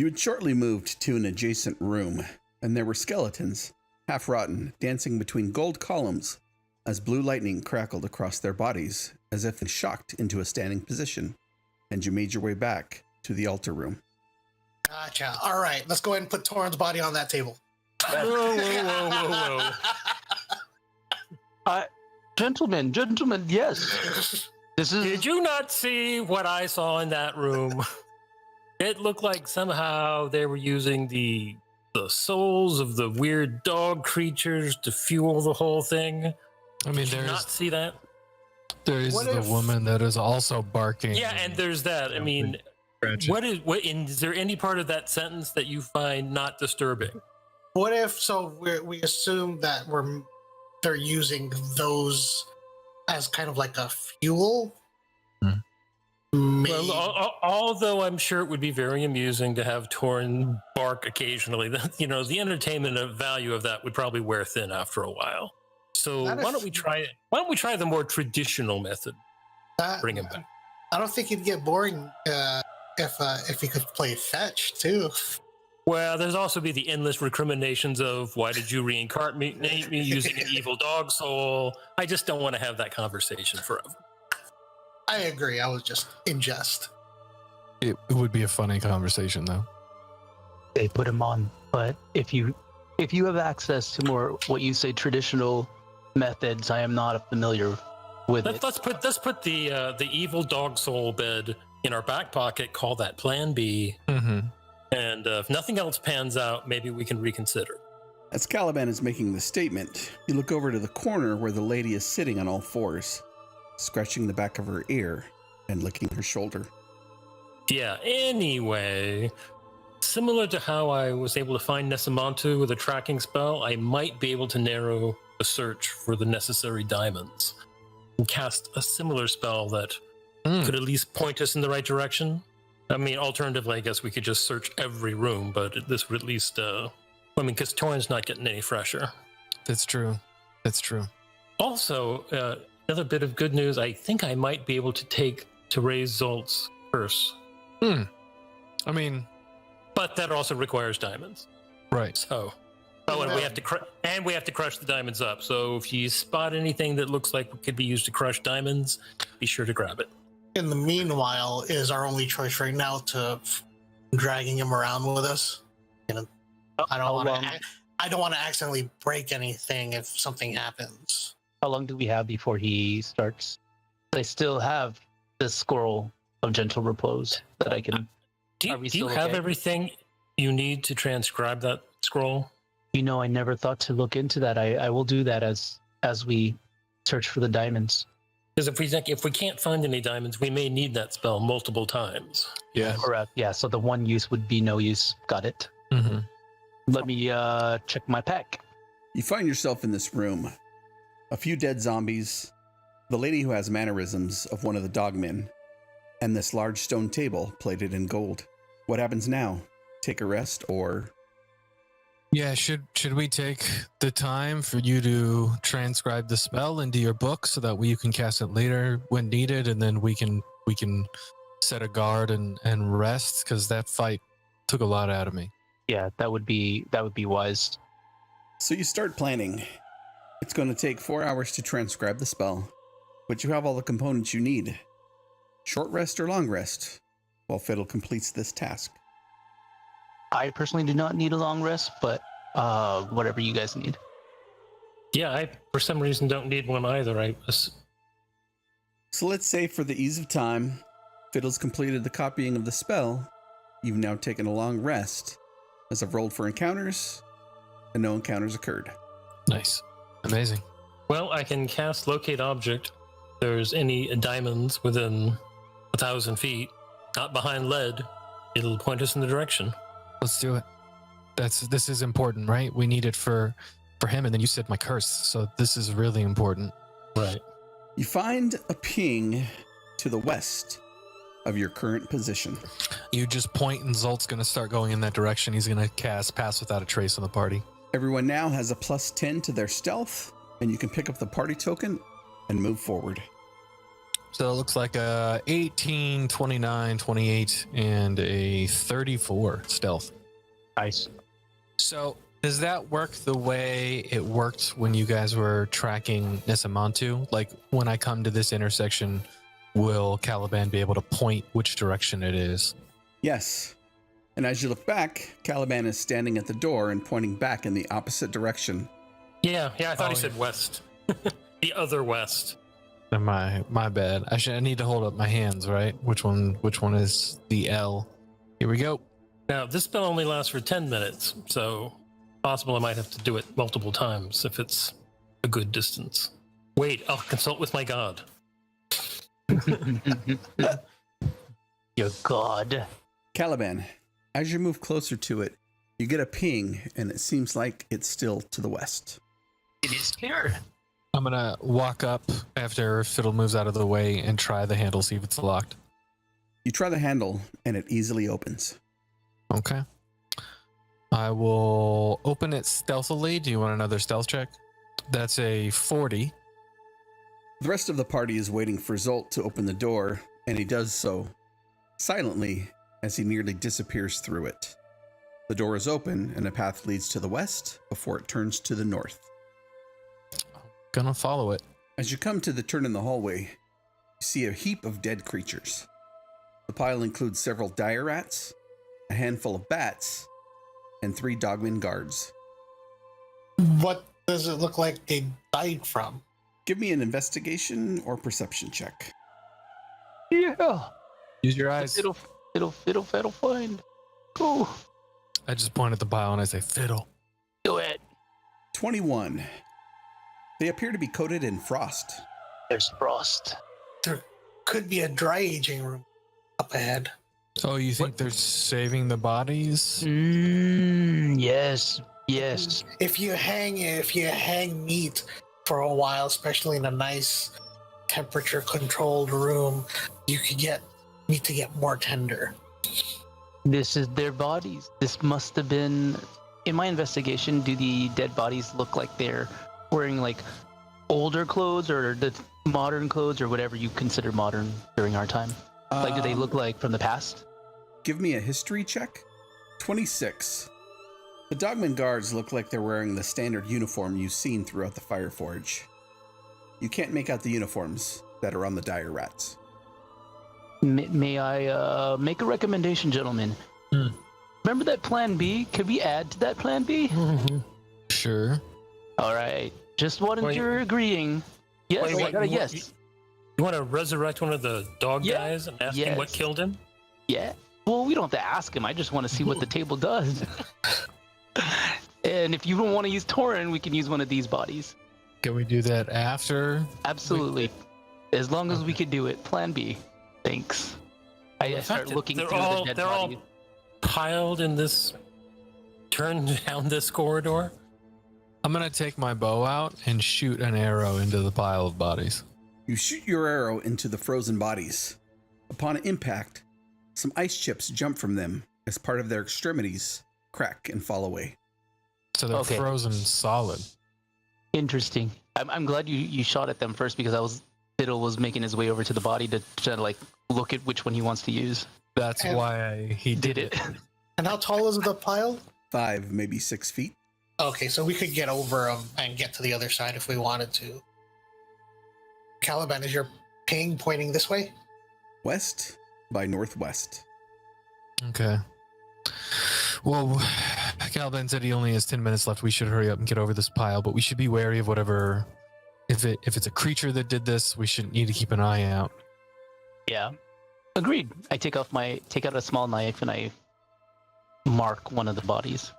You had shortly moved to an adjacent room, and there were skeletons, half rotten, dancing between gold columns as blue lightning crackled across their bodies as if shocked into a standing position, and you made your way back to the altar room. Gotcha. All right, let's go ahead and put Torin's body on that table. Whoa. Gentlemen, yes. This is. Did you not see what I saw in that room? It looked like somehow they were using the souls of the weird dog creatures to fuel the whole thing. I mean, Did you not see that? There is the woman that is also barking. Yeah, and there's that. I mean, is there any part of that sentence that you find not disturbing? What if we assume that they're using those as kind of like a fuel? Well, although I'm sure it would be very amusing to have Torin bark occasionally, the entertainment value of that would probably wear thin after a while. So why don't we try the more traditional method? Bring him back. I don't think it'd get boring if he could play fetch too. Well, there's also be the endless recriminations of why did you reincarnate me using an evil dog soul? I just don't want to have that conversation forever. I agree. I was just in jest. It would be a funny conversation, though. They put him on, but if you have access to more what you say traditional methods, I am not familiar with it. Let's put the evil dog soul bed in our back pocket. Call that Plan B. Mm-hmm. And if nothing else pans out, maybe we can reconsider. As Caliban is making the statement, you look over to the corner where the lady is sitting on all fours, scratching the back of her ear and licking her shoulder. Yeah, anyway, similar to how I was able to find Nessamantu with a tracking spell, I might be able to narrow the search for the necessary diamonds and cast a similar spell that could at least point us in the right direction. I mean, alternatively, I guess we could just search every room, but this would at least, because Torin's not getting any fresher. That's true. Also, another bit of good news, I think I might be able to take Therese Zolt's curse. I mean... But that also requires diamonds. Right. So... Oh, and we have to crush the diamonds up. So if you spot anything that looks like it could be used to crush diamonds, be sure to grab it. In the meanwhile, is our only choice right now to dragging him around with us? I don't want to accidentally break anything if something happens. How long do we have before he starts? I still have this scroll of gentle repose that I can. Do you have everything you need to transcribe that scroll? I never thought to look into that. I will do that as we search for the diamonds. Because if we can't find any diamonds, we may need that spell multiple times. Yeah. Correct. Yeah. So the one use would be no use. Got it. Mm-hmm. Let me check my pack. You find yourself in this room. A few dead zombies, the lady who has mannerisms of one of the dogmen, and this large stone table plated in gold. What happens now? Take a rest or... Yeah, should we take the time for you to transcribe the spell into your book so that you can cast it later when needed, and then we can set a guard and rest, because that fight took a lot out of me. Yeah, that would be wise. So you start planning. It's going to take 4 hours to transcribe the spell, but you have all the components you need. Short rest or long rest, while Fiddle completes this task. I personally do not need a long rest, but whatever you guys need. Yeah, I, for some reason, don't need one either. So let's say for the ease of time, Fiddle's completed the copying of the spell. You've now taken a long rest, as I've rolled for encounters, and no encounters occurred. Nice. Amazing. Well, I can cast Locate Object. If there's any diamonds within 1,000 feet, not behind lead, it'll point us in the direction. Let's do it. This is important, right? We need it for him, and then you said my curse, so this is really important. Right. You find a ping to the west of your current position. You just point, and Zolt's going to start going in that direction. He's going to cast Pass Without a Trace on the party. Everyone now has a +10 to their stealth, and you can pick up the party token and move forward. So it looks like a 18, 29, 28, and a 34 stealth. Nice. So does that work the way it worked when you guys were tracking Nessamantu? Like when I come to this intersection, will Caliban be able to point which direction it is? Yes. And as you look back, Caliban is standing at the door and pointing back in the opposite direction. Yeah, I thought he said west. The other west. My bad. I need to hold up my hands, right? Which one is the L? Here we go. Now, this spell only lasts for 10 minutes, so possible I might have to do it multiple times if it's a good distance. Wait, I'll consult with my god. Your god. Caliban, as you move closer to it, you get a ping, and it seems like it's still to the west. It is here. I'm gonna walk up after Fiddle moves out of the way and try the handle, see if it's locked. You try the handle, and it easily opens. Okay. I will open it stealthily. Do you want another stealth check? That's a 40. The rest of the party is waiting for Zolt to open the door, and he does so silently as he nearly disappears through it. The door is open, and a path leads to the west before it turns to the north. Gonna follow it. As you come to the turn in the hallway, you see a heap of dead creatures. The pile includes several dire rats, a handful of bats, and 3 dogman guards. What does it look like they died from? Give me an investigation or perception check. Yeah. Use your eyes. Fiddle, find. Go. I just point at the pile and I say, Fiddle. Do it. 21. They appear to be coated in frost. There's frost. There could be a dry aging room up ahead. Oh, you think they're saving the bodies? Yes. If you hang meat for a while, especially in a nice temperature controlled room, you could get meat to get more tender. This is their bodies. This must have been. In my investigation, do the dead bodies look like they're wearing like older clothes or the modern clothes or whatever you consider modern during our time? Like, do they look like from the past? Give me a history check. 26. The Dogman guards look like they're wearing the standard uniform you've seen throughout the Fireforge. You can't make out the uniforms that are on the dire rats. May I make a recommendation, gentlemen? Remember that plan B? Could we add to that plan B? Mm-hmm. Sure. All right. Just wanted you're agreeing. Yes, Wait, I got a yes. You want to resurrect one of the dog Yeah. guys and ask him what killed him? Yeah. Well, we don't have to ask him. I just want to see what the table does. And if you don't want to use Torin, we can use one of these bodies. Can we do that after? Absolutely. As long as we could do it. Plan B. Thanks. I start looking through the dead bodies. All piled in this, turned down this corridor. I'm going to take my bow out and shoot an arrow into the pile of bodies. You shoot your arrow into the frozen bodies. Upon impact, some ice chips jump from them as part of their extremities crack and fall away. So they're frozen solid. Interesting. I'm glad you shot at them first because Fiddle was making his way over to the body to try to like look at which one he wants to use. That's why he did it. And how tall is the pile? 5, maybe 6 feet. Okay, so we could get over them and get to the other side if we wanted to. Caliban, is your ping pointing this way? West by northwest. Okay. Well, Caliban said he only has 10 minutes left. We should hurry up and get over this pile, but we should be wary of whatever. If it's a creature that did this, we should need to keep an eye out. Yeah. Agreed. I take out a small knife and I mark one of the bodies.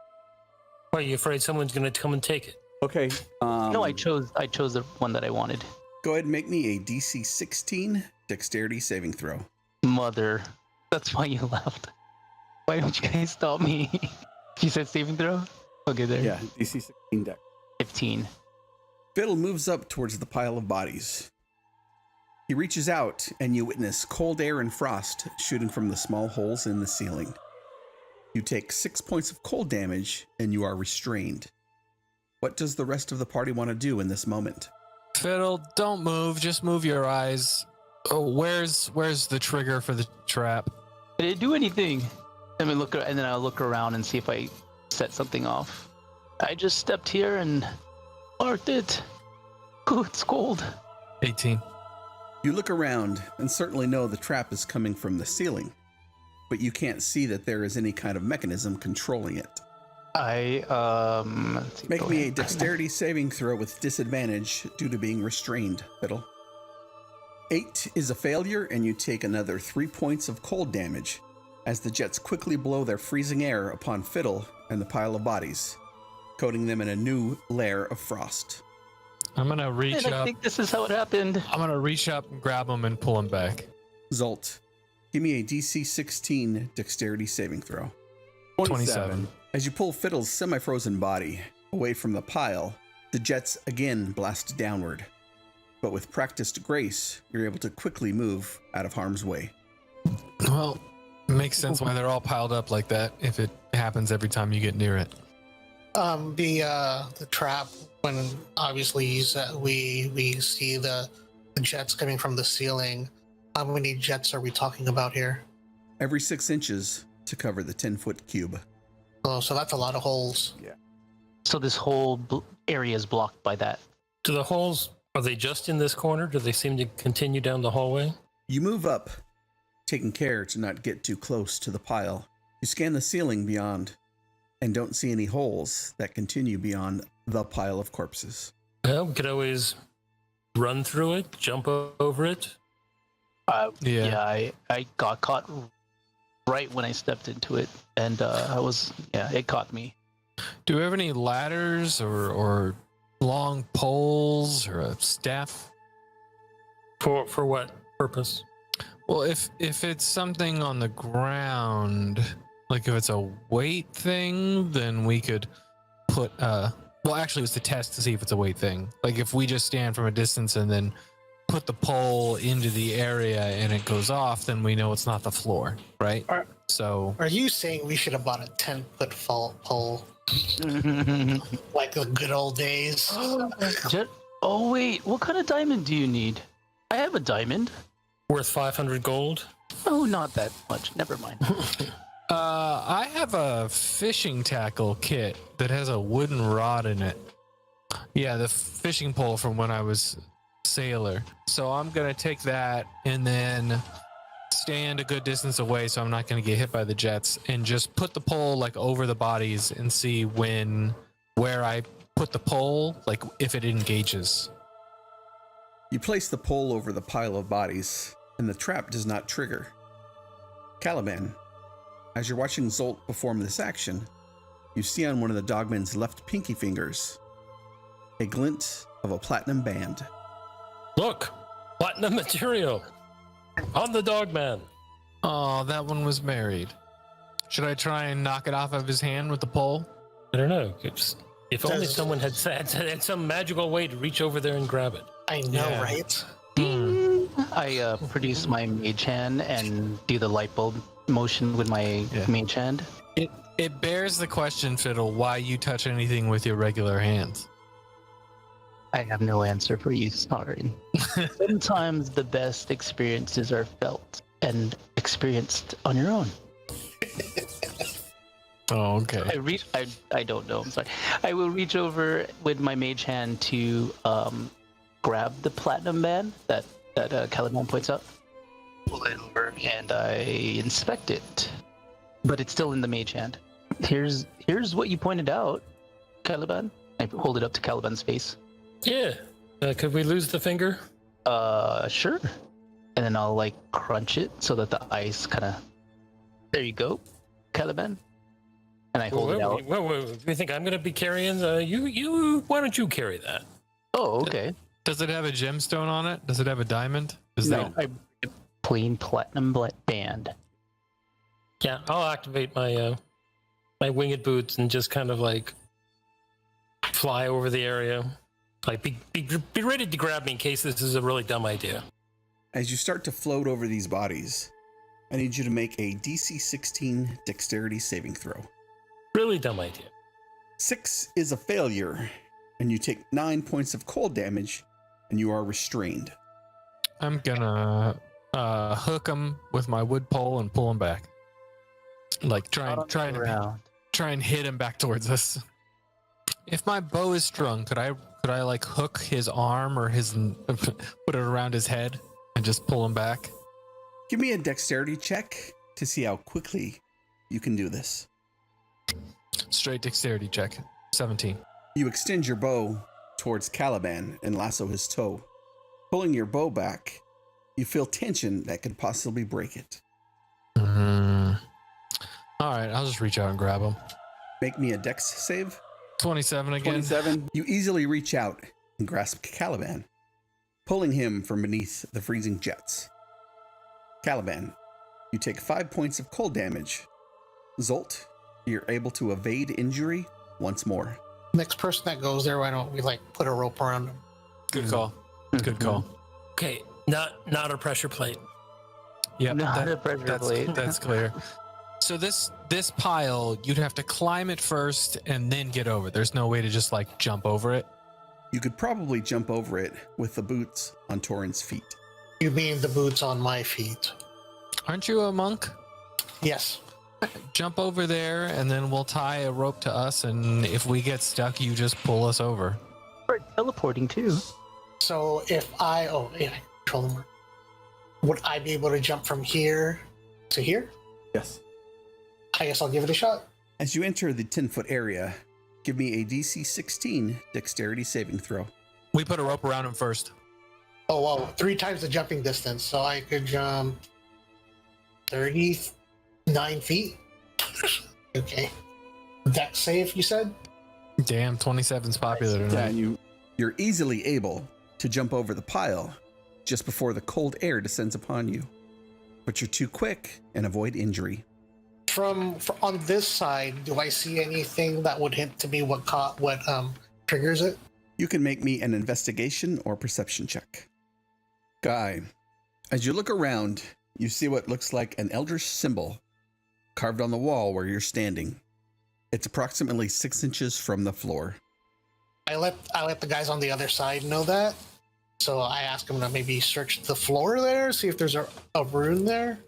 Are you afraid someone's going to come and take it? Okay. No, I chose the one that I wanted. Go ahead and make me a DC 16 dexterity saving throw. Mother. That's why you left. Why don't you guys stop me? You said saving throw? Okay, there. Yeah, DC 16 dex. 15. Fiddle moves up towards the pile of bodies. He reaches out, and you witness cold air and frost shooting from the small holes in the ceiling. You take 6 points of cold damage, and you are restrained. What does the rest of the party want to do in this moment? Fiddle, don't move. Just move your eyes Oh, where's the trigger for the trap? I didn't do anything. I mean, and then I'll look around and see if I set something off. I just stepped here and marked it. Ooh, it's cold. 18. You look around and certainly know the trap is coming from the ceiling, but you can't see that there is any kind of mechanism controlling it. Let's see, Make go me a ahead. dexterity saving throw with disadvantage due to being restrained, Fiddle. 8 is a failure, and you take another 3 points of cold damage as the jets quickly blow their freezing air upon Fiddle and the pile of bodies, coating them in a new layer of frost. I'm gonna reach And I up. think this is how it happened. I'm gonna reach up and grab him and pull him back. Zolt, give me a DC 16 dexterity saving throw. 27. As you pull Fiddle's semi-frozen body away from the pile, the jets again blast downward. But with practiced grace, you're able to quickly move out of harm's way. Well, it makes sense why they're all piled up like that if it happens every time you get near it. The trap, when obviously we see the jets coming from the ceiling. How many jets are we talking about here? Every 6 inches to cover the 10-foot cube. Oh, so that's a lot of holes. So this whole area is blocked by that. Do the holes, are they just in this corner? Do they seem to continue down the hallway? You move up, taking care to not get too close to the pile. You scan the ceiling beyond and don't see any holes that continue beyond the pile of corpses. Well, we could always run through it, jump over it. I got caught right when I stepped into it, and it caught me. Do we have any ladders or long poles or a staff? For what purpose? Well, if it's something on the ground, like if it's a weight thing, then we could put well, actually it's the test to see if it's a weight thing. Like if we just stand from a distance and then put the pole into the area and it goes off, then we know it's not the floor, right? So Are you saying we should have bought a 10-foot pole like the good old days? Oh wait, what kind of diamond do you need? I have a diamond. Worth 500 gold? Oh, not that much. Never mind. I have a fishing tackle kit that has a wooden rod in it. Yeah, the fishing pole from when I was sailor. So I'm gonna take that and then stand a good distance away so I'm not gonna get hit by the jets, and just put the pole like over the bodies and see where I put the pole, like if it engages. You place the pole over the pile of bodies, and the trap does not trigger. Caliban, as you're watching Zolt perform this action, you see on one of the dogman's left pinky fingers a glint of a platinum band. Look! Platinum material! On the dogman! Oh, that one was married. Should I try and knock it off of his hand with the pole? I don't know. If only someone had some magical way to reach over there and grab it. I know, Yeah. right? I produce my mage hand and do the light bulb motion with my mage hand. It bears the question, Fiddle, why you touch anything with your regular hands. I have no answer for you, sorry. Sometimes the best experiences are felt and experienced on your own. Oh, okay. I don't know, I'm sorry. I will reach over with my mage hand to grab the platinum band that Caliban points out. Pull it over and I inspect it. But it's still in the mage hand. Here's what you pointed out, Caliban. I hold it up to Caliban's face. Yeah. Could we lose the finger? Sure. And then I'll like crunch it so that the ice kind of. There you go, Caliban. And I hold it out. Do you think I'm going to be carrying you? Why don't you carry that? Oh, okay. Does it have a gemstone on it? Does it have a diamond? No, plain platinum band. Yeah, I'll activate my my winged boots and just kind of like fly over the area. Like be ready to grab me in case this is a really dumb idea. As you start to float over these bodies, I need you to make a DC 16 dexterity saving throw. Really dumb idea. 6 is a failure, and you take 9 points of cold damage, and you are restrained. I'm gonna hook him with my wood pole and pull him back. Like try and hit him back towards us. If my bow is strung, could I like hook his arm or his put it around his head and just pull him back? Give me a dexterity check to see how quickly you can do this. Straight dexterity check. 17. You extend your bow towards Caliban and lasso his toe. Pulling your bow back, you feel tension that could possibly break it. All right, I'll just reach out and grab him. Make me a dex save. 27 again. 27. You easily reach out and grasp Caliban, pulling him from beneath the freezing jets. Caliban, you take 5 points of cold damage. Zolt, you're able to evade injury once more. Next person that goes there, why don't we like put a rope around him? Good call. Good call. Okay, not a pressure plate. Yep, Not a pressure plate. That's clear. So this pile, you'd have to climb it first and then get over. There's no way to just like jump over it. You could probably jump over it with the boots on Torin's feet. You mean the boots on my feet? Aren't you a monk? Yes. Jump over there and then we'll tie a rope to us, and if we get stuck, you just pull us over. We're teleporting too. So if I control them. Would I be able to jump from here to here? Yes. I guess I'll give it a shot. As you enter the 10-foot area, give me a DC 16 dexterity saving throw. We put a rope around him first. Oh, wow. 3 times the jumping distance. So I could jump 39 feet. Okay. Dex save, you said? Damn, 27's popular Yeah, tonight. and you're easily able to jump over the pile just before the cold air descends upon you. But you're too quick and avoid injury. From on this side, do I see anything that would hint to me what triggers it? You can make me an investigation or perception check. Guy, as you look around, you see what looks like an eldritch symbol carved on the wall where you're standing. It's approximately 6 inches from the floor. I let the guys on the other side know that. So I asked them to maybe search the floor there, see if there's a rune there.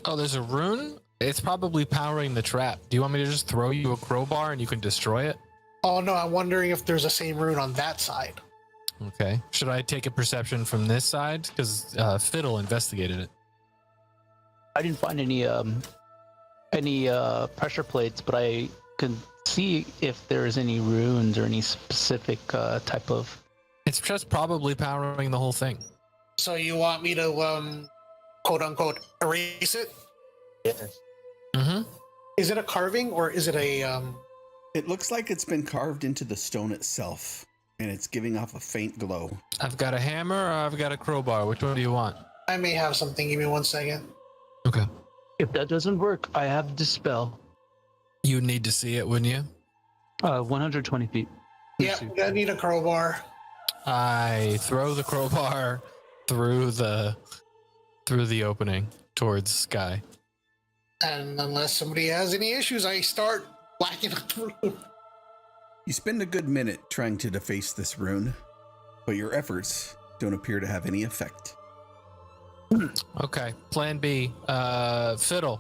Oh, there's a rune? It's probably powering the trap. Do you want me to just throw you a crowbar and you can destroy it? Oh no, I'm wondering if there's the same rune on that side. Okay. Should I take a perception from this side? Because Fiddle investigated it. I didn't find any pressure plates, but I can see if there's any runes or any specific type of. It's just probably powering the whole thing. So you want me to quote unquote erase it? Yes. Mm-hmm. Is it a carving or is it a It looks like it's been carved into the stone itself, and it's giving off a faint glow. I've got a hammer or I've got a crowbar. Which one do you want? I may have something, give me 1 second. Okay. If that doesn't work, I have dispel. You'd need to see it, wouldn't you? 120 feet. Yep, I need a crowbar. I throw the crowbar through the opening towards Sky. And unless somebody has any issues, I start whacking it through. You spend a good minute trying to deface this rune, but your efforts don't appear to have any effect. Okay. Plan B. Fiddle,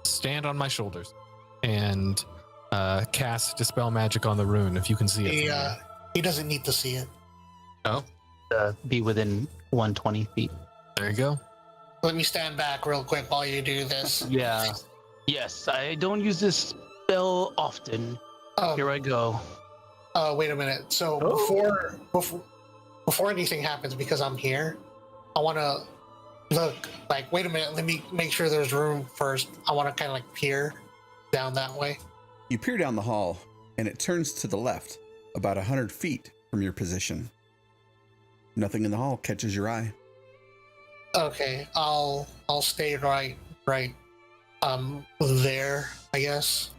stand on my shoulders and cast Dispel Magic on the rune if you can see it. He doesn't need to see it. Oh, Be within 120 feet. there you go. Let me stand back real quick while you do this. Yeah. Yes, I don't use this spell often. Here I go. Wait a minute. So before anything happens, because I'm here, I want to look like, wait a minute, let me make sure there's room first. I want to kind of like peer down that way. You peer down the hall, and it turns to the left, about 100 feet from your position. Nothing in the hall catches your eye. Okay, I'll stay right there, I guess.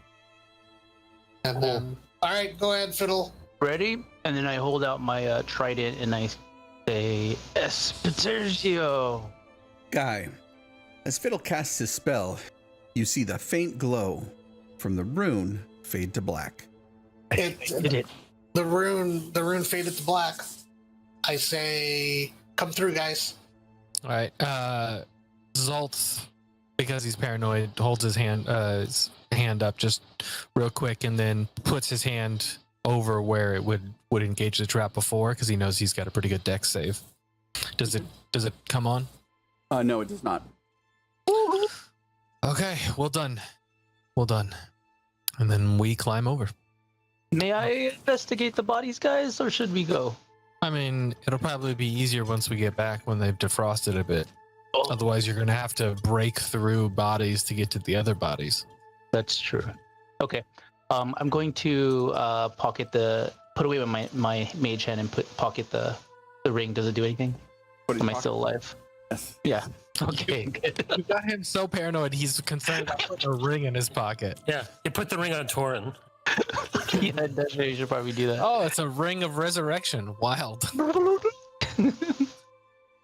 And then, all right, go ahead, Fiddle. Ready? And then I hold out my trident and I say, Espitercio. Guy, as Fiddle casts his spell, you see the faint glow from the rune fade to black. Did it. The rune faded to black. I say, come through, guys. All right. Zoltz, because he's paranoid, holds his hand up just real quick, and then puts his hand over where it would engage the trap before, because he knows he's got a pretty good dex save. Does it come on? No, it does not. Okay, well done. And then we climb over. May I investigate the bodies, guys, or should we go? I mean, it'll probably be easier once we get back when they've defrosted a bit. Oh. Otherwise, you're going to have to break through bodies to get to the other bodies. That's true. Okay. I'm going to put away my mage hand and pocket the ring. Does it do anything? Am I still alive? Yes. Yeah. Okay, good. You got him so paranoid, he's concerned about putting a ring in his pocket. Yeah, you put the ring on Torin. Yeah, definitely should probably do that. Oh, it's a ring of resurrection. Wild.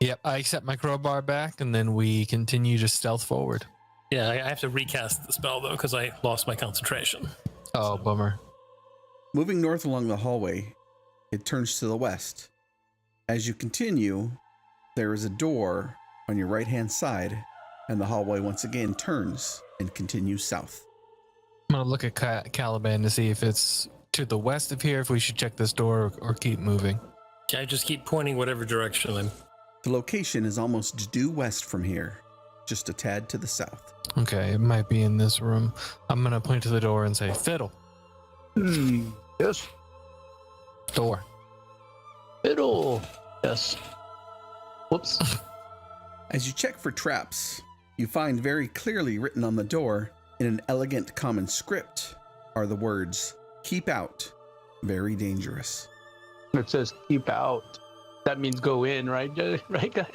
Yep, I accept my crowbar back, and then we continue to stealth forward. Yeah, I have to recast the spell, though, because I lost my concentration. Oh, bummer. Moving north along the hallway, it turns to the west. As you continue, there is a door on your right-hand side, and the hallway once again turns and continues south. I'm going to look at Caliban to see if it's to the west of here, if we should check this door or keep moving. I just keep pointing whatever direction I'm... The location is almost due west from here, just a tad to the south. Okay, it might be in this room. I'm going to point to the door and say, Fiddle. Yes. Door. Fiddle. Yes. Whoops. As you check for traps, you find very clearly written on the door in an elegant common script are the words, "Keep out, very dangerous." It says keep out. That means go in, right? Right, guys?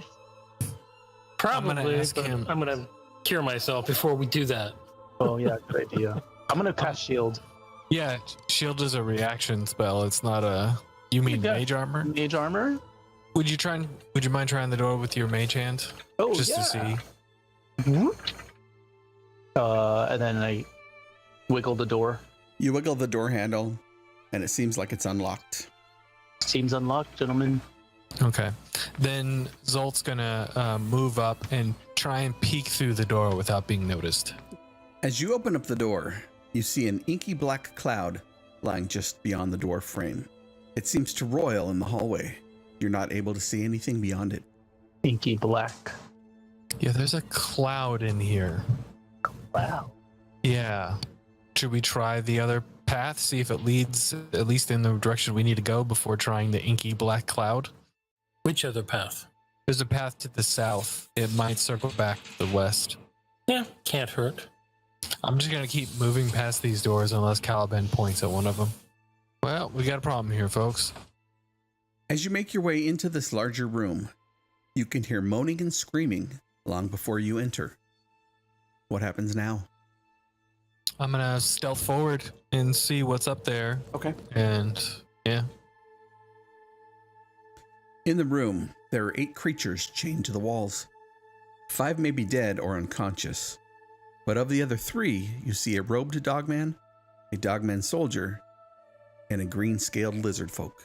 Probably, I'm gonna ask but him. I'm going to cure myself before we do that. Oh, yeah, good idea. I'm going to cast shield. Yeah, shield is a reaction spell. It's not a... You mean Yeah. mage armor? Mage armor? Would you mind trying the door with your mage hand? Oh, Just yeah. to see. And then I wiggle the door. You wiggle the door handle, and it seems like it's unlocked. Seems unlocked, gentlemen. Okay. Then Zolt's gonna move up and try and peek through the door without being noticed. As you open up the door, you see an inky black cloud lying just beyond the door frame. It seems to roil in the hallway. You're not able to see anything beyond it. Inky black. Yeah, there's a cloud in here. Wow. Yeah. Should we try the other path, see if it leads at least in the direction we need to go before trying the inky black cloud? Which other path? There's a path to the south. It might circle back to the west. Yeah, can't hurt. I'm just going to keep moving past these doors unless Caliban points at one of them. Well, we got a problem here, folks. As you make your way into this larger room, you can hear moaning and screaming long before you enter. What happens now? I'm going to stealth forward and see what's up there. Okay. And yeah. In the room, there are 8 creatures chained to the walls. 5 may be dead or unconscious, but of the other 3, you see a robed dogman, a dogman soldier, and a green scaled lizard folk.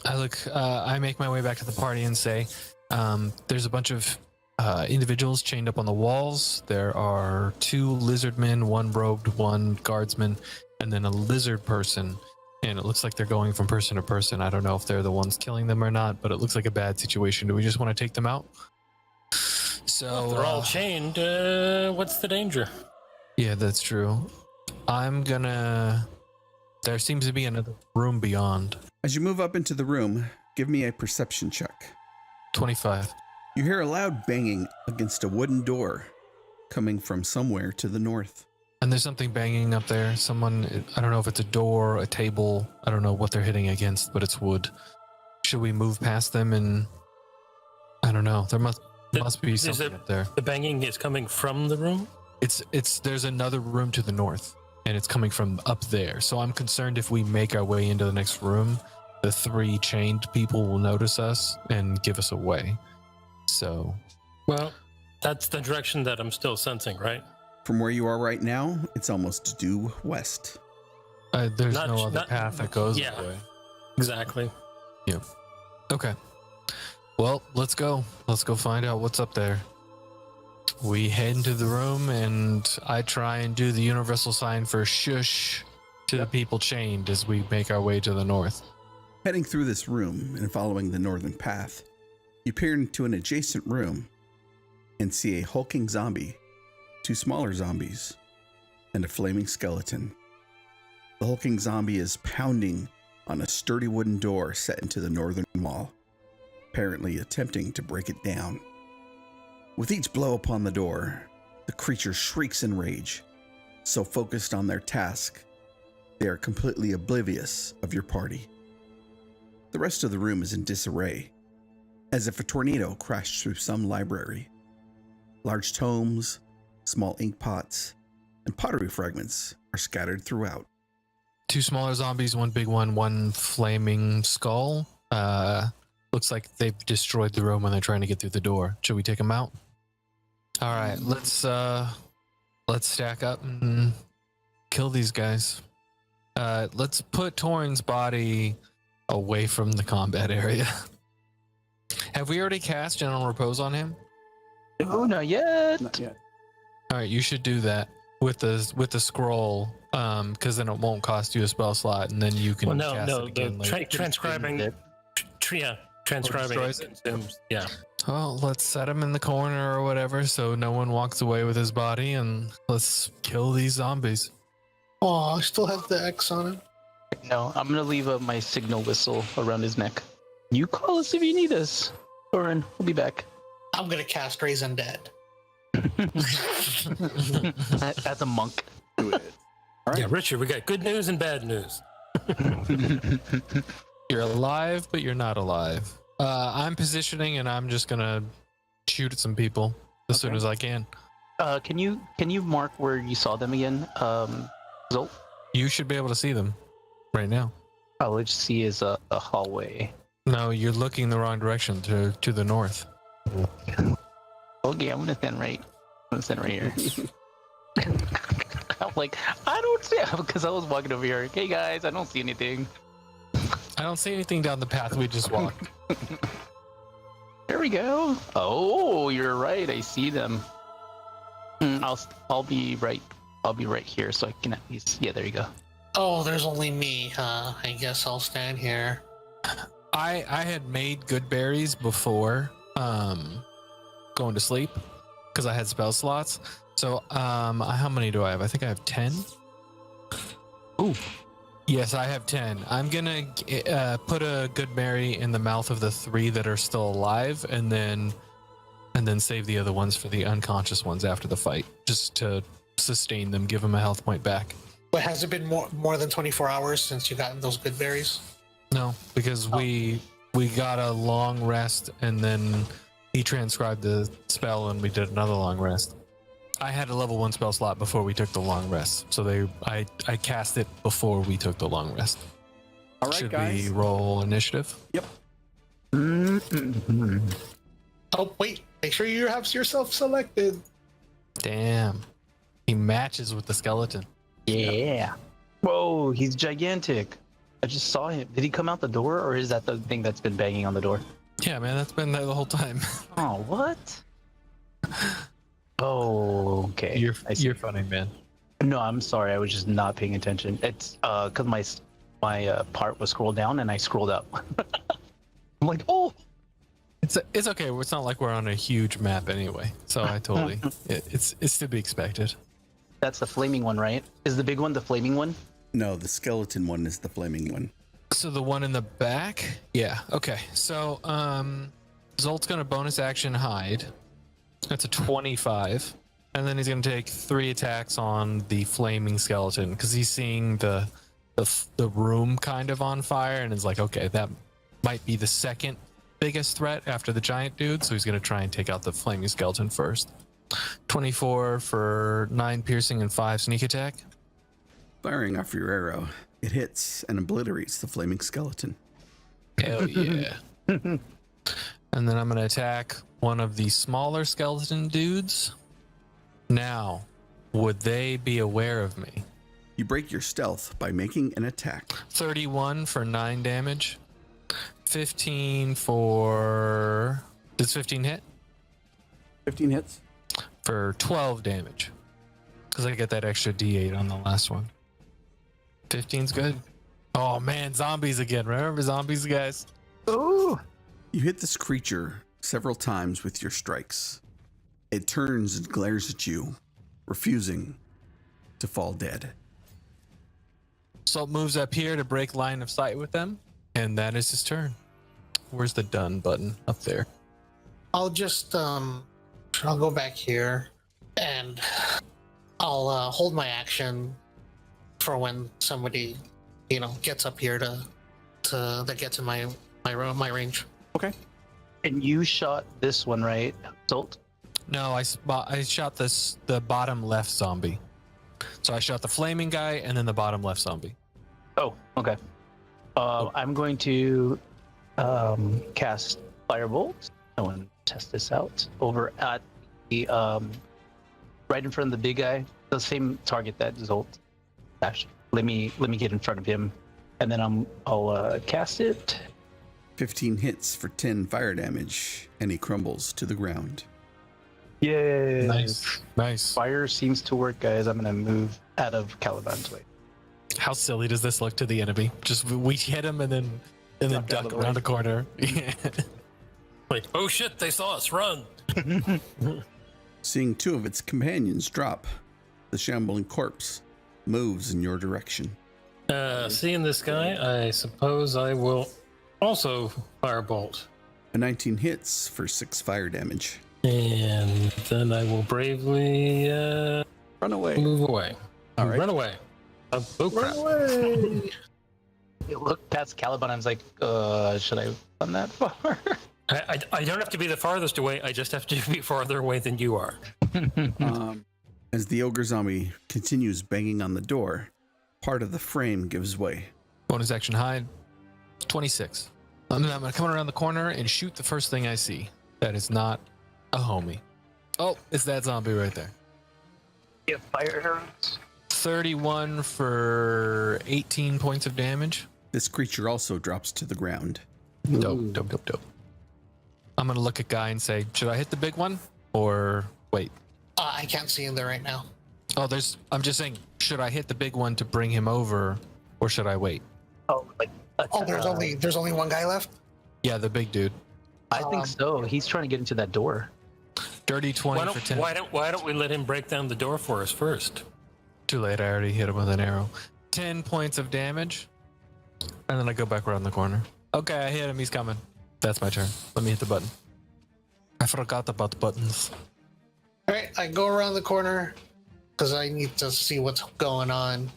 I make my way back to the party and say, there's a bunch of individuals chained up on the walls. There are 2 lizard men, 1 robed, 1 guardsman, and then a lizard person. And it looks like they're going from person to person. I don't know if they're the ones killing them or not, but it looks like a bad situation. Do we just want to take them out? So If they're all chained. What's the danger? Yeah, that's true. There seems to be another room beyond. As you move up into the room, give me a perception check. 25. You hear a loud banging against a wooden door coming from somewhere to the north. And there's something banging up there. Someone, I don't know if it's a door, a table. I don't know what they're hitting against, but it's wood. Should we move past them and... I don't know. There must be something up there. The banging is coming from the room? There's another room to the north, and it's coming from up there. So I'm concerned if we make our way into the next room, the 3 chained people will notice us and give us away. So... Well, that's the direction that I'm still sensing, right? From where you are right now, it's almost due west. There's no other path that goes yeah. that way. Exactly. Yeah. Okay. Well, let's go. Let's go find out what's up there. We head into the room, and I try and do the universal sign for shush to the people chained as we make our way to the north. Heading through this room and following the northern path, you peer into an adjacent room and see a hulking zombie, 2 smaller zombies, and a flaming skeleton. The hulking zombie is pounding on a sturdy wooden door set into the northern wall, apparently attempting to break it down. With each blow upon the door, the creature shrieks in rage, so focused on their task, they are completely oblivious of your party. The rest of the room is in disarray, as if a tornado crashed through some library. Large tomes, small ink pots, and pottery fragments are scattered throughout. 2 smaller zombies, 1 big one flaming skull. Looks like they've destroyed the room when they're trying to get through the door. Should we take them out? All right, let's stack up and kill these guys. Let's put Torrin's body away from the combat area. Have we already cast General Repose on him? Oh, not yet. Not yet. All right, you should do that with the scroll, because then it won't cost you a spell slot, and then you can cast it again later. Transcribing. Transcribing. destroys it? Consumes, yeah. Well, let's set him in the corner or whatever, so no one walks away with his body, and let's kill these zombies. Oh, I still have the X on him. No, I'm gonna leave my signal whistle around his neck. You call us if you need us. Oren, we'll be back. I'm gonna cast Raise Undead. As a monk. Do it. All right. Yeah, Richard, we got good news and bad news. You're alive, but you're not alive. I'm positioning, and I'm just gonna shoot at some people as soon as I can. Can you mark where you saw them again? Zolt? You should be able to see them right now. All I just see is a hallway. No, you're looking the wrong direction to the north. Okay, I'm gonna stand right. Here. I'm like, I don't see because I was walking over here. Hey guys, I don't see anything. I don't see anything down the path we just walked. There we go. Oh, you're right. I see them. I'll be right. I'll be right here, so I can at least. Yeah, there you go. Oh, there's only me. I guess I'll stand here. I had made good berries before going to sleep because I had spell slots. So how many do I have? I think I have 10. Ooh. Yes, I have 10. I'm gonna put a good berry in the mouth of the 3 that are still alive, and then save the other ones for the unconscious ones after the fight, just to sustain them, give them a health point back. But has it been more than 24 hours since you got those good berries? No, because we got a long rest, and then he transcribed the spell, and we did another long rest. I had a level 1 spell slot before we took the long rest, so I cast it before we took the long rest. All right, Should guys. we roll initiative? Yep. Oh, wait. Make sure you have yourself selected. Damn. He matches with the skeleton. Yeah. Whoa, he's gigantic. I just saw him. Did he come out the door, or is that the thing that's been banging on the door? Yeah, man, that's been there the whole time. Oh, what? Oh, okay. You're funny, man. No, I'm sorry. I was just not paying attention. It's because my part was scrolled down and I scrolled up. I'm like, oh. It's okay. It's not like we're on a huge map anyway. So I totally it's to be expected. That's the flaming one, right? Is the big one the flaming one? No, the skeleton one is the flaming one. So the one in the back? Yeah. Okay. So Zolt's gonna bonus action hide. That's a 25. And then he's gonna take 3 attacks on the flaming skeleton because he's seeing the room kind of on fire and is like, okay, that might be the second biggest threat after the giant dude. So he's gonna try and take out the flaming skeleton first. 24 for 9 piercing and 5 sneak attack. Firing off your arrow, it hits and obliterates the flaming skeleton. Hell yeah. And then I'm going to attack one of the smaller skeleton dudes. Now, would they be aware of me? You break your stealth by making an attack. 31 for 9 damage. 15 for... Does 15 hit? 15 hits. For 12 damage. Because I get that extra d8 on the last one. 15's good. Oh man, zombies again. Remember zombies, guys? Ooh. You hit this creature several times with your strikes. It turns and glares at you, refusing to fall dead. Salt moves up here to break line of sight with them, and that is his turn. Where's the done button? Up there. I'll just I'll go back here and I'll hold my action for when somebody, gets up here that gets in my range. Okay. And you shot this one, right, Salt? No, I shot the bottom left zombie. So I shot the flaming guy and then the bottom left zombie. Oh, okay. I'm going to cast Firebolt. I want to test this out over at the right in front of the big guy, the same target that Zolt. Actually, let me get in front of him, and then I'll cast it. 15 hits for 10 fire damage, and he crumbles to the ground. Yay! Nice. Fire seems to work, guys. I'm gonna move out of Caliban's way. How silly does this look to the enemy? Just we hit him and then duck around a corner. Yeah. Like, oh shit, they saw us, run! Seeing two of its companions drop, the shambling corpse moves in your direction. Seeing this guy, I suppose I will also firebolt. A 19 hits for 6 fire damage. And then I will bravely Run away. move away. All right. Run away. Oh crap. Run away! I looked past Caliban. I was like, should I run that far? I don't have to be the farthest away. I just have to be farther away than you are. As the ogre zombie continues banging on the door, part of the frame gives way. Bonus action hide. 26. I'm gonna come around the corner and shoot the first thing I see. That is not a homie. Oh, it's that zombie right there. Yeah, fire arrows. 31 for 18 points of damage. This creature also drops to the ground. Dope. I'm gonna look at Guy and say, should I hit the big one or wait? I can't see him there right now. Oh, I'm just saying, should I hit the big one to bring him over or should I wait? Oh, like. There's only one guy left. Yeah, the big dude. I think so. He's trying to get into that door. Dirty 20 for 10. Why don't we let him break down the door for us first? Too late, I already hit him with an arrow. 10 points of damage. And then I go back around the corner. Okay, I hit him, he's coming. That's my turn. Let me hit the button. I forgot about the buttons. All right, I go around the corner because I need to see what's going on.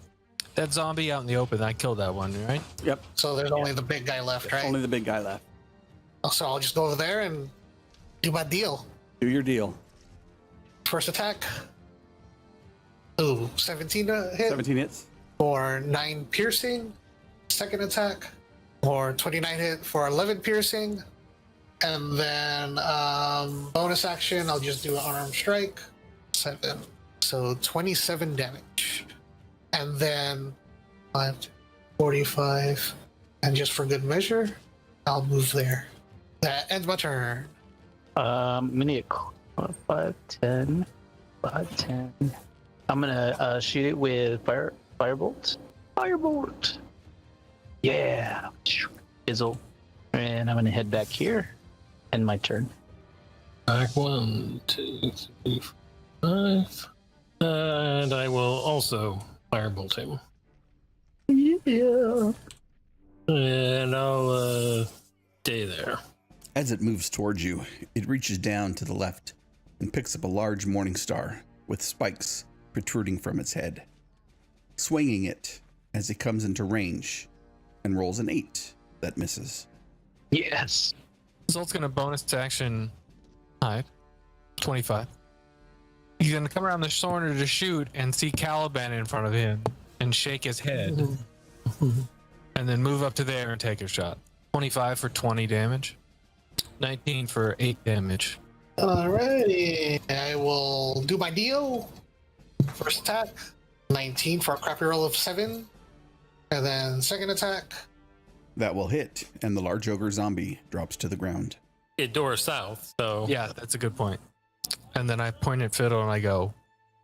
That zombie out in the open, I killed that one, right? Yep. So there's only the big guy left, right? Only the big guy left. So I'll just go over there and do my deal. Do your deal. First attack. Ooh, 17 to hit. 17 hits. For 9 piercing. Second attack. For 29 hit for 11 piercing. And then bonus action, I'll just do an unarmed strike. 7. So 27 damage. And then 45. And just for good measure, I'll move there. That ends my turn. I'm gonna get 5, 10, 5, 10. I'm gonna shoot it with firebolt. Firebolt. Yeah. Fizzle. And I'm gonna head back here. End my turn. Back 1, 2, 3, 5. And I will also firebolt him. Yeah. And I'll stay there. As it moves towards you, it reaches down to the left and picks up a large morning star with spikes protruding from its head, swinging it as it comes into range and rolls an 8 that misses. Yes. Zolt's gonna bonus action hide. 25. He's gonna come around the corner to shoot and see Caliban in front of him and shake his head. And then move up to there and take a shot. 25 for 20 damage. 19 for 8 damage. Alrighty. I will do my deal. First attack. 19 for a crappy roll of 7. And then second attack. That will hit, and the large ogre zombie drops to the ground. It door south, so Yeah, that's a good point. And then I point at Fiddle and I go,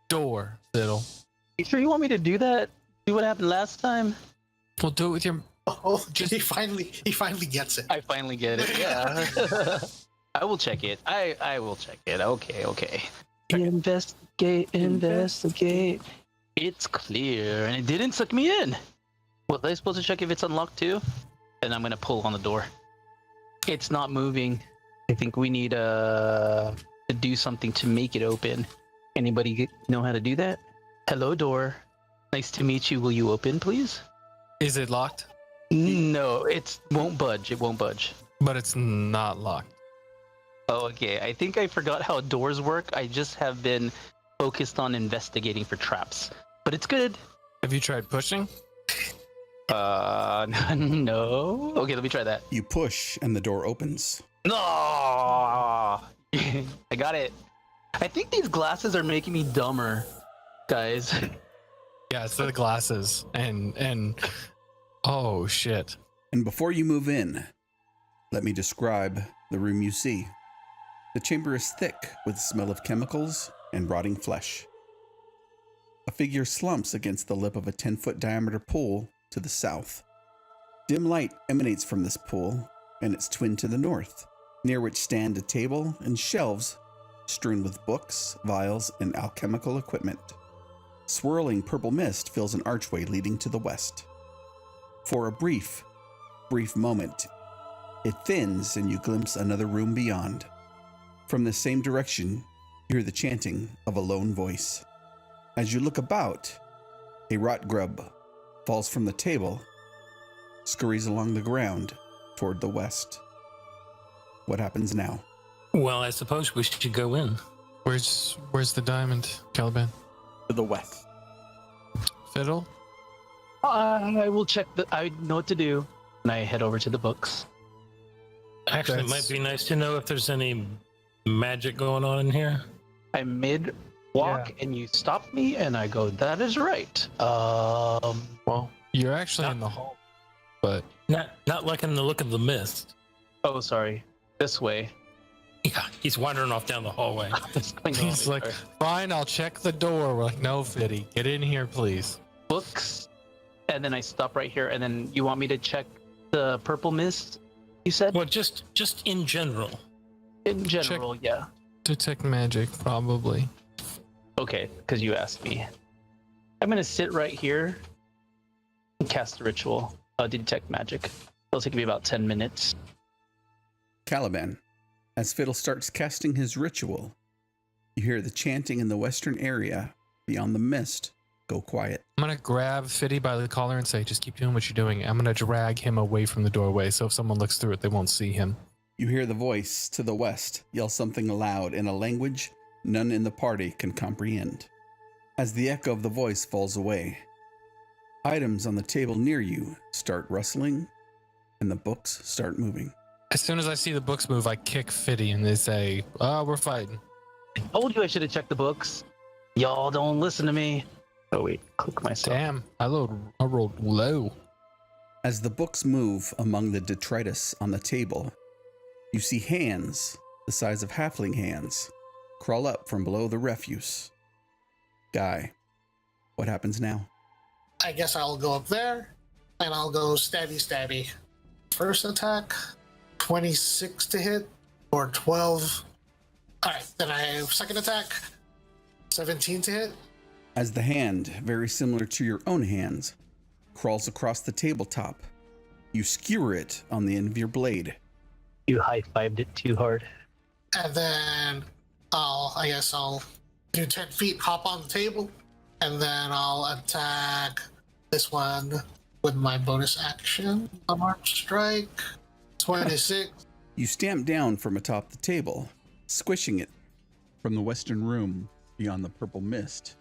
door, Fiddle. You sure you want me to do that? Do what happened last time? We'll do it with your. Oh, he finally gets it. I finally get it. Yeah. I will check it. I will check it. Okay. Investigate. It's clear, and it didn't suck me in. Was I supposed to check if it's unlocked too? And I'm gonna pull on the door. It's not moving. I think we need to do something to make it open. Anybody know how to do that? Hello, door. Nice to meet you. Will you open, please? Is it locked? No, it won't budge. It won't budge. But it's not locked. Oh, okay. I think I forgot how doors work. I just have been focused on investigating for traps. But it's good. Have you tried pushing? No. Okay, let me try that. You push, and the door opens. No! I got it. I think these glasses are making me dumber, guys. Yeah, it's the glasses. And oh shit. And before you move in, let me describe the room you see. The chamber is thick with the smell of chemicals and rotting flesh. A figure slumps against the lip of a 10-foot diameter pool to the south. Dim light emanates from this pool and its twin to the north, near which stand a table and shelves strewn with books, vials, and alchemical equipment. Swirling purple mist fills an archway leading to the west. For a brief moment, it thins and you glimpse another room beyond. From the same direction, you hear the chanting of a lone voice. As you look about, a rot grub falls from the table, scurries along the ground toward the west. What happens now? well, I suppose we should go in. Where's the diamond, Caliban? To the west. Fiddle? I will check I know what to do. And I head over to the books. Actually, it might be nice to know if there's any magic going on in here. I'm mid walk and you stop me and I go, that is right. Well, you're actually in the hall, but Not liking the look of the mist. Oh, sorry. This way. Yeah, he's wandering off down the hallway. he's like, fine, I'll check the door. We're like, no, Fiddy, get in here, please. Books. And then I stop right here. And then you want me to check the purple mist, you said? Well, just in general. In general, yeah. Detect magic, probably. Okay, because you asked me. I'm going to sit right here and cast the ritual. Detect magic. It'll take me about 10 minutes. Caliban, as Fiddle starts casting his ritual, you hear the chanting in the western area beyond the mist go quiet. I'm going to grab Fiddy by the collar and say, just keep doing what you're doing. I'm going to drag him away from the doorway, so if someone looks through it, they won't see him. You hear the voice to the west yell something aloud in a language none in the party can comprehend. As the echo of the voice falls away, items on the table near you start rustling and the books start moving. As soon as I see the books move, I kick Fiddy and they say, we're fighting. I told you I should have checked the books. Y'all don't listen to me. Oh, wait. Click myself. Damn, I rolled low. As the books move among the detritus on the table, you see hands, the size of halfling hands, crawl up from below the refuse. Guy, what happens now? I guess I'll go up there and I'll go stabby. First attack, 26 to hit, or 12. All right, then I have second attack, 17 to hit. As the hand, very similar to your own hands, crawls across the tabletop, you skewer it on the end of your blade. You high-fived it too hard. And then I guess I'll do 10 feet, hop on the table, and then I'll attack this one with my bonus action. Unarmed strike, 26. You stamp down from atop the table, squishing it. From the western room, beyond the purple mist,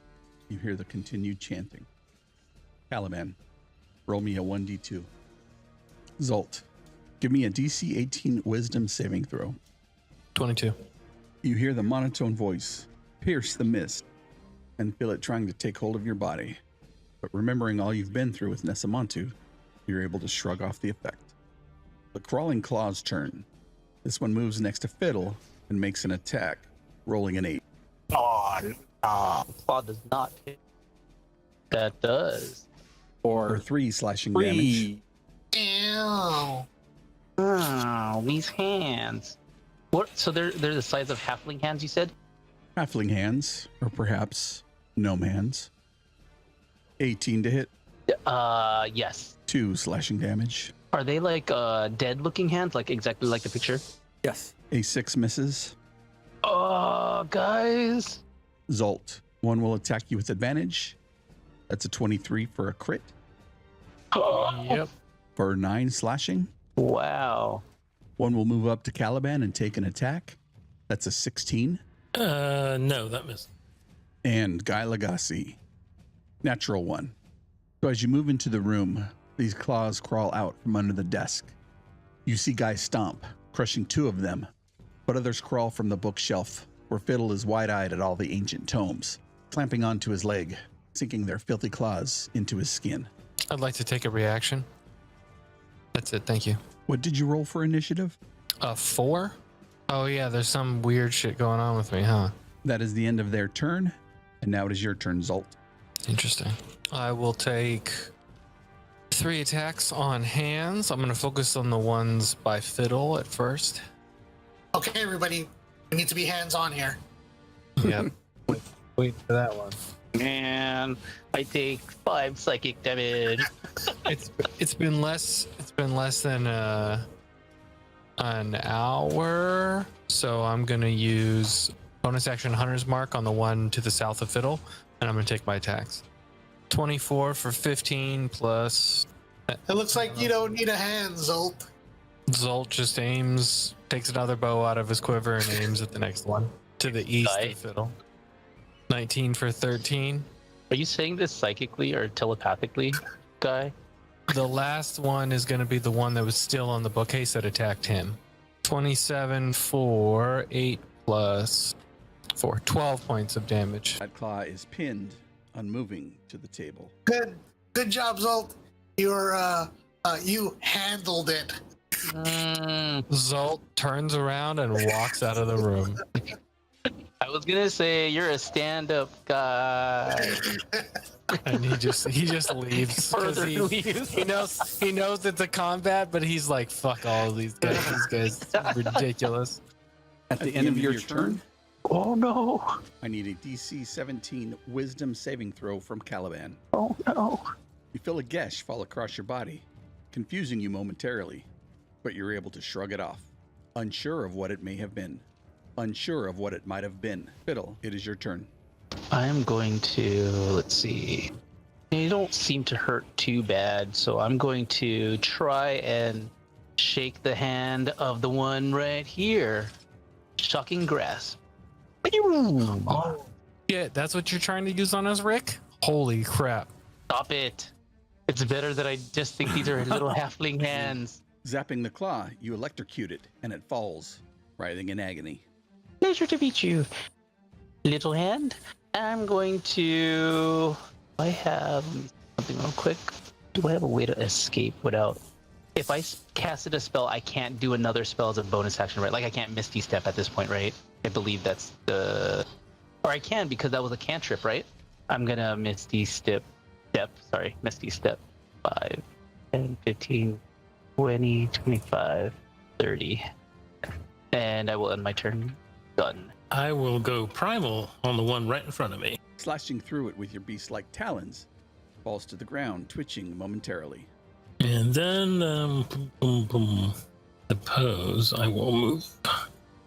you hear the continued chanting. Caliban, roll me a 1d2. Zolt, give me a DC 18 wisdom saving throw. 22. You hear the monotone voice pierce the mist and feel it trying to take hold of your body. But remembering all you've been through with Nesamantu, you're able to shrug off the effect. The crawling claw's turn. This one moves next to Fiddle and makes an attack, rolling an 8. Claw does not hit. That does. For 3 slashing damage. Ew. Oh, these hands. What? So they're the size of halfling hands, you said? Halfling hands, or perhaps gnome hands. 18 to hit. Yes. 2 slashing damage. Are they like dead-looking hands, like exactly like the picture? Yes. A 6 misses. Guys. Zolt. One will attack you with advantage. That's a 23 for a crit. Yep. For 9 slashing. Wow. One will move up to Caliban and take an attack. That's a 16. No, that missed. And Guy Lagasse. Natural 1. So as you move into the room, these claws crawl out from under the desk. You see Guy stomp, crushing 2 of them, but others crawl from the bookshelf, where Fiddle is wide-eyed at all the ancient tomes, clamping onto his leg, sinking their filthy claws into his skin. I'd like to take a reaction. That's it. Thank you. What did you roll for initiative? 4? Oh yeah, there's some weird shit going on with me, huh? That is the end of their turn, and now it is your turn, Zolt. Interesting. I will take 3 attacks on hands. I'm going to focus on the ones by Fiddle at first. Okay, everybody, we need to be hands-on here. Yep. Wait for that one. Man, I take 5 psychic damage. It's been less than an hour, so I'm gonna use bonus action Hunter's Mark on the one to the south of Fiddle, and I'm gonna take my attacks. 24 for 15 plus. It looks like you don't need a hand, Zolt. Zolt just takes another bow out of his quiver and aims at the next one to the east of Fiddle. 19 for 13. Are you saying this psychically or telepathically, Guy? The last one is going to be the one that was still on the bookcase that attacked him. 27 for 8 plus 4. 12 points of damage. That claw is pinned, unmoving to the table. Good job, Zolt. You handled it. Zolt turns around and walks out of the room. I was gonna say you're a stand-up guy. And he just leaves. 'Cause he knows it's a combat, but he's like, fuck all of these guys. These guys are ridiculous. At the end of your turn, Oh no! I need a DC 17 Wisdom saving throw from Caliban. Oh no! You feel a gesh fall across your body, confusing you momentarily, but you're able to shrug it off, unsure of what it may have been, unsure of what it might have been. Fiddle, it is your turn. I'm going to, let's see. They don't seem to hurt too bad, so I'm going to try and shake the hand of the one right here. Shocking grasp. Oh, shit, that's what you're trying to use on us, Rick? Holy crap. Stop it. It's better that I just think these are little halfling hands. Zapping the claw, you electrocute it, and it falls, writhing in agony. Pleasure to meet you, little hand. I'm going to... I have something real quick. Do I have a way to escape without... If I casted a spell, I can't do another spell as a bonus action, right? Like I can't Misty Step at this point, right? I believe that's the... Or I can because that was a cantrip, right? I'm gonna Misty Step. Misty Step. 5, 10, 15, 20, 25, 30. And I will end my turn. Done. I will go primal on the one right in front of me. Slashing through it with your beast-like talons, falls to the ground, twitching momentarily. And then, boom, boom, boom. Suppose I will move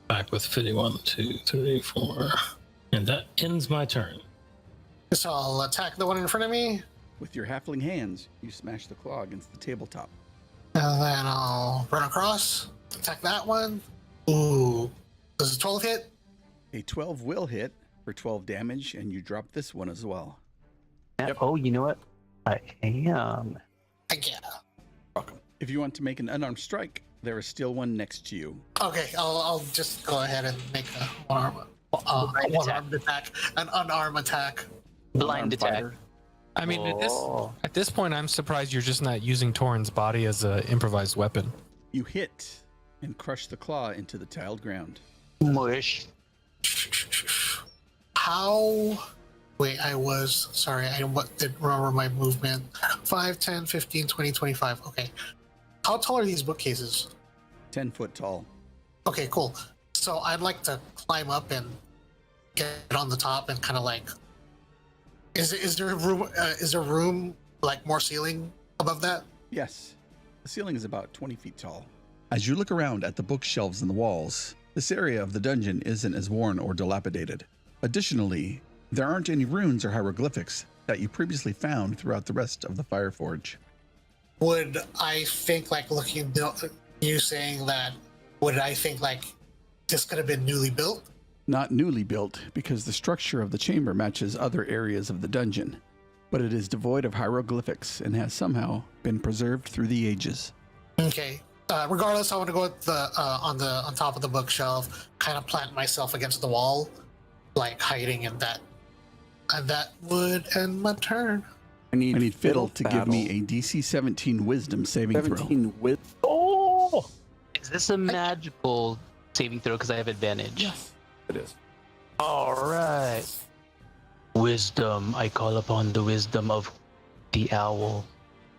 back with 51, 2, 3, 4. And that ends my turn. So I'll attack the one in front of me. With your halfling hands, you smash the claw against the tabletop. And then I'll run across, attack that one. Ooh. Does a 12 hit? A 12 will hit for 12 damage, and you drop this one as well. Yep. Oh, you know what? I am. I get it. Welcome. If you want to make an unarmed strike, there is still one next to you. Okay, I'll just go ahead and make a one-armed attack. An unarmed attack. Blind attack. Fighter. I mean, at this point, I'm surprised you're just not using Torrin's body as an improvised weapon. You hit and crush the claw into the tiled ground. Mush. How? Wait, I didn't remember my movement. 5, 10, 15, 20, 25. Okay. How tall are these bookcases? 10 foot tall. Okay, cool. So I'd like to climb up and get on the top and kind of like. Is there room? Is there room like more ceiling above that? Yes. The ceiling is about 20 feet tall. As you look around at the bookshelves and the walls, this area of the dungeon isn't as worn or dilapidated. Additionally, there aren't any runes or hieroglyphics that you previously found throughout the rest of the Fireforge. Would I think like looking you saying that? Would I think like this could have been newly built? Not newly built, because the structure of the chamber matches other areas of the dungeon, but it is devoid of hieroglyphics and has somehow been preserved through the ages. Okay. Regardless, I want to go with the on top of the bookshelf, kind of plant myself against the wall, like hiding in that. And that would end my turn. I need Fiddle to give me a DC 17 Wisdom saving throw. Oh! Is this a magical saving throw because I have advantage? Yes, it is. All right. Wisdom. I call upon the wisdom of the owl.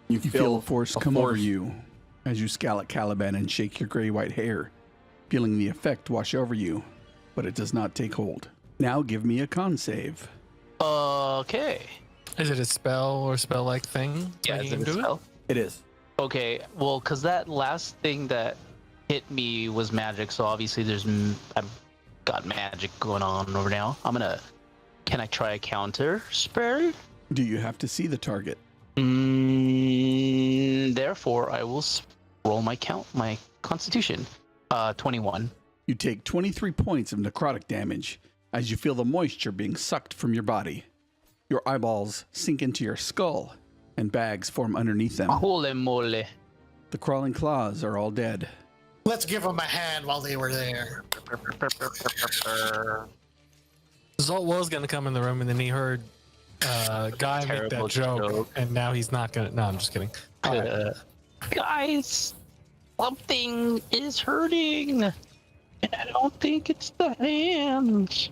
You feel a force come over you as you scowl at Caliban and shake your gray-white hair, feeling the effect wash over you, but it does not take hold. Now give me a con save. Okay. Is it a spell or spell-like thing? Yeah, is it a spell? It is. Okay, well, because that last thing that hit me was magic, so obviously I've got magic going on over now. Can I try a counter spell? Do you have to see the target? Therefore, I will roll my constitution. 21. You take 23 points of necrotic damage as you feel the moisture being sucked from your body. Your eyeballs sink into your skull, and bags form underneath them. Holy moly. The crawling claws are all dead. Let's give them a hand while they were there. Zolt was going to come in the room, and then he heard Guy make that joke, and now he's not going to. No, I'm just kidding. All right. Guys, something is hurting, and I don't think it's the hands.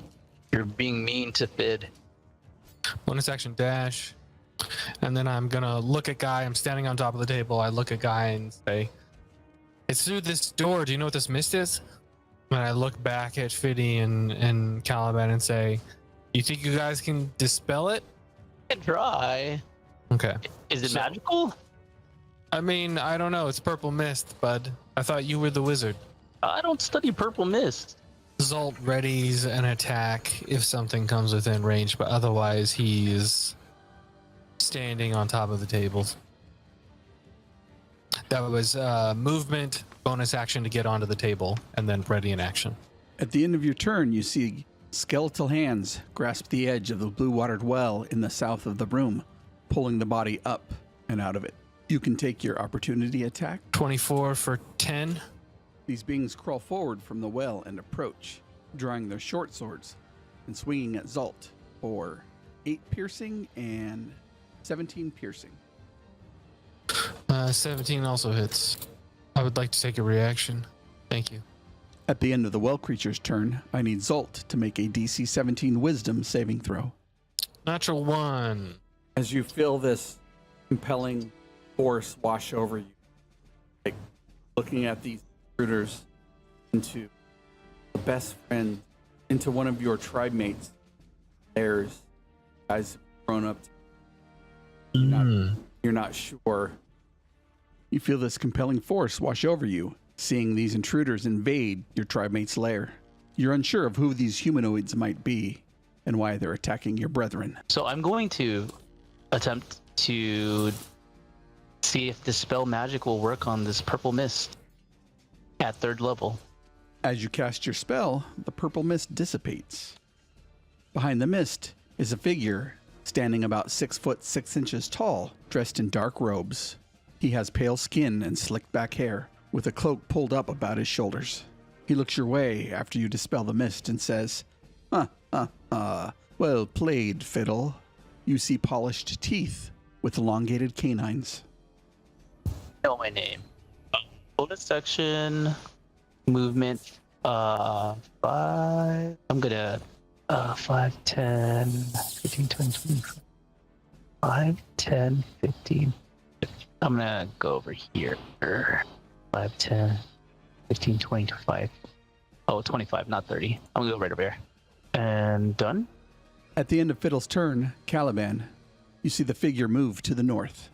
You're being mean to Fid. Bonus action dash. And then I'm going to look at Guy. I'm standing on top of the table. I look at Guy and say, it's through this door. Do you know what this mist is? And I look back at Fiddy and Caliban and say, you think you guys can dispel it? I try. Okay. Is it magical? I mean, I don't know. It's purple mist, bud. I thought you were the wizard. I don't study purple mist. Zolt readies an attack if something comes within range, but otherwise he's standing on top of the tables. That was movement, bonus action to get onto the table, and then ready in action. At the end of your turn, you see skeletal hands grasp the edge of the blue-watered well in the south of the room, pulling the body up and out of it. You can take your opportunity attack. 24 for 10. These beings crawl forward from the well and approach, drawing their short swords and swinging at Zolt for 8 piercing and 17 piercing. 17 also hits. I would like to take a reaction. Thank you. At the end of the well creature's turn, I need Zolt to make a DC 17 Wisdom saving throw. Natural 1. As you feel this compelling force wash over you, like looking at these intruders into a best friend, into one of your tribe mates, theirs, guys have grown up. You're not sure. You feel this compelling force wash over you, seeing these intruders invade your tribe mate's lair. You're unsure of who these humanoids might be and why they're attacking your brethren. So I'm going to attempt to see if Dispel Magic will work on this purple mist at 3rd level. As you cast your spell, the purple mist dissipates. Behind the mist is a figure standing about 6 foot 6 inches tall, dressed in dark robes. He has pale skin and slicked back hair, with a cloak pulled up about his shoulders. He looks your way after you dispel the mist and says, well played, Fiddle. You see polished teeth with elongated canines. Know my name. Bonus action, movement, 5. I'm gonna 5, 10, 15, 20, 25. 5, 10, 15. I'm gonna go over here. 5, 10, 15, 20, 25. Oh, 25, not 30. I'm gonna go right over here. And done. At the end of Fiddle's turn, Caliban, you see the figure move to the north.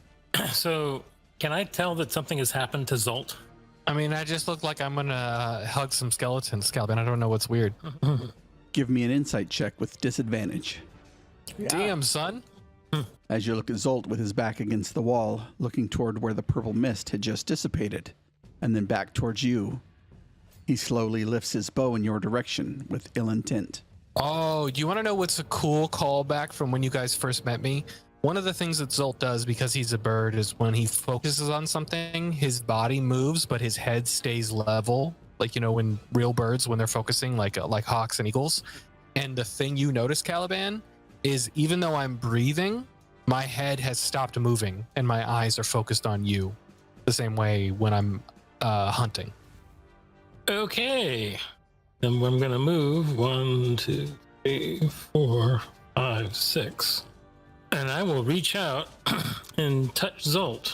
So, can I tell that something has happened to Zolt? I mean, I just look like I'm gonna hug some skeletons, Calvin. I don't know what's weird. Give me an insight check with disadvantage. Damn, son. As you look at Zolt with his back against the wall, looking toward where the purple mist had just dissipated, and then back towards you, he slowly lifts his bow in your direction with ill intent. Oh, do you want to know what's a cool callback from when you guys first met me? One of the things that Zolt does, because he's a bird, is when he focuses on something, his body moves, but his head stays level. Like, you know, when real birds, when they're focusing, like hawks and eagles. And the thing you notice, Caliban, is even though I'm breathing, my head has stopped moving and my eyes are focused on you. The same way when I'm hunting. Okay. Then I'm going to move 1, 2, 3, 4, 5, 6. And I will reach out and touch Zolt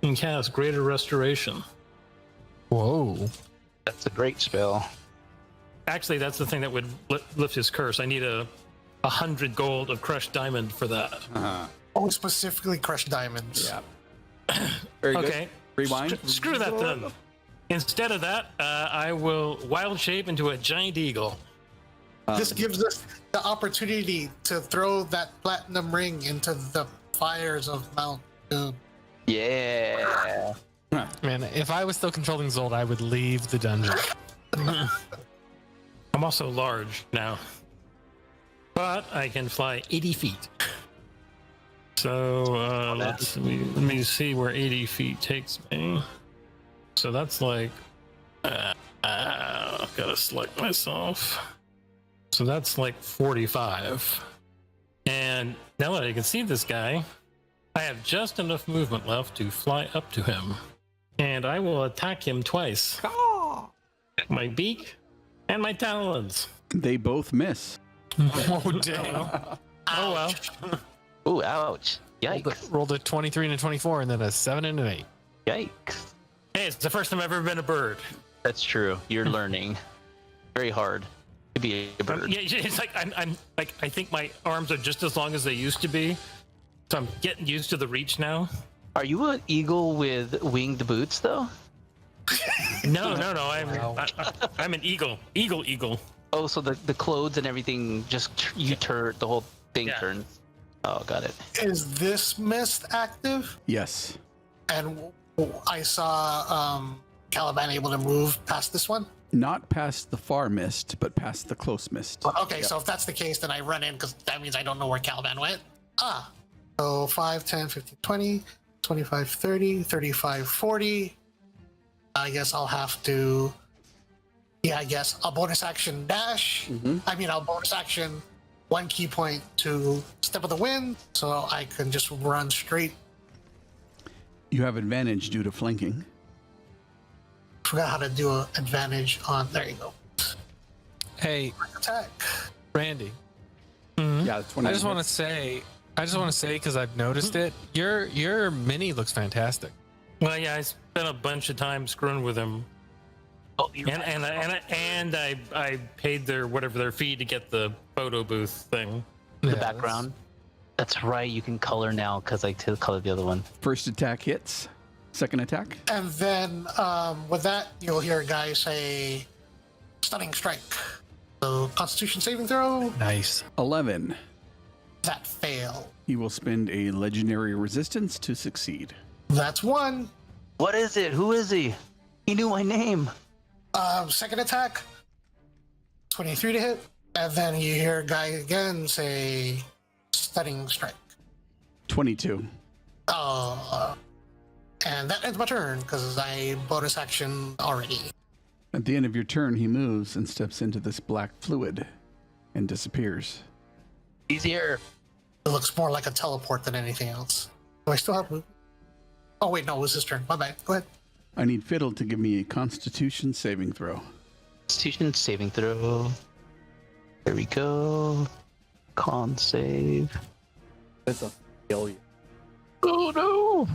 and cast Greater Restoration. Whoa. That's a great spell. Actually, that's the thing that would lift his curse. I need 100 gold of crushed diamond for that. Oh, specifically crushed diamonds. Yeah. Very good. Okay. Rewind. Screw that then. Instead of that, I will wild shape into a giant eagle. This gives us the opportunity to throw that platinum ring into the fires of Mount Doom. Yeah. Man, if I was still controlling Zolt, I would leave the dungeon. I'm also large now, but I can fly 80 feet. So let me see where 80 feet takes me. So that's like, gotta select myself. So that's like 45. And now that I can see this guy, I have just enough movement left to fly up to him. And I will attack him twice. My beak and my talons. They both miss. Oh, damn. Oh well. Ooh, ouch. Yikes. Rolled a 23 and a 24 and then a 7 and an 8. Yikes. Hey, it's the first time I've ever been a bird. That's true. You're learning. Very hard to be a bird. Yeah, it's like I'm like I think my arms are just as long as they used to be. So I'm getting used to the reach now. Are you an eagle with winged boots, though? No. I'm an eagle. Eagle. Oh, so the clothes and everything just you turn the whole thing Yeah. turns. Oh, got it. Is this mist active? Yes. And I saw Caliban able to move past this one. Not past the far mist, but past the close mist. Okay, so if that's the case, then I run in because that means I don't know where Caliban went. So 5, 10, 15, 20, 25, 30, 35, 40. I guess I'll have to, a bonus action dash. I mean, I'll bonus action 1 key point to step of the wind, so I can just run straight. You have advantage due to flanking. Forgot how to do an advantage on, there you go. Hey, Attack. Randy. Yeah, 20. I just want to say, because I've noticed it, your mini looks fantastic. Well, yeah, I spent a bunch of time screwing with him. Oh, And I paid their fee to get the photo booth thing. the background. That's right. You can color now because I colored the other one. First attack hits. Second attack. And then with that, you'll hear a guy say, stunning strike. So Constitution saving throw, Nice. 11. that fail. He will spend a legendary resistance to succeed. That's 1. What is it? Who is he? He knew my name. Second attack, 23 to hit. And then you hear a guy again say, stunning strike. 22. And that ends my turn because I bonus action already. At the end of your turn, he moves and steps into this black fluid and disappears. He's here. It looks more like a teleport than anything else. Do I still have movement? Oh wait, no, it was his turn. My bad. Go ahead. I need Fiddle to give me a Constitution saving throw. Constitution saving throw. There we go. Con save. That's a failure. Oh no!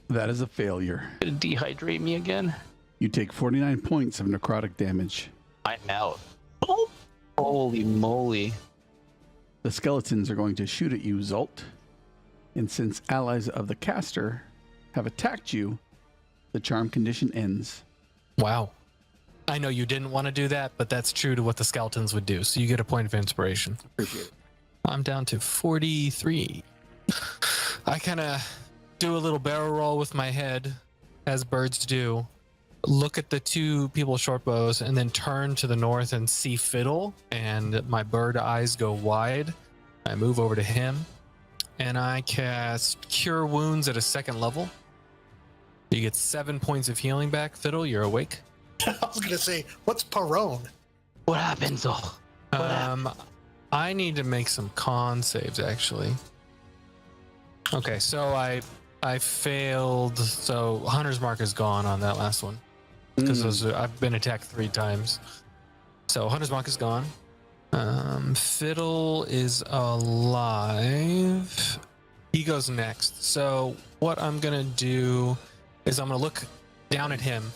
That is a failure. Gonna dehydrate me again. You take 49 points of necrotic damage. I'm out. Oh. Holy moly. The skeletons are going to shoot at you, Zolt. And since allies of the caster have attacked you, the charm condition ends. Wow. I know you didn't want to do that, but that's true to what the skeletons would do. So you get a point of inspiration. Appreciate it. I'm down to 43. I kind of do a little barrel roll with my head, as birds do. Look at the two people short bows, and then turn to the north and see Fiddle. And my bird eyes go wide. I move over to him, and I cast Cure Wounds at a 2nd level. You get 7 points of healing back. Fiddle, you're awake. I was gonna say, what's Perone? What happened, Zol? I need to make some con saves actually. Okay, so I failed. So Hunter's Mark is gone on that last one because I've been attacked 3 times. So Hunter's Mark is gone. Fiddle is alive. He goes next. So what I'm gonna do is I'm gonna look down at him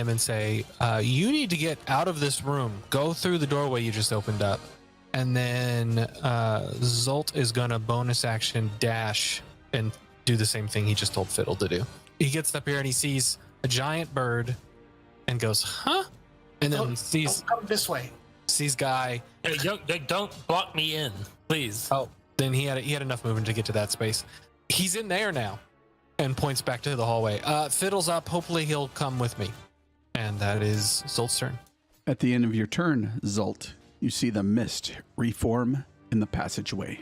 and say, you need to get out of this room. Go through the doorway you just opened up. And then Zolt is going to bonus action dash and do the same thing he just told Fiddle to do. He gets up here and he sees a giant bird and goes, huh? And then come this way. sees Guy. Hey, don't block me in, please. Oh, then he had enough movement to get to that space. He's in there now. And points back to the hallway. Fiddle's up. Hopefully he'll come with me. And that is Zolt's turn. At the end of your turn, Zolt, you see the mist reform in the passageway.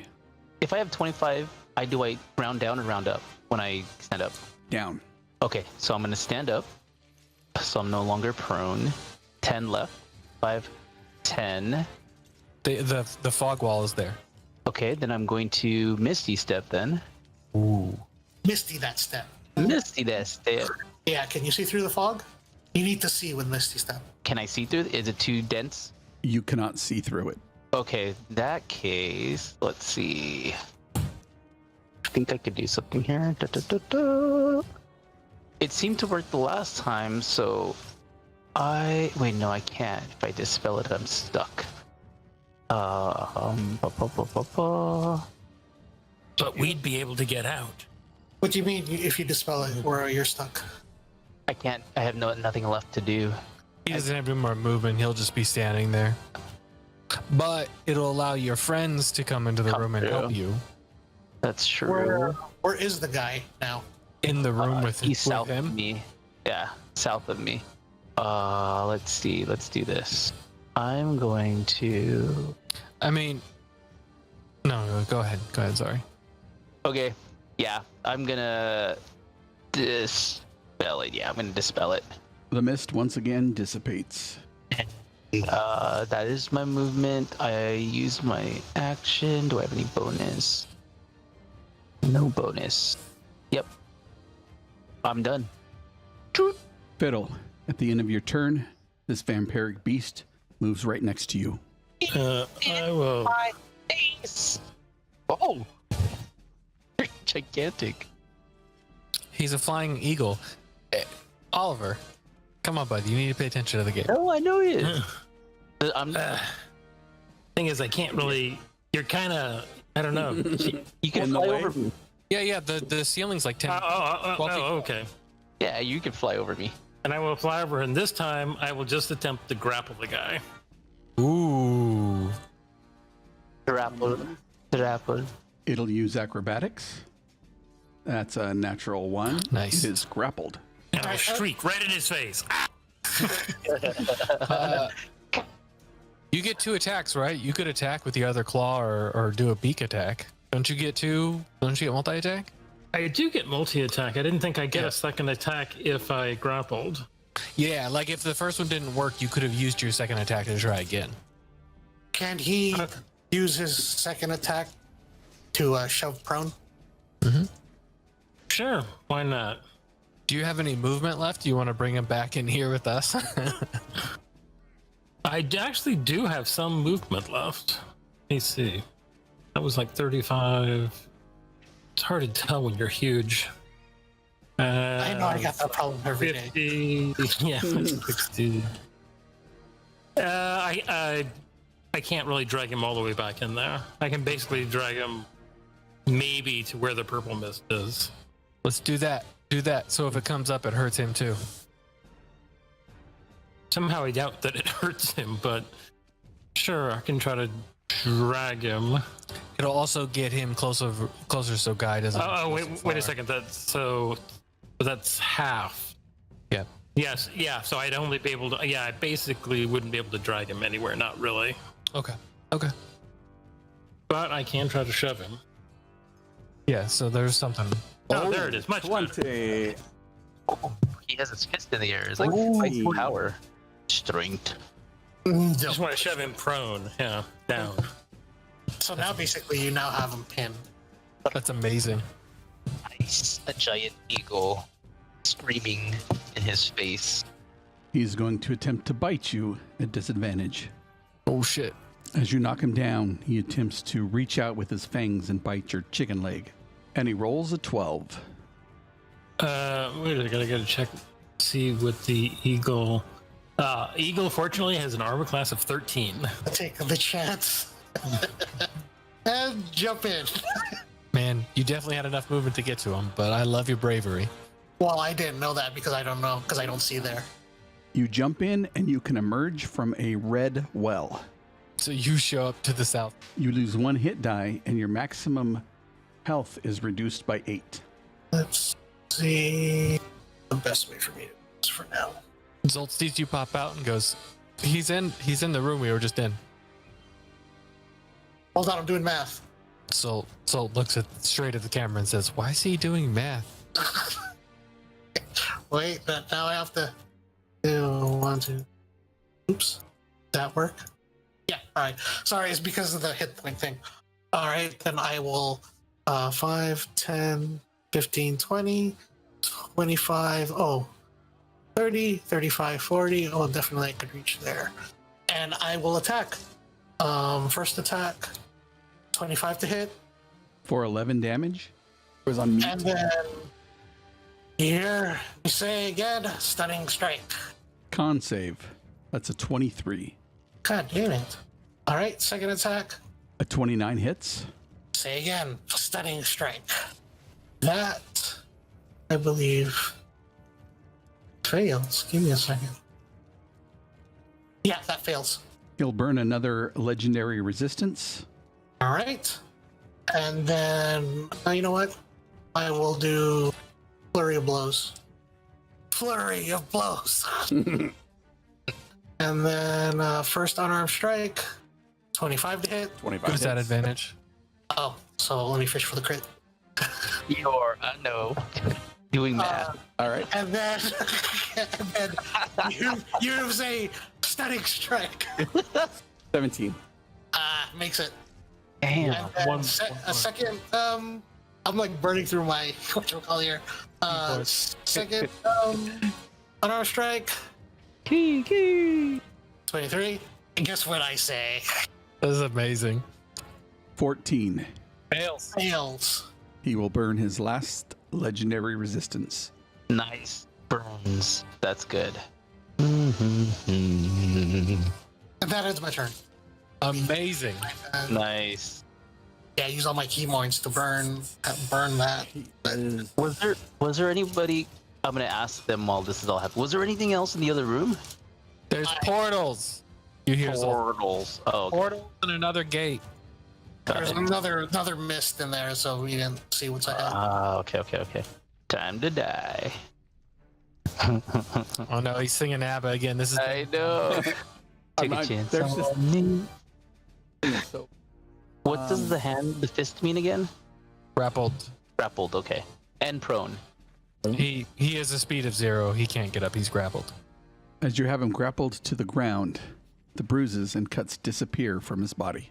If I have 25, do I round down or round up when I stand up? Down. Okay, so I'm going to stand up. So I'm no longer prone. 10 left. 5, 10. The fog wall is there. Okay, then I'm going to Misty Step then. Ooh. Misty that step. Misty that step. Yeah, can you see through the fog? You need to see with Misty Step. Can I see through? Is it too dense? You cannot see through it. Okay, in that case, let's see. I think I could do something here. It seemed to work the last time, so wait, no, I can't. If I dispel it, I'm stuck. But we'd be able to get out. What do you mean if you dispel it or you're stuck? I can't. I have nothing left to do. He doesn't have any more movement. He'll just be standing there. But it'll allow your friends to come into the room and help you. That's true. Where is the guy now? In the room with He's south him. of me. Yeah, south of me. Let's see. Let's do this. I'm going to. I mean, no, go ahead. Go ahead. Sorry. Okay. Yeah, I'm gonna dispel it. Yeah, I'm gonna dispel it. The mist once again dissipates. That is my movement. I use my action. Do I have any bonus? No bonus. Yep. I'm done. Fiddle, at the end of your turn, this vampiric beast moves right next to you. I will. My face. Oh. They're gigantic. He's a flying eagle. Oliver, come on, bud. You need to pay attention to the game. Oh, I know he is. I'm. Thing is, I can't really. You're kind of. I don't know. You can fly over me. Yeah. The ceiling's like 10. 12 feet. Okay. Yeah, you can fly over me. And I will fly over, and this time I will just attempt to grapple the guy. Ooh. Grapple. It'll use acrobatics. That's a natural 1. Nice. It is grappled. And I'll shriek right in his face. You get 2 attacks, right? You could attack with the other claw or do a beak attack. Don't you get 2? Don't you get multi-attack? I do get multi-attack. I didn't think I'd get a second attack if I grappled. Yeah, like if the first one didn't work, you could have used your second attack to try again. Can he use his second attack to shove prone? Sure, why not? Do you have any movement left? Do you want to bring him back in here with us? I actually do have some movement left. Let me see. That was like 35. It's hard to tell when you're huge. I know I got that problem every day. 50. Yeah, 60. I can't really drag him all the way back in there. I can basically drag him maybe to where the purple mist is. Let's do that. Do that. So if it comes up, it hurts him too. Somehow I doubt that it hurts him, but sure, I can try to drag him. It'll also get him closer so Guy doesn't. Oh, wait a second. That's half. Yeah. Yes, yeah. So I'd only be able to. Yeah, I basically wouldn't be able to drag him anywhere. Not really. Okay. But I can try to shove him. Yeah. So there's something. Oh, there it is. Much better. 20. He has his fist in the air. It's like fight power. Strength. Just want to shove him prone. Yeah, down. So now basically you now have him pinned. That's amazing. Nice. A giant eagle screaming in his face. He's going to attempt to bite you at disadvantage. Oh shit. As you knock him down, he attempts to reach out with his fangs and bite your chicken leg. And he rolls a 12. Wait, I gotta check. See what the eagle. Eagle fortunately has an armor class of 13. Take the chance. And jump in. Man, you definitely had enough movement to get to him, but I love your bravery. Well, I didn't know that because I don't see there. You jump in and you can emerge from a red well. So you show up to the south. You lose 1 hit die and your maximum health is reduced by 8. Let's see the best way for me to do this for now. Zolt sees you pop out and goes, He's in the room we were just in. Hold on, I'm doing math. So looks straight at the camera and says, "Why is he doing math?" Wait, but now I have to do 1, 2. Oops, that work? Yeah, all right. Sorry, it's because of the hit point thing. All right, then I will 5, 10, 15, 20, 25, 30, 35, 40. Oh, definitely I could reach there. And I will attack. First attack, 25 to hit. For 11 damage? It was on mute. And then here we say again, stunning strike. Con save. That's a 23. God damn it. All right, second attack. A 29 hits. Say again, stunning strike. That, I believe, fails. Give me a second. Yeah, that fails. He'll burn another legendary resistance. All right. And then, you know what? I will do flurry of blows. Flurry of blows. And then first unarmed strike, 25 to hit. 25 Who's that hits. advantage? Oh, so let me fish for the crit. You're doing math. All right. And then, you say stunning strike. 17. Makes it. Damn. And then a second, I'm like burning through my, whatchamacallit here. Second, unarmed strike, 23. And guess what I say? This is amazing. 14. Fails. He will burn his last legendary resistance. Nice burns. That's good. And that ends my turn. Amazing. And, Nice. yeah, use all my key points to burn that. Was there anybody? I'm gonna ask them while this is all happening. Was there anything else in the other room? There's portals. You hear Zolt. Portals. Oh, okay. Portals and another gate. There's another mist in there, so we didn't see what's ahead. Okay. Time to die. Oh no, he's singing ABBA again. This is I know. Take a chance. There's just on me. so What does the fist mean again? grappled. Grappled. Okay. And prone. He has a speed of 0. He can't get up. He's grappled. As you have him grappled to the ground, the bruises and cuts disappear from his body.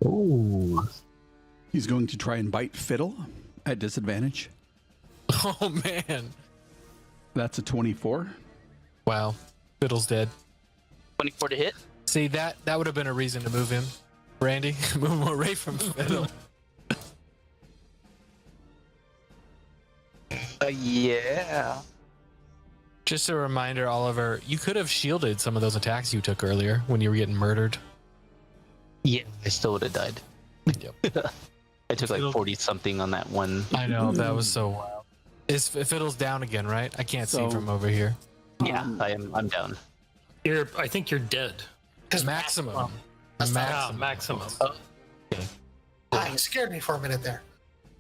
Ooh. He's going to try and bite Fiddle at disadvantage. Oh man. That's a 24. Wow. Fiddle's dead. 24 to hit. See, that would have been a reason to move him. Randy, move him away from Fiddle. Yeah. Just a reminder, Oliver, you could have shielded some of those attacks you took earlier when you were getting murdered. Yeah, I still would have died. Yep. I took like 40 something on that one. I know, that was so wild. Is Fiddle's down again, right? I can't see from over here. Yeah, I'm down. I think you're dead. Maximum. Maximum. You scared me for a minute there.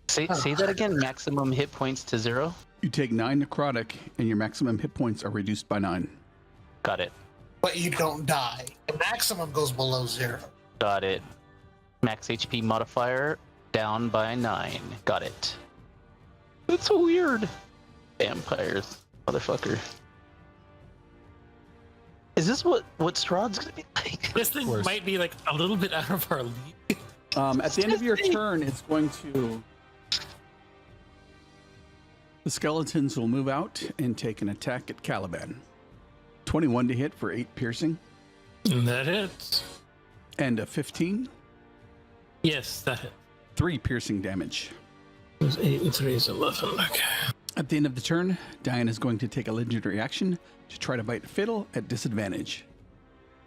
Say that again. Maximum hit points to 0. You take 9 necrotic, and your maximum hit points are reduced by 9. Got it. But you don't die. The maximum goes below 0. Got it. Max HP modifier down by 9. Got it. That's so weird. Vampires, motherfucker. Is this what Strahd's gonna be like? This thing might be like a little bit out of our league. At the end of your turn, it's going to... The skeletons will move out and take an attack at Caliban. 21 to hit for 8 piercing. And that hits. And a 15. Yes, that hit. 3 piercing damage. It was 8 and 3 is 11. Okay. At the end of the turn, Diane is going to take a legendary action to try to bite Fiddle at disadvantage.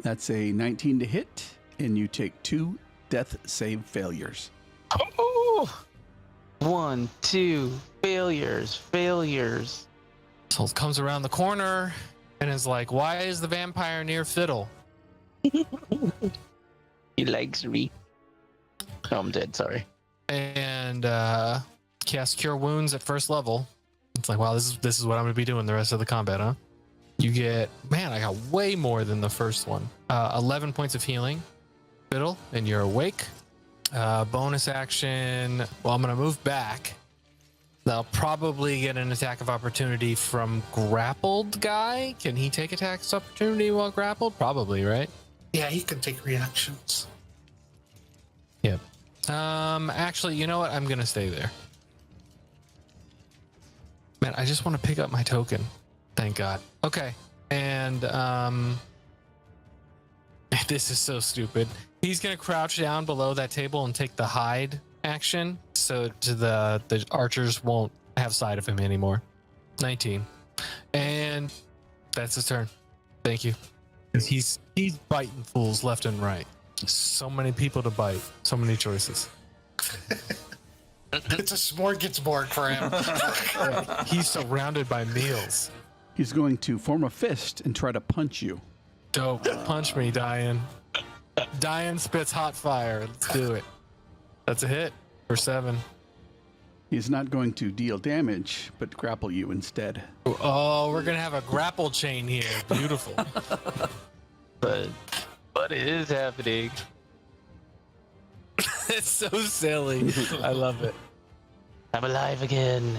That's a 19 to hit, and you take 2 death save failures. Oh! 1, 2, failures. So it comes around the corner and is like, why is the vampire near Fiddle? He likes me. Oh, I'm dead, sorry. And cast Cure Wounds at first level. It's like, wow, this is what I'm going to be doing the rest of the combat, huh? You get, man, I got way more than the first one. 11 points of healing, Fiddle, and you're awake. Bonus action, well, I'm going to move back. They'll probably get an attack of opportunity from grappled guy. Can he take attacks of opportunity while grappled? Probably, right? Yeah, he can take reactions. Yep. Actually, you know what? I'm going to stay there. Man, I just want to pick up my token. Thank God. Okay. And this is so stupid. He's going to crouch down below that table and take the hide action so the archers won't have sight of him anymore. 19. And that's his turn. Thank you. He's biting fools left and right. So many people to bite. So many choices. It's a smorgasbord for him. He's surrounded by meals. He's going to form a fist and try to punch you. Dope. Punch me, Diane. Diane spits hot fire. Let's do it. That's a hit for 7. He's not going to deal damage, but grapple you instead. Oh, we're going to have a grapple chain here. Beautiful. But it is happening. It's so silly. I love it. I'm alive again.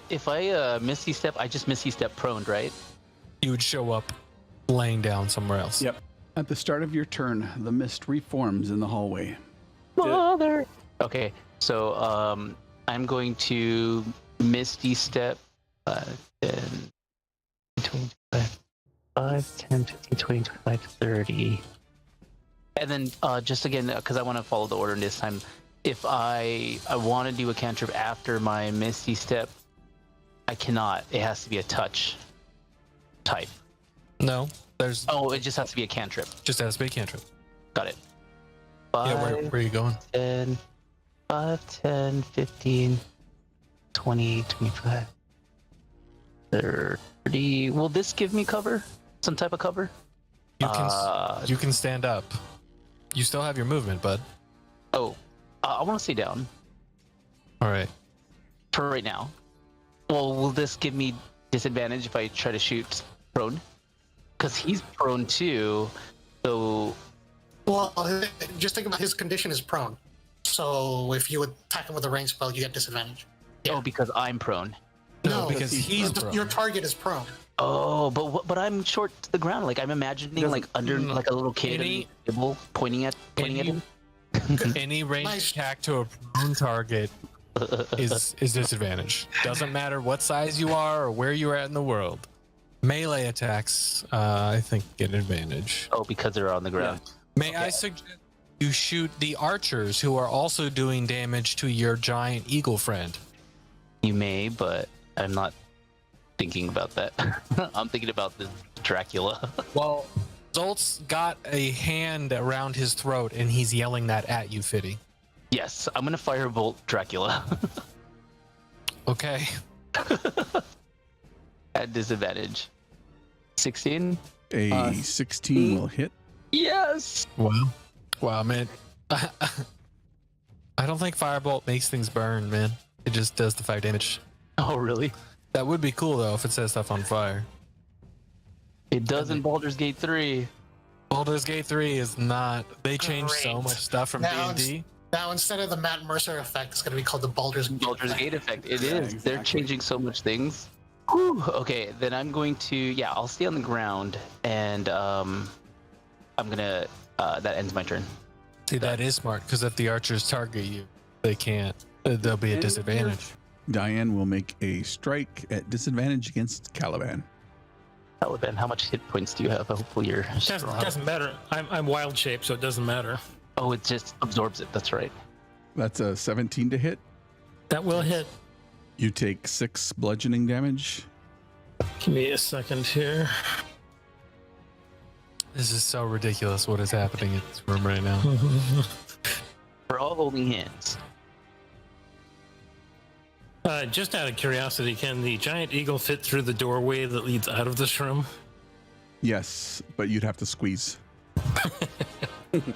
If I Misty Step, I just Misty Step prone, right? You would show up laying down somewhere else. Yep. At the start of your turn, the mist reforms in the hallway. Mother. Okay, so I'm going to Misty Step 10, 25, 5, 10, 15, 20, 25, 30. And then just again, because I want to follow the order this time, if I want to do a cantrip after my Misty Step, I cannot. It has to be a touch type. No, there's... Oh, it just has to be a cantrip. Just has to be a cantrip. Got it. Yeah, where are you going? 10, 5, 10, 15, 20, 25, 30. Will this give me cover? Some type of cover? You can stand up. You still have your movement, bud. Oh, I want to stay down All right. for right now. Well, will this give me disadvantage if I try to shoot prone? Because he's prone too, so... Well, just think about his condition is prone. So if you attack him with a range spell, you get disadvantage. Oh, because I'm prone. No, because he's prone. Your target is prone. Oh, but I'm short to the ground. Like I'm imagining, like under like a little kid Any- at the table, pointing at him. Any ranged attack to a prone target is disadvantage. Doesn't matter what size you are or where you're at in the world. Melee attacks, I think, get advantage. Oh, because they're on the ground. May I suggest you shoot the archers who are also doing damage to your giant eagle friend? You may, but I'm not thinking about that. I'm thinking about the Dracula. Well, Zolt's got a hand around his throat and he's yelling that at you, Fitty. Yes, I'm gonna firebolt Dracula. Okay. At disadvantage. 16? A 16 will hit. Yes! Wow, man. I don't think firebolt makes things burn, man. It just does the 5 damage. Oh, really? That would be cool, though, if it set stuff on fire. It does in Baldur's Gate 3. Baldur's Gate 3 is not... They changed so Great. much stuff from D&D. Now, instead of the Matt Mercer effect, it's going to be called the Baldur's Gate effect. It Yeah, is. They're exactly. changing so much things. Whew. Okay, then I'm going to... Yeah, I'll stay on the ground, and I'm gonna... that ends my turn. See, that is smart, because if the archers target you, they can't. There'll be a disadvantage. Diane will make a strike at disadvantage against Caliban. Taliban, how much hit points do you have? Hopefully you're strong. Doesn't matter. I'm wild shaped, so it doesn't matter. Oh, it just absorbs it. That's right. That's a 17 to hit. That will hit. You take 6 bludgeoning damage. Give me a second here. This is so ridiculous what is happening in this room right now. We're all holding hands. Just out of curiosity, can the giant eagle fit through the doorway that leads out of this room? Yes, but you'd have to squeeze. That'd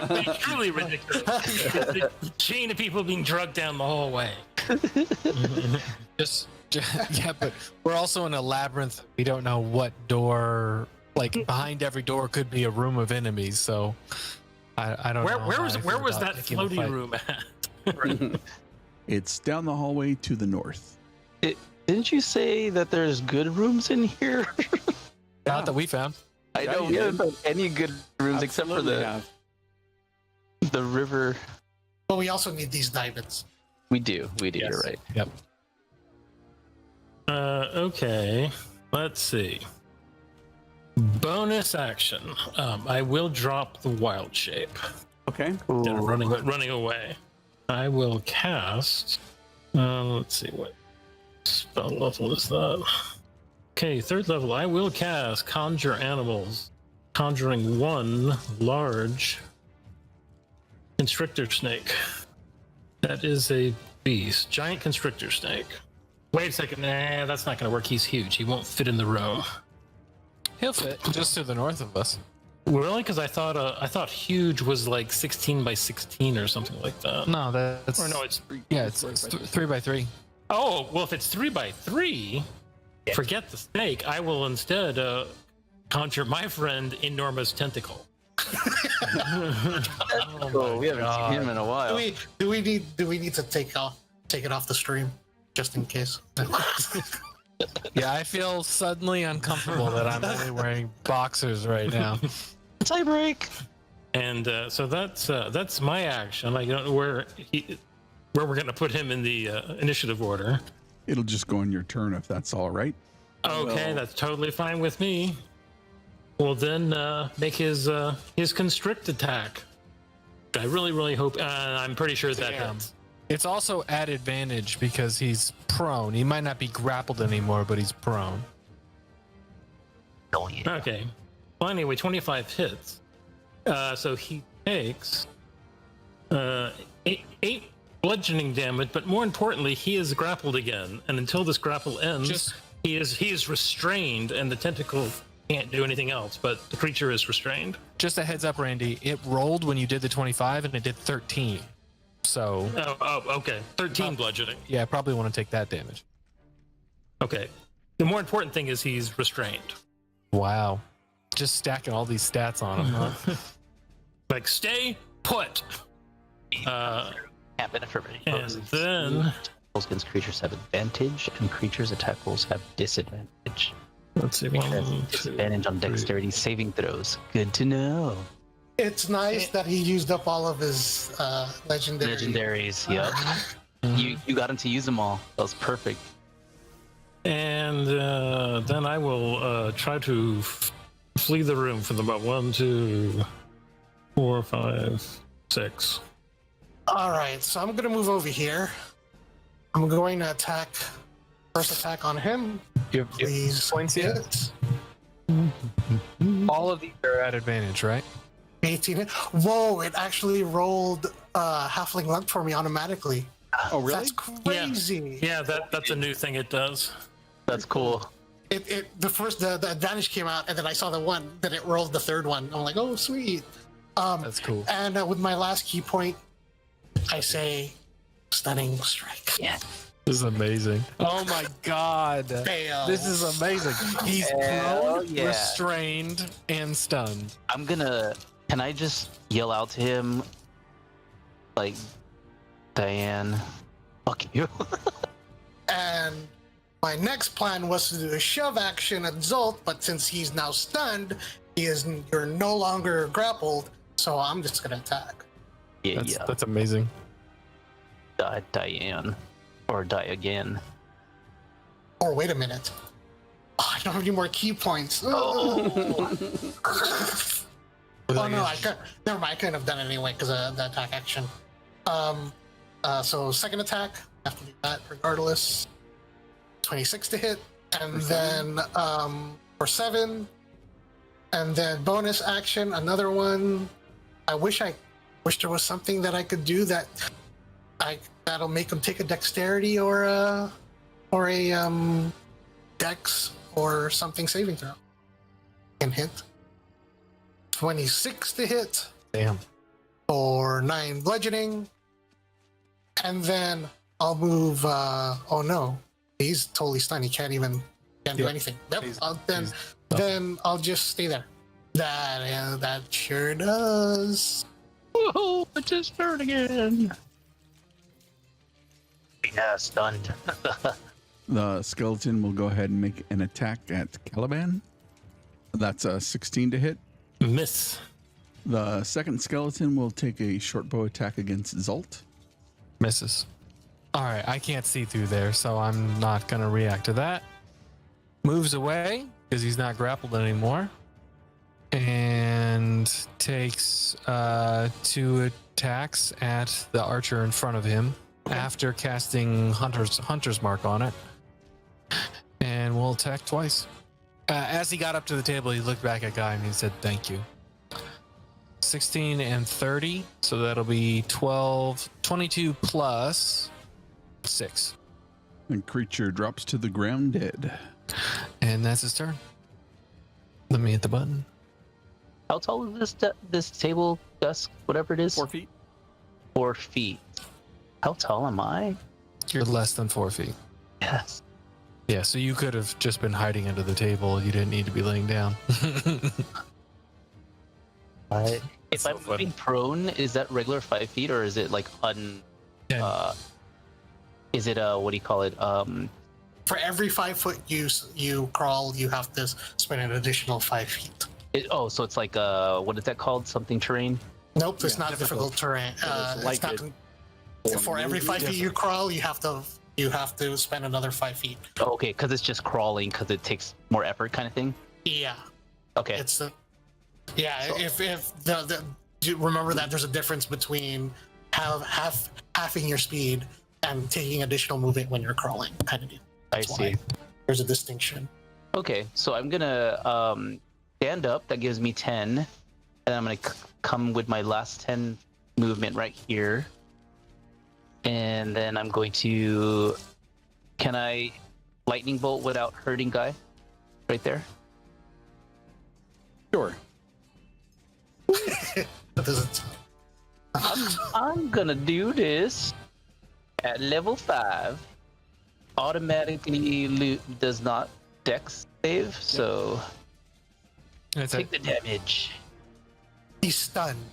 be truly ridiculous. The chain of people being drugged down the hallway. Yeah, but we're also in a labyrinth. We don't know what door, like behind every door could be a room of enemies. So I don't know. Where how was I feel that about picking a floating fight. room at? It's down the hallway to the north. Didn't you say that there's good rooms in here? Not that we found. I Yeah, know you we haven't did. found any good rooms except for Absolutely the have. the river. But we also need these diamonds. We do. Yes. You're right. Yep. Okay. Let's see. Bonus action. I will drop the wild shape. Okay. Instead of running away. I will cast. Let's see what spell level is that. Okay, 3rd level. I will cast Conjure Animals, conjuring 1 large constrictor snake. That is a beast, giant constrictor snake. Wait a second. Nah, that's not going to work. He's huge. He won't fit in the room. He'll fit just to the north of us. Really? Because I thought huge was like 16 by 16 or something like that. No, that's Or no, it's it's 3 by 3. oh well. If it's 3 by 3, forget the snake. I will instead conjure my friend Enormous Tentacle. Oh, we haven't seen him in a while. Do we need to take it off the stream just in case? Yeah, I feel suddenly uncomfortable that I'm only wearing boxers right now. Tie break. And so that's my action. I don't know where we're going to put him in the initiative order. It'll just go on your turn if that's all right. Okay, Well- that's totally fine with me. Well, then make his constrict attack. I really hope. I'm pretty sure that Damn. hits. It's also at advantage because he's prone. He might not be grappled anymore, but he's prone. Oh, yeah. Okay. Well, anyway, 25 hits. So he takes 8 bludgeoning damage, but more importantly, he is grappled again. And until this grapple ends, he is restrained, and the tentacle can't do anything else. But the creature is restrained. Just a heads up, Randy. It rolled when you did the 25, and it did 13. So Oh, okay. 13 bludgeoning. yeah, probably want to take that damage. Okay. The more important thing is he's restrained. Wow, just stacking all these stats on him. Huh? Like, stay put. Happen for many And poses. then Rolls against creatures have advantage, and creatures' attack rolls have disadvantage. let's see. Creature has 1, 2, disadvantage on 3. dexterity saving throws. Good to know. It's nice that he used up all of his legendary. Legendaries, yep. You got him to use them all. That was perfect. And then I will try to flee the room for about 1, 2, 4, 5, 6. All right, so I'm gonna move over here. I'm going to attack. First attack on him. You have Please. points yet? hit. All of these are at advantage, right? 18 hit. Whoa! It actually rolled halfling luck for me automatically. Oh, really? That's crazy. Yeah, that's a new thing it does. That's cool. The advantage came out, and then I saw the one. Then it rolled the third one. I'm like, oh, sweet. That's cool. And with my last key point, I say, stunning strike. Yeah. This is amazing. Oh my god. Fail. This is amazing. He's Hell prone, yeah. restrained, and stunned. Can I just yell out to him, like, Diane, fuck you? And my next plan was to do a shove action at Zolt, but since he's now stunned, you're no longer grappled, so I'm just gonna attack. Yeah, That's amazing. Diane. Or die again. Or wait a minute. Oh, I don't have any more key points. Oh, no, never mind. I couldn't have done it anyway because of the attack action. So second attack, I have to do that regardless. 26 to hit, and then for 7, and then bonus action, another one. I wish there was something that I could do that'll make him take a dexterity or a dex or something saving throw. And hit. 26 to hit. Damn. For 9 bludgeoning. And then I'll move. Oh no, he's totally stunned. He can't do anything. Yep. Then I'll just stay there. That sure does. Woohoo! It just turned again. Yeah, stunned. The skeleton will go ahead and make an attack at Caliban. That's a 16 to hit. Miss. The second skeleton will take a short bow attack against Zolt. Misses. All right, I can't see through there, so I'm not going to react to that. Moves away because he's not grappled anymore. And takes 2 attacks at the archer in front of him after casting Hunter's Mark on it. And we'll attack twice. As he got up to the table, he looked back at Guy and he said, thank you. 16 and 30, so that'll be 22 plus 6. The creature drops to the ground dead. And that's his turn. Let me hit the button. How tall is this table, desk, whatever it is? 4 feet. 4 feet. How tall am I? You're less than 4 feet. Yes. Yeah, so you could have just been hiding under the table. You didn't need to be laying down. If so I'm funny. moving prone, is that regular 5 feet or is it like is it what do you call it? For every 5 foot you crawl, you have to spend an additional 5 feet. So it's like what is that called? Something terrain? Nope, it's not difficult terrain. For every 5 feet you crawl, you have to spend another 5 feet. Oh, okay, because it's just crawling because it takes more effort, kind of thing. Yeah. Okay. It's if remember that there's a difference between halving your speed and taking additional movement when you're crawling, kind of deal. That's I see. why there's a distinction. Okay, so I'm gonna stand up. That gives me 10, and I'm gonna come with my last 10 movement right here, and then I'm going to. Can I lightning bolt without hurting Guy? Right there. Sure. That doesn't. I'm gonna do this at level 5. Automatically does not dex save, so take the damage. He's stunned.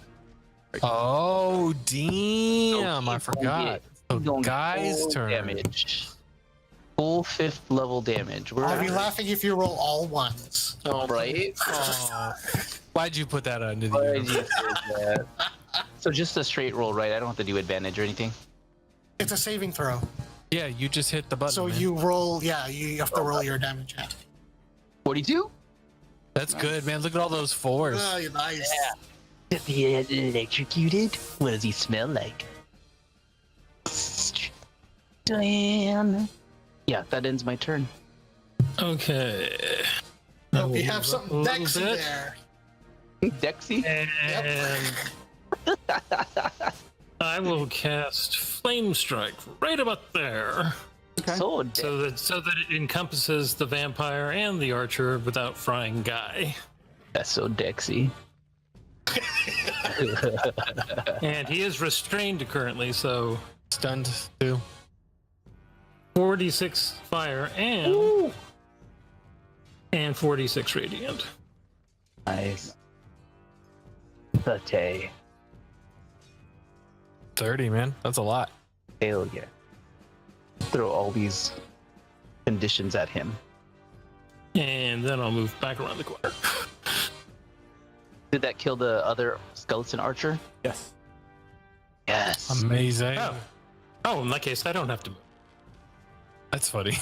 Oh, damn. I forgot. So Don't Guy's full turn. damage. Full 5th level damage. I'll be laughing if you roll all ones. All right. Oh. Why'd you put that under the Why'd universe? you say that? So just a straight roll, right? I don't have to do advantage or anything. It's a saving throw. Yeah, you just hit the button. So man. you roll, you have to roll your damage. Yeah. 42? That's good, man. Look at all those fours. Oh, you're nice. Is he electrocuted? What does he smell like? Diane. Yeah, that ends my turn. Okay. Hope you have something A little Dexy bit. there. Dexy? And I will cast Flame Strike right about there, Okay. So, so that it encompasses the vampire and the archer without frying Guy. that's so Dexy. And he is restrained currently, so Stunned too. 46 fire and 46 radiant. Nice. Satay. 30, man. That's a lot. Hell yeah. Throw all these conditions at him. And then I'll move back around the corner. Did that kill the other skeleton archer? Yes. Yes. Amazing. Oh, in that case, I don't have to move. That's funny.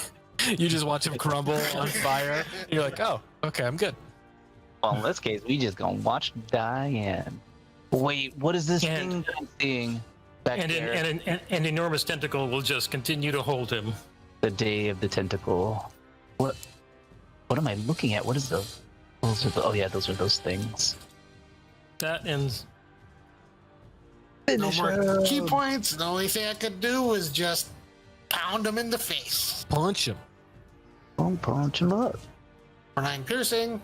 You just watch him crumble on fire. You're like, oh, okay, I'm good. Well, in this case, we just gonna watch Diane. Wait, what is this And- thing I'm seeing back And there? an enormous tentacle will just continue to hold him. The day of the tentacle. What am I looking at? What is those? Those are oh yeah, those are those things. That ends. No more key points. The only thing I could do was just pound him in the face. Punch him. Don't punch him up. For 9 piercing,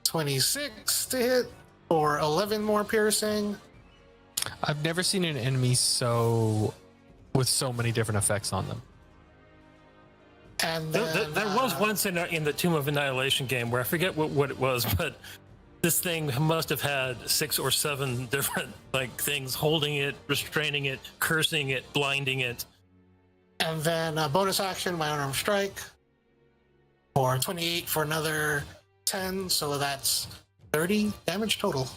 26 to hit, or 11 more piercing. I've never seen an enemy with so many different effects on them. And There, then, there was once in the Tomb of Annihilation game where I forget what it was, but this thing must have had 6 or 7 different things holding it, restraining it, cursing it, blinding it. And then a bonus action, my unarmed strike, for 28 for another 10, so that's 30 damage total.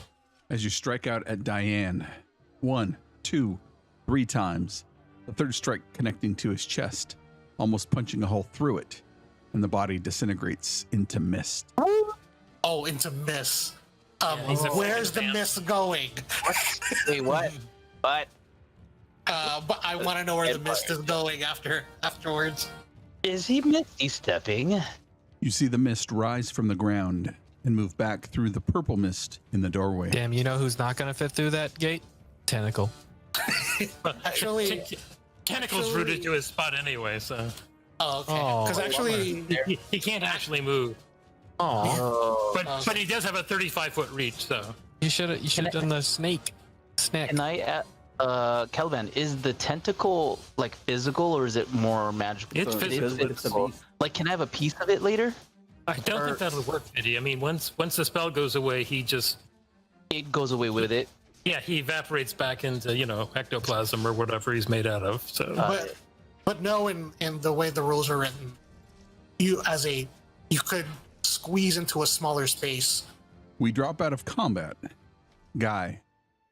As you strike out at Diane, 1, 2, 3 times, the third strike connecting to his chest, almost punching a hole through it, and the body disintegrates into mist. Oh, into mist. he's a Where's the fan. mist going? Wait, what? What? But I want to know where the mist is going afterwards. Is he misty stepping? You see the mist rise from the ground and move back through the purple mist in the doorway. Damn, you know who's not going to fit through that gate? Tentacle. Actually, Tentacle's rooted to his spot anyway, so oh, okay. Oh, Because actually, he can't actually move. Oh, But he does have a 35-foot reach, so. you should have done the snake. Snack. Can I, Kelvin, is the tentacle physical or is it more magical? It's It is physical. It's a beast. Like, can I have a piece of it later? I don't think that'll work, Eddie. I mean, once the spell goes away, he just, It goes away with it. he evaporates back into, ectoplasm or whatever he's made out of, so. but no, in the way the rules are written, you could squeeze into a smaller space. We drop out of combat. Guy,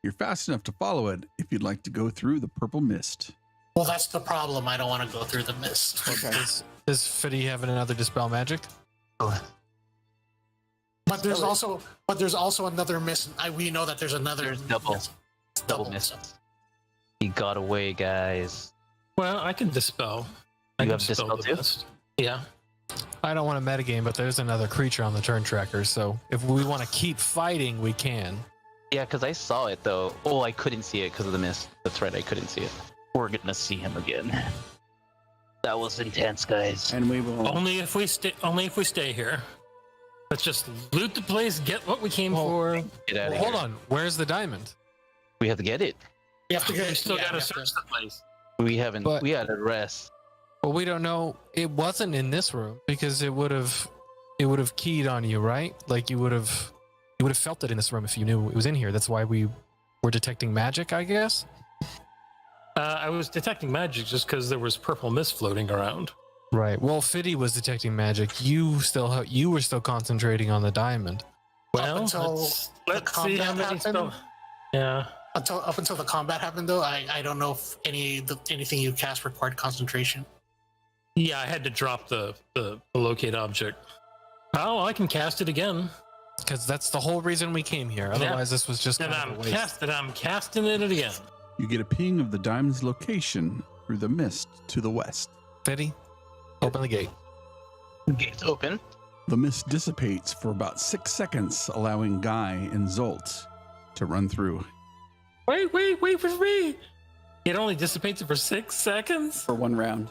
you're fast enough to follow it if you'd like to go through the purple mist. Well, that's the problem. I don't want to go through the mist. Okay. Does Fiddy have another dispel magic? But there's also another mist. We know that there's another. There's double. mist. Double mist. He got away, guys. Well, I can dispel. I You can have dispel the too? mist. Yeah. I don't want to metagame, but there's another creature on the turn tracker, so if we want to keep fighting, we can. Yeah, because I saw it though. Oh, I couldn't see it because of the mist. That's right, I couldn't see it. We're gonna see him again. That was intense, guys. And we will. Only if we stay here. Let's just loot the place, get what we came for. Get out of Hold here. on, where's the diamond? We have to get it. You have to We get. still yeah, gotta you have search to- the place. We haven't. But- We had to rest. Well, we don't know. It wasn't in this room because it would have keyed on you, right? Like you would have felt it in this room if you knew it was in here. That's why we were detecting magic, I guess. I was detecting magic just because there was purple mist floating around. Right. Well, Fiddy was detecting magic. You were still concentrating on the diamond. Well, until let's see how many happened. spells. Yeah. Up until the combat happened, though, I don't know if anything you cast required concentration. Yeah, I had to drop the locate object. Oh, I can cast it again. Because that's the whole reason we came here. Otherwise, this was just And kind of a waste. I'm casting it again. You get a ping of the diamond's location through the mist to the west. Fitty, open the gate. Gates open. The mist dissipates for about 6 seconds, allowing Guy and Zolt to run through. Wait for me. It only dissipates for 6 seconds? For 1 round.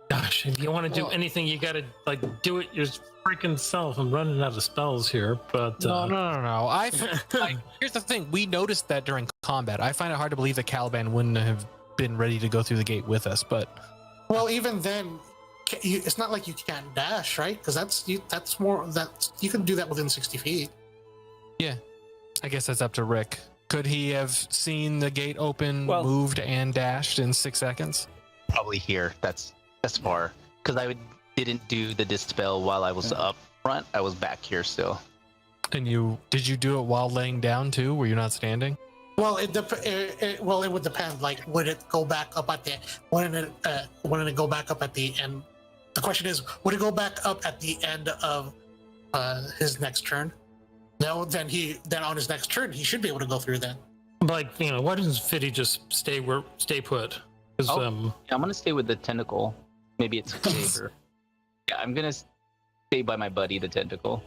Gosh, if you want to do anything, you got to do it your freaking self. I'm running out of spells here, but No. Here's the thing. We noticed that during combat. I find it hard to believe that Caliban wouldn't have been ready to go through the gate with us, but Well, even then, it's not like you can't dash, right? Because that's more that you can do that within 60 feet. yeah, I guess that's up to Rick. Could he have seen the gate open, Well- moved, and dashed in 6 seconds? Probably here. That's far. Because didn't do the dispel while I was up front. I was back here still. And did you do it while laying down too? Were you not standing? Well, it would depend. Like, would it go back up at the when it go back up at the end? The question is, would it go back up at the end of his next turn? No, then on his next turn he should be able to go through then. like, why doesn't Fitty just stay put? Because Yeah, I'm gonna stay with the tentacle. Maybe it's safer. Yeah, I'm gonna stay by my buddy, the tentacle.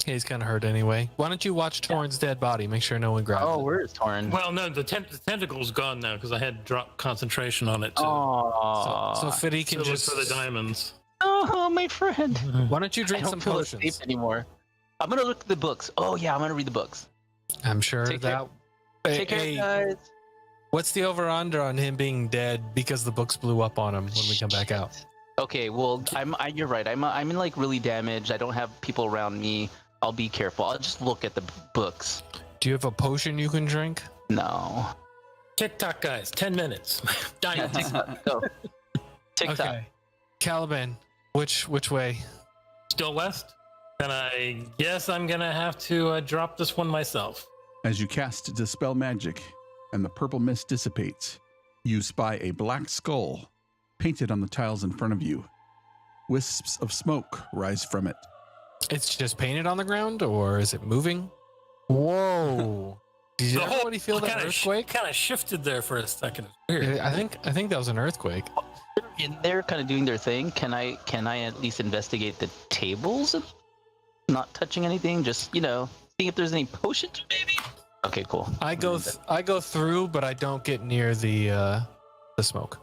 He's kind of hurt anyway. Why don't you watch Torrent's dead body? Make sure no one grabs Oh, it. where is Torrin? well, no, the tentacle's gone now because I had dropped concentration on it too. Oh, So Fitty So can look just. for the diamonds. oh, my friend. Why don't you I drink don't some feel potions? safe anymore. I'm gonna look at the books. Oh yeah, I'm gonna read the books. I'm sure Take care. that. Take care, Hey, guys. what's the over/under on him being dead because the books blew up on him when we come back out? Okay, well, you're right. I'm in like really damaged. I don't have people around me. I'll be careful. I'll just look at the books. Do you have a potion you can drink? No. TikTok, guys, 10 minutes. Diamonds. Go. TikTok. Okay. Caliban, which way? Still west? And I guess I'm going to have to drop this one myself. As you cast Dispel Magic and the purple mist dissipates, you spy a black skull painted on the tiles in front of you. Wisps of smoke rise from it. It's just painted on the ground, or is it moving? Whoa! Did everybody feel that earthquake? Kind of shifted there for a second. It's weird. I think that was an earthquake. In there, kind of doing their thing. Can I at least investigate the tables? Not touching anything. Just seeing if there's any potions, maybe. Okay, cool. I go through, but I don't get near the smoke.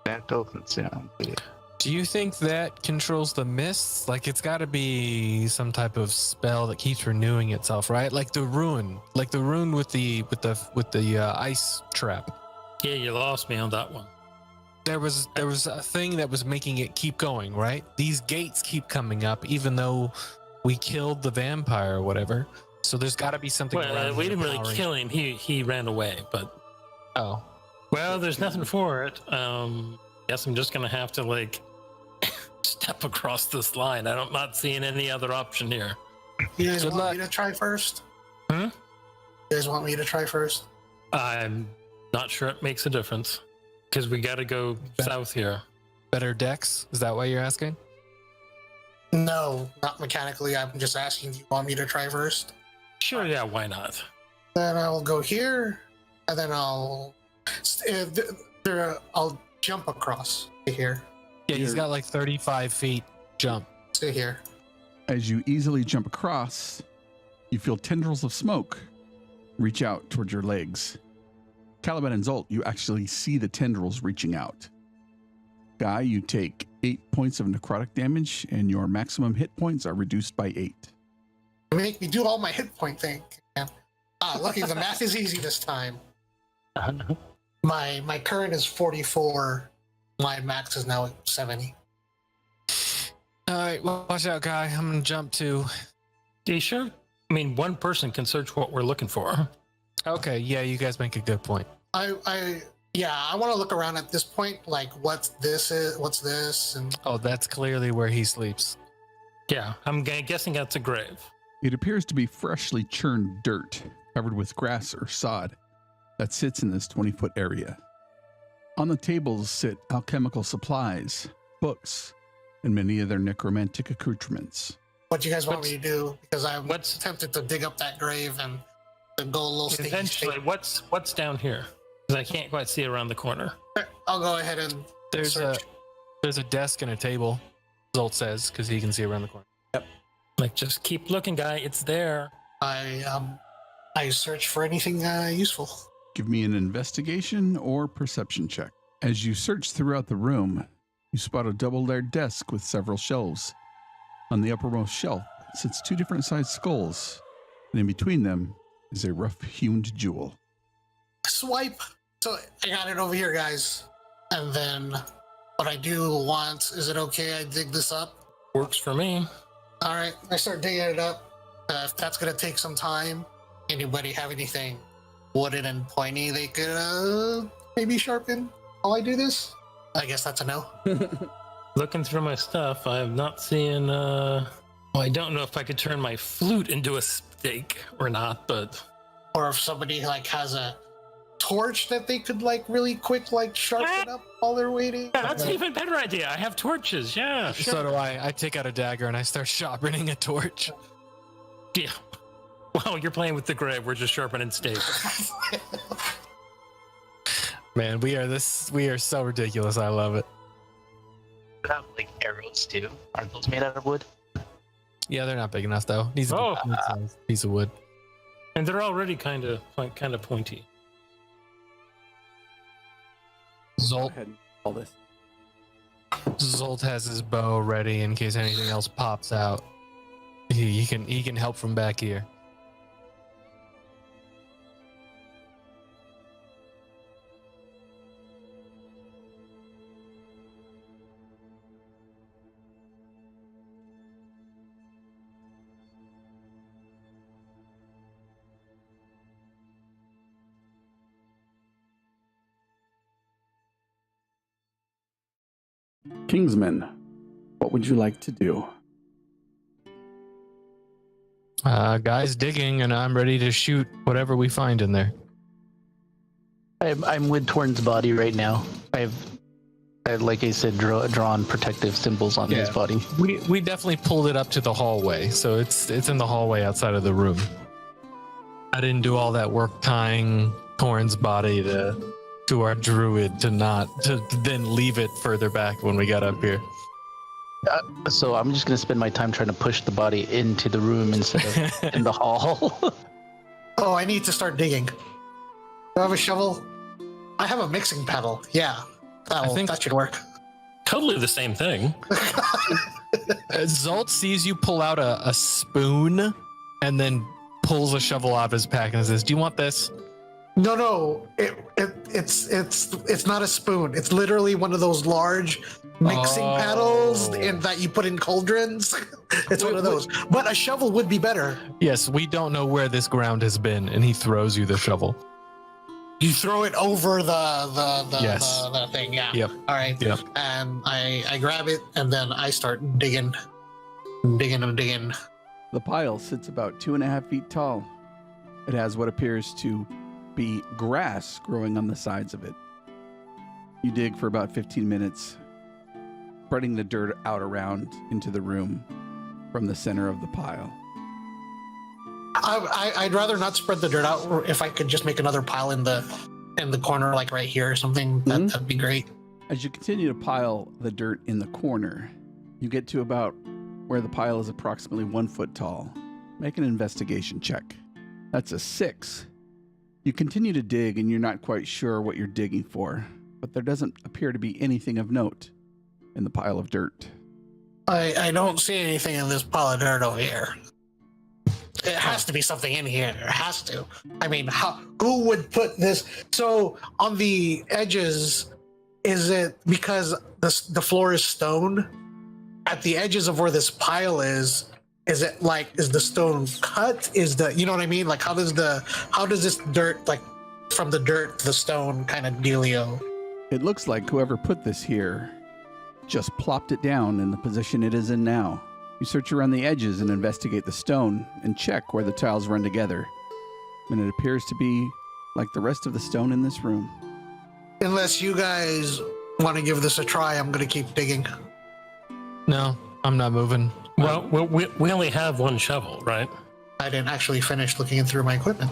That doesn't sound good. Do you think that controls the mists? Like it's got to be some type of spell that keeps renewing itself, right? Like the rune with the ice trap. Yeah, you lost me on that one. There was a thing that was making it keep going, right? These gates keep coming up, even though we killed the vampire or whatever. So there's got to be something. Well, we didn't really kill him. He ran away, but Oh, well, there's nothing for it. Guess I'm just gonna have to step across this line. I'm not seeing any other option here. You guys Good want luck. me to try first? Hmm? You guys want me to try first? I'm not sure it makes a difference because we got to go south here. better decks? Is that why you're asking? No, not mechanically. I'm just asking. Do you want me to try first? Sure, yeah, why not? Then I'll go here, and then I'll jump across to here. Yeah, he's got like 35 feet jump. To here. As you easily jump across, you feel tendrils of smoke reach out towards your legs. Caliban and Zolt, you actually see the tendrils reaching out. Guy, you take 8 points of necrotic damage, and your maximum hit points are reduced by 8. Make me do all my hit point thing. Lucky the math is easy this time. My current is 44. My max is now at 70. All right, well, watch out, Guy. I'm gonna jump too. Are you sure? I mean, one person can search what we're looking for. Okay, yeah, you guys make a good point. I want to look around at this point, like what's this, and Oh, that's clearly where he sleeps. Yeah, I'm guessing that's a grave. It appears to be freshly churned dirt covered with grass or sod that sits in this 20-foot area. On the tables sit alchemical supplies, books, and many other necromantic accoutrements. What do you guys want me to do? Because I'm tempted to dig up that grave and go a little stinky. Eventually, what's down here? Because I can't quite see around the corner. I'll go ahead and There's search. a desk and a table, Zolt says, because he can see around the corner. Like, just keep looking, guy. It's there. I search for anything useful. Give me an investigation or perception check. As you search throughout the room, you spot a double-layered desk with several shelves. On the uppermost shelf sits 2 different sized skulls, and in between them is a rough-hewn jewel. Swipe. So I got it over here, guys. And then what I do want, is it okay I dig this up? Works for me. All right, I start digging it up. If that's going to take some time, anybody have anything wooden and pointy they could maybe sharpen while I do this? I guess that's a no. Looking through my stuff, I'm not seeing. Well, I don't know if I could turn my flute into a stake or not, but. Or if somebody like has a torch that they could like really quick like sharpen up while they're waiting. Yeah, that's an even better idea. I have torches. Yeah, sure. So do I. I take out a dagger and I start sharpening a torch. Yeah. Well, you're playing with the grave. We're just sharpening stakes. Man, we are so ridiculous. I love it. You have like arrows too. Aren't those made out of wood? Yeah, they're not big enough though. Needs a mid-sized piece of wood. And they're already kind of pointy. Zolt, Go ahead and all this. Zolt has his bow ready in case anything else pops out. He can help from back here. Kingsman, what would you like to do? Guy's digging, and I'm ready to shoot whatever we find in there. I'm with Torn's body right now. I like I said, drawn protective symbols on his body. We definitely pulled it up to the hallway, so it's in the hallway outside of the room. I didn't do all that work tying Torn's body to our druid to then leave it further back when we got up here. So I'm just gonna spend my time trying to push the body into the room instead of in the hall. Oh, I need to start digging. Do I have a shovel? I have a mixing paddle. Yeah, that should work. Totally the same thing. Zolt sees you pull out a spoon and then pulls a shovel out of his pack and says, "Do you want this?" No, it's not a spoon. It's literally one of those large mixing paddles that you put in cauldrons. It's one of those. But a shovel would be better. Yes, we don't know where this ground has been, and he throws you the shovel. You throw it over the thing, yeah. Yep. All right. Yep. And I grab it, and then I start digging. The pile sits about 2.5 feet tall. It has what appears to be grass growing on the sides of it. You dig for about 15 minutes, spreading the dirt out around into the room from the center of the pile. I'd rather not spread the dirt out. If I could just make another pile in the corner, like right here or something, that'd be great. As you continue to pile the dirt in the corner, you get to about where the pile is approximately 1 foot tall. Make an investigation check. That's a 6. You continue to dig and you're not quite sure what you're digging for, but there doesn't appear to be anything of note in the pile of dirt. I don't see anything in this pile of dirt over here. It has to be something in here. It has to. I mean, who would put this? So on the edges, is it because the floor is stone? At the edges of where this pile is it like, is the stone cut? You know what I mean? Like, how does this dirt, like from the dirt to the stone kind of dealio? It looks like whoever put this here just plopped it down in the position it is in now. You search around the edges and investigate the stone and check where the tiles run together. And it appears to be like the rest of the stone in this room. Unless you guys want to give this a try, I'm going to keep digging. No, I'm not moving. Well, we only have one shovel, right? I didn't actually finish looking through my equipment.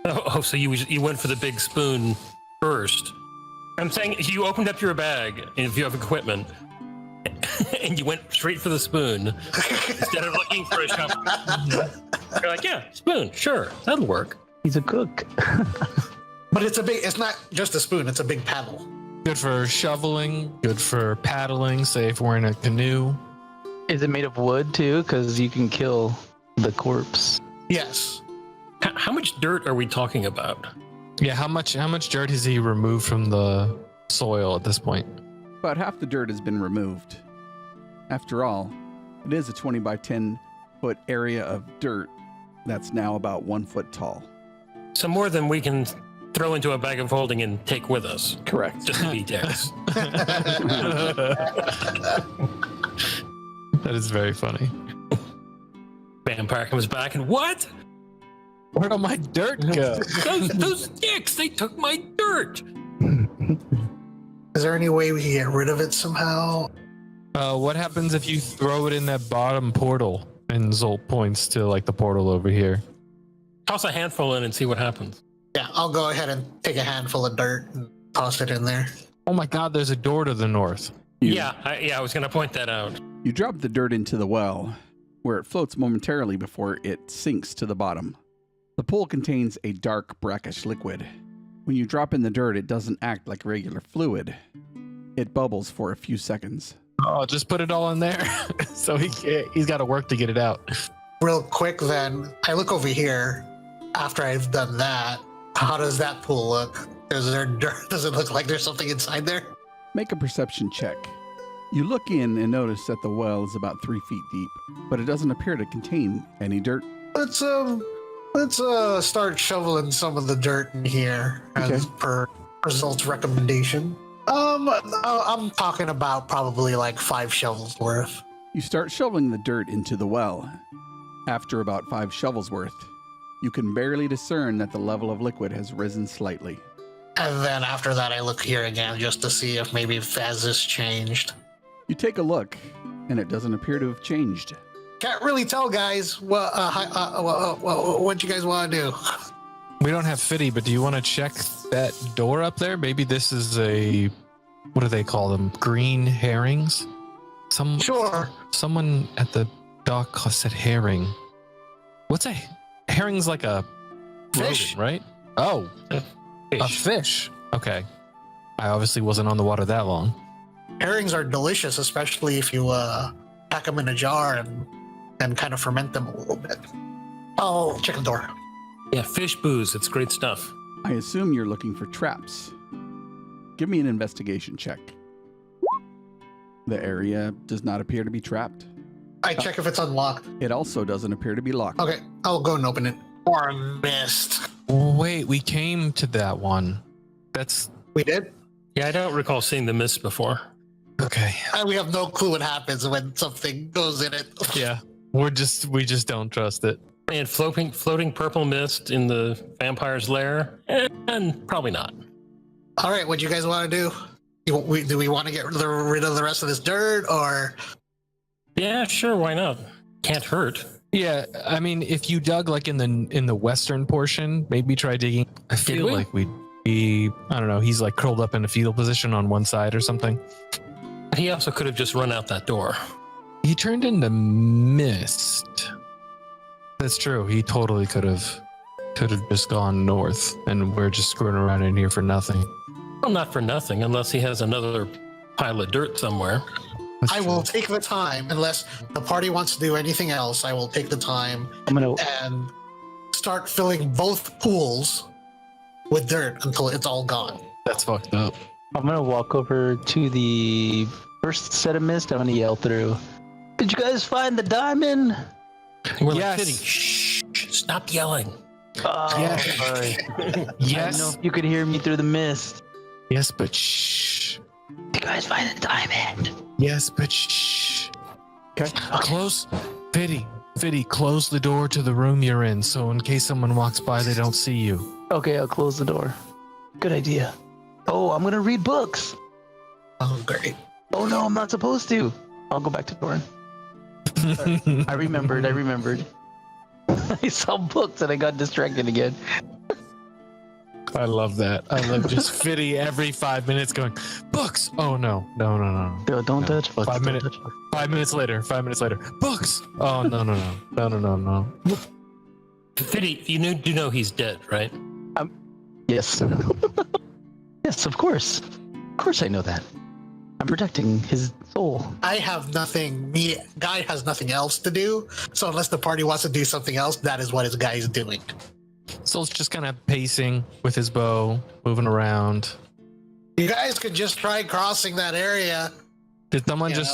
Oh, so you went for the big spoon first. I'm saying you opened up your bag, and if you have equipment, and you went straight for the spoon instead of looking for a shovel. You're like, yeah, spoon, sure, that'll work. He's a cook. But it's not just a spoon, it's a big paddle. Good for shoveling, good for paddling, say if we're in a canoe. Is it made of wood too? Because you can kill the corpse. Yes. How much dirt are we talking about? Yeah, how much dirt has he removed from the soil at this point? About half the dirt has been removed. After all, it is a 20 by 10 foot area of dirt that's now about 1 foot tall. So more than we can throw into a bag of holding and take with us. Correct. Just to be dense. That is very funny. Vampire comes back and what? Where'd all my dirt go? those dicks, they took my dirt. Is there any way we can get rid of it somehow? What happens if you throw it in that bottom portal? And Zolt points to like the portal over here. Toss a handful in and see what happens. Yeah, I'll go ahead and take a handful of dirt and toss it in there. Oh my god, there's a door to the north. I was going to point that out. You drop the dirt into the well, where it floats momentarily before it sinks to the bottom. The pool contains a dark, brackish liquid. When you drop in the dirt, it doesn't act like regular fluid. It bubbles for a few seconds. Oh, just put it all in there. So he's got to work to get it out. Real quick then, I look over here after I've done that. How does that pool look? Is there dirt? Does it look like there's something inside there? Make a perception check. You look in and notice that the well is about 3 feet deep, but it doesn't appear to contain any dirt. Let's start shoveling some of the dirt in here as per results recommendation. I'm talking about probably like 5 shovels worth. You start shoveling the dirt into the well. After about 5 shovels worth, you can barely discern that the level of liquid has risen slightly. And then after that, I look here again just to see if maybe Faz has changed. You take a look, and it doesn't appear to have changed. Can't really tell, guys. What you guys want to do? We don't have Fitty, but do you want to check that door up there? Maybe this is what do they call them? Green herrings? Sure. Someone at the dock said herring. What's a herring's like a Fish. rodent, right? Oh, a fish. Okay. I obviously wasn't on the water that long. Herrings are delicious, especially if you pack them in a jar and kind of ferment them a little bit. Oh, check the door. Yeah, fish booze. It's great stuff. I assume you're looking for traps. Give me an investigation check. The area does not appear to be trapped. I check if it's unlocked. It also doesn't appear to be locked. Okay, I'll go and open it. Or missed. Wait, we came to that one. We did? Yeah, I don't recall seeing the mist before. Okay. We have no clue what happens when something goes in it. Yeah. We just don't trust it. And floating purple mist in the vampire's lair? And probably not. All right, what do you guys want to do? Do we want to get rid of the rest of this dirt, or? Yeah, sure, why not? Can't hurt. Yeah, I mean, if you dug like in the western portion, maybe try digging. I feel we? like we'd be, I don't know, he's like curled up in a fetal position on one side or something. He also could have just run out that door. He turned into mist. That's true. He totally could have just gone north, and we're just screwing around in here for nothing. Well, not for nothing, unless he has another pile of dirt somewhere. That's I true. will take the time, unless the party wants to do anything else, I will take the time and start filling both pools with dirt until it's all gone. That's fucked up. I'm gonna walk over to the first set of mist. I'm gonna yell through. Did you guys find the diamond? We're Yes. like, Fitty, shh, stop yelling. Oh, Yes. sorry. I don't know Yes. if you could hear me through the mist. Yes, but shh. Did you guys find the diamond? Yes, but shh. Okay. Close, Fitty, close the door to the room you're in, so in case someone walks by, they don't see you. Okay, I'll close the door. Good idea. Oh, I'm gonna read books. Oh, great. Oh no, I'm not supposed to. I'll go back to Doran. I remembered. I saw books and I got distracted again. I love that. I love just Fitty every 5 minutes going, books. Oh no. Don't touch books. 5 minutes. 5 minutes later. Books. Oh no. Fitty, you know he's dead, right? Yes. Yes, of course. Of course I know that. I'm protecting his soul. I have nothing. Guy has nothing else to do. So unless the party wants to do something else, that is what his guy is doing. Soul's just kind of pacing with his bow, moving around. You guys could just try crossing that area. Did someone just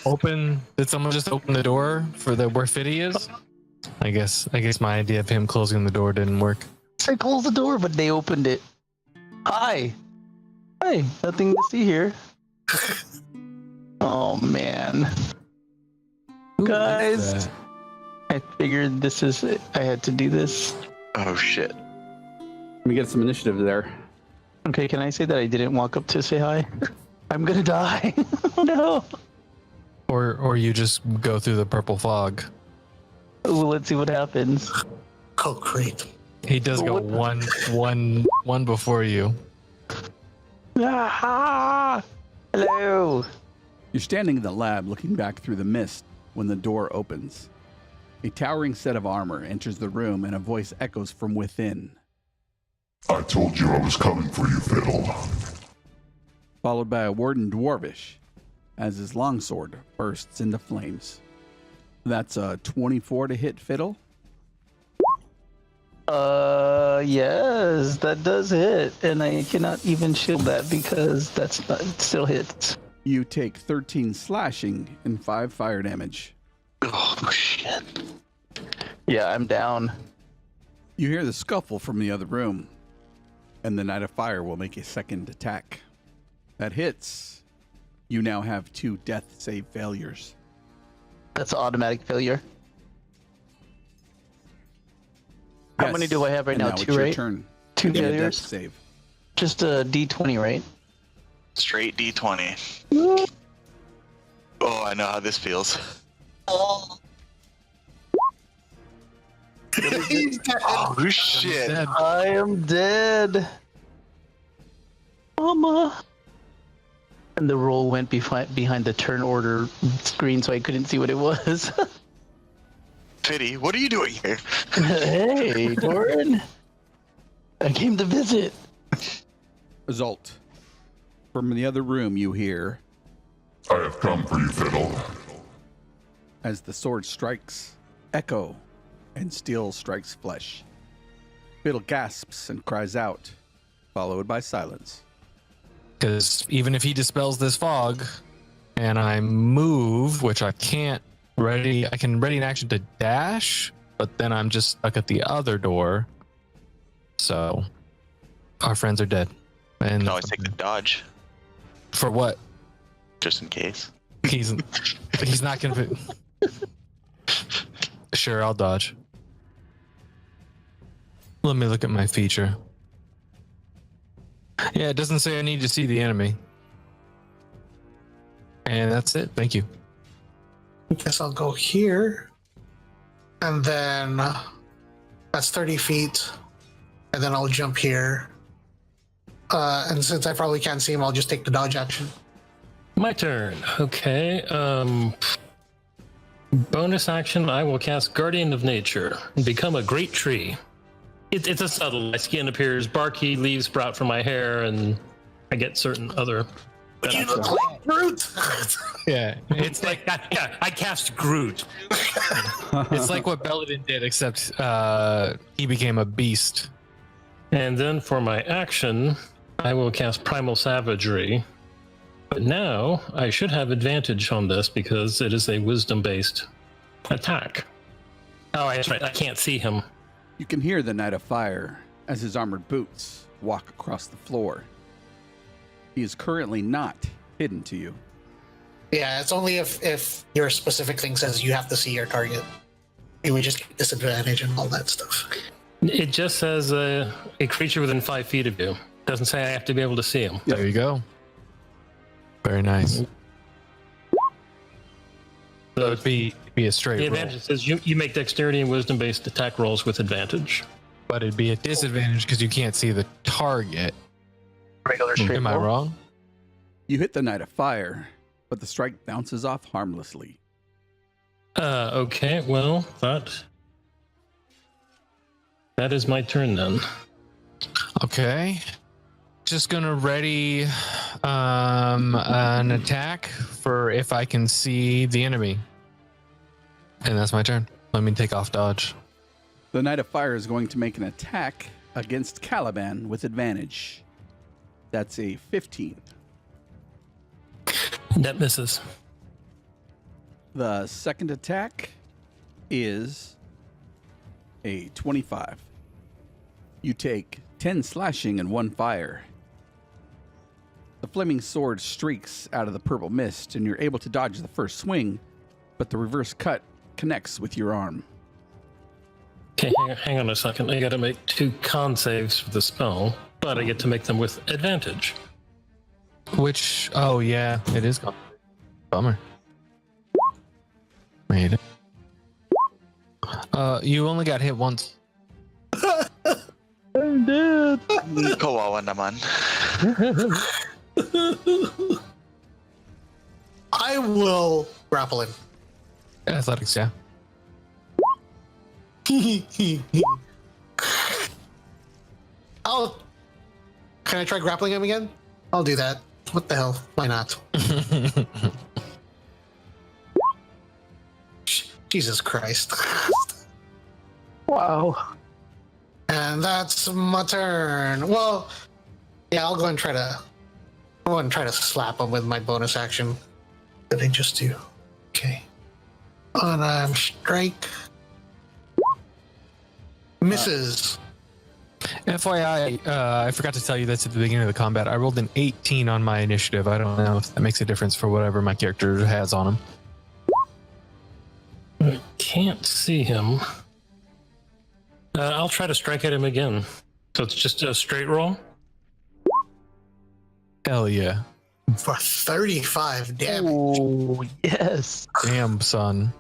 open the door for where Fitty is? I guess my idea of him closing the door didn't work. I closed the door, but they opened it. Hi, nothing to see here. Oh man, guys, I figured this is it. I had to do this. Oh shit. Let me get some initiative there. Okay, can I say that I didn't walk up to say hi? I'm gonna die. Oh no. Or you just go through the purple fog. Well, let's see what happens. Oh, great. He does go one before you. Ah! Hello. You're standing in the lab looking back through the mist when the door opens. A towering set of armor enters the room and a voice echoes from within. I told you I was coming for you, Fiddle. Followed by a warden dwarvish as his longsword bursts into flames. That's a 24 to hit, Fiddle. Yes, that does hit, and I cannot even shield that because that's not, it still hits. You take 13 slashing and 5 fire damage. Oh shit. Yeah, I'm down. You hear the scuffle from the other room, and the Knight of Fire will make a second attack. That hits. You now have 2 death save failures. That's an automatic failure. How Yes, many do I have right and now? it's 2, your right? turn. 2 Make a death failures. save. Just a D20, right? Straight D20. Oh, I know how this feels. Oh. He's dead. Oh shit. Dead. I am dead. Mama. And the roll went behind the turn order screen, so I couldn't see what it was. Fitty, what are you doing here? Hey, Doran. I came to visit. Result. From the other room, you hear, I have come for you, Fiddle. as the sword strikes, echo, and steel strikes flesh. Fiddle gasps and cries out, followed by silence. Because even if he dispels this fog, and I move, which I can't I can ready an action to dash, but then I'm just stuck at the other door. So our friends are dead. And You can always take the dodge, for what? just in case. He's not gonna. Sure, I'll dodge. Let me look at my feature. Yeah, it doesn't say I need to see the enemy. And that's it. Thank you. I guess I'll go here. And then that's 30 feet. And then I'll jump here. And since I probably can't see him, I'll just take the dodge action. My turn. Okay. Bonus action, I will cast Guardian of Nature and become a great tree. It's a subtle. My skin appears barky, leaves sprout from my hair, and I get certain other You benefits. look like Groot. Yeah, It's like, I cast Groot. it's like what Belladin did, except he became a beast. And then for my action, I will cast Primal Savagery. But now I should have advantage on this because it is a wisdom-based attack. Oh, that's right. I can't see him. You can hear the Knight of Fire as his armored boots walk across the floor. He is currently not hidden to you. Yeah, it's only if your specific thing says you have to see your target. You would just get disadvantage and all that stuff. It just says a creature within 5 feet of you. Doesn't say I have to be able to see him. There you go. Very nice. So it'd be a straight The roll. advantage says you make dexterity and wisdom-based attack rolls with advantage. But it'd be a disadvantage because you can't see the target. Regular straight Am I roll. wrong? You hit the Knight of Fire, but the strike bounces off harmlessly. Okay, well, that is my turn then. Okay. Just gonna ready an attack for if I can see the enemy. And that's my turn. Let me take off dodge. The Knight of Fire is going to make an attack against Caliban with advantage. That's a 15. That misses. The second attack is a 25. You take 10 slashing and 1 fire. The flaming sword streaks out of the purple mist, and you're able to dodge the first swing, but the reverse cut connects with your arm. Okay, hang on a second. I gotta make 2 con saves for the spell, but I get to make them with advantage. Which, oh yeah, it is gone. Bummer. Made it. You only got hit once. I'm dead. Kawawa naman. I will grapple him. Athletics, yeah. Can I try grappling him again? I'll do that. What the hell? Why not? Jesus Christ. Wow. And that's my turn. Well, yeah, I'll go and try to slap him with my bonus action. What did I just do? Okay. Unarmed strike. Misses. FYI, I forgot to tell you this at the beginning of the combat. I rolled an 18 on my initiative. I don't know if that makes a difference for whatever my character has on him. I can't see him. I'll try to strike at him again. So it's just a straight roll? Hell yeah. For 35 damage. Oh, yes. Damn, son.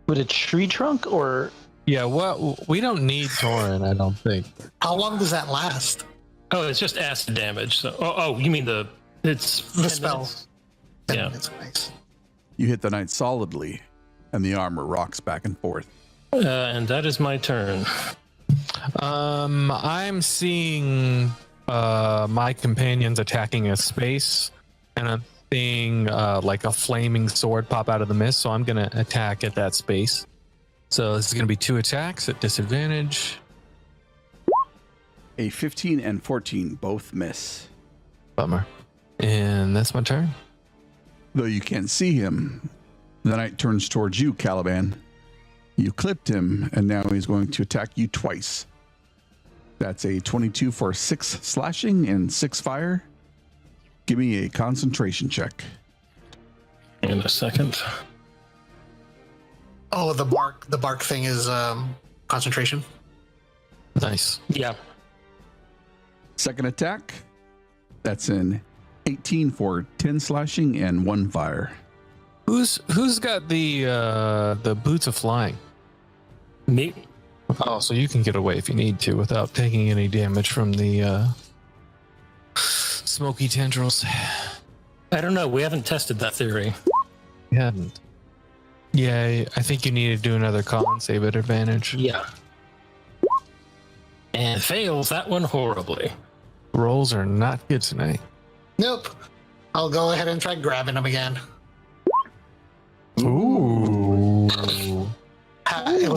With a tree trunk or? Yeah, well, we don't need Torin, I don't think. How long does that last? Oh, it's just acid damage. So, you mean it's The 10 spell. minutes? 10 Yeah. minutes, nice. You hit the knight solidly, and the armor rocks back and forth. And that is my turn. I'm seeing my companions attacking a space, and I'm seeing like a flaming sword pop out of the mist, so I'm gonna attack at that space. So this is gonna be 2 attacks at disadvantage. A 15 and 14 both miss. Bummer. And that's my turn. Though you can't see him, the knight turns towards you, Caliban. You clipped him, and now he's going to attack you twice. That's a 22 for 6 slashing and 6 fire. Give me a concentration check. In a second. Oh, the bark thing is concentration. Nice. Yeah. Second attack. That's an 18 for 10 slashing and 1 fire. Who's got the boots of flying? Me. Oh, so you can get away if you need to without taking any damage from the smoky tendrils. I don't know. We haven't tested that theory. You hadn't. Yeah, I think you need to do another con save at advantage. Yeah. And fails that one horribly. Rolls are not good tonight. Nope. I'll go ahead and try grabbing him again. Ooh. It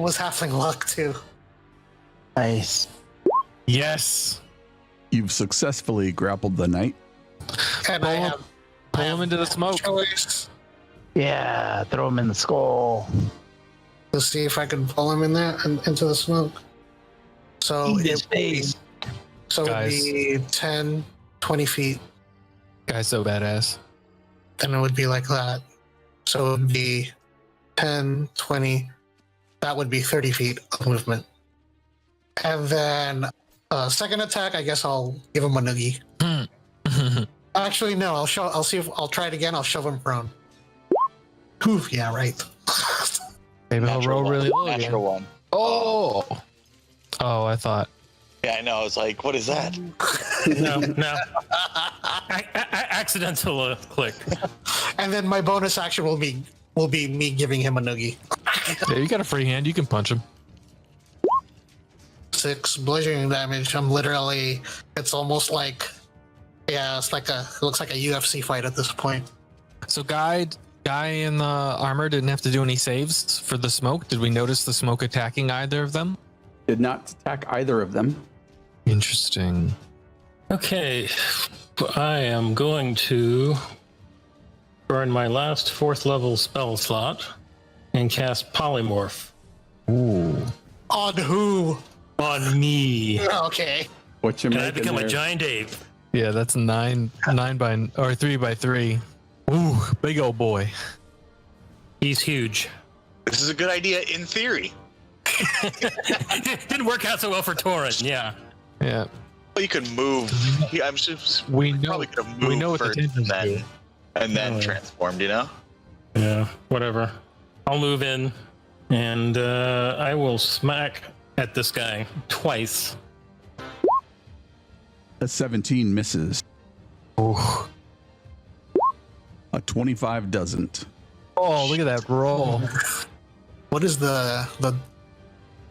was halfling luck too. Nice. Yes. You've successfully grappled the knight. And I have Pull him into the smoke. choice Yeah, throw him in the skull. to see if I can pull him in there and into the smoke. So Eat his face. So it'd Guys. be 10, 20 feet. Guy's so badass. then it would be like that. So it would be 10, 20. That would be 30 feet of movement. And then second attack, I guess I'll give him a noogie. Actually, no. I'll see if I'll try it again. I'll shove him prone. Oof, yeah, right. Maybe he'll roll really low again. Natural one. Oh, I thought. Yeah, I know. I was like, what is that? No. Accidental click. And then my bonus action will be me giving him a noogie. Yeah, you got a free hand. You can punch him. 6 bludgeoning damage. I'm literally. It's almost like. Yeah, it looks like a UFC fight at this point. So guy in the armor didn't have to do any saves for the smoke. Did we notice the smoke attacking either of them? Did not attack either of them. Interesting. Okay, I am going to burn my last 4th level spell slot and cast Polymorph. Ooh. On who? On me. Okay. What you And I making become there? a giant ape. Yeah, that's 3 by 3. Ooh, big old boy. He's huge. This is a good idea in theory. Didn't work out so well for Torin, yeah. Yeah. Well, you could move. Yeah, I'm sure We know. probably could have moved We know what the first tensions and do. then Oh, yeah. transformed, you know? Yeah, whatever. I'll move in, and I will smack at this guy twice. A 17 misses. Ooh. A 25 doesn't. Oh, look at that roll. What is the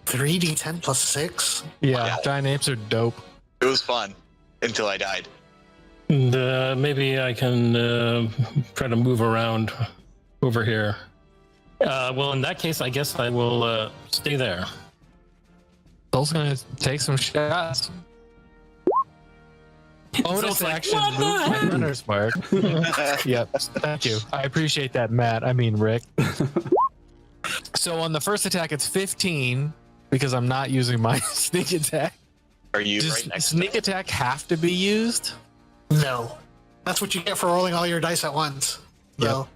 3d10 plus 6? Yeah, giant apes are dope. It was fun until I died. And maybe I can try to move around over here. Well, in that case, I guess I will stay there. Soul's gonna take some shots. Bonus Soul's like, action, "What the move my heck?" runner's mark. Yep, thank you. I appreciate that, Matt. I mean, Rick. So on the first attack, it's 15 because I'm not using my sneak attack. Are you Does right next to sneak me? attack have to be used? No. That's what you get for rolling all your dice at once. So,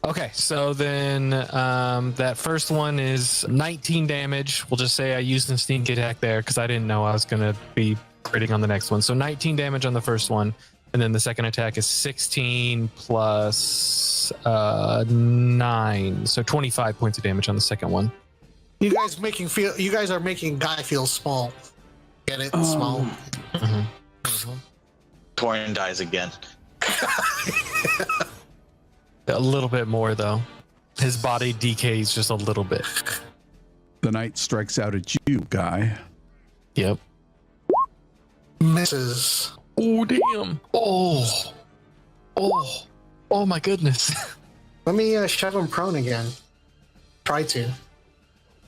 Okay, so then that first one is 19 damage. We'll just say I used the sneak attack there because I didn't know I was going to be critting on the next one. So 19 damage on the first one. And then the second attack is 16 plus 9. So 25 points of damage on the second one. you guys are making Guy feel small. Get it? Small. Torin dies again. A little bit more, though. His body decays just a little bit. The knight strikes out at you, Guy. Yep. Misses. Oh, damn. Oh, my goodness. Let me shove him prone again. Try to.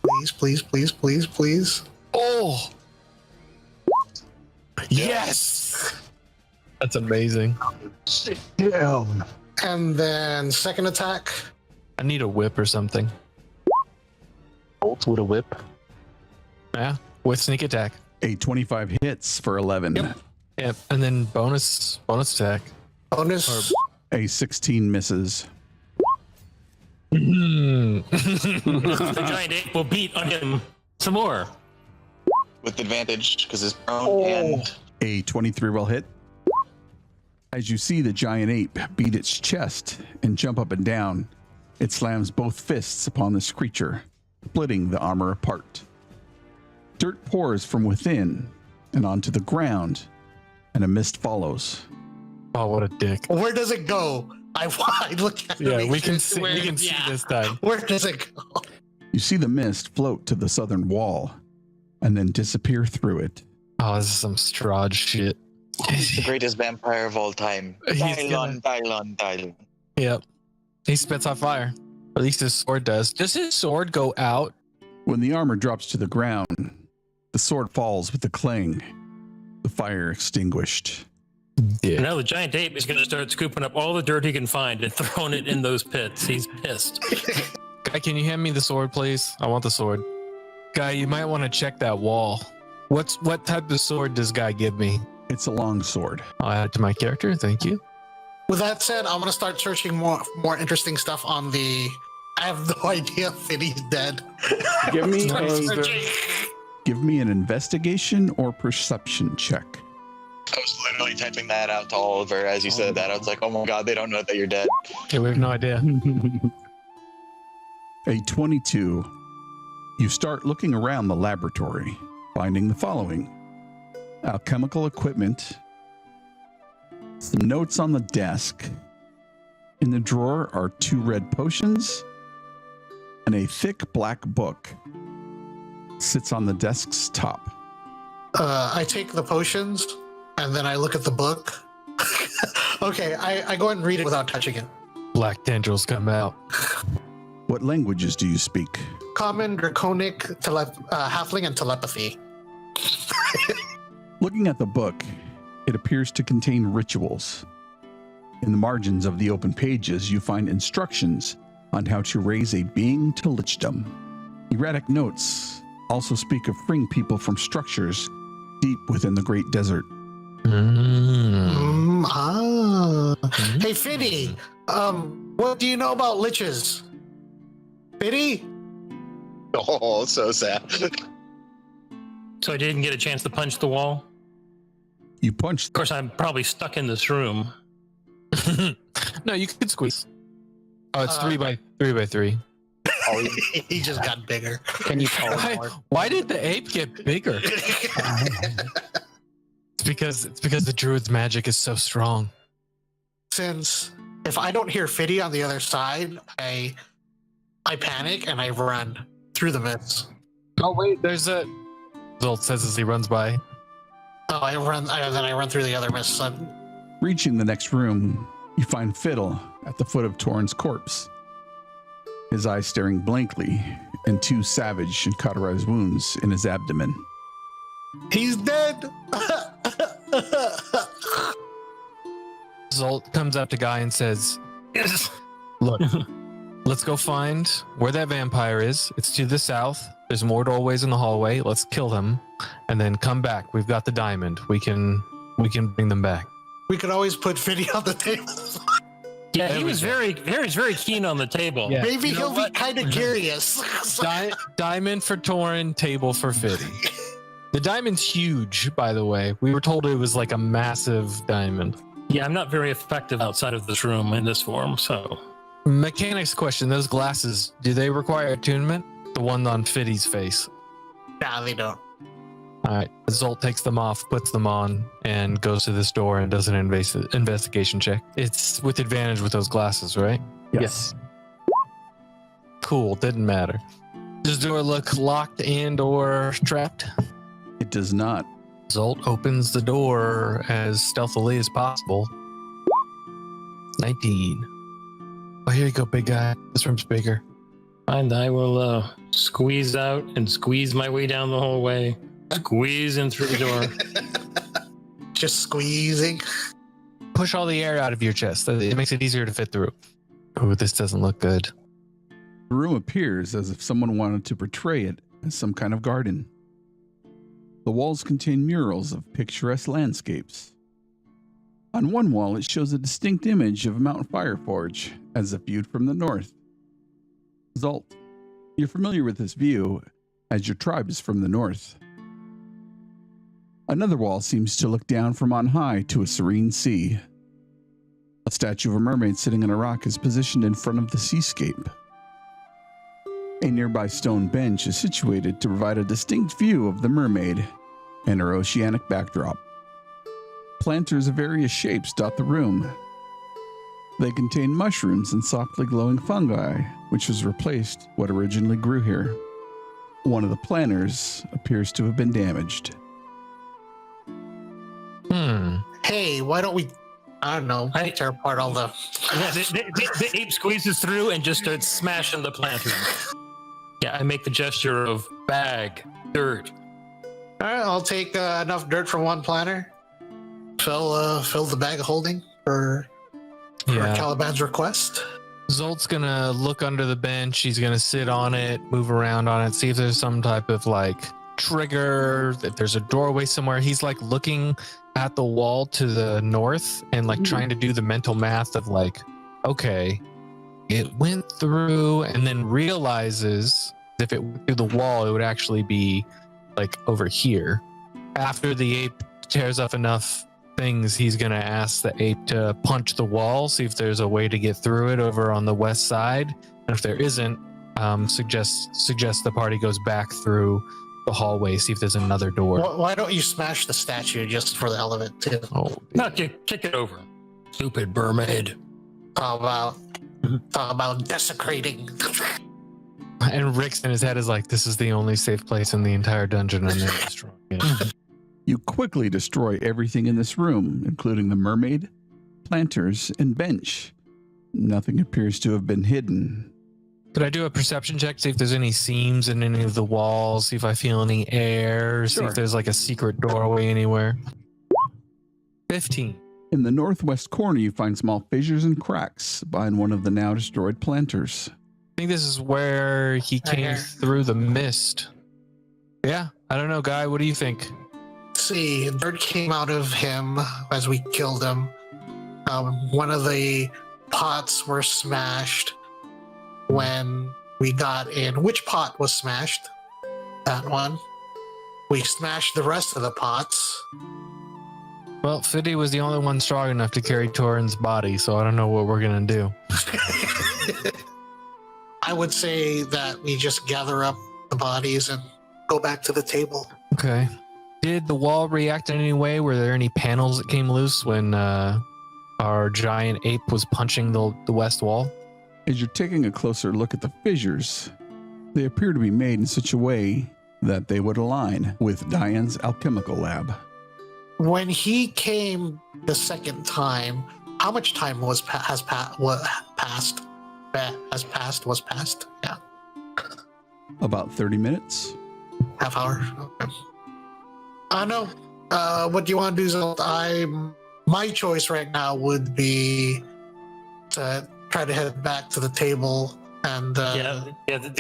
Please, please, please, please, please. Oh. Yes. That's amazing. Sit down. And then second attack. I need a whip or something. Bolts with a whip. Yeah, with sneak attack. A 25 hits for 11. Yep, and then bonus attack. Bonus. A 16 misses. The giant ape will beat on him some more. With advantage because it's prone and A 23 will hit. As you see the giant ape beat its chest and jump up and down, it slams both fists upon this creature, splitting the armor apart. Dirt pours from within and onto the ground, and a mist follows. Oh, what a dick. Where does it go? I look at it. Yeah, make we can sure see. where- We can see this time. Where does it go? You see the mist float to the southern wall and then disappear through it. Oh, this is some Strahd shit. the greatest vampire of all time. He's Dylon. Yep. He spits out fire. At least his sword does. Does his sword go out? When the armor drops to the ground, the sword falls with a clang, the fire extinguished. Yeah. Now the giant ape is going to start scooping up all the dirt he can find and throwing it in those pits. He's pissed. Guy, can you hand me the sword, please? I want the sword. Guy, you might want to check that wall. What type of sword does Guy give me? It's a long sword. I'll add it to my character. Thank you. With that said, I'm gonna start searching more interesting stuff on the. I have no idea if Fiddy's dead. Give me Start a searching. Give me an investigation or perception check. I was literally typing that out to Oliver as you said that. I was like, oh my god, they don't know that you're dead. Okay, we have no idea. A 22. You start looking around the laboratory, finding the following: alchemical equipment, some notes on the desk. In the drawer are 2 red potions, and a thick black book sits on the desk's top. I take the potions and then I look at the book. Okay, I go ahead and read it without touching it. Black tendrils come out. What languages do you speak? Common, Draconic, Halfling, and telepathy. Looking at the book, it appears to contain rituals. In the margins of the open pages, you find instructions on how to raise a being to lichdom. Erratic notes also speak of freeing people from structures deep within the Great Desert. Hey, Fiddy, what do you know about liches? Fiddy? Oh, so sad. So I didn't get a chance to punch the wall. You punch. Of course, I'm probably stuck in this room. No, you can squeeze. Oh, it's 3 by 3. He just got bigger. Can you call it more? Why did the ape get bigger? It's because the druid's magic is so strong. Since if I don't hear Fiddy on the other side, I panic and I run through the mist. Oh wait, there's a. Zolt says as he runs by. Oh, I run through the other mist. So Reaching the next room, you find Fiddle at the foot of Torrn's corpse, his eyes staring blankly, and 2 savage and cauterized wounds in his abdomen. he's dead. Zolt comes up to Guy and says, Yes. "Look, let's go find where that vampire is. It's to the south. There's more doorways in the hallway. Let's kill him, and then come back. We've got the diamond. We can bring them back." We could always put Fiddy on the table. Yeah, There he we was go. very keen on the table. Yeah. Maybe You know he'll be what? kind of curious. Diamond for Torrn, table for Fiddy. The diamond's huge, by the way. We were told it was like a massive diamond. Yeah, I'm not very effective outside of this room in this form, so. Mechanics question: those glasses, do they require attunement? The one on Fiddy's face. Nah, they don't. All right. Zolt takes them off, puts them on, and goes to this door and does an investigation check. It's with advantage with those glasses, right? Yes. Cool. Didn't matter. Does the door look locked and or trapped? It does not. Zolt opens the door as stealthily as possible. 19. Oh, here you go, big guy. This room's bigger. And I will squeeze out and squeeze my way down the hallway. Squeeze in through the door. Just squeezing. Push all the air out of your chest. It makes it easier to fit through. Oh, this doesn't look good. The room appears as if someone wanted to portray it as some kind of garden. The walls contain murals of picturesque landscapes. On one wall, it shows a distinct image of Mount Fireforge as if viewed from the north. Zolt, you're familiar with this view as your tribe is from the north. Another wall seems to look down from on high to a serene sea. A statue of a mermaid sitting on a rock is positioned in front of the seascape. A nearby stone bench is situated to provide a distinct view of the mermaid and her oceanic backdrop. Planters of various shapes dot the room. They contain mushrooms and softly glowing fungi, which has replaced what originally grew here. One of the planters appears to have been damaged. Hey, why don't we? I don't know. Tear apart all the. Yeah, the ape squeezes through and just starts smashing the planter. Yeah, I make the gesture of bag, dirt. All right, I'll take enough dirt from one planter. Fill the bag of holding for Caliban's request. Zolt's gonna look under the bench. He's gonna sit on it, move around on it, see if there's some type of like trigger that there's a doorway somewhere. He's like looking at the wall to the north and like trying to do the mental math of like, okay, it went through, and then realizes if it went through the wall, it would actually be like over here. After the ape tears up enough things, he's going to ask the ape to punch the wall, see if there's a way to get through it over on the west side. And if there isn't, suggest the party goes back through the hallway, see if there's another door. Why don't you smash the statue just for the hell of it, too? Oh, No, kick it over. Stupid mermaid. Talk about desecrating. and Rick's in his head is like, this is the only safe place in the entire dungeon, and they're destroying it. You quickly destroy everything in this room, including the mermaid, planters, and bench. Nothing appears to have been hidden. Could I do a perception check, see if there's any seams in any of the walls, see if I feel any air, see Sure. if there's like a secret doorway anywhere? 15. In the northwest corner, you find small fissures and cracks behind one of the now destroyed planters. I think this is where he came here. through the mist. Yeah, I don't know, Guy. What do you think? See, dirt came out of him as we killed him. One of the pots were smashed when we got in. Which pot was smashed? That one. We smashed the rest of the pots. Well, Fiddy was the only one strong enough to carry Torin's body, so I don't know what we're going to do. I would say that we just gather up the bodies and go back to the table. Okay. Did the wall react in any way? Were there any panels that came loose when our giant ape was punching the west wall? As you're taking a closer look at the fissures, they appear to be made in such a way that they would align with Diane's alchemical lab. When he came the second time, how much time was passed? Yeah, About 30 minutes. half hour. Okay. No. What do you want to do, Zelt? My choice right now would be to try to head back to the table and The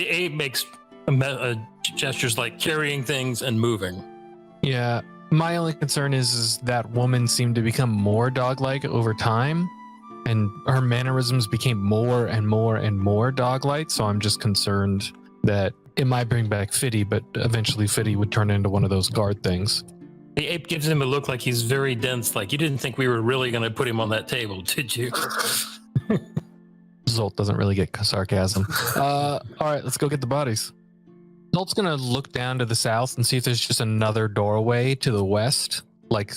ape makes gestures like carrying things and moving. Yeah. My only concern is that woman seemed to become more dog-like over time, and her mannerisms became more and more and more dog-like, so I'm just concerned that it might bring back Fiddy, but eventually Fiddy would turn into one of those guard things. The ape gives him a look like he's very dense, like you didn't think we were really going to put him on that table, did you? Zolt doesn't really get sarcasm. All right, let's go get the bodies. Zolt's gonna look down to the south and see if there's just another doorway to the west, like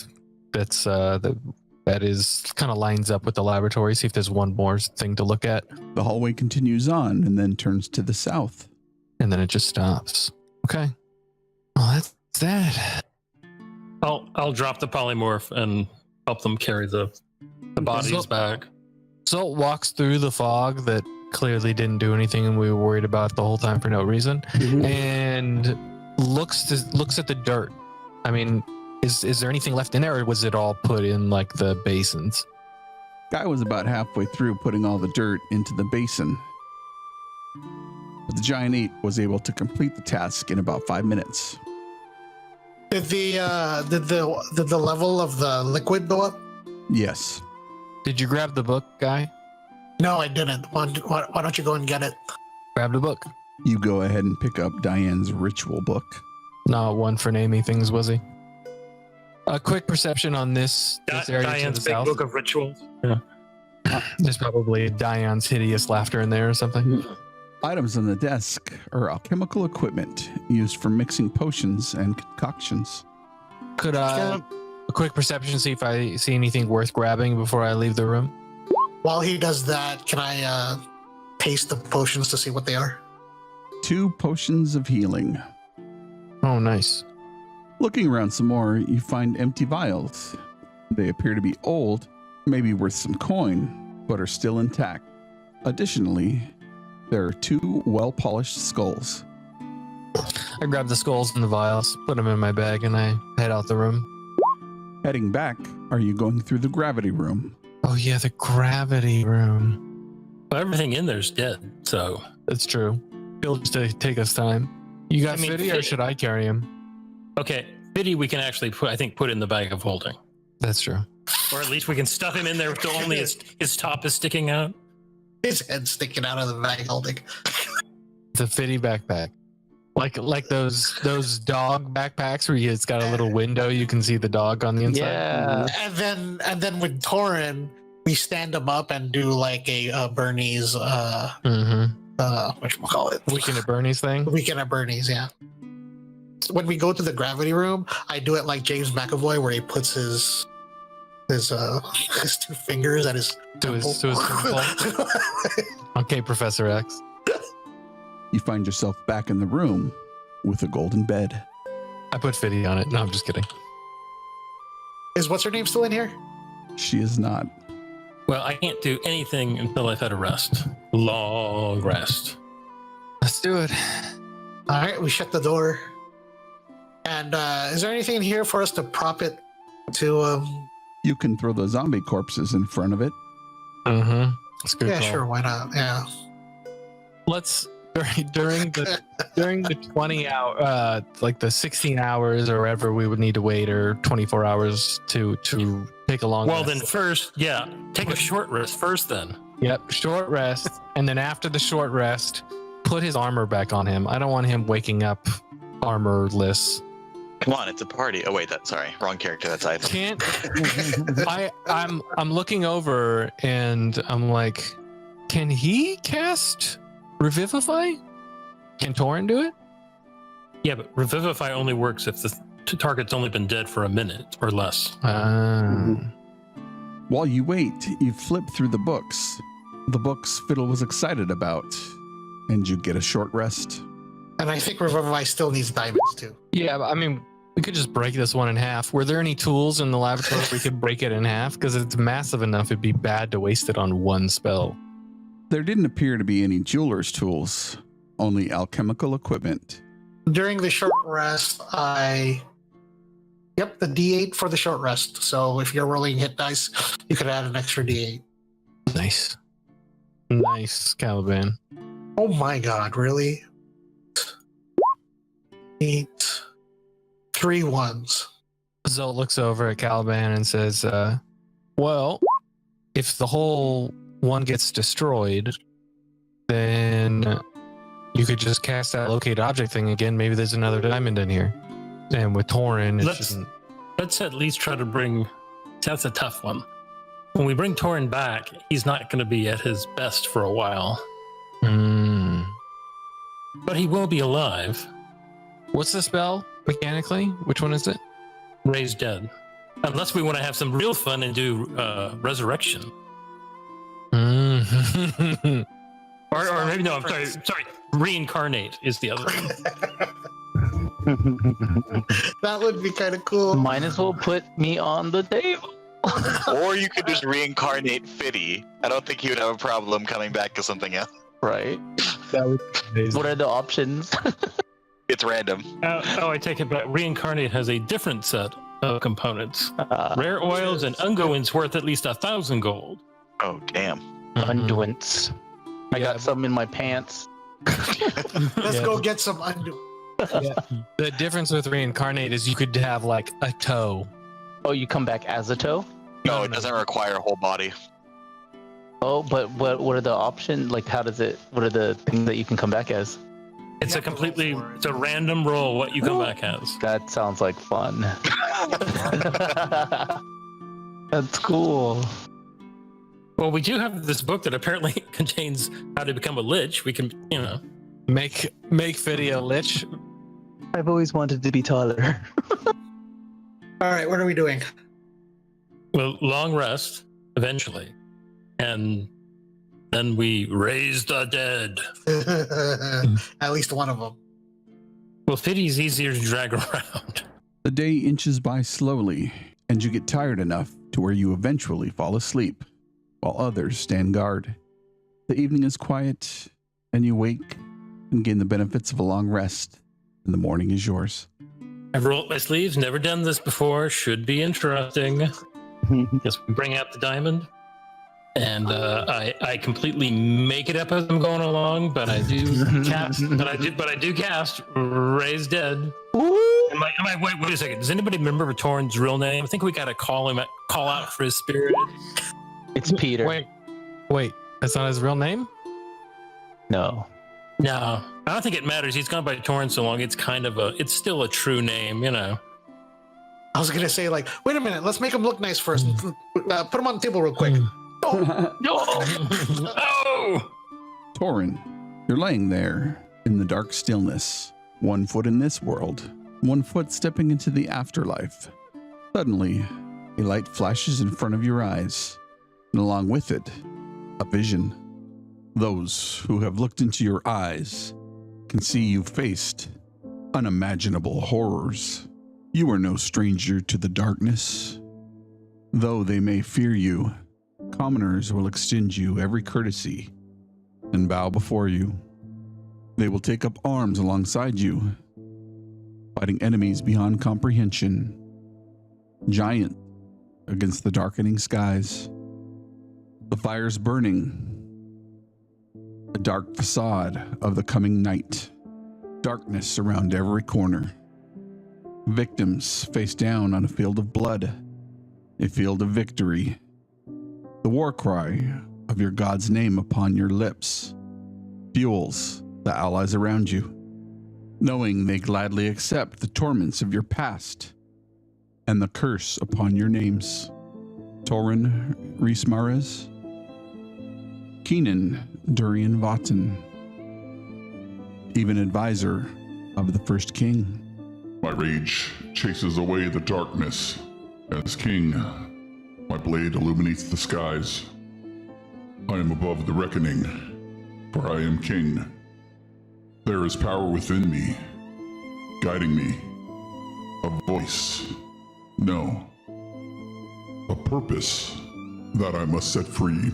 that's that is kind of lines up with the laboratory. See if there's one more thing to look at, The hallway continues on and then turns to the south. and then it just stops. Okay. Well, that's that. I'll drop the polymorph and help them carry the bodies back. Zolt walks through the fog that clearly didn't do anything and we were worried about the whole time for no reason, and looks at the dirt. I mean, is there anything left in there, or was it all put in like the basins? Guy was about halfway through putting all the dirt into the basin. But the giant ape was able to complete the task in about 5 minutes. did the level of the liquid go up? Yes. Did you grab the book, Guy? No, I didn't. Why don't you go and get it? Grab the book. You go ahead and pick up Diane's ritual book. Not one for naming things, was he? A quick perception on this area Diane's to the big south. book of rituals. There's probably Diane's hideous laughter in there or something. Items on the desk are alchemical equipment used for mixing potions and concoctions. Could a quick perception, see if I see anything worth grabbing before I leave the room? While he does that, can I taste the potions to see what they are? 2 potions of healing. Oh, nice. Looking around some more, you find empty vials. They appear to be old, maybe worth some coin, but are still intact. Additionally, there are 2 well-polished skulls. I grab the skulls and the vials, put them in my bag, and I head out the room. Heading back, are you going through the gravity room? Oh yeah, the gravity room. Well, everything in there's dead, so That's true. It'll just take us time. You got I mean, Fiddy, or should I carry him? Okay, Biddy, we can actually put in the bag of holding, That's true. or at least we can stuff him in there until only his top is sticking out. His head sticking out of the bag holding. The Fitty backpack. Like those dog backpacks where it's got a little window you can see the dog on the inside. Yeah. And then with Torin, we stand him up and do like a Bernie's whatchamacallit? Weekend at Bernie's thing. Weekend at Bernie's, yeah. When we go to the gravity room, I do it like James McAvoy, where he puts his two fingers at his To his temple. Okay, Professor X. You find yourself back in the room with a golden bed. I put Fitty on it. No, I'm just kidding. Is what's her name still in here? She is not. Well, I can't do anything until I've had a rest. Long rest. Let's do it. All right, we shut the door. And is there anything in here for us to prop it to? You can throw the zombie corpses in front of it. Mm-hmm. That's a good Yeah, call. sure, why not? Yeah. Let's during the 20 hour like the 16 hours or whatever we would need to wait, or 24 hours to take a long Well, rest. then first, take a short rest first. Then. Yep, short rest, and then after the short rest, put his armor back on him. I don't want him waking up armorless. Come on, it's a party. Oh wait, sorry, wrong character. That's Ivan. Can't I'm looking over and I'm like, can he cast Revivify? Can Torin do it? Yeah, but Revivify only works if the target's only been dead for a minute or less. While you wait, you flip through the books. The books Fiddle was excited about, and you get a short rest. And I think Revivify still needs diamonds too. Yeah, but I mean, we could just break this one in half. Were there any tools in the laboratory where we could break it in half? Because it's massive enough, it'd be bad to waste it on one spell. There didn't appear to be any jeweler's tools, only alchemical equipment. During the short rest, the D8 for the short rest. So if you're rolling hit dice, you could add an extra D8. Nice, Caliban. Oh my god, really? 8, 3 ones. Zolt looks over at Caliban and says, well, if the whole one gets destroyed, then you could just cast that locate object thing again. Maybe there's another diamond in here. And with Torin, Let's at least try to bring... That's a tough one. When we bring Torin back, he's not going to be at his best for a while. But he will be alive. What's the spell mechanically? Which one is it? Raised dead. Unless we want to have some real fun and do resurrection. Or maybe, no, I'm sorry. Reincarnate is the other one. That would be kind of cool. Might as well put me on the table. Or you could just reincarnate Fitty. I don't think he would have a problem coming back to something else. Right. That would be amazing. What are the options? It's random. I take it back. Reincarnate has a different set of components. Rare oils and unguents worth at least 1,000 gold. Oh, damn. Unguents. I got some in my pants. Let's go get some unguents. The difference with reincarnate is you could have like a toe. Oh, you come back as a toe? No, it doesn't require a whole body. Oh, but what are the options? Like, what are the things that you can come back as? It's a random roll what you come back as. That sounds like fun. That's cool. Well, we do have this book that apparently contains how to become a lich. We can, Make Fitty a lich. I've always wanted to be taller. All right, what are we doing? well, long rest eventually. And then we raise the dead. At least one of them. Well, Fiddy's easier to drag around. The day inches by slowly, and you get tired enough to where you eventually fall asleep, while others stand guard. The evening is quiet, and you wake and gain the benefits of a long rest, and the morning is yours. I've rolled my sleeves, never done this before, should be interesting. Just bring out the diamond. And I completely make it up as I'm going along, but I do cast, but I do cast Raise Dead. Woo! Wait a second. Does anybody remember Torin's real name? I think we got to call out for his spirit. It's Peter. Wait, that's not his real name? No. No, I don't think it matters. He's gone by Torin so long. It's it's still a true name, you know. I was gonna say, like, wait a minute, let's make him look nice first. Put him on the table real quick. No. Oh! Torin, you're laying there in the dark stillness, 1 foot in this world, 1 foot stepping into the afterlife. Suddenly, a light flashes in front of your eyes, and along with it, a vision. Those who have looked into your eyes can see you faced unimaginable horrors. You are no stranger to the darkness. Though they may fear you, commoners will extend you every courtesy and bow before you. They will take up arms alongside you, fighting enemies beyond comprehension, giant against the darkening skies. The fire's burning, a dark facade of the coming night, darkness around every corner. Victims face down on a field of blood, a field of victory. The war cry of your God's name upon your lips fuels the allies around you, knowing they gladly accept the torments of your past and the curse upon your names. Torin Rhys-Marez, Keenan Durian Votten, even advisor of the first king. My rage chases away the darkness. As king, my blade illuminates the skies. I am above the reckoning, for I am king. There is power within me, guiding me. A voice. No. A purpose that I must set free.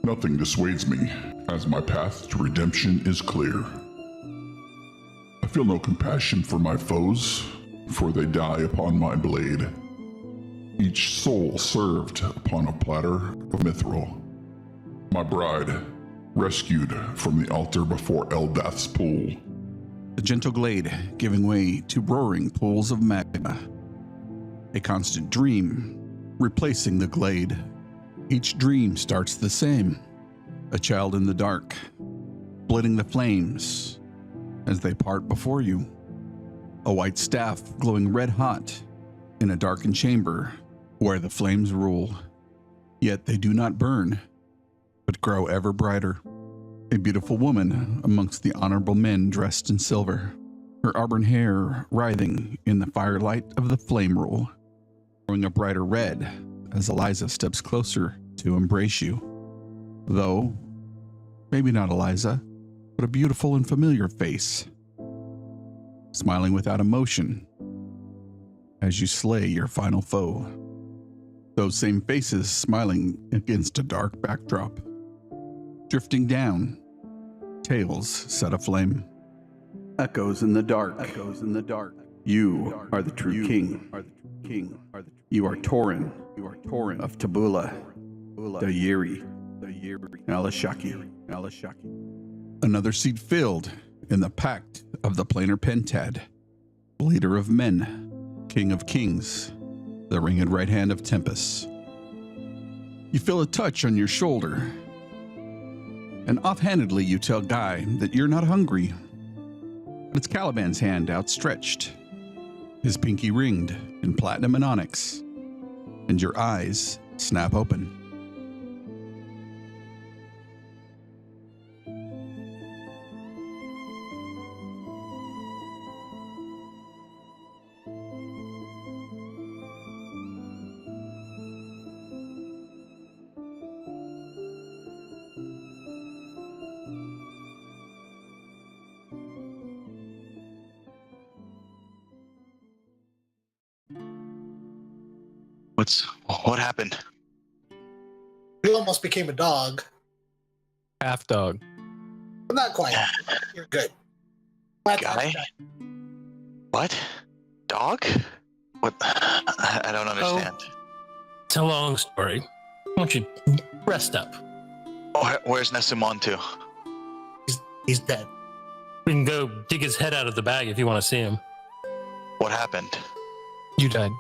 Nothing dissuades me, as my path to redemption is clear. I feel no compassion for my foes, for they die upon my blade. Each soul served upon a platter of mithril. My bride, rescued from the altar before Eldath's pool. The gentle glade giving way to roaring pools of magma. A constant dream, replacing the glade. Each dream starts the same. A child in the dark, splitting the flames as they part before you. A white staff glowing red hot in a darkened chamber where the flames rule. Yet they do not burn, but grow ever brighter. A beautiful woman amongst the honorable men dressed in silver, her auburn hair writhing in the firelight of the flame rule, growing a brighter red as Eliza steps closer to embrace you. Though, maybe not Eliza, but a beautiful and familiar face, smiling without emotion as you slay your final foe. Those same faces smiling against a dark backdrop. Drifting down, tails set aflame. Echoes in the dark. Echoes in the dark. You are the true king. You are Torin. You are Torin of Tabula, Dayiri, Alashaki. Another seat filled in the pact of the planar Pentad, leader of men, king of kings, the ringed right hand of Tempest. You feel a touch on your shoulder, and offhandedly you tell Guy that you're not hungry. But it's Caliban's hand outstretched, his pinky ringed in platinum and onyx, and your eyes snap open. What happened? You almost became a dog. Half dog. But not quite. You're good. Guy? What? Dog? What? I don't understand. It's a long story. Why don't you rest up? Where's Nesumontu? He's dead. We can go dig his head out of the bag if you want to see him. What happened? You died.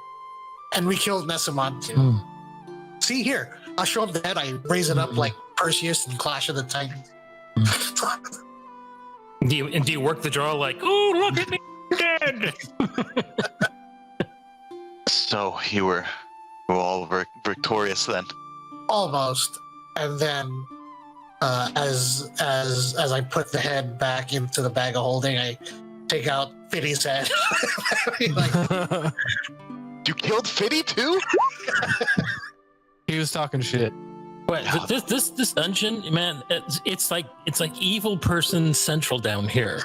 And we killed Nesimon too. Hmm. See here, I'll show him the head. I raise it up like Perseus in Clash of the Titans. Do you work the draw like, oh, look at me, dead? So you were all victorious then. Almost. And then as I put the head back into the bag of holding, I take out Fiddy's head. Like, You killed Fiddy too? He was talking shit. But this dungeon, man, it's like evil person central down here.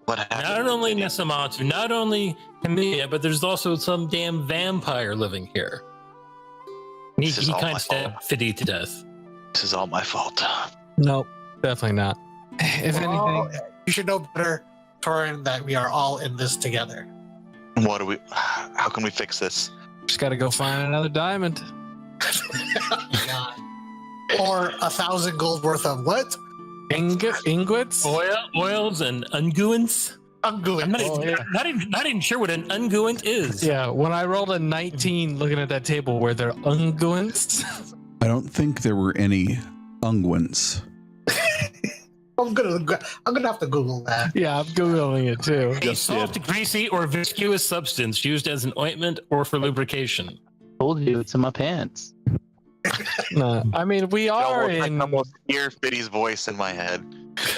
What happened? Not only Nesamatu, not only Camilla, but there's also some damn vampire living here. He This is all kind my of stabbed Fiddy to death. This is all my fault. Nope, definitely not. If anything, you should know better, Torin, that we are all in this together. What do we? How can we fix this? just got to go find another diamond. God. Or 1,000 gold worth of what? Ingots? Oils and unguents. Unguent. I'm not even sure what an unguent is. Yeah, when I rolled a 19 looking at that table, were there unguents? I don't think there were any unguents. I'm gonna have to Google that. Yeah, I'm Googling it too. A soft, greasy, or viscous substance used as an ointment or for lubrication. Told you it's in my pants. No, I mean, we are I can in. almost hear Fiddy's voice in my head.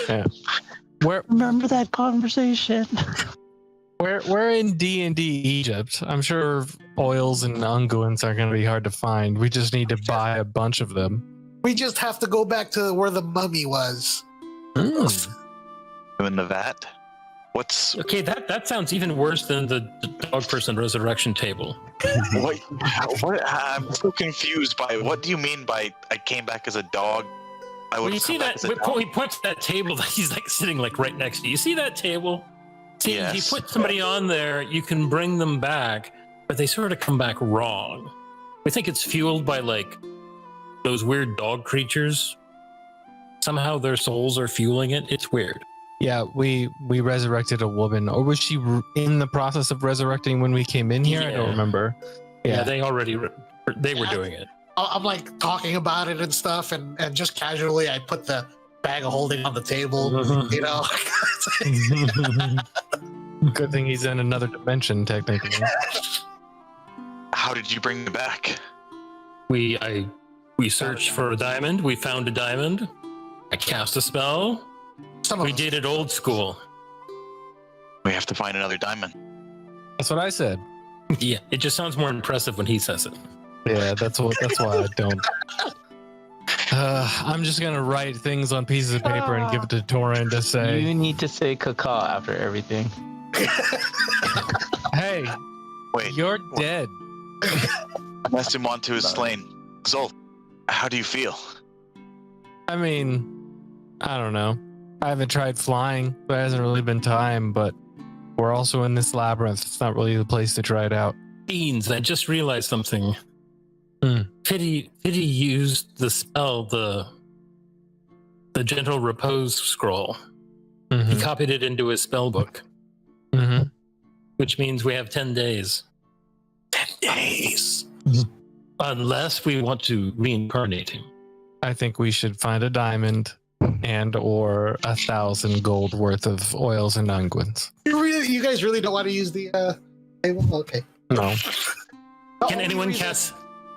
Yeah. Remember that conversation? We're in D&D Egypt. I'm sure oils and unguents are going to be hard to find. We just need to buy a bunch of them. We just have to go back to where the mummy was. In the vat. What's Okay, that sounds even worse than the dog person resurrection table. what? I'm so confused by what do you mean by I came back as a dog? I Well, would you see that he points to that table that he's like sitting like right next to you. You see that table? See, Yes. if you put somebody on there, you can bring them back, but they sort of come back wrong. We think it's fueled by like those weird dog creatures. Somehow their souls are fueling it. It's weird. Yeah, we resurrected a woman. Or was she in the process of resurrecting when we came in here? I don't Yeah. remember. Yeah, they already they were doing it. I'm like talking about it and stuff, and just casually I put the bag of holding on the table. You know, Good thing he's in another dimension, technically. How did you bring me back? We searched for a diamond. We found a diamond. I cast a spell. some of We us- did it old school. We have to find another diamond. That's what I said. Yeah, it just sounds more impressive when he says it. Yeah, that's why I don't. I'm just gonna write things on pieces of paper and give it to Torin to say, You need to say caca after everything. "Hey, Wait, you're dead." Nesumontu is slain. Zolf, how do you feel? I mean, I don't know. I haven't tried flying. There hasn't really been time, but we're also in this labyrinth. It's not really the place to try it out. Beans, I just realized something. Pity used the spell, the gentle repose scroll. He Mhm. copied it into his spell book, Mhm. which means we have 10 days. 10 days. Unless we want to reincarnate him. I think we should find a diamond and or 1,000 gold worth of oils and unguents. You guys really don't want to use the table? Okay. No. Can anyone cast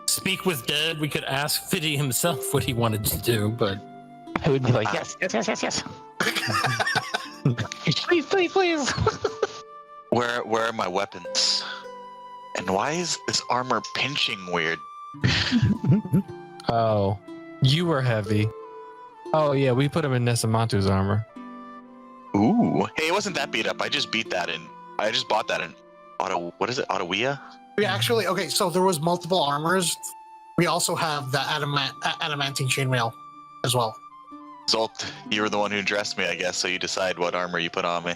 Speak with Dead? We could ask Fiddy himself what he wanted to do, but I would be like, yes. Please. Where are my weapons? And why is this armor pinching weird? Oh, you were heavy. Oh yeah, we put him in Nesamantu's armor. Ooh. Hey, it wasn't that beat up. I just bought that in what is it? Ottawia? We actually, okay, so there was multiple armors. We also have the adamantine chainmail as well. Zolt, you were the one who dressed me, I guess, so you decide what armor you put on me.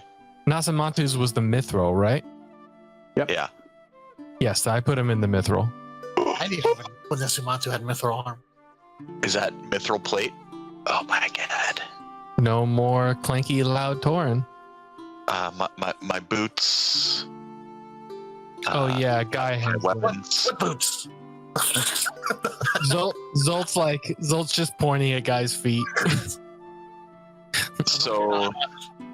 Nesamantu's was the mithril, right? Yeah. Yes, I put him in the mithril. I didn't even when Nesumantu had mithril armor. Is that mithril plate? Oh my god. No more clanky loud Torin. My boots. Oh yeah, guy has weapons. What boots? Zolt's just pointing at guy's feet. So,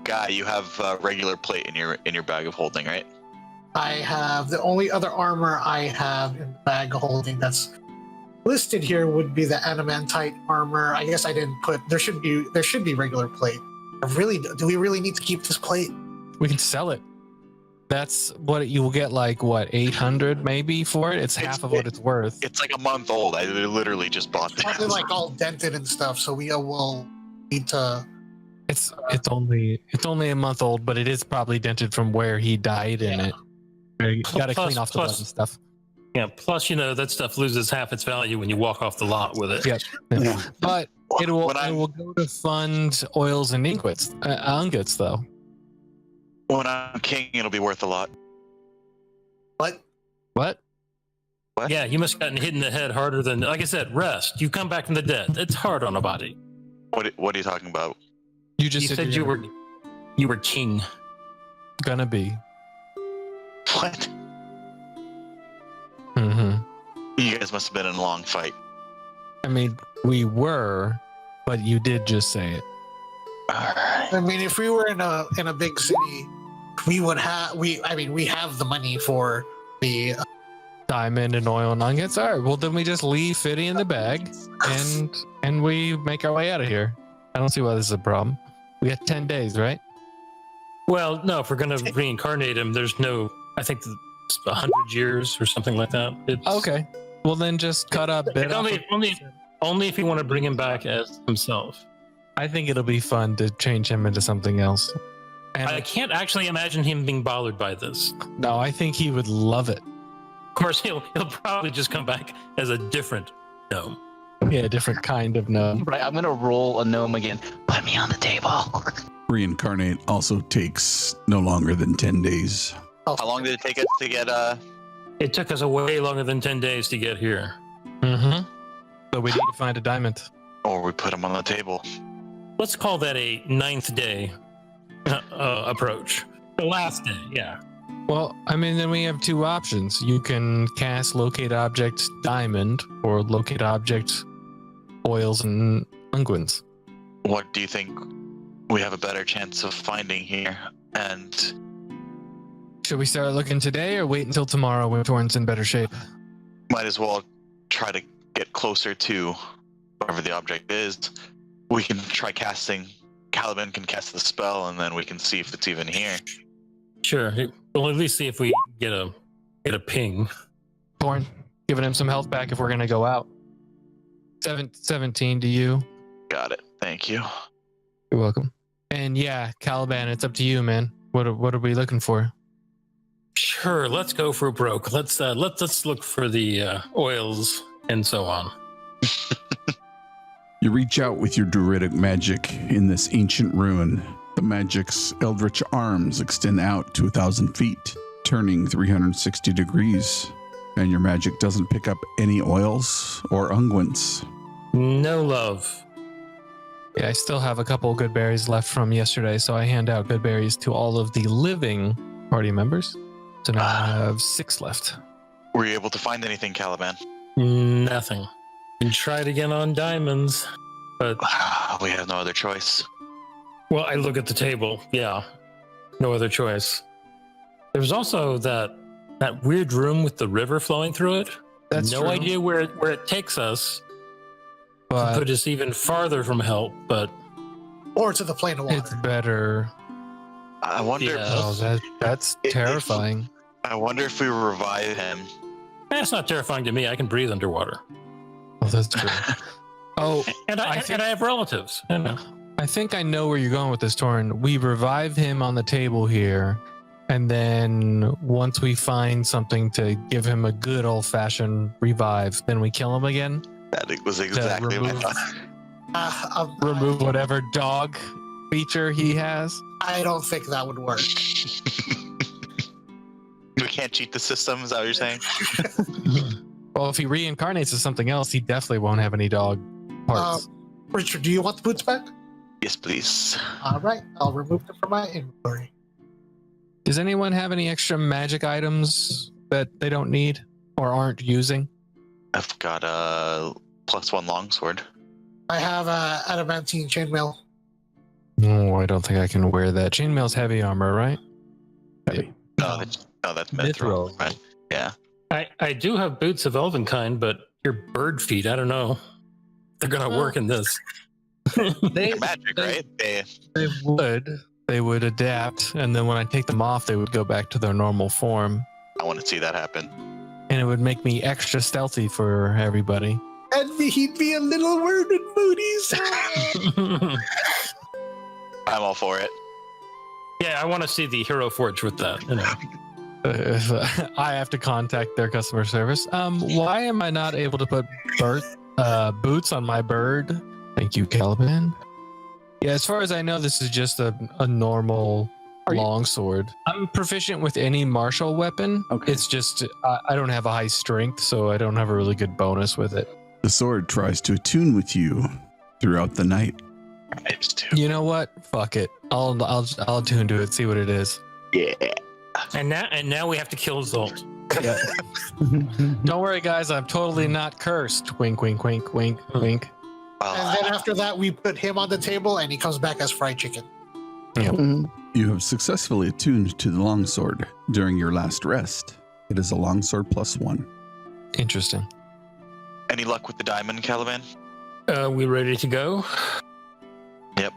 guy, you have regular plate in your bag of holding, right? I have the only other armor I have in the bag of holding that's listed here would be the adamantite armor. I guess I didn't put. There should be regular plate. Do we really need to keep this plate? We can sell it. That's what you will get, like what 800 maybe for it. It's half of what it's worth. It's like a month old. I literally just bought this. Probably like all dented and stuff. So we will need to. It's only a month old, but it is probably dented from where he died in it. You got to clean off the blood and stuff. Yeah. Plus, that stuff loses half its value when you walk off the lot with it. Yep. Yeah. But it will go to fund oils and ingots though. When I'm king, it'll be worth a lot. What? What? What? Yeah, you must have gotten hit in the head harder than, like I said, rest. You come back from the dead. It's hard on a body. What are you talking about? You just You said you were king. gonna be. What? Mm-hmm. You guys must have been in a long fight. I mean, we were, but you did just say it. All right. I mean, if we were in a big city, we would have. We have the money for the. Diamond and oil and nuggets. All right. Well, then we just leave Fiddy in the bag, and we make our way out of here. I don't see why this is a problem. We got 10 days, right? Well, no, if we're going to reincarnate him, there's no, I think it's 100 years or something like that. It's, Okay. Well, then just cut a bit off. Only if you want to bring him back as himself. I think it'll be fun to change him into something else. And I can't actually imagine him being bothered by this. no, I think he would love it. Of course, he'll probably just come back as a different gnome. Yeah, a different kind of gnome. Right, I'm gonna roll a gnome again. Put me on the table. Reincarnate also takes no longer than 10 days. How long did it take us to get It took us way longer than 10 days to get here. Mm-hmm. So we need to find a diamond. or we put them on the table? Let's call that a 9th day approach. The last day, yeah. Well, I mean, then we have two options. You can cast Locate Object Diamond or Locate Object Oils and Unguents. What do you think we have a better chance of finding here? And Should we start looking today or wait until tomorrow when Torrent's in better shape? might as well try to get closer to wherever the object is. We can try casting. Caliban can cast the spell, and then we can see if it's even here. Sure. We'll at least see if we get a ping. Torrent, giving him some health back if we're going to go out. 17 to you. Got it. Thank you. You're welcome. And yeah, Caliban, it's up to you, man. What are we looking for? Sure, let's go for broke. Let's look for the oils and so on. You reach out with your druidic magic in this ancient ruin. The magic's eldritch arms extend out to 1,000 feet, turning 360 degrees, and your magic doesn't pick up any oils or unguents. No love. Yeah, I still have a couple good berries left from yesterday, so I hand out good berries to all of the living party members. So now I have 6 left. Were you able to find anything, Caliban? Nothing. And tried again on diamonds, but We have no other choice. well, I look at the table. Yeah, no other choice. There's also that weird room with the river flowing through it. That's no true. idea where it takes us. But Put us even farther from help, but or to the plane of water. it's better. I wonder. Yeah. Oh, that's terrifying. I wonder if we revive him. that's not terrifying to me. I can breathe underwater, Oh, that's true. Oh, and I have relatives. You know. I think I know where you're going with this, Torn. We revive him on the table here, and then once we find something to give him a good old-fashioned revive, then we kill him again. That was exactly what I thought. Remove whatever dog feature he has. I don't think that would work. We can't cheat the system. Is that what you're saying? Well, if he reincarnates as something else, he definitely won't have any dog parts. Richard, do you want the boots back? Yes, please. All right, I'll remove them from my inventory. Does anyone have any extra magic items that they don't need or aren't using? I've got a +1 longsword. I have a adamantine chainmail. No, I don't think I can wear that. Chainmail's heavy armor, right? Heavy. No, that's mithril. Mithril. Right? Yeah. I do have boots of elven kind, but your bird feet, I don't know. They're gonna work in this. They're magic, right? They would adapt, and then when I take them off, they would go back to their normal form, I want to see that happen. and it would make me extra stealthy for everybody. And he'd be a little word in booties. I'm all for it. Yeah, I want to see the hero forge with that. You know. I have to contact their customer service. Why am I not able to put boots on my bird? Thank you, Caliban. Yeah, as far as I know, this is just a normal longsword. I'm proficient with any martial weapon. Okay. It's just I don't have a high strength, so I don't have a really good bonus with it. The sword tries to attune with you throughout the night. It's too. You know what? Fuck it. I'll attune to it, see what it is. Yeah. And now we have to kill Zolt. Yeah. Don't worry, guys. I'm totally not cursed. Wink, wink, wink, wink, wink. And then after that, we put him on the table, and he comes back as fried chicken. You have successfully attuned to the longsword during your last rest. It is a longsword +1. Interesting. Any luck with the diamond, Caliban? We ready to go? Yep.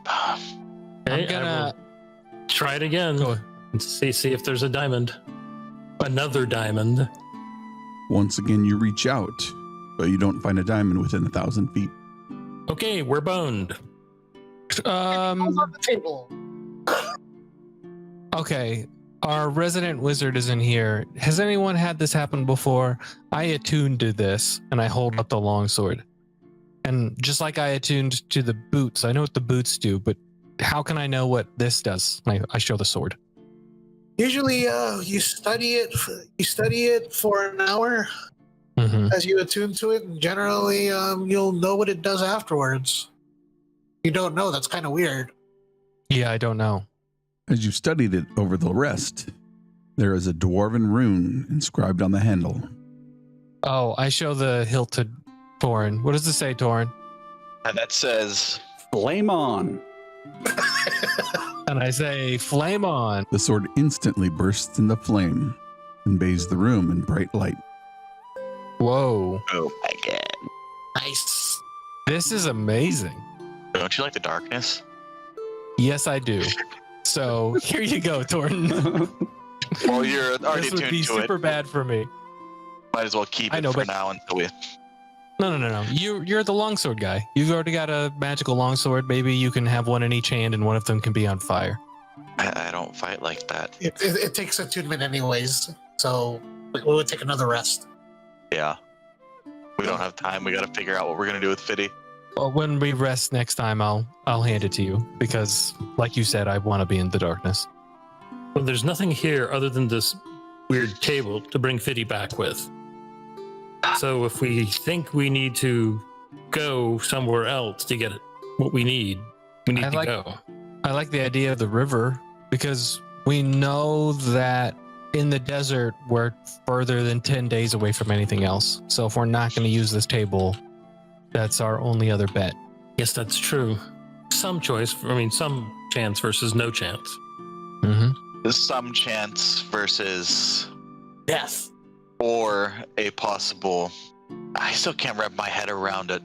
Okay, I'm gonna try it again. go. And see if there's a diamond. Another diamond. Once again, you reach out, but you don't find a diamond within 1,000 feet. Okay, we're boned. Comes on the table. Okay, our resident wizard isn't here. Has anyone had this happen before? I attuned to this, and I hold up the longsword. And just like I attuned to the boots, I know what the boots do, but how can I know what this does? I show the sword. Usually, you study it. You study it for an hour Mm-hmm. as you attune to it, and generally, you'll know what it does afterwards. You don't know. That's kind of weird. Yeah, I don't know. As you studied it over the rest, there is a dwarven rune inscribed on the handle. Oh, I show the hilt to Torin. What does it say, Torin? And that says, Flame on. And I say, flame on. The sword instantly bursts into flame and bathes the room in bright light. Whoa. oh my god. Nice. This is amazing. Don't you like the darkness? Yes, I do. So here you go, Torin. Well, you're already This would be tuned to super it. bad for me. Might as well keep I it know, for but- now until we... No. You're the longsword guy. You've already got a magical longsword. Maybe you can have one in each hand and one of them can be on fire. I don't fight like that. It takes attunement anyways, so we would take another rest. Yeah. We don't have time. We got to figure out what we're going to do with Fiddy. Well, when we rest next time, I'll hand it to you because, like you said, I want to be in the darkness. Well, there's nothing here other than this weird table to bring Fiddy back with. So if we think we need to go somewhere else to get what we need to go. I like the idea of the river because we know that in the desert we're further than 10 days away from anything else. So if we're not going to use this table, that's our only other bet. Yes, that's true. Some chance versus no chance. Mm-hmm. There's some chance versus... Death. Or a possible... I still can't wrap my head around it.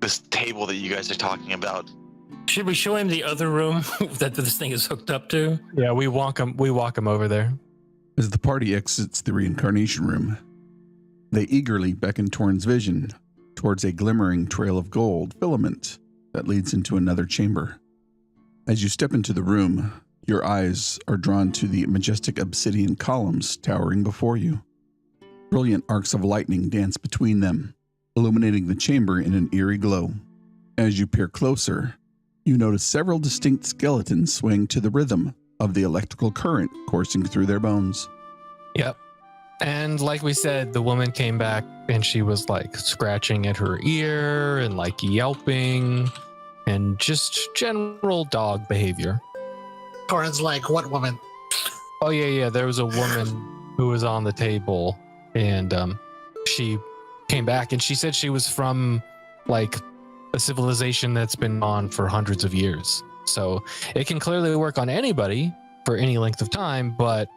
This table that you guys are talking about. Should we show him the other room that this thing is hooked up to? Yeah, we walk him over there. As the party exits the reincarnation room, they eagerly beckon Torrin's vision towards a glimmering trail of gold filament that leads into another chamber. As you step into the room, your eyes are drawn to the majestic obsidian columns towering before you. Brilliant arcs of lightning dance between them, illuminating the chamber in an eerie glow. As you peer closer, you notice several distinct skeletons swaying to the rhythm of the electrical current coursing through their bones. Yep. And like we said, the woman came back and she was like scratching at her ear and like yelping and just general dog behavior. Torin's like, what woman? Oh, yeah. There was a woman who was on the table, and she came back and she said she was from like a civilization that's been on for hundreds of years. So it can clearly work on anybody for any length of time, but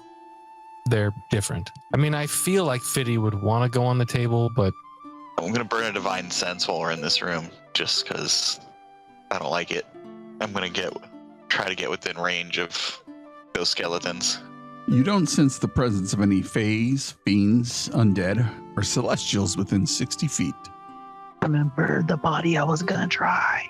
they're different. I mean, I feel like Fiddy would want to go on the table, but I'm gonna burn a divine sense while we're in this room, just because I don't like it. I'm gonna try to get within range of those skeletons. You don't sense the presence of any fays, fiends, undead, or celestials within 60 feet. Remember the body I was gonna try.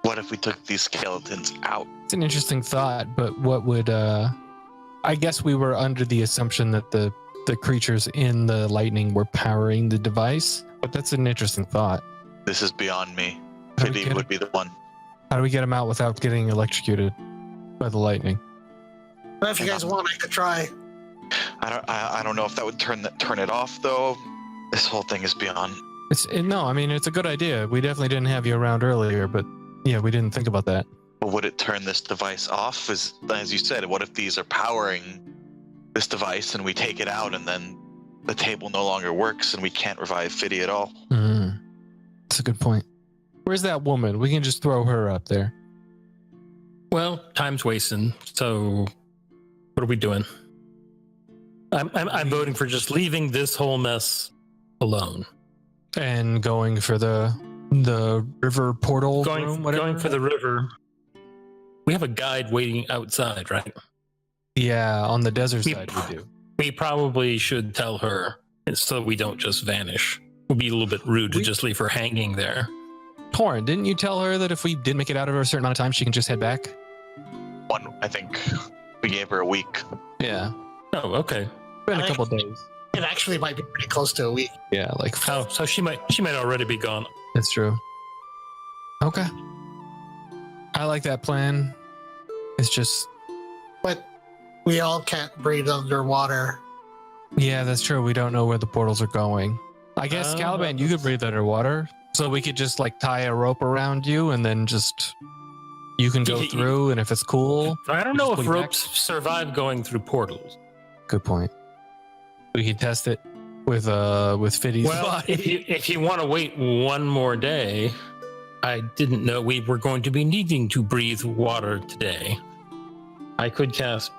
What if we took these skeletons out? it's an interesting thought. But what would I guess we were under the assumption that the creatures in the lightning were powering the device, but that's an interesting thought. This is beyond me. How do we Fiddy get would be the one. How do we get them out without getting electrocuted by the lightning? But if you guys want, I could try. I don't know if that would turn it off though. This whole thing is beyond. No, I mean, it's a good idea. We definitely didn't have you around earlier, but yeah, we didn't think about that. But would it turn this device off? As you said, what if these are powering this device and we take it out and then the table no longer works and we can't revive Fiddy at all? That's a good point. Where's that woman? We can just throw her up there. Well, time's wasting. So, what are we doing? I'm voting for just leaving this whole mess alone. And going for the river portal room, whatever. Going for the river. We have a guide waiting outside, right? Yeah, on the desert side we do. We probably should tell her so we don't just vanish. It would be a little bit rude to just leave her hanging there. Torrin, didn't you tell her that if we didn't make it out of her a certain amount of time, she can just head back? I think we gave her a week. Yeah. Oh, okay. Been a couple days. It actually might be pretty close to a week. Yeah, like Oh, so she might already be gone. That's true. Okay. I like that plan. It's just But we all can't breathe underwater. yeah, that's true. We don't know where the portals are going. I guess Caliban, you could breathe underwater. So we could just like tie a rope around you and then just you can go through, and if it's cool. I don't know just if pull you ropes survive going through portals. Good point. We can test it with Fiddy's body. if you want to wait one more day, I didn't know we were going to be needing to breathe water today. I could cast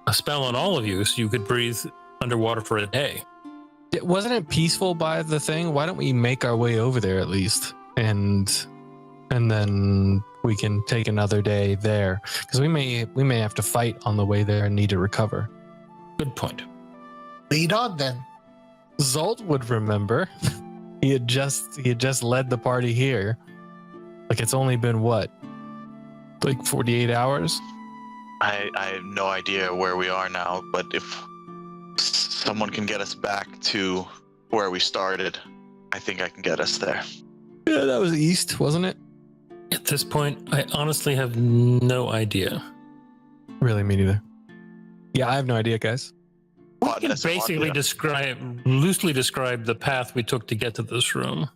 a spell on all of you so you could breathe underwater for a day. Wasn't it peaceful by the thing? Why don't we make our way over there at least, and then we can take another day there, because we may have to fight on the way there and need to recover. Good point. Lead on then. Zolt would remember. He had just led the party here. Like it's only been what, like 48 hours? I have no idea where we are now, but if someone can get us back to where we started, I think I can get us there. Yeah, that was east, wasn't it? At this point, I honestly have no idea. Really, me neither. Yeah, I have no idea, guys. We can basically loosely describe the path we took to get to this room.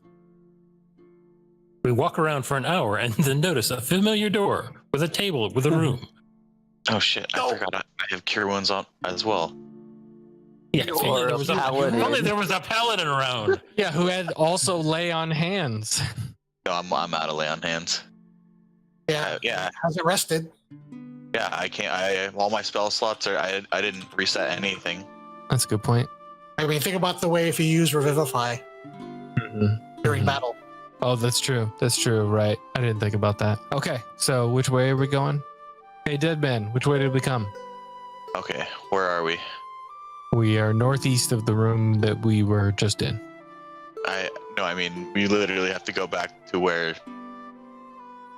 We walk around for an hour and then notice a familiar door with a table with a room. Oh shit! I forgot I have cure wounds on as well. Yeah, if only there was a paladin around. Yeah, who had also lay on hands. No, I'm out of lay on hands. Yeah. Yeah. Hasn't rested. Yeah, I can't. All my spell slots are. I didn't reset anything. That's a good point. I mean, think about the way if you use Revivify during battle. Oh, that's true. That's true. Right. I didn't think about that. Okay, so which way are we going? Hey, Dead Man, which way did we come? Okay, where are we? We are northeast of the room that we were just in. I mean, we literally have to go back to where,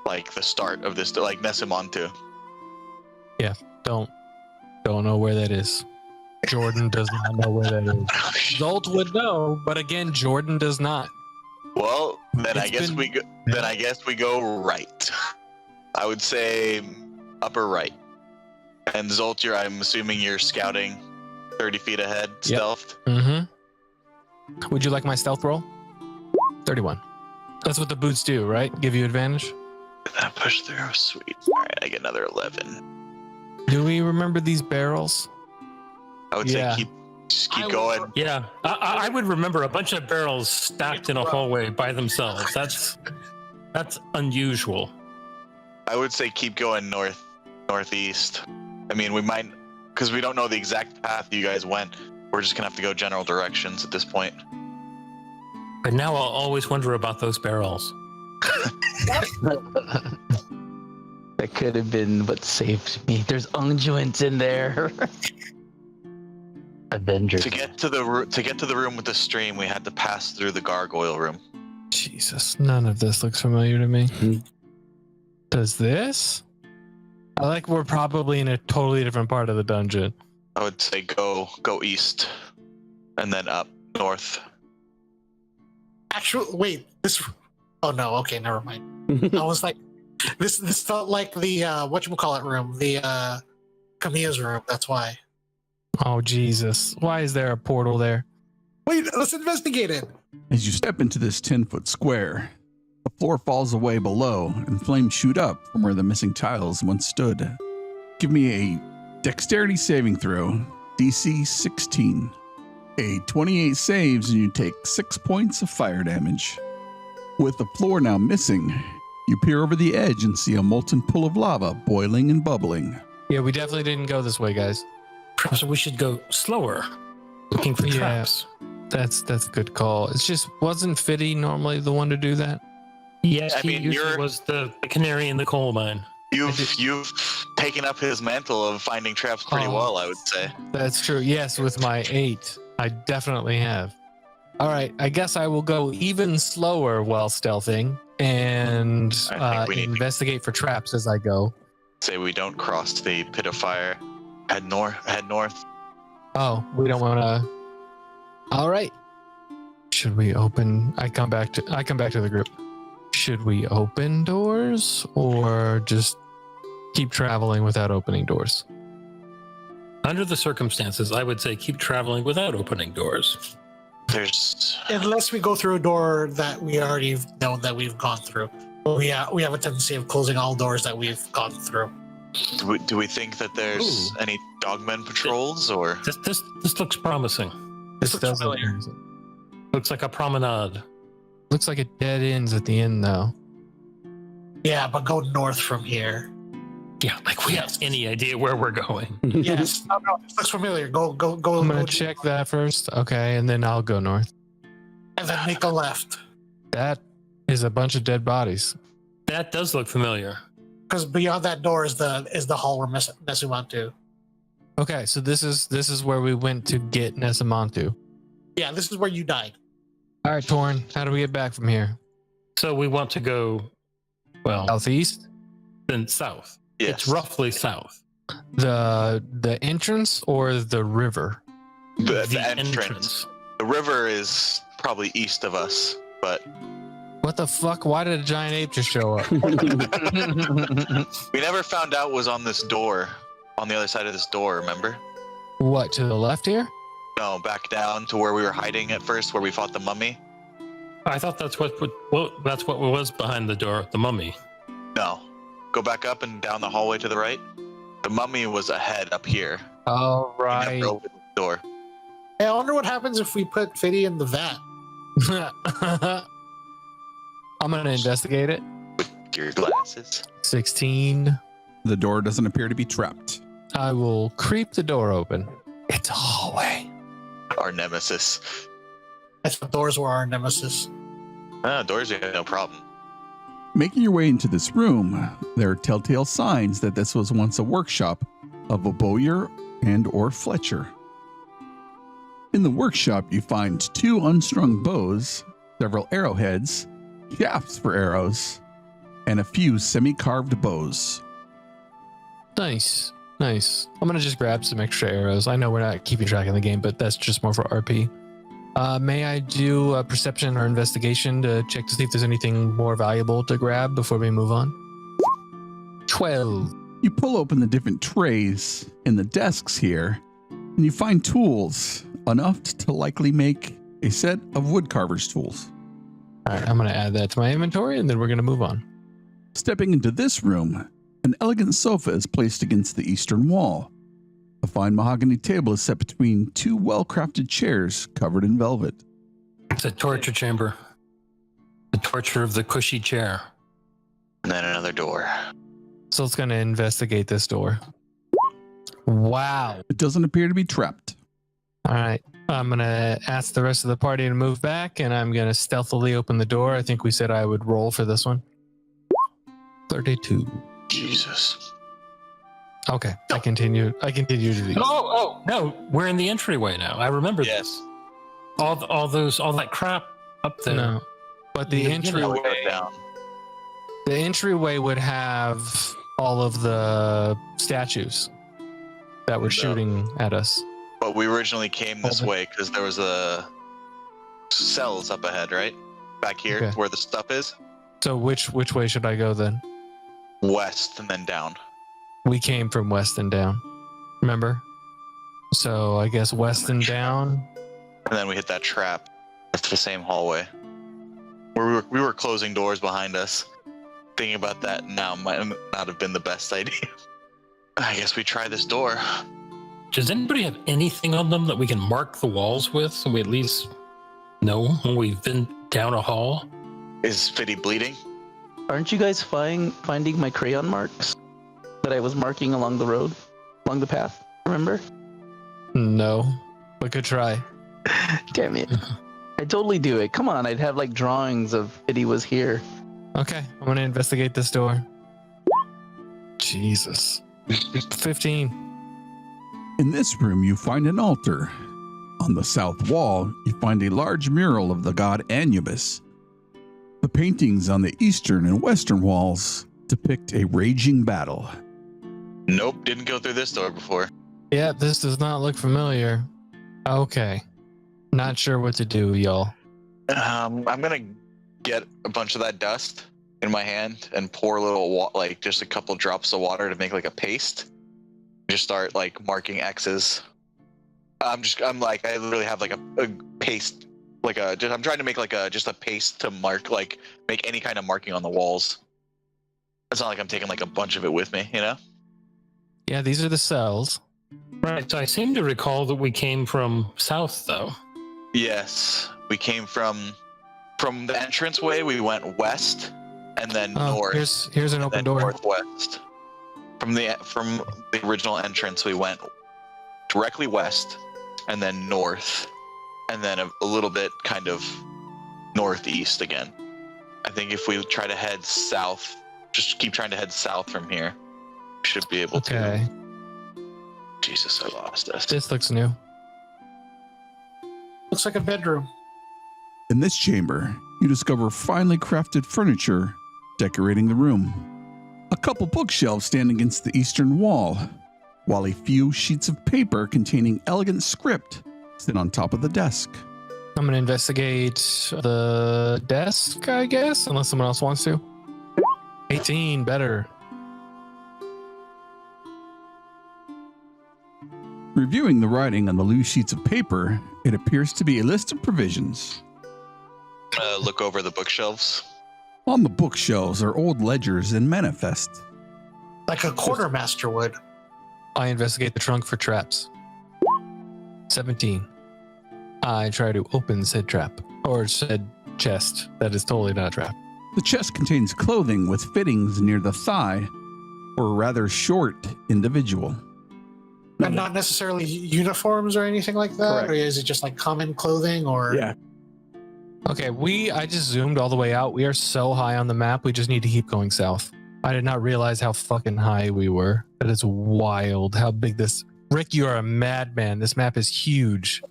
like, the start of this, like Nessimontu. Yeah, don't know where that is. Jordan does not know where that is. Zolt would know, but again, Jordan does not. Well, then I guess we go right. I would say upper right. And Zolt, I'm assuming you're scouting 30 feet ahead, stealthed. Mm-hmm. Would you like my stealth roll? 31. That's what the boots do, right? Give you advantage? That push through, sweet. All right, I get another 11. Do we remember these barrels? I would say just keep going. Yeah, I would remember a bunch of barrels stacked in a hallway by themselves. That's unusual. I would say keep going northeast. I mean, we might, because we don't know the exact path you guys went. We're just gonna have to go general directions at this point. But now I'll always wonder about those barrels. That could have been what saved me. There's unguents in there. Avengers. To get to the room with the stream, we had to pass through the gargoyle room. Jesus, none of this looks familiar to me. Does this? I like we're probably in a totally different part of the dungeon. I would say go east, and then up north. Actually, wait. This. Oh no. Okay, never mind. I was like, this felt like the whatchamacallit room, the Camille's room. That's why. Oh Jesus! Why is there a portal there? Wait, let's investigate it. As you step into this 10-foot square, the floor falls away below and flames shoot up from where the missing tiles once stood. Give me a dexterity saving throw, DC 16. A 28 saves and you take 6 points of fire damage. With the floor now missing, you peer over the edge and see a molten pool of lava boiling and bubbling. Yeah, we definitely didn't go this way, guys. Perhaps we should go slower, looking for traps. That's a good call. It's just, wasn't Fitty normally the one to do that? Yes, I mean, he usually was the canary in the coal mine. You've taken up his mantle of finding traps pretty well, I would say. That's true. Yes, with my 8, I definitely have. All right, I guess I will go even slower while stealthing and investigate for traps as I go. Say we don't cross the pit of fire. Head north. Oh, we don't want to. All right. Should we open? I come back to the group. Should we open doors or just keep traveling without opening doors? Under the circumstances, I would say keep traveling without opening doors. Unless we go through a door that we already know that we've gone through. We have a tendency of closing all doors that we've gone through. Do we think that there's any dogmen patrols or? This looks promising. This does look Looks like a promenade. Looks like it dead ends at the end though. Yeah, but go north from here. Yeah, like we have any idea where we're going. Yes. No, this looks familiar. Go. I'm gonna check that first. Okay, and then I'll go north. And then make a left. That is a bunch of dead bodies. That does look familiar. Because beyond that door is the hall we're Nesumantu. Okay, so this is where we went to get Nesumantu. Yeah, this is where you died. All right, Torn, how do we get back from here? So we want to go, well, Southeast? then south. Yes. It's roughly south. The entrance or the river? The entrance. The river is probably east of us, but what the fuck? Why did a giant ape just show up? we never found out was on this door, on the other side of this door, remember? What, to the left here? No, back down to where we were hiding at first, where we fought the mummy. I thought that's what was behind the door, the mummy. No. Go back up and down the hallway to the right. The mummy was ahead up here. Oh, right. We never opened the door. Hey, I wonder what happens if we put Fiddy in the vat. I'm going to investigate it. With your glasses. 16. The door doesn't appear to be trapped. I will creep the door open. It's a hallway. Our nemesis. I thought doors were our nemesis. Doors are no problem. Making your way into this room, there are telltale signs that this was once a workshop of a bowyer and or Fletcher. In the workshop, you find 2 unstrung bows, several arrowheads, shafts for arrows, and a few semi-carved bows. Nice. I'm going to just grab some extra arrows. I know we're not keeping track in the game, but that's just more for RP. May I do a perception or investigation to check to see if there's anything more valuable to grab before we move on? 12. You pull open the different trays in the desks here, and you find tools, enough to likely make a set of woodcarver's tools. All right, I'm going to add that to my inventory, and then we're going to move on. Stepping into this room, an elegant sofa is placed against the eastern wall. A fine mahogany table is set between two well-crafted chairs covered in velvet. It's a torture chamber. The torture of the cushy chair. And then another door. So it's going to investigate this door. Wow. It doesn't appear to be trapped. All right. I'm going to ask the rest of the party to move back, and I'm going to stealthily open the door. I think we said I would roll for this one. 32. Jesus. Okay. I continue to do. No, we're in the entryway now. I remember this. All that crap up there. No. But the entryway, Down. the entryway would have all of the statues that were shooting at us. But we originally came this way because there was a cells up ahead, right? Back here, Okay. where the stuff is. So which way should I go then? West and then down. We came from west and down. Remember? So I guess west and down. And then we hit that trap. That's the same hallway. Where we were closing doors behind us. Thinking about that now might not have been the best idea. I guess we try this door. Does anybody have anything on them that we can mark the walls with so we at least know when we've been down a hall? Is Fitty bleeding? Aren't you guys finding my crayon marks that I was marking along the road, along the path? Remember? No. But good try. Damn it. I'd totally do it. Come on, I'd have like drawings of Eddie was here. Okay. I'm going to investigate this door. Jesus. 15. In this room, you find an altar. On the south wall, you find a large mural of the god Anubis. The paintings on the eastern and western walls depict a raging battle. Nope, didn't go through this door before. Yeah, this does not look familiar. Okay. Not sure what to do, y'all. I'm gonna get a bunch of that dust in my hand and pour a little, just a couple drops of water to make like a paste. Just start like marking X's. I literally have like a paste, I'm trying to make like just a paste to mark, like make any kind of marking on the walls. It's not like I'm taking like a bunch of it with me, you know? Yeah, these are the cells. Right. So I seem to recall that we came from south, though. Yes, we came from the entranceway. We went west and then north. Here's an open door. Northwest. From the original entrance, we went directly west and then north, and then a little bit kind of northeast again. I think if we try to head south, just keep trying to head south from here, we should be able to. Okay. Jesus, I lost us. This looks new. Looks like a bedroom. In this chamber, you discover finely crafted furniture decorating the room. A couple bookshelves stand against the eastern wall, while a few sheets of paper containing elegant script sit on top of the desk. I'm going to investigate the desk, I guess, unless someone else wants to. 18, better. Reviewing the writing on the loose sheets of paper, it appears to be a list of provisions. Look over the bookshelves. On the bookshelves are old ledgers and manifests. Like a quartermaster would. I investigate the trunk for traps. 17. I try to open said trap, or said chest. That is totally not a trap. The chest contains clothing with fittings near the thigh for a rather short individual. And not necessarily uniforms or anything like that? Correct. Or is it just like common clothing or? Yeah. Okay, I just zoomed all the way out. We are so high on the map, we just need to keep going south. I did not realize how fucking high we were. That is wild how big this... Rick, you are a madman. This map is huge.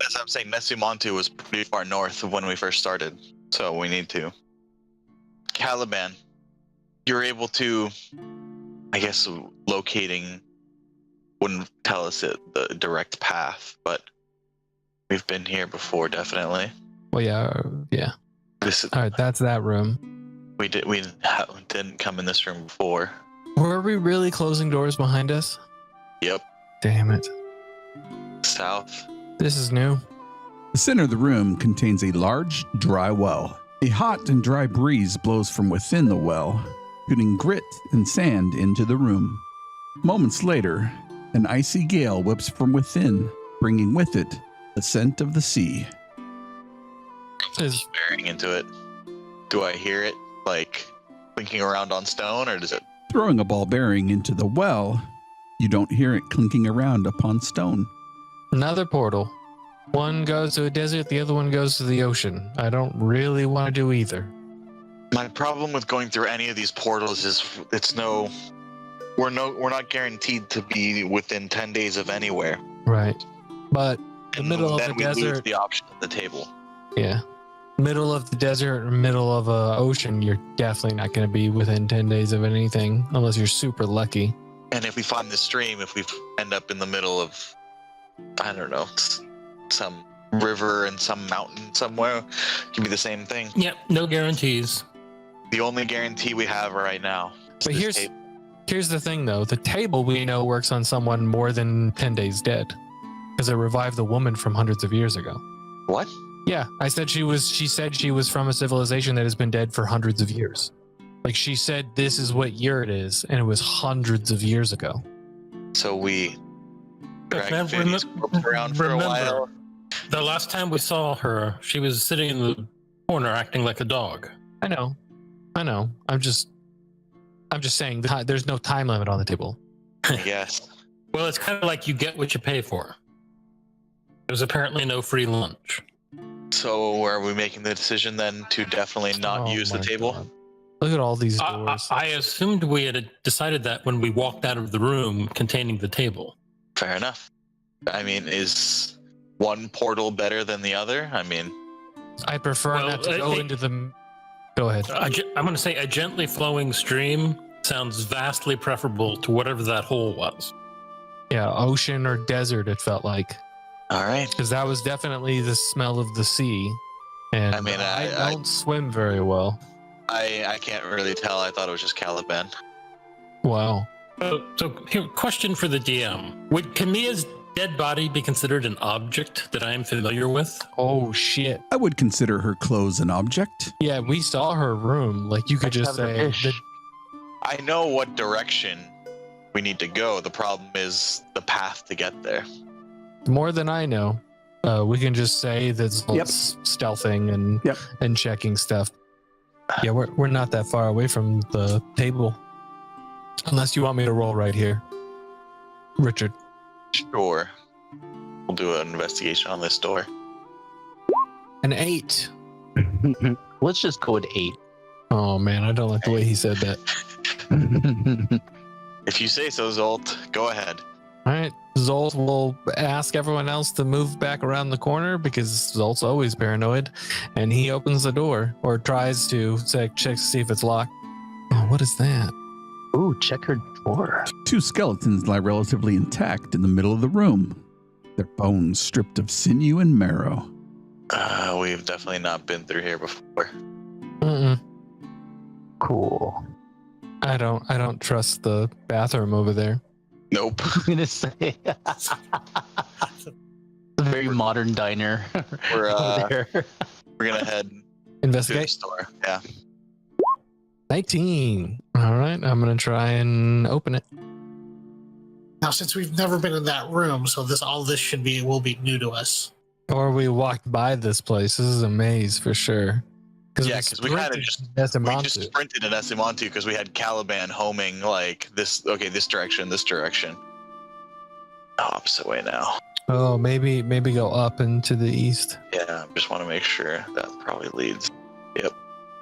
As I'm saying, Nessimontu was pretty far north of when we first started, so we need to. Caliban, you're able to, I guess, locating wouldn't tell us the direct path, but we've been here before, definitely. Well, yeah. This All right, that's that room. we didn't come in this room before. Were we really closing doors behind us? Yep, Damn it. south. This is new. The center of the room contains a large, dry well. A hot and dry breeze blows from within the well, shooting grit and sand into the room. Moments later, An icy gale whips from within, bringing with it the scent of the sea. Staring into it. Do I hear it, like, clinking around on stone, or does it... Throwing a ball bearing into the well, you don't hear it clinking around upon stone. Another portal. One goes to a desert, the other one goes to the ocean. I don't really want to do either. My problem with going through any of these portals is we're not guaranteed to be within 10 days of anywhere. Right. But the And middle of then the we lose desert. the option at the table. Yeah. Middle of the desert or middle of a ocean, you're definitely not going to be within 10 days of anything unless you're super lucky. And if we find the stream, if we end up in the middle of, I don't know, some river and some mountain somewhere, it could be the same thing. Yep, no guarantees. The only guarantee we have right now is But this table. here's the thing, though. The table we know works on someone more than 10 days dead because it revived the woman from hundreds of years ago. What? Yeah, I said she said she was from a civilization that has been dead for hundreds of years. Like she said, this is what year it is, and it was hundreds of years ago. So we But dragged Fanny's corpse around for a while. The last time we saw her, she was sitting in the corner acting like a dog. I know. I'm just saying there's no time limit on the table. I guess. Well, it's kind of like you get what you pay for. There's apparently no free lunch. So are we making the decision then to definitely not Oh use the my table? God. Look at all these doors. I assumed we had decided that when we walked out of the room containing the table. Fair enough. I mean, is one portal better than the other? I mean, I prefer Well, not to go into the. Go ahead. I'm going to say a gently flowing stream sounds vastly preferable to whatever that hole was. Yeah, ocean or desert. It felt like all right. because that was definitely the smell of the sea. And I mean, I don't swim very well. I can't really tell. I thought it was just Caliban. Wow. So here, question for the DM. Would Kamia's dead body be considered an object that I am familiar with? Oh shit. I would consider her clothes an object. Yeah, we saw her room. Like you could just say. I know what direction we need to go. The problem is the path to get there. More than I know. We can just say that Zolt's stealthing and checking stuff. Yeah, we're not that far away from the table. Unless you want me to roll right here. Richard. Sure. We'll do an investigation on this door. An 8. Let's just go with 8. Oh man, I don't like the way he said that. If you say so, Zolt, go ahead. All right, Zolt will ask everyone else to move back around the corner because Zolt's always paranoid, and he opens the door or tries to check to see if it's locked. Oh, what is that? Ooh, check her door. 2 skeletons lie relatively intact in the middle of the room, their bones stripped of sinew and marrow. We've definitely not been through here before. Mm-mm. Cool. I don't trust the bathroom over there. Nope. I'm gonna say it's a very modern diner. We're over there. we're gonna head to the Investigate. store. Yeah. 19. All right, I'm gonna try and open it. Now, since we've never been in that room, so all this will be new to us. Or we walked by this place. This is a maze for sure. Yeah, because we kind of just sprinted in Esimantu because we had Caliban homing like this. Okay, this direction. Opposite way now. Oh, maybe go up and to the east. Yeah, just want to make sure that probably leads. Yep.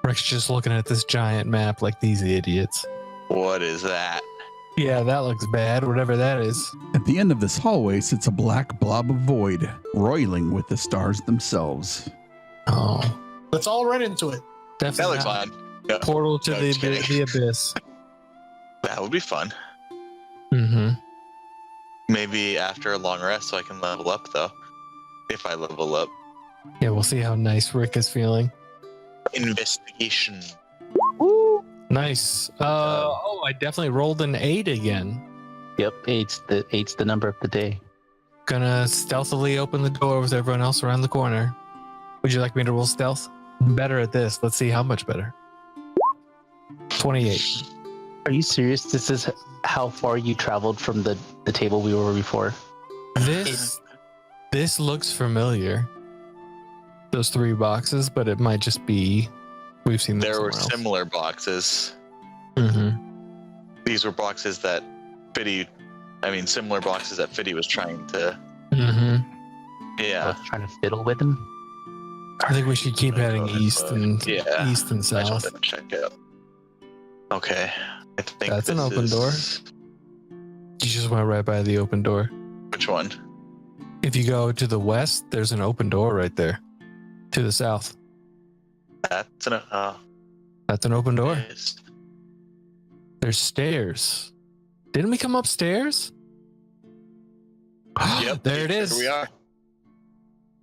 Rick's just looking at this giant map like these idiots. What is that? Yeah, that looks bad, whatever that is. At the end of this hallway sits a black blob of void, roiling with the stars themselves. Oh, Let's all run into it. That definitely looks not. fun. Yeah, Portal to No, the just kidding. abyss. that would be fun. Mm-hmm. Maybe after a long rest, so I can level up though. If I level up. Yeah, we'll see how nice Rick is feeling. Investigation. Nice. I definitely rolled an 8 again. Yep, eight's the number of the day. Gonna stealthily open the door with everyone else around the corner. Would you like me to roll stealth? I'm better at this. Let's see how much better. 28. Are you serious? This is how far you traveled from the the table we were before. This looks familiar. Those 3 boxes, but it might just be we've seen them There were somewhere else. similar boxes. Mm-hmm. These were boxes that similar boxes that Fiddy was trying to. Mm-hmm. I Yeah. was trying to fiddle with him. I think we should keep heading east and I just south. wanted to check out. Okay. I think That's an this open door. You just went right by the open door. Which one? If you go to the west, there's an open door right there. To the south, That's an. that's an open door. Yes. There's stairs. Didn't we come upstairs? Yep. There it Here is. we are.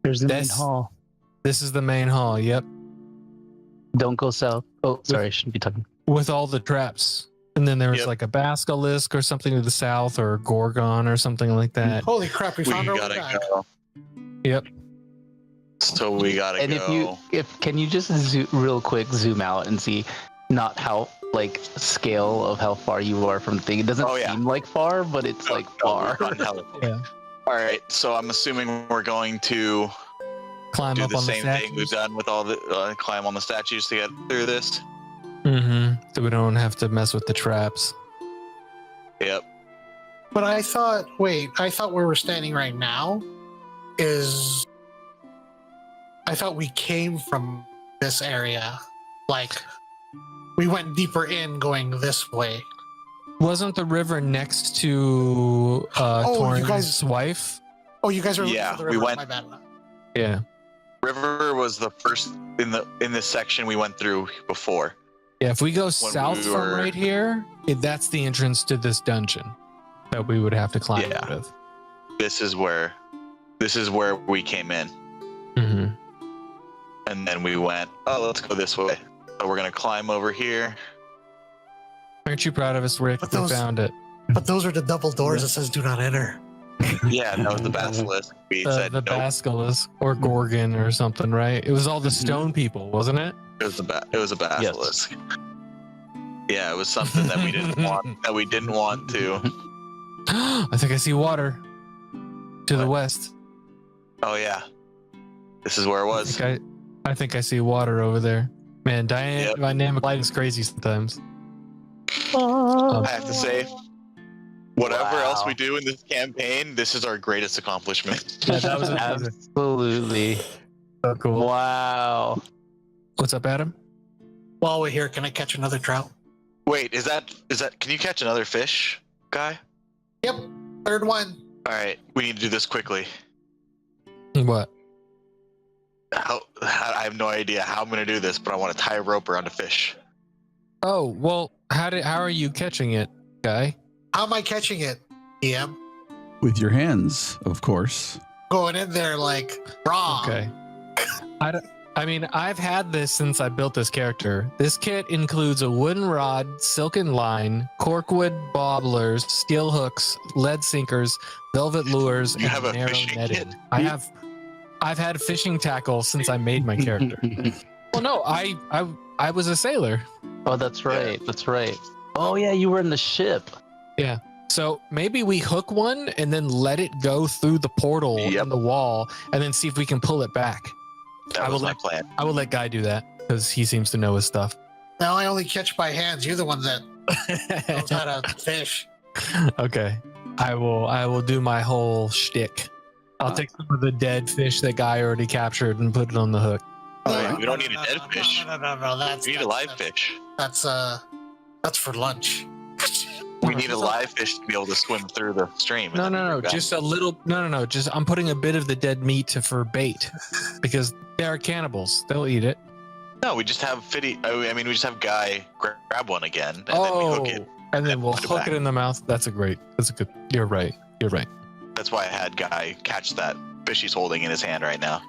There's the main That's- hall. This is the main hall. Yep, Don't go south. Oh, sorry, I shouldn't be talking. with all the traps. And then there was Yep. like a basilisk or something to the south, or a gorgon or something like that. Holy crap, we We found our way gotta back. go. Yep. So we gotta And go. can you just real quick zoom out and see not how like scale of how far you are from the thing. It doesn't Oh, yeah. seem like far, but it's like No, far. we're on hell. Yeah. All right. So I'm assuming we're going to Climb do up the on same the thing we've statues. done with all the climb on the statues to get through this. Mm-hmm. So we don't have to mess with the traps. Yep. But I thought where we're standing right now is. I thought we came from this area. Like, we went deeper in going this way. Wasn't the river next to Oh, you Torn's guys- wife? Oh, you guys are Yeah, looking for the we river. went- My bad. Yeah. River was the first in this section we went through before. Yeah, if we go When south we from were- right here, that's the entrance to this dungeon that we would have to climb Yeah. out of. This is where we came in, Mm-hmm. and then we went. Oh, let's go this way. So we're gonna climb over here. Aren't you proud of us, Rick? But We those- found it. But those are the double doors that says "Do not enter." Yeah, that was the basilisk. We said The nope. basilisk or gorgon or something, right? It was all the stone people, wasn't it? It was a basilisk. Yeah, it was something that we didn't want. That we didn't want to. I think I see water to the west. Oh yeah, this is where it was. I think I see water over there. Man, Yep. dynamic light is crazy sometimes. I have to say, whatever else Wow. we do in this campaign, this is our greatest accomplishment. Yeah, that was amazing. Absolutely. So cool. Wow. What's up, Adam? While we're here, can I catch another trout? Wait, is that? Can you catch another fish, guy? Yep, third one. All right, we need to do this quickly. What? I have no idea how I'm gonna do this, but I want to tie a rope around a fish. Oh, well, how are you catching it, guy? How am I catching it, DM? With your hands, of course. Going in there like raw. Okay. I mean, I've had this since I built this character. This kit includes a wooden rod, silken line, corkwood bobblers, steel hooks, lead sinkers, velvet lures, You have and a narrow fishing netting. kit? I've had fishing tackle since I made my character. Well, no, I was a sailor. Oh, that's right. That's right. Oh yeah, you were in the ship. So maybe we hook one and then let it go through the portal Yep. in the wall, and then see if we can pull it back. That I was will my plan. I will let Guy do that because he seems to know his stuff. Now I only catch by hands. You're the one that knows how to fish. Okay, I will do my whole shtick. I'll take some of the dead fish that Guy already captured and put it on the hook. We don't need a dead fish. No. That's We need a live fish. That's for lunch. We need a live fish to be able to swim through the stream. and then No, bring back. just a little. No. Just I'm putting a bit of the dead meat for bait because they are cannibals. They'll eat it. No, we just have Fiddy. I mean, we just have Guy grab one again, and then we hook it. and then we'll put it hook back. it in the mouth. That's a good. You're right. That's why I had Guy catch that fish he's holding in his hand right now.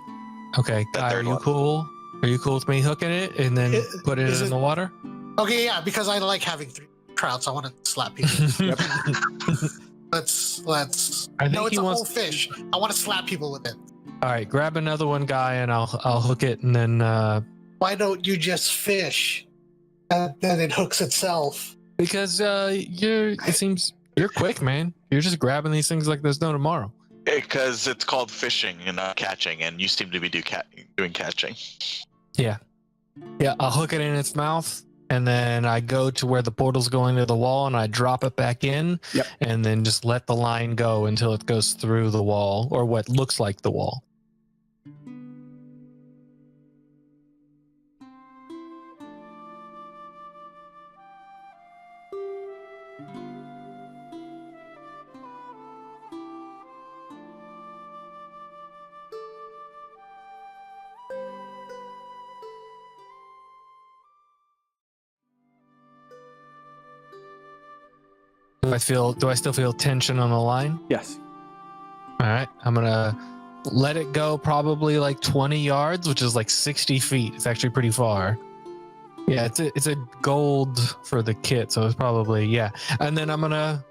Okay, That Guy, are third you one. cool? Are you cool with me hooking it and then put it is in it- the water? Okay, yeah, because I like having 3 trouts. I want to slap people. Let's. I think No, it's he a wants. whole fish. I want to slap people with it. All right, grab another one, Guy, and I'll hook it, and then Why don't you just fish? And then it hooks itself. because it seems You're quick, man. You're just grabbing these things like there's no tomorrow. Because it's called fishing and not catching, and you seem to be doing catching. Yeah, I'll hook it in its mouth, and then I go to where the portal's going to the wall, and I drop it back in, Yep. and then just let the line go until it goes through the wall, or what looks like the wall. Do I still feel tension on the line? Yes. All right, I'm gonna let it go probably like 20 yards, which is like 60 feet. It's actually pretty far. Yeah, it's a gold for the kit, so it's probably, yeah. And then I'm gonna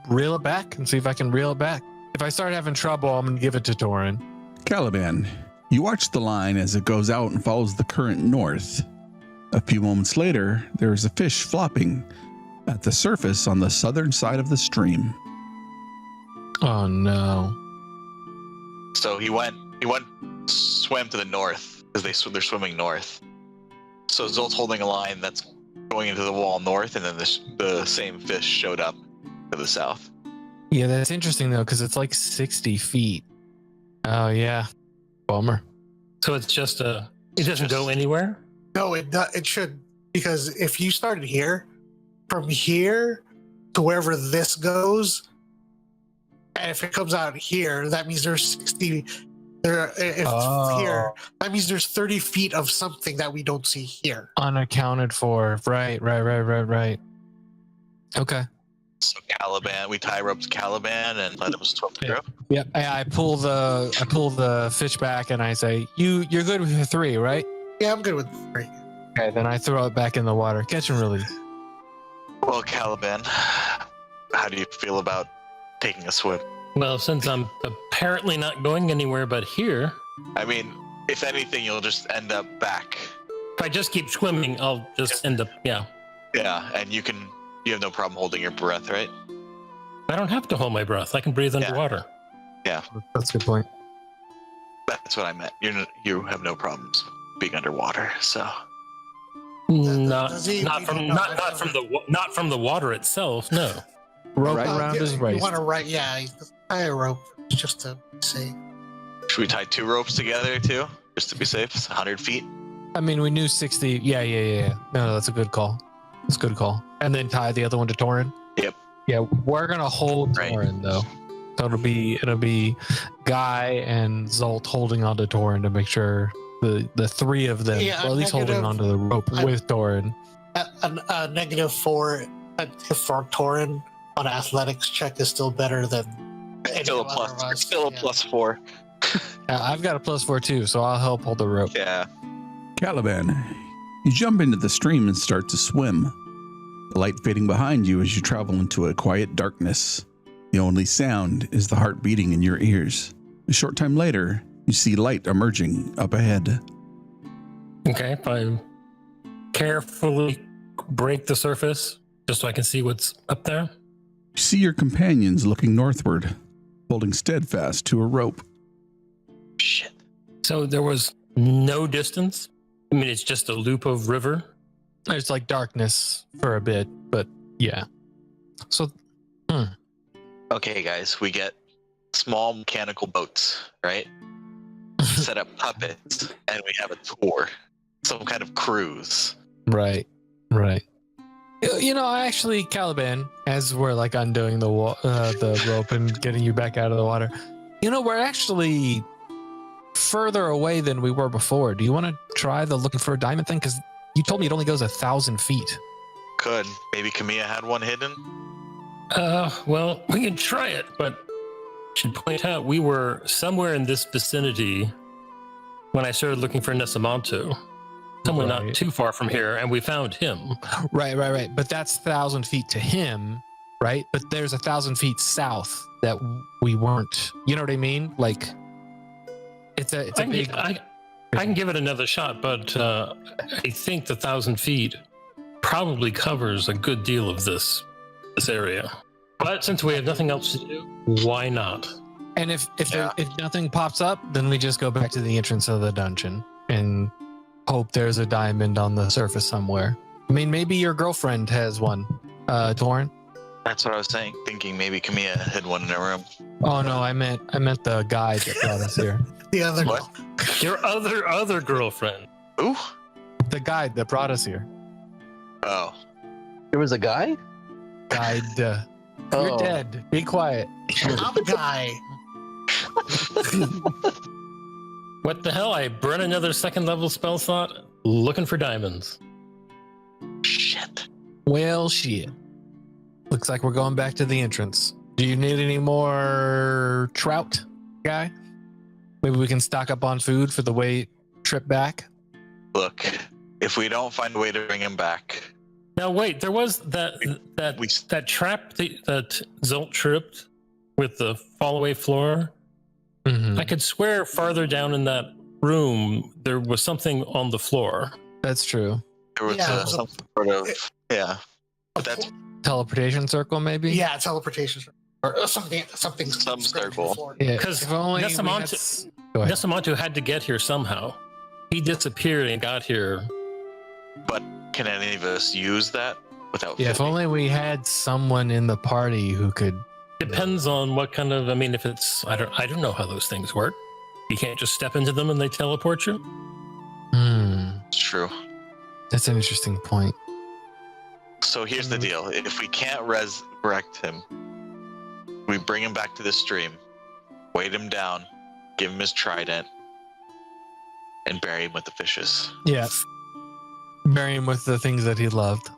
reel it back and see if I can reel it back. If I start having trouble, I'm gonna give it to Torin. Caliban, you watch the line as it goes out and follows the current north. A few moments later, there is a fish flopping at the surface on the southern side of the stream. Oh no. So he swam to the north because they're swimming north. So Zolt's holding a line that's going into the wall north, and then the same fish showed up to the south. Yeah, that's interesting though, because it's like 60 feet. Oh yeah, bummer. So it's just it doesn't go anywhere? No, it should, because if you started here, from here to wherever this goes, and if it comes out here, that means there's 60 there. If here, that means there's 30 feet of something that we don't see here. Unaccounted for. Right. Okay. So Caliban, we tie rope to Caliban and let him swim through. Yep. I pull the fish back and I say, you're good with 3, right? Yeah, I'm good with 3. Okay, then I throw it back in the water. Catch and release. Well, Caliban, how do you feel about taking a swim? Well, since I'm apparently not going anywhere but here, I mean, if anything, you'll just end up back. if I just keep swimming, I'll just end up, yeah. Yeah, and you have no problem holding your breath, right? I don't have to hold my breath. I can breathe underwater. Yeah, That's a good point. that's what I meant. You have no problems being underwater, so. Not from the water itself, no. Rope Right. around his You waist. want to tie a rope just to say. Should we tie 2 ropes together too, just to be safe? It's 100 feet. I mean, we knew 60. Yeah. No, that's a good call. That's a good call. And then tie the other one to Torin. Yep. Yeah, we're gonna hold Right. Torin though. So it'll be Guy and Zolt holding onto Torin to make sure the 3 of them, Yeah, or at least holding onto the rope with Torin. A -4 for Torin on athletics check is still better than Still a any plus. other of us. Still a Yeah. +4. I've got a +4 too, so I'll help hold the rope. Yeah. Caliban, you jump into the stream and start to swim. The light fading behind you as you travel into a quiet darkness. The only sound is the heart beating in your ears. A short time later, you see light emerging up ahead. Okay, if I carefully break the surface just so I can see what's up there. You see your companions looking northward, holding steadfast to a rope. Shit. So there was no distance? I mean, it's just a loop of river? It's like darkness for a bit, but yeah. So, Okay, guys, we get small mechanical boats, right? Set up puppets, and we have a tour, some kind of cruise. right. You know, actually, Caliban, as we're like undoing the rope and getting you back out of the water, you know, we're actually further away than we were before. Do you want to try the looking for a diamond thing? Because you told me it only goes 1,000 feet. Could. Maybe Kamiya had one hidden? Well, we can try it, but I should point out we were somewhere in this vicinity when I started looking for Nesamantu. Somewhere not Right. too far from here, and we found him. Right. But that's 1,000 feet to him, right? But there's 1,000 feet south that we weren't. You know what I mean? Like, it's a big. I can give it another shot, but I think the 1,000 feet probably covers a good deal of this area. But since we have nothing else to do, why not? And if nothing pops up, then we just go back to the entrance of the dungeon and hope there's a diamond on the surface somewhere. I mean, maybe your girlfriend has one, Torin. That's what I was thinking maybe Camilla had one in her room. Oh no, I meant the guide that brought us here. The other What? Your other girlfriend. Ooh. The guide that brought us here. Oh. There was a guy? Guide. You're Oh. dead. Be quiet. I'm the guy. What the hell? I burn another second level spell slot looking for diamonds. Shit. Well, shit. Looks like we're going back to the entrance. Do you need any more trout, guy? Maybe we can stock up on food for the way trip back. Look, if we don't find a way to bring him back, Now wait, there was that trap that Zolt tripped with the fallaway floor. Mm-hmm. I could swear farther down in that room there was something on the floor. That's true. there was Yeah, some sort of But that's Teleportation circle, maybe? Yeah, teleportation or something. Some circle. Yeah. Because If only we had Go ahead. Nessamantu had to get here somehow. He disappeared and got here. But can any of us use that without? Yeah, if fitting? only we had someone in the party who could. Depends on what kind of. I mean, if it's I don't know how those things work. You can't just step into them and they teleport you. It's true. That's an interesting point. So here's the deal: if we can't resurrect him, we bring him back to the stream, weight him down, give him his trident, and bury him with the fishes. Yeah. Bury him with the things that he loved.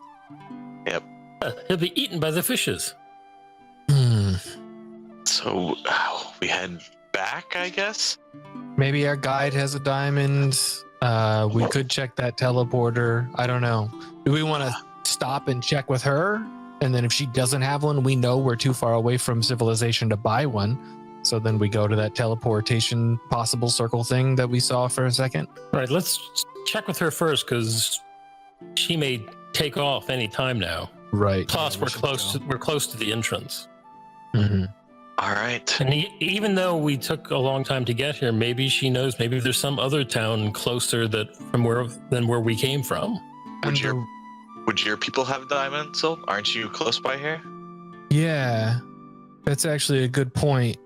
He'll be eaten by the fishes. So we head back, I guess. Maybe our guide has a diamond. We could check that teleporter. I don't know. Do we want to stop and check with her? And then if she doesn't have one, we know we're too far away from civilization to buy one. So then we go to that teleportation possible circle thing that we saw for a second. All right, let's check with her first because she may take off any time now. Right. Plus, we're close to the entrance. Mm-hmm. All right. And even though we took a long time to get here, maybe she knows. Maybe there's some other town closer than where we came from. Would your people have diamonds? So aren't you close by here? Yeah, that's actually a good point.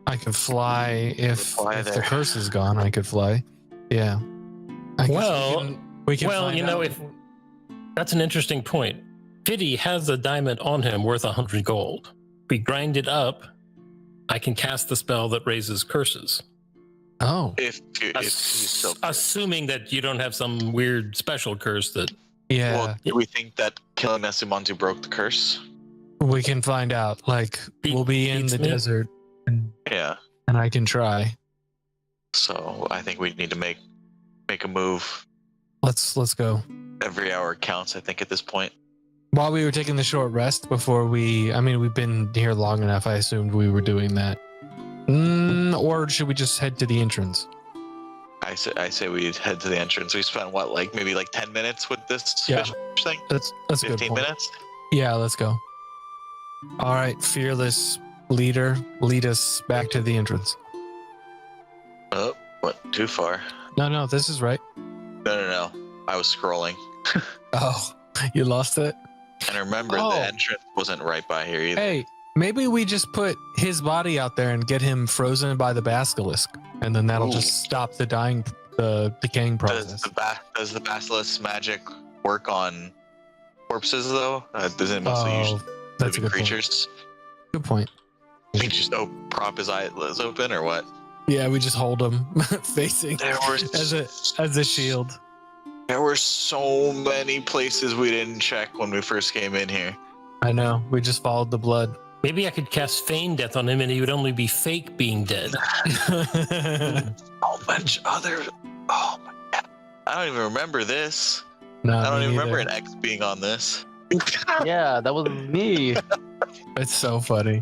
I could fly if the curse is gone. I could fly. Yeah. I guess we can find out. if that's an interesting point. Fiddy has a diamond on him worth 100 gold. If we grind it up, I can cast the spell that raises curses. Oh, If he's still. Assuming that you don't have some weird special curse that. yeah. Well, do we think that killing Nessimantu broke the curse? We can find out. Like, we'll be in the desert, Yeah. and I can try. So I think we need to make a move. Let's go. Every hour counts, I think, at this point. While we were taking the short rest before we've been here long enough. I assumed we were doing that. Or should we just head to the entrance? I say we head to the entrance. We spent maybe 10 minutes with this fish thing? That's a good 15 point. minutes? Yeah, let's go. All right, fearless leader, lead us back to the entrance. Oh, what? Too far. No, this is right. No. I was scrolling. Oh, you lost it? And remember, Oh. the entrance wasn't right by here either. Hey, maybe we just put his body out there and get him frozen by the basilisk, and then that'll Ooh. just stop the decaying process. Does the basilisk magic work on corpses, though? Does it mostly use That's a living good creatures? point. Good point. We just prop his eyelids open, or what? Yeah, we just hold him facing There were as a shield. There were so many places we didn't check when we first came in here. I know. We just followed the blood. Maybe I could cast feign death on him and he would only be fake being dead. So much other. Oh my god! I don't even remember this. No, I don't me even remember neither. an X being on this. Yeah, that was me. It's so funny.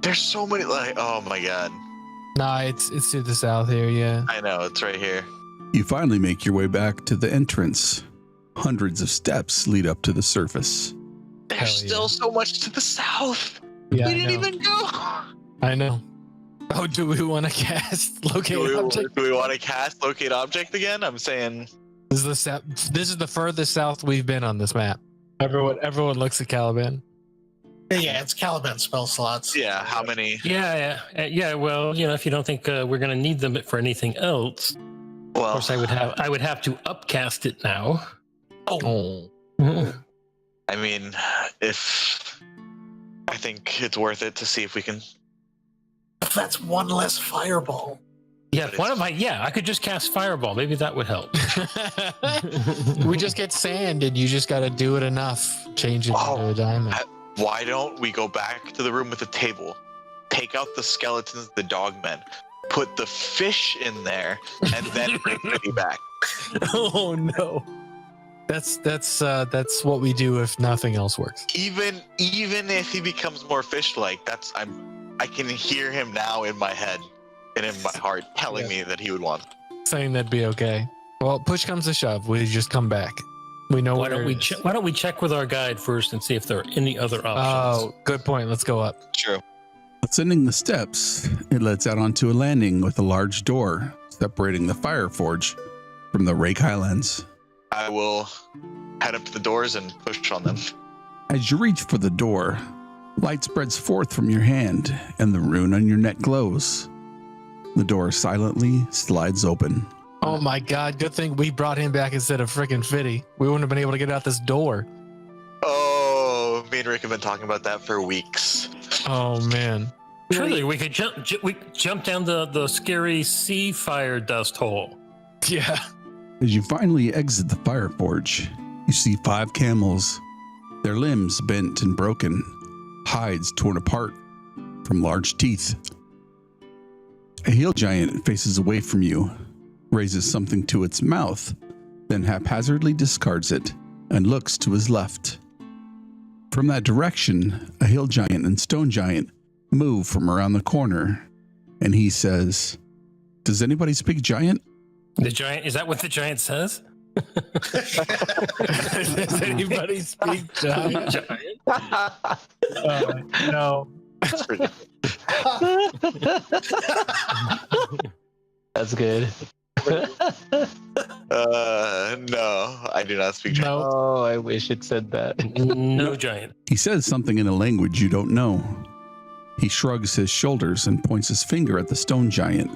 There's so many. Oh my god! Nah, it's to the south here. Yeah. I know it's right here. You finally make your way back to the entrance. Hundreds of steps lead up to the surface. There's Hell yeah. still so much to the south. Yeah, We I didn't know. even go. I know. Oh, do we want to cast locate object? Do we want to cast locate object again? I'm saying. This is the furthest south we've been on this map. Everyone looks at Caliban. Yeah, it's Caliban spell slots. Yeah. How many? Yeah. Well, if you don't think we're going to need them for anything else, of Well, course, I would have to upcast it now. Oh. I mean, if I think it's worth it to see if we can. That's one less fireball. Yeah, I could just cast Fireball. Maybe that would help. We just get sand, and you just got to do it enough. Change it into a diamond. Why don't we go back to the room with the table, take out the skeletons, the dogmen, put the fish in there, and then bring Fitty back? Oh no. That's what we do if nothing else works. Even if he becomes more fish-like, I can hear him now in my head and in my heart telling me that he would want. Saying that'd be okay. Well, push comes to shove, we just come back. We know Why where don't we check with our guide first and see if there are any other options? Oh, good point. Let's go up. True. Ascending the steps, it lets out onto a landing with a large door separating the fire forge from the Rake Highlands. I will head up to the doors and push on them. As you reach for the door, light spreads forth from your hand and the rune on your neck glows. The door silently slides open. Oh my god, good thing we brought him back instead of freaking Fitty. We wouldn't have been able to get out this door. Oh, me and Rick have been talking about that for weeks. Oh man. Truly, we could jump down the scary sea fire dust hole. Yeah. As you finally exit the fire forge, you see 5 camels, their limbs bent and broken, hides torn apart from large teeth. A hill giant faces away from you, raises something to its mouth, then haphazardly discards it and looks to his left. From that direction, a hill giant and stone giant move from around the corner, and he says, "Does anybody speak giant?" The giant, is that what the giant says? Does anybody speak giant? No. That's good. No, I do not speak giant. No. Oh, I wish it said that. No giant. He says something in a language you don't know. He shrugs his shoulders and points his finger at the stone giant.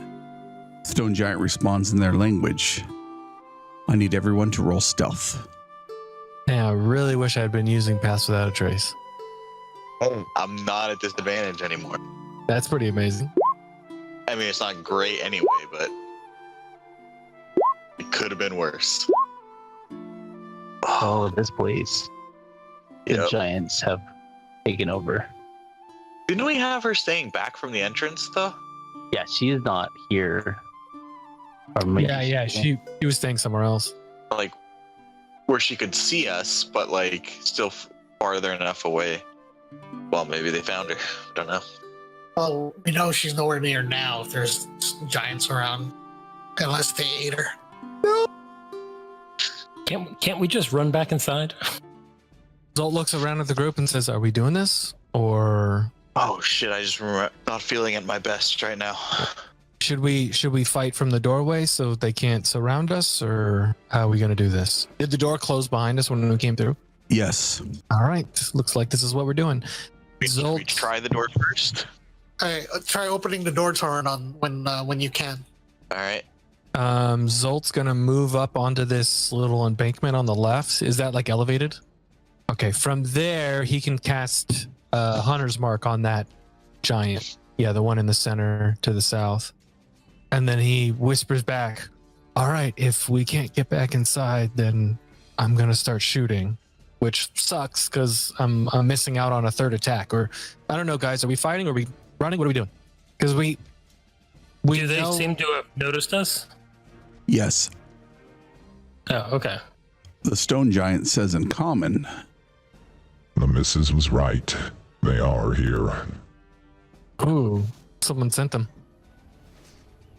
Stone giant responds in their language. I need everyone to roll stealth. Yeah, I really wish I had been using Pass Without a Trace. I'm not at disadvantage anymore. That's pretty amazing. I mean, it's not great anyway, but it could have been worse. Oh, this place. The Yep. giants have taken over. Didn't we have her staying back from the entrance, though? Yeah, she is not here. Or maybe Yeah, she was staying somewhere else. Like, where she could see us, but, like, still farther enough away. Well, maybe they found her. Don't know. Well, we know she's nowhere near now if there's giants around. Unless they ate her. Can't we just run back inside? Zolt looks around at the group and says, "Are we doing this? Or Oh, shit, I just remember not feeling at my best right now. should we fight from the doorway so they can't surround us? Or how are we going to do this? Did the door close behind us when we came through? Yes. All right. Looks like this is what we're doing. We Zolt, try the door first. Hey, try opening the door, Torrin, on when you can. All right. Zolt's going to move up onto this little embankment on the left. Is that like elevated? Okay. From there, he can cast Hunter's Mark on that giant. Yeah, the one in the center to the south. And then he whispers back, "All right, if we can't get back inside, then I'm going to start shooting," which sucks because I'm missing out on a third attack. Or I don't know, guys. Are we fighting? Are we running? What are we doing? Because we Do they know- seem to have noticed us? Yes. Oh, okay. The stone giant says in common, The missus was right. They are here. Ooh, someone sent them.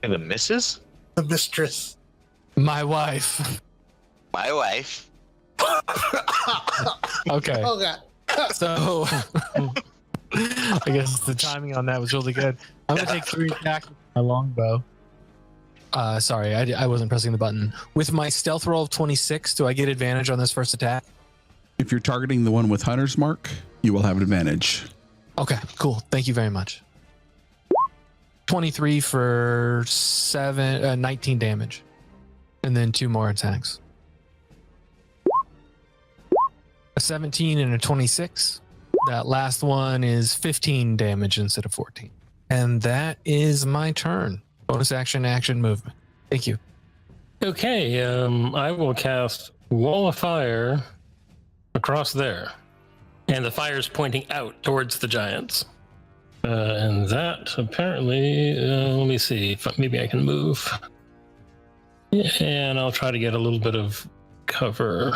And the missus? The mistress. My wife. My wife. Okay. Oh god. So I guess the timing on that was really good. I'm gonna take 3 attacks with my longbow. Sorry, I wasn't pressing the button. With my stealth roll of 26, do I get advantage on this first attack? If you're targeting the one with Hunter's Mark, you will have an advantage. Okay, cool. Thank you very much. 23 for 19 damage. And then 2 more attacks. A 17 and a 26. That last one is 15 damage instead of 14. And that is my turn. Bonus action, action, movement. Thank you. Okay, I will cast Wall of Fire across there. And the fire is pointing out towards the giants. And that apparently, let me see if maybe I can move. And I'll try to get a little bit of cover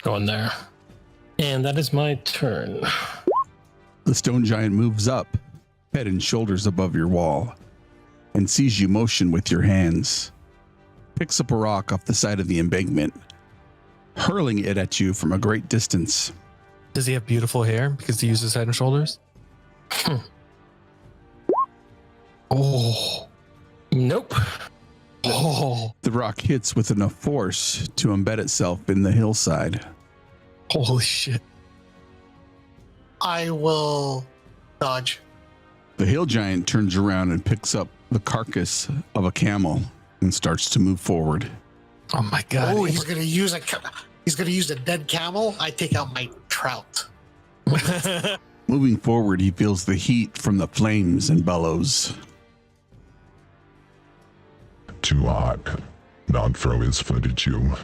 going there. And that is my turn. The stone giant moves up, head and shoulders above your wall, and sees you motion with your hands. Picks up a rock off the side of the embankment, hurling it at you from a great distance. Does he have beautiful hair because he uses head and shoulders? Oh. Nope. Oh. The rock hits with enough force to embed itself in the hillside. Holy shit. I will dodge. The hill giant turns around and picks up the carcass of a camel and starts to move forward. Oh my god. Oh, he's gonna use a dead camel. I take out my trout. Moving forward, he feels the heat from the flames and bellows. Too hot. Not throw his footage you.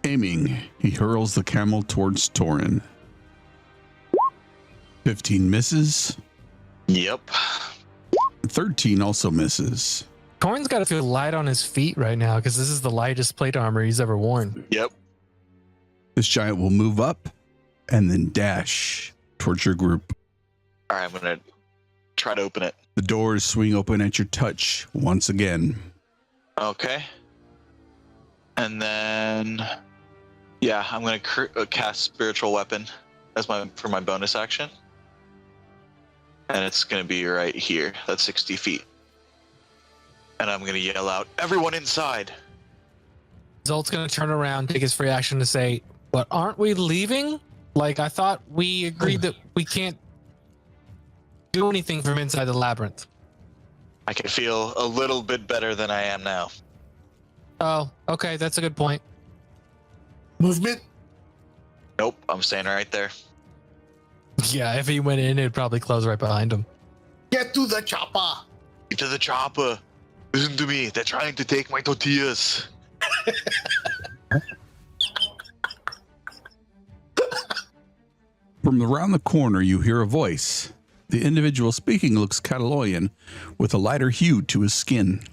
Aiming, he hurls the camel towards Torin. 15 misses. Yep. 13 also misses. Corn's got to feel light on his feet right now because this is the lightest plate armor he's ever worn. Yep. This giant will move up and then dash towards your group. All right, I'm going to try to open it. The doors swing open at your touch once again. Okay. And then, yeah, I'm going to cast Spiritual Weapon as for my bonus action. And it's going to be right here. That's 60 feet. And I'm going to yell out, "Everyone inside!" Zolt's going to turn around, take his free action to say, "But aren't we leaving? Like, I thought we agreed that we can't do anything from inside the labyrinth." I can feel a little bit better than I am now. Oh, okay. That's a good point. Movement. Nope, I'm staying right there. Yeah, if he went in, it'd probably close right behind him. Get to the chopper. Get to the chopper. Listen to me. They're trying to take my tortillas. From around the corner, you hear a voice. The individual speaking looks Cataloyan with a lighter hue to his skin.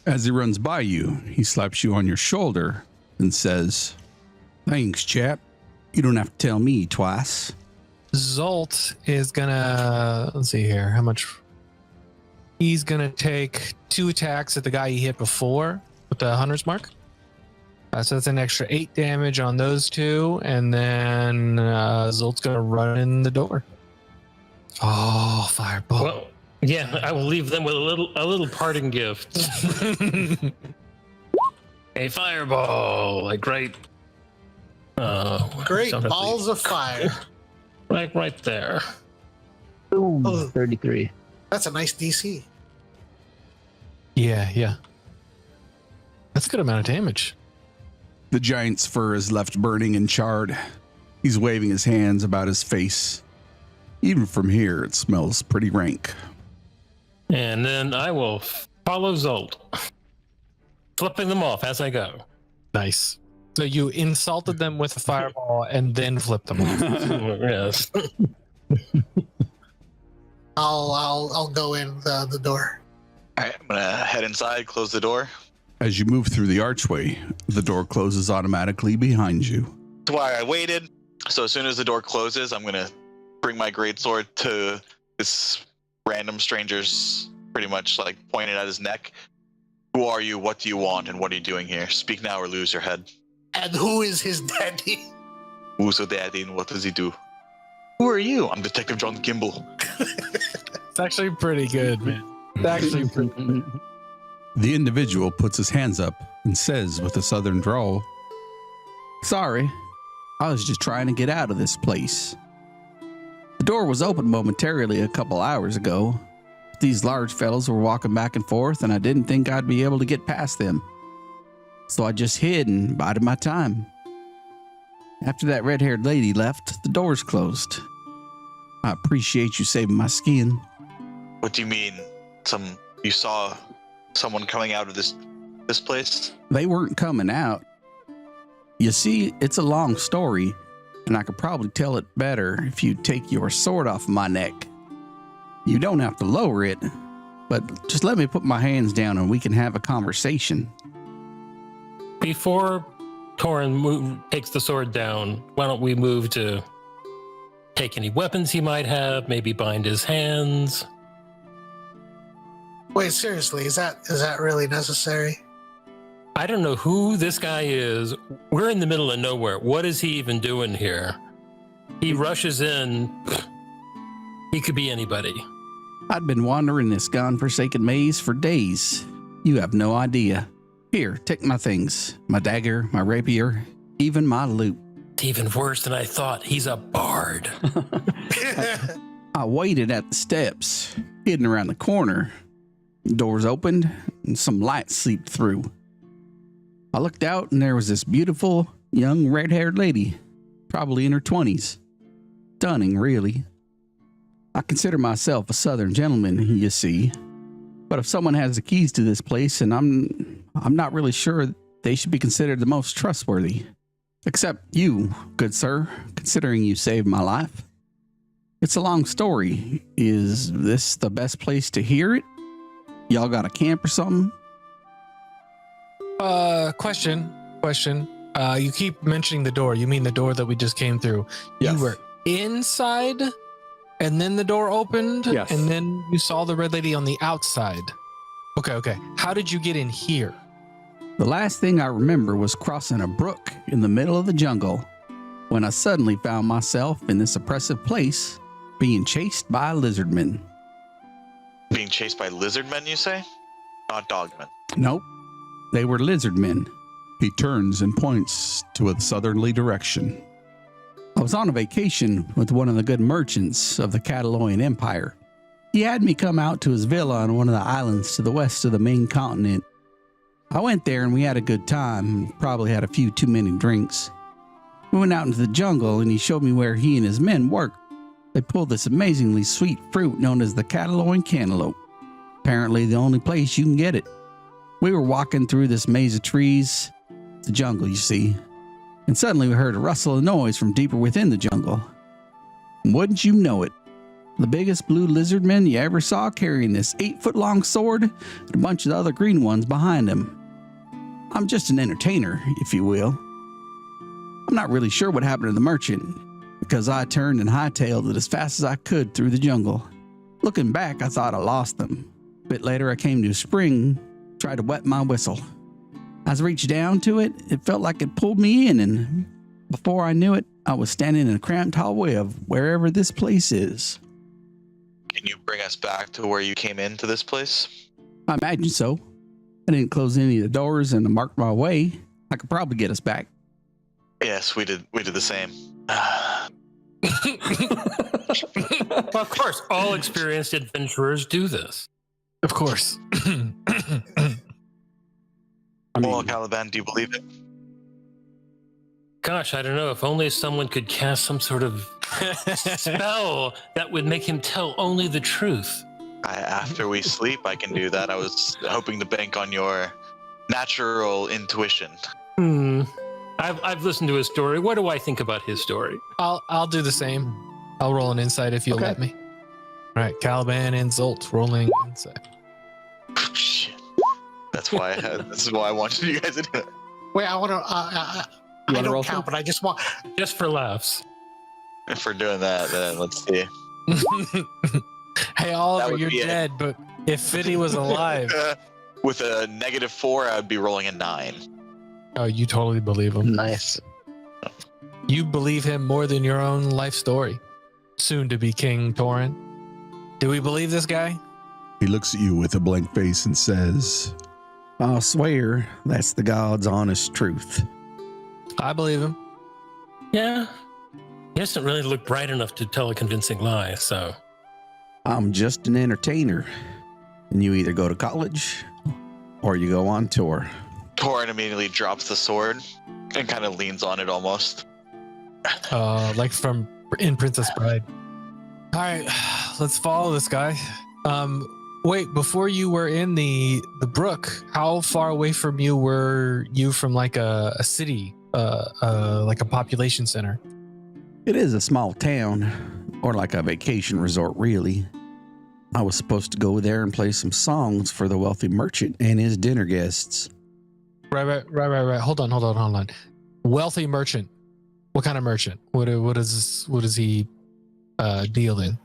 As he runs by you, he slaps you on your shoulder and says, "Thanks, chap. You don't have to tell me twice." Zolt is gonna, let's see here, how much? He's gonna take 2 attacks at the guy he hit before with the Hunter's Mark. So that's an extra 8 damage on those 2, and then Zolt's gonna run in the door. Oh, fireball! Well, yeah, I will leave them with a little parting gift. A fireball, like right. Great balls of fire. Right there. Boom. Oh. 33. That's a nice DC. Yeah. That's a good amount of damage. The giant's fur is left burning and charred. He's waving his hands about his face. Even from here, it smells pretty rank. And then I will follow Zolt, flipping them off as I go. Nice. So you insulted them with a fireball and then flipped them off. Yes. I'll go in the door. All right, I'm going to head inside, close the door. As you move through the archway, the door closes automatically behind you. That's why I waited. So as soon as the door closes, I'm going to bring my greatsword to this random stranger's, pretty much like pointed at his neck. "Who are you? What do you want? And what are you doing here? Speak now or lose your head." And who is his daddy? Who's your daddy and what does he do? Who are you? I'm Detective John Kimball. It's actually pretty good, man. It's actually pretty good. The individual puts his hands up and says with a southern drawl, "Sorry, I was just trying to get out of this place. The door was open momentarily a couple hours ago. These large fellows were walking back and forth, and I didn't think I'd be able to get past them. So I just hid and bided my time. After that red-haired lady left, the doors closed. I appreciate you saving my skin." What do you mean? You saw someone coming out of this place? They weren't coming out. You see, it's a long story, and I could probably tell it better if you take your sword off my neck. You don't have to lower it, but just let me put my hands down and we can have a conversation. Before Torin takes the sword down, why don't we move to take any weapons he might have, maybe bind his hands? Wait, seriously, is that really necessary? I don't know who this guy is. We're in the middle of nowhere. What is he even doing here? He rushes in. He could be anybody. I'd been wandering this godforsaken maze for days. You have no idea. Here, take my things. My dagger, my rapier, even my loot. It's even worse than I thought. He's a bard. I waited at the steps, hidden around the corner. Doors opened and some light seeped through. I looked out and there was this beautiful, young, red-haired lady, probably in her 20s. Stunning, really. I consider myself a southern gentleman, you see. But if someone has the keys to this place, and I'm not really sure they should be considered the most trustworthy. Except you, good sir, considering you saved my life. It's a long story. Is this the best place to hear it? Y'all got a camp or something? Question. You keep mentioning the door. You mean the door that we just came through? Yes. You were inside, and then the door opened, Yes. and then you saw the red lady on the outside. Okay. How did you get in here? The last thing I remember was crossing a brook in the middle of the jungle when I suddenly found myself in this oppressive place being chased by lizardmen. Being chased by lizard men, you say? Not dogmen. Nope, they were lizardmen. He turns and points to a southerly direction. I was on a vacation with one of the good merchants of the Cataloyan Empire. He had me come out to his villa on one of the islands to the west of the main continent. I went there and we had a good time, probably had a few too many drinks. We went out into the jungle and he showed me where he and his men worked. They pulled this amazingly sweet fruit known as the Cataloyan cantaloupe. Apparently the only place you can get it. We were walking through this maze of trees, the jungle you see, and suddenly we heard a rustle of noise from deeper within the jungle. And wouldn't you know it, the biggest blue lizardman you ever saw carrying this 8-foot-long sword and a bunch of other green ones behind him. I'm just an entertainer, if you will. I'm not really sure what happened to the merchant, because I turned and hightailed it as fast as I could through the jungle. Looking back, I thought I lost them. A bit later, I came to a spring, tried to wet my whistle. As I reached down to it, it felt like it pulled me in, and before I knew it, I was standing in a cramped hallway of wherever this place is. Can you bring us back to where you came into this place? I imagine so. I didn't close any of the doors and I marked my way. I could probably get us back. Yes, we did the same. Well, of course, all experienced adventurers do this. Of course. Well, Caliban, do you believe it? Gosh, I don't know. If only someone could cast some sort of spell that would make him tell only the truth. After we sleep, I can do that. I was hoping to bank on your natural intuition. I've listened to his story. What do I think about his story? I'll do the same. I'll roll an insight if you'll Okay. let me. All right, Caliban and Zolt rolling insight. Shit. That's why. This is why I wanted you guys to do it. Wait, I want to. I roll don't count, but I just want. Just for laughs. If we're doing that, then let's see. Hey, That Oliver, would you're be it. dead, but if Fiddy was alive, With a -4, I would be rolling a 9. oh, you totally believe him. Nice. You believe him more than your own life story. soon to be King Torin. Do we believe this guy? He looks at you with a blank face and says, I'll swear that's the God's honest truth. I believe him. Yeah. He doesn't really look bright enough to tell a convincing lie, so. I'm just an entertainer, and you either go to college or you go on tour. Torin immediately drops the sword and kind of leans on it almost. Like from in Princess Bride. All right, let's follow this guy. Wait, before you were in the brook, how far away from you were you from like a city, like a population center? It is a small town, or like a vacation resort, really. I was supposed to go there and play some songs for the wealthy merchant and his dinner guests. Right. Hold on. Wealthy merchant. What kind of merchant? What does he deal in?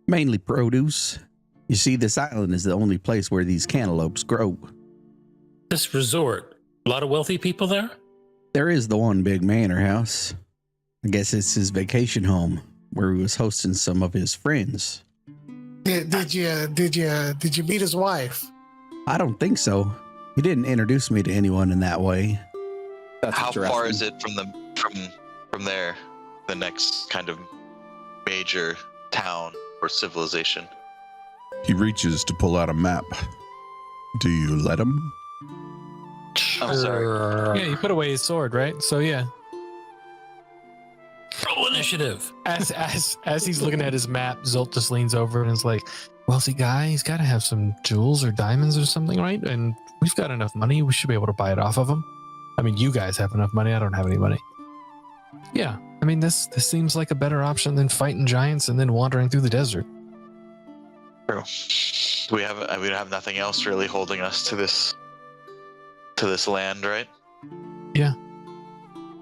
Mainly produce. You see, this island is the only place where these cantaloupes grow. This resort, a lot of wealthy people there? There is the one big manor house. I guess it's his vacation home, where he was hosting some of his friends. Did you meet his wife? I don't think so. He didn't introduce me to anyone in that way. That's How what you're far asking. is it from there? The next kind of major town or civilization? He reaches to pull out a map. Do you let him? I'm sorry. Yeah, you put away his sword, right? So yeah. Roll initiative. As he's looking at his map, Zolt just leans over and is like, wealthy guy, he's got to have some jewels or diamonds or something, right? And we've got enough money. We should be able to buy it off of him. I mean, you guys have enough money. I don't have any money. Yeah, I mean, this seems like a better option than fighting giants and then wandering through the desert. True. We have nothing else really holding us to this land, right? Yeah.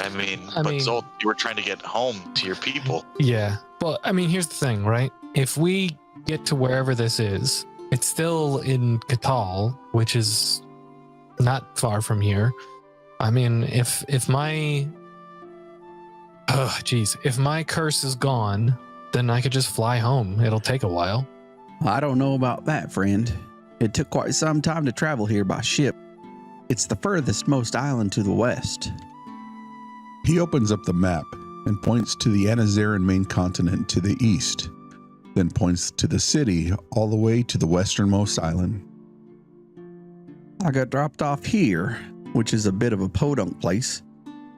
I mean, mean- Zolt, you were trying to get home to your people. Yeah. Well, I mean, here's the thing, right? If we get to wherever this is, it's still in Catal, which is not far from here. I mean, if my if my curse is gone, then I could just fly home. It'll take a while. I don't know about that, friend. It took quite some time to travel here by ship. It's the furthest most island to the west. He opens up the map and points to the Anazaran main continent to the east, then points to the city all the way to the westernmost island. I got dropped off here, which is a bit of a podunk place.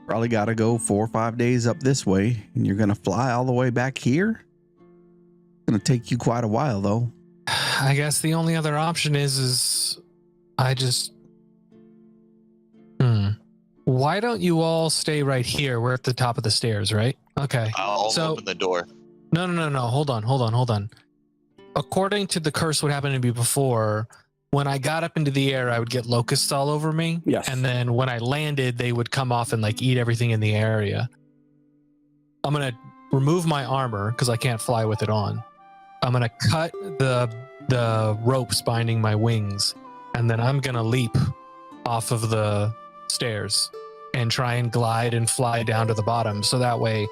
Probably got to go 4 or 5 days up this way, and you're going to fly all the way back here? It's going to take you quite a while, though. I guess the only other option is I just why don't you all stay right here? We're at the top of the stairs, right? Okay. I'll open the door. No. Hold on. According to the curse, what happened to me before, when I got up into the air, I would get locusts all over me. Yes. And then when I landed, they would come off and like eat everything in the area. I'm going to remove my armor because I can't fly with it on. I'm going to cut the ropes binding my wings, and then I'm going to leap off of the stairs and try and glide and fly down to the bottom. So that way,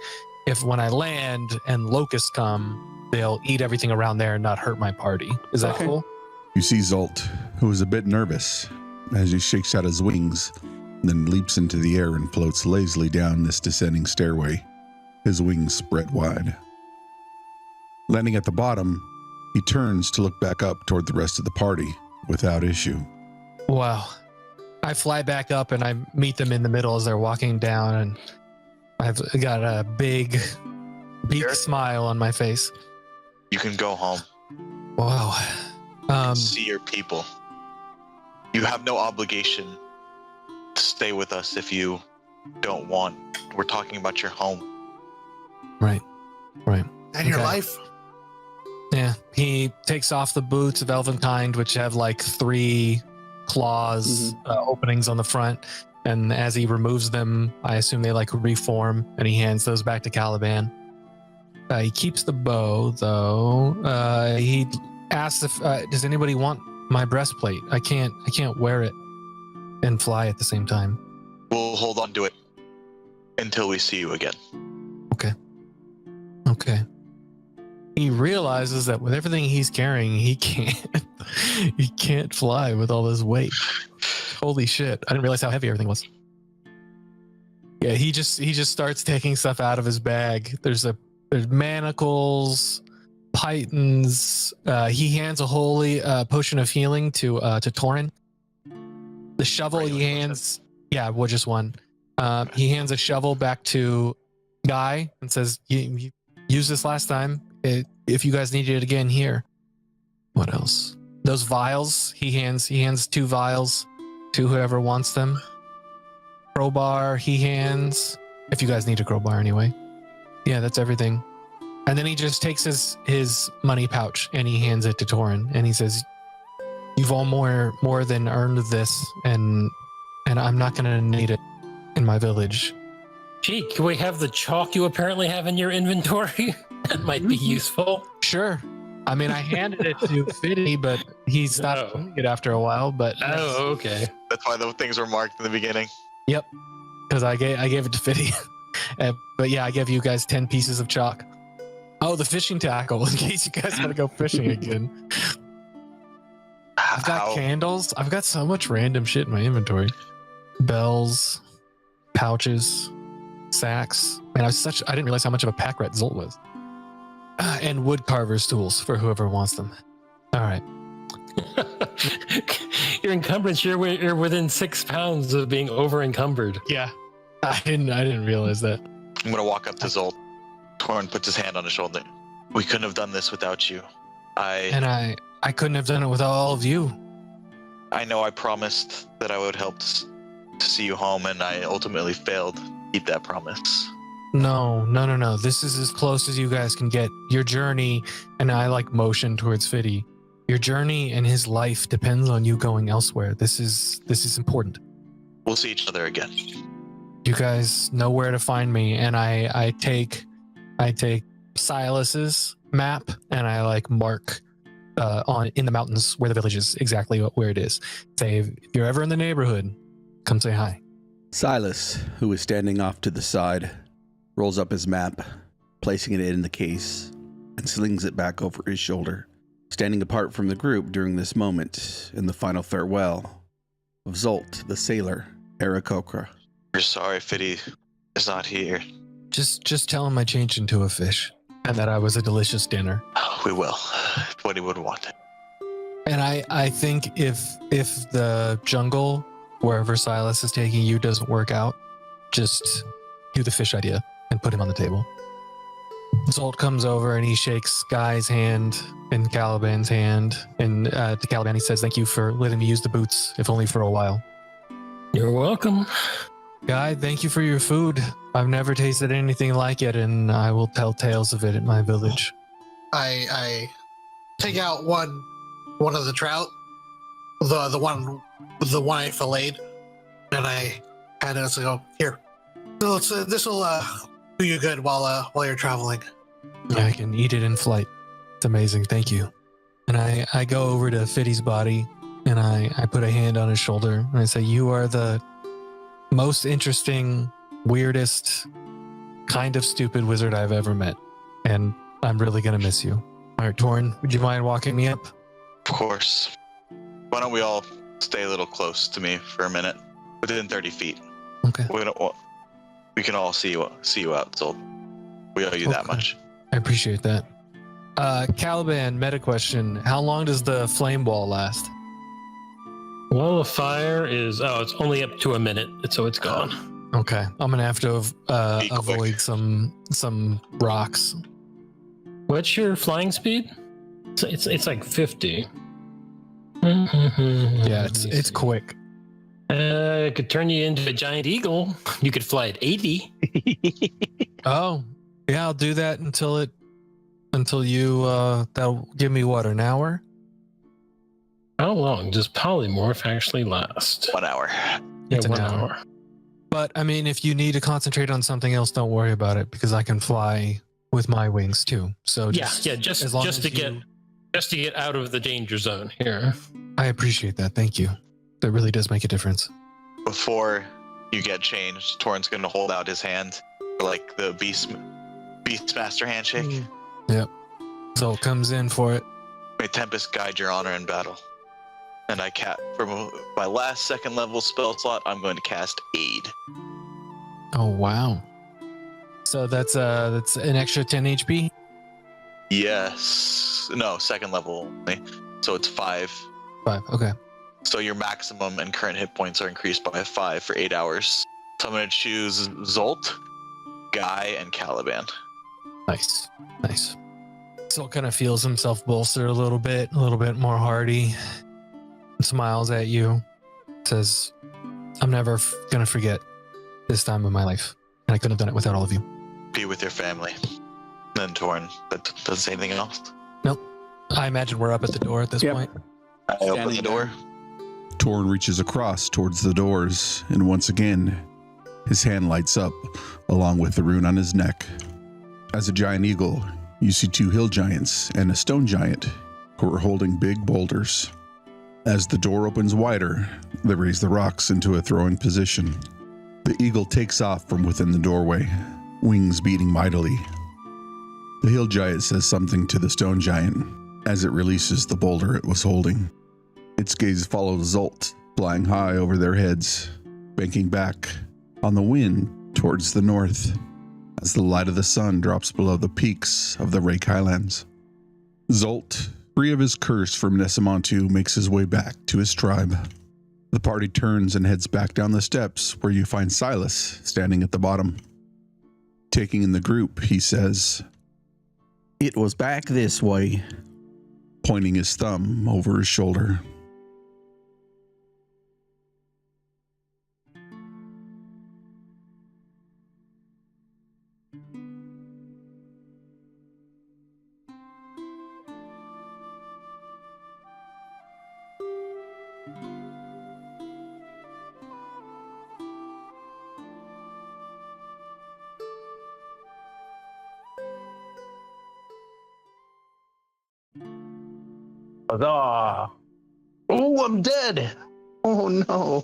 if when I land and locusts come, they'll eat everything around there and not hurt my party. Is that cool? You see Zolt, who is a bit nervous as he shakes out his wings, then leaps into the air and floats lazily down this descending stairway, his wings spread wide. Landing at the bottom, he turns to look back up toward the rest of the party without issue. Wow. I fly back up and I meet them in the middle as they're walking down, and I've got a big smile on my face. You can go home. Wow. See your people. You have no obligation to stay with us if you don't want. We're talking about your home. Right. And your Okay. life? Yeah. He takes off the boots of Elvenkind, which have like 3 claws openings on the front, and as he removes them, I assume they like reform, and he hands those back to Caliban. He keeps the bow though. He asks if does anybody want my breastplate? I can't wear it and fly at the same time. We'll hold on to it until we see you again. Okay. he realizes that with everything he's carrying, he can't fly with all this weight. Holy shit! I didn't realize how heavy everything was. Yeah, he just starts taking stuff out of his bag. There's manacles, pythons. He hands a holy potion of healing to Torin. The shovel he hands, well, just one. He hands a shovel back to Guy and says, "You used this last time. If you guys need it again, here." What else? Those vials. He hands 2 vials to whoever wants them. Crowbar he hands, if you guys need a crowbar anyway. Yeah, that's everything. And then he just takes his money pouch and he hands it to Torin and he says, "You've all more than earned this, and I'm not gonna need it in my village." Gee, can we have the chalk you apparently have in your inventory? That might be useful. Sure. I mean, I handed it to Fiddy, but he stopped doing it after a while. But okay. That's why the things were marked in the beginning. Yep, because I gave it to Fiddy. But yeah, I gave you guys 10 pieces of chalk. Oh, the fishing tackle in case you guys want to go fishing again. I've got candles. I've got so much random shit in my inventory. Bells, pouches, sacks. Man, I didn't realize how much of a pack rat Zolt was. And wood carver's tools for whoever wants them. All right. Your encumbrance, you're within 6 pounds of being over encumbered. Yeah. I didn't realize that. I'm gonna walk up to Zolt. Torn puts his hand on his shoulder. "We couldn't have done this without you. I couldn't have done it without all of you. I know I promised that I would help to see you home, and I ultimately failed to keep that promise." No. This is as close as you guys can get. Your journey, and I motion towards Fiddy. Your journey and his life depends on you going elsewhere. This is important. We'll see each other again. You guys know where to find me, and I take Silas's map and I mark in the mountains where the village is, exactly where it is. Say, if you're ever in the neighborhood, come say hi. Silas, who is standing off to the side, rolls up his map, placing it in the case, and slings it back over his shoulder, standing apart from the group during this moment in the final farewell of Zolt, the sailor, Aarakocra. We're sorry Fiddy is not here. Just tell him I changed into a fish, and that I was a delicious dinner. We will. What he would want. And I think if the jungle, wherever Silas is taking you, doesn't work out, just do the fish idea and put him on the table. Zolt comes over and he shakes Guy's hand and Caliban's hand. And to Caliban, he says, "Thank you for letting me use the boots, if only for a while." You're welcome. Guy, thank you for your food. I've never tasted anything like it, and I will tell tales of it at my village. I take out one of the trout, the one I filleted, and I hand it and go, "Here, this will do you good while you're traveling." I can eat it in flight. It's amazing. Thank you. And I go over to Fiddy's body and I put a hand on his shoulder and I say, "You are the most interesting, weirdest, kind of stupid wizard I've ever met. And I'm really going to miss you." All right, Torin, would you mind walking me up? Of course. Why don't we all stay a little close to me for a minute? Within 30 feet. Okay. We can all see you out, Zolt. We owe you that much. I appreciate that. Caliban, meta question. How long does the flame ball last? Well, the fire is... it's only up to a minute, so it's gone. Okay. I'm going to have to avoid some rocks. What's your flying speed? It's like 50. Yeah, it's quick. It could turn you into a giant eagle. You could fly at 80. Oh, yeah, I'll do that until you, that'll give me what, an hour? How long does polymorph actually last? 1 hour. It's an hour. But I mean, if you need to concentrate on something else, don't worry about it because I can fly with my wings too. So just to get out of the danger zone here. I appreciate that. Thank you. That really does make a difference. Before you get changed, Torrin's going to hold out his hand for the Beastmaster handshake. Yep. Zolt comes in for it. May Tempest guide your honor in battle. And from my last second level spell slot, I'm going to cast Aid. Oh wow. So that's an extra 10 HP? Yes. No, second level only. So it's 5. 5, okay. So your maximum and current hit points are increased by 5 for 8 hours. So I'm going to choose Zolt, Guy, and Caliban. Nice. Zolt kind of feels himself bolster a little bit more hardy. Smiles at you, says, I'm never gonna forget this time of my life, and I couldn't have done it without all of you. Be with your family. Then Torn, that doesn't say anything else. Nope. I imagine we're up at the door at this point. I open the door. Torn reaches across towards the doors, and once again, his hand lights up, along with the rune on his neck. As a giant eagle, you see 2 hill giants and a stone giant who are holding big boulders. As the door opens wider, they raise the rocks into a throwing position. The eagle takes off from within the doorway, wings beating mightily. The hill giant says something to the stone giant as it releases the boulder it was holding. Its gaze follows Zolt, flying high over their heads, banking back on the wind towards the north as the light of the sun drops below the peaks of the Rake Highlands. Zolt, free of his curse from Nessamontu, makes his way back to his tribe. The party turns and heads back down the steps where you find Silas standing at the bottom. Taking in the group, he says, "It was back this way," pointing his thumb over his shoulder. Huzzah! Oh, I'm dead. Oh no.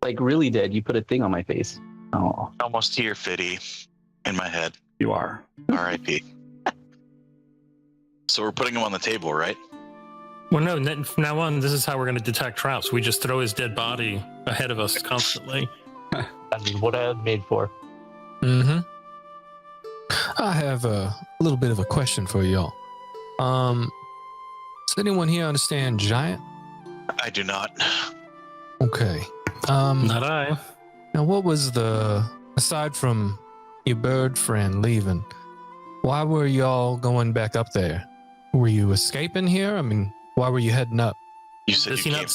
Like really dead. You put a thing on my face. Oh. Almost here, Fiddy, in my head. You are. R.I.P. So we're putting him on the table, right? Well, no, from now on, this is how we're going to detect traps. We just throw his dead body ahead of us constantly. That is what I was made for. Mm-hmm. I have a little bit of a question for y'all. Does anyone here understand giant? I do not. Okay. Not I. Now, what was aside from your bird friend leaving, why were y'all going back up there? Were you escaping here? I mean, why were you heading up? You said Does you he came. not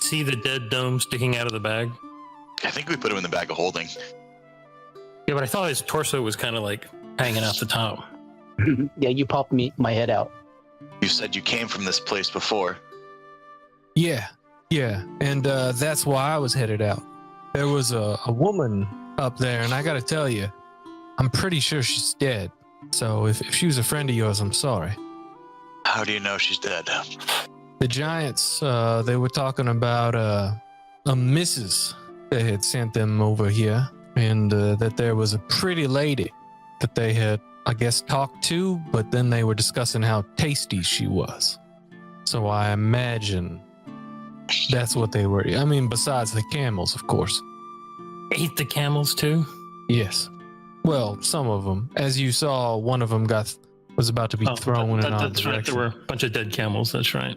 see the dead dome sticking out of the bag? I think we put him in the bag of holding. Yeah, but I thought his torso was kind of like hanging out the top. Yeah, you popped my head out. You said you came from this place before. Yeah, and that's why I was headed out. There was a woman up there, and I gotta tell you, I'm pretty sure she's dead. So if she was a friend of yours, I'm sorry. How do you know she's dead? The giants, they were talking about a missus that had sent them over here, and that there was a pretty lady that they had, I guess, talked to, but then they were discussing how tasty she was. So I imagine that's what they were. I mean, besides the camels, of course. Ate the camels too? Yes. Well, some of them. As you saw, one of them was about to be thrown in our That's right. direction. There were a bunch of dead camels. That's right.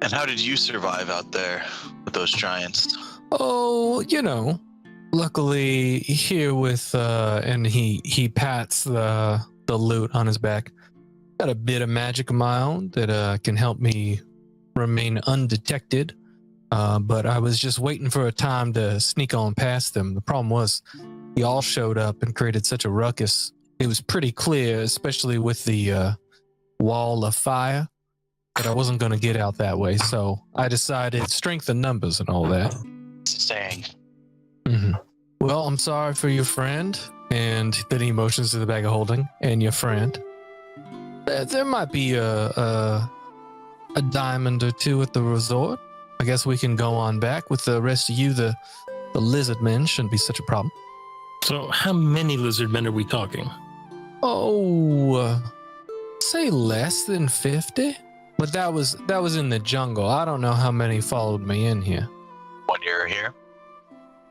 And how did you survive out there with those giants? Oh, luckily here with and he pats the loot on his back. Got a bit of magic of my own that can help me remain undetected. But I was just waiting for a time to sneak on past them. The problem was y'all showed up and created such a ruckus. It was pretty clear, especially with the wall of fire, that I wasn't going to get out that way. So I decided strength in numbers and all that. Saying. Mm-hmm. Well, I'm sorry for your friend, and then he motions to the bag of holding, and your friend. There might be a diamond or two at the resort. I guess we can go on back with the rest of you. The lizard men shouldn't be such a problem. So how many lizard men are we talking? Oh, say less than 50, but that was in the jungle. I don't know how many followed me in here. When you're here?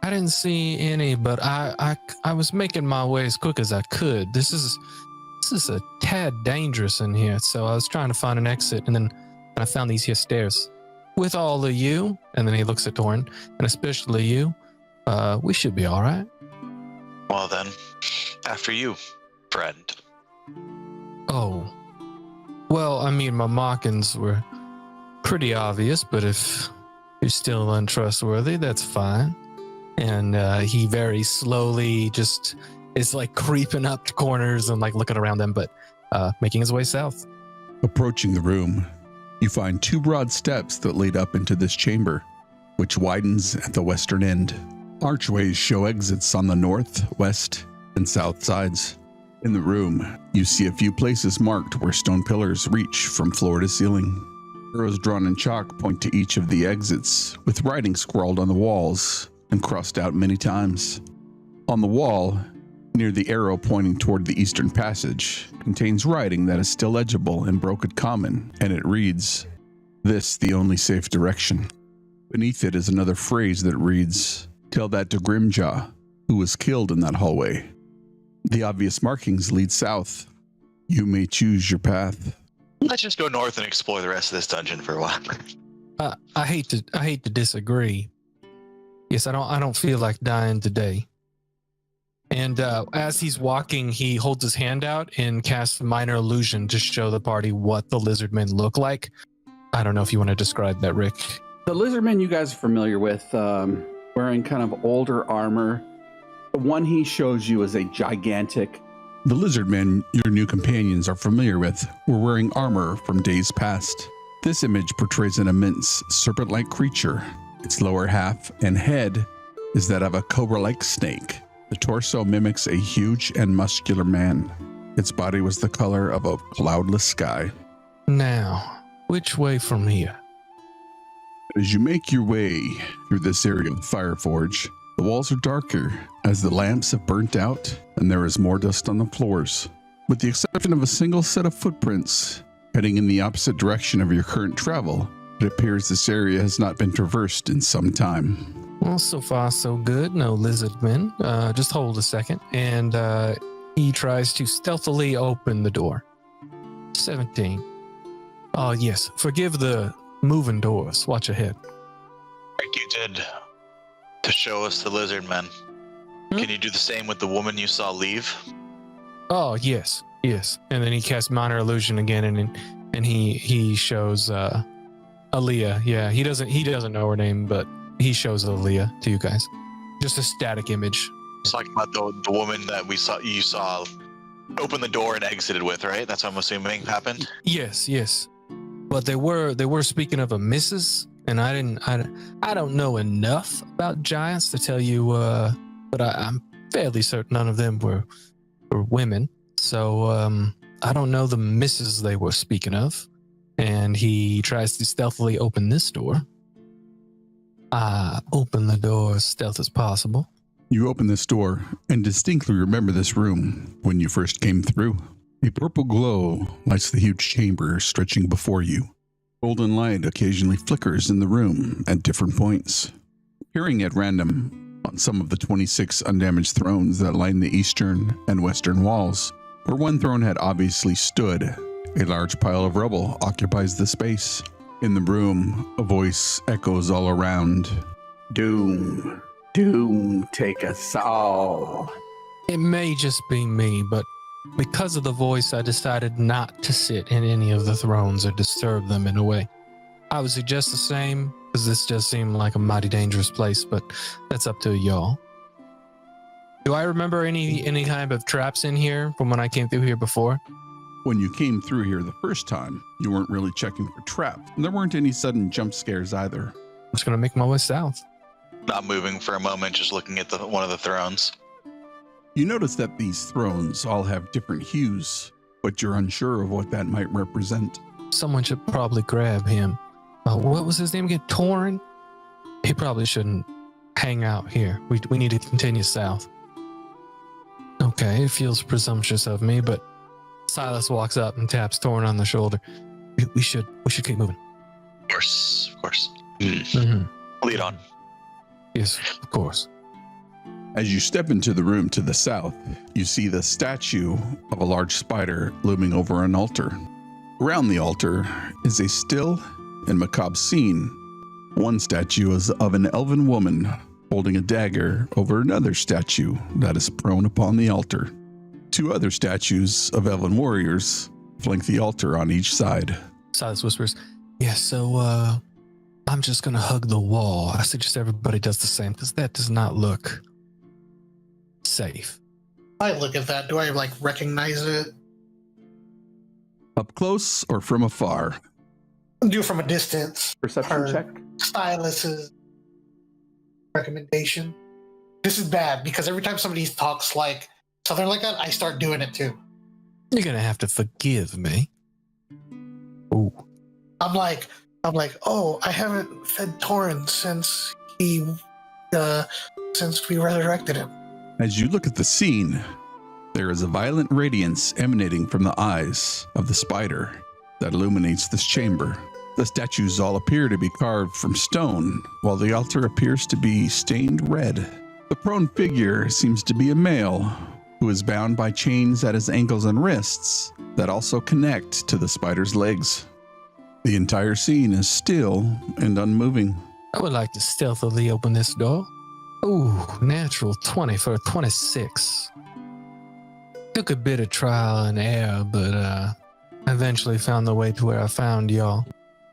I didn't see any, but I was making my way as quick as I could. This is a tad dangerous in here, so I was trying to find an exit, and then I found these here stairs. With all of you, and then he looks at Torin, and especially you, we should be all right. Well then, after you, friend. Oh, well, I mean, my markings were pretty obvious, but if you're still untrustworthy, that's fine. And he very slowly just is like creeping up to corners and like looking around them, but making his way south. Approaching the room, you find two broad steps that lead up into this chamber, which widens at the western end. Archways show exits on the north, west, and south sides. In the room, you see a few places marked where stone pillars reach from floor to ceiling. Arrows drawn in chalk point to each of the exits, with writing scrawled on the walls and crossed out many times. On the wall, near the arrow pointing toward the eastern passage, contains writing that is still legible in broken common, and it reads, "This the only safe direction." Beneath it is another phrase that reads, "Tell that to Grimjaw, who was killed in that hallway." The obvious markings lead south. You may choose your path. Let's just go north and explore the rest of this dungeon for a while. I hate to disagree. Yes, I don't feel like dying today. And as he's walking, he holds his hand out and casts minor illusion to show the party what the lizard men look like. I don't know if you want to describe that, Rick. The lizard men you guys are familiar with, wearing kind of older armor. The one he shows you is a gigantic. The lizard men your new companions are familiar with were wearing armor from days past. This image portrays an immense serpent-like creature. Its lower half and head is that of a cobra-like snake. The torso mimics a huge and muscular man. Its body was the color of a cloudless sky. Now, which way from here? As you make your way through this area of the Fireforge, the walls are darker as the lamps have burnt out and there is more dust on the floors. With the exception of a single set of footprints heading in the opposite direction of your current travel, it appears this area has not been traversed in some time. Well, so far so good. No lizard men. Just hold a second. And he tries to stealthily open the door. 17. Oh, yes. Forgive the moving doors. Watch ahead. Like you did to show us the lizard men. Can you do the same with the woman you saw leave? Oh, yes. Yes. And then he casts minor illusion again, and he shows Aaliyah. Yeah, he doesn't know her name, but he shows Aaliyah to you guys. Just a static image. It's talking about the woman that you saw open the door and exited with, right? That's what I'm assuming happened. Yes. But they were speaking of a missus, and I don't know enough about giants to tell you, but I'm fairly certain none of them were women. So I don't know the missus they were speaking of. And he tries to stealthily open this door. I open the door as stealth as possible. You open this door and distinctly remember this room when you first came through. A purple glow lights the huge chamber stretching before you. Golden light occasionally flickers in the room at different points, appearing at random on some of the 26 undamaged thrones that line the eastern and western walls. Where one throne had obviously stood, a large pile of rubble occupies the space. In the room, a voice echoes all around. Doom, doom, take us all. It may just be me, but because of the voice, I decided not to sit in any of the thrones or disturb them in a way. I would suggest the same, because this just seemed like a mighty dangerous place, but that's up to y'all. Do I remember any kind of traps in here from when I came through here before? When you came through here the first time, you weren't really checking for traps, and there weren't any sudden jump scares either. I'm just going to make my way south. Not moving for a moment, just looking at one of the thrones. You notice that these thrones all have different hues, but you're unsure of what that might represent. Someone should probably grab him. What was his name again? Torin? He probably shouldn't hang out here. We need to continue south. Okay, it feels presumptuous of me, but Silas walks up and taps Torn on the shoulder. We should keep moving. Of course, of course. Mm-hmm. Lead on. Yes, of course. As you step into the room to the south, you see the statue of a large spider looming over an altar. Around the altar is a still and macabre scene. One statue is of an elven woman holding a dagger over another statue that is prone upon the altar. Two other statues of elven warriors flank the altar on each side. Silas whispers, yeah, so I'm just going to hug the wall. I suggest everybody does the same because that does not look safe. I look at that. Do I recognize it? Up close or from afar? Do it from a distance. Perception check. Silas's recommendation. This is bad because every time somebody talks like something like that, I start doing it too. You're going to have to forgive me. Ooh. I'm like, oh, I haven't fed Torrin since we resurrected him. As you look at the scene, there is a violent radiance emanating from the eyes of the spider that illuminates this chamber. The statues all appear to be carved from stone, while the altar appears to be stained red. The prone figure seems to be a male who is bound by chains at his ankles and wrists that also connect to the spider's legs. The entire scene is still and unmoving. I would like to stealthily open this door. Ooh, natural 20 for a 26. Took a bit of trial and error, but I eventually found the way to where I found y'all.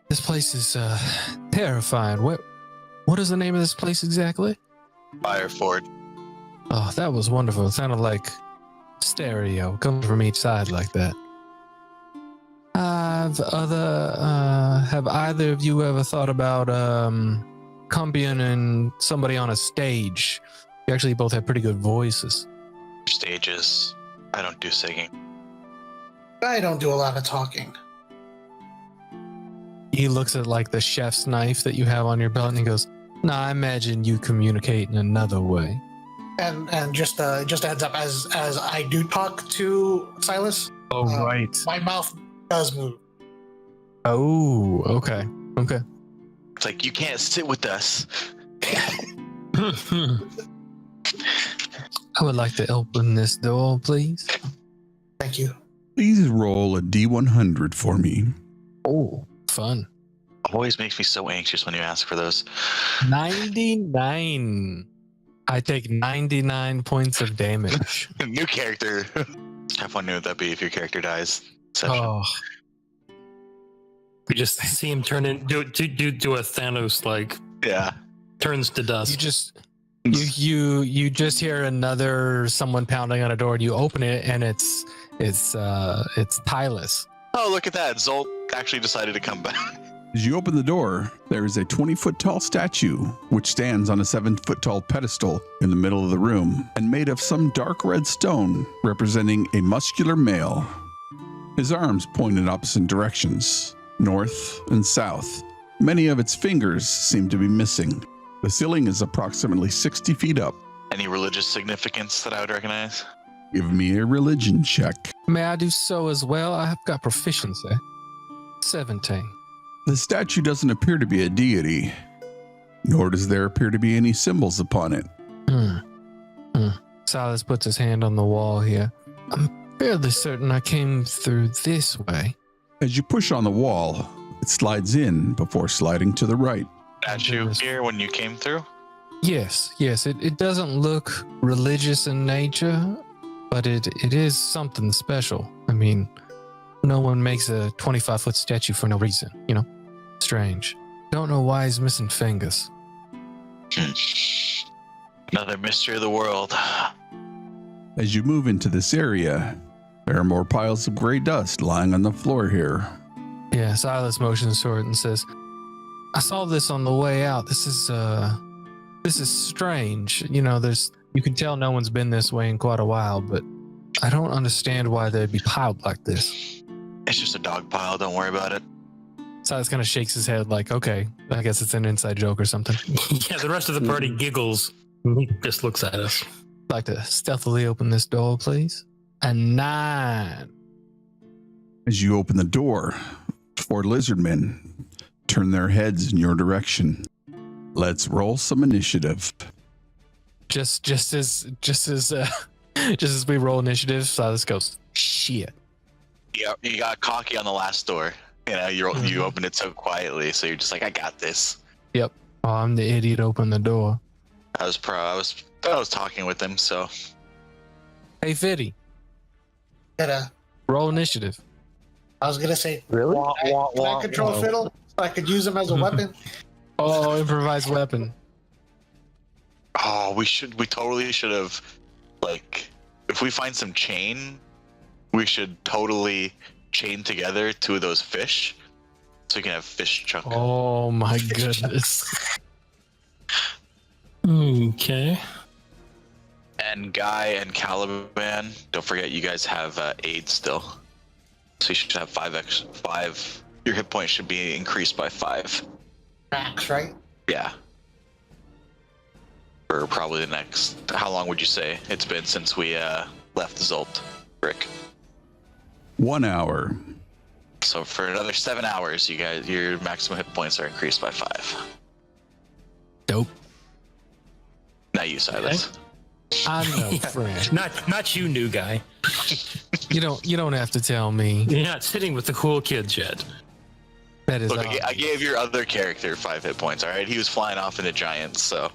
This place is terrifying. What is the name of this place exactly? Fireford. Oh, that was wonderful. It sounded like stereo coming from each side like that. Have either of you ever thought about accompanying somebody on a stage? You actually both have pretty good voices. Stages. I don't do singing. I don't do a lot of talking. He looks at the chef's knife that you have on your belt and he goes, "Nah, I imagine you communicate in another way." And just a heads up, as I do talk to Silas. Oh, right. My mouth does move. Oh, okay. It's like, you can't sit with us. I would like to open this door, please. Thank you. Please roll a D100 for me. Oh, fun. Always makes me so anxious when you ask for those. 99. I take 99 points of damage. New character. How fun would that be if your character dies? Session. Oh, We just see him turn in, do a Thanos Yeah. turns to dust. you just hear someone pounding on a door and you open it and it's Tylus. Oh, look at that. Zolt actually decided to come back. As you open the door, there is a 20-foot tall statue which stands on a 7-foot tall pedestal in the middle of the room and made of some dark red stone representing a muscular male. His arms point in opposite directions, north and south. Many of its fingers seem to be missing. The ceiling is approximately 60 feet up. Any religious significance that I would recognize? Give me a religion check. May I do so as well? I have got proficiency. 17. The statue doesn't appear to be a deity, nor does there appear to be any symbols upon it. Silas puts his hand on the wall here. I'm fairly certain I came through this way. As you push on the wall, it slides in before sliding to the right. Statue here when you came through? Yes. It doesn't look religious in nature, but it is something special. I mean, no one makes a 25-foot statue for no reason, Strange. Don't know why he's missing fingers. Another mystery of the world. As you move into this area, there are more piles of gray dust lying on the floor here. Yeah, Silas motions toward it and says, "I saw this on the way out. This is strange. You can tell no one's been this way in quite a while, but I don't understand why they'd be piled like this." It's just a dog pile. Don't worry about it. Silas kind of shakes his head like, okay, I guess it's an inside joke or something. Yeah, the rest of the party giggles. He just looks at us. I'd like to stealthily open this door, please. A 9. As you open the door, 4 lizardmen turn their heads in your direction. Let's roll some initiative. Just as we roll initiative, Silas goes, shit. Yeah, you got cocky on the last door. You know, you opened it so quietly, so you're just like, I got this. Yep. Oh, I'm the idiot. Open the door. I was talking with him, so. Hey, Fiddy, I roll initiative. was gonna say, Really? can I control Fiddle so I could use him as a weapon? Oh, improvised weapon. Oh, we totally should have, like, if we find some chain, we should totally chain together 2 of those fish, so we can have fish chunk. Oh my goodness. Okay. And Guy and Caliban, don't forget you guys have aid still, so you should have 5. Your hit points should be increased by 5. Max, right? Yeah. For probably the next. How long would you say it's been since we left Zolt, Rick? 1 hour. So for another 7 hours, you guys, your maximum hit points are increased by 5. Dope. Not you, Silas. I know, friend. Not you, new guy. You don't have to tell me. You're not sitting with the cool kids yet. That is. Look, I gave your other character 5 hit points. All right, he was flying off into giants, so.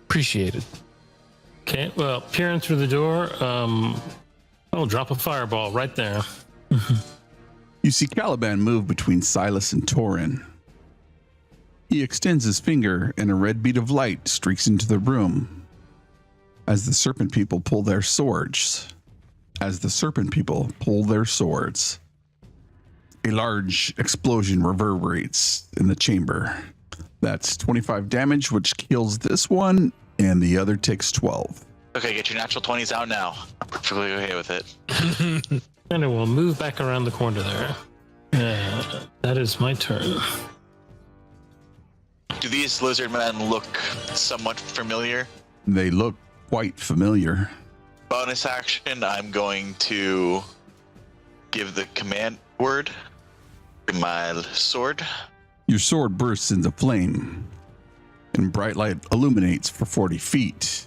Appreciated. Okay, well, peering through the door, I'll drop a fireball right there. You see Caliban move between Silas and Torin. He extends his finger and a red bead of light streaks into the room. As the serpent people pull their swords. A large explosion reverberates in the chamber. That's 25 damage, which kills this one, and the other takes 12. Okay, get your natural 20s out now. I'm perfectly okay with it. And I will move back around the corner there. That is my turn. Do these lizard men look somewhat familiar? They look quite familiar. Bonus action, I'm going to give the command word to my sword. Your sword bursts into flame, and bright light illuminates for 40 feet,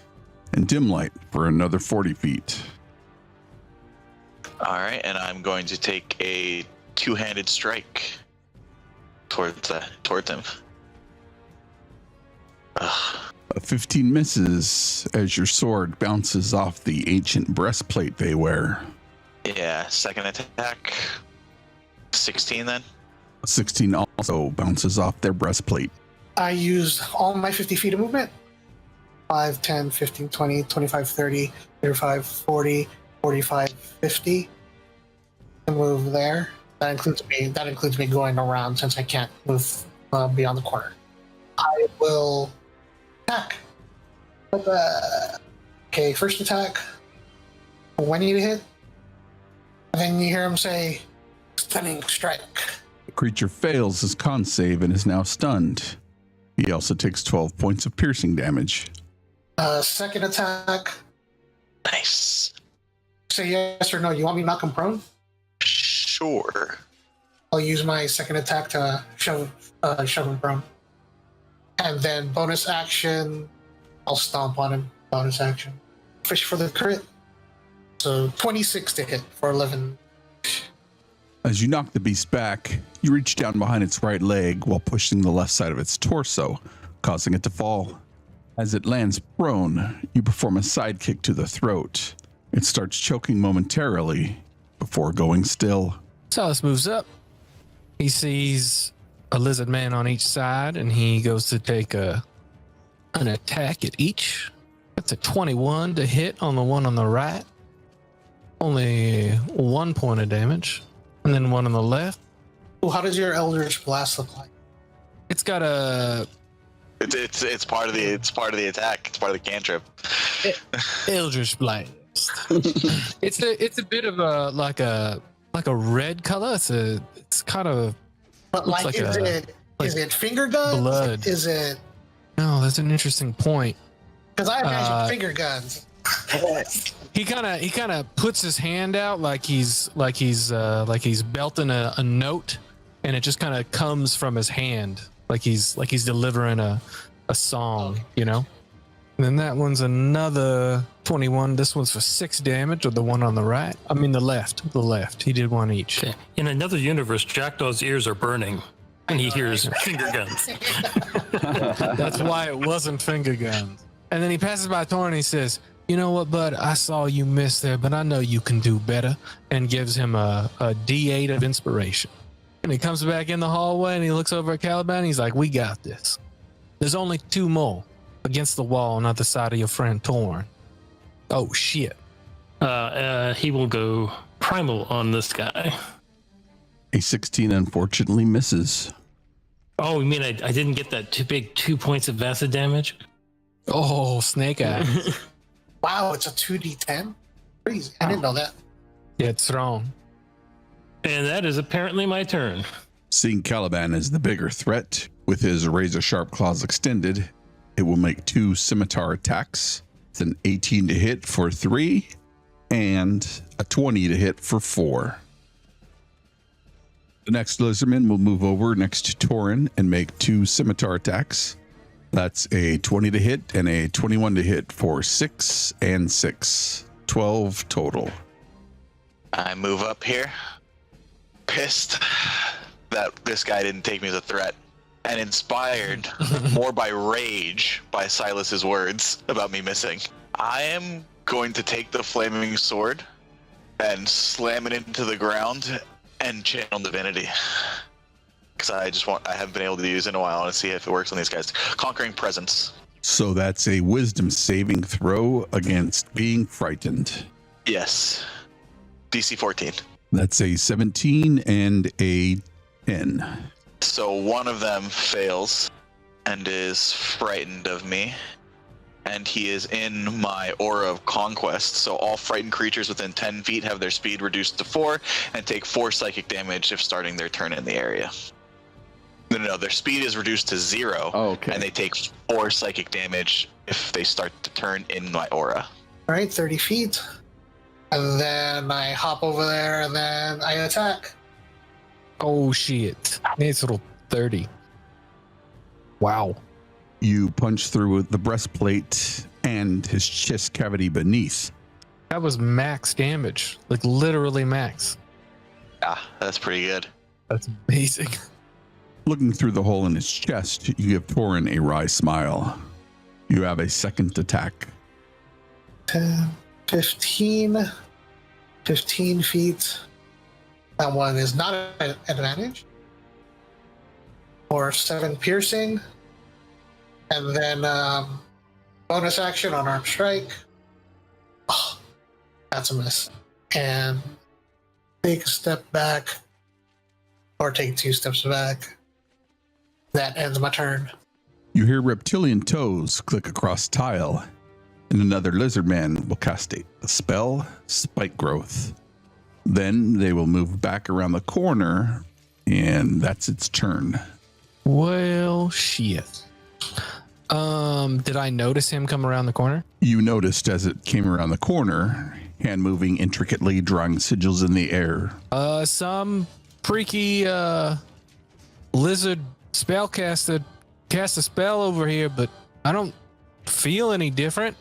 and dim light for another 40 feet. All right, and I'm going to take a 2-handed strike towards him. Ugh. A 15 misses as your sword bounces off the ancient breastplate they wear. Yeah, second attack. 16 then? 16 also bounces off their breastplate. I use all my 50 feet of movement. 5, 10, 15, 20, 25, 30, 35, 40, 45, 50. To move there. That includes me going around since I can't move beyond the corner. I will attack. Okay, first attack. When you hit, and then you hear him say, "Stunning strike." The creature fails his con save and is now stunned. He also takes 12 points of piercing damage. Second attack. Nice. Say yes or no. You want me to knock him prone? Sure. I'll use my second attack to shove him prone. And then bonus action, I'll stomp on him. Bonus action. Fish for the crit. So 26 to hit for 11. As you knock the beast back, you reach down behind its right leg while pushing the left side of its torso, causing it to fall. As it lands prone, you perform a side kick to the throat. It starts choking momentarily before going still. Silas moves up. He sees a lizard man on each side, and he goes to take an attack at each. That's a 21 to hit on the one on the right. Only 1 point of damage. And then one on the left. Well, how does your Eldritch Blast look like? It's got a It's part of the attack. It's part of the cantrip. Eldritch Blast. it's a bit of a like a red color. It's kind of. But like is it finger guns? Blood. Is it? No, that's an interesting point. Because I imagine finger guns. He kind of puts his hand out like he's belting a note, and it just kind of comes from his hand like he's delivering a song, you know. And then that one's another 21. This one's for 6 damage, or the one on the right. I mean the left. He did one each. Okay. In another universe, Jackdaw's ears are burning, and he hears finger guns. That's why it wasn't finger guns. And then he passes by Torin and he says, "You know what, bud? I saw you miss there, but I know you can do better," and gives him a D8 of inspiration. And he comes back in the hallway and he looks over at Caliban and he's like, "We got this. There's only 2 more against the wall on the other side of your friend Torin." Oh, shit. He will go primal on this guy. A 16 unfortunately misses. Oh, you mean I didn't get that 2 points of acid damage? Oh, snake eyes. Wow, it's a 2d10? Crazy. I didn't know that. Yeah, it's wrong. And that is apparently my turn. Seeing Caliban as the bigger threat, with his razor-sharp claws extended, it will make 2 scimitar attacks. It's an 18 to hit for 3 and a 20 to hit for 4. The next lizardman will move over next to Torin and make 2 scimitar attacks. That's a 20 to hit and a 21 to hit for 6 and 6. 12 total. I move up here, pissed that this guy didn't take me as a threat, and inspired more by rage by Silas's words about me missing. I am going to take the flaming sword and slam it into the ground and channel divinity. Because I haven't been able to use it in a while. I want to see if it works on these guys. Conquering presence. So that's a wisdom saving throw against being frightened. Yes. DC 14. That's a 17 and a 10. So one of them fails and is frightened of me. And he is in my aura of conquest. So all frightened creatures within 10 feet have their speed reduced to 4 and take 4 psychic damage if starting their turn in the area. No, their speed is reduced to 0. Oh, okay. And they take 4 psychic damage if they start to turn in my aura. All right, 30 feet. And then I hop over there and then I attack. Oh, shit. It's a little 30. Wow. You punch through the breastplate and his chest cavity beneath. That was max damage. Like, literally max. Yeah, that's pretty good. That's amazing. Looking through the hole in his chest, you give Torin a wry smile. You have a second attack. 10, 15 feet. That one is not an advantage. Or 7 piercing. And then bonus action on arm strike. Oh, that's a miss. And take a step back. Or take 2 steps back. That ends my turn. You hear reptilian toes click across tile, and another lizard man will cast a spell, Spike Growth. Then they will move back around the corner, and that's its turn. Well, shit. Did I notice him come around the corner? You noticed as it came around the corner, hand moving intricately, drawing sigils in the air. Some freaky lizard spellcaster cast a spell over here, but I don't feel any different.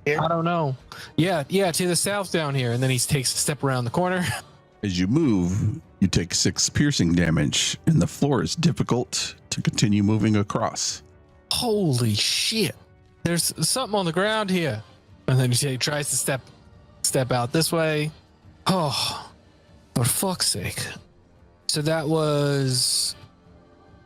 Here? I don't know. Yeah, to the south down here. And then he takes a step around the corner. As you move, you take 6 piercing damage, and the floor is difficult to continue moving across. Holy shit. There's something on the ground here. And then he tries to step out this way. Oh, for fuck's sake. So that was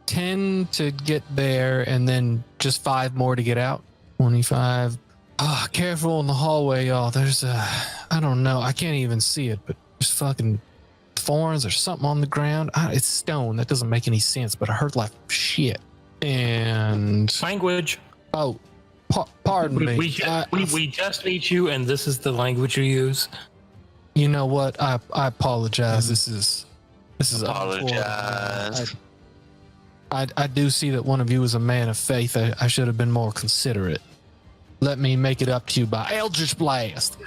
10 to get there, and then just 5 more to get out. 25. Oh, careful in the hallway, y'all. There's I don't know. I can't even see it, but there's fucking thorns or something on the ground. It's stone. That doesn't make any sense, but I heard like shit. And Language. oh, pardon me. We just meet you, and this is the language you use. You know what? I apologize. This is Apologize. I do see that one of you is a man of faith. I should have been more considerate. let me make it up to you by Eldritch Blast.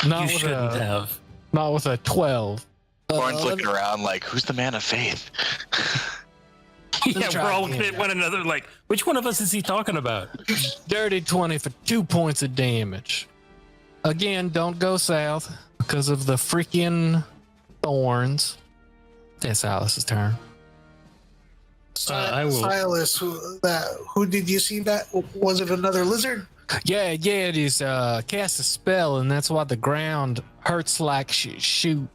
You shouldn't have. Not with a 12. Thorn's looking around like, who's the man of faith? Yeah, we're all looking at one another like, which one of us is he talking about? Dirty 20 for 2 points of damage. Again, don't go south because of the freaking thorns. It's Alice's turn. I will. Silas, who did you see that? Was it another lizard? Yeah, it is. Cast a spell, and that's why the ground hurts like shoot.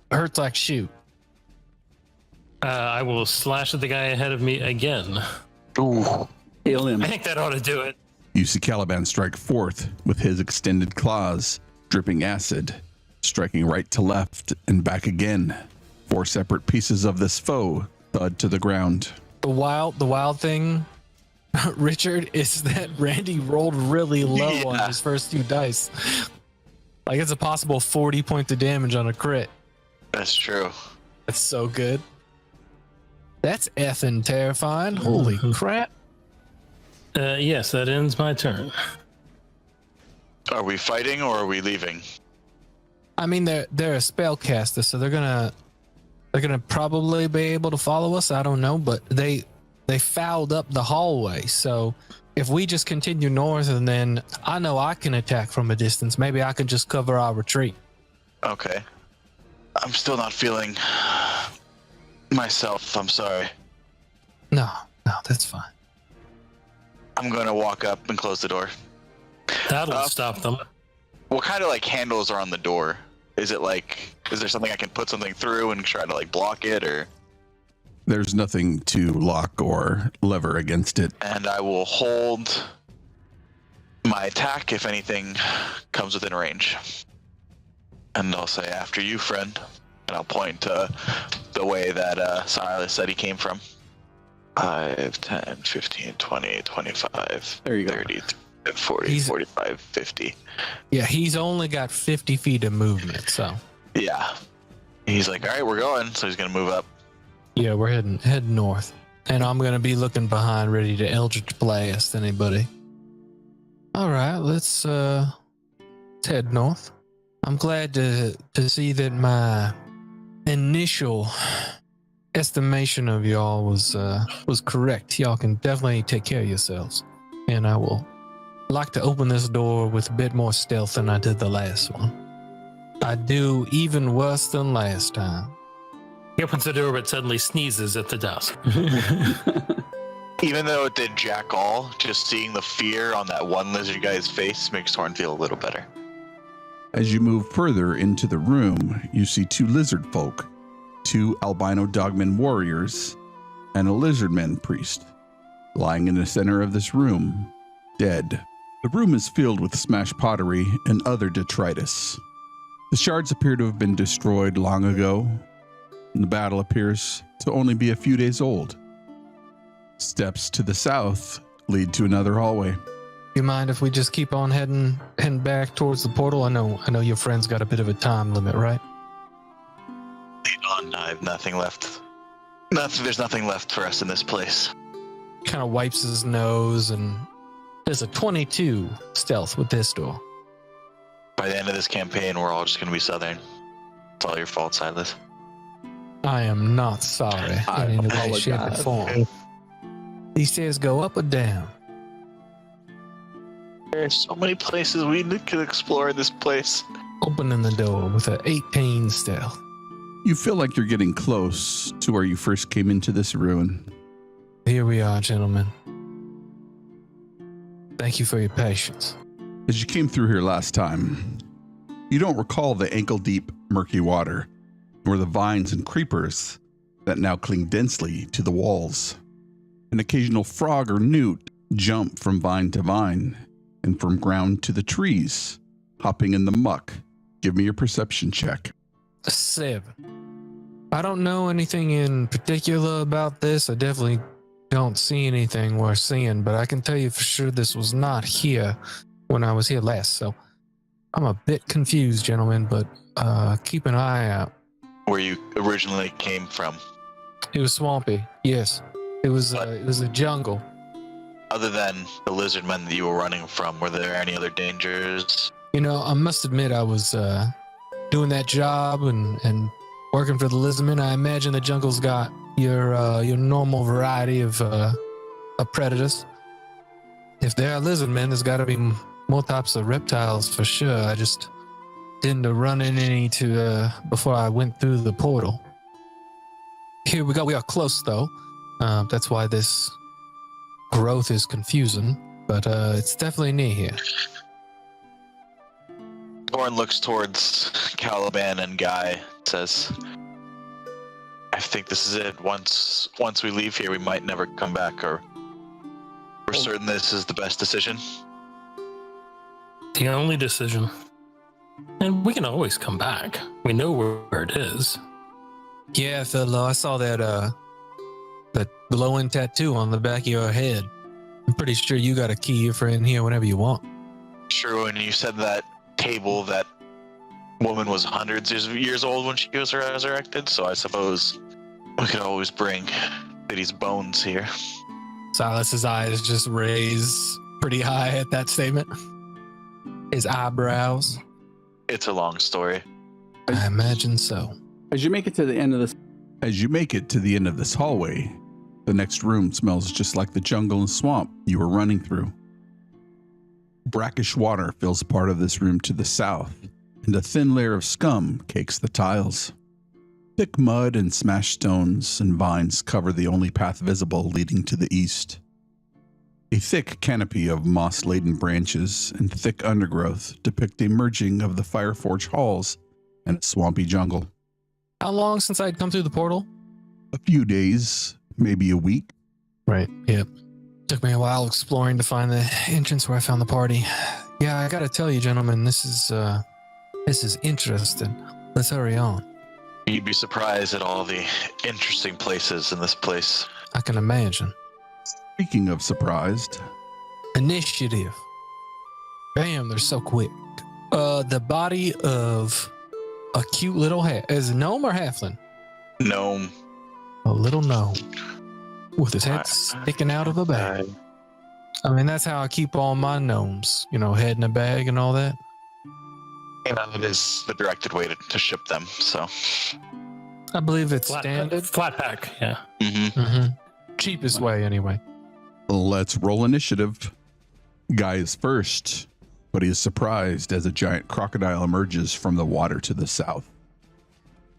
I will slash at the guy ahead of me again. Ooh. Heal him. I think that ought to do it. You see Caliban strike forth with his extended claws, dripping acid, striking right to left and back again. 4 separate pieces of this foe thud to the ground. The wild thing, Richard, is that Randy rolled really low on his first 2 dice. Like it's a possible 40 points of damage on a crit. That's true. That's so good. That's effing terrifying. Holy crap. Yes, that ends my turn. Are we fighting or are we leaving? I mean, they're a spellcaster, so they're gonna probably be able to follow us. I don't know, but they fouled up the hallway. So if we just continue north, and then I know I can attack from a distance, maybe I can just cover our retreat. Okay. I'm still not feeling myself. I'm sorry. No, that's fine. I'm going to walk up and close the door. That'll stop them. What kind of like handles are on the door? Is there something I can put something through and try to like block it, or? There's nothing to lock or lever against it. And I will hold my attack if anything comes within range. And I'll say, after you, friend. And I'll point to the way that Silas said he came from. 5, 10, 15, 20, 25, There you go. 30, 40, 45, 50. Yeah, he's only got 50 feet of movement, so. Yeah. He's like, all right, we're going. So he's going to move up. Yeah, we're heading north. And I'm going to be looking behind, ready to Eldritch Blast anybody. All right, let's head north. I'm glad to see that my initial estimation of y'all was correct. Y'all can definitely take care of yourselves. And I will like to open this door with a bit more stealth than I did the last one. I do even worse than last time. He opens the door but suddenly sneezes at the desk. Even though it did jack all, just seeing the fear on that one lizard guy's face makes Torn feel a little better. As you move further into the room, you see 2 lizard folk, 2 albino dogman warriors, and a lizardman priest, lying in the center of this room, dead. The room is filled with smashed pottery and other detritus. The shards appear to have been destroyed long ago, and the battle appears to only be a few days old. Steps to the south lead to another hallway. You mind if we just keep on heading back towards the portal? I know your friend's got a bit of a time limit, right? Lead on. I have nothing left. There's nothing left for us in this place. Kind of wipes his nose, and there's a 22 stealth with this door. By the end of this campaign, we're all just going to be Southern. It's all your fault, Silas. I am not sorry I in any way, shape, or apologize. form. He says go up or down. There's so many places we could explore in this place. Opening the door with an 18 stealth. You feel like you're getting close to where you first came into this ruin. Here we are, gentlemen. Thank you for your patience. As you came through here last time, you don't recall the ankle-deep, murky water, nor the vines and creepers that now cling densely to the walls. An occasional frog or newt jump from vine to vine, and from ground to the trees, hopping in the muck. Give me your perception check. 7. I don't know anything in particular about this. I definitely don't see anything worth seeing, but I can tell you for sure this was not here when I was here last. So I'm a bit confused, gentlemen, but keep an eye out. Where you originally came from. It was swampy. Yes, it was a jungle. Other than the lizard men that you were running from, were there any other dangers? You know, I must admit, I was doing that job and working for the lizardmen. I imagine the jungle's got your normal variety of predators. If there are lizardmen, there's got to be more types of reptiles for sure. I just didn't run into any before I went through the portal. Here we are close though. That's why this growth is confusing, but it's definitely near here. Torin looks towards Caliban and Guy, says, I think this is it. Once we leave here, we might never come back, or we're certain this is the best decision. The only decision. And we can always come back. We know where it is. Yeah, fellow, I saw that glowing tattoo on the back of your head. I'm pretty sure you got a key for in here whenever you want. True, and you said that table, that woman was hundreds of years old when she was resurrected, so I suppose we could always bring Biddy's bones here. Silas's eyes just raise pretty high at that statement. His eyebrows. It's a long story. I imagine so. As you make it to the end of this hallway, the next room smells just like the jungle and swamp you were running through. Brackish water fills part of this room to the south, and a thin layer of scum cakes the tiles. Thick mud and smashed stones and vines cover the only path visible leading to the east. A thick canopy of moss-laden branches and thick undergrowth depict a merging of the Fireforge halls and a swampy jungle. How long since I'd come through the portal? A few days, maybe a week. Right, yep. Took me a while exploring to find the entrance where I found the party. Yeah, I gotta tell you, gentlemen, this is interesting. Let's hurry on. You'd be surprised at all the interesting places in this place. I can imagine. Speaking of surprised, Initiative. Bam, they're so quick. The body of a cute little is it gnome or halfling? Gnome. A little gnome with his head sticking out of a bag. I mean, that's how I keep all my gnomes, head in a bag and all that. It is the directed way to ship them, so. I believe it's standard. Flat pack, yeah. Mm-hmm. Cheapest way, anyway. Let's roll initiative. Guy is first, but he is surprised as a giant crocodile emerges from the water to the south.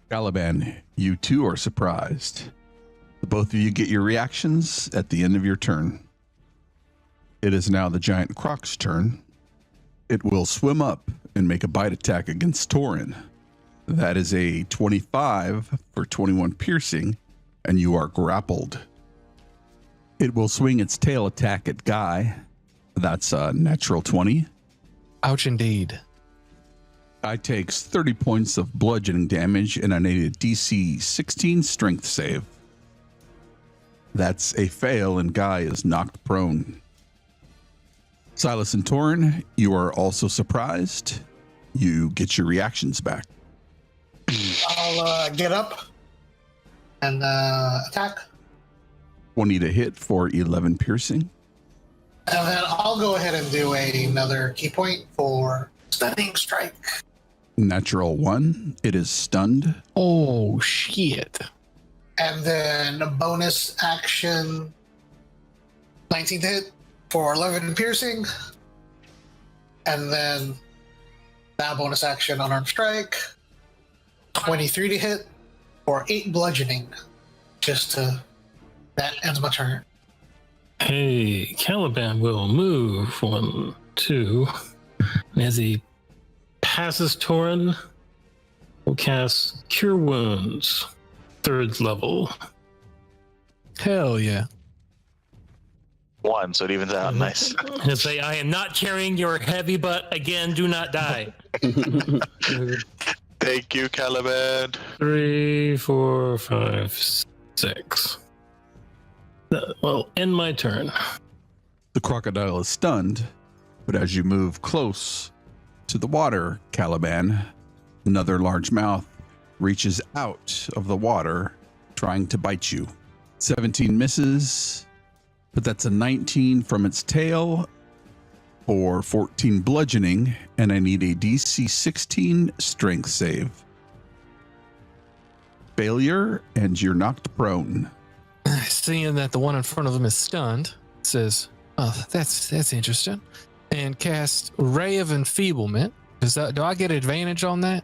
Caliban, you too are surprised. Both of you get your reactions at the end of your turn. It is now the giant croc's turn. It will swim up and make a bite attack against Torin. That is a 25 for 21 piercing, and you are grappled. It will swing its tail attack at Guy. That's a natural 20. Ouch indeed. Guy takes 30 points of bludgeoning damage, and I need a DC 16 strength save. That's a fail, and Guy is knocked prone. Silas and Torin, you are also surprised. You get your reactions back. I'll get up and attack. 20 to hit for 11 piercing. And then I'll go ahead and do another key point for stunning strike. Natural 1. It is stunned. Oh, shit. And then a bonus action 19 to hit for 11 piercing. And then that bonus action unarmed strike 23 to hit for 8 bludgeoning. That ends my turn. Hey, Caliban will move 1, 2. And as he passes Torin, will cast Cure Wounds, 3rd level. Hell yeah. 1, so it evens out. Nice. And say, I am not carrying your heavy butt again. Do not die. Thank you, Caliban. 3, 4, 5, 6. Well, end my turn. The crocodile is stunned, but as you move close to the water, Caliban, another large mouth reaches out of the water, trying to bite you. 17 misses, but that's a 19 from its tail for 14 bludgeoning, and I need a DC 16 strength save. Failure, and you're knocked prone. Seeing that the one in front of him is stunned, says, "Oh, that's interesting," and cast Ray of Enfeeblement. Do I get advantage on that?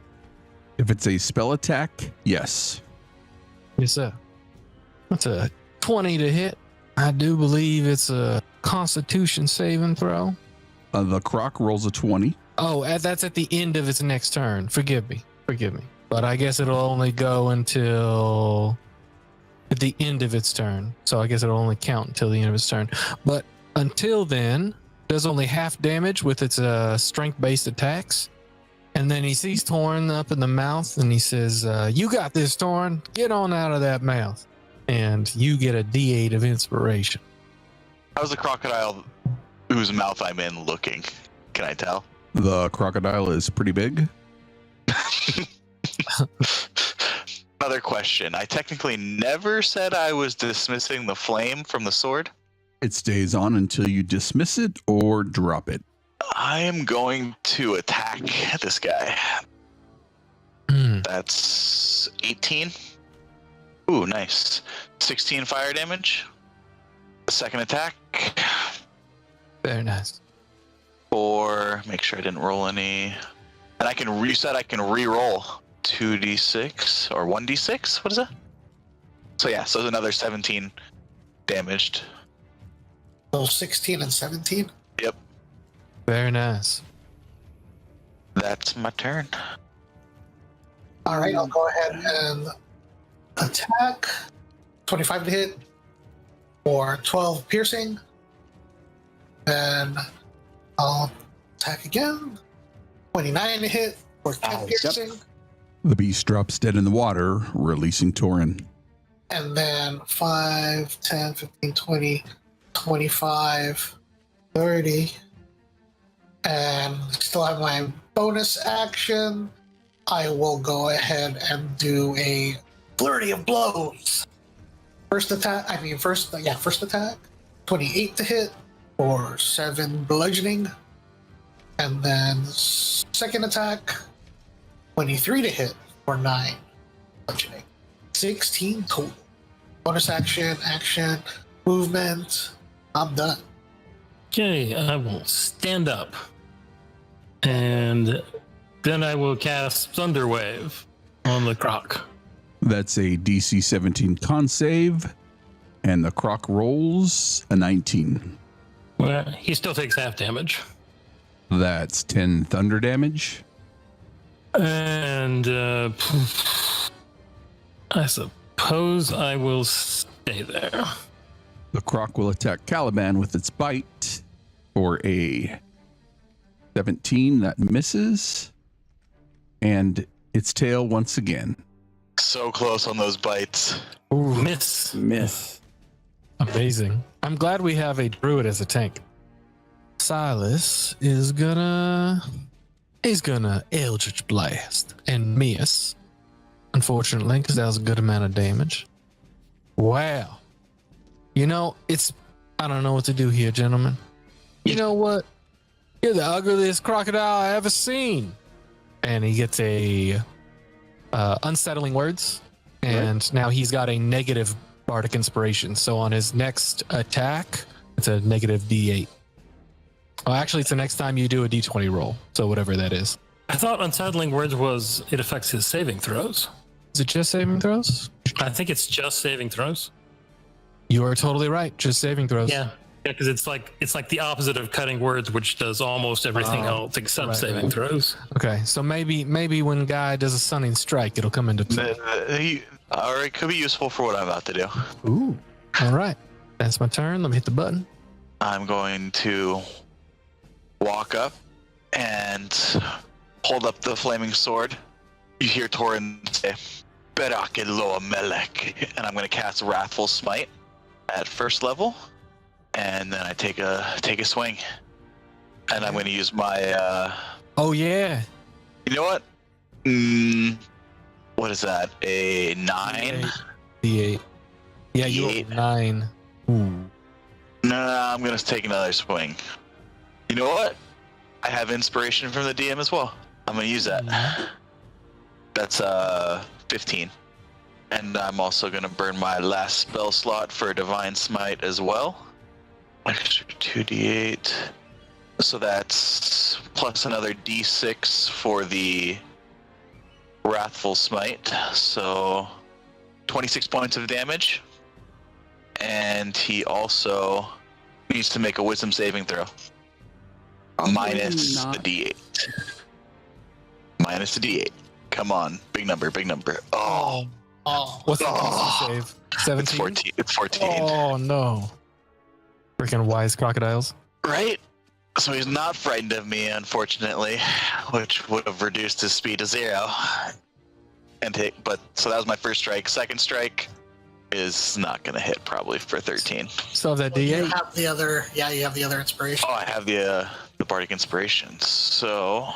If it's a spell attack, yes. Yes, sir. That's a 20 to hit. I do believe it's a Constitution saving throw. The croc rolls a 20. Oh, that's at the end of its next turn. Forgive me. But I guess it'll only go until at the end of its turn. So I guess it'll only count until the end of its turn. But until then, does only half damage with its strength-based attacks. And then he sees Torn up in the mouth, and he says, "You got this, Torn. Get on out of that mouth." And you get a D8 of inspiration. How's the crocodile whose mouth I'm in looking? Can I tell? The crocodile is pretty big. Another question. I technically never said I was dismissing the flame from the sword. It stays on until you dismiss it or drop it. I am going to attack this guy. That's 18. Ooh, nice. 16 fire damage. Second attack. Very nice. Or make sure I didn't roll any. And I can reset. I can re-roll 2d6 or 1d6. What is that? So yeah, so another 17 damaged. So 16 and 17? Yep. Very nice. That's my turn. All right, I'll go ahead and attack. 25 to hit for 12 piercing. Then I'll attack again. 29 to hit for 10 piercing. Yep. The beast drops dead in the water, releasing Torin. And then 5, 10, 15, 20, 25, 30. And still have my bonus action. I will go ahead and do a flurry of blows. First attack. 28 to hit for 7 bludgeoning. And then second attack, 23 to hit for 9 bludgeoning. 16 total. Bonus action, movement. I'm done. Okay, I will stand up. And then I will cast Thunderwave on the croc. That's a DC 17 con save, and the croc rolls a 19. Well, he still takes half damage. That's 10 thunder damage. And I suppose I will stay there. The croc will attack Caliban with its bite for a 17 that misses, and its tail once again. So close on those bites. Ooh, miss. Amazing. I'm glad we have a druid as a tank. Silas is gonna Eldritch Blast and miss, unfortunately, because that was a good amount of damage. Wow. You know, I don't know what to do here, gentlemen. You know what? You're the ugliest crocodile I ever seen. And he gets a unsettling words, and now he's got a negative bardic inspiration. So on his next attack, it's a negative D8. Oh, actually, it's the next time you do a D20 roll. So whatever that is. I thought unsettling words was it affects his saving throws. Is it just saving throws? I think it's just saving throws. You are totally right. Just saving throws. Yeah, because it's like the opposite of cutting words, which does almost everything else except saving throws. Okay, so maybe when Guy does a stunning strike, it'll come into play. Or it could be useful for what I'm about to do. Ooh. All right. That's my turn. Let me hit the button. I'm going to walk up and hold up the flaming sword. You hear Torin say, Berak Eloa Melek, and I'm going to cast Wrathful Smite at first level, and then I take a swing, and I'm going to use my. Oh yeah. You know what? What is that? A 9? D8. Yeah, you rolled 9. Ooh. No, I'm gonna take another swing. You know what? I have inspiration from the DM as well. I'm gonna use that. That's 15. And I'm also gonna burn my last spell slot for Divine Smite as well. Extra 2d8. So that's plus another d6 for the Wrathful Smite. So 26 points of damage. And he also needs to make a Wisdom saving throw. Minus the d8. Minus the d8. Come on. Big number, big number. Oh. What's the save? 17? It's 14. It's 14. Oh, no. Freaking wise crocodiles. Right? So he's not frightened of me, unfortunately, which would have reduced his speed to 0. So that was my first strike. Second strike is not going to hit, probably, for 13. Still have that You D8? have the other. Yeah, you have the other inspiration. Oh, I have the Bardic Inspiration. So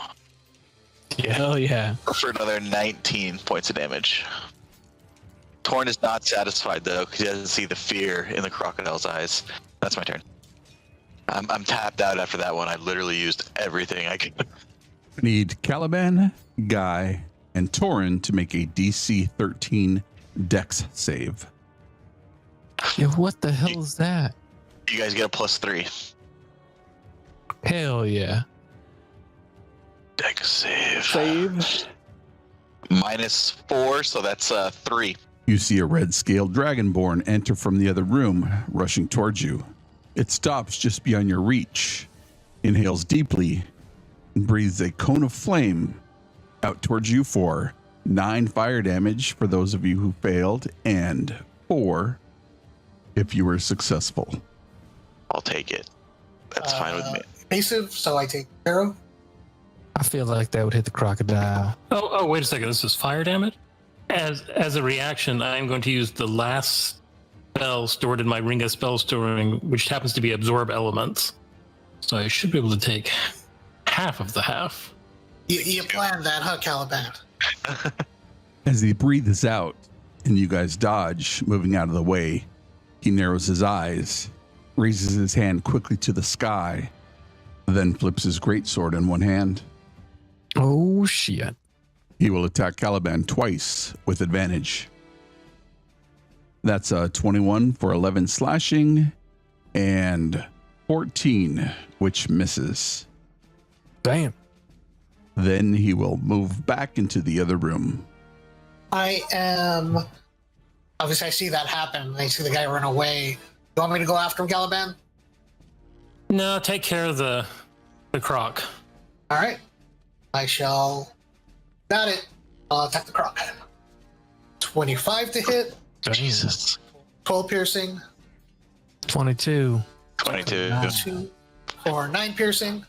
Hell yeah. for another 19 points of damage. Torn is not satisfied, though, because he doesn't see the fear in the crocodile's eyes. That's my turn. I'm tapped out after that one. I literally used everything I could. I need Caliban, Guy, and Torin to make a DC 13 Dex save. Yeah, what the hell is that? You guys get a +3. Hell yeah. Dex save. Save. -4, so that's 3. You see a red-scaled dragonborn enter from the other room, rushing towards you. It stops just beyond your reach, inhales deeply, and breathes a cone of flame out towards you for 9 fire damage for those of you who failed, and 4 if you were successful. I'll take it. That's fine with me. Evasive, so I take arrow. I feel like that would hit the crocodile. Oh, wait a second. This is fire damage? As a reaction, I'm going to use the last spell stored in my ring of spell storing, which happens to be absorb elements. So I should be able to take half of the half. You planned that, huh, Caliban? As he breathes out and you guys dodge, moving out of the way, he narrows his eyes, raises his hand quickly to the sky, then flips his greatsword in one hand. Oh, shit. He will attack Caliban twice with advantage. That's a 21 for 11 slashing and 14, which misses. Damn. Then he will move back into the other room. I am. Obviously, I see that happen. I see the guy run away. You want me to go after him, Caliban? No, take care of the croc. All right. I shall. Got it. I'll attack the croc. 25 to hit. Jesus. 12 piercing. 22. 22. 2 for 9 piercing.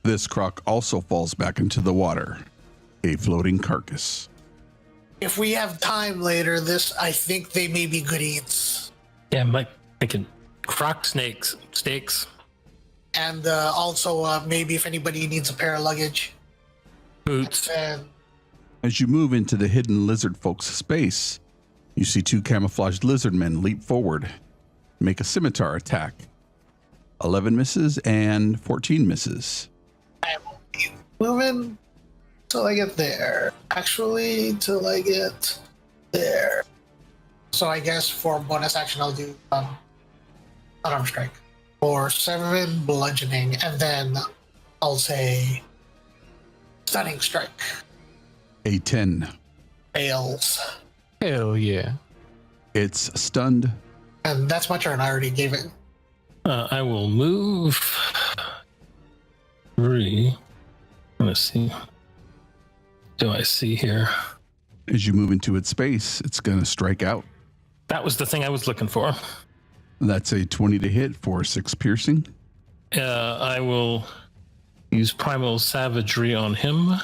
This croc also falls back into the water, a floating carcass. If we have time later, I think they may be good eats. Yeah, Mike, I can croc steaks. And also, maybe if anybody needs a pair of luggage. Boots. And As you move into the hidden lizard folks' space, you see 2 camouflaged lizard men leap forward, make a scimitar attack. 11 misses and 14 misses. I will be moving till I get there. Actually, till I get there. So I guess for bonus action, I'll do unarmed strike. For 7 bludgeoning, and then I'll say stunning strike. A 10. Fails. Hell yeah. It's stunned. And that's my turn. I already gave it. I will move 3. Let's see. Do I see here? As you move into its space, it's going to strike out. That was the thing I was looking for. That's a 20 to hit for 6 piercing. I will use Primal Savagery on him.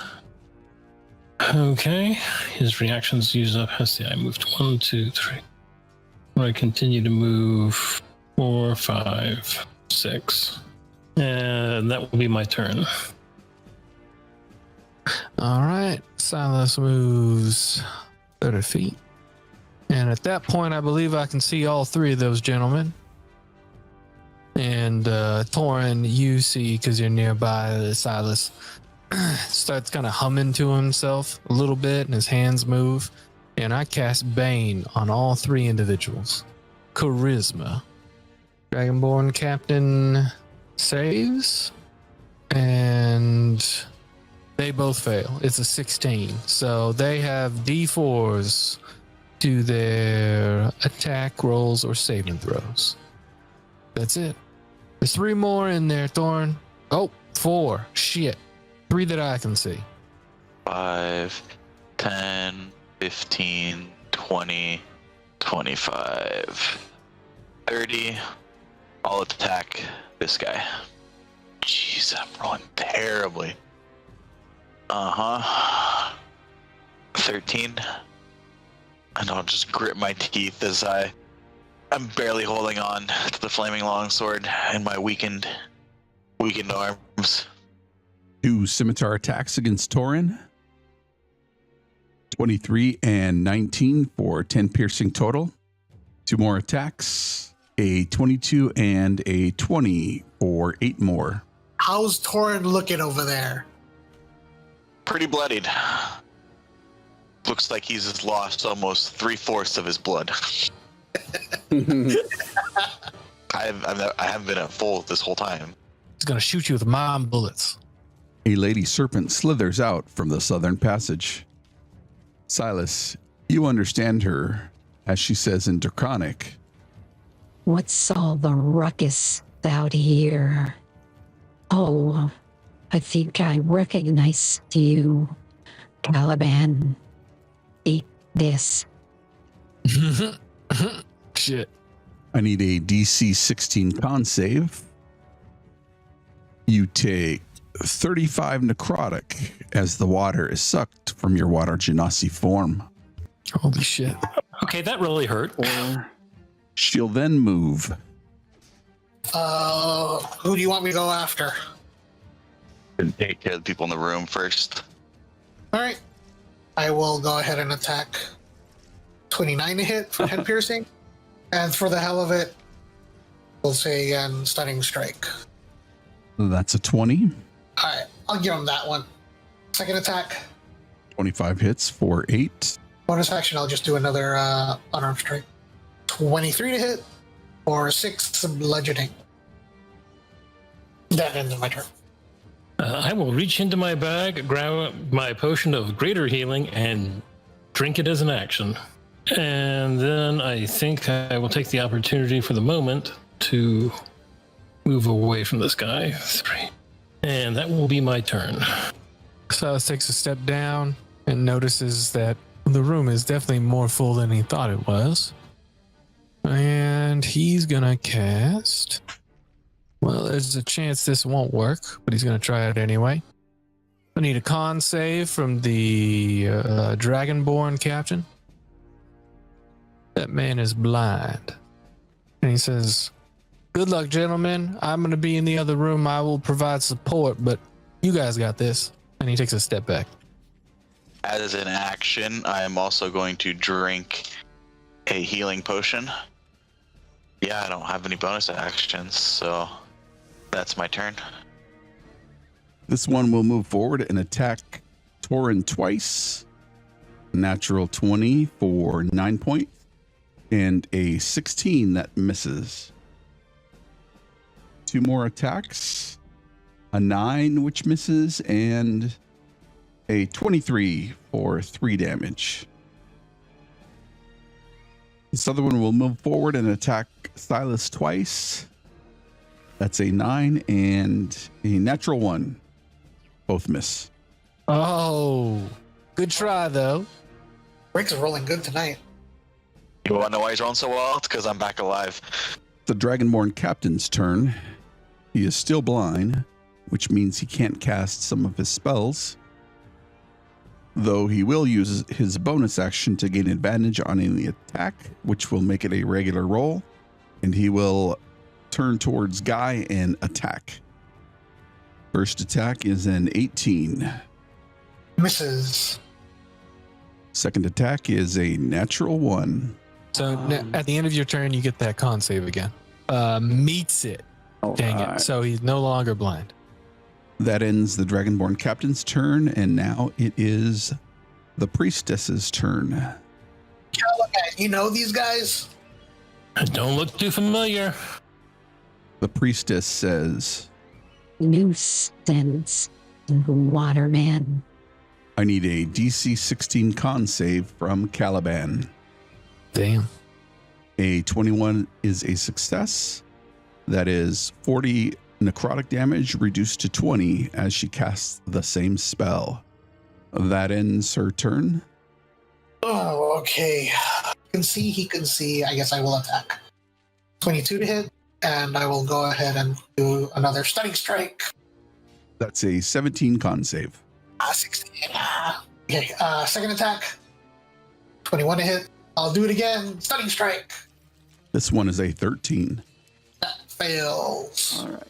Okay. His reactions use up. Let's see. I moved 1, 2, 3. I continue to move 4, 5, 6. And that will be my turn. All right. Silas moves 30 feet. And at that point, I believe I can see all 3 of those gentlemen. And Thorin, you see, because you're nearby, Silas starts kind of humming to himself a little bit, and his hands move. And I cast Bane on all three individuals. Charisma. Dragonborn Captain saves, and they both fail. It's a 16. So they have D4s to their attack rolls or saving throws. That's it. There's 3 more in there, Thorn. Oh, 4. Shit. 3 that I can see. 5, 10, 15, 20, 25, 30. I'll attack this guy. Jeez, I'm rolling terribly. 13. And I'll just grit my teeth as I'm barely holding on to the flaming longsword in my weakened arms. 2 scimitar attacks against Torin. 23 and 19 for 10 piercing total. 2 more attacks. A 22 and a 20 for 8 more. How's Torin looking over there? Pretty bloodied. Looks like he's lost almost 3/4 of his blood. I haven't been at full this whole time. He's going to shoot you with mine bullets. A lady serpent slithers out from the southern passage. Silas, you understand her as she says in Draconic. What's all the ruckus out here? Oh, I think I recognize you, Caliban. Eat this. Shit. I need a DC 16 con save. You take 35 necrotic as the water is sucked from your water genasi form. Holy shit. Okay, that really hurt. Or she'll then move. Who do you want me to go after? And take care of the people in the room first. All right. I will go ahead and attack. 29 to hit for head piercing. And for the hell of it, we'll say again, stunning strike. That's a 20. All right. I'll give him that one. Second attack. 25 hits for 8. Bonus action, I'll just do another unarmed strike. 23 to hit for 6 bludgeoning. That ends my turn. I will reach into my bag, grab my potion of greater healing, and drink it as an action. And then I think I will take the opportunity for the moment to move away from this guy. 3. And that will be my turn. Silas takes a step down and notices that the room is definitely more full than he thought it was. And he's gonna cast... Well, there's a chance this won't work, but he's gonna try it anyway. I need a con save from the Dragonborn captain. That man is blind. And he says, "Good luck, gentlemen. I'm gonna be in the other room. I will provide support, but you guys got this." And he takes a step back. As an action, I am also going to drink a healing potion. Yeah, I don't have any bonus actions, so that's my turn. This one will move forward and attack Torin twice. Natural 20 for 9 points. And a 16 that misses. 2 more attacks. A 9 which misses, and a 23 for 3 damage. This other one will move forward and attack Silas twice. That's a 9 and a natural 1. Both miss. Oh, good try though. Rick's rolling good tonight. You want to know why he's rolling so well? It's because I'm back alive. The Dragonborn captain's turn. He is still blind, which means he can't cast some of his spells. Though he will use his bonus action to gain advantage on any attack, which will make it a regular roll. And he will turn towards Guy and attack. First attack is an 18. Misses. Second attack is a natural 1. So at the end of your turn, you get that con save again. Meets it. Dang Alright. it. So he's no longer blind. That ends the Dragonborn captain's turn, and now it is the priestess's turn. Caliban, you know these guys? Don't look too familiar. The priestess says, Nuisance, waterman. I need a DC 16 con save from Caliban. Damn. A 21 is a success. That is 40 necrotic damage reduced to 20 as she casts the same spell. That ends her turn. Oh, okay. He can see. I guess I will attack. 22 to hit, and I will go ahead and do another stunning strike. That's a 17 con save. 16. Okay, second attack. 21 to hit. I'll do it again. Stunning strike. This one is a 13. That fails. All right.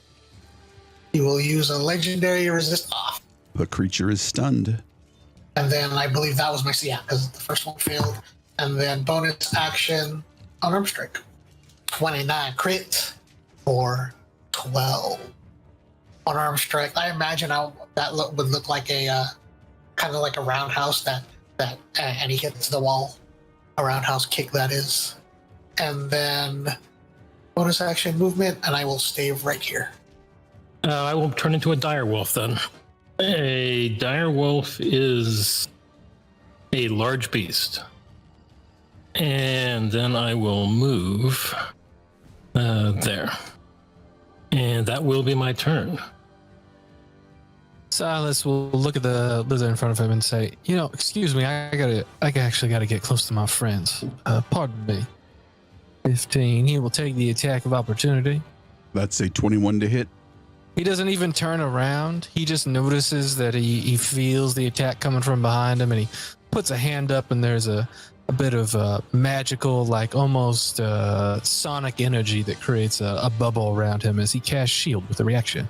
You will use a legendary resist off. The creature is stunned. And then I believe that was my because the first one failed. And then bonus action unarmed strike. 29 crit for 12. Unarmed strike. I imagine would look like a kind of like a roundhouse that and he hits the wall. A roundhouse kick, that is. And then bonus action movement, and I will stay right here. I will turn into a direwolf then. A direwolf is a large beast. And then I will move there. And that will be my turn. Silas will look at the lizard in front of him and say, excuse me, I actually gotta get close to my friends. Pardon me. 15. He will take the attack of opportunity. That's a 21 to hit. He doesn't even turn around. He just notices that he feels the attack coming from behind him, and he puts a hand up, and there's a bit of magical, like almost sonic energy that creates a bubble around him as he casts shield with a reaction.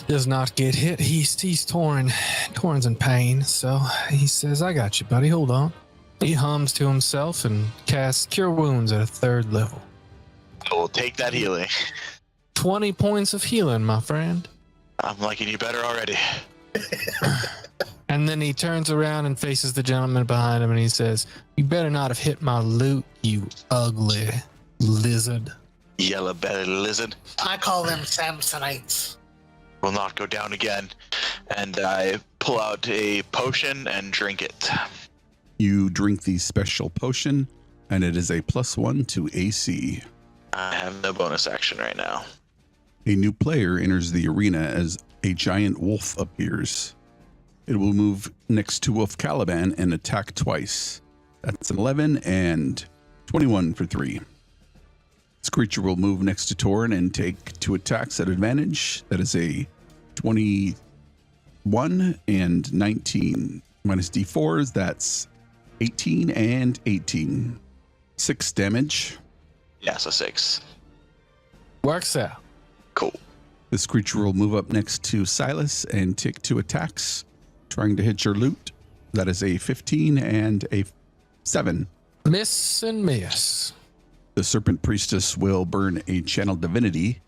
Does not get hit. He's torn's in pain, so he says, I got you, buddy, hold on. He hums to himself and casts Cure Wounds at a 3rd level. I will take that healing. 20 points of healing, my friend. I'm liking you better already. And then he turns around and faces the gentleman behind him and he says, you better not have hit my loot, you ugly lizard. Yellow belly lizard. I call them Samsonites. Will not go down again. And I pull out a potion and drink it. You drink the special potion, and it is a +1 to AC. I have no bonus action right now. A new player enters the arena as a giant wolf appears. It will move next to Wolf Caliban and attack twice. That's an 11 and 21 for 3. This creature will move next to Torin and take 2 attacks at advantage. That is a 21 and 19. Minus D4s, that's 18 and 18. 6 damage. Yeah, so 6. Works out. Cool. This creature will move up next to Silas and take 2 attacks, trying to hit your loot. That is a 15 and a 7. Miss and miss. The Serpent Priestess will burn a channel divinity,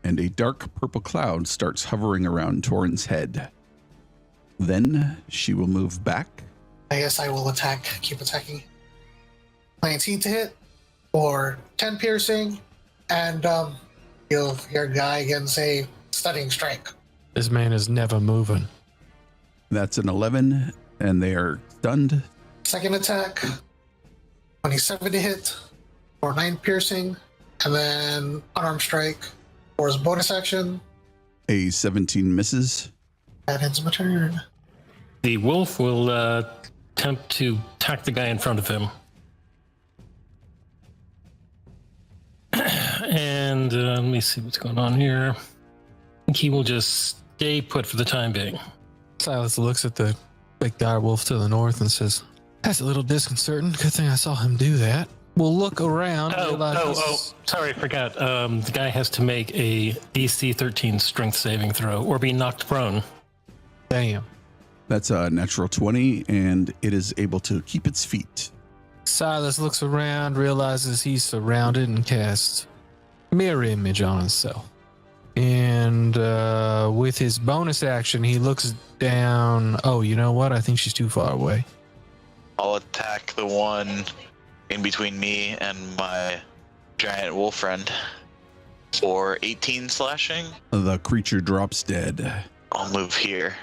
and a dark purple cloud starts hovering around Torin's head. Then she will move back. I guess I will keep attacking. 19 to hit, or 10 piercing, and you'll hear a guy again say, stunning strike. This man is never moving. That's an 11, and they are stunned. Second attack, 27 to hit, or 9 piercing, and then unarmed strike, or his bonus action. A 17 misses. That ends my turn. The wolf will attempt to attack the guy in front of him. And let me see what's going on here. I think he will just stay put for the time being. Silas looks at the big dire wolf to the north and says, that's a little disconcerting. Good thing I saw him do that. We'll look around. Sorry, I forgot. The guy has to make a DC 13 strength saving throw or be knocked prone. Damn. That's a natural 20, and it is able to keep its feet. Silas looks around, realizes he's surrounded, and casts mirror image on himself. And with his bonus action, he looks down. Oh, you know what? I think she's too far away. I'll attack the one in between me and my giant wolf friend for 18 slashing. The creature drops dead. I'll move here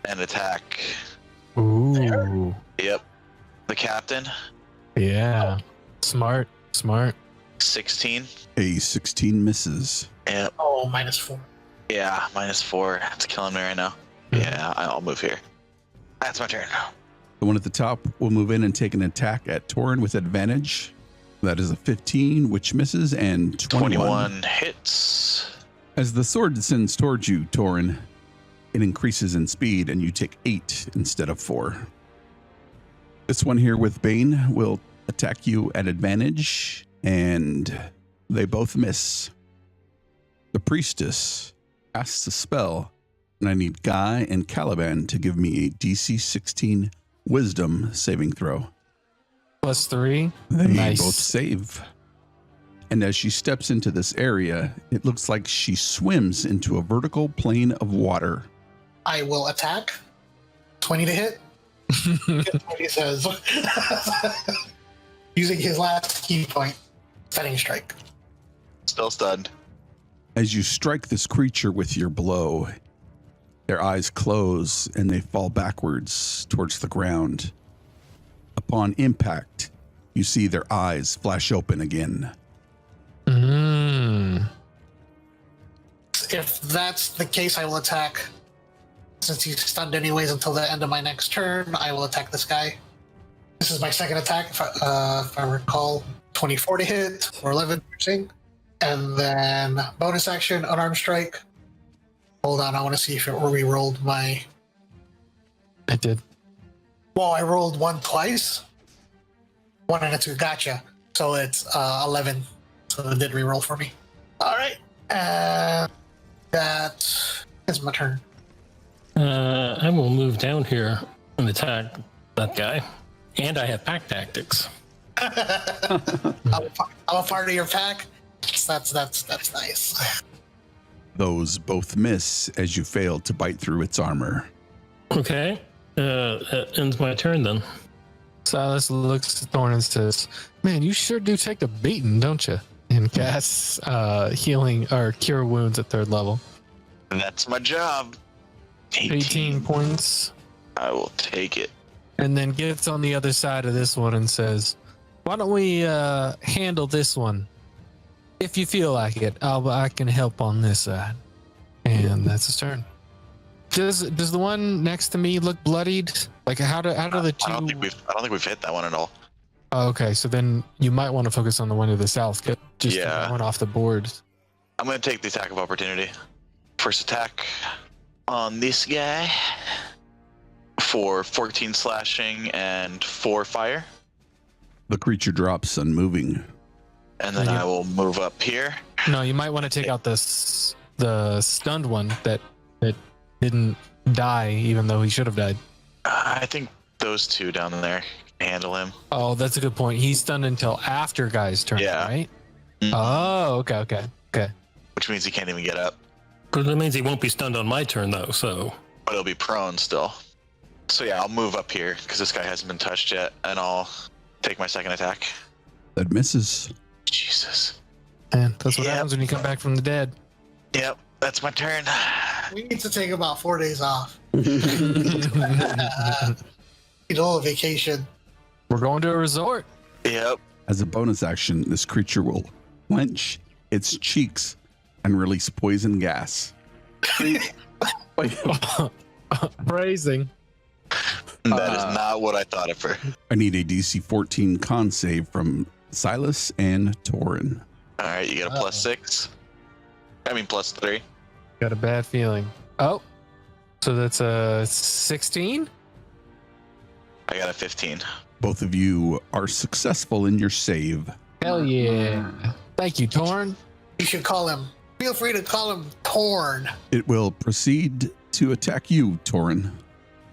and attack. Ooh. Yep. The captain. Yeah. Smart. 16. A 16 misses. Yep. Oh, -4. Yeah, -4. It's killing me right now. Mhm. Yeah, I'll move here. That's my turn. The one at the top will move in and take an attack at Torin with advantage. That is a 15, which misses, and 21 hits. As the sword descends towards you, Torin, it increases in speed and you take 8 instead of 4. This one here with Bane will attack you at advantage, and they both miss. The priestess casts a spell, and I need Guy and Caliban to give me a DC 16 wisdom saving throw. +3. They Nice. both save. And as she steps into this area, it looks like she swims into a vertical plane of water. I will attack. 20 to hit. He says, using his last key point, stunning strike. Still stunned. As you strike this creature with your blow, their eyes close and they fall backwards towards the ground. Upon impact, you see their eyes flash open again. If that's the case, I will attack. Since he's stunned anyways until the end of my next turn, I will attack this guy. This is my second attack, if I recall. 24 to hit, or 11 piercing. And then bonus action, unarmed strike. Hold on, I want to see if it re-rolled my... It did. Well, I rolled 1 twice. 1 and a 2, gotcha. So it's 11. So it did re-roll for me. All right. And that is my turn. I will move down here and attack that guy. And I have pack tactics. I'm a part of your pack. That's nice. Those both miss as you fail to bite through its armor. Okay. That ends my turn then. Silas looks at Thorn and says, "Man, you sure do take a beating, don't you?" And casts healing or cure wounds at 3rd level. That's my job. 18 points. I will take it. And then gets on the other side of this one and says, "Why don't we handle this one? If you feel like it, I can help on this side." And that's his turn. Does the one next to me look bloodied? Like how do the two? I don't think we've hit that one at all. Oh, okay, so then you might want to focus on the one to the south. Just Yeah. one off the board. I'm going to take the attack of opportunity. First attack on this guy for 14 slashing and 4 fire. The creature drops unmoving. And then I will move up here. No, you might want to take out the stunned one that didn't die, even though he should have died. I think those two down there can handle him. Oh, that's a good point. He's stunned until after Guy's turn, right? Mhm. Oh, okay. Which means he can't even get up. Because that means he won't be stunned on my turn, though, so... But he'll be prone still. So yeah, I'll move up here because this guy hasn't been touched yet, and I'll take my second attack. That misses. Jesus. And that's what happens when you come back from the dead. Yep, that's my turn. We need to take about 4 days off. Need a little vacation. We're going to a resort. Yep. As a bonus action, this creature will clench its cheeks and release poison gas. Praising. That is not what I thought at first. I need a DC 14 con save from Silas and Torin. All right, you get a +6. I mean +3. Got a bad feeling. Oh, so that's a 16? I got a 15. Both of you are successful in your save. Hell yeah. Thank you, Torn. You should call him. Feel free to call him Torn. It will proceed to attack you, Torin.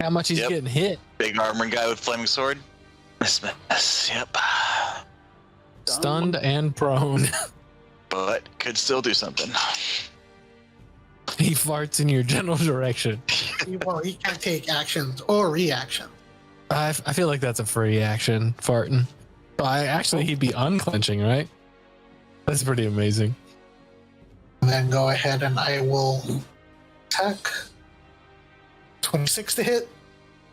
How much he's Yep. getting hit. Big armored guy with flaming sword. Miss. Yep. Stunned and prone. but could still do something. He farts in your general direction. Well, he can take actions or reactions. I feel like that's a free action, farting. Actually, he'd be unclenching, right? That's pretty amazing. And then go ahead and I will attack. 26 to hit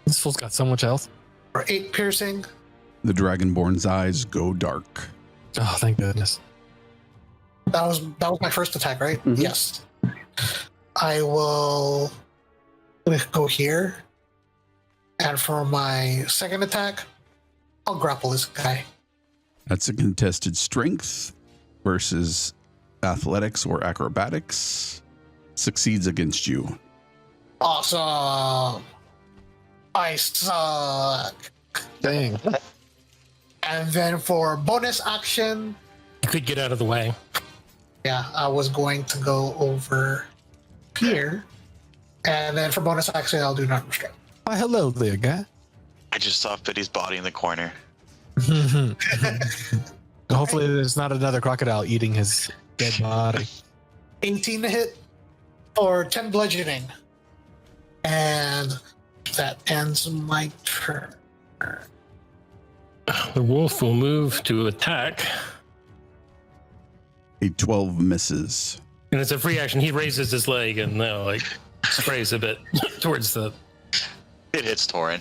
This fool's got so much health. for 8 piercing. The Dragonborn's eyes go dark. Oh, thank goodness. That was my first attack, right? Mhm. Yes. I will go here. And for my second attack, I'll grapple this guy. That's a contested strength versus athletics or acrobatics. Succeeds against you. Awesome. I suck. Dang. And then for bonus action, You could get out of the way. yeah, I was going to go over here. And then for bonus action, I'll do not restrain. Why, hello there, guy. I just saw Fiddy's body in the corner. Hopefully, there's not another crocodile eating his dead body. 18 to hit for 10 bludgeoning. And that ends my turn. The wolf will move to attack. A 12 misses. And it's a free action. He raises his leg and sprays a bit towards the. It hits Torin.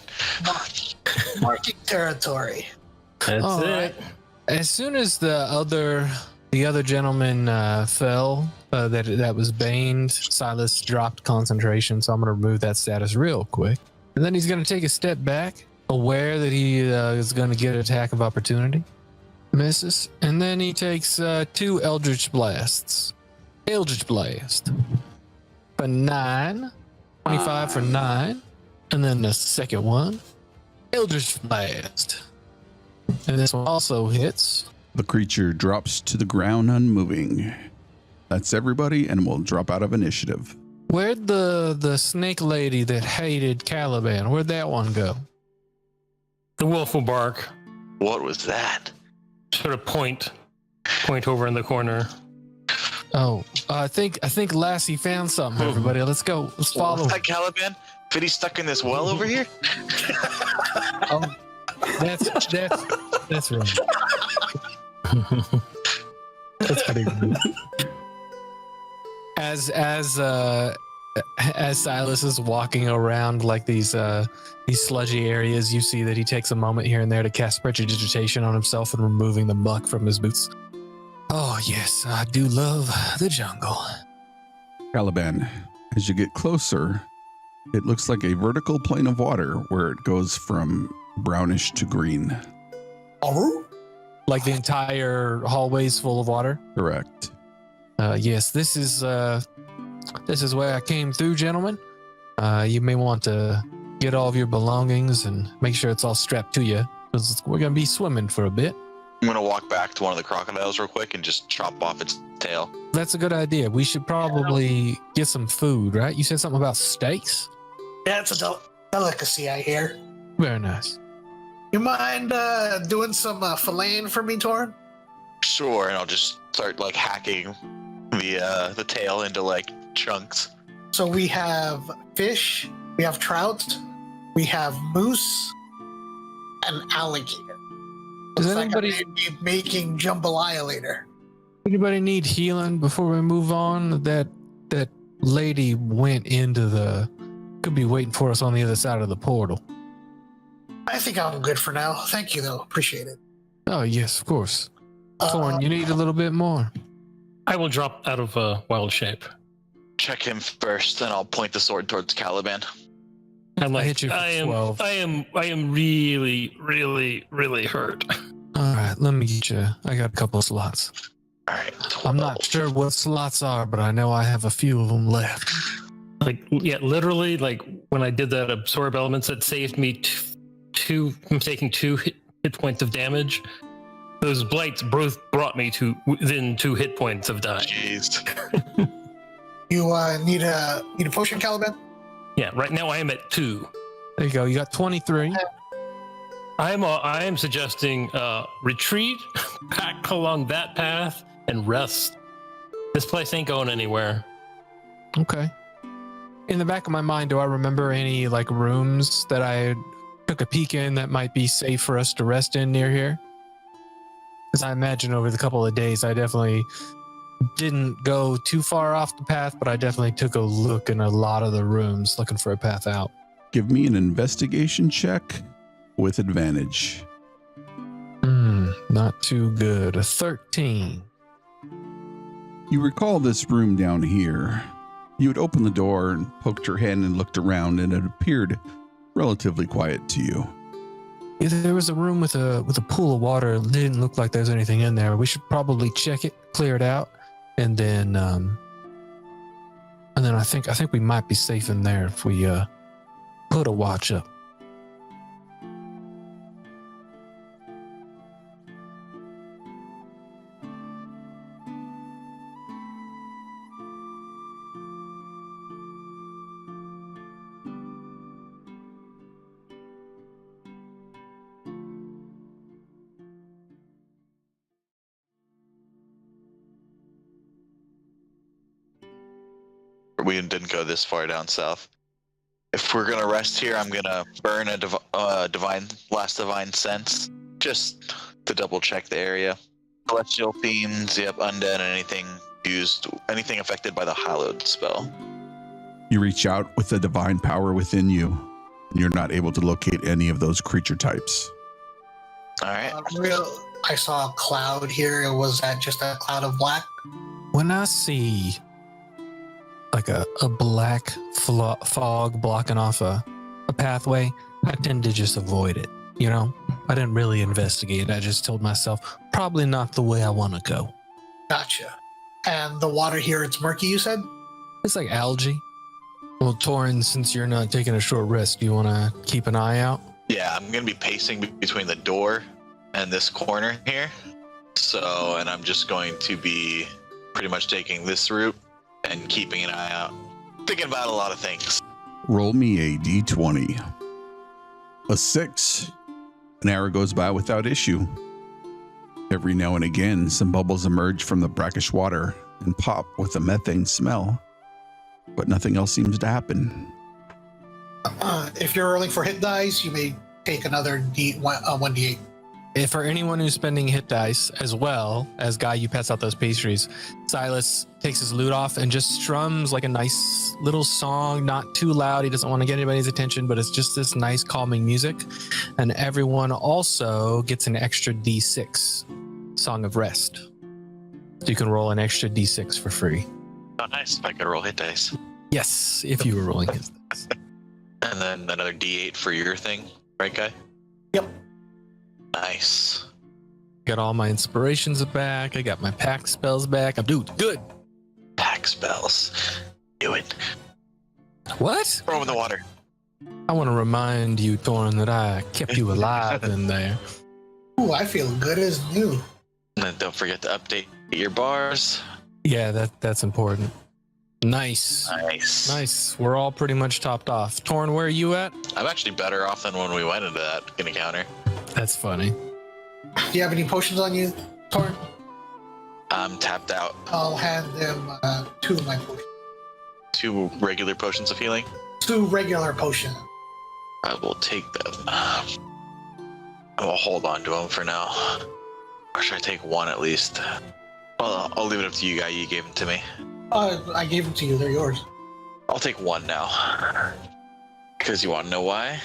Marking territory. That's All it. right. As soon as the other gentleman fell, that was baned, Silas dropped concentration. So I'm going to remove that status real quick, and then he's going to take a step back, aware that he is going to get an attack of opportunity. Misses, and then he takes 2 Eldritch Blasts. Eldritch Blast for 9, 25 for 9, and then the second one, Eldritch Blast, and this one also hits. The creature drops to the ground unmoving. That's everybody, and will drop out of initiative. Where'd the snake lady that hated Caliban? Where'd that one go? The wolf will bark. What was that? Sort of point over in the corner. Oh, I think Lassie found something. Everybody, let's go. Let's follow. Was that Caliban? Fiddy's stuck in this well over here? Oh, that's right. That's pretty good. As Silas is walking around like these sludgy areas, you see that he takes a moment here and there to cast prestidigitation on himself and removing the muck from his boots. Oh yes, I do love the jungle. Caliban, as you get closer, it looks like a vertical plane of water where it goes from brownish to green. Oh, Like the entire hallway's full of water. Correct. Yes, this is where I came through, gentlemen. You may want to get all of your belongings and make sure it's all strapped to you, because we're gonna be swimming for a bit. I'm gonna walk back to one of the crocodiles real quick and just chop off its tail. That's a good idea. We should probably get some food, right? You said something about steaks? yeah, it's a delicacy, I hear. Very nice. You mind doing some filleting for me, Torin? Sure, and I'll just start like hacking the tail into like chunks. So we have fish, we have trout, we have moose, and alligator. Does Looks anybody- like I may be making jambalaya later. Anybody need healing before we move on? That lady went into could be waiting for us on the other side of the portal. I think I'm good for now. Thank you, though. Appreciate it. Oh yes, of course. Torn, you need a little bit more. I will drop out of wild shape. Check him first, then I'll point the sword towards Caliban. I'm like, hit you for 12. I am really, really, really hurt. All right, let me get you. I got a couple of slots. All right. I'm not sure what slots are, but I know I have a few of them left. Like, yeah, literally, like when I did that absorb elements, that saved me two from taking 2 hit points of damage. Those blights both brought me to within 2 hit points of dying. Jeez. You need a potion, Caliban? Yeah, right now I am at 2. There you go. You got 23. I am suggesting retreat, pack along that path, and rest This place ain't going anywhere. Okay. In the back of my mind, do I remember any like rooms that I took a peek in that might be safe for us to rest in near here? Because I imagine over the couple of days, I definitely didn't go too far off the path, but I definitely took a look in a lot of the rooms looking for a path out. Give me an investigation check with advantage. Not too good. A 13. You recall this room down here. You had opened the door and poked your head and looked around, and it appeared relatively quiet to you. Yeah, there was a room with a pool of water. It didn't look like there's anything in there. We should probably check it, clear it out, and then I think we might be safe in there if we put a watch up. We didn't go this far down south. If we're gonna rest here, I'm gonna burn a last divine sense, just to double check the area. Celestial fiends, yep, undead, and anything affected by the hallowed spell. You reach out with the divine power within you, and you're not able to locate any of those creature types. All right. I saw a cloud here. Was that just a cloud of black? When I see like a black fog blocking off a pathway, I tend to just avoid it. You know, I didn't really investigate. I just told myself, probably not the way I want to go. Gotcha. And the water here, it's murky, you said? It's like algae. Well, Torin, since you're not taking a short rest, do you want to keep an eye out? Yeah, I'm gonna be pacing between the door and this corner here. So, and I'm just going to be pretty much taking this route and keeping an eye out. Thinking about a lot of things. Roll me a d20. A 6. An hour goes by without issue. Every now and again, some bubbles emerge from the brackish water and pop with a methane smell, but nothing else seems to happen. If you're rolling for hit dice, you may take another 1d8. If for anyone who's spending hit dice, as well as Guy, you pass out those pastries, Silas takes his lute off and just strums like a nice little song, not too loud. He doesn't want to get anybody's attention, but it's just this nice calming music. And everyone also gets an extra D6 Song of Rest. So you can roll an extra D6 for free. Oh, nice. If I could roll hit dice. Yes, if you were rolling his dice. And then another D8 for your thing, right, Guy? Yep. Nice. Got all my inspirations back. I got my pack spells back. I'm doing good. Pack spells. Do it. What? Throw them in the water. I want to remind you, Torin, that I kept you alive in there. Ooh, I feel good as new. And then don't forget to update your bars. Yeah, that's important. Nice. Nice. We're all pretty much topped off. Torn, where are you at? I'm actually better off than when we went into that encounter. That's funny. Do you have any potions on you, Torn? I'm tapped out. I'll hand them 2 of my potions. 2 regular potions of healing. 2 regular potions. I will take them. I will hold on to them for now. Or should I take 1 at least? Well, I'll leave it up to you, Guy. You gave them to me. I gave them to you. They're yours. I'll take 1 now. Because you want to know why?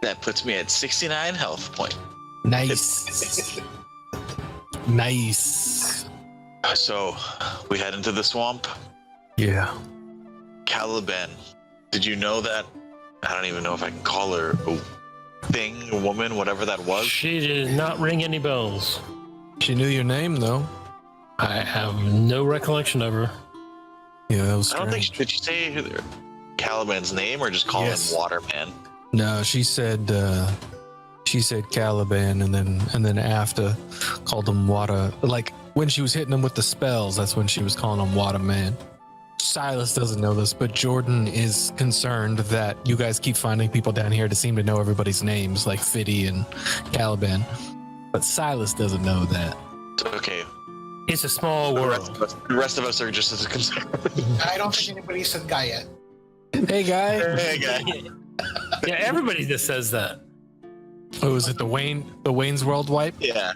That puts me at 69 health point. Nice. Nice. So, we head into the swamp. Yeah. Caliban, did you know that? I don't even know if I can call her a thing, a woman, whatever that was. She did not ring any bells. She knew your name, though. I have no recollection of her. Yeah, that was I don't think strange. did she say Caliban's name or just call him Waterman? No, she said Caliban, and then after called him Water. Like when she was hitting him with the spells, that's when she was calling him Waterman. Silas doesn't know this, but Jordan is concerned that you guys keep finding people down here to seem to know everybody's names, like Fiddy and Caliban. But Silas doesn't know that. Okay. It's a small world. The rest of us are just as concerned. I don't think anybody said guy yet. Hey, guy. Hey, guy. Yeah, everybody just says that. Oh, is it the Wayne's World wipe? Yeah.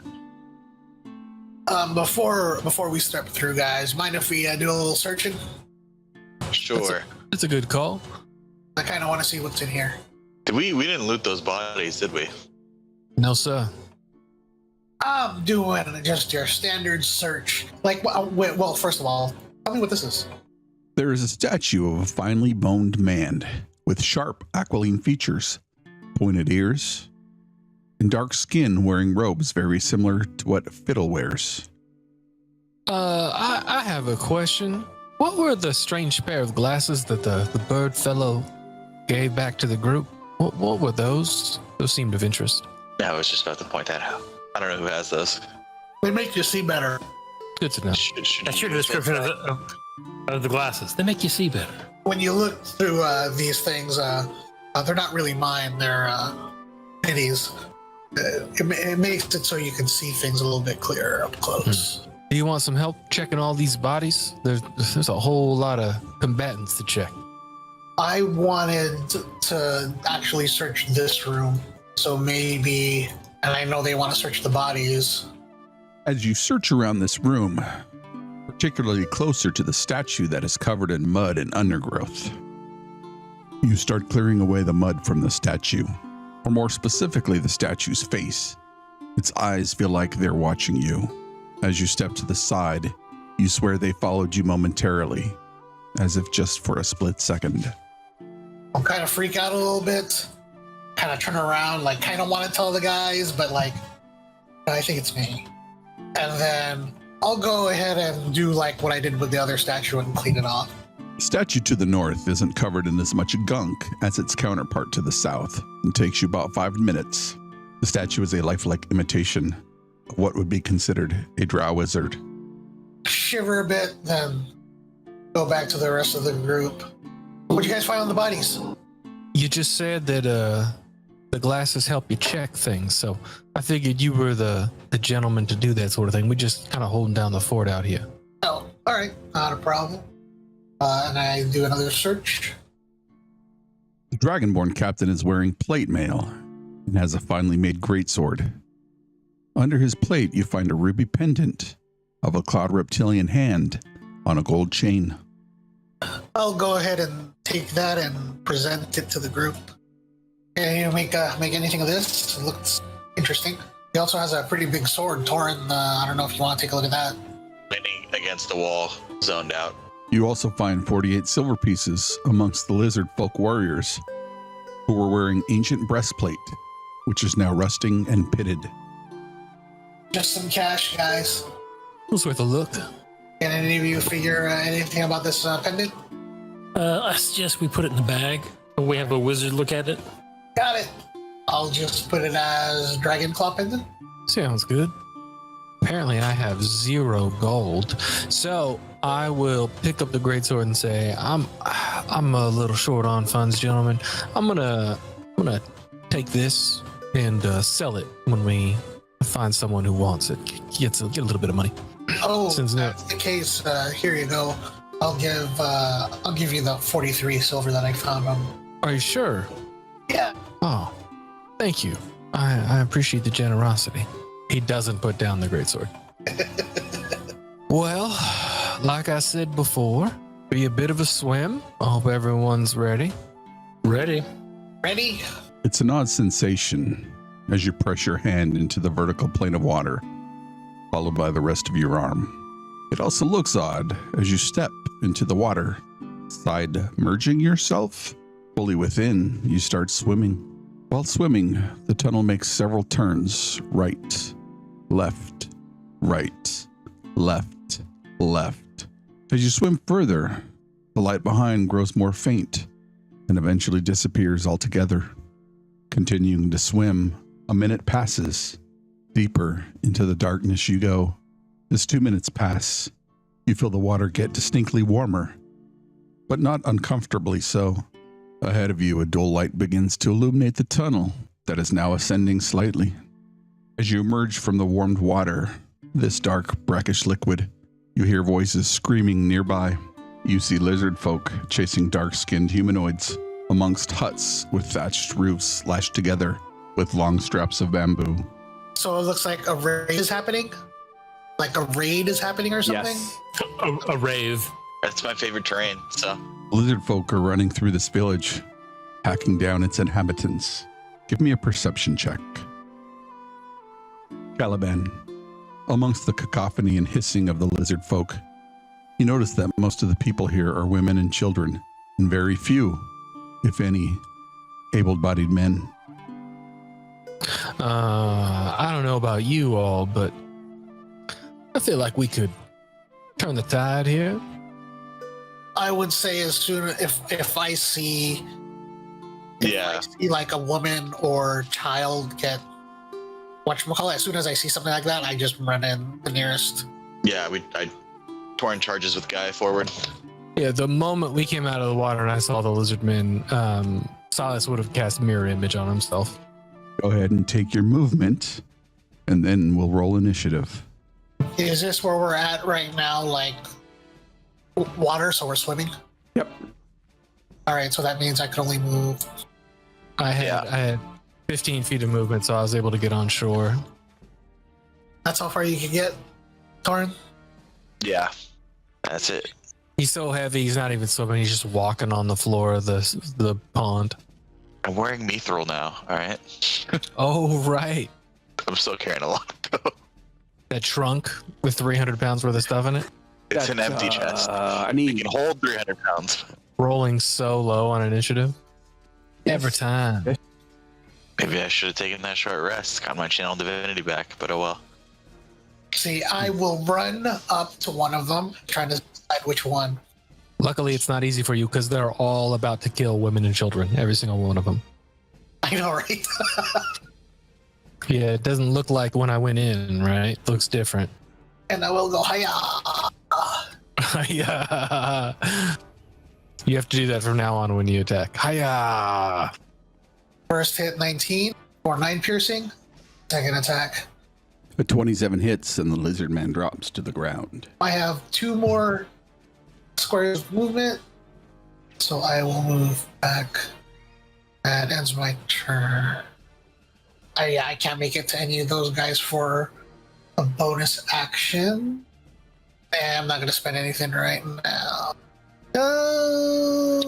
Before we step through, guys, mind if we do a little searching? Sure. That's a good call. I kind of want to see what's in here. We didn't loot those bodies, did we? No, sir. I'm doing just your standard search. Like, well, first of all, tell me what this is. There is a statue of a finely boned man with sharp aquiline features, pointed ears, and dark skin, wearing robes very similar to what Fiddle wears. I have a question. What were the strange pair of glasses that the bird fellow gave back to the group? What were those? Those seemed of interest. Yeah, I was just about to point that out. I don't know who has those. They make you see better. Good to know. That's your description of the glasses. They make you see better. When you look through these things, they're not really mine. They're Minnie's. It makes it so you can see things a little bit clearer up close. Do you want some help checking all these bodies? There's a whole lot of combatants to check. I wanted to actually search this room, so maybe, and I know they want to search the bodies. As you search around this room, particularly closer to the statue that is covered in mud and undergrowth, you start clearing away the mud from the statue, or more specifically, the statue's face. Its eyes feel like they're watching you. As you step to the side, you swear they followed you momentarily, as if just for a split second. I'll kind of freak out a little bit, kind of turn around, like kind of want to tell the guys, but like, I think it's me. And then I'll go ahead and do like what I did with the other statue and clean it off. The statue to the north isn't covered in as much gunk as its counterpart to the south, and takes you about 5 minutes. The statue is a lifelike imitation of what would be considered a drow wizard. Shiver a bit, then go back to the rest of the group. What'd you guys find on the bodies? You just said that the glasses help you check things, so I figured you were the gentleman to do that sort of thing. We just kind of holding down the fort out here. Oh, all right, not a problem. And I do another search. The Dragonborn captain is wearing plate mail and has a finely made greatsword. Under his plate, you find a ruby pendant of a cloud reptilian hand on a gold chain. I'll go ahead and take that and present it to the group. Can you make anything of this? It looks interesting. He also has a pretty big sword, Torin. I don't know if you want to take a look at that. Leaning against the wall, zoned out. You also find 48 silver pieces amongst the lizard folk warriors who were wearing ancient breastplate, which is now rusting and pitted. Just some cash, guys. It was worth a look. Can any of you figure anything about this pendant? I suggest we put it in the bag. We have a wizard look at it. Got it. I'll just put it as Dragon Claw pendant. Sounds good. Apparently I have 0 gold, so I will pick up the greatsword and say, I'm a little short on funds, gentlemen. I'm gonna take this and sell it when we find someone who wants it. Get a little bit of money. Oh, Since that's the case. Here you go. I'll give you the 43 silver that I found on. Are you sure? Yeah. Oh, thank you. I appreciate the generosity. He doesn't put down the greatsword. Well, like I said before, be a bit of a swim. I hope everyone's ready. Ready. Ready? It's an odd sensation as you press your hand into the vertical plane of water, followed by the rest of your arm. It also looks odd as you step into the water, side merging yourself. Fully within, you start swimming. While swimming, the tunnel makes several turns: right, left, right, left, left. As you swim further, the light behind grows more faint and eventually disappears altogether. Continuing to swim, a minute passes. Deeper into the darkness you go. As 2 minutes pass, you feel the water get distinctly warmer, but not uncomfortably so. Ahead of you, a dull light begins to illuminate the tunnel that is now ascending slightly. As you emerge from the warmed water, this dark, brackish liquid. You hear voices screaming nearby. You see lizard folk chasing dark-skinned humanoids amongst huts with thatched roofs lashed together with long straps of bamboo. So it looks like a raid is happening? Like a raid is happening or something? Yes. A rave. That's my favorite terrain. So Lizard folk are running through this village, hacking down its inhabitants. Give me a perception check. Caliban, amongst the cacophony and hissing of the lizard folk, you notice that most of the people here are women and children, and very few, if any, able-bodied men. I don't know about you all, but I feel like we could turn the tide here. I would say as soon if I see yeah, I see like a woman or child get whatchamacallit, as soon as I see something like that, I just run in the nearest. yeah. I torn charges with Guy forward. Yeah, the moment we came out of the water and I saw the lizard men, Silas would have cast mirror image on himself. Go ahead and take your movement, and then we'll roll initiative. Is this where we're at right now, like water, so we're swimming? Yep. All right, so that means I can only move. I had 15 feet of movement, so I was able to get on shore. That's how far you can get, Torrin? Yeah, that's it. He's so heavy, he's not even swimming. He's just walking on the floor of the pond. I'm wearing mithril now. All right. Oh, right. I'm still carrying a lot though. That trunk with 300 pounds worth of stuff in it. It's an empty chest. I It need can hold 300 pounds. Rolling so low on initiative. Every time. Maybe I should have taken that short rest. Got my channel divinity back, but oh well. See, I will run up to one of them, trying to decide which one. Luckily, it's not easy for you because they're all about to kill women and children. Every single one of them. I know, right? Yeah, it doesn't look like when I went in, right? It looks different. And I will go, hiya. Yeah. You have to do that from now on when you attack. Hiya! First hit 19 or 9 piercing. Second attack. A 27 hits, and the lizard man drops to the ground. I have 2 more squares of movement, so I will move back. That ends my turn. I can't make it to any of those guys for a bonus action. I'm not going to spend anything right now.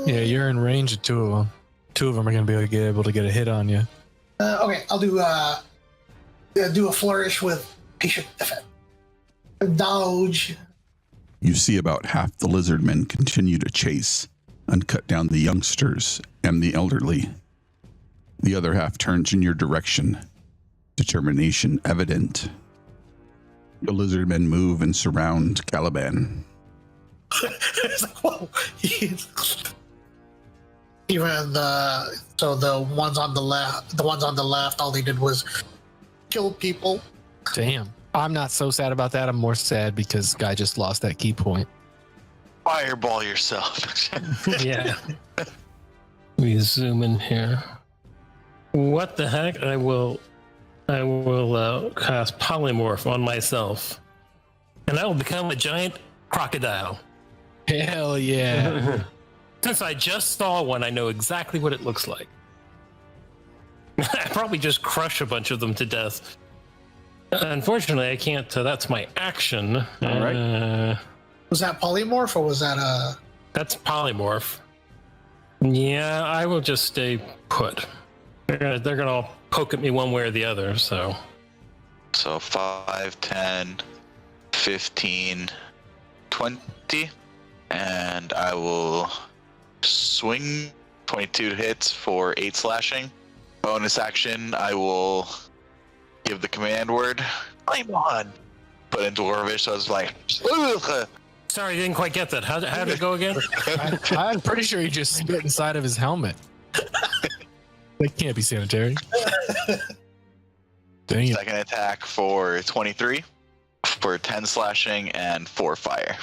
Yeah, you're in range of 2 of them. 2 of them are going to be able to get a hit on you. Okay, I'll do a flourish with patient defense. Dodge. You see about half the lizard men continue to chase and cut down the youngsters and the elderly. The other half turns in your direction, determination evident. The lizard men move and surround Caliban. It's like, whoa. Even the ones on the left, all they did was kill people. Damn. I'm not so sad about that. I'm more sad because Guy just lost that key point. Fireball yourself. Yeah. We zoom in here. What the heck? I will cast polymorph on myself, and I will become a giant crocodile. Hell yeah. Since I just saw one, I know exactly what it looks like. I probably just crush a bunch of them to death. Unfortunately, I can't. That's my action. All right. Was that polymorph or was that a? That's polymorph. Yeah, I will just stay put. They're gonna all poke at me one way or the other. So 5, 10, 15, 20, and I will swing 22 hits for 8 slashing. Bonus action, I will give the command word. I'm on. Put in Dwarvish, so I was like, ugh. sorry, I didn't quite get that. How did it go again? I'm pretty sure he just spit inside of his helmet. That can't be sanitary. Dang it. Second attack for 23, for 10 slashing, and 4 fire.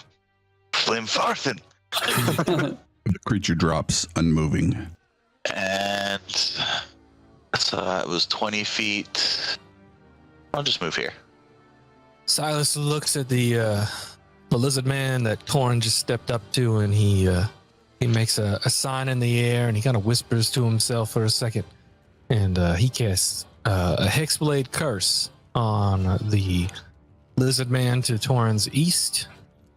Flimfarthen. The creature drops unmoving. And so that was 20 feet. I'll just move here. Silas looks at the lizard man that Torin just stepped up to, and he makes a sign in the air, and he kind of whispers to himself for a second, and he casts a hexblade curse on the lizard man to Torin's east,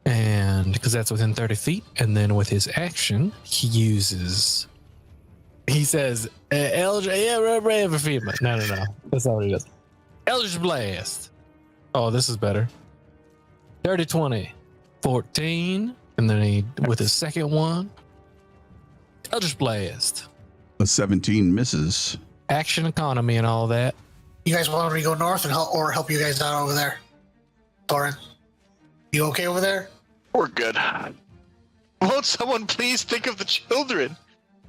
and because that's within 30 feet, and then with his action, he says, Eldritch, no, that's not what he does. Eldritch Blast. Oh, this is better. 30, 20, 14, and then he, with his second one, Eldritch Blast. A 17 misses. Action economy and all that. You guys want me to go north and help you guys out over there? Thorin, you okay over there? We're good. Won't someone please think of the children?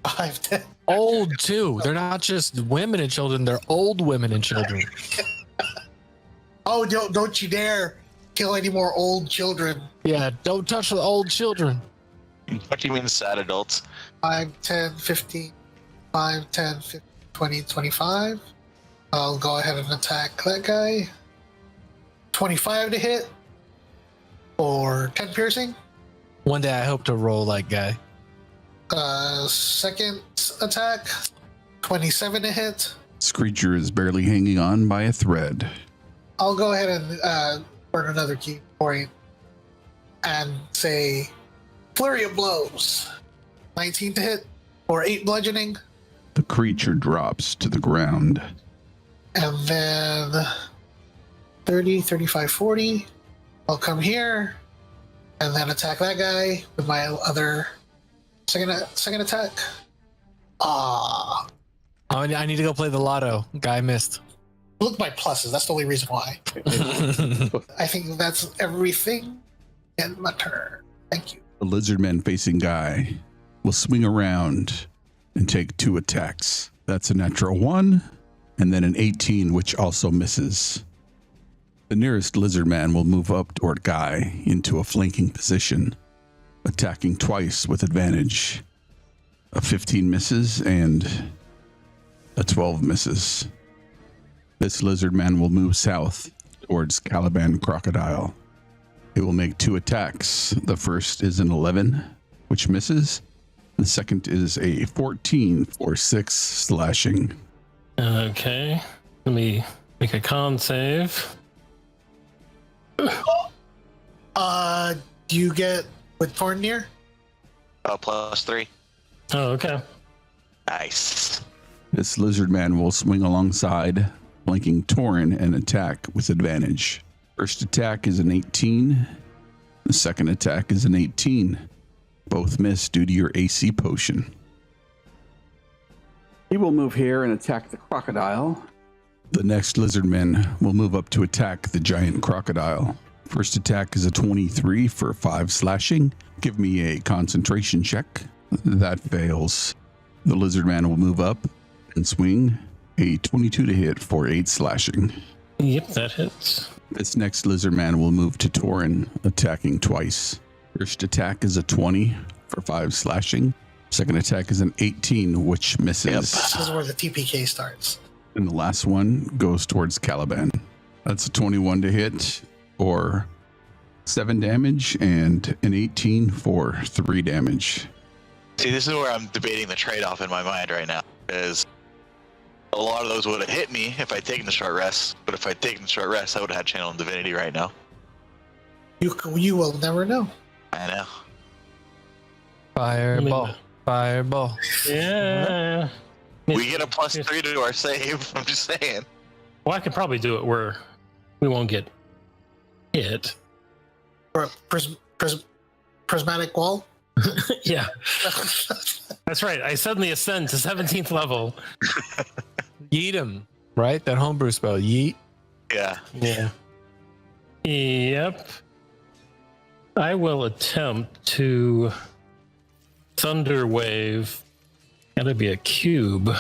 5, 10. Old too. They're not just women and children, they're old women and children. Oh, don't you dare kill any more old children. Yeah, don't touch the old children. What do you mean sad adults? 5, 10, 15, 5, 10, 15, 20, 25. I'll go ahead and attack that guy. 25 to hit. Or 10 piercing. One day I hope to roll that guy. Second attack. 27 to hit. This creature is barely hanging on by a thread. I'll go ahead and burn another key point and say flurry of blows. 19 to hit or 8 bludgeoning. The creature drops to the ground. And then 30, 35, 40. I'll come here and then attack that guy with my other second attack. I need to go play the lotto. Guy missed. Look at my pluses. That's the only reason why. I think that's everything in my turn. Thank you. The lizard man facing guy will swing around and take 2 attacks. That's a natural 1 and then an 18, which also misses. The nearest lizard man will move up toward Guy into a flanking position, attacking twice with advantage. A 15 misses and a 12 misses. This lizard man will move south towards Caliban Crocodile. It will make 2 attacks. The first is an 11, which misses. The second is a 14 for 6 slashing. Okay, let me make a con save. Do you get with Thorn near? +3. Oh, okay. Nice. This lizard man will swing alongside, flanking Torin and attack with advantage. First attack is an 18. The second attack is an 18. Both miss due to your AC potion. He will move here and attack the crocodile. The next lizard man will move up to attack the giant crocodile. First attack is a 23 for 5 slashing. Give me a concentration check. That fails. The lizard man will move up and swing a 22 to hit for 8 slashing. Yep, that hits. This next lizard man will move to Torin, attacking twice. First attack is a 20 for 5 slashing. Second attack is an 18, which misses. Yep. This is where the TPK starts. And the last one goes towards Caliban. That's a 21 to hit or 7 damage and an 18 for 3 damage. See, this is where I'm debating the trade-off in my mind right now, because a lot of those would have hit me if I'd taken the short rest, but if I'd taken the short rest, I would have had Channel Divinity right now. You will never know. I know. Fireball. Fireball. Yeah. We get a +3 to our save. I'm just saying. Well, I could probably do it where we won't get hit. Or a prismatic wall. Yeah. That's right. I suddenly ascend to 17th level. Yeet him, right? That homebrew spell. Yeet. Yeah. Yeah. Yep. I will attempt to Thunder Wave. Gotta be a cube.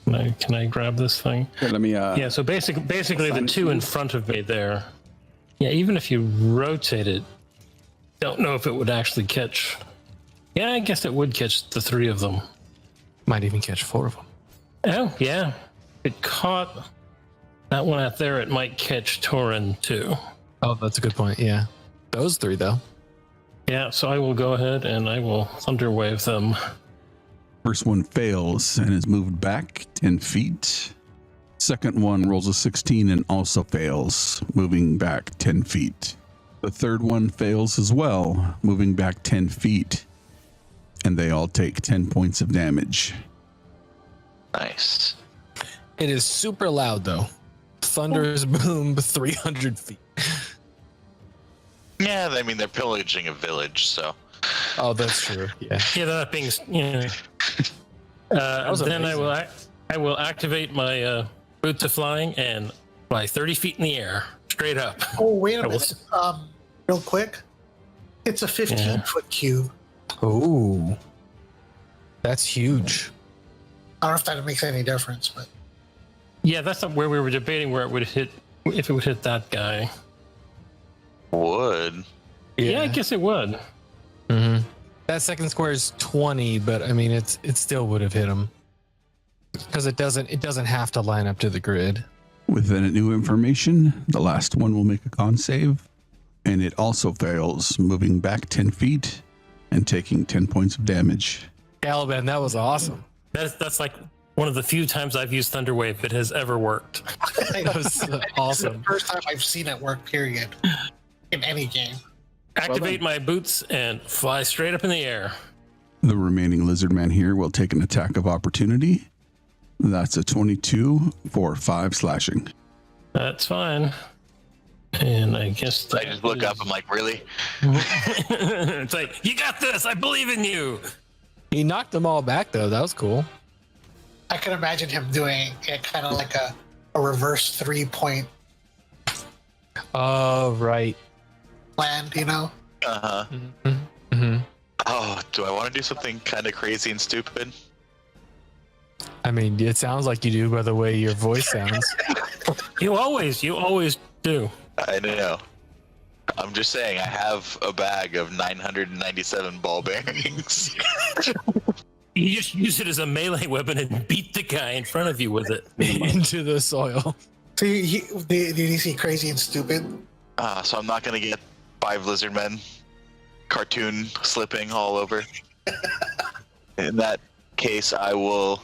Can I grab this thing? Here, let me. Yeah. So basically, the 2 in front of me there. Yeah. Even if you rotate it, don't know if it would actually catch. Yeah, I guess it would catch the 3 of them. Might even catch 4 of them. Oh yeah. If it caught that one out there, it might catch Torin too. Oh, that's a good point. Yeah. Those three, though. Yeah, so I will go ahead and I will thunder wave them. First one fails and is moved back 10 feet. Second one rolls a 16 and also fails, moving back 10 feet. The third one fails as well, moving back 10 feet. And they all take 10 points of damage. Nice. It is super loud, though. Thunders boom 300 feet. Yeah, I mean, they're pillaging a village, so. Oh, that's true. Yeah. Yeah, that being, then I will activate my boot to flying and fly 30 feet in the air, straight up. Oh, wait a minute. Real quick. It's a 15-foot cube. Ooh. That's huge. I don't know if that makes any difference, but Yeah, that's not where we were debating where it would hit, if it would hit that guy. Would. Yeah, I guess it would. Mm-hmm. That second square is 20, but I mean, it still would have hit him because it doesn't have to line up to the grid. With the new information, the last one will make a con save, and it also fails, moving back 10 feet and taking 10 points of damage. Caliban, that was awesome. That's like one of the few times I've used Thunderwave that has ever worked. That was awesome. it's the first time I've seen it work, period, in any game. Activate my boots and fly straight up in the air. The remaining lizard man here will take an attack of opportunity. That's a 22 for 5 slashing. That's fine. And I guess I just look up, I'm like, really? It's like, you got this, I believe in you. He knocked them all back, though. That was cool. I can imagine him doing it kind of like a reverse 3-point Oh, right. land, you know? Uh-huh. Mm-hmm. Mm-hmm. Oh, do I want to do something kind of crazy and stupid? I mean, it sounds like you do by the way your voice sounds. You always do. I know. I'm just saying, I have a bag of 997 ball bearings. You just use it as a melee weapon and beat the guy in front of you with it. Into the soil. So did you see crazy and stupid? So I'm not going to get 5 lizard men cartoon slipping all over. In that case, I will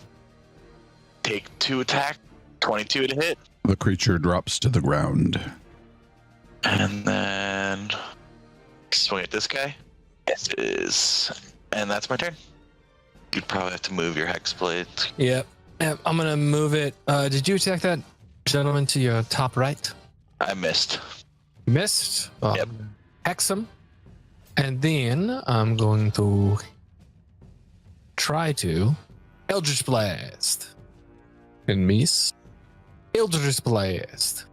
take 2 attack, 22 to hit. The creature drops to the ground. And then swing at this guy. Yes, it is. And that's my turn. You'd probably have to move your hex blade. Yep. I'm going to move it. Did you attack that gentleman to your top right? I missed. Missed? Yep. Hex him. And then I'm going to try to Eldritch Blast. And miss. Eldritch Blast.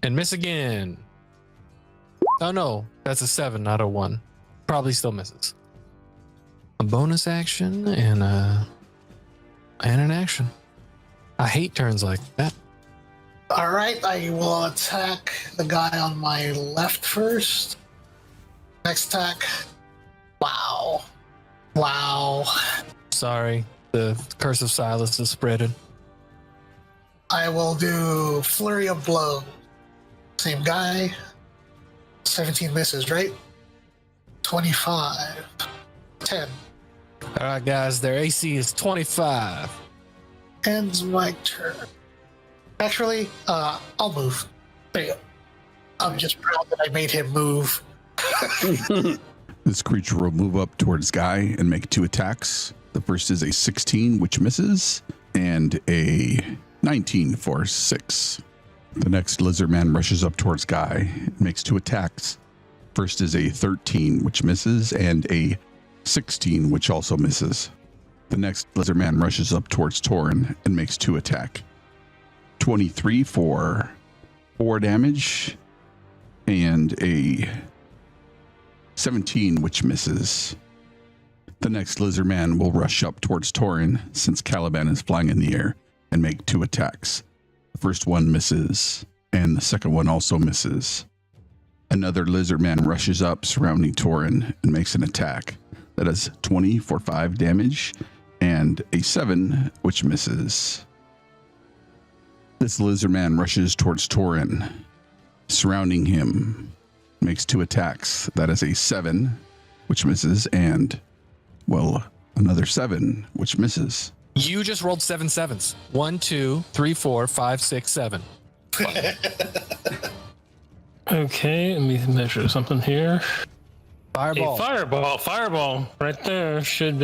And miss again. Oh no, that's a 7, not a 1. Probably still misses. A bonus action and an action. I hate turns like that. All right, I will attack the guy on my left first. Next attack. Wow. Sorry, the curse of Silas is spreading. I will do Flurry of Blows. Same guy. 17 misses, right? 25. 10. All right, guys, their AC is 25. Ends my turn. Actually, I'll move. There you go. I'm just proud that I made him move. This creature will move up towards Guy and make 2 attacks. The first is a 16, which misses, and a 19 for 6. The next lizard man rushes up towards Guy and makes 2 attacks. First is a 13, which misses, and a 16, which also misses. The next lizard man rushes up towards Torin and makes 2 attack. 23 for 4 damage, and a 17, which misses. The next lizard man will rush up towards Torin, since Caliban is flying in the air, and make 2 attacks. The first one misses, and the second one also misses. Another lizard man rushes up, surrounding Torin, and makes an attack. That is 20 for 5 damage, and a 7, which misses. This lizard man rushes towards Torin, surrounding him, makes 2 attacks. That is a 7, which misses, and, well, another 7, which misses. You just rolled 7 sevens. 1, 2, 3, 4, 5, 6, 7. Okay, let me measure something here. Fireball. A fireball right there should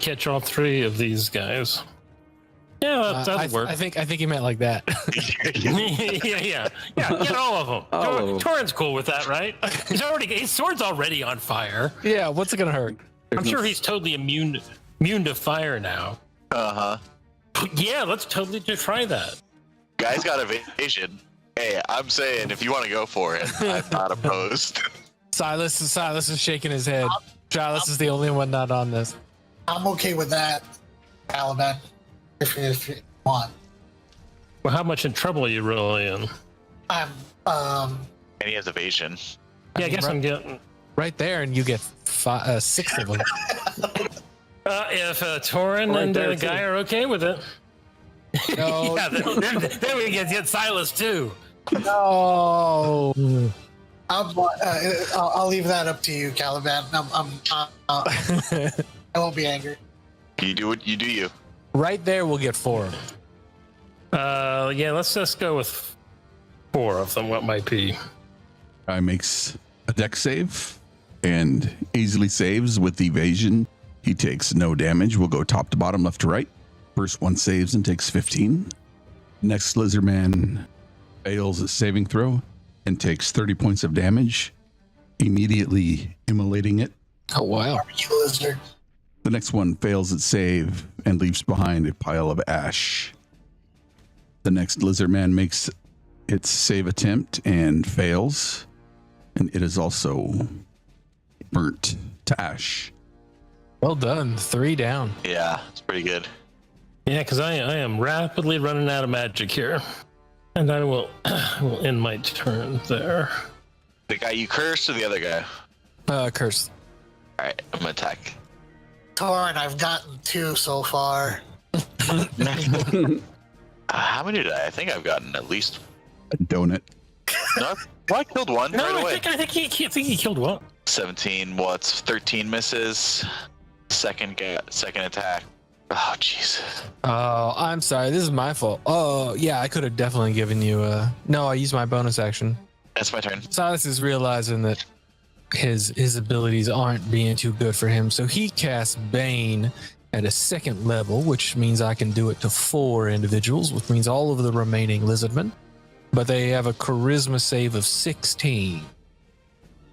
catch all 3 of these guys. Yeah, that'll work. I think he meant like that. yeah. Get all of them. Torin's cool with that, right? His sword's already on fire. Yeah, what's it gonna hurt? I'm sure he's totally immune to fire now. Yeah, let's totally just try that. Guy's got evasion. Hey, I'm saying if you want to go for it, I'm not opposed. Silas is shaking his head. Silas is the only one not on this. I'm okay with that, Caliban. If you want. Well, how much in trouble are you really in? I'm And he has evasion. Yeah, I guess I'm getting right there, and you get 6 of them. if Torin Right and there, Guy too. are okay with it. No, Yeah, then we get Silas too. no. I'll leave that up to you, Caliban. I won't be angry. You do what you do. You. Right there, we'll get 4 of them. Yeah, let's just go with 4 of them. What might be? Guy makes a dex save and easily saves with evasion. He takes no damage. We'll go top to bottom, left to right. First one saves and takes 15. Next lizard man fails a saving throw and takes 30 points of damage, immediately immolating it. Oh, wow. Barbecue lizard. The next one fails its save and leaves behind a pile of ash. The next lizard man makes its save attempt and fails, and it is also burnt to ash. Well done. 3 down. Yeah, it's pretty good. Yeah, because I am rapidly running out of magic here, and I will end my turn there. The guy you cursed or the other guy? Curse. All right, I'm gonna attack. Torin, I've gotten 2 so far. How many did I think I've gotten at least. A donut. No, well, I killed one No, right away. I think he killed one. 17. What's 13 misses? Second attack. Oh jeez. Oh, I'm sorry. This is my fault. Oh, yeah, I could have definitely given you No, I used my bonus action. That's my turn. Silas is realizing that his abilities aren't being too good for him, so he casts Bane at a 2nd level, which means I can do it to 4 individuals, which means all of the remaining lizardmen. But they have a charisma save of 16.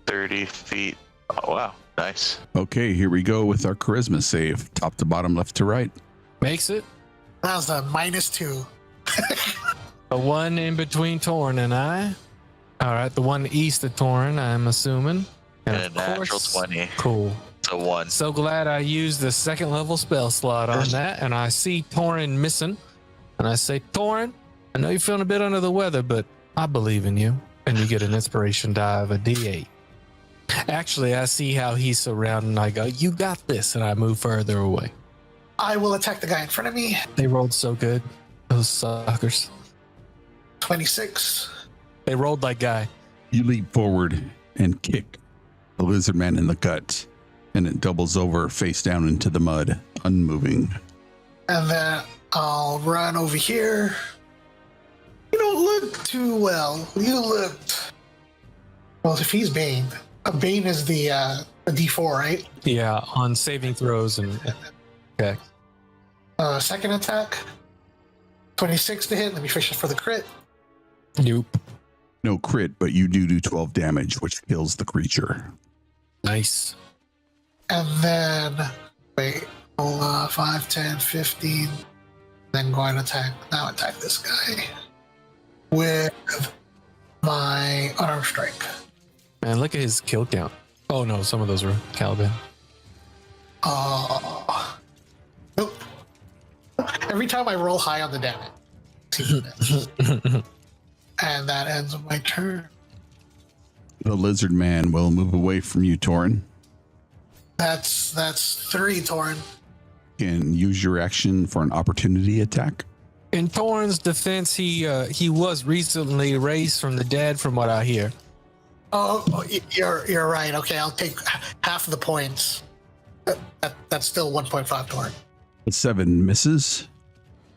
30 feet. Oh wow, nice. Okay, here we go with our charisma save. Top to bottom, left to right. Makes it That was a -2. a 1 in between Torn and I. All right, the one east of Torn, I'm assuming. And of a natural course- 20. Cool. It's a 1. So glad I used the 2nd level spell slot on that, and I see Torin missing. And I say, Torin, I know you're feeling a bit under the weather, but I believe in you. And you get an inspiration die of a D8. Actually, I see how he's surrounded, and I go, you got this, and I move further away. I will attack the guy in front of me. They rolled so good. Those suckers. 26. They rolled like guy. You leap forward and kick the lizard man in the gut, and it doubles over face down into the mud, unmoving. And then I'll run over here. You don't look too well. You looked. Well, if he's Bane. Bane is the D4, right? Yeah, on saving throws and okay. 2nd attack. 26 to hit. Let me fish it for the crit. Nope. No crit, but you do 12 damage, which kills the creature. Nice. And then, wait, 5, 10, 15. Then go and attack this guy with my unarmed strike. Man, look at his kill count. Oh no, some of those were Caliban. Nope. Every time I roll high on the damage. And that ends my turn. The lizard man will move away from you, Torin. That's 3, Torin. Can use your action for an opportunity attack. In Thorn's defense, he was recently raised from the dead, from what I hear. You're right. Okay, I'll take half of the points. That's still 1.5 to work. 7 misses.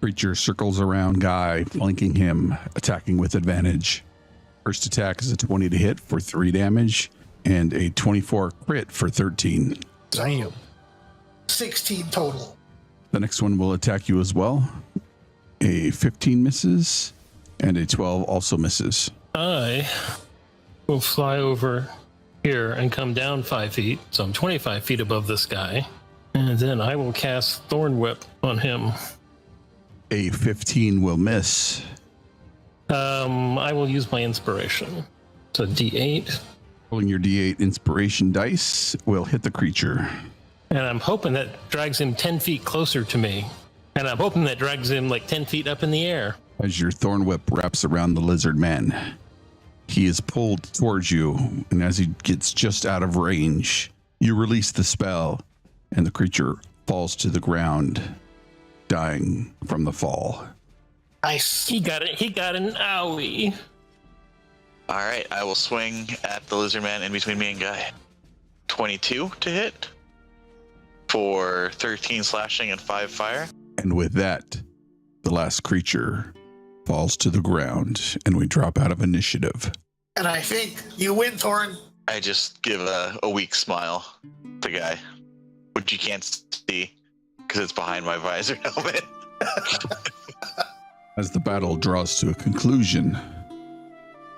Creature circles around Guy, flanking him, attacking with advantage. First attack is a 20 to hit for 3 damage, and a 24 crit for 13. Damn. 16 total. The next one will attack you as well. A 15 misses, and a 12 also misses. I will fly over here and come down 5 feet, so I'm 25 feet above this guy. And then I will cast Thorn Whip on him. A 15 will miss. I will use my inspiration. So D8. Rolling your D8 inspiration dice will hit the creature. And I'm hoping that drags him 10 feet closer to me. And I'm hoping that drags him like 10 feet up in the air. As your thorn whip wraps around the lizard man, he is pulled towards you, and as he gets just out of range, you release the spell, and the creature falls to the ground, dying from the fall. Nice. He got it. He got an owie. All right, I will swing at the lizard man in between me and Guy. 22 to hit for 13 slashing and 5 fire. And with that, the last creature falls to the ground, and we drop out of initiative. And I think you win, Thorin. I just give a weak smile to Guy, which you can't see because it's behind my visor helmet. As the battle draws to a conclusion,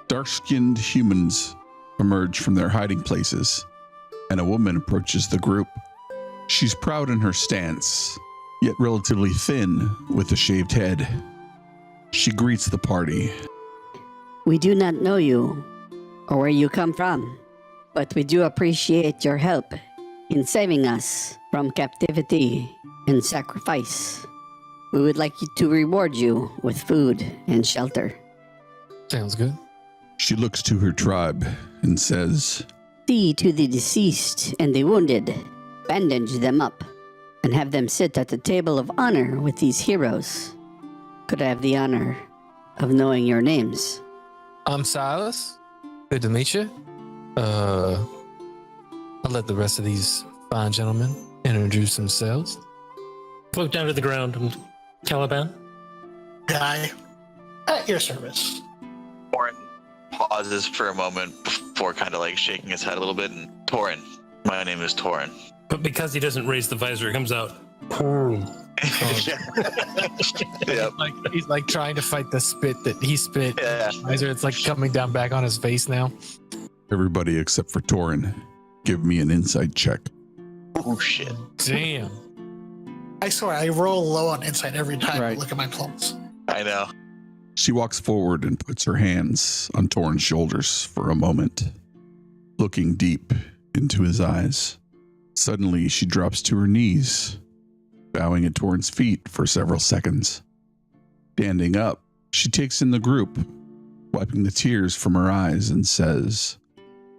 dark-skinned humans emerge from their hiding places, and a woman approaches the group. She's proud in her stance, yet relatively thin with a shaved head. She greets the party. We do not know you or where you come from, but we do appreciate your help in saving us from captivity and sacrifice. We would like to reward you with food and shelter. Sounds good. She looks to her tribe and says, See to the deceased and the wounded, bandage them up, and have them sit at the table of honor with these heroes. Could I have the honor of knowing your names? I'm Silas. Good to meet you. I'll let the rest of these fine gentlemen introduce themselves. Float down to the ground, Caliban. Guy, at your service. Torin pauses for a moment before kind of like shaking his head a little bit. And Torin, my name is Torin. But because he doesn't raise the visor, it comes out. Yep. He's like trying to fight the spit that he spit. Yeah. It's like coming down back on his face now. everybody except for Torin, give me an insight check. Oh, shit. Damn. I swear, I roll low on insight every time Right. I look at my clones. I know. She walks forward and puts her hands on Torin's shoulders for a moment, looking deep into his eyes. Suddenly, she drops to her knees, bowing at Torin's feet for several seconds. Standing up, she takes in the group, wiping the tears from her eyes, and says,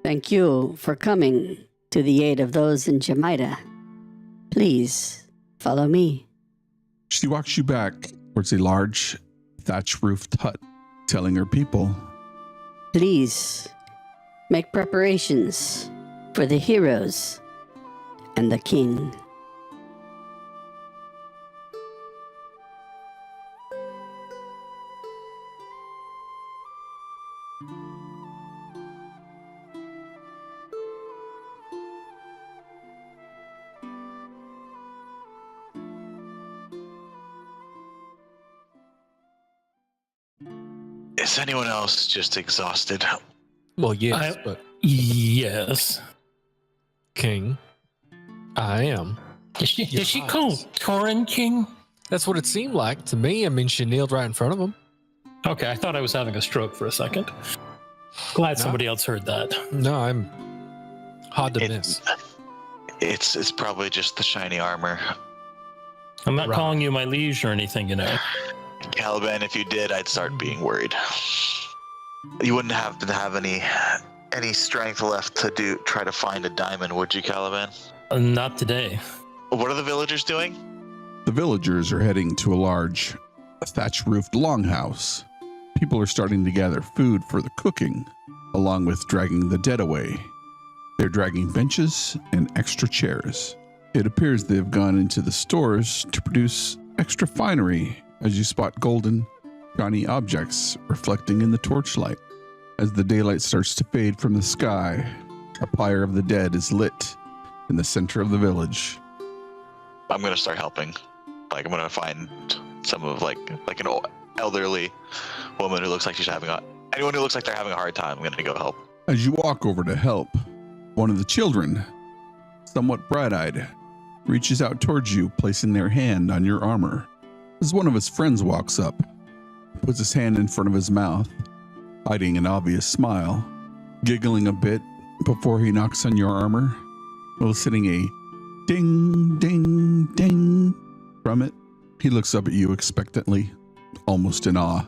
Thank you for coming to the aid of those in Jamaica. Please follow me. She walks you back towards a large, thatch-roofed hut, telling her people, Please make preparations for the heroes and the king. Is anyone else just exhausted? Well, yes, but Yes. King, I am. Did she Yes. call Torin King? That's what it seemed like to me. I mean, she kneeled right in front of him. Okay, I thought I was having a stroke for a second. Glad No. somebody else heard that. No, I'm hard to It- miss. It's probably just the shiny armor. I'm not Right. calling you my liege or anything, you know. Caliban, if you did, I'd start being worried. You wouldn't have to have any strength left to try to find a diamond, would you, Caliban? Not today. What are the villagers doing? The villagers are heading to a large, thatch-roofed longhouse. People are starting to gather food for the cooking. along with dragging the dead away. They're dragging benches and extra chairs. It appears they've gone into the stores to produce extra finery as you spot golden, shiny objects reflecting in the torchlight. As the daylight starts to fade from the sky, a pyre of the dead is lit in the center of the village. I'm gonna start helping. Like, I'm gonna find some of like an old, elderly woman who looks like she's anyone who looks like they're having a hard time. I'm gonna go help. As you walk over to help, one of the children, somewhat bright-eyed, reaches out towards you, placing their hand on your armor. As one of his friends walks up, puts his hand in front of his mouth, hiding an obvious smile, giggling a bit before he knocks on your armor, eliciting a ding, ding, ding from it. He looks up at you expectantly, almost in awe.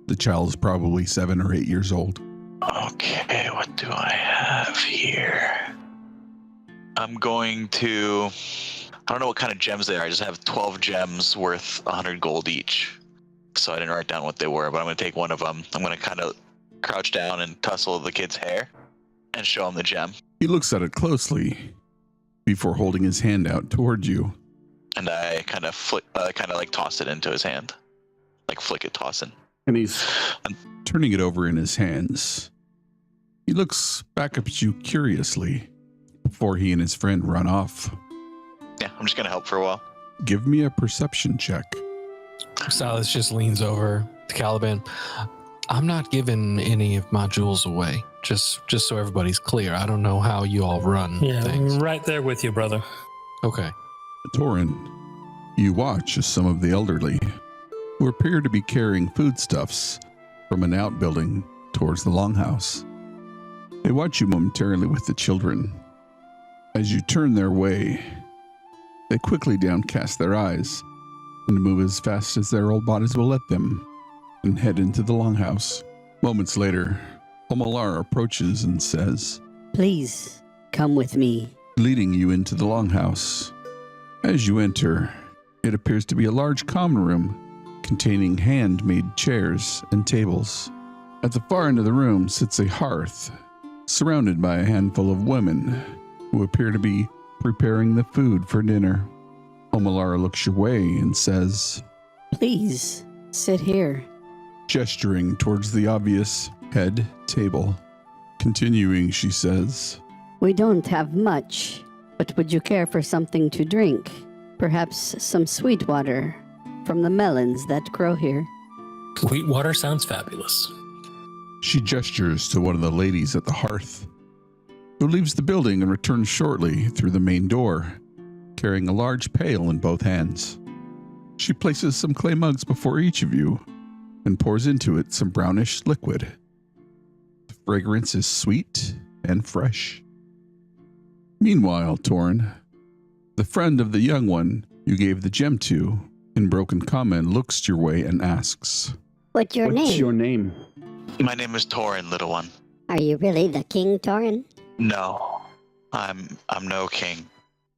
The child is probably 7 or 8 years old. Okay, what do I have here? I'm going to... I don't know what kind of gems they are. I just have 12 gems worth 100 gold each. So I didn't write down what they were, but I'm going to take one of them. I'm going to kind of crouch down and tussle the kid's hair and show him the gem. He looks at it closely before holding his hand out toward you. And I kind of like toss it into his hand. Like flick it, toss it. And he's turning it over in his hands. He looks back at you curiously before he and his friend run off. Yeah, I'm just going to help for a while. Give me a perception check. Silas just leans over to Caliban. I'm not giving any of my jewels away. Just so everybody's clear. I don't know how you all run things. Right there with you, brother. Okay. Torin, you watch as some of the elderly, who appear to be carrying foodstuffs from an outbuilding towards the longhouse. They watch you momentarily with the children. As you turn their way, they quickly downcast their eyes and move as fast as their old bodies will let them and head into the longhouse. Moments later, Omalar approaches and says, Please, come with me. leading you into the longhouse. As you enter, it appears to be a large common room containing handmade chairs and tables. At the far end of the room sits a hearth, surrounded by a handful of women who appear to be preparing the food for dinner. Omalara looks your way and says, Please, sit here. gesturing towards the obvious head table. Continuing, she says, We don't have much, but would you care for something to drink? Perhaps some sweet water from the melons that grow here. Sweetwater sounds fabulous. She gestures to one of the ladies at the hearth, who leaves the building and returns shortly through the main door, carrying a large pail in both hands. She places some clay mugs before each of you and pours into it some brownish liquid. The fragrance is sweet and fresh. Meanwhile, Torn, the friend of the young one you gave the gem to, in broken comment, looks your way and asks, What's your name? My name is Torin, little one. Are you really the king, Torin? No, I'm no king.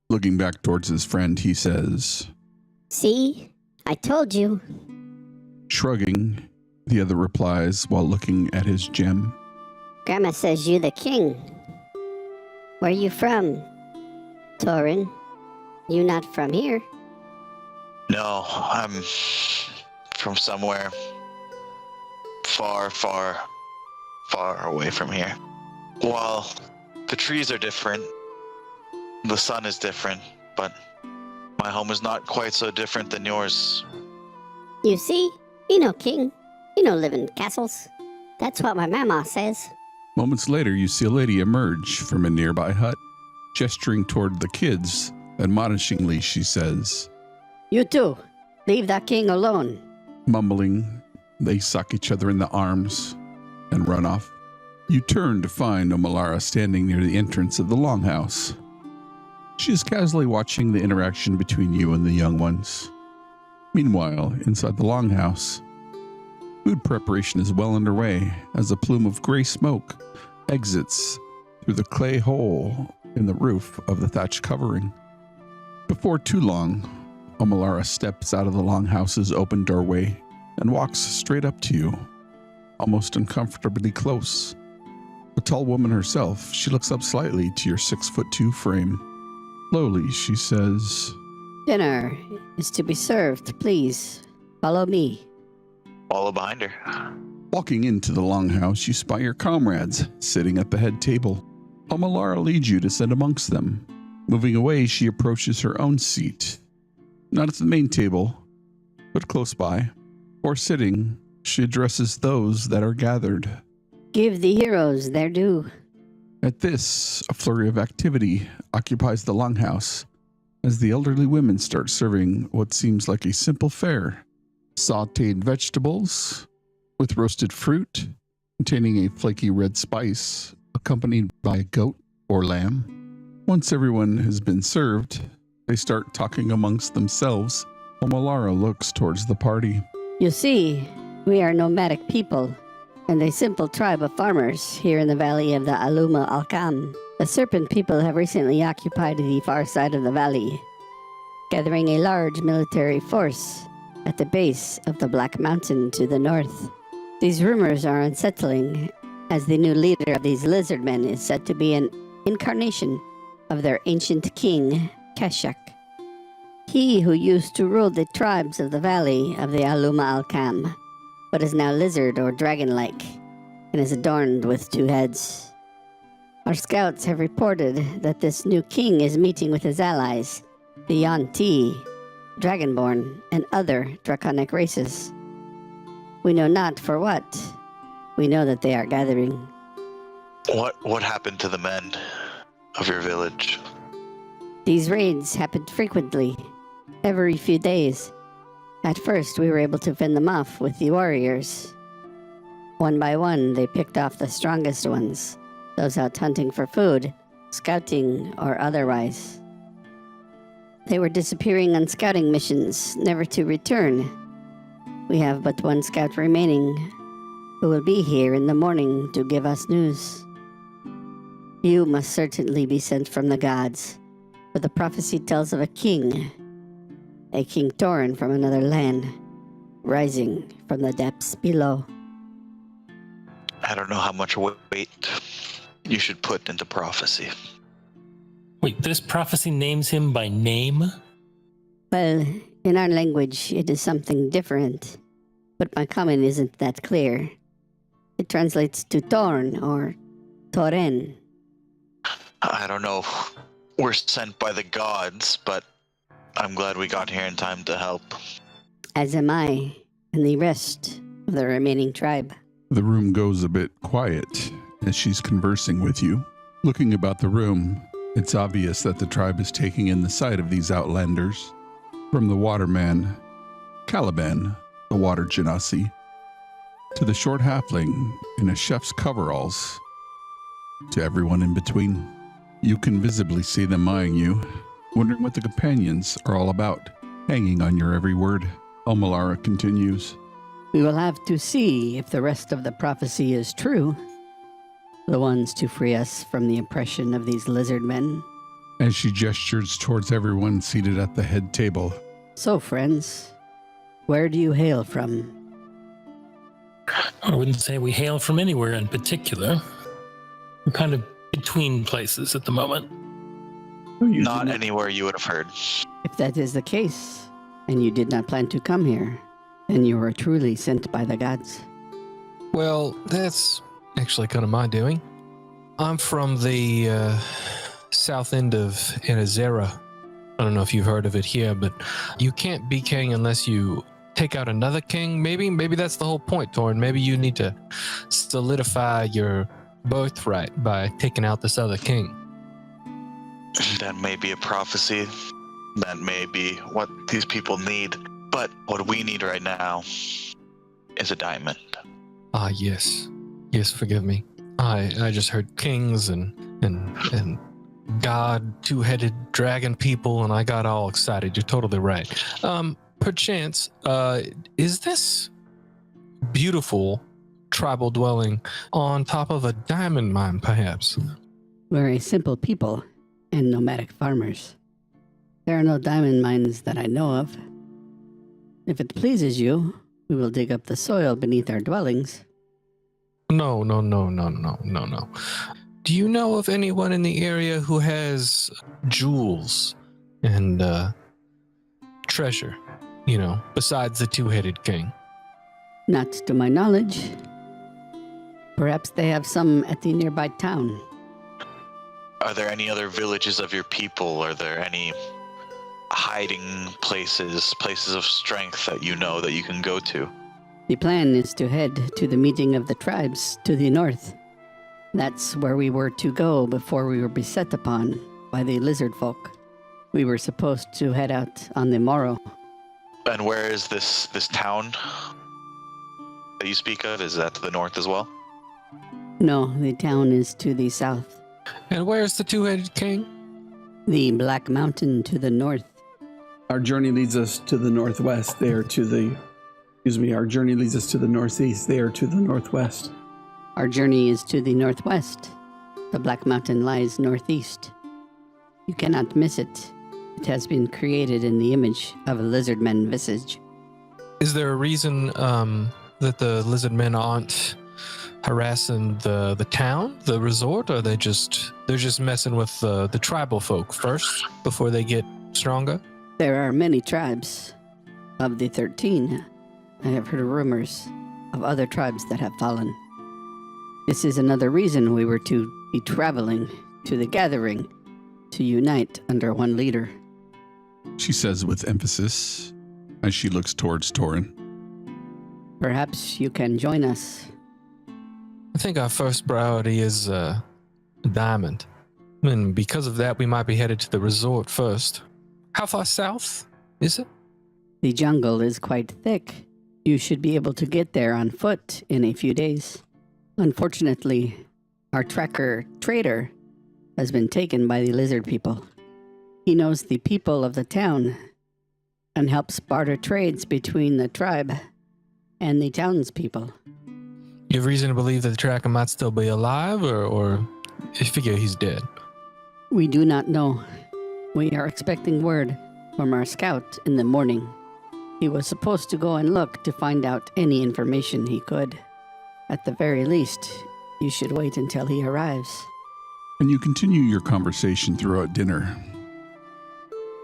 Looking back towards his friend, he says, See? I told you. shrugging, the other replies while looking at his gem. Grandma says you the king. Where you from, Torin? You not from here? No, I'm from somewhere far, far, far away from here. Well, the trees are different, the sun is different, but my home is not quite so different than yours. You see? You know king. You know live in castles. That's what my mama says. Moments later, you see a lady emerge from a nearby hut. Gesturing toward the kids, admonishingly, she says, You too. Leave that king alone. Mumbling, they suck each other in the arms and run off. You turn to find Omalara standing near the entrance of the longhouse. She is casually watching the interaction between you and the young ones. Meanwhile, inside the longhouse, food preparation is well underway as a plume of gray smoke exits through the clay hole in the roof of the thatched covering. Before too long, Omalara steps out of the longhouse's open doorway and walks straight up to you, almost uncomfortably close. A tall woman herself, she looks up slightly to your 6'2" frame. Slowly, she says, Dinner is to be served. Please follow me. Follow behind her. Walking into the longhouse, you spy your comrades sitting at the head table. Omalara leads you to sit amongst them. Moving away, she approaches her own seat. Not at the main table, but close by. Or sitting, she addresses those that are gathered. Give the heroes their due. At this, a flurry of activity occupies the longhouse as the elderly women start serving what seems like a simple fare. Sautéed vegetables with roasted fruit containing a flaky red spice accompanied by a goat or lamb. Once everyone has been served, they start talking amongst themselves while Malara looks towards the party. You see, we are nomadic people and a simple tribe of farmers here in the valley of the Aluma Alkam. The serpent people have recently occupied the far side of the valley, gathering a large military force at the base of the Black Mountain to the north. These rumors are unsettling, as the new leader of these lizard men is said to be an incarnation of their ancient king, Keshak. He who used to rule the tribes of the valley of the Aluma Alkam, but is now lizard or dragon-like, and is adorned with 2 heads. Our scouts have reported that this new king is meeting with his allies, the Yanti, Dragonborn, and other draconic races. We know not for what. We know that they are gathering. What happened to the men of your village? These raids happened frequently, every few days. At first, we were able to fend them off with the warriors. One by one, they picked off the strongest ones, those out hunting for food, scouting, or otherwise. They were disappearing on scouting missions, never to return. We have but 1 scout remaining, who will be here in the morning to give us news. You must certainly be sent from the gods, for the prophecy tells of a king torn from another land, rising from the depths below. I don't know how much weight you should put into prophecy. Wait, this prophecy names him by name? Well, in our language, it is something different, but my common isn't that clear. It translates to Torn or Toren. I don't know. We're sent by the gods, but I'm glad we got here in time to help. As am I, and the rest of the remaining tribe. The room goes a bit quiet as she's conversing with you. Looking about the room, it's obvious that the tribe is taking in the sight of these outlanders. From the waterman, Caliban, the water genasi, to the short halfling in a chef's coveralls, to everyone in between. You can visibly see them eyeing you, wondering what the companions are all about, hanging on your every word. Omalara continues. We will have to see if the rest of the prophecy is true. The ones to free us from the oppression of these lizard men. As she gestures towards everyone seated at the head table. So, friends, where do you hail from? I wouldn't say we hail from anywhere in particular. We're kind of between places at the moment. Not anywhere you would have heard. If that is the case, and you did not plan to come here, then you were truly sent by the gods. Well, that's actually kind of my doing. I'm from the south end of Inazera. I don't know if you've heard of it here, but you can't be king unless you take out another king. Maybe that's the whole point, Torn. Maybe you need to solidify your birthright by taking out this other king. That may be a prophecy. That may be what these people need. But what we need right now is a diamond. Ah, yes. Yes, forgive me. I just heard kings and god, 2-headed dragon people, and I got all excited. You're totally right. Perchance, is this beautiful tribal dwelling on top of a diamond mine, perhaps? We're a simple people and nomadic farmers. There are no diamond mines that I know of. If it pleases you, we will dig up the soil beneath our dwellings. No. Do you know of anyone in the area who has jewels and treasure, besides the two-headed king? Not to my knowledge. Perhaps they have some at the nearby town. Are there any other villages of your people? Are there any hiding places of strength that you know that you can go to? The plan is to head to the meeting of the tribes to the north. That's where we were to go before we were beset upon by the lizard folk. We were supposed to head out on the morrow. And where is this town that you speak of? Is that to the north as well? No, the town is to the south. And where's the two-headed king? The Black Mountain to the north. Our journey leads us to the northwest. Our journey leads us to the northeast. They are to the northwest. Our journey is to the northwest. The Black Mountain lies northeast. You cannot miss it. It has been created in the image of a lizardman visage. Is there a reason that the lizard men aren't harassing the town, the resort, or they're just messing with the tribal folk first before they get stronger? There are many tribes. Of the 13, I have heard rumors of other tribes that have fallen. This is another reason we were to be traveling to the gathering to unite under one leader. She says with emphasis as she looks towards Torin. Perhaps you can join us. I think our first priority is Diamond. And because of that, we might be headed to the resort first. How far south is it? The jungle is quite thick. You should be able to get there on foot in a few days. Unfortunately, our trader has been taken by the lizard people. He knows the people of the town and helps barter trades between the tribe and the townspeople. You have reason to believe that the tracker might still be alive, or you figure he's dead? We do not know. We are expecting word from our scout in the morning. He was supposed to go and look to find out any information he could. At the very least, you should wait until he arrives. And you continue your conversation throughout dinner.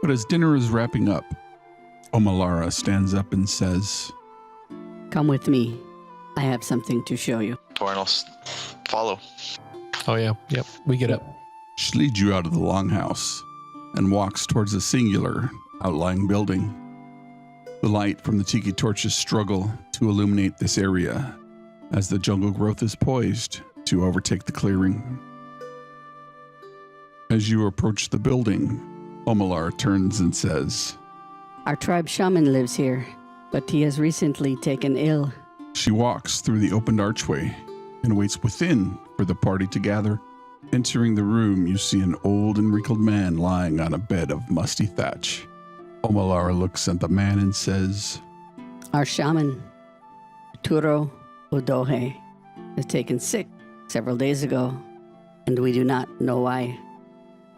But as dinner is wrapping up, Omalara stands up and says, Come with me. I have something to show you. Torin will follow. Oh yeah, yep, we get up. She leads you out of the longhouse and walks towards a singular outlying building. The light from the tiki torches struggle to illuminate this area as the jungle growth is poised to overtake the clearing. As you approach the building, Omalar turns and says, Our tribe shaman lives here, but he has recently taken ill. She walks through the opened archway and waits within for the party to gather. Entering the room, you see an old and wrinkled man lying on a bed of musty thatch. Omalara looks at the man and says, Our shaman, Turo Udohe, was taken sick several days ago, and we do not know why.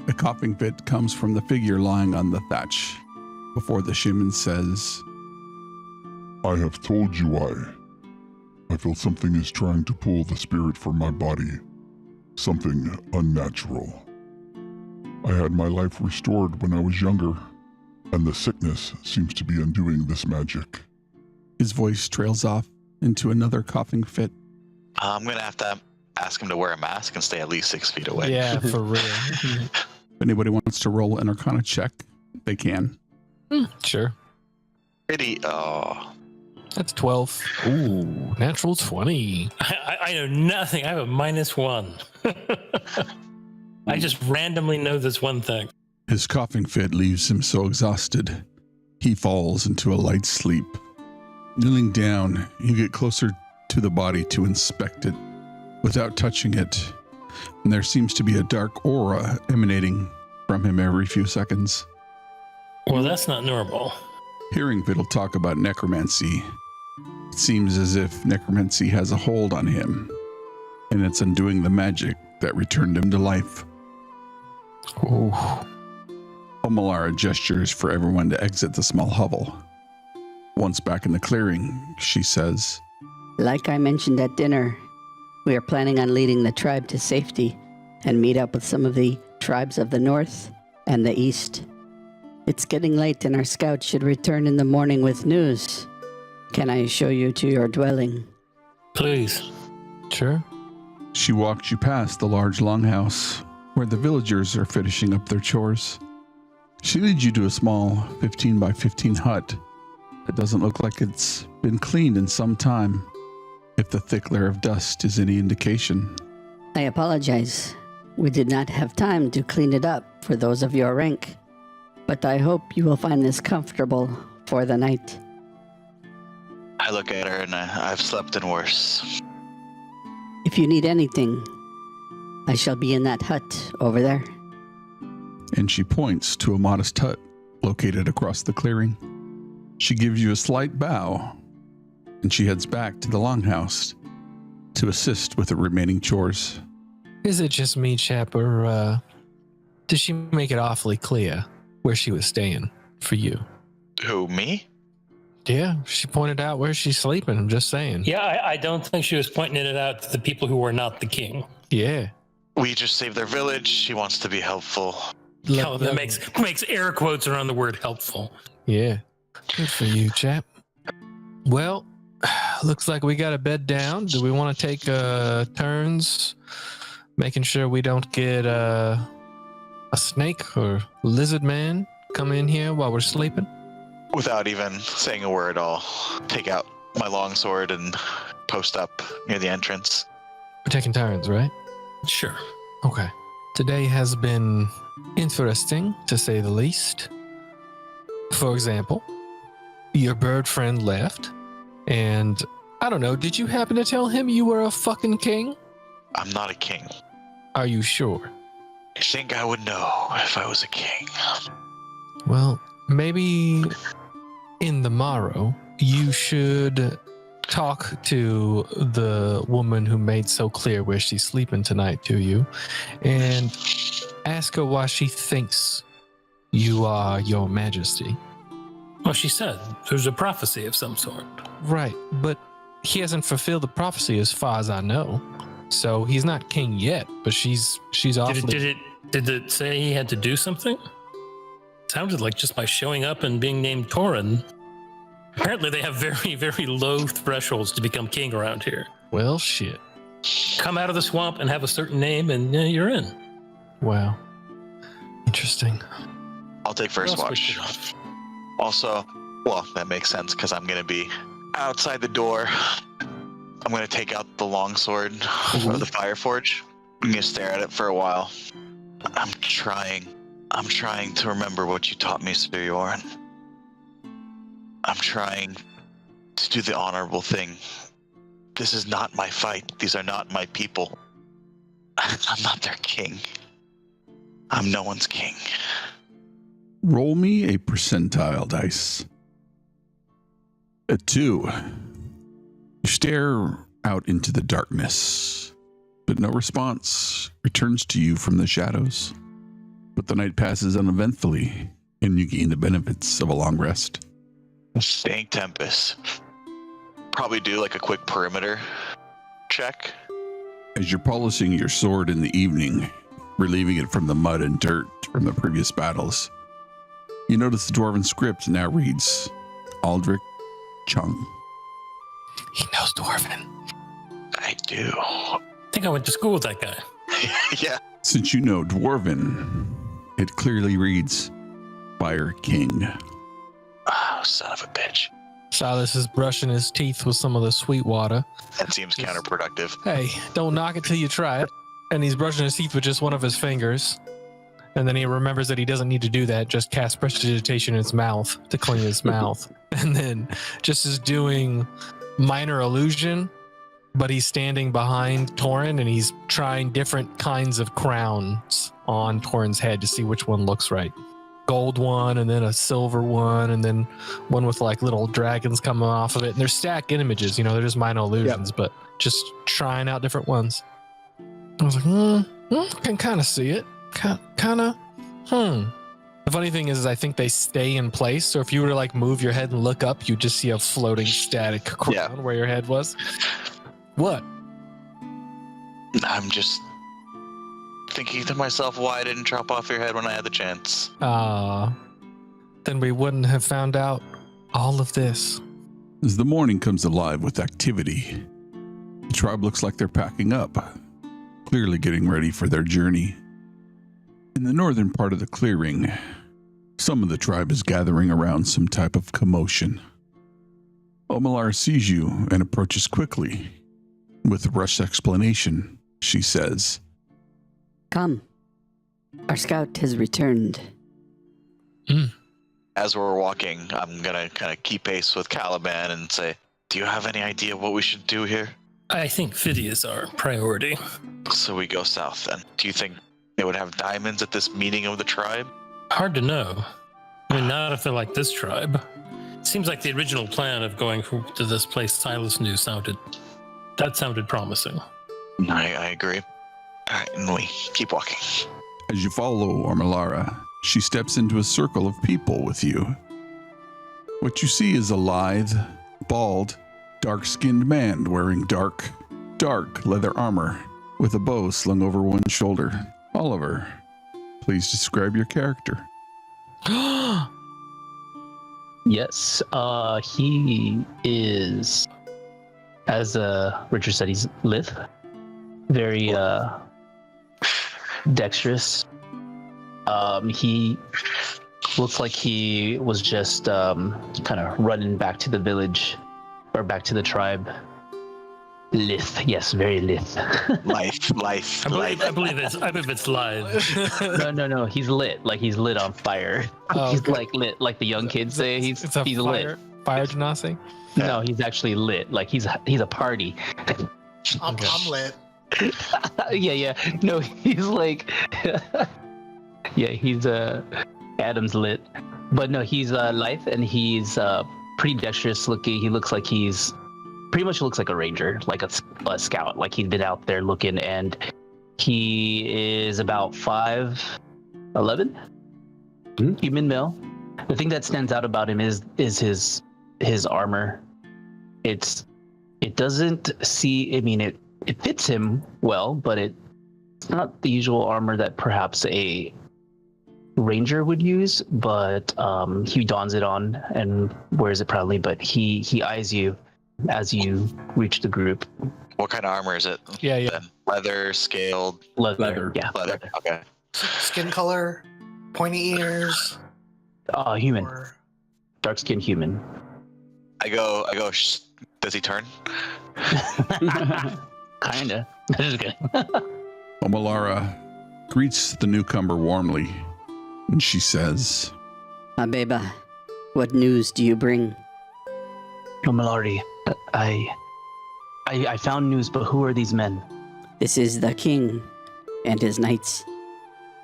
A coughing fit comes from the figure lying on the thatch before the shaman says, I have told you why. I feel something is trying to pull the spirit from my body. Something unnatural. I had my life restored when I was younger, and the sickness seems to be undoing this magic. His voice trails off into another coughing fit. I'm going to have to ask him to wear a mask and stay at least 6 feet away. Yeah, for real. If anybody wants to roll an Arcana check, they can. Sure. Pretty, That's 12. Ooh, natural 20. I know nothing. I have a -1. I just randomly know this one thing. His coughing fit leaves him so exhausted, he falls into a light sleep. Kneeling down, you get closer to the body to inspect it without touching it, and there seems to be a dark aura emanating from him every few seconds. Well, that's not normal. Hearing Fiddle talk about necromancy, it seems as if necromancy has a hold on him, and it's undoing the magic that returned him to life. Oh. Omalara gestures for everyone to exit the small hovel. Once back in the clearing, she says, Like I mentioned at dinner, We are planning on leading the tribe to safety and meet up with some of the tribes of the north and the east. It's getting late and our scouts should return in the morning with news. Can I show you to your dwelling? Please. Sure. She walks you past the large longhouse where the villagers are finishing up their chores. She leads you to a small 15 by 15 hut that doesn't look like it's been cleaned in some time, if the thick layer of dust is any indication. I apologize. We did not have time to clean it up for those of your rank, but I hope you will find this comfortable for the night. I look at her and I've slept in worse. If you need anything, I shall be in that hut over there. And she points to a modest hut located across the clearing. She gives you a slight bow, and she heads back to the longhouse to assist with the remaining chores. Is it just me, chap, or did she make it awfully clear where she was staying for you? Who, me? Yeah, she pointed out where she's sleeping. I'm just saying. Yeah, I don't think she was pointing it out to the people who were not the king. Yeah. We just saved their village. She wants to be helpful. That makes air quotes around the word helpful. Yeah. Good for you, chap. Well, looks like we got a bed down. Do we want to take turns making sure we don't get a snake or lizard man come in here while we're sleeping? Without even saying a word, I'll take out my longsword and post up near the entrance. We're taking turns, right? Sure. Okay. Today has been interesting, to say the least. For example, your bird friend left, and I don't know, did you happen to tell him you were a fucking king? I'm not a king. Are you sure? I think I would know if I was a king. Well, maybe in the morrow, you should talk to the woman who made so clear where she's sleeping tonight to you and ask her why she thinks you are your majesty. Well, she said there's a prophecy of some sort. Right, but he hasn't fulfilled the prophecy as far as I know. So he's not king yet, but she's awfully... Did it say he had to do something? Sounded like just by showing up and being named Torin. Apparently they have very, very low thresholds to become king around here. Well, shit. Come out of the swamp and have a certain name and you're in. Wow. Interesting. I'll take first watch. Also, well, that makes sense because I'm going to be outside the door. I'm going to take out the longsword of the Fireforge. I'm going to stare at it for a while. I'm trying to remember what you taught me, Sir Yoren. I'm trying to do the honorable thing. This is not my fight. These are not my people. I'm not their king. I'm no one's king. Roll me a percentile dice. A 2. You stare out into the darkness, but no response returns to you from the shadows. But the night passes uneventfully, and you gain the benefits of a long rest. Stank Tempest. Probably do like a quick perimeter check. As you're polishing your sword in the evening, relieving it from the mud and dirt from the previous battles, you notice the dwarven script now reads Aldrich Chung. He knows Dwarven. I do. I think I went to school with that guy. Yeah. Since you know Dwarven, it clearly reads Fire King. Oh, son of a bitch. Silas is brushing his teeth with some of the sweet water. That seems counterproductive. Hey, don't knock it till you try it. And he's brushing his teeth with just one of his fingers. And then he remembers that he doesn't need to do that. Just cast prestidigitation in his mouth to clean his mouth. And then just is doing minor illusion, but he's standing behind Torin and he's trying different kinds of crowns on Torin's head to see which one looks right. Gold one, and then a silver one, and then one with like little dragons coming off of it. And they're stacked images, they're just minor illusions, but just trying out different ones. I was like, I can kind of see it. Kind of, The funny thing is I think they stay in place. So if you were to like move your head and look up, you just see a floating static crown where your head was. What? I'm just thinking to myself why I didn't chop off your head when I had the chance. Then we wouldn't have found out all of this. As the morning comes alive with activity, the tribe looks like they're packing up, clearly getting ready for their journey. In the northern part of the clearing, some of the tribe is gathering around some type of commotion. Omalar sees you and approaches quickly. With a rushed explanation, she says, Come. Our scout has returned. As we're walking, I'm gonna kind of keep pace with Caliban and say, do you have any idea what we should do here? I think Fiddy is our priority. So we go south then. Do you think they would have diamonds at this meeting of the tribe? Hard to know. I mean, not if they're like this tribe. Seems like the original plan of going to this place Silas knew sounded promising. I agree. All right, and we keep walking. as you follow Ormalara, she steps into a circle of people with you. What you see is a lithe, bald, dark-skinned man wearing dark leather armor with a bow slung over one shoulder. Oliver, please describe your character. Yes, he is, as Richard said, he's lithe, very dexterous. He looks like he was just kind of running back to the village or back to the tribe. Lithe, yes, very lithe. Life. I believe it's live. No, he's lit. Like he's lit on fire. Oh, He's okay. like lit, like the young kids say. He's fire, lit. Fire genasi? No, he's actually lit. Like he's a party. I'm lit. Yeah. No, he's like, yeah, he's Adam's lit, but no, he's lithe and he's pretty dexterous looking. He looks like he's pretty much looks like a ranger, like a scout. Like he'd been out there looking, and he is about 5'11", human male. The thing that stands out about him is his armor. It doesn't see. I mean, it fits him well, but it's not the usual armor that perhaps a ranger would use. But he dons it on and wears it proudly. But he eyes you as you reach the group. What kind of armor is it? Yeah. Then? Leather, scaled, Leather. Yeah. leather. Okay. Skin color, pointy ears. Human. Or... Dark skinned human. I go. Does he turn? Kinda. Just kidding. Omalara greets the newcomer warmly, and she says, Abeba, what news do you bring? No, Malari, I found news, but who are these men? This is the king and his knights.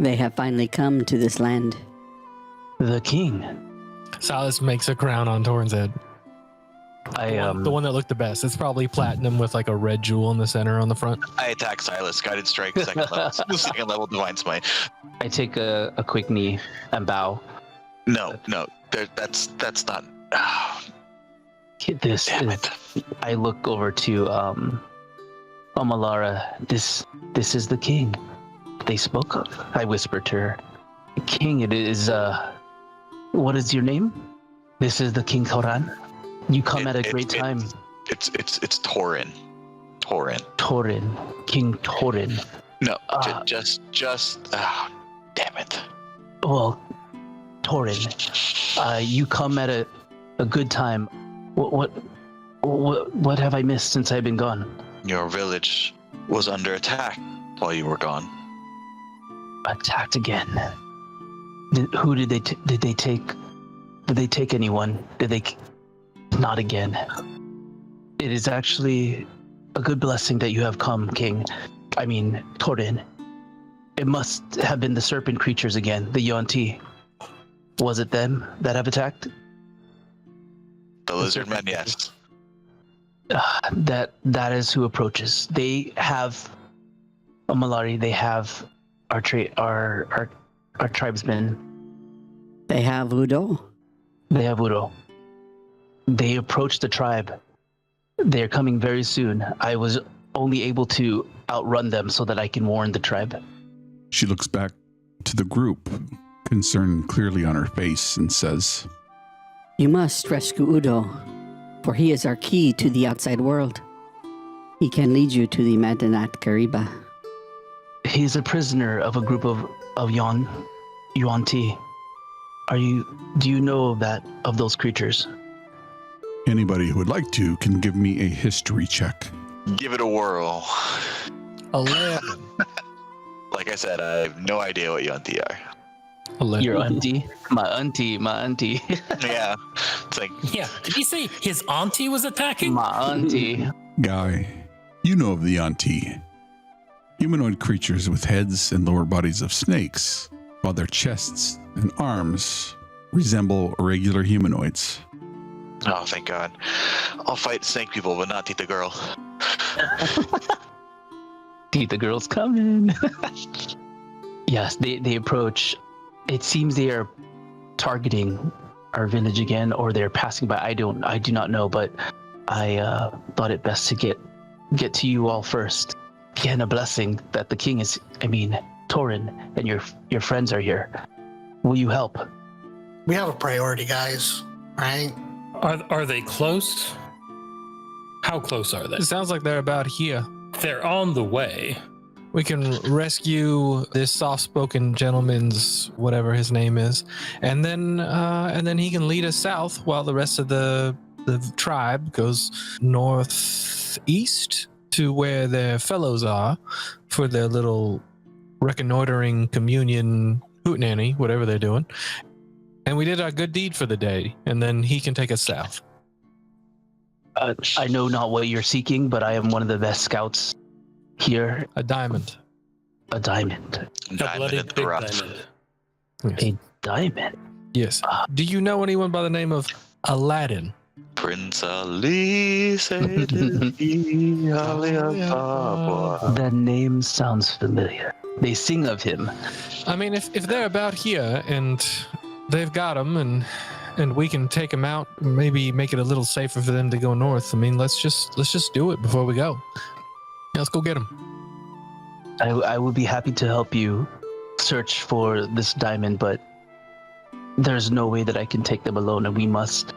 They have finally come to this land. The king. Silas makes a crown on Torn's head. The one that looked the best. It's probably platinum with like a red jewel in the center on the front. I attack Silas. Guided strike, second level. Second level divine smite. I take a quick knee and bow. No. That's not. This Damn is, I look over to Omalara. This is the king they spoke of. I whispered to her. King, it is what is your name? This is the King Toran. You come at a great time. It's Torin. Torin. King Torin. No, just. Damn it. Well, Torin, you come at a good time. What have I missed since I've been gone? Your village was under attack while you were gone. Attacked again. Who did they take? Did they take anyone? Did they? Not again. It is actually a good blessing that you have come, King. I mean, Torin. It must have been the serpent creatures again, the Yuan-Ti. Was it them that have attacked? The lizard men, yes. That is who approaches. They have Malari. They have our tribesmen. They have Udo. They have Udo. They approach the tribe. They're coming very soon. I was only able to outrun them so that I can warn the tribe. She looks back to the group, concern clearly on her face, and says, You must rescue Udo, for he is our key to the outside world. He can lead you to the Madinat Kariba. He's a prisoner of a group of Yuan-Ti. Do you know of those creatures? Anybody who would like to can give me a history check. Give it a whirl. 11. Like I said, I have no idea what Yuan-Ti are. 11. Your auntie? My auntie. Yeah. It's like, Yeah. Did he say his auntie was attacking? My auntie. Guy, you know of the Yanti. Humanoid creatures with heads and lower bodies of snakes, while their chests and arms resemble regular humanoids. oh, thank God. I'll fight snake people, but not Tita Girl. The girl's coming. Yes, they approach. It seems they are targeting our village again, or they're passing by. I do not know, but I thought it best to get to you all first. Again, a blessing that the king is. Torin and your friends are here. Will you help? We have a priority, guys. Right? Are they close? How close are they? It sounds like they're about here. They're on the way. We can rescue this soft-spoken gentleman's whatever his name is, and then he can lead us south while the rest of the tribe goes northeast to where their fellows are for their little reconnoitering communion hootenanny, whatever they're doing. And we did our good deed for the day, and then he can take us south. I know not what you're seeking, but I am one of the best scouts here. A diamond. A diamond. A Diamond bloody in the big rough. diamond. Yes. A diamond. Yes. Do you know anyone by the name of Aladdin? Prince Ali said That name sounds familiar. They sing of him. I mean, if they're about here and they've got him and we can take him out, maybe make it a little safer for them to go north. I mean, let's just do it before we go. Yeah, let's go get him. I would be happy to help you search for this diamond, but there's no way that I can take them alone, and we must.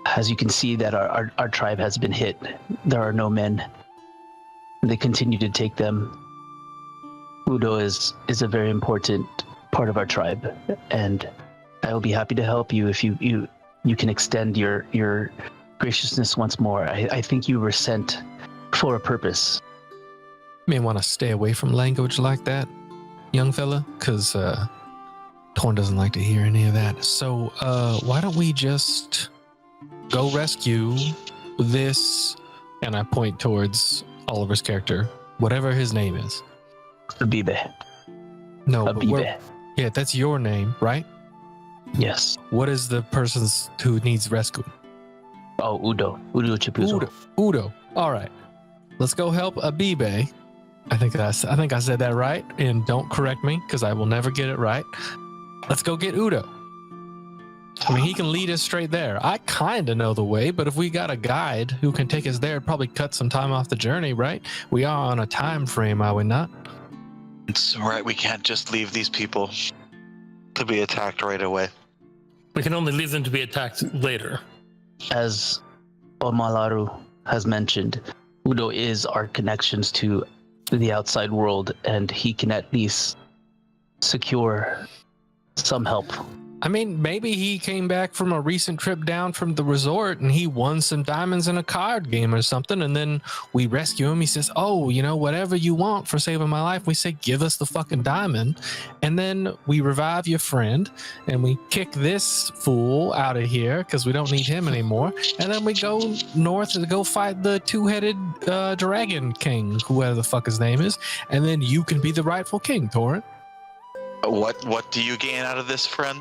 As you can see, that our tribe has been hit. There are no men. They continue to take them. Udo is a very important part of our tribe, and I will be happy to help you if you can extend your graciousness once more. I think you were sent for a purpose. You may want to stay away from language like that, young fella, because Torn doesn't like to hear any of that. So why don't we just go rescue this, and I point towards Oliver's character, whatever his name is. Abibe. No, but Abibe. yeah, that's your name, right? Yes. What is the person's who needs rescuing? Oh, Udo. Udo Chipuzo. Udo. All right. Let's go help Abibe. I think I said that right, and don't correct me because I will never get it right. Let's go get Udo. I mean, he can lead us straight there. I kind of know the way, but if we got a guide who can take us there, it'd probably cut some time off the journey, right? We are on a time frame, are we not? It's right. We can't just leave these people to be attacked right away. We can only leave them to be attacked later. As Omalaru has mentioned, Udo is our connections to the outside world, and he can at least secure some help. I mean, maybe he came back from a recent trip down from the resort and he won some diamonds in a card game or something, and then we rescue him. He says, oh, whatever you want for saving my life. We say, give us the fucking diamond. And then we revive your friend and we kick this fool out of here because we don't need him anymore. And then we go north to go fight the two-headed dragon king, whoever the fuck his name is. And then you can be the rightful king, Torrent. What do you gain out of this, friend?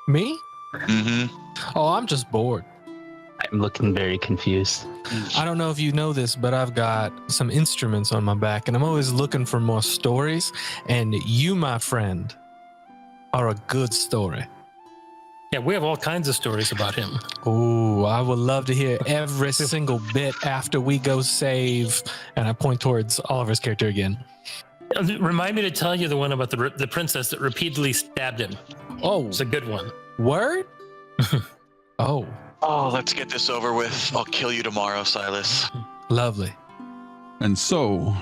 Me? Mm-hmm. Oh, I'm just bored. I'm looking very confused. I don't know if you know this, but I've got some instruments on my back, and I'm always looking for more stories. And you, my friend, are a good story. Yeah, we have all kinds of stories about him. Oh, I would love to hear every single bit after we go save. And I point towards Oliver's character again. Remind me to tell you the one about the princess that repeatedly stabbed him. Oh, It's a good one. word? Oh, Oh, let's get this over with. I'll kill you tomorrow, Silas. lovely. And so,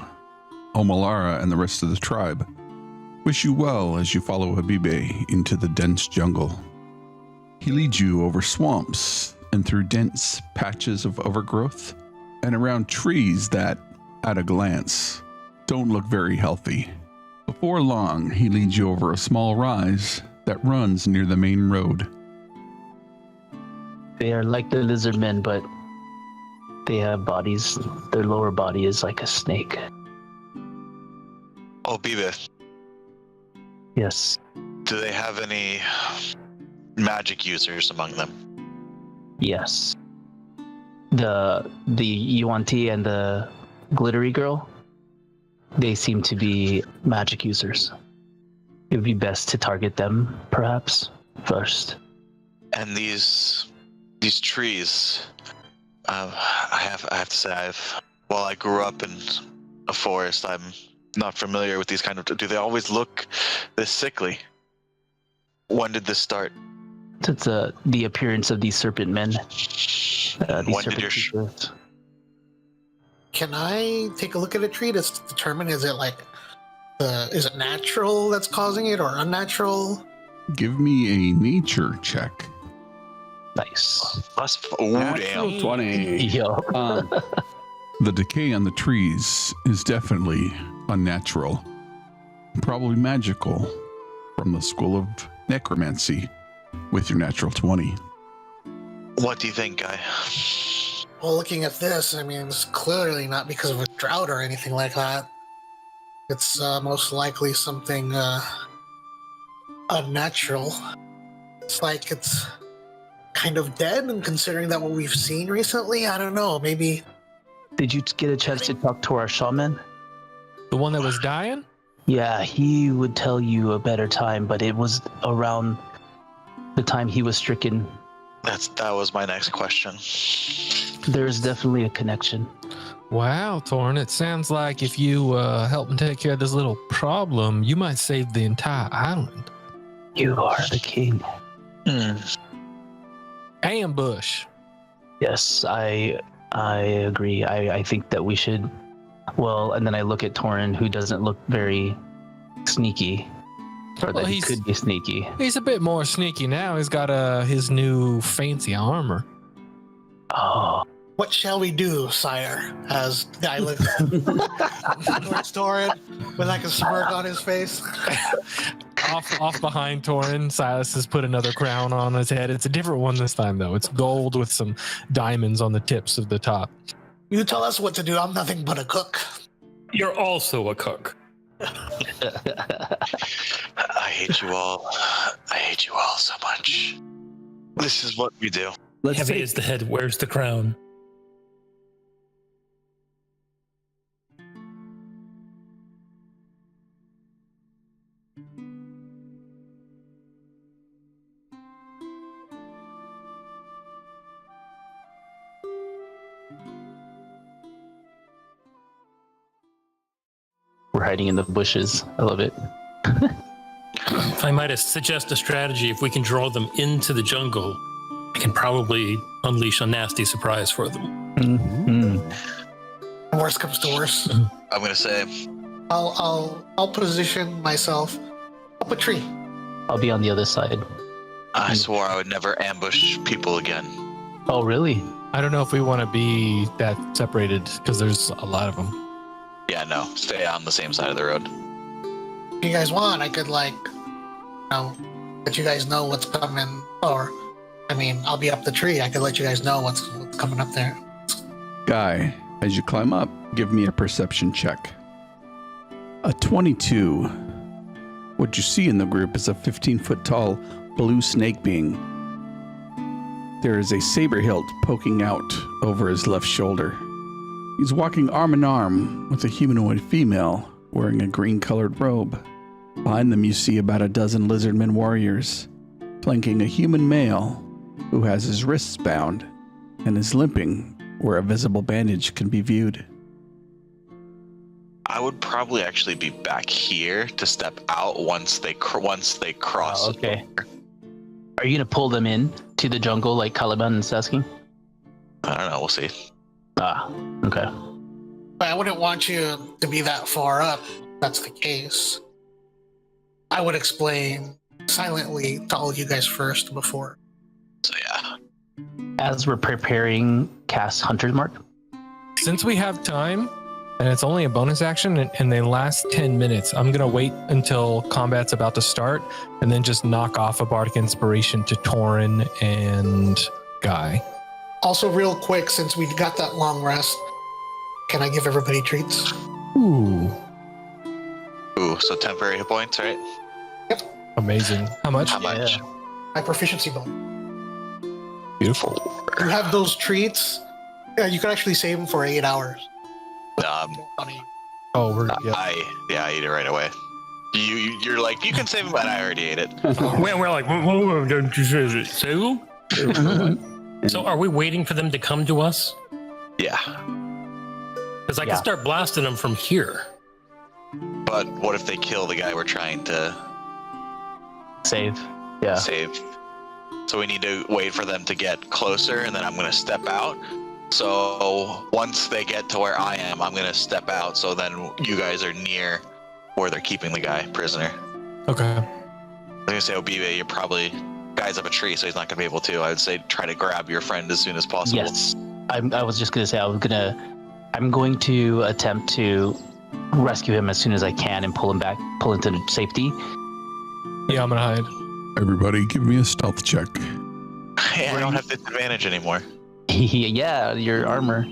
Omalara and the rest of the tribe wish you well as you follow Habibe into the dense jungle. He leads you over swamps and through dense patches of overgrowth and around trees that, at a glance, don't look very healthy. Before long, he leads you over a small rise that runs near the main road. They are like the lizard men, but they have bodies. Their lower body is like a snake. Oh, Beebeth, Yes. do they have any magic users among them? Yes. The Yuan-Ti and the glittery girl, they seem to be magic users. It would be best to target them, perhaps, first. And these trees, I have to say, while I grew up in a forest, I'm not familiar with these kind of. Do they always look this sickly? When did this start? It's the appearance of these serpent men. These When did serpent your creatures. Can I take a look at a tree to determine is it natural that's causing it or unnatural? Give me a nature check. Nice. Oh, Natural damn. 20. Yo. The decay on the trees is definitely unnatural, probably magical from the school of necromancy with your natural 20. What do you think, guy? Well, looking at this, I mean, it's clearly not because of a drought or anything like that. It's most likely something unnatural. It's like it's kind of dead, and considering that what we've seen recently, I don't know, maybe. Did you get a chance to talk to our shaman? The one that was dying? Yeah, he would tell you a better time, but it was around the time he was stricken. That was my next question. There's definitely a connection. Wow, Thorn, it sounds like if you help him take care of this little problem, you might save the entire island. You are the king. Ambush. Yes, I agree. I think that we should. Well, and then I look at Torin, who doesn't look very sneaky, or Well, that he he's- could be sneaky. He's a bit more sneaky now. He's got his new fancy armor. Oh, What shall we do, sire? As guy looks towards Torin with like a smirk on his face. off behind Torin, Silas has put another crown on his head. It's a different one this time, though. It's gold with some diamonds on the tips of the top. You tell us what to do. I'm nothing but a cook. You're also a cook. I hate you all. I hate you all so much. This is what we do. Let's Heavy take, is the head. Where's the crown? we're hiding in the bushes. I love it. If I might suggest a strategy, if we can draw them into the jungle, I can probably unleash a nasty surprise for them. Mm-hmm. Worst comes to worst, I'm gonna say, I'll position myself up a tree. I'll be on the other side. I swore I would never ambush people again. Oh, really? I don't know if we want to be that separated because there's a lot of them. Yeah, no, stay on the same side of the road. If you guys want, I could let you guys know what's coming. Or, I mean, I'll be up the tree. I could let you guys know what's coming up there. Guy, as you climb up, give me a perception check. A 22. What you see in the group is a 15-foot tall blue snake being. There is a saber hilt poking out over his left shoulder. He's walking arm in arm with a humanoid female wearing a green-colored robe. Behind them you see about a dozen lizardmen warriors, flanking a human male who has his wrists bound and is limping where a visible bandage can be viewed. I would probably actually be back here to step out once they cross. Oh, okay. Are you gonna pull them in to the jungle like Caliban is asking? I don't know. We'll see. Ah, okay. But I wouldn't want you to be that far up. If that's the case. I would explain silently to all you guys first before. So yeah. As we're preparing cast Hunter's Mark. Since we have time, and it's only a bonus action, and they last 10 minutes, I'm going to wait until combat's about to start, and then just knock off a Bardic Inspiration to Torin and Guy. Also, real quick, since we got that long rest, can I give everybody treats? Ooh, Ooh, so temporary hit points, right? amazing. How much? How much? My proficiency bonus. Beautiful. You have those treats. You can actually save them for 8 hours. Funny. Oh, we're yeah. I eat it right away. You're like, you can save it, but I already ate it. We're like, whoa, don't you say it? So? So are we waiting for them to come to us? Yeah. Because I can start blasting them from here. But what if they kill the guy we're trying to Save. Yeah. save? So we need to wait for them to get closer, and then I'm going to step out. So once they get to where I am, I'm going to step out, so then you guys are near where they're keeping the guy prisoner. Okay. I was going to say, Obibe, you're probably guy's up a tree, so he's not going to be able to. I would say try to grab your friend as soon as possible. Yes. I was just gonna say I'm going to attempt to rescue him as soon as I can and pull into safety. Yeah, I'm going to hide. Everybody, give me a stealth check. Hey, I don't have disadvantage anymore. Yeah, your armor.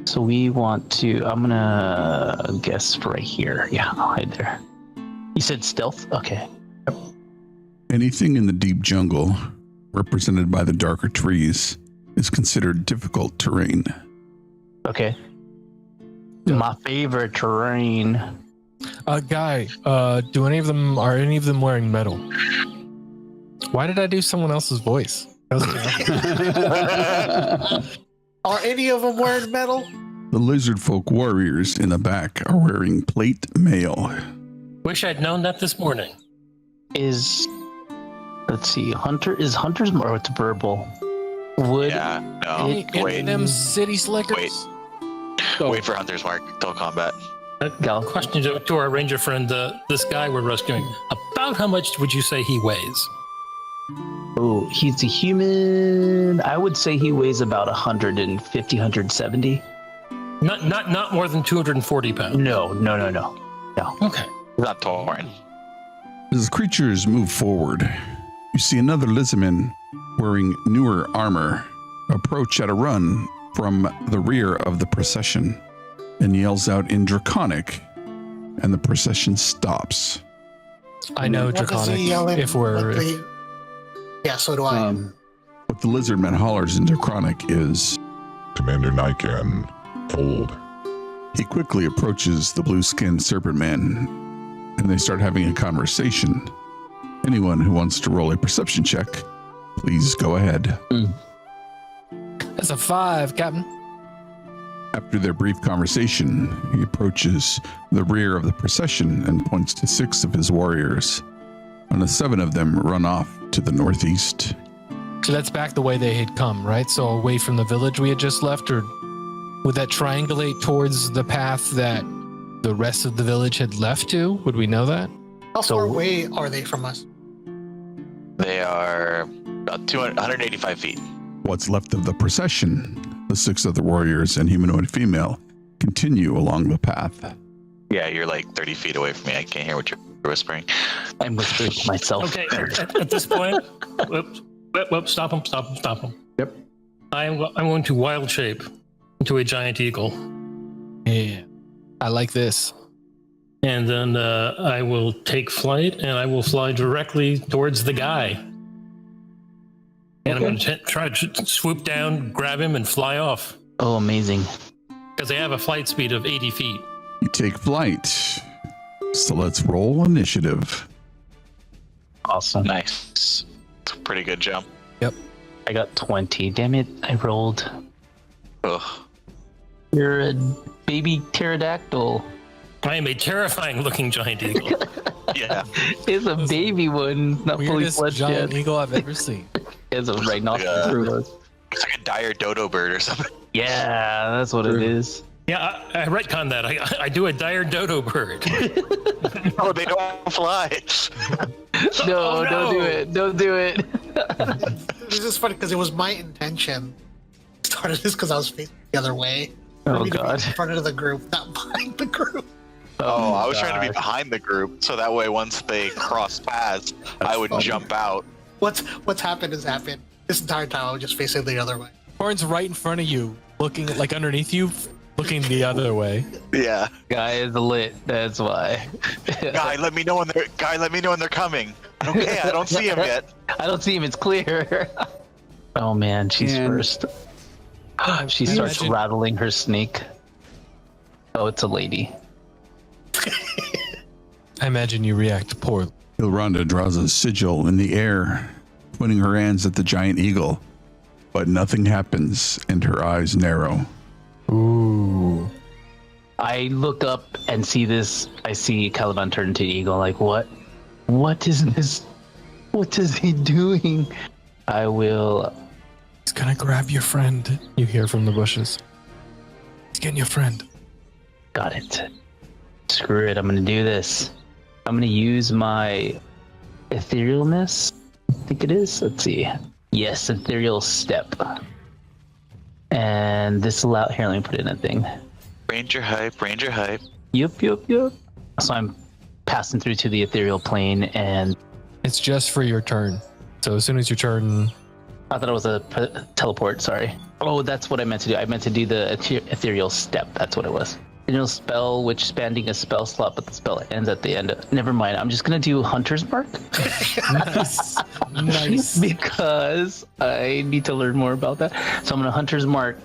So we want to. I'm gonna guess right here. Yeah, I'll hide there. You said stealth? Okay. Anything in the deep jungle, represented by the darker trees, is considered difficult terrain. Okay. My favorite terrain. Guy, are any of them wearing metal? Why did I do someone else's voice? Are any of them wearing metal? The lizard folk warriors in the back are wearing plate mail. Wish I'd known that this morning. Let's see, Hunter's more, it's verbal. Wood. Yeah, no, wait. Them city slickers. Wait for Hunter's Mark till combat. Question to our ranger friend, this guy we're rescuing. About how much would you say he weighs? Oh, he's a human. I would say he weighs about 150, 170. Not more than 240 pounds. No. Okay. Not Torin. As the creatures move forward, you see another lizardman wearing newer armor approach at a run from the rear of the procession and yells out in Draconic, and the procession stops. I know What does Draconic. he yell in? If we're Yeah, so do I. What the lizardman hollers in Draconic is, Commander Nikan, hold. he quickly approaches the blue-skinned serpent man, and they start having a conversation. Anyone who wants to roll a perception check, please go ahead. that's a 5, Captain. After their brief conversation, he approaches the rear of the procession and points to 6 of his warriors, and the 7 of them run off to the northeast. So that's back the way they had come, right? So away from the village we had just left, or would that triangulate towards the path that the rest of the village had left to? Would we know that? How far away are they from us? They are about 185 feet. What's left of the procession, the 6 other warriors and humanoid female, continue along the path. Yeah, you're like 30 feet away from me. I can't hear what you're whispering. I'm whispering to myself. Okay, at this point, whoops, stop him. Yep. I'm going to wild shape into a giant eagle. Yeah. I like this. And then I will take flight, and I will fly directly towards the guy. And I'm going to try to swoop down, grab him, and fly off. Oh, amazing. Because they have a flight speed of 80 feet. You take flight. So let's roll initiative. Awesome. Nice. Pretty good jump. I got 20. Damn it, I rolled. Ugh. You're a baby pterodactyl. I am a terrifying looking giant eagle. Yeah. It's a baby one, not fully Weirdest fledged giant yet. eagle I've ever seen. It's a rhinoceros. It's like a dire dodo bird or something. Yeah, that's what it is. Yeah, I retconned that. I do a dire dodo bird. Oh, they don't fly. No, Oh, don't do no. it. Don't do it. This is funny because it was my intention. Started this because I was facing the other way. For Oh, me to be God. in front of the group, not behind the group. Oh, I was trying to be gosh. behind the group, so that way once they cross paths, I would jump out. What's happened has happened. This entire time I was just facing the other way. Horn's right in front of you, looking like underneath you, looking the other way. Yeah. Guy is lit. That's why. Guy, let me know when they're coming. Okay, I don't see him yet. I don't see him. It's clear. Oh man, she's And- first. She starts Imagine- rattling her snake. Oh, it's a lady. I imagine you react poorly. Ilronda draws a sigil in the air, pointing her hands at the giant eagle, but nothing happens and her eyes narrow. Ooh. I look up and see this. I see Caliban turn into an eagle. Like, what? What is this? What is he doing? I will. He's gonna grab your friend, you hear from the bushes. He's getting your friend. Got it. Screw it. I'm gonna do this. I'm gonna use my etherealness. I think it is. Let's see. Yes, ethereal step. And this allow. Here, let me put in a thing. Ranger hype, ranger hype. Yup. So I'm passing through to the ethereal plane, and It's just for your turn. So as soon as your turn, I thought it was a teleport. Sorry. Oh, that's what I meant to do. I meant to do the ethereal step. That's what it was. Ethereal spell, which expanding a spell slot, but the spell ends at the end. Never mind. I'm just gonna do Hunter's Mark nice, nice. because I need to learn more about that. So I'm gonna Hunter's Mark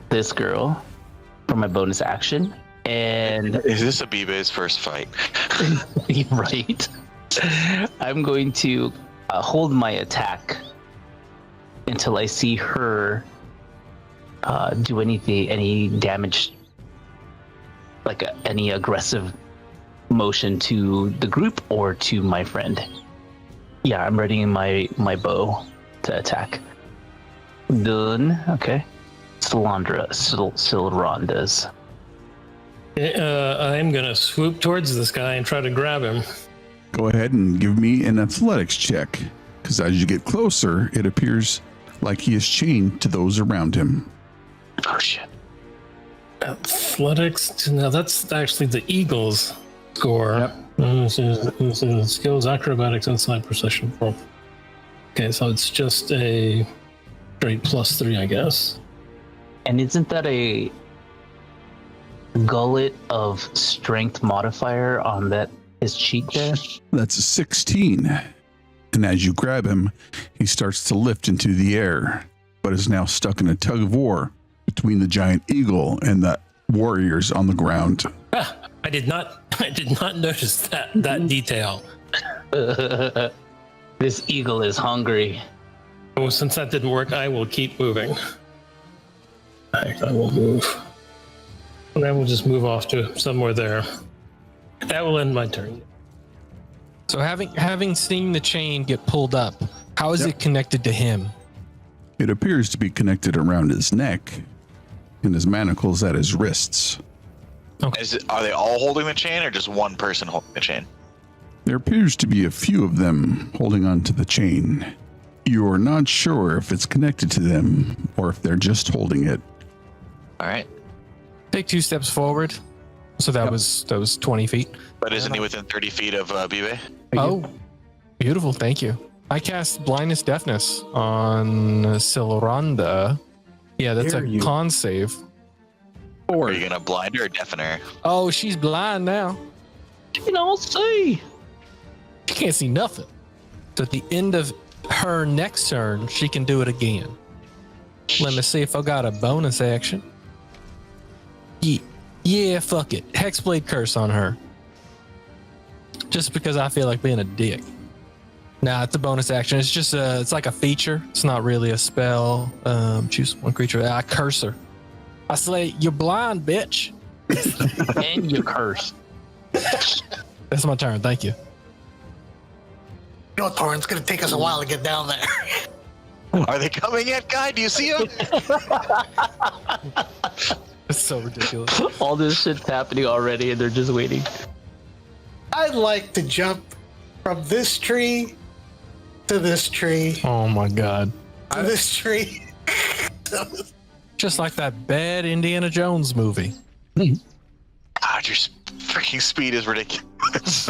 this girl for my bonus action, and Is this Abibe's first fight? right. I'm going to hold my attack until I see her do any damage, like any aggressive motion to the group or to my friend. Yeah, I'm readying my bow to attack. Done. Okay. Silrondas. I'm gonna swoop towards this guy and try to grab him. Go ahead and give me an athletics check, because as you get closer, it appears like he is chained to those around him. Oh shit. Athletics. Now that's actually the Eagles score. This is skills, acrobatics, inside precision. Okay, so it's just a straight +3, I guess. And isn't that a gullet of strength modifier on that his cheek there? That's a 16. And as you grab him, he starts to lift into the air, but is now stuck in a tug of war between the giant eagle and the warriors on the ground. I did not notice that detail. This eagle is hungry. Oh, since that didn't work, I will keep moving. I will move. And I will just move off to somewhere there. That will end my turn. So having seen the chain get pulled up, how is it connected to him? It appears to be connected around his neck and his manacles at his wrists. Are they all holding the chain or just one person holding the chain? There appears to be a few of them holding onto the chain. You are not sure if it's connected to them or if they're just holding it. All right. Take 2 steps forward. So that was 20 feet. But isn't he within 30 feet of Abibe? Oh, beautiful. Thank you. I cast blindness deafness on Silronda. Yeah, that's Dare a you. con save. Are you gonna blind her or deafen her? Oh, she's blind now. She can all see. She can't see nothing. So at the end of her next turn, she can do it again. Let me see if I got a bonus action. Yeah, fuck it. Hexblade curse on her. Just because I feel like being a dick. Nah, it's a bonus action. It's just it's like a feature. It's not really a spell. Choose one creature. I curse her. I say, "You're blind, bitch." And you curse. That's my turn. Thank you. You know, Torrin, it's going to take us a while to get down there. Are they coming yet, Guy? Do you see them? It's so ridiculous. All this shit's happening already, and they're just waiting. I'd like to jump from this tree to this tree Oh my god. to this tree. Just like that bad Indiana Jones movie. God, your freaking speed is ridiculous.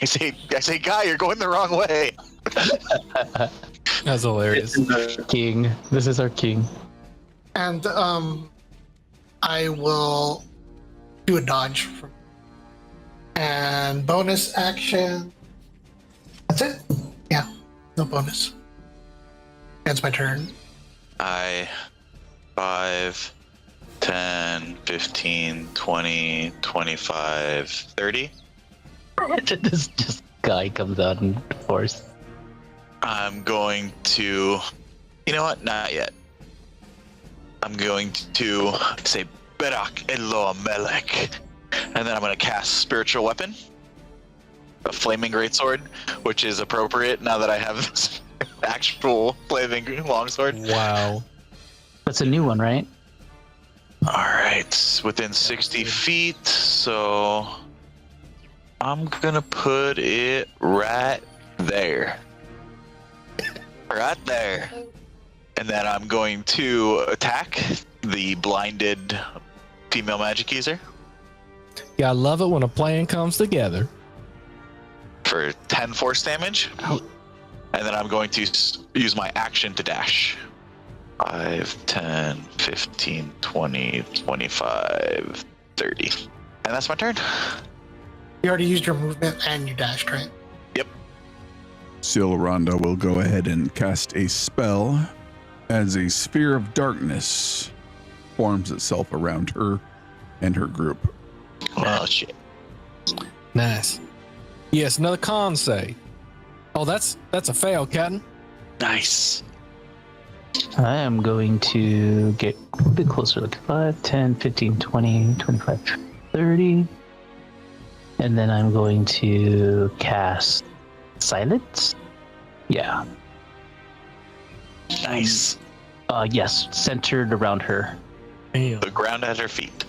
I say, Guy, you're going the wrong way. That's hilarious. King. This is our king. And I will do a dodge. And bonus action. That's it. Yeah, no bonus. That's my turn. 5, 10, 15, 20, 25, 30. This just guy comes out in force. I'm going to, you know what? Not yet. I'm going to say Berak Elo Melek, and then I'm going to cast Spiritual Weapon, a Flaming Greatsword, which is appropriate now that I have this actual flaming longsword. Wow. That's a new one, right? All right, within 60 feet, so I'm gonna put it right there. Right there. And then I'm going to attack the blinded female magic user Yeah, I love it when a plan comes together. for 10 force damage. And then I'm going to use my action to dash. 5, 10, 15, 20, 25, 30. And that's my turn. You already used your movement and you dashed, right? Yep. Silranda will go ahead and cast a spell as a sphere of darkness forms itself around her and her group. Oh, shit. Nice. Yes, another con save. Oh, that's a fail, Captain. Nice. I am going to get a bit closer, like 5, 10, 15, 20, 25, 30. And then I'm going to cast Silence. Yeah. Nice. Yes, centered around her. Damn. The ground at her feet.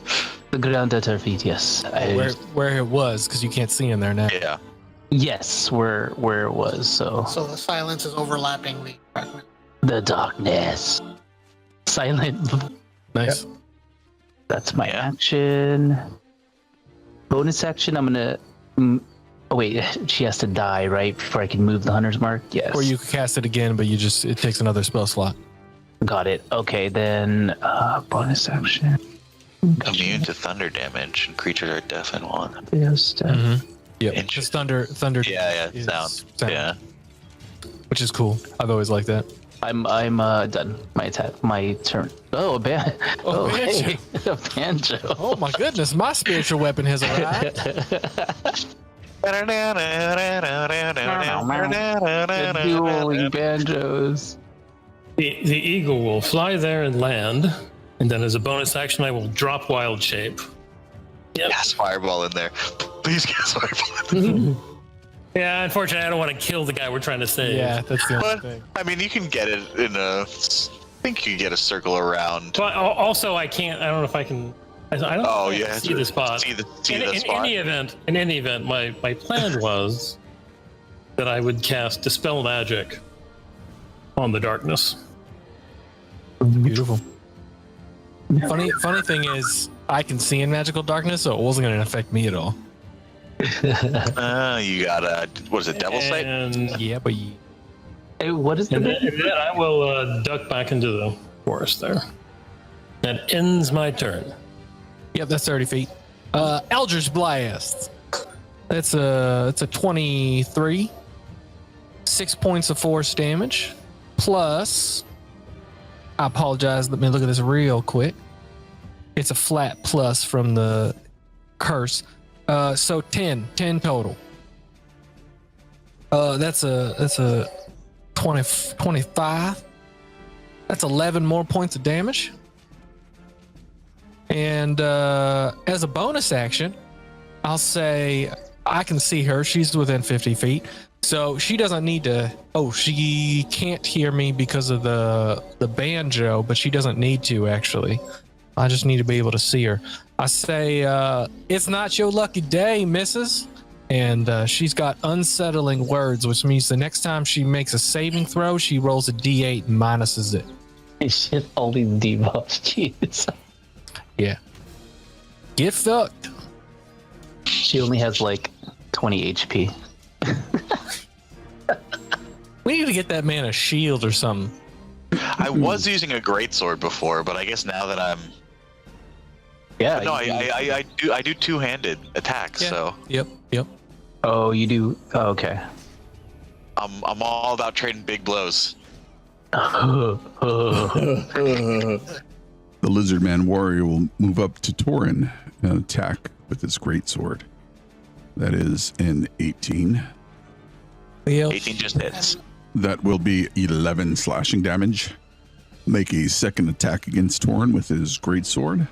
The ground at her feet, yes. Where it was, because you can't see in there now. Yeah. Yes, where it was, so. So the silence is overlapping the fragment. The darkness. Silent. Nice. That's my Yeah. action. Bonus action, I'm gonna. Oh wait, she has to die, right? Before I can move the hunter's mark? Yes. Or you can cast it again, but it takes another spell slot. Got it. Okay, then bonus action. Immune to thunder damage, and creatures are deaf and one. Just, Yep. Interesting. Just thunder. Yeah, is sound. Yeah. Which is cool. I've always liked that. I'm done. My attack. My turn. Oh, a ban. Oh, hey, a banjo. Oh my goodness, my spiritual weapon has arrived. The dueling banjos. The eagle will fly there and land, and then as a bonus action, I will drop wild shape. Yep. Cast fireball in there. Please cast fireball in there. Yeah, unfortunately, I don't want to kill the guy we're trying to save. Yeah, that's the only But, thing. I mean, you can get it in a... I think you can get a circle around. But also, I can't. I don't know if I can. I don't Oh, think I yeah. can see the spot. See the in spot. In any event, my plan was that I would cast Dispel Magic on the darkness. Beautiful. Funny thing is, I can see in magical darkness, so it wasn't going to affect me at all. You got a... What is it, Devil Sight? And, Yeah, but Hey, what is the and then I will duck back into the forest there. That ends my turn. yep, that's 30 feet. Eldritch Blast. It's a 23. 6 points of force damage. Plus, I apologize. Let me look at this real quick. It's a flat plus from the curse. So 10 total. That's a 25. That's 11 more points of damage. And as a bonus action, I'll say I can see her. She's within 50 feet. So she doesn't need to. Oh, she can't hear me because of the banjo, but she doesn't need to, actually. I just need to be able to see her. I say, it's not your lucky day, missus. And she's got unsettling words, which means the next time she makes a saving throw, she rolls a d8 and minuses it. Shit, all these debuffs. Jeez. Yeah. Get fucked. She only has like 20 HP. We need to get that man a shield or something. I was using a greatsword before, but I guess now that I'm no, I do two-handed attacks. Yeah. So Yep. Oh, you do? Oh, okay. I'm all about trading big blows. The lizard man warrior will move up to Torin and attack with his greatsword. That is an 18. 18 just hits. That will be 11 slashing damage. Make a second attack against Torin with his greatsword.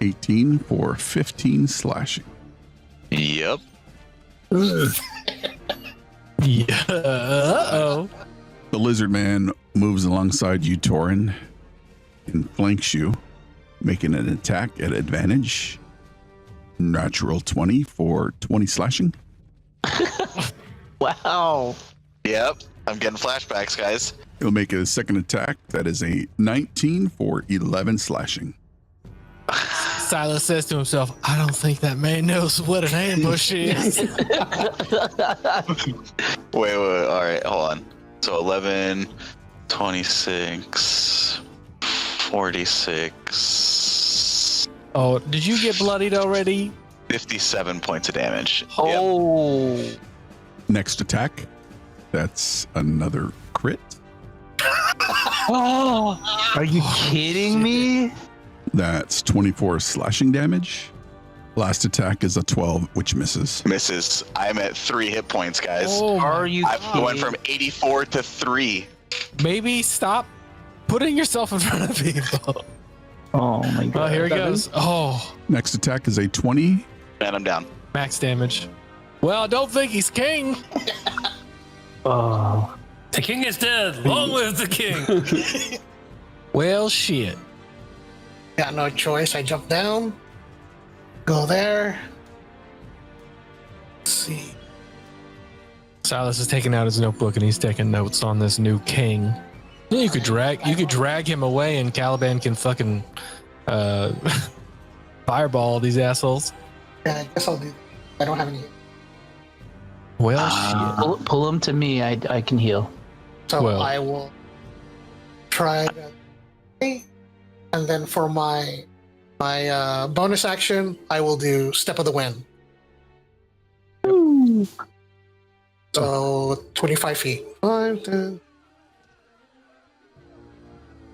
18 for 15 slashing. Yep. Yeah. Uh-oh. The lizard man moves alongside you, Torin, and flanks you, making an attack at advantage. Natural 20 for 20 slashing. Wow. Yep. I'm getting flashbacks, guys. He'll make a second attack. That is a 19 for 11 slashing. Silas says to himself, I don't think that man knows what an ambush is. Wait. All right, hold on. So 11, 26, 46. Oh, did you get bloodied already? 57 points of damage. Yep. Oh. Next attack. That's another crit. Oh. Are you kidding me? That's 24 slashing damage. Last attack is a 12, which misses. Misses. I'm at 3 hit points, guys. Oh, Are you I kidding? went from 84 to 3. maybe stop putting yourself in front of people. Oh my god. Oh, here he goes. Oh, Next attack is a 20. And I'm down. max damage. Well, I don't think he's king. Oh. The king is dead. Long live the king. Well, shit. Got no choice. I jump down, go there. Let's see. Silas is taking out his notebook and he's taking notes on this new king. You could drag him away and Caliban can fucking fireball these assholes. Yeah, I guess I'll do. I don't have any. Well, shit. Pull him to me. I can heal. So Well. I will try that. And then for my bonus action, I will do Step of the Wind. So 25 feet. 5, 10.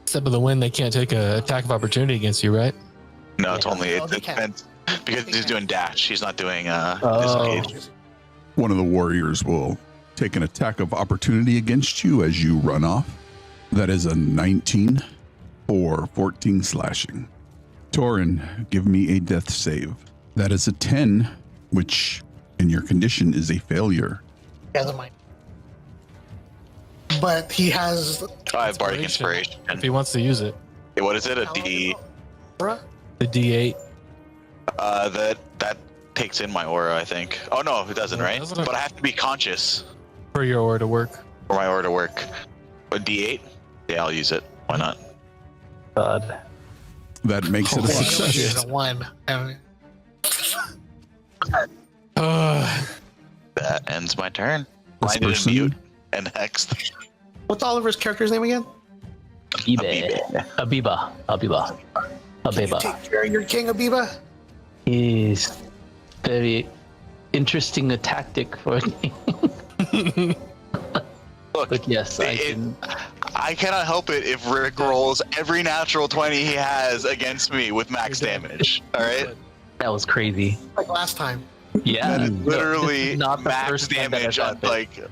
Step of the wind, they can't take an attack of opportunity against you, right? No, it's only Oh, it they can. depends because he's doing dash. He's not doing Oh. disengage. One of the warriors will take an attack of opportunity against you as you run off. That is a 19 for 14 slashing. Torin, give me a death save. That is a 10, which in your condition is a failure. He has a mind. But he has. I have bardic inspiration. If he wants to use it. What is it? A D? Bruh. The D8. That takes in my aura, I think. Oh no, it doesn't, No, right? doesn't it? But I have to be conscious For your aura to work. for my aura to work. A D8? Yeah, I'll use it. Why not? God. That makes it a Oh, success. shit. Is a 1. That ends my turn. This Blinded and person- mute. And next. What's Oliver's character's name again? Abiba. Can you take care of your king, Abiba? Is very interesting a tactic for me. Look, But yes, I can. I cannot help it if Rick rolls every natural 20 he has against me with max You're dead. damage. All right? That was crazy. Like last time. Yeah. That is literally Not the max first time that damage has on happened. like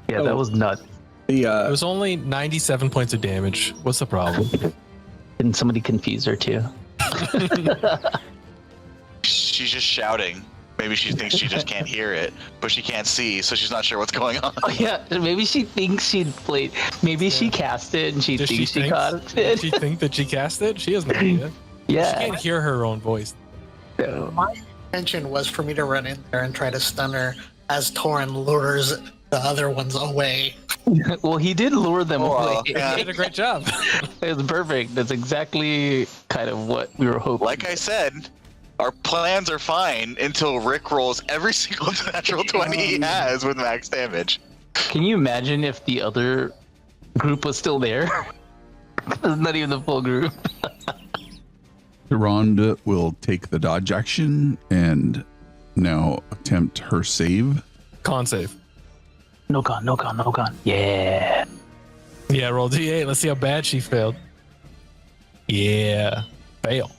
Yeah, that was nuts. It was only 97 points of damage. What's the problem? Didn't somebody confuse her too? She's just shouting. Maybe she thinks she just can't hear it, but she can't see, so she's not sure what's going on. Oh yeah, maybe she thinks she'd played. Maybe she cast it and she thinks she caught it. Does she think that she cast it? She has no idea. Yeah. She can't hear her own voice. My intention was for me to run in there and try to stun her as Torin lures the other ones away. Well, he did lure them away. Yeah, you did a great job. It was perfect. That's exactly kind of what we were hoping. Like I said, our plans are fine until Rick rolls every single natural 20 he has with max damage. Can you imagine if the other group was still there? Not even the full group. Deronda will take the dodge action and now attempt her save. Con save. No con, no con, no con. Yeah. Yeah, roll D8. Let's see how bad she failed. Yeah. Fail.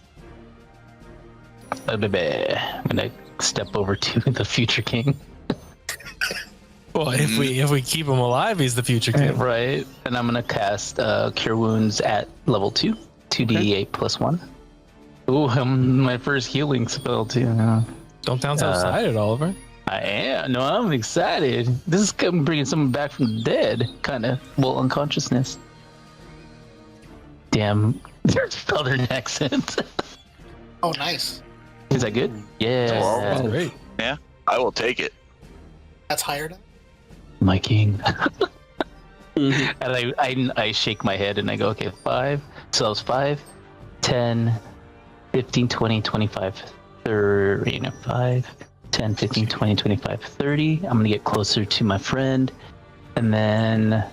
I'm gonna step over to the future king. Well, if we keep him alive, he's the future king. Right. And I'm gonna cast Cure Wounds at level 2. 2d8 plus 1. Ooh, my first healing spell too. Don't sound so excited, Oliver. I am. No, I'm excited. This is bringing someone back from the dead, kind of. Well, unconsciousness. Damn. There's southern accent. Oh, nice. Is that good? Yeah. That's great. Yeah, I will take it. That's higher than. My king. And I shake my head and I go, okay, 5. So that was 5, 10, 15, 20, 25, 30, 5, 10, 15, 20, 25, 30. I'm going to get closer to my friend. And then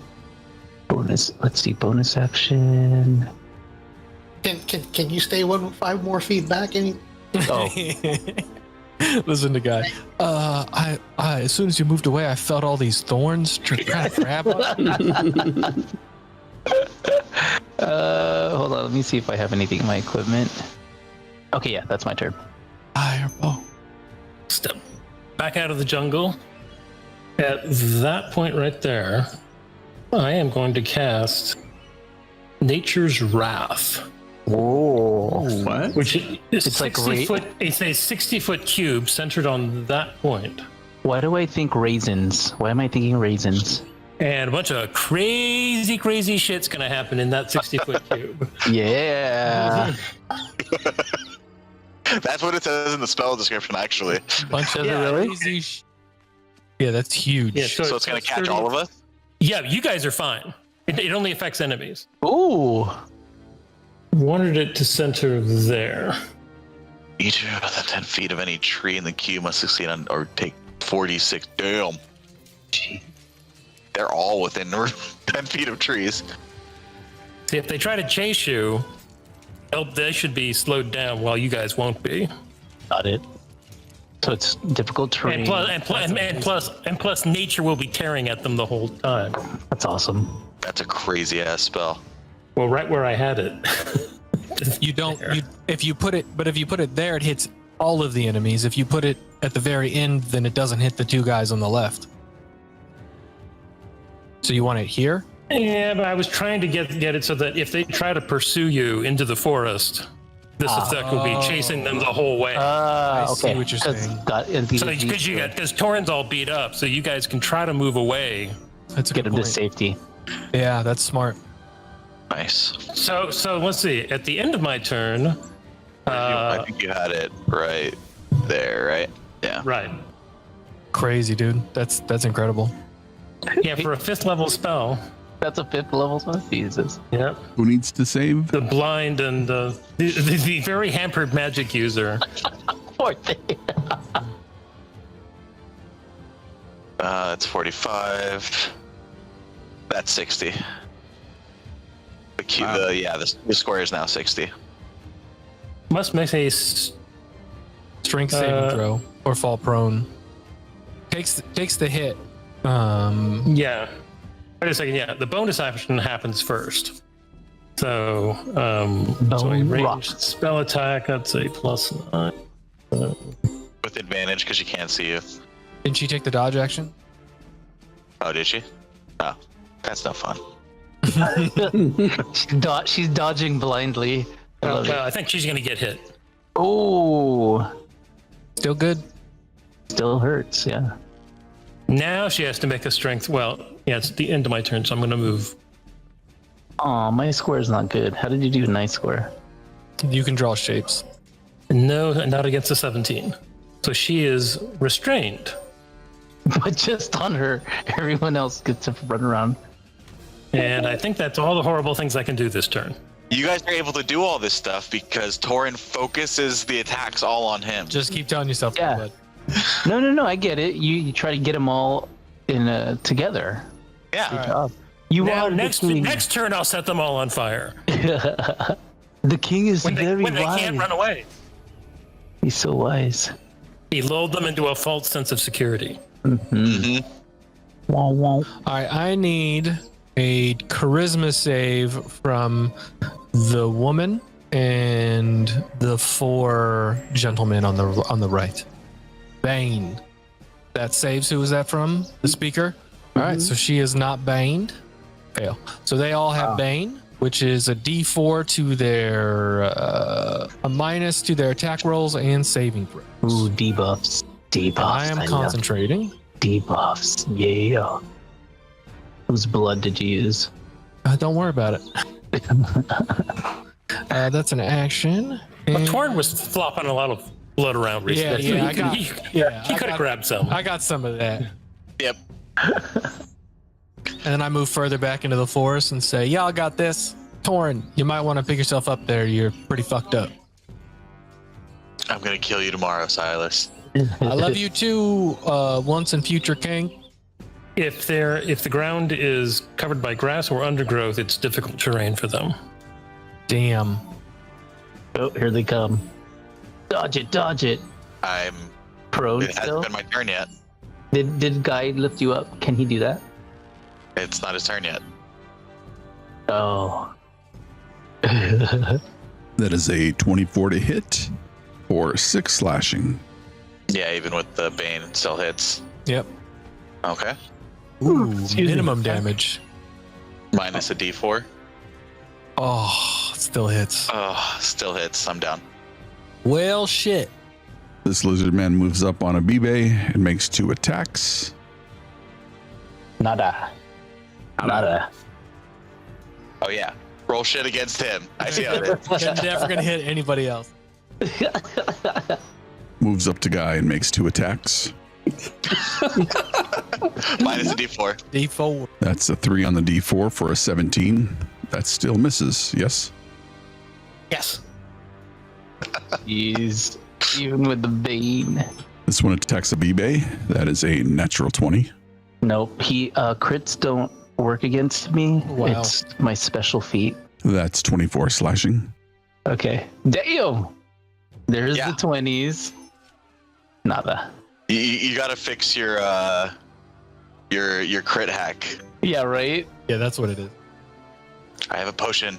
bonus, let's see, bonus action. Can you stay 5 more feet back? Oh. Listen to guy. I as soon as you moved away, I felt all these thorns trying to grab on. Hold on, let me see if I have anything in my equipment. Okay, yeah, that's my turn. Fireball. Step back out of the jungle. At that point right there, I am going to cast Nature's Wrath. Oh, What? Which is It's like 60 foot. It's a 60-foot cube centered on that point. why do I think raisins? Why am I thinking raisins? And a bunch of crazy shit's gonna happen in that 60-foot cube. Yeah. That's what it says in the spell description, actually. Bunch of Yeah. crazy yeah, that's huge. Yeah, So it's going to catch 30 all of us? Yeah, you guys are fine. It only affects enemies. Ooh. Wanted it to center there. Each within 10 feet of any tree in the cube must succeed on or take 46. Damn. Gee. They're all within 10 feet of trees. See, if they try to chase you, they should be slowed down while you guys won't be. Got it. So it's difficult terrain. And plus, nature will be tearing at them the whole time. That's awesome. That's a crazy ass spell. Well, right where I had it. You don't. If you put it there, it hits all of the enemies. If you put it at the very end, then it doesn't hit the 2 guys on the left. So you want it here? Yeah, but I was trying to get it so that if they try to pursue you into the forest, this effect will be chasing them the whole way. I see Okay. what you're saying. Because Torin's all beat up, so you guys can try to move away. That's a get good him to point. safety. Yeah, that's smart. Nice. So let's see. At the end of my turn, I think you had it right there, right? Yeah. right? Crazy, dude. That's incredible. Yeah, for a 5th level spell. That's a 5th level spell. Jesus. Yep. Who needs to save? The blind and the very hampered magic user. Poor thing. It's 45. That's 60. The square is now 60. Must make a Strength saving throw or fall prone. Takes the hit. yeah. Wait a second. Yeah, the bonus action happens first. So, so a ranged spell attack. That's a +9. With advantage because you can't see you. Didn't she take the dodge action? Oh, did she? Oh, that's no fun. She's dodging blindly. I love it. I think she's going to get hit. Oh, Still good. still hurts. Yeah. Now she has to make a strength. Well, yeah, it's the end of my turn, so I'm going to move. Oh, my score is not good. How did you do a nice score? You can draw shapes. No, not against a 17. So she is restrained. But just on her, everyone else gets to run around. And I think that's all the horrible things I can do this turn. You guys are able to do all this stuff because Torin focuses the attacks all on him. Just keep telling yourself Yeah. that, bud. No, I get it. You try to get them all in together. Yeah. Good job. You Now, are the king. next turn, I'll set them all on fire. The king is very when they wise. can't run away. He's so wise. He lulled them into a false sense of security. Mm-hmm. Wow, wow. All right, I need a charisma save from the woman and the 4 gentlemen on the right. Bane. That saves. Who is that from? The speaker. All right, so she is not baned. Fail. So they all have Bane, which is a D4 to their a minus to their attack rolls and saving throws. Ooh, debuffs. Debuffs. I am love concentrating. debuffs. Yeah. Whose blood did you use? Don't worry about it. That's an action. But And- Torn was flopping a lot of blood around recently. Yeah, I got- he I could have got- grabbed some. I got some of that. Yep. And then I move further back into the forest and say, y'all got this. Torn, you might want to pick yourself up there. You're pretty fucked up. I'm gonna kill you tomorrow, Silas. I love you too, once and future king. If the ground is covered by grass or undergrowth, it's difficult terrain for them. Damn. Oh, here they come. Dodge it, dodge it. I'm. Prone It hasn't still. been my turn yet. Did Guy lift you up? Can he do that? It's not his turn yet. Oh. That is a 24 to hit or 6 slashing. Yeah, even with the Bane, it still hits. Yep. Okay. Ooh, Excuse me. minimum damage. Minus a D4. Oh, still hits. Oh, still hits. I'm down. Well, shit. This lizard man moves up on a Bibe and makes 2 attacks. Nada. Nada. Oh yeah. Roll shit against him. I see how it is. You're never going to hit anybody else. Moves up to Guy and makes 2 attacks. Minus a D4. D4. That's a 3 on the D4 for a 17. That still misses, yes? Yes. Jeez. Even with the Bane. This one attacks a Bibe. That is a natural 20. Nope. Crits don't work against me. Wow. It's my special feat. That's 24 slashing. Okay. Damn. There's Yeah. the 20s. Nada. You gotta fix your crit hack. Yeah, right? Yeah, that's what it is. I have a potion.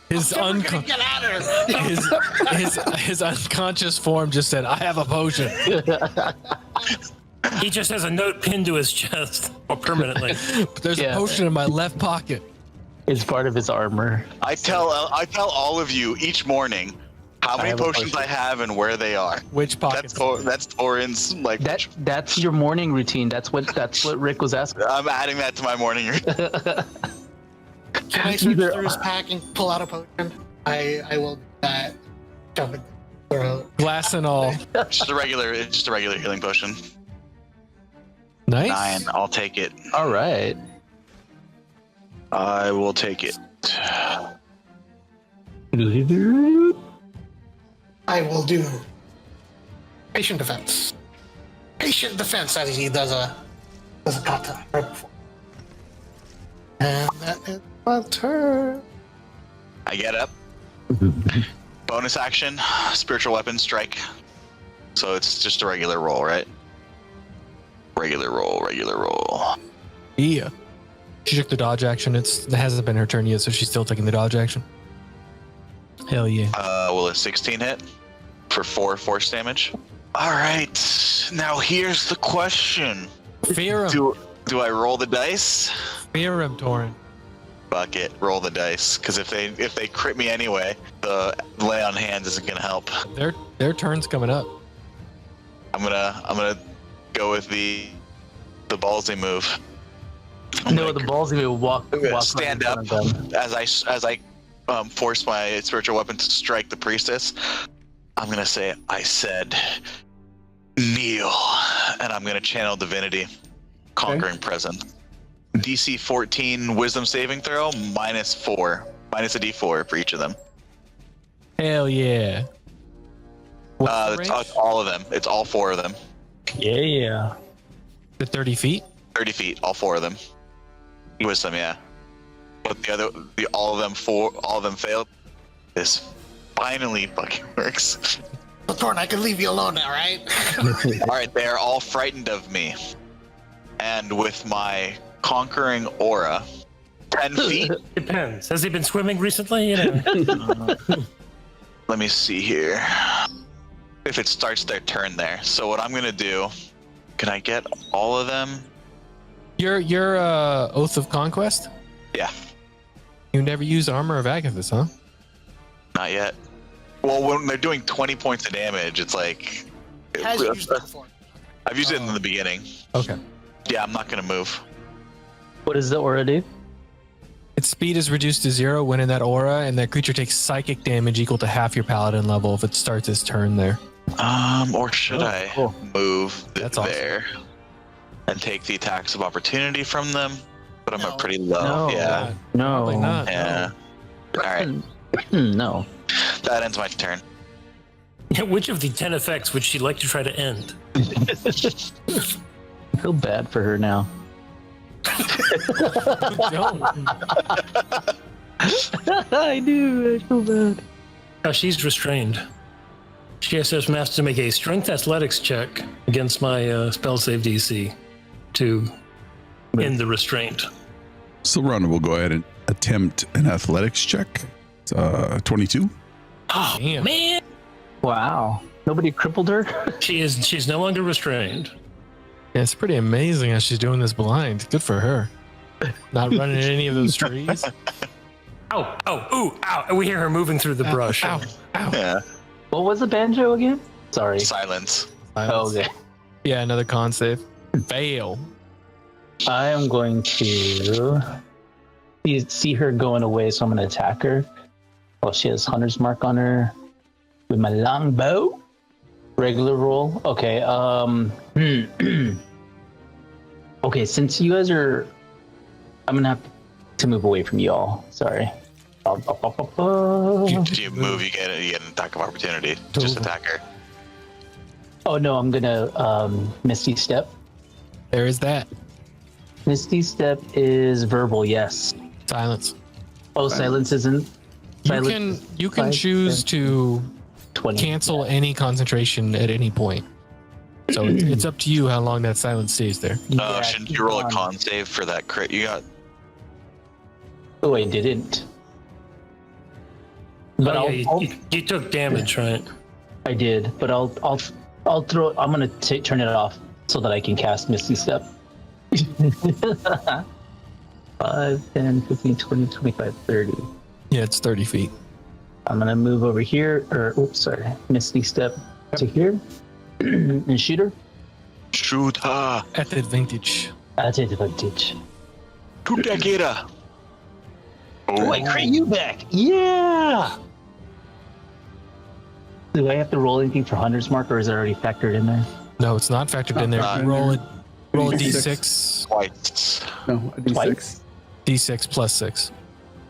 His Get out of here. his unconscious form just said, "I have a potion." He just has a note pinned to his chest or permanently. There's Yeah. a potion in my left pocket. It's part of his armor. I tell all of you each morning how many have a potions potion. I have and where they are. Which pocket? That's Torin's like. That's your morning routine. That's what Rick was asking. I'm adding that to my morning routine. Can I search through his pack and pull out a potion? I will do that. Shove it down his throat. Glass and all. It's just a regular healing potion. Nice. 9. I'll take it. All right. I will take it. I will do patient defense. Patient defense as he does a kata right before. And that is my turn. I get up. Bonus action, spiritual weapon strike. So it's just a regular roll, right? Regular roll. Yeah. She took the dodge action. It hasn't been her turn yet, so she's still taking the dodge action. Hell yeah. Will a 16 hit for 4 force damage? All right. Now here's the question. Fear him. Do I roll the dice? Fear him, Torin. Fuck it, roll the dice. Because if they crit me anyway, the lay on hands isn't gonna help. Their turn's coming up. I'm gonna go with the ballsy move. No, the ballsy move. Walk Stand right in up front of them. as I force my spiritual weapon to strike the priestess. I'm gonna say, I said, kneel, and I'm gonna channel divinity, conquering presence. DC 14 wisdom saving throw, -4, minus a D4 for each of them. Hell yeah. What's the It's range? all of them. It's all 4 of them. Yeah. The 30 feet? 30 feet, all 4 of them. Wisdom, yeah. But all of them failed. This finally fucking works. But Thorn, I can leave you alone now, right? All right, they are all frightened of me, and with my conquering aura, 10 feet. Depends. Has he been swimming recently? You know. Let me see here. If it starts their turn there. So what I'm gonna do? Can I get all of them? Your Oath of Conquest? Yeah. You never use Armor of Agathis, huh? Not yet. Well, when they're doing 20 points of damage, it's like Has used that before. I've used it in the beginning. Okay. Yeah, I'm not gonna move. What does the aura do? Its speed is reduced to 0 when in that aura, and that creature takes psychic damage equal to half your paladin level if it starts its turn there. Or should I cool. move That's awesome. there and take the attacks of opportunity from them? But I'm No. at pretty low. No. Yeah. Probably No. not. Yeah. All right. No. That ends my turn. Which of the 10 effects would she like to try to end? I feel bad for her now. Don't. I do. I feel bad. Now she's restrained. She has to make a strength athletics check against my spell save DC to end the restraint. Silrana will go ahead and attempt an athletics check. It's 22. Oh Damn. man, Wow. Nobody crippled her? she's no longer restrained. Yeah, it's pretty amazing how she's doing this blind. Good for her. Not running in any of those trees. Oh, ooh, ow! And we hear her moving through the brush. Ow. Ow. Yeah. What was the banjo again? Sorry. Silence. Oh, okay. Yeah, another con save. Fail. I am going to see her going away, so I'm going to attack her. Oh, she has Hunter's Mark on her with my longbow. Regular roll. Okay. Okay, since you guys are, I'm gonna have to move away from y'all. Sorry. If you move, you get an attack of opportunity. Just attack her. Oh no, I'm gonna Misty Step. There is that. Misty Step is verbal, yes. Silence. Oh, silence isn't. Silence You can 5, choose 10, to 20. cancel any concentration at any point. So it's up to you how long that silence stays there. Yeah, Shouldn't keep you roll a on. con save for that crit you got? Oh, I didn't. But Oh, yeah, you took damage, right? I did, but I'll throw. I'm gonna turn it off so that I can cast Misty Step. 5, 10, 15, 20, 25, 30. Yeah, it's 30 feet. I'm gonna move over here, or oops, sorry, Misty Step to here, and shoot her Shoot her. At advantage. at advantage. To Dagita. Oh, I crit you back! Yeah. Do I have to roll anything for Hunter's Mark, or is it already factored in there? No, it's not factored in there. Not. Roll a D6. d6. Twice. No, a D6. Twice? D6 plus 6.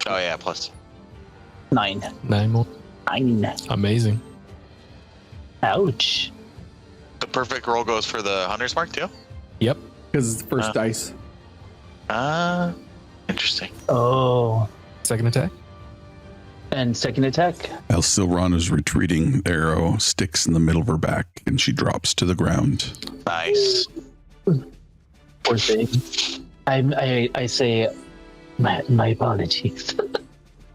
Oh yeah, plus. 9. 9 more. 9. Amazing. Ouch. The perfect roll goes for the Hunter's Mark too? Yep. Because it's the first dice. Interesting. Oh. Second attack. And second attack. As Silrana's retreating, the arrow sticks in the middle of her back and she drops to the ground. Nice. Poor thing. I say my apologies.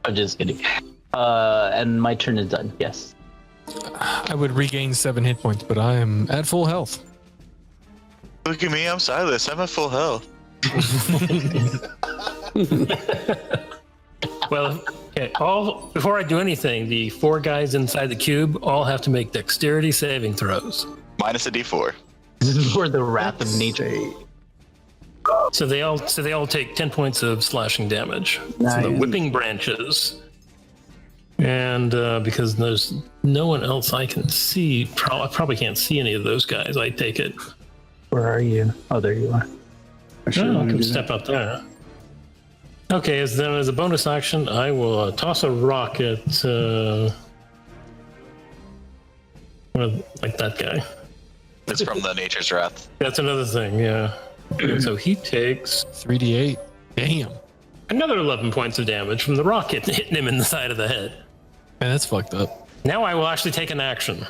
I'm just kidding. And my turn is done. Yes. I would regain 7 hit points, but I am at full health. Look at me, I'm Silas. I'm at full health. Well, okay, before I do anything, the 4 guys inside the cube all have to make dexterity saving throws. Minus a D4. This is for the wrath of nature. So they all take 10 points of slashing damage. Nice. So the whipping branches. And because there's no one else I can see, I probably can't see any of those guys. I take it. Where are you? Oh, there you are. I should I can step up there. Okay, as a bonus action, I will toss a rock at like that guy. It's from the Nature's Wrath. That's another thing, yeah. So he takes 3d8. Damn. another 11 points of damage from the rocket hitting him in the side of the head. Man, that's fucked up. Now I will actually take an action.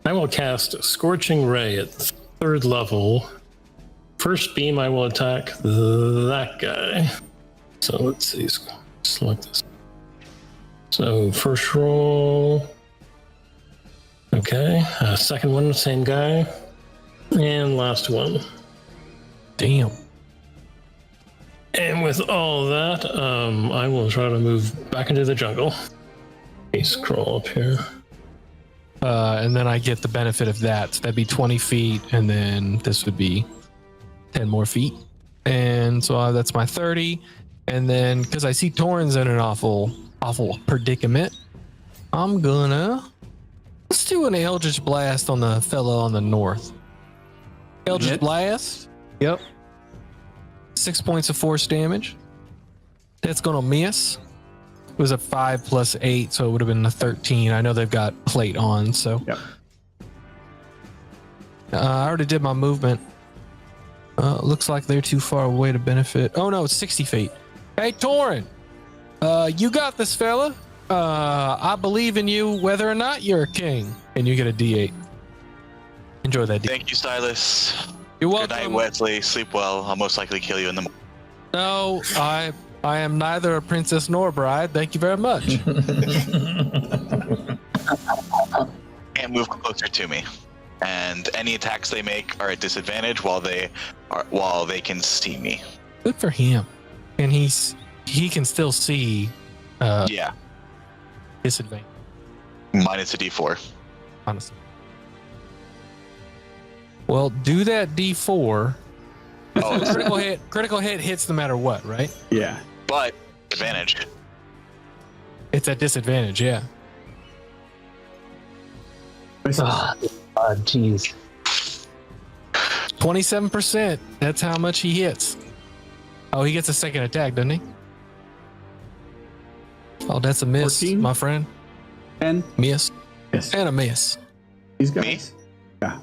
I will cast Scorching Ray at 3rd level. First beam, I will attack that guy. So let's see. Select this. So first roll. Okay. Second one, same guy. And last one. Damn. And with all that, I will try to move back into the jungle. Let me scroll up here. And then I get the benefit of that. So that'd be 20 feet, and then this would be 10 more feet. And so that's my 30. And then, because I see Torrin's in an awful predicament, I'm gonna... Let's do an Eldritch Blast on the fellow on the north. Eldritch Blast. Yep. 6 points of force damage. That's gonna miss. It was a 5 plus 8, so it would have been a 13. I know they've got plate on, so. Yep. I already did my movement. Looks like they're too far away to benefit. Oh no, it's 60 feet. Hey, Torrin, you got this, fella. I believe in you, whether or not you're a king. And you get a D8. Enjoy that D8. Thank you, Silas. You're Good welcome. night, Wesley. Sleep well. I'll most likely kill you in the morning. No, I am neither a princess nor a bride. Thank you very much. And move closer to me. And any attacks they make are at disadvantage while they can see me. Good for him. And he can still see Yeah. disadvantage, Minus a D4. honestly. Well, do that D4. Oh, Critical hit hits no matter what, right? Yeah. but advantage. It's at disadvantage, yeah. Jeez. 27%. That's how much he hits. Oh, he gets a second attack, doesn't he? Oh, that's a miss, 14? my friend. 10. Miss. Yes. And a miss. These guys. Yeah.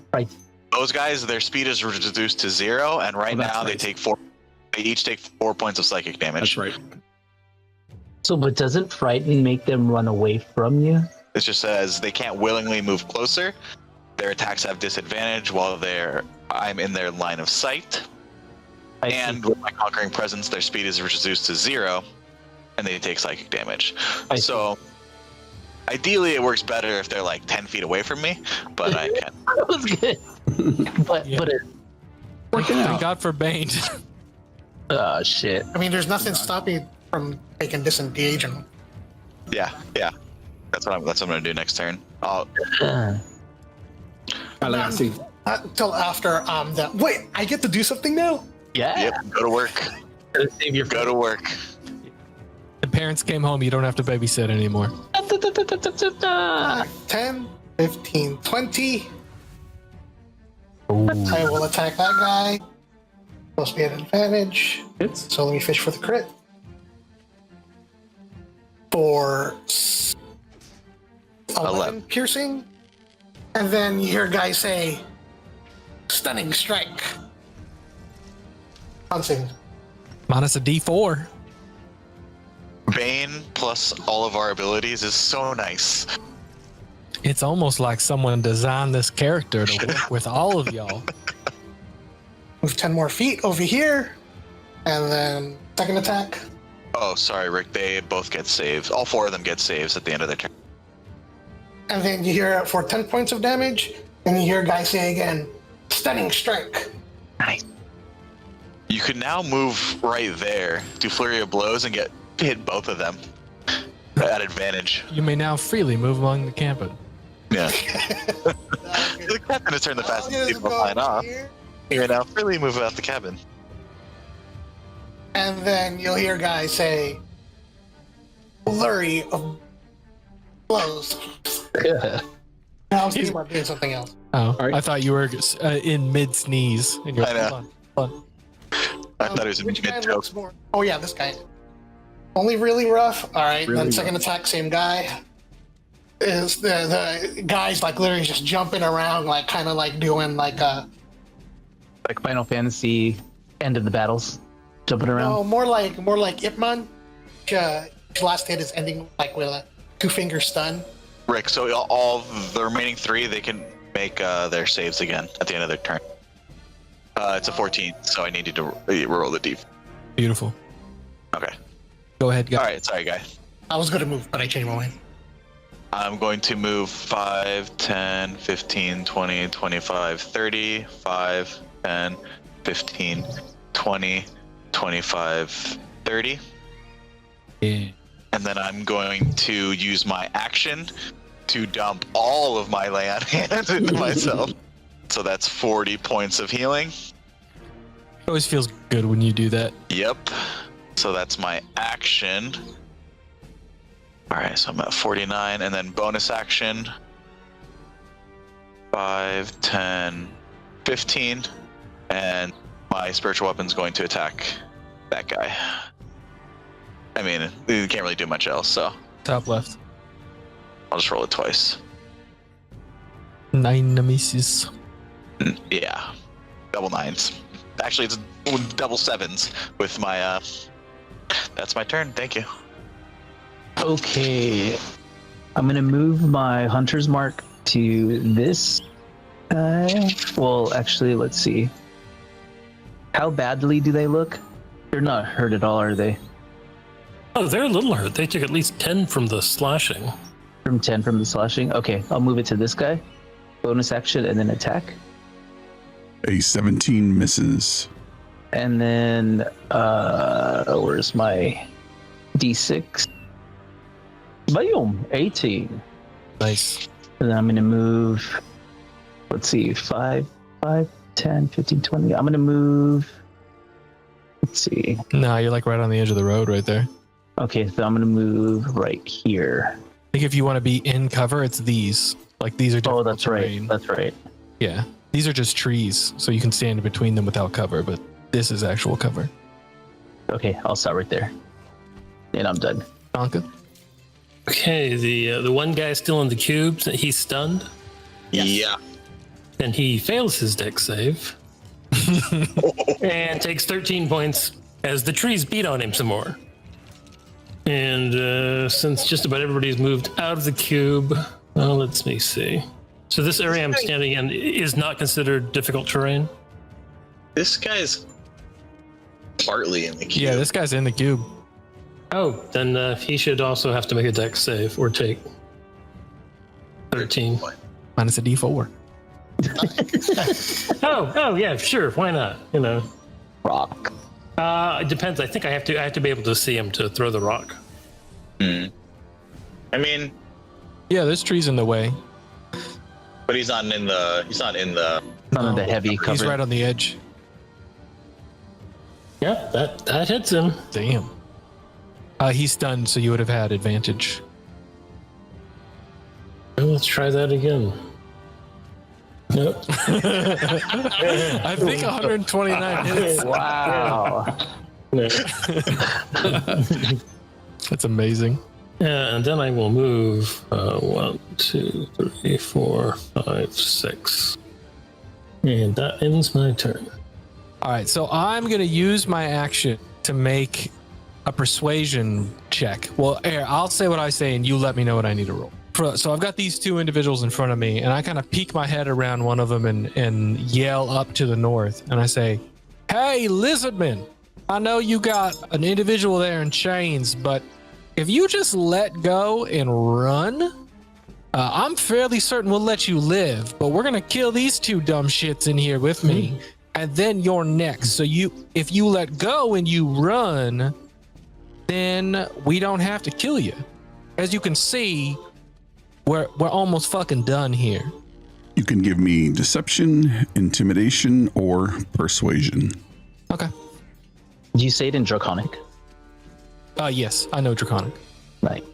Those guys, their speed is reduced to 0, and right that's now right. they each take 4 points of psychic damage. That's right. So, but doesn't frighten make them run away from you? It just says they can't willingly move closer. Their attacks have disadvantage while I'm in their line of sight. And with my conquering presence, their speed is reduced to 0, and they take psychic damage. So ideally, it works better if they're like 10 feet away from me, but I can. That was good. But it. Working Thank out. God for Bane. Oh shit. I mean, there's nothing stopping you from taking disengage and Yeah. That's what I'm gonna do next turn. Galaxy. not until after that. Wait, I get to do something now? Yeah. Yep. Go to work. Save your Go to work. The parents came home. You don't have to babysit anymore. 10, 15, 20. I will attack that guy. Supposed to be at advantage. Hits. So let me fish for the crit. For 11 piercing. And then you hear guys say, stunning strike. Pouncing. Minus a D4. Bane plus all of our abilities is so nice. It's almost like someone designed this character to work with all of y'all. Move 10 more feet over here. And then second attack. Oh, sorry, Rick. They both get saves. All 4 of them get saves at the end of their turn. And then you hear for 10 points of damage, and you hear a guy say again, stunning strike. Nice. You can now move right there, do flurry of blows, and hit both of them at advantage. You may now freely move among the cabin. Yeah. The captain has turned the fastest people flying off. You may now freely move out the cabin. And then you'll hear a guy say, flurry of blows. I was thinking about doing something else. Oh, All right. I thought you were in mid sneeze. And you're I know. Hold on. I thought it was in Which guy mid-choke. looks more? Oh yeah, this guy. Only really rough. All right, Really then second attack, same guy. Is the guy's like literally just jumping around, like kind of like doing like a Like Final Fantasy end of the battles, jumping around. no, more like Ip Man. His last hit is ending like with a 2-finger stun. Rick, so all the remaining 3, they can make their saves again at the end of their turn. It's a 14, so I need you to roll the d. Beautiful. Okay. Go ahead, guys. All right, sorry, guy. I was going to move, but I changed my mind. I'm going to move 5, 10, 15, 20, 25, 30, 5, 10, 15, 20, 25, 30. Yeah. And then I'm going to use my action to dump all of my lay on hands into myself. So that's 40 points of healing. It always feels good when you do that. Yep. So that's my action. All right, so I'm at 49, and then bonus action. 5, 10, 15, and my spiritual weapon's going to attack that guy. I mean, you can't really do much else, so Top left. I'll just roll it twice. 9 nemesis. Yeah, double 9s. Actually, it's double 7s with my. That's my turn. Thank you. Okay, I'm gonna move my hunter's mark to this guy. Well, actually, let's see. How badly do they look? They're not hurt at all, are they? Oh, they're a little hurt. They took at least 10 from the slashing. From 10 from the slashing? Okay, I'll move it to this guy. Bonus action and then attack. A 17 misses. And then, where's my D6? Boom! 18. Nice. And then I'm going to move, let's see, 5, 10, 15, 20. I'm going to move, let's see. Nah, you're like right on the edge of the road right there. Okay, so I'm going to move right here. I think if you want to be in cover, it's these. Like these are Oh, difficult that's right. terrain. That's right. Yeah. These are just trees, so you can stand between them without cover, but this is actual cover. Okay, I'll stop right there. And I'm done. Donka? Okay, the one guy still in the cube, he's stunned, Yeah. and he fails his dex save and takes 13 points as the trees beat on him some more. And since just about everybody's moved out of the cube, let me see. So this area I'm standing in is not considered difficult terrain? This guy's partly in the cube. Yeah, this guy's in the cube. Oh, then he should also have to make a dex save or take 13. Minus a D4. Oh, yeah, sure. Why not? You know, Rock. it depends. I think I have to be able to see him to throw the rock. I mean, Yeah, there's trees in the way. but he's not in the. None of the heavy cover. He's right on the edge. Yeah, that hits him. Damn. He's stunned, so you would have had advantage. Well, let's try that again. Nope. I think 129 hits. Wow. No. That's amazing. And then I will move 1, 2, 3, 4, 5, 6. And that ends my turn. All right, so I'm going to use my action to make a persuasion check. Well, here, I'll say what I say and you let me know what I need to roll. So I've got these two individuals in front of me and I kind of peek my head around one of them and yell up to the north and I say, "Hey, lizardman, I know you got an individual there in chains, but if you just let go and run, I'm fairly certain we'll let you live. But we're gonna kill these two dumb shits in here with me, and then you're next. So if you let go and you run, then we don't have to kill you. As you can see, we're almost fucking done here. You can give me deception, intimidation, or persuasion. Okay. Did you say it in Draconic? Yes, I know Draconic. Right.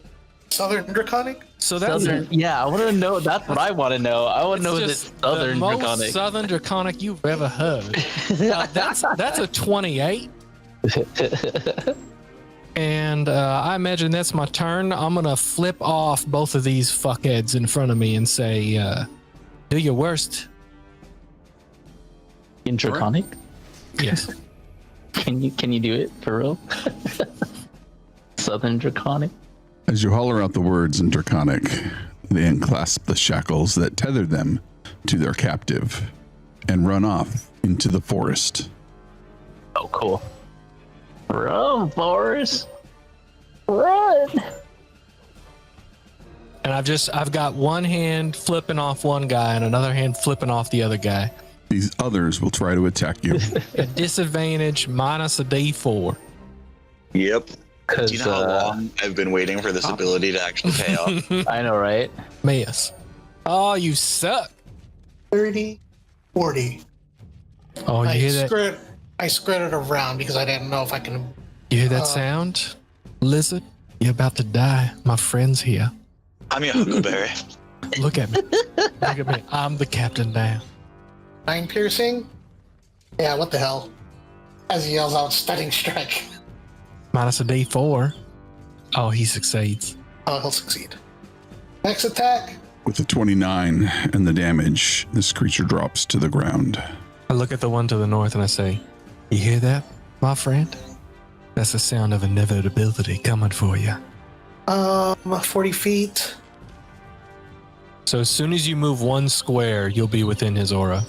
Southern Draconic? So that's Yeah, I want to know. That's what I want to know. I want to know this Southern the most Draconic. Southern Draconic you've ever heard. That's a 28. And I imagine that's my turn. I'm gonna flip off both of these fuckheads in front of me and say, "Do your worst." In Draconic? Yes. Can you do it for real? Southern Draconic? As you holler out the words in Draconic, they unclasp the shackles that tether them to their captive and run off into the forest. Oh, cool. Run, Forrest. Run. And I've got one hand flipping off one guy and another hand flipping off the other guy. These others will try to attack you. At disadvantage minus a D4. Yep. Do you Because know how long I've been waiting for this ability to actually pay off? I know, right? Miss. Oh, you suck. 30, 40. Oh, you hear that? I spread it around because I didn't know if I can. You hear that sound? Lizard, you're about to die. My friend's here. I'm your huckleberry. Look at me. Look at me. I'm the captain now. 9 piercing? Yeah, what the hell? As he yells out, stunning strike. Minus a D4. Oh, he succeeds. Oh, he'll succeed. Next attack. With a 29 and the damage, this creature drops to the ground. I look at the one to the north and I say, "You hear that, my friend? That's the sound of inevitability coming for you." 40 feet. So as soon as you move one square, you'll be within his aura.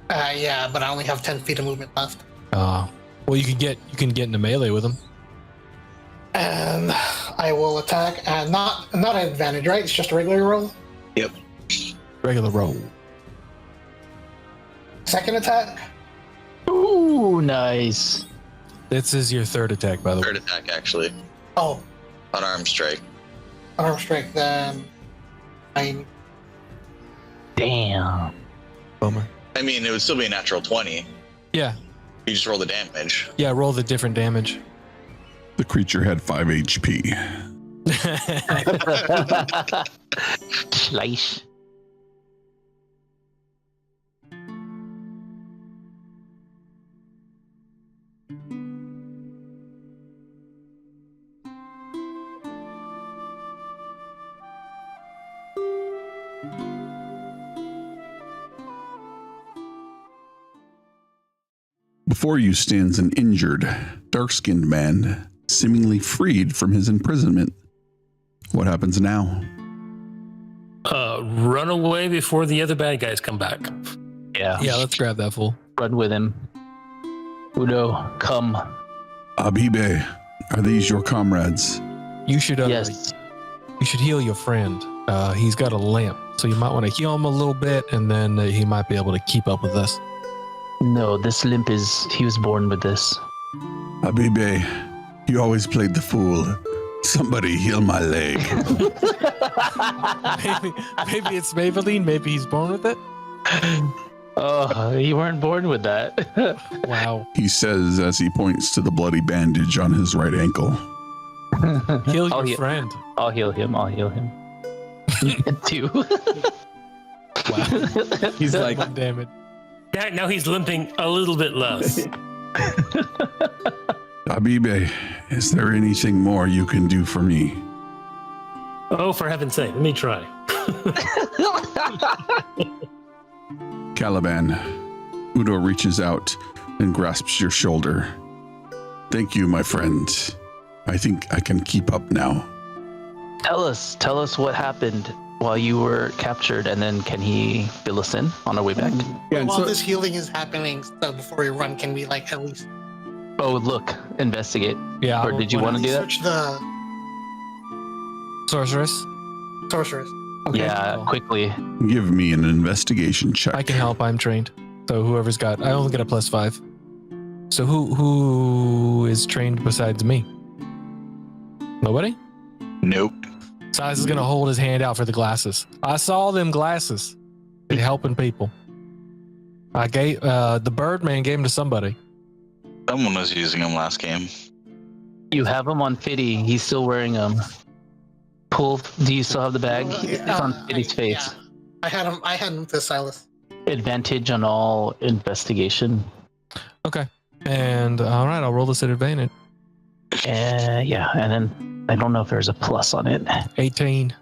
Yeah, but I only have 10 feet of movement left. Well, you can get into melee with him. And I will attack, and not an advantage, right? It's just a regular roll. Yep. Regular roll. Second attack. Ooh, nice. This is your third attack, by the way. Third attack, actually. Oh, Unarmed strike. arm strike. Then Damn. Bummer. I mean, it would still be a natural 20. Yeah. You just roll the damage. Yeah, roll the different damage. The creature had 5 HP. Slice. Before you stands an injured, dark-skinned man, seemingly freed from his imprisonment. What happens now? Run away before the other bad guys come back. Yeah. Yeah, let's grab that fool. Run with him. Udo, come. Abibe, are these your comrades? You should Yes. you should heal your friend. He's got a limp, so you might want to heal him a little bit, and then he might be able to keep up with us. No, this limp is. He was born with this. Abibe, you always played the fool. Somebody heal my leg. maybe it's Maybelline. Maybe he's born with it. Oh, you weren't born with that. Wow. He says as he points to the bloody bandage on his right ankle. Heal I'll your heal- friend. I'll heal him. You get 2. Wow. He's like, One damage. Yeah, now he's limping a little bit less. Abibe, is there anything more you can do for me? Oh, for heaven's sake, let me try. Caliban, Udo reaches out and grasps your shoulder. Thank you, my friend. I think I can keep up now. Tell us what happened while you were captured, and then can he fill us in on our way back? yeah, and While so, this healing is happening, so before we run, can we like at least Oh, look, investigate. Yeah. Or did you want to do that? Search the Sorceress? sorceress. Okay, Yeah, cool. quickly. Give me an investigation check. I can help. I'm trained. So whoever's got, I only get a +5. So who is trained besides me? Nobody? Nope. Size is gonna hold his hand out for the glasses. I saw them glasses. They're helping people. I gave the Birdman gave them to somebody. Someone was using them last game. You have him on Fiddy. He's still wearing them. Pull. Do you still have the bag? It's on Fiddy's face. Yeah. I had him to Silas. Advantage on all investigation. Okay. And all right, I'll roll this at advantage. Yeah, and then I don't know if there's a plus on it. 18.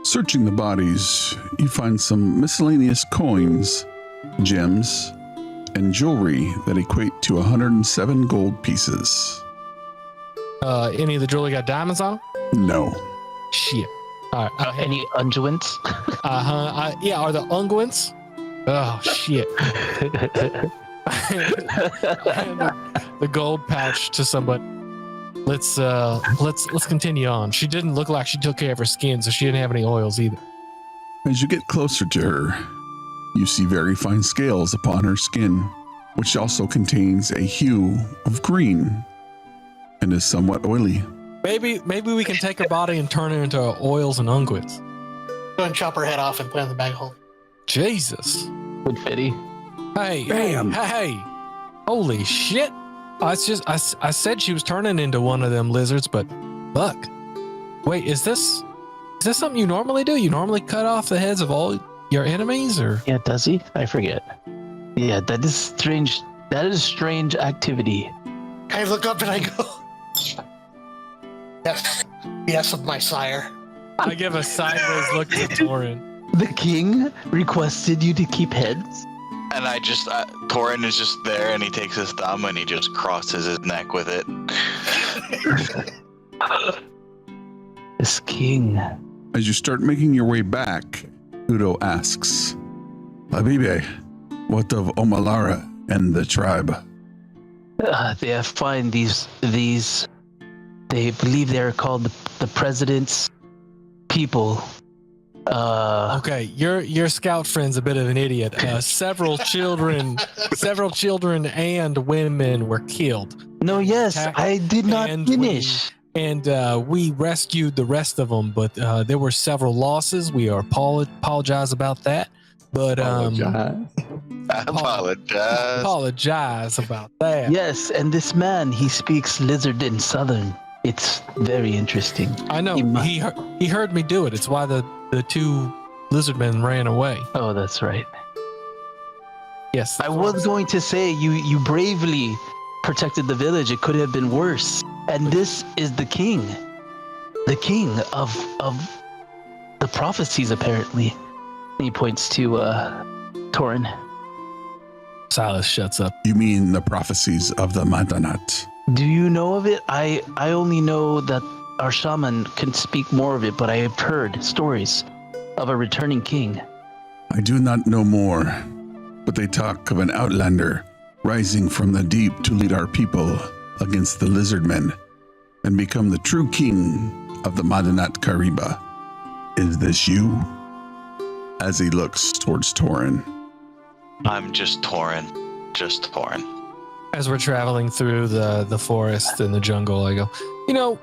Searching the bodies, you find some miscellaneous coins, gems, and jewelry that equate to 107 gold pieces. Any of the jewelry got diamonds on them? No. Shit. All right. Any unguents? Yeah, are the unguents? Oh shit. the gold patch to somebody. Let's continue on. She didn't look like she took care of her skin, so she didn't have any oils either. As you get closer to her, you see very fine scales upon her skin, which also contains a hue of green and is somewhat oily. Maybe we can take her body and turn her into oils and unguents. Go and chop her head off and put it in the bag hole. Jesus. Would Fiddy? Hey. Bam. Hey. Holy shit. I said she was turning into one of them lizards, but fuck. Wait, is this something you normally do? You normally cut off the heads of all your enemies, or? Yeah, does he? I forget. Yeah, that is strange. That is strange activity. I look up and I go, yes, my sire. I give a sideways look to Torin. The king requested you to keep heads? And I just, Torin is just there and he takes his thumb and he just crosses his neck with it. This king. As you start making your way back, Udo asks, Habibe, what of Omalara and the tribe? They have find these. They believe they are called the president's people. Okay, your scout friend's a bit of an idiot. Several children and women were killed. No, yes, Attacked I did not and finish. We rescued the rest of them, but there were several losses. We are apologize about that. But apologize about that. Yes, and this man, he speaks lizard in southern. It's very interesting. I know. He heard me do it. It's why the two lizard men ran away. Oh, that's right. Yes. I was going to say you bravely protected the village. It could have been worse. And this is the king of the prophecies, apparently. And he points to Torin. Silas shuts up. You mean the prophecies of the Madanat? Do you know of it? I only know that our shaman can speak more of it, but I have heard stories of a returning king. I do not know more, but they talk of an outlander rising from the deep to lead our people against the lizard men and become the true king of the Madanat Kariba. Is this you? As he looks towards Torin. I'm just Torin. Just Torin. As we're traveling through the forest and the jungle, I go,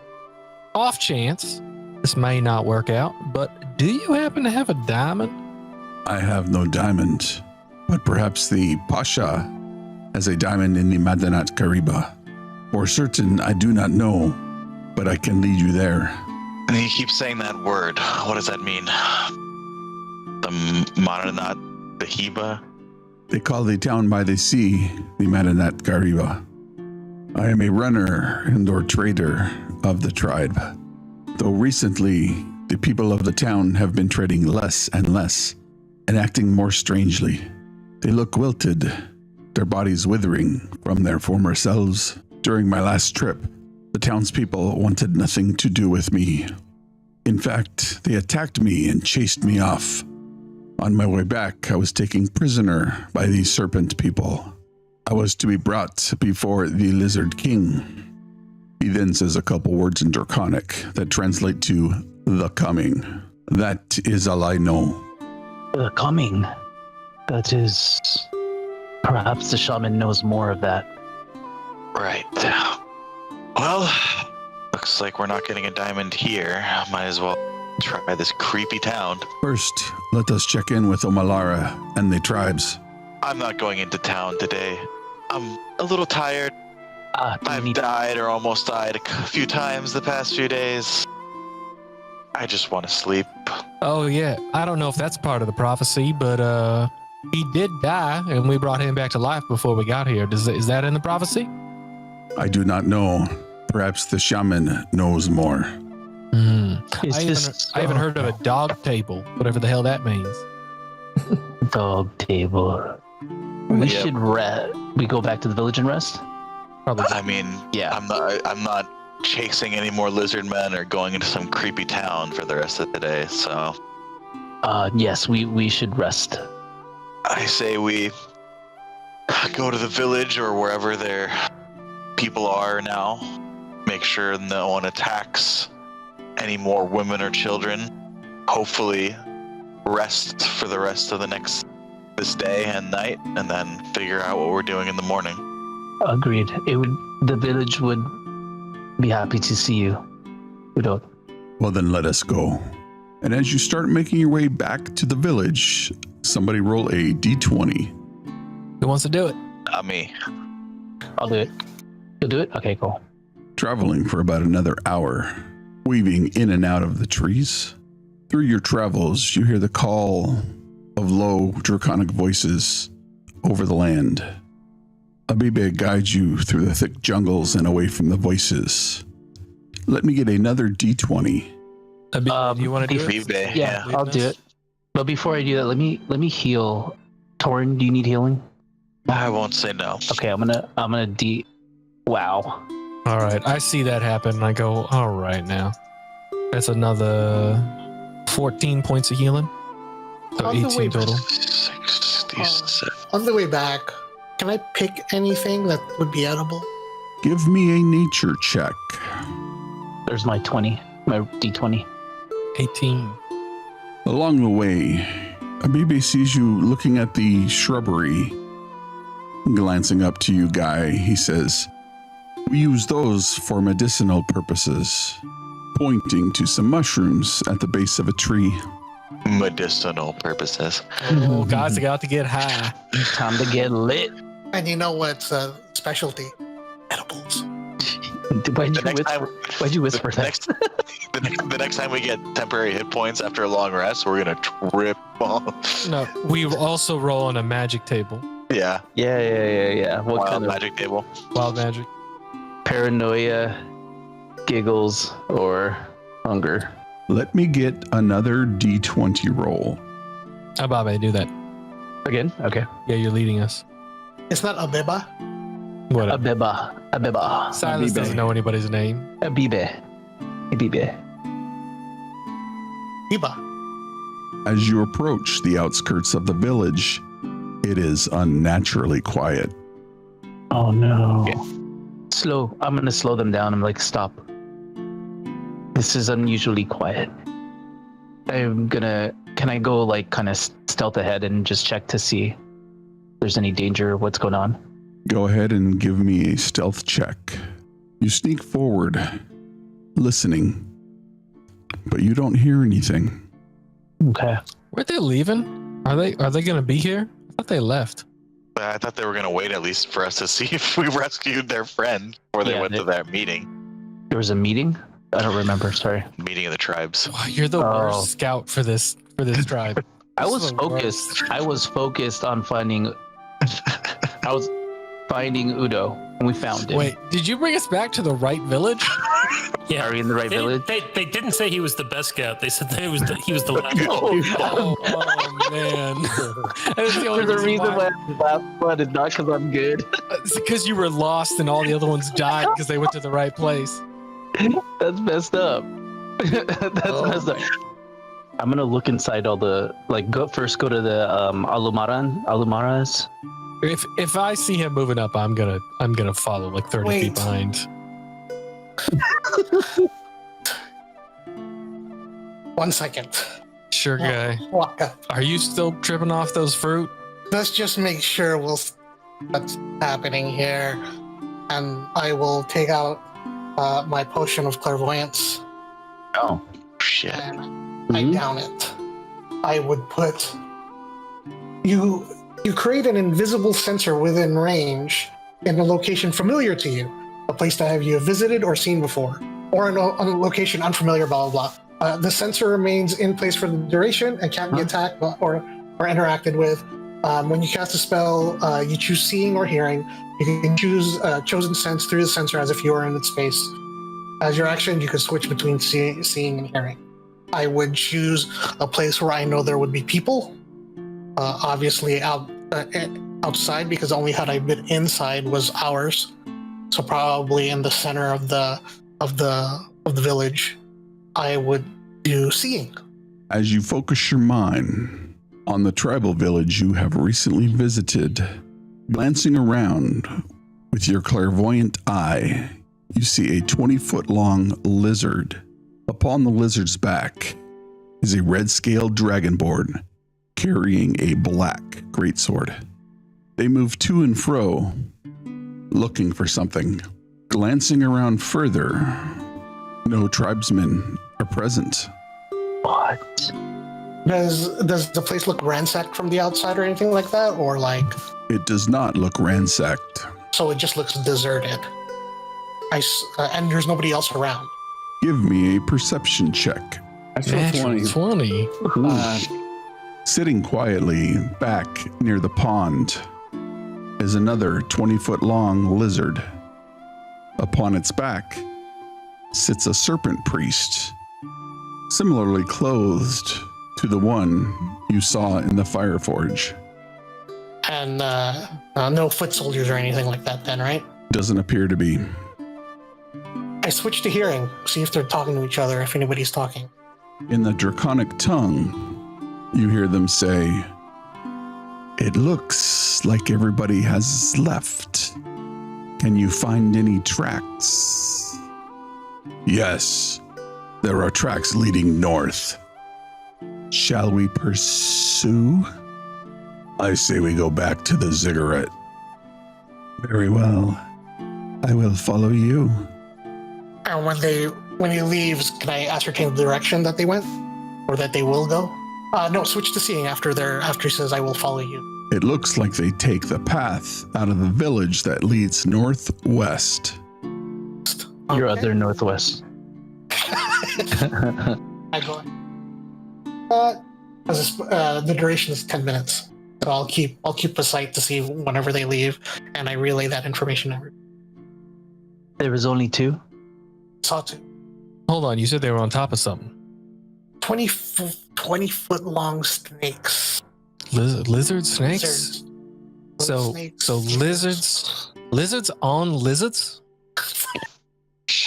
off chance, this may not work out, but do you happen to have a diamond? I have no diamond, but perhaps the Pasha has a diamond in the Madanat Kariba. For certain, I do not know, but I can lead you there. And he keeps saying that word. What does that mean? The Madanat, the Heba? They call the town by the sea the Madanat Kariba. I am a runner and/or trader of the tribe, though recently the people of the town have been trading less and less and acting more strangely. They look wilted, their bodies withering from their former selves. During my last trip, the townspeople wanted nothing to do with me. In fact, they attacked me and chased me off. On my way back, I was taken prisoner by these serpent people. I was to be brought before the Lizard King. He then says a couple words in Draconic that translate to the coming. That is all I know. The coming. That is. Perhaps the shaman knows more of that. Right. Well, looks like we're not getting a diamond here. Might as well try this creepy town. First, let us check in with Omalara and the tribes. I'm not going into town today. I'm a little tired. I've died or almost died a few times the past few days. I just want to sleep. Oh yeah, I don't know if that's part of the prophecy, but he did die, and we brought him back to life before we got here. Is that in the prophecy? I do not know. Perhaps the shaman knows more. I haven't heard of a dog table, whatever the hell that means. Dog table. We should rest. We go back to the village and rest? Probably. I mean, Yeah. I'm not chasing any more lizard men or going into some creepy town for the rest of the day, so Yes, we should rest. I say we go to the village or wherever their people are now. Make sure no one attacks any more women or children. Hopefully rest for the rest of this day and night, and then figure out what we're doing in the morning. Agreed. The village would be happy to see you. We don't. Well, then let us go. And as you start making your way back to the village, somebody roll a d20. Who wants to do it? Not me. I'll do it. You'll do it? Okay, cool. Traveling for about another hour, weaving in and out of the trees. Through your travels, you hear the call of low draconic voices over the land. Abibe guides you through the thick jungles and away from the voices. Let me get another d20. Do you want to do it? Abibe, Yeah, I'll do it. But before I do that, let me heal. Torin, do you need healing? I won't say no. Okay, I'm gonna Wow. All right, I see that happen, and I go, all right now. That's another 14 points of healing. So On the 18 way- total. 67. On the way back, can I pick anything that would be edible? Give me a nature check. There's my 20, my D20. 18. Along the way, Abibe sees you looking at the shrubbery. Glancing up to you, Guy, he says, "We use those for medicinal purposes," pointing to some mushrooms at the base of a tree. Medicinal purposes. Oh, guys, I got to get high. Time to get lit. And you know what's a specialty? Edibles. Why'd The next you whisper the that? next, the next time we get temporary hit points after a long rest, we're gonna trip off. No, we also roll on a magic table. Yeah. Yeah. What Wild kind of magic table. Wild magic. paranoia, giggles, or hunger? Let me get another d20 roll. Ababe, do that. Again? Okay. Yeah, you're leading us. It's not Abeba. Whatever. Abeba. Silas Abibe. doesn't know anybody's name. Abibe. Biba. As you approach the outskirts of the village, it is unnaturally quiet. Oh no. Slow. I'm gonna slow them down. I'm like, stop. This is unusually quiet. Can I go like kind of stealth ahead and just check to see if there's any danger or what's going on? Go ahead and give me a stealth check. You sneak forward, listening, but you don't hear anything. Okay. Where'd they leaving? Are they gonna be here? I thought they left. I thought they were gonna wait at least for us to see if we rescued their friend before they Yeah, went to that meeting. There was a meeting? I don't remember, sorry. Meeting of the tribes. Wow, you're the Oh. worst scout for this tribe. I This was is the worst. focused. I was focused on finding Udo, and we found him. Wait, did you bring us back to the right village? Are we in the right village? They didn't say he was the best scout. They said that he was the last. Oh man, that's the only There's a reason why why. I'm last one. It's not because I'm good. It's because you were lost and all the other ones died because they went to the right place. That's messed up. That's messed up. I'm gonna look inside all the go to the Alumaras If I see him moving up, I'm gonna follow like 30 feet Wait. behind. 1 second. Sure, guy. Walk up. Are you still tripping off those fruit? Let's just make sure what's happening here, and I will take out my potion of clairvoyance Oh shit! and I down it. I would put you. You create an invisible sensor within range in a location familiar to you, a place that you have visited or seen before, or in a location unfamiliar. Blah blah blah. The sensor remains in place for the duration and can't be attacked or interacted with. When you cast a spell, you choose seeing or hearing. You can choose chosen sense through the sensor as if you were in its space. As your action, you can switch between seeing and hearing. I would choose a place where I know there would be people. Obviously outside, because the only hut I've been inside was ours. So probably in the center of the village, I would do seeing. As you focus your mind on the tribal village you have recently visited, glancing around with your clairvoyant eye, you see a 20-foot-long lizard. Upon the lizard's back is a red-scaled dragonborn carrying a black greatsword. They move to and fro, looking for something. Glancing around further, no tribesmen are present. What? Does the place look ransacked from the outside or anything like that, or like? It does not look ransacked. So it just looks deserted. And there's nobody else around. Give me a perception check. That's a 20. 20. Sitting quietly back near the pond is another 20-foot-long lizard. Upon its back sits a serpent priest, similarly clothed to the one you saw in the Fireforge. And no foot soldiers or anything like that then, right? Doesn't appear to be. I switch to hearing, see if they're talking to each other, if anybody's talking. In the draconic tongue, you hear them say, "It looks like everybody has left. Can you find any tracks?" "Yes, there are tracks leading north. Shall we pursue?" "I say we go back to the ziggurat." "Very well. I will follow you." And when he leaves, can I ascertain the direction that they went, or that they will go? No, switch to seeing after he says, "I will follow you." It looks like they take the path out of the village that leads northwest. Your Okay. other northwest. I go. The duration is 10 minutes, so I'll keep a sight to see whenever they leave, and I relay that information. There was only two. Saw two. Hold on, you said they were on top of something. 20 foot long snakes. Lizard snakes? Lizards. So Snakes. so lizards on lizards?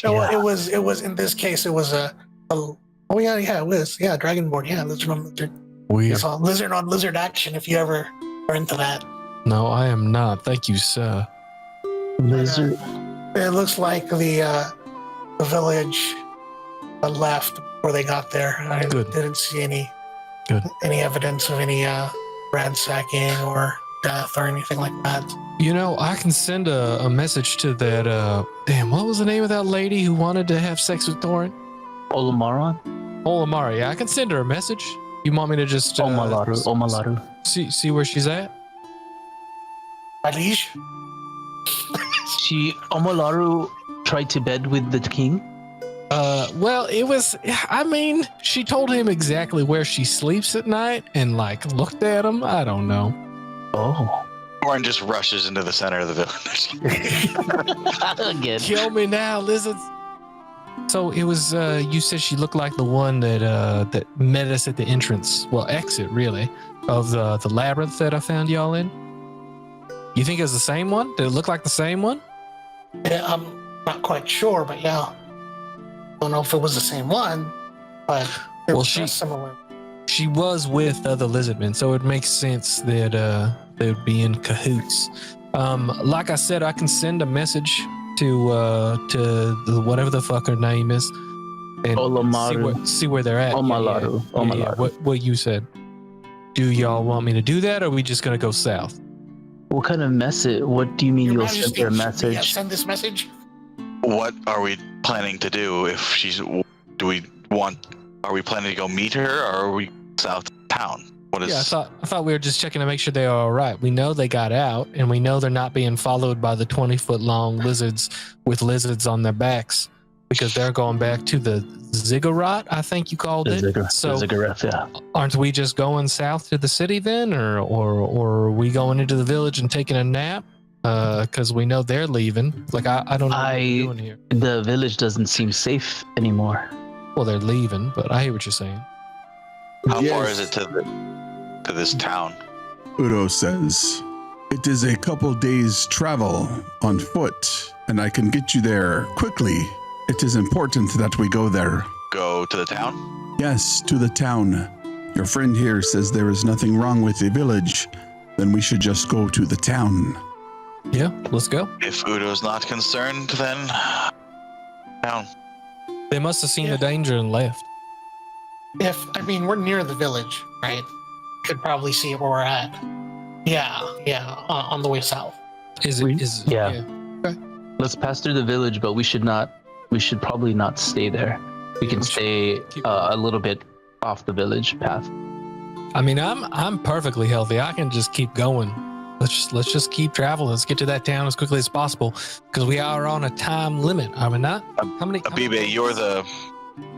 No, it was in this case it was a oh yeah it was dragonborn, lizard on lizard. Weird. It's all lizard on lizard action if you ever are into that. No, I am not. Thank you, sir. Lizard. It looks like the village left before they got there. I Good. didn't see any evidence of any ransacking or death or anything like that. You know, I can send a message to that damn, what was the name of that lady who wanted to have sex with Thorin? Olamaron? Olamari. Yeah, I can send her a message. You want me to just Omalaru. see where she's at? My liege? Omalaru tried to bed with the king. Well, it was, I mean, she told him exactly where she sleeps at night and like looked at him. I don't know. Oh. Warren just rushes into the center of the village. Again. Kill me now, lizards. So it was, you said she looked like the one that met us at the entrance, well, exit really, of the labyrinth that I found y'all in. You think it's the same one? Did it look like the same one? Yeah, I'm not quite sure, but yeah. Don't know if it was the same one, but it Well, was similar. She was with other lizardmen, so it makes sense that they would be in cahoots. Like I said, I can send a message to the, whatever the fuck her name is, and Olamaru. see where they're at. Omalaru. Omalaru. What you said. Do y'all want me to do that, or are we just gonna go south? What kind of message? What do you mean Your you'll send Majesty, her a should we, message? send this message? What are we planning to do? If she's, do we want? Are we planning to go meet her, or are we south of town? What is? Yeah, I thought we were just checking to make sure they're all right. We know they got out, and we know they're not being followed by the 20-foot long lizards with lizards on their backs, because they're going back to the ziggurat, I think you called it. So Ziggurat, yeah. aren't we just going south to the city then, or are we going into the village and taking a nap? Because we know they're leaving. Like I don't know what they're doing here. The village doesn't seem safe anymore. Well, they're leaving, but I hear what you're saying. How far Yes. is it to this town? Udo says, "It is a couple days' travel on foot, and I can get you there quickly. It is important that we go there." Go to the town? "Yes, to the town. Your friend here says there is nothing wrong with the village. Then we should just go to the town." Yeah, let's go. If Udo's not concerned, then town. They must have seen Yeah. the danger and left. We're near the village, right? Could probably see where we're at. Yeah, on the way south. Yeah. Let's pass through the village, but we should probably not stay there. We can stay a little bit off the village path. I mean, I'm perfectly healthy. I can just keep going. Let's just keep traveling. Let's get to that town as quickly as possible, because we are on a time limit, are we not? How many? Abibe, you're the.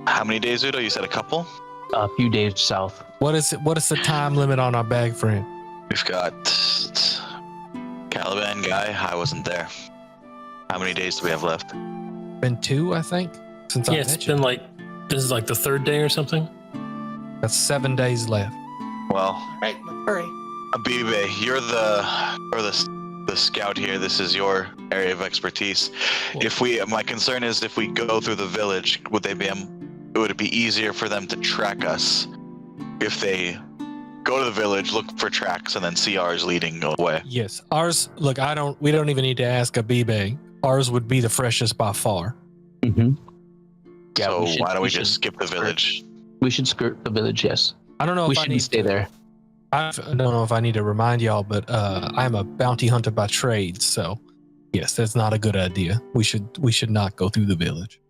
How many days, Udo? You said a couple? A few days south. What is it? What is the time limit on our bag friend? We've got Caliban guy. I wasn't there. How many days do we have left? Been 2, I think, since I Yeah, it's met you. been like, this is like the 3rd day or something. That's 7 days left. Well, All right, hurry. Abibe, you're the scout here. This is your area of expertise. My concern is if we go through the village, would it be easier for them to track us if they go to the village, look for tracks, and then see ours leading away? Yes, ours. Look, we don't even need to ask Abibe. Ours would be the freshest by far. Mm-hmm. Yeah, So we should- why don't we we just should skip the village? We should skirt the village, yes. I don't know We if I shouldn't need stay to, there. I don't know if I need to remind y'all, but I'm a bounty hunter by trade, so yes, that's not a good idea. We should not go through the village.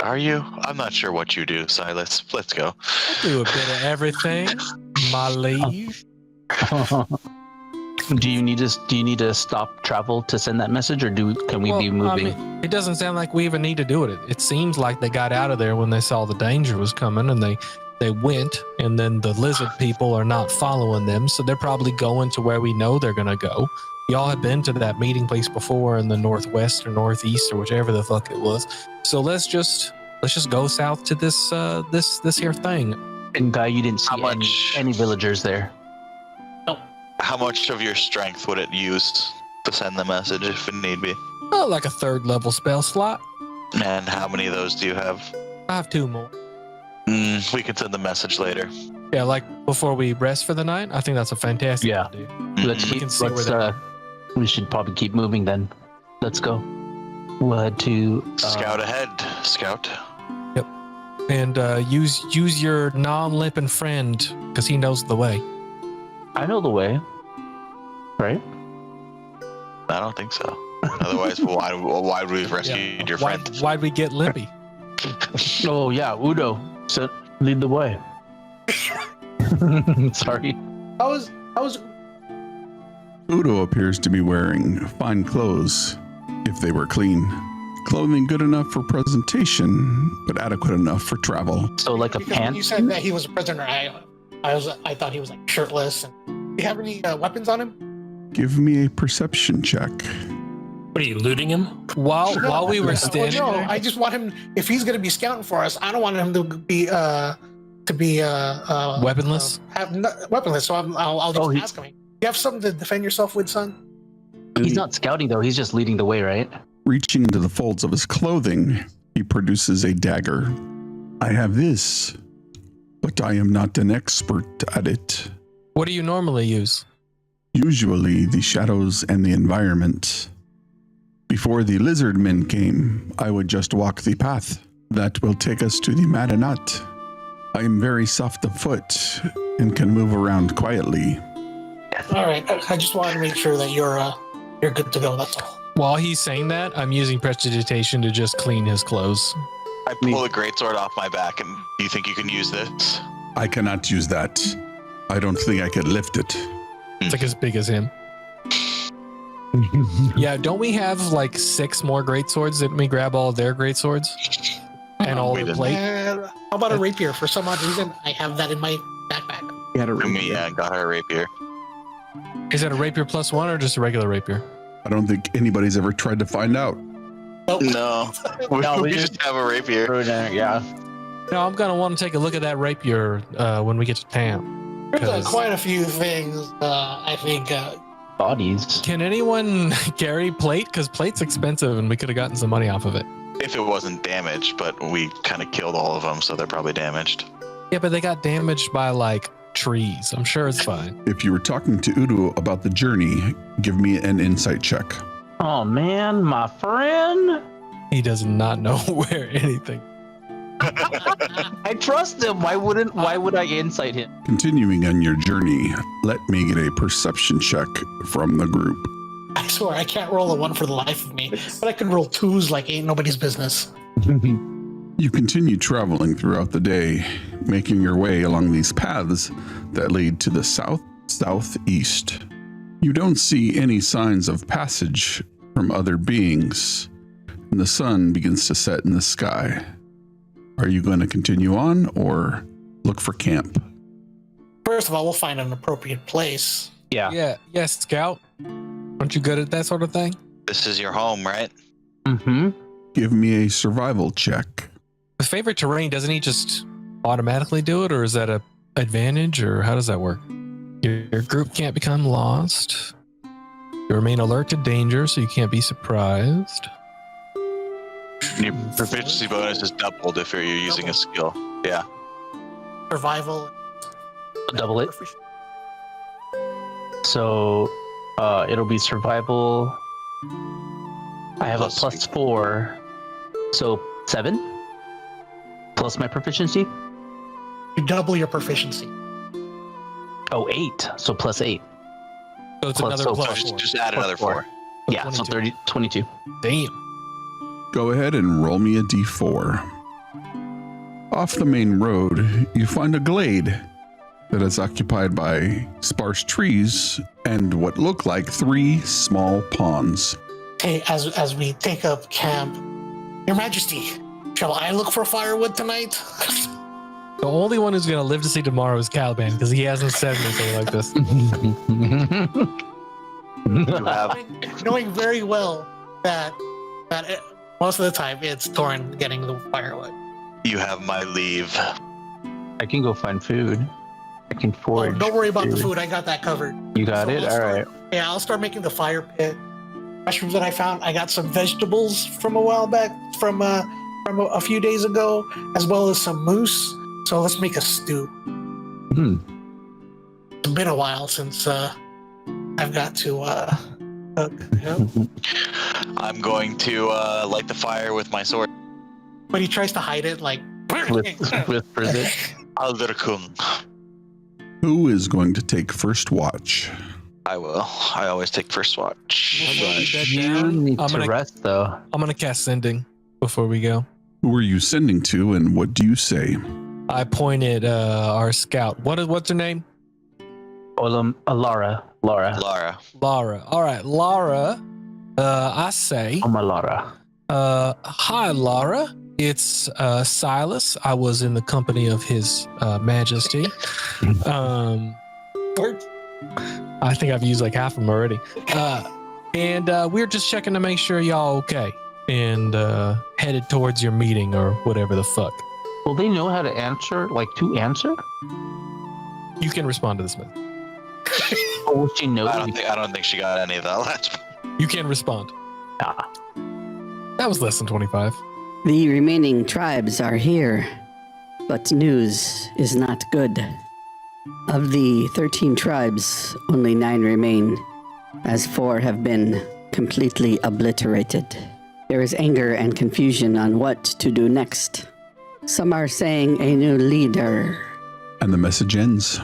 Are you? I'm not sure what you do, Silas. Let's go. I do a bit of everything, my liege. Do you need to stop travel to send that message, or can we be moving? I mean, it doesn't sound like we even need to do it. It seems like they got out of there when they saw the danger was coming, and they went, and then the lizard people are not following them, so they're probably going to where we know they're gonna go. Y'all have been to that meeting place before in the northwest or northeast or whichever the fuck it was. So let's just go south to this here thing. And Guy, you didn't see How much- any villagers there. How much of your strength would it use to send the message if it need be? Oh, like a 3rd level spell slot. And how many of those do you have? I have 2 more. We can send the message later. Yeah, like before we rest for the night. I think that's a fantastic Yeah. idea. Let's We keep. can see where they're We should probably keep moving then. Let's go. We'll head to Scout ahead, Scout. And use your non-lipping friend, because he knows the way. I know the way. Right? I don't think so. Otherwise, why would we have rescued your friend? Why'd we get lippy? Oh yeah, Udo. So lead the way. Sorry. I was Udo appears to be wearing fine clothes, if they were clean. Clothing good enough for presentation, but adequate enough for travel. So like a because when pant. you said that he was a prisoner, I thought he was like shirtless. And, do you have any weapons on him? Give me a perception check. What are you, looting him? While we were standing no, there, I just want him. If he's going to be scouting for us, I don't want him to be weaponless. Weaponless. So I'll just ask him. You have something to defend yourself with, son? He's not scouting though. He's just leading the way, right? Reaching into the folds of his clothing, he produces a dagger. I have this, but I am not an expert at it. What do you normally use? Usually the shadows and the environment. Before the lizard men came, I would just walk the path that will take us to the Madanat. I am very soft of foot and can move around quietly. All right, I just wanted to make sure that you're good to go. That's all. While he's saying that, I'm using prestidigitation to just clean his clothes. I pull a greatsword off my back, and do you think you can use this? I cannot use that. I don't think I could lift it. It's like as big as him. Yeah, don't we have like 6 more greatswords? Didn't we grab all their greatswords? And all We the didn't. plate? How about a rapier? For some odd reason, I have that in my backpack. You had a Yeah, got her a rapier. Is that a rapier plus 1 or just a regular rapier? I don't think anybody's ever tried to find out. Nope. No, No, we we just have a rapier. Yeah. No, I'm gonna want to take a look at that rapier when we get to town. There's 'Cause- quite a few things. I think. Bodies. Can anyone carry plate? Because plate's expensive, and we could have gotten some money off of it. If it wasn't damaged, but we kind of killed all of them, so they're probably damaged. Yeah, but they got damaged by like trees. I'm sure it's fine. If you were talking to Udo about the journey, give me an insight check. Oh man, my friend. He does not know where anything. I trust him. Why would I insight him? Continuing on your journey, let me get a perception check from the group. I swear I can't roll a 1 for the life of me, but I can roll 2s like ain't nobody's business. You continue traveling throughout the day, making your way along these paths that lead to the southeast. You don't see any signs of passage from other beings, and the sun begins to set in the sky. Are you going to continue on or look for camp? First of all, we'll find an appropriate place. Yeah. Yeah, Scout. Aren't you good at that sort of thing? This is your home, right? Mm-hmm. Give me a survival check. The favorite terrain, doesn't he just automatically do it, or is that a advantage, or how does that work? Your group can't become lost. You remain alert to danger, so you can't be surprised. And your proficiency bonus is doubled if you're using a skill. Yeah. Survival. Double it. So it'll be survival. I have Plus a plus 4. So 7. Plus my proficiency. You double your proficiency. Oh, 8. So plus 8. So it's Plus- another so plus Just, 4. just add Plus another 4. 4. Yeah, so 22. Damn. Go ahead and roll me a d4. Off the main road, you find a glade that is occupied by sparse trees and what look like 3 small ponds. Hey, as we take up camp, Your Majesty, shall I look for firewood tonight? The only one who's gonna live to see tomorrow is Caliban, because he hasn't said anything like this. You have Knowing very well that most of the time it's Torin getting the firewood. you have my leave. I can go find food. I can Oh, forage. don't worry about the food. food. I got that covered. You got So it? I'll All start- right. Yeah, I'll start making the fire pit. Mushrooms that I found. I got some vegetables from a while back, from a few days ago, as well as some moose. So let's make a stew. Hmm. It's been a while since I've got to cook. Yep. I'm going to light the fire with my sword. But he tries to hide it, like. Whispers it. Alderkung. Who is going to take first watch? I will. I always take first watch. You need I'm to gonna- rest, though. I'm gonna cast sending before we go. Who are you sending to and what do you say? I pointed our scout. What's her name? Lara. Lara. Lara. All right, Lara. I say, Lara. hi, Lara. It's Silas. I was in the company of His Majesty. I think I've used like half of them already. And we're just checking to make sure y'all okay and headed towards your meeting or whatever the fuck. Will they know how to answer? Like to answer? You can respond to this, man. Or will she know? I don't think she got any of that last. You can respond. Ah. That was less than 25. The remaining tribes are here, but news is not good. Of the 13 tribes, only 9 remain, as 4 have been completely obliterated. There is anger and confusion on what to do next. Some are saying a new leader. And the message ends.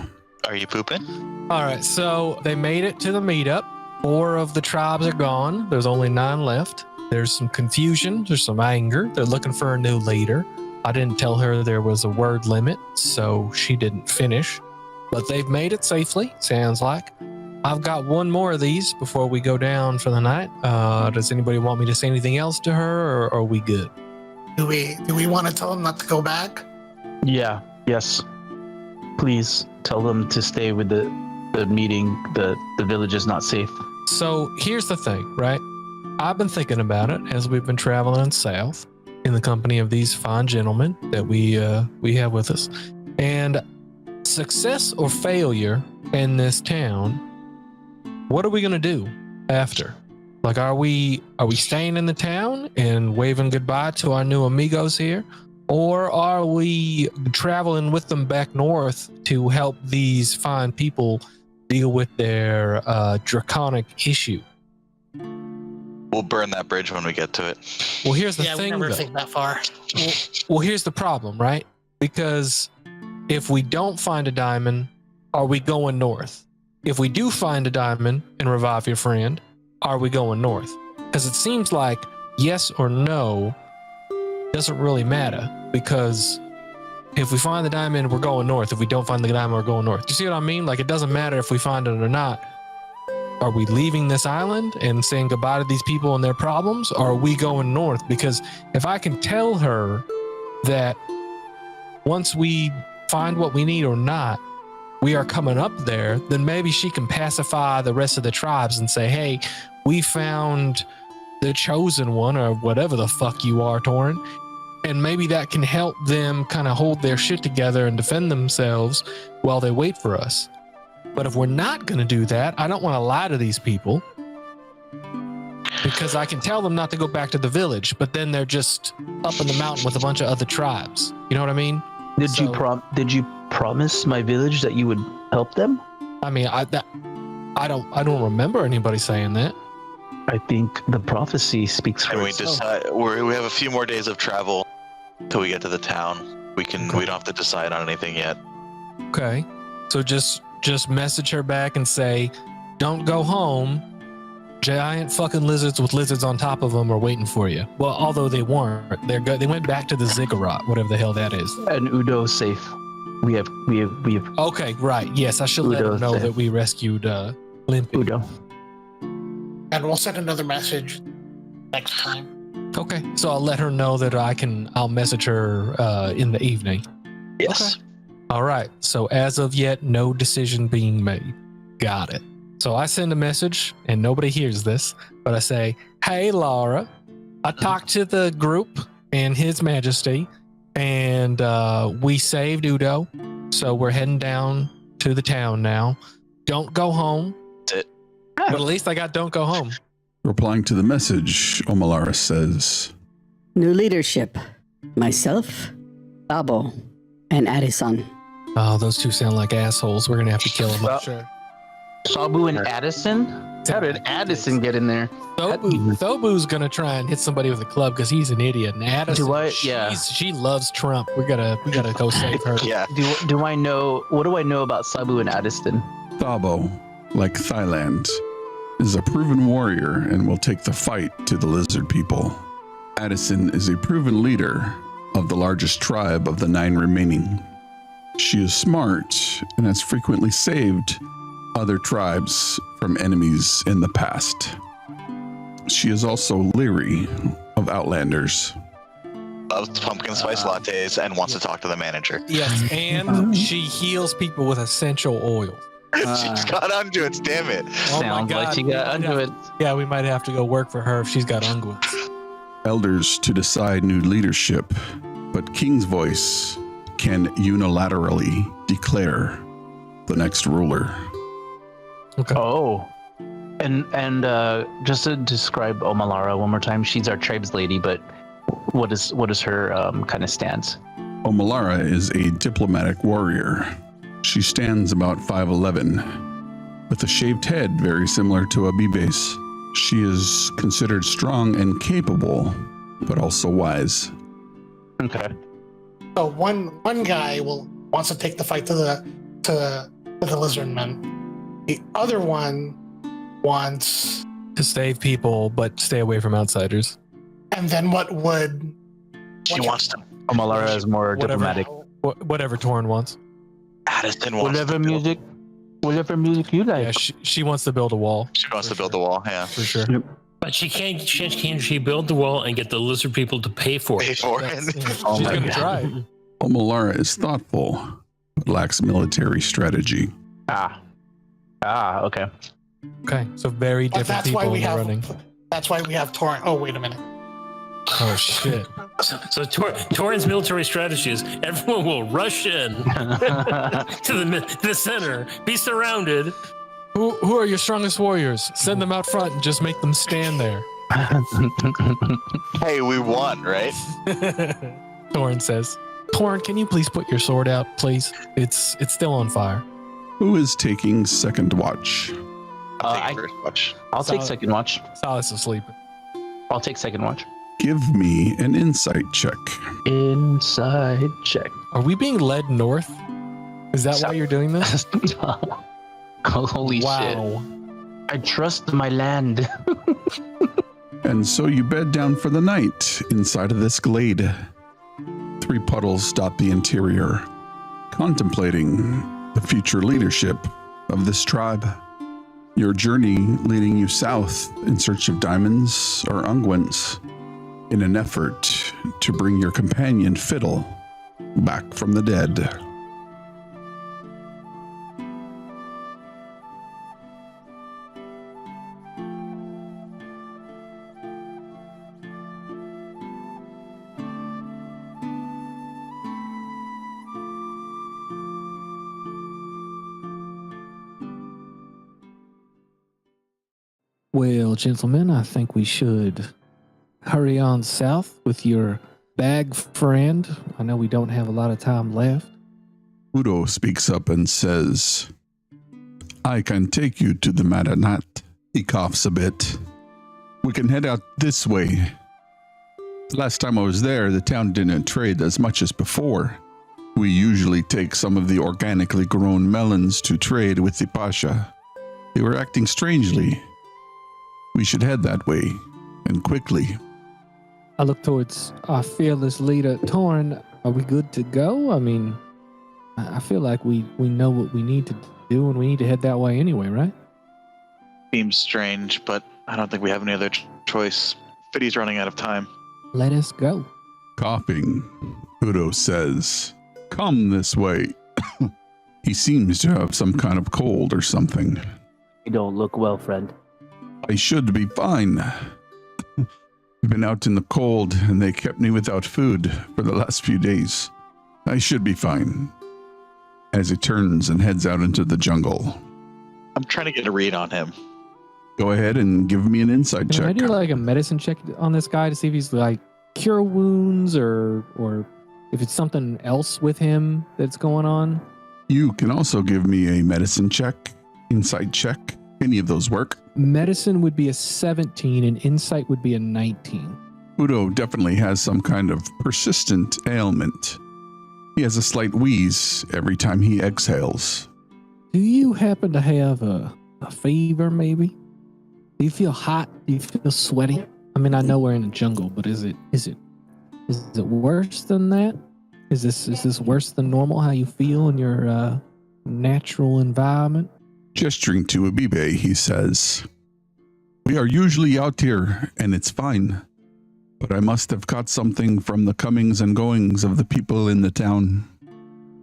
Are you pooping? All right, so they made it to the meetup. 4 of the tribes are gone. There's only 9 left. There's some confusion. There's some anger. They're looking for a new leader. I didn't tell her there was a word limit, so she didn't finish. But they've made it safely, sounds like. I've got one more of these before we go down for the night. Does anybody want me to say anything else to her, or are we good? Do we want to tell them not to go back? Yeah. Yes. Please tell them to stay with the meeting. The village is not safe. So here's the thing, right? I've been thinking about it as we've been traveling south in the company of these fine gentlemen that we have with us. And success or failure in this town, what are we going to do after? Like, are we staying in the town and waving goodbye to our new amigos here? Or are we traveling with them back north to help these fine people deal with their draconic issue? We'll burn that bridge when we get to it. Well, here's the Yeah, we thing, never though. think that far. Well, here's the problem, right? Because if we don't find a diamond, are we going north? If we do find a diamond and revive your friend, are we going north? Because it seems like yes or no doesn't really matter, because if we find the diamond, we're going north. If we don't find the diamond, we're going north. You see what I mean? Like, it doesn't matter if we find it or not. Are we leaving this island and saying goodbye to these people and their problems? Or are we going north? Because if I can tell her that once we find what we need or not, we are coming up there, then maybe she can pacify the rest of the tribes and say, hey, we found the chosen one, or whatever the fuck you are, Torin. And maybe that can help them kind of hold their shit together and defend themselves while they wait for us. But if we're not going to do that, I don't want to lie to these people, because I can tell them not to go back to the village, but then they're just up in the mountain with a bunch of other tribes. You know what I mean? Did you promise my village that you would help them? I mean, I don't remember anybody saying that. I think the prophecy speaks for Can we itself. decide? We have a few more days of travel till we get to the town. We don't have to decide on anything yet. Okay. So just message her back and say, don't go home. Giant fucking lizards with lizards on top of them are waiting for you. Well, although they weren't, they went back to the ziggurat, whatever the hell that is. And Udo's safe. We have. Okay, right. Yes, I should let her Udo's know safe. that we rescued Limpy. Udo. And we'll send another message next time. Okay, so I'll let her know that I'll message her in the evening. Yes. Okay. All right. So as of yet, no decision being made. Got it. So I send a message, and nobody hears this, but I say, hey, Laura, I talked to the group and His Majesty, and we saved Udo. So we're heading down to the town now. Don't go home. That's it. But at least I got don't go home. Replying to the message, Omalara says, New leadership. Myself, Abo, and Addison. Oh, those two sound like assholes. We're going to have to kill them, I'm sure. Sabu and Addison? How did Addison get in there? Thobu's going to try and hit somebody with a club because he's an idiot. And Addison, Yeah. she loves Trump. We gotta go save her. Yeah. What do I know about Sabu and Addison? Thabo, like Thailand, is a proven warrior and will take the fight to the lizard people. Addison is a proven leader of the largest tribe of the 9 remaining. She is smart and has frequently saved other tribes from enemies in the past. She is also leery of outlanders. Loves pumpkin spice lattes and wants to talk to the manager. Yes, and she heals people with essential oil. She's got unguents, damn it. Oh Sounds my God. like she got under it. Yeah, we might have to go work for her if she's got unguents. Elders to decide new leadership, but King's voice can unilaterally declare the next ruler. Okay. Oh. And just to describe Omalara one more time, she's our tribes lady, but what is her kind of stance? Omalara is a diplomatic warrior. She stands about 5'11", with a shaved head very similar to Abibe's. She is considered strong and capable, but also wise. Okay. So one guy wants to take the fight to the lizard men. The other one wants To save people, but stay away from outsiders. And then what would She wants to. Amalara is more diplomatic. Whatever Torn wants. Addison wants Whatever to build, music you like. Yeah, she wants to build a wall. She wants For to build sure. a wall. Yeah. For sure. But can she build the wall and get the lizard people to pay for Pay it? for it. That's- Oh She's my gonna God. try. Omalara is thoughtful, but lacks military strategy. Okay. Okay, so very But different that's people why we in the have. running. That's why we have Torrent. Oh, wait a minute. Oh shit! So Torin's military strategy is everyone will rush in to the center, be surrounded. Who are your strongest warriors? Send them out front and just make them stand there. Hey, we won, right? Torn says, "Torn, can you please put your sword out, please? It's still on fire." Who is taking second watch? I'll I- take first watch. I'll take Solid. second watch. Silas is sleeping. I'll take second watch. Give me an insight check. Inside check. Are we being led north? Is that why you're doing this? Holy shit. Wow. I trust my land. And so you bed down for the night inside of this glade. 3 puddles dot the interior, contemplating the future leadership of this tribe. Your journey leading you south in search of diamonds or unguents in an effort to bring your companion Fiddle back from the dead. Well, gentlemen, I think we should hurry on south with your bag friend. I know we don't have a lot of time left. Udo speaks up and says, I can take you to the Madanat. He coughs a bit. We can head out this way. The last time I was there, the town didn't trade as much as before. We usually take some of the organically grown melons to trade with the Pasha. They were acting strangely. We should head that way, and quickly. I look towards our fearless leader, Torn. Are we good to go? I mean, I feel like we know what we need to do, and we need to head that way anyway, right? Seems strange, but I don't think we have any other choice. Fiddy's running out of time. Let us go. Coughing, Udo says, Come this way. He seems to have some kind of cold or something. You don't look well, friend. I should be fine. I've been out in the cold and they kept me without food for the last few days. I should be fine. As he turns and heads out into the jungle. I'm trying to get a read on him. Go ahead and give me an insight Can I check. do like a medicine check on this guy to see if he's like cure wounds or if it's something else with him that's going on? You can also give me a medicine check, insight check. Any of those work? Medicine would be a 17 and insight would be a 19. Udo definitely has some kind of persistent ailment. He has a slight wheeze every time he exhales. Do you happen to have a fever maybe? Do you feel hot? Do you feel sweaty? I mean, I know we're in the jungle, but is it worse than that? Is this worse than normal how you feel in your natural environment? Gesturing to Abibe, he says, We are usually out here, and it's fine. But I must have caught something from the comings and goings of the people in the town.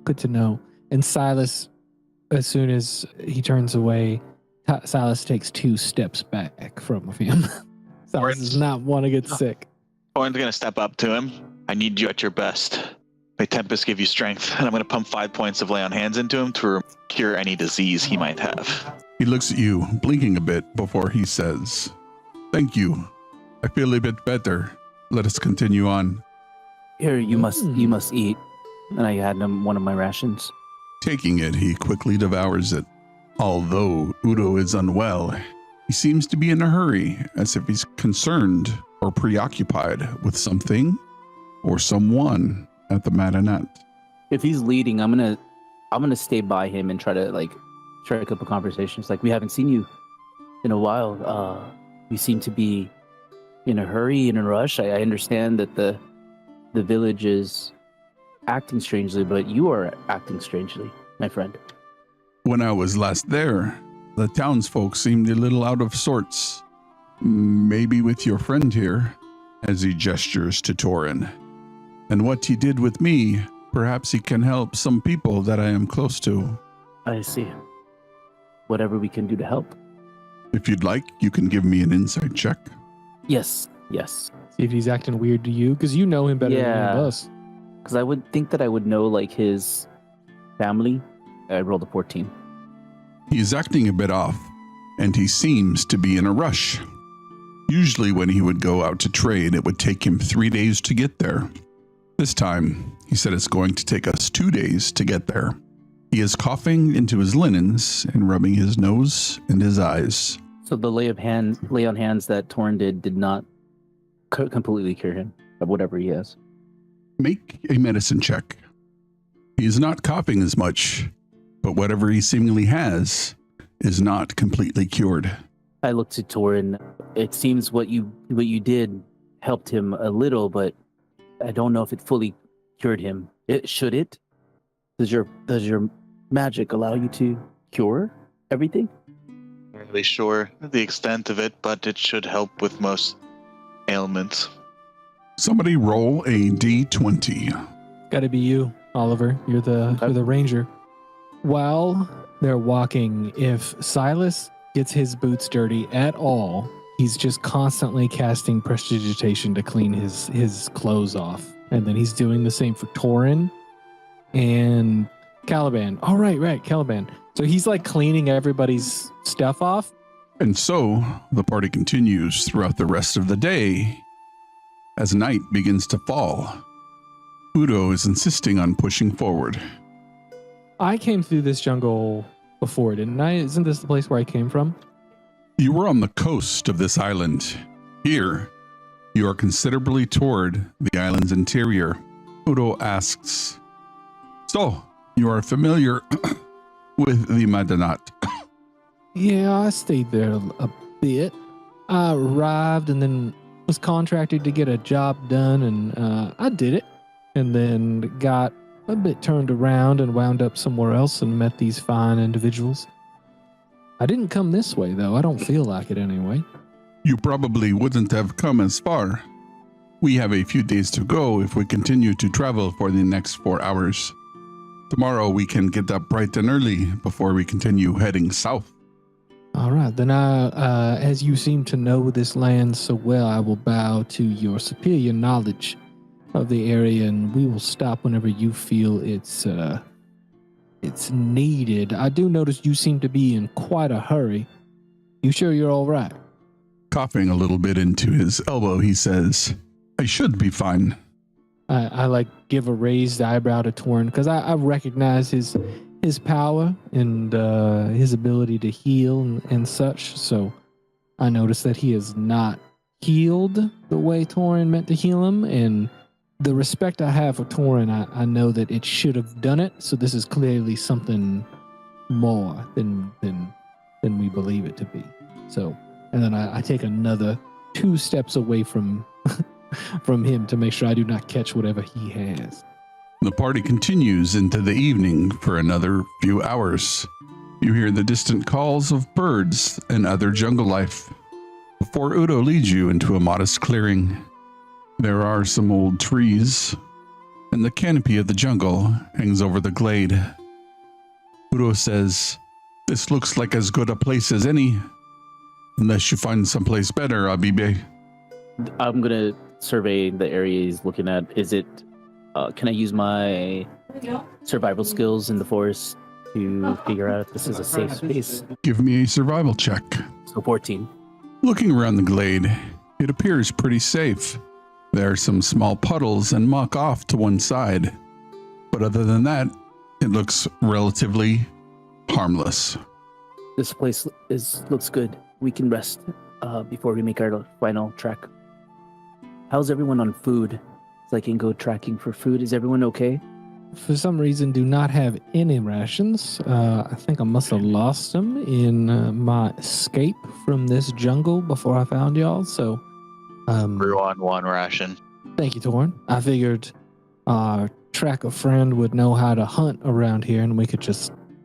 Good to know. And Silas, as soon as he turns away, Silas takes 2 steps back from him. Silas does not want to get sick. Orin's going to step up to him. I need you at your best. May Tempest give you strength, and I'm going to pump 5 points of lay on hands into him to cure any disease he might have. He looks at you, blinking a bit before he says, Thank you. I feel a bit better. Let us continue on. Here, you must eat. And I had one of my rations. Taking it, he quickly devours it. Although Udo is unwell, he seems to be in a hurry, as if he's concerned or preoccupied with something or someone at the Marinette. If he's leading, I'm gonna stay by him and try to like strike up a conversation. It's like, we haven't seen you in a while. You seem to be in a hurry, in a rush. I understand that the village is acting strangely, but you are acting strangely, my friend. When I was last there, the townsfolk seemed a little out of sorts. Maybe with your friend here, as he gestures to Torin. And what he did with me, perhaps he can help some people that I am close to. I see. Whatever we can do to help. If you'd like, you can give me an insight check. Yes. See if he's acting weird to you, because you know him better than any of us. Because I would think that I would know like his family. I rolled a 14. He is acting a bit off, and he seems to be in a rush. Usually when he would go out to trade, it would take him 3 days to get there. This time, he said it's going to take us 2 days to get there. He is coughing into his linens and rubbing his nose and his eyes. So the lay on hands that Torn did not completely cure him of whatever he has. Make a medicine check. He is not coughing as much, but whatever he seemingly has is not completely cured. I looked to Torin. It seems what you did helped him a little, but I don't know if it fully cured him. Should it? Does your magic allow you to cure everything? Not really sure the extent of it, but it should help with most ailments. Somebody roll a d20. Got to be you, Oliver. You're the ranger. While they're walking, if Silas gets his boots dirty at all, he's just constantly casting prestidigitation to clean his clothes off. And then he's doing the same for Torin and Caliban. Oh, right, Caliban. So he's like cleaning everybody's stuff off. And so the party continues throughout the rest of the day. As night begins to fall, Udo is insisting on pushing forward. I came through this jungle before, didn't I? Isn't this the place where I came from? You were on the coast of this island. Here, you are considerably toward the island's interior. Udo asks, so, you are familiar with the Madanat? Yeah, I stayed there a bit. I arrived and then was contracted to get a job done, and I did it. And then got a bit turned around and wound up somewhere else and met these fine individuals. I didn't come this way, though. I don't feel like it anyway. You probably wouldn't have come as far. We have a few days to go if we continue to travel for the next 4 hours. Tomorrow we can get up bright and early before we continue heading south. All right, then as you seem to know this land so well, I will bow to your superior knowledge of the area, and we will stop whenever you feel it's needed. I do notice you seem to be in quite a hurry. You sure you're all right? Coughing a little bit into his elbow, he says, I should be fine. I like give a raised eyebrow to Torn because I recognize his power and his ability to heal and such. So I notice that he is not healed the way Torin meant to heal him, and the respect I have for Torin, I know that it should have done it. So this is clearly something more than we believe it to be. So, and then I take another 2 steps away from him to make sure I do not catch whatever he has. The party continues into the evening for another few hours. You hear the distant calls of birds and other jungle life before Udo leads you into a modest clearing. There are some old trees, and the canopy of the jungle hangs over the glade. Udo says, this looks like as good a place as any. Unless you find someplace better, Abibe. I'm going to survey the area he's looking at. Is it, can I use my survival skills in the forest to figure out if this is a safe space? Give me a survival check. So 14. Looking around the glade, it appears pretty safe. There are some small puddles and muck off to one side. But other than that, It looks relatively harmless. This place looks good. We can rest before we make our final trek. How's everyone on food? So I can go tracking for food. Is everyone okay? For some reason, do not have any rations. I think I must have lost them in my escape from this jungle before I found y'all. So, Brew on one ration. thank you, Torn. I figured our tracker friend would know how to hunt around here, and he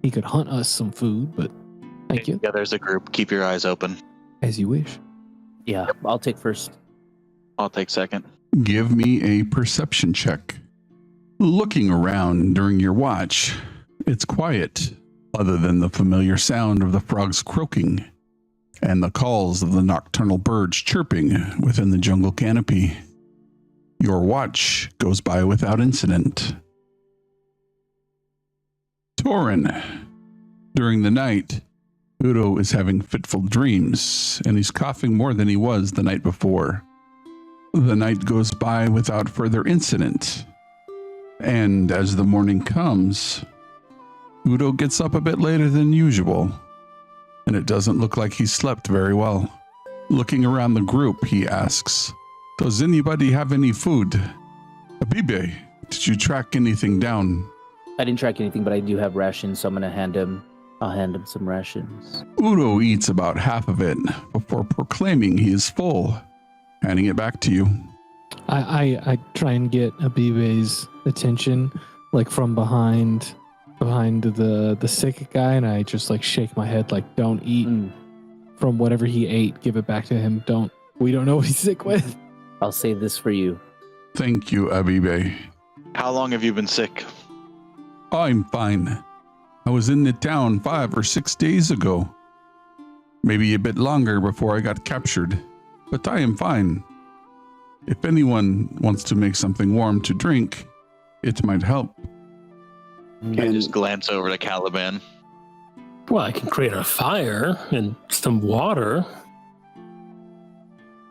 could hunt us some food. But thank you, Yeah, there's a group. Keep your eyes open. as you wish. Yeah, I'll take first. I'll take second. Give me a perception check. Looking around during your watch, it's quiet, other than the familiar sound of the frogs croaking and the calls of the nocturnal birds chirping within the jungle canopy. Your watch goes by without incident. Torin, during the night, Udo is having fitful dreams, and he's coughing more than he was the night before. The night goes by without further incident, and as the morning comes, Udo gets up a bit later than usual, and it doesn't look like he slept very well. Looking around the group, he asks, "Does anybody have any food? Abibe, did you track anything down?" I didn't track anything, but I do have rations, so I'm gonna hand him. I'll hand him some rations. Udo eats about half of it before proclaiming he is full, handing it back to you. I try and get Abibe's attention, like from behind the sick guy, and I just like shake my head, like, don't eat from whatever he ate. Give it back to him. We don't know what he's sick with. I'll save this for you. Thank you, Abibe. How long have you been sick? I'm fine. I was in the town 5 or 6 days ago. Maybe a bit longer before I got captured, but I am fine. If anyone wants to make something warm to drink, it might help. I just glance over to Caliban. Well, I can create a fire and some water.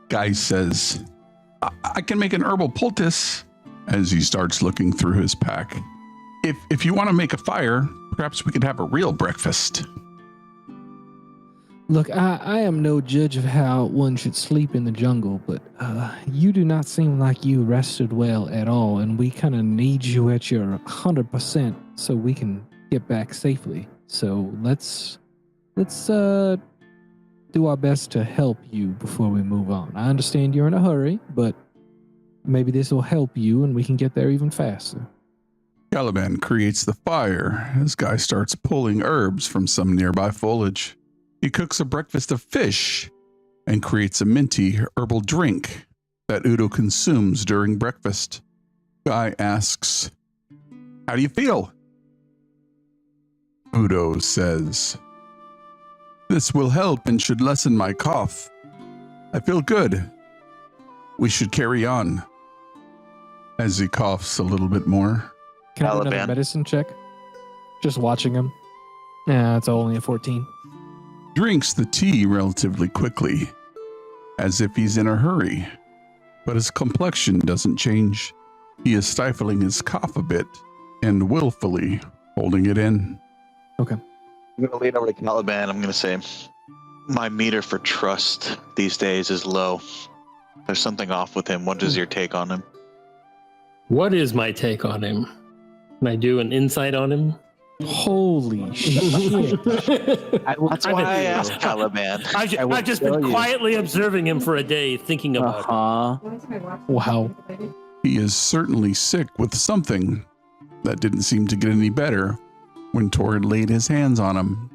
Guy says, I can make an herbal poultice, as he starts looking through his pack. If you want to make a fire, perhaps we could have a real breakfast. Look, I am no judge of how one should sleep in the jungle, but you do not seem like you rested well at all, and we kind of need you at your 100% so we can get back safely. So let's do our best to help you before we move on. I understand you're in a hurry, but maybe this will help you and we can get there even faster. Caliban creates the fire as Guy starts pulling herbs from some nearby foliage. He cooks a breakfast of fish and creates a minty herbal drink that Udo consumes during breakfast. Guy asks, "How do you feel?" Udo says, "This will help and should lessen my cough. I feel good. We should carry on." As he coughs a little bit more. Can I do another Caliban. medicine check? Just watching him. Yeah, it's only a 14. Drinks the tea relatively quickly, as if he's in a hurry, but his complexion doesn't change. He is stifling his cough a bit and willfully holding it in. Okay. I'm going to lean over to Caliban. I'm going to say, my meter for trust these days is low. There's something off with him. What is your take on him? What is my take on him? Can I do an insight on him? Holy shit. That's why I asked Caliban. I've just been quietly observing him for a day, thinking about it. Wow. He is certainly sick with something that didn't seem to get any better when Torrid laid his hands on him.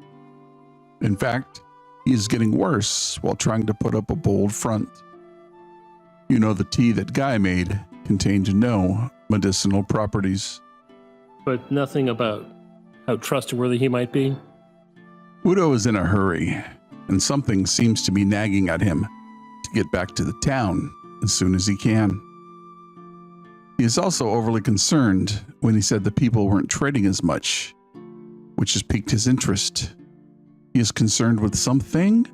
In fact, he is getting worse while trying to put up a bold front. You know, the tea that Guy made contained no medicinal properties. But nothing about how trustworthy he might be. Udo is in a hurry, and something seems to be nagging at him to get back to the town as soon as he can. He is also overly concerned when he said the people weren't trading as much, which has piqued his interest. He is concerned with something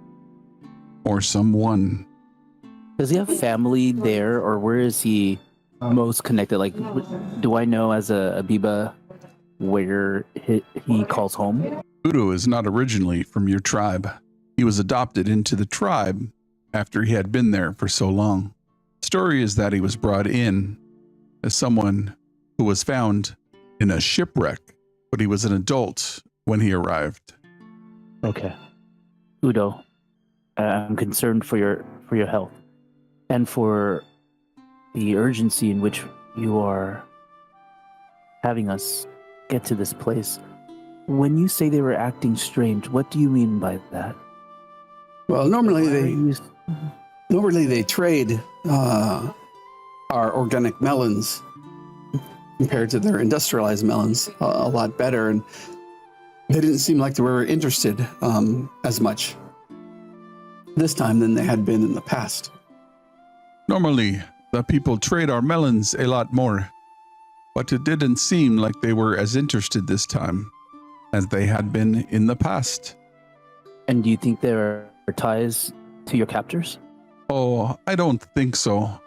or someone. Does he have family there, or where is he most connected? Like, do I know as a Abiba where he calls home? Udo is not originally from your tribe. He was adopted into the tribe after he had been there for so long. The story is that he was brought in as someone who was found in a shipwreck, but he was an adult when he arrived. Okay. Udo, I'm concerned for your health and for the urgency in which you are having us get to this place. When you say they were acting strange, what do you mean by that? Well, normally they trade our organic melons compared to their industrialized melons a lot better, and they didn't seem like they were interested as much this time than they had been in the past. Normally, the people trade our melons a lot more, but it didn't seem like they were as interested this time as they had been in the past. And do you think there are ties to your captors? Oh, I don't think so.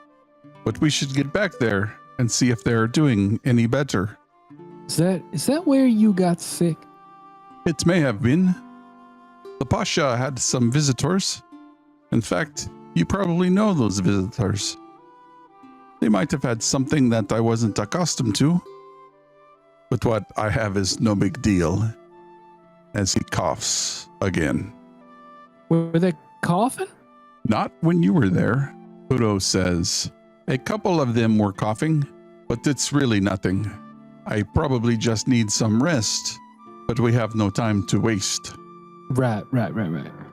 But we should get back there and see if they're doing any better. Is that where you got sick? It may have been. The Pasha had some visitors. In fact, you probably know those visitors. They might have had something that I wasn't accustomed to. But what I have is no big deal. As he coughs again. Were they coughing? Not when you were there, Udo says. A couple of them were coughing, but it's really nothing. I probably just need some rest, but we have no time to waste. Right.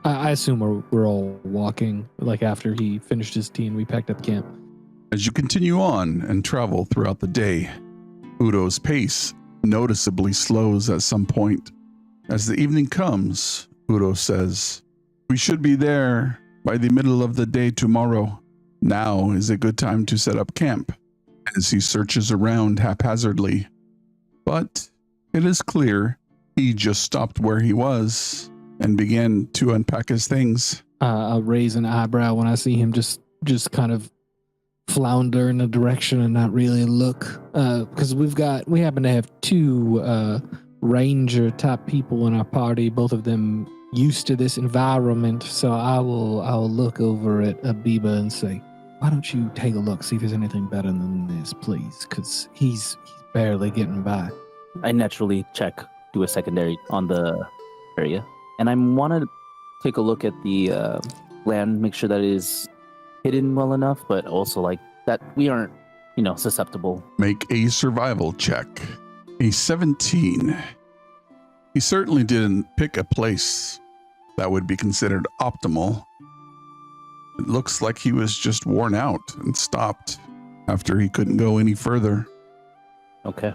I assume we're all walking, like after he finished his tea and we packed up camp. As you continue on and travel throughout the day, Udo's pace noticeably slows at some point. As the evening comes, Udo says, "We should be there by the middle of the day tomorrow. Now is a good time to set up camp," as he searches around haphazardly. But it is clear he just stopped where he was and began to unpack his things. I'll raise an eyebrow when I see him just kind of flounder in a direction and not really look, because we happen to have two ranger type people in our party, both of them used to this environment. So I'll look over at Abiba and say, "Why don't you take a look, see if there's anything better than this, please?" Because he's barely getting by. I naturally do a secondary on the area, and I want to take a look at the land, make sure that it is hidden well enough, but also like that we aren't, susceptible. Make a survival check. A 17. He certainly didn't pick a place that would be considered optimal. It looks like he was just worn out and stopped after he couldn't go any further. Okay.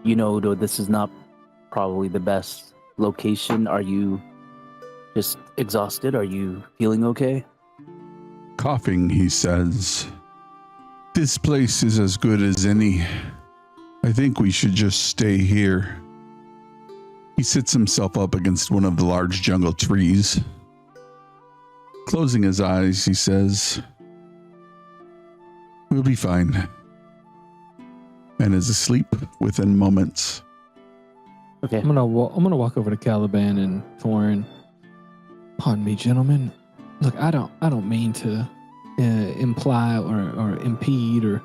Udo, this is not probably the best location. Are you just exhausted? Are you feeling okay? Coughing, he says, "This place is as good as any. I think we should just stay here." He sits himself up against one of the large jungle trees. Closing his eyes, he says, "We'll be fine," and is asleep within moments. Okay. I'm gonna walk over to Caliban and Thorin. "Pardon me, gentlemen. Look, I don't mean to imply or impede or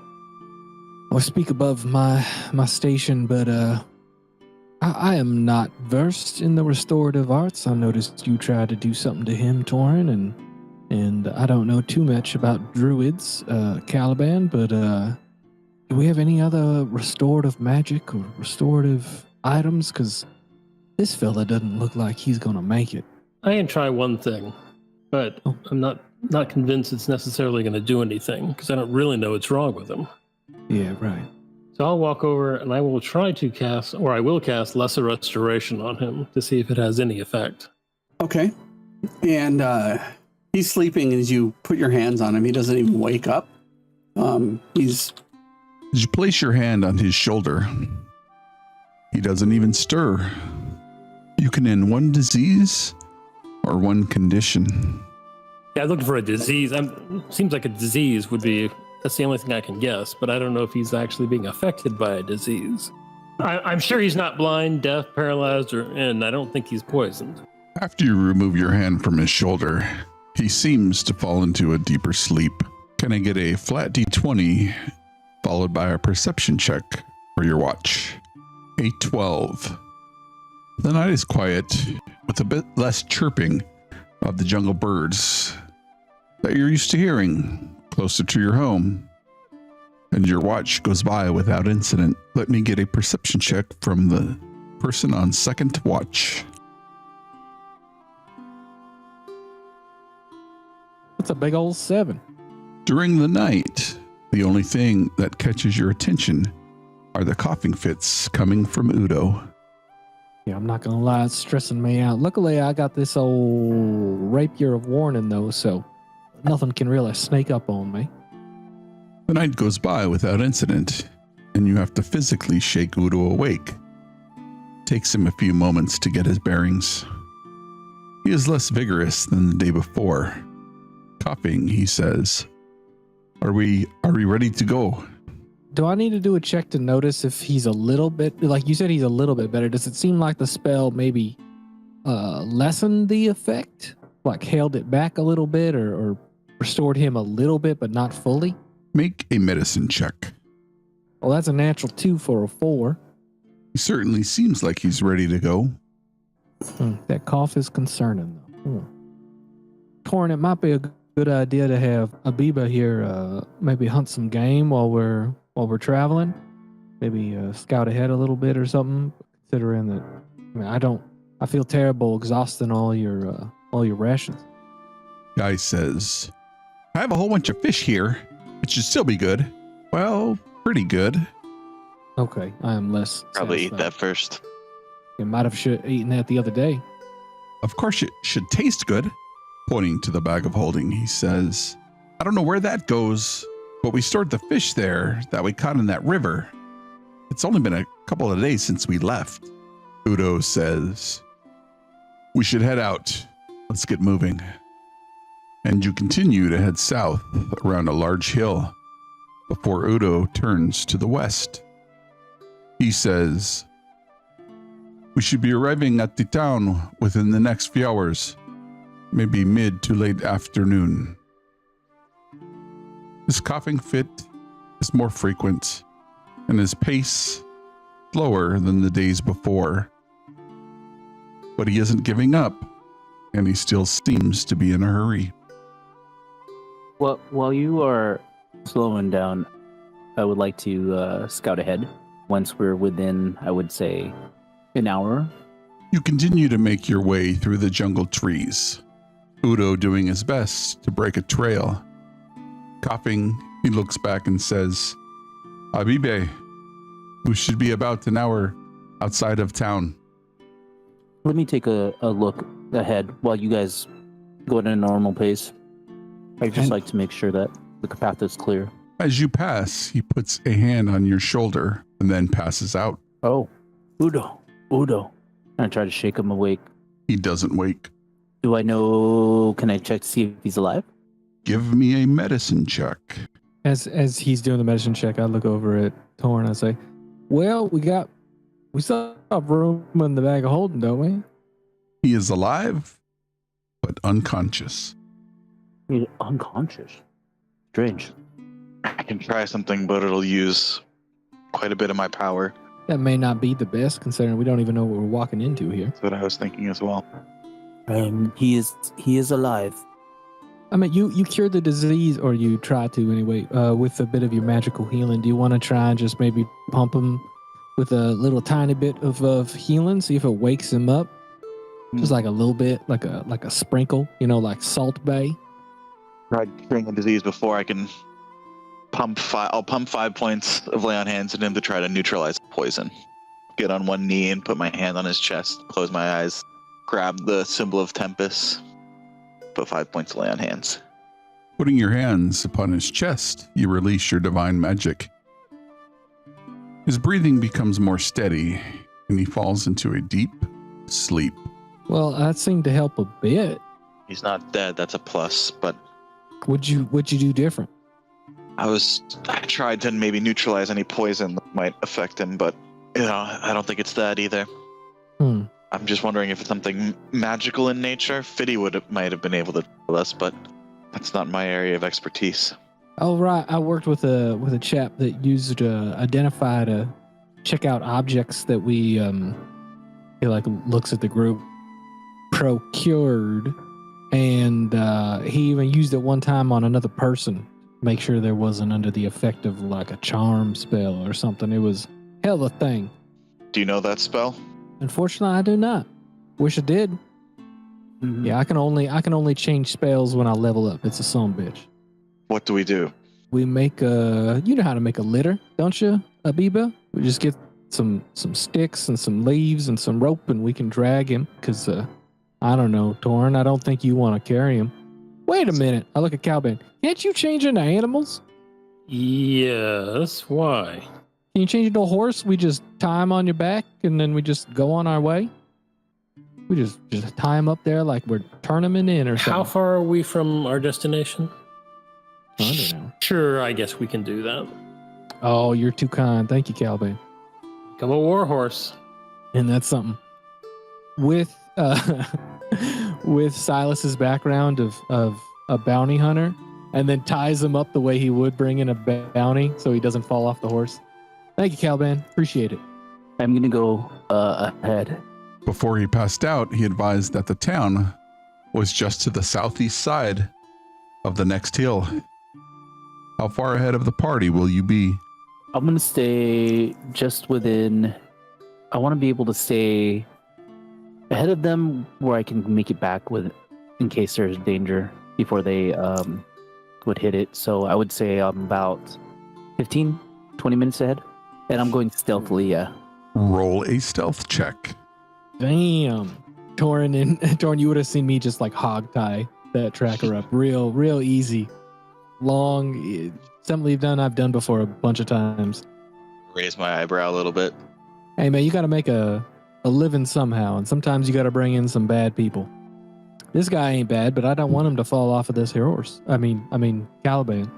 speak above my station, but I am not versed in the restorative arts. I noticed you tried to do something to him, Thorin, and I don't know too much about druids, Caliban, but do we have any other restorative magic or restorative items? Because this fella doesn't look like he's gonna make it." I can try one thing, but I'm not convinced it's necessarily going to do anything because I don't really know what's wrong with him. Yeah, right. So I'll walk over and I will try to cast, or I will cast Lesser Restoration on him to see if it has any effect. Okay. And he's sleeping as you put your hands on him. He doesn't even wake up. He's... As you place your hand on his shoulder, he doesn't even stir. You can end one disease or one condition. Yeah, I'm looking for a disease. Seems like a disease would be, that's the only thing I can guess, but I don't know if he's actually being affected by a disease. I'm sure he's not blind, deaf, paralyzed, and I don't think he's poisoned. After you remove your hand from his shoulder, he seems to fall into a deeper sleep. Can I get a flat d20 followed by a perception check for your watch? A 12. The night is quiet, with a bit less chirping of the jungle birds that you're used to hearing closer to your home, and your watch goes by without incident. Let me get a perception check from the person on second watch. That's a big old 7. During the night, the only thing that catches your attention are the coughing fits coming from Udo. Yeah, I'm not gonna lie, it's stressing me out. Luckily, I got this old rapier of warning though, so nothing can really sneak up on me. The night goes by without incident, and you have to physically shake Udo awake. Takes him a few moments to get his bearings. He is less vigorous than the day before. Coughing, he says, Are we ready to go? Do I need to do a check to notice if he's a little bit, like you said, he's a little bit better? Does it seem like the spell maybe lessened the effect? Like held it back a little bit or restored him a little bit, but not fully? Make a medicine check. Well, that's a natural 2 for a 4. He certainly seems like he's ready to go. That cough is concerning, though. Torn, it might be a good idea to have Abiba here maybe hunt some game while we're traveling. Maybe scout ahead a little bit or something, considering that, I feel terrible exhausting all your rations. Guy says, I have a whole bunch of fish here. It should still be good. Well, pretty good. Okay, I am less Probably satisfied. eat that first. You might have eaten that the other day. Of course it should taste good. Pointing to the bag of holding, he says, I don't know where that goes, but we stored the fish there that we caught in that river. It's only been a couple of days since we left. Udo says, we should head out. Let's get moving. And you continue to head south around a large hill before Udo turns to the west. He says, we should be arriving at the town within the next few hours, maybe mid to late afternoon. His coughing fit is more frequent and his pace slower than the days before. But he isn't giving up, and he still seems to be in a hurry. Well, while you are slowing down, I would like to scout ahead. Once we're within, I would say, an hour. You continue to make your way through the jungle trees, Udo doing his best to break a trail. Coughing, he looks back and says, Abibe, we should be about an hour outside of town. Let me take a look ahead while you guys go at a normal pace. I'd just like to make sure that the path is clear. As you pass, he puts a hand on your shoulder and then passes out. Oh, Udo. I try to shake him awake. He doesn't wake. Can I check to see if he's alive? Give me a medicine check. As he's doing the medicine check, I look over at Torn and I say, well, we still have room in the bag of holding, don't we? He is alive, but unconscious. He's unconscious. Strange. I can try something, but it'll use quite a bit of my power. That may not be the best, considering we don't even know what we're walking into here. That's what I was thinking as well. He is alive. I mean, you cured the disease, or you try to anyway, with a bit of your magical healing. Do you want to try and just maybe pump him with a little tiny bit of healing, see if it wakes him up? Just like a little bit, like a sprinkle, like Salt Bay. Tried curing a disease before. I can I'll pump 5 points of lay on hands in him to try to neutralize poison. Get on one knee and put my hand on his chest, close my eyes, grab the symbol of Tempest, put 5 points of lay on hands. Putting your hands upon his chest, you release your divine magic. His breathing becomes more steady, and he falls into a deep sleep. Well, that seemed to help a bit. He's not dead, that's a plus, but What'd you do different? I tried to maybe neutralize any poison that might affect him, but I don't think it's that either. Hmm. I'm just wondering if it's something magical in nature. Fiddy might have been able to tell us, but that's not my area of expertise. Oh right, I worked with a chap that used Identify to check out objects that we he like looks at the group procured, and he even used it one time on another person, make sure there wasn't under the effect of like a charm spell or something. It was hell of a thing. Do you know that spell? Unfortunately, I do not. Wish I did. Mhm. Yeah, I can only change spells when I level up. It's a son of a bitch. What do we do? We make you know how to make a litter, don't you, Abiba? We just get some sticks and some leaves and some rope, and we can drag him. Cause I don't know, Torn. I don't think you want to carry him. Wait a minute. I look at Calban. Can't you change into animals? Yes, why? Can you change into a horse? We just tie him on your back, and then we just go on our way. We just tie him up there like we're tournament in or something. How far are we from our destination? I don't know. Sure, I guess we can do that. Oh, you're too kind. Thank you, Calban. Come a warhorse. And that's something. With with Silas's background of a bounty hunter, and then ties him up the way he would bring in a bounty so he doesn't fall off the horse. Thank you, Calban. Appreciate it. I'm gonna go ahead. Before he passed out, he advised that the town was just to the southeast side of the next hill. How far ahead of the party will you be? I'm gonna stay just within. I want to be able to stay ahead of them where I can make it back with, in case there's danger before they would hit it. So I would say I'm about 15, 20 minutes ahead, and I'm going stealthily. Yeah. Roll a stealth check. Damn. Torn, you would have seen me just like hog tie that tracker up. Real easy. Long. Something I've done before a bunch of times. Raise my eyebrow a little bit. Hey man, you got to make a living somehow, and sometimes you got to bring in some bad people. This guy ain't bad, but I don't want him to fall off of this here horse. I mean, Caliban.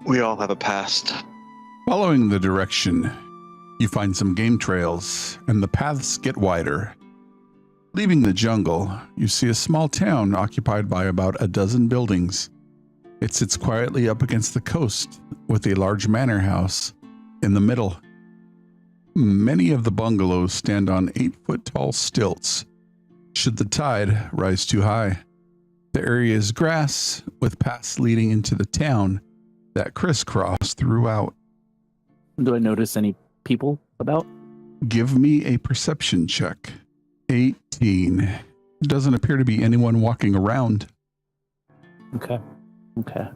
We all have a past. Following the direction, you find some game trails, and the paths get wider. Leaving the jungle, you see a small town occupied by about a dozen buildings. It sits quietly up against the coast, with a large manor house in the middle. Many of the bungalows stand on 8-foot-tall stilts, should the tide rise too high. The area is grass, with paths leading into the town that crisscross throughout. Do I notice any people about? Give me a perception check. 18. Doesn't appear to be anyone walking around. Okay. Can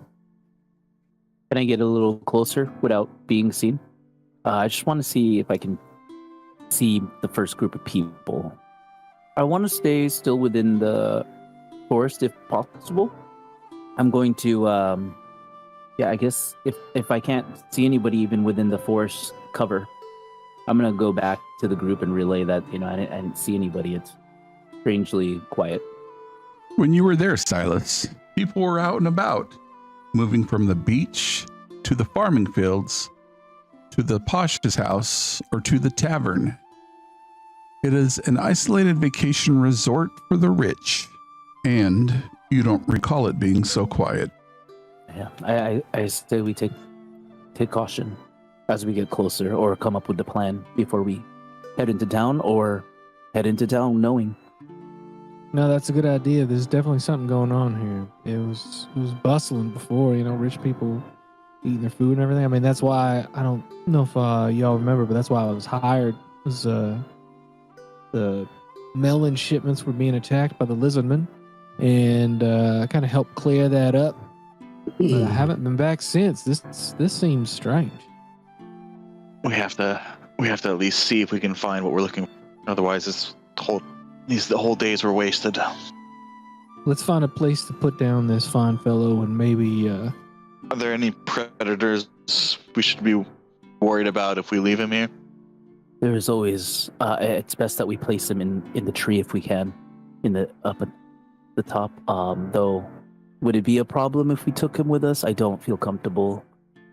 I get a little closer without being seen? I just want to see if I can see the first group of people. I want to stay still within the forest if possible. I'm going to, I guess if I can't see anybody even within the forest cover, I'm going to go back to the group and relay that, I didn't see anybody. It's strangely quiet. When you were there, Silas, people were out and about, moving from the beach to the farming fields, to the posh's house, or to the tavern. It is an isolated vacation resort for the rich, and you don't recall it being so quiet. Yeah, I say we take caution as we get closer, or come up with the plan before we head into town, or head into town knowing. No, that's a good idea. There's definitely something going on here. It was bustling before, rich people eating their food and everything. I mean, that's why, I don't know if y'all remember, but that's why I was hired. Was the melon shipments were being attacked by the lizardmen, and I kind of helped clear that up. But I haven't been back since. This seems strange. We have to at least see if we can find what we're looking for. Otherwise, the whole days were wasted. Let's find a place to put down this fine fellow, and maybe. Are there any predators we should be worried about if we leave him here? There is always. It's best that we place him in the tree if we can, up at the top. Though, would it be a problem if we took him with us? I don't feel comfortable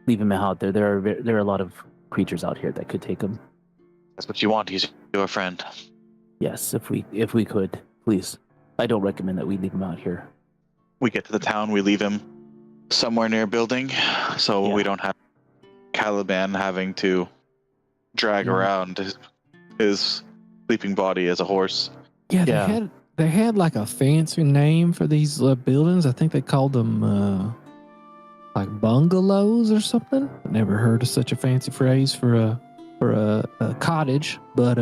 leaving him out there. There are a lot of creatures out here that could take him. That's what you want. He's your friend. Yes, if we could, please. I don't recommend that we leave him out here. We get to the town, we leave him somewhere near a building, so Yeah. we don't have Caliban having to drag around his sleeping body as a horse. Yeah, Yeah. they had like a fancy name for these buildings. I think they called them like bungalows or something. I never heard of such a fancy phrase for a cottage. But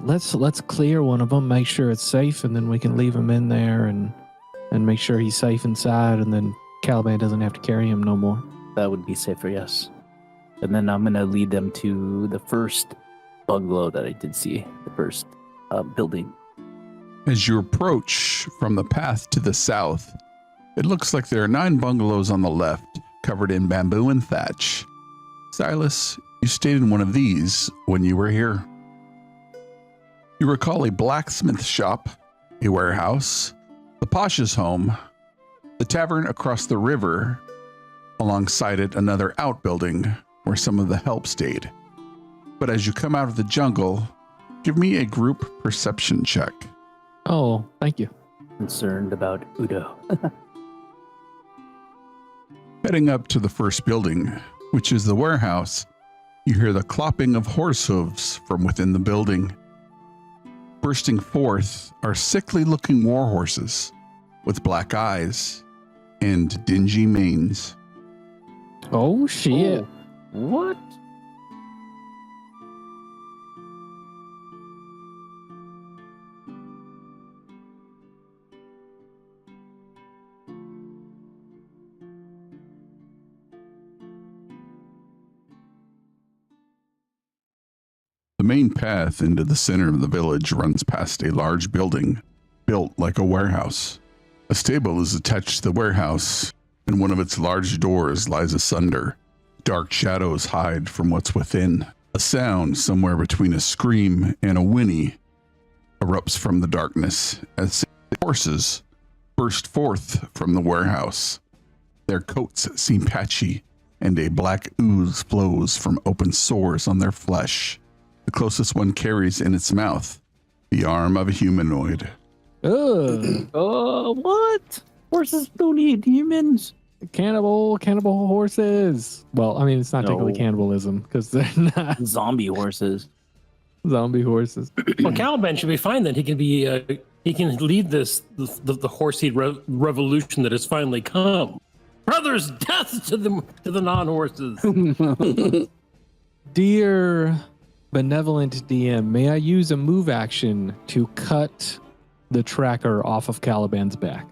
let's clear one of them, make sure it's safe, and then we can leave him in there and make sure he's safe inside, and then Caliban doesn't have to carry him no more. That would be safer, yes. And then I'm gonna lead them to the first bungalow that I did see, the first building. As you approach from the path to the south, it looks like there are 9 bungalows on the left, covered in bamboo and thatch. Silas, you stayed in one of these when you were here. You recall a blacksmith shop, a warehouse, the Pasha's home, the tavern across the river, alongside it another outbuilding where some of the help stayed. But as you come out of the jungle, give me a group perception check. Oh, thank you. Concerned about Udo. Heading up to the first building, which is the warehouse, you hear the clopping of horse hooves from within the building. Bursting forth are sickly-looking war horses with black eyes and dingy manes. Oh shit. Oh, what? The main path into the center of the village runs past a large building built like a warehouse. A stable is attached to the warehouse, and one of its large doors lies asunder. Dark shadows hide from what's within. A sound somewhere between a scream and a whinny erupts from the darkness as horses burst forth from the warehouse. Their coats seem patchy, and a black ooze flows from open sores on their flesh. The closest one carries in its mouth the arm of a humanoid. Ugh. Oh, what? Horses don't eat humans. Cannibal horses. Well, I mean, it's not technically No. cannibalism because they're not Zombie horses. zombie horses. Well, Caliban should be fine then. He can be. He can lead the horsey revolution that has finally come. Brothers, death to the non-horses. Dear benevolent DM, may I use a move action to cut the tracker off of Caliban's back?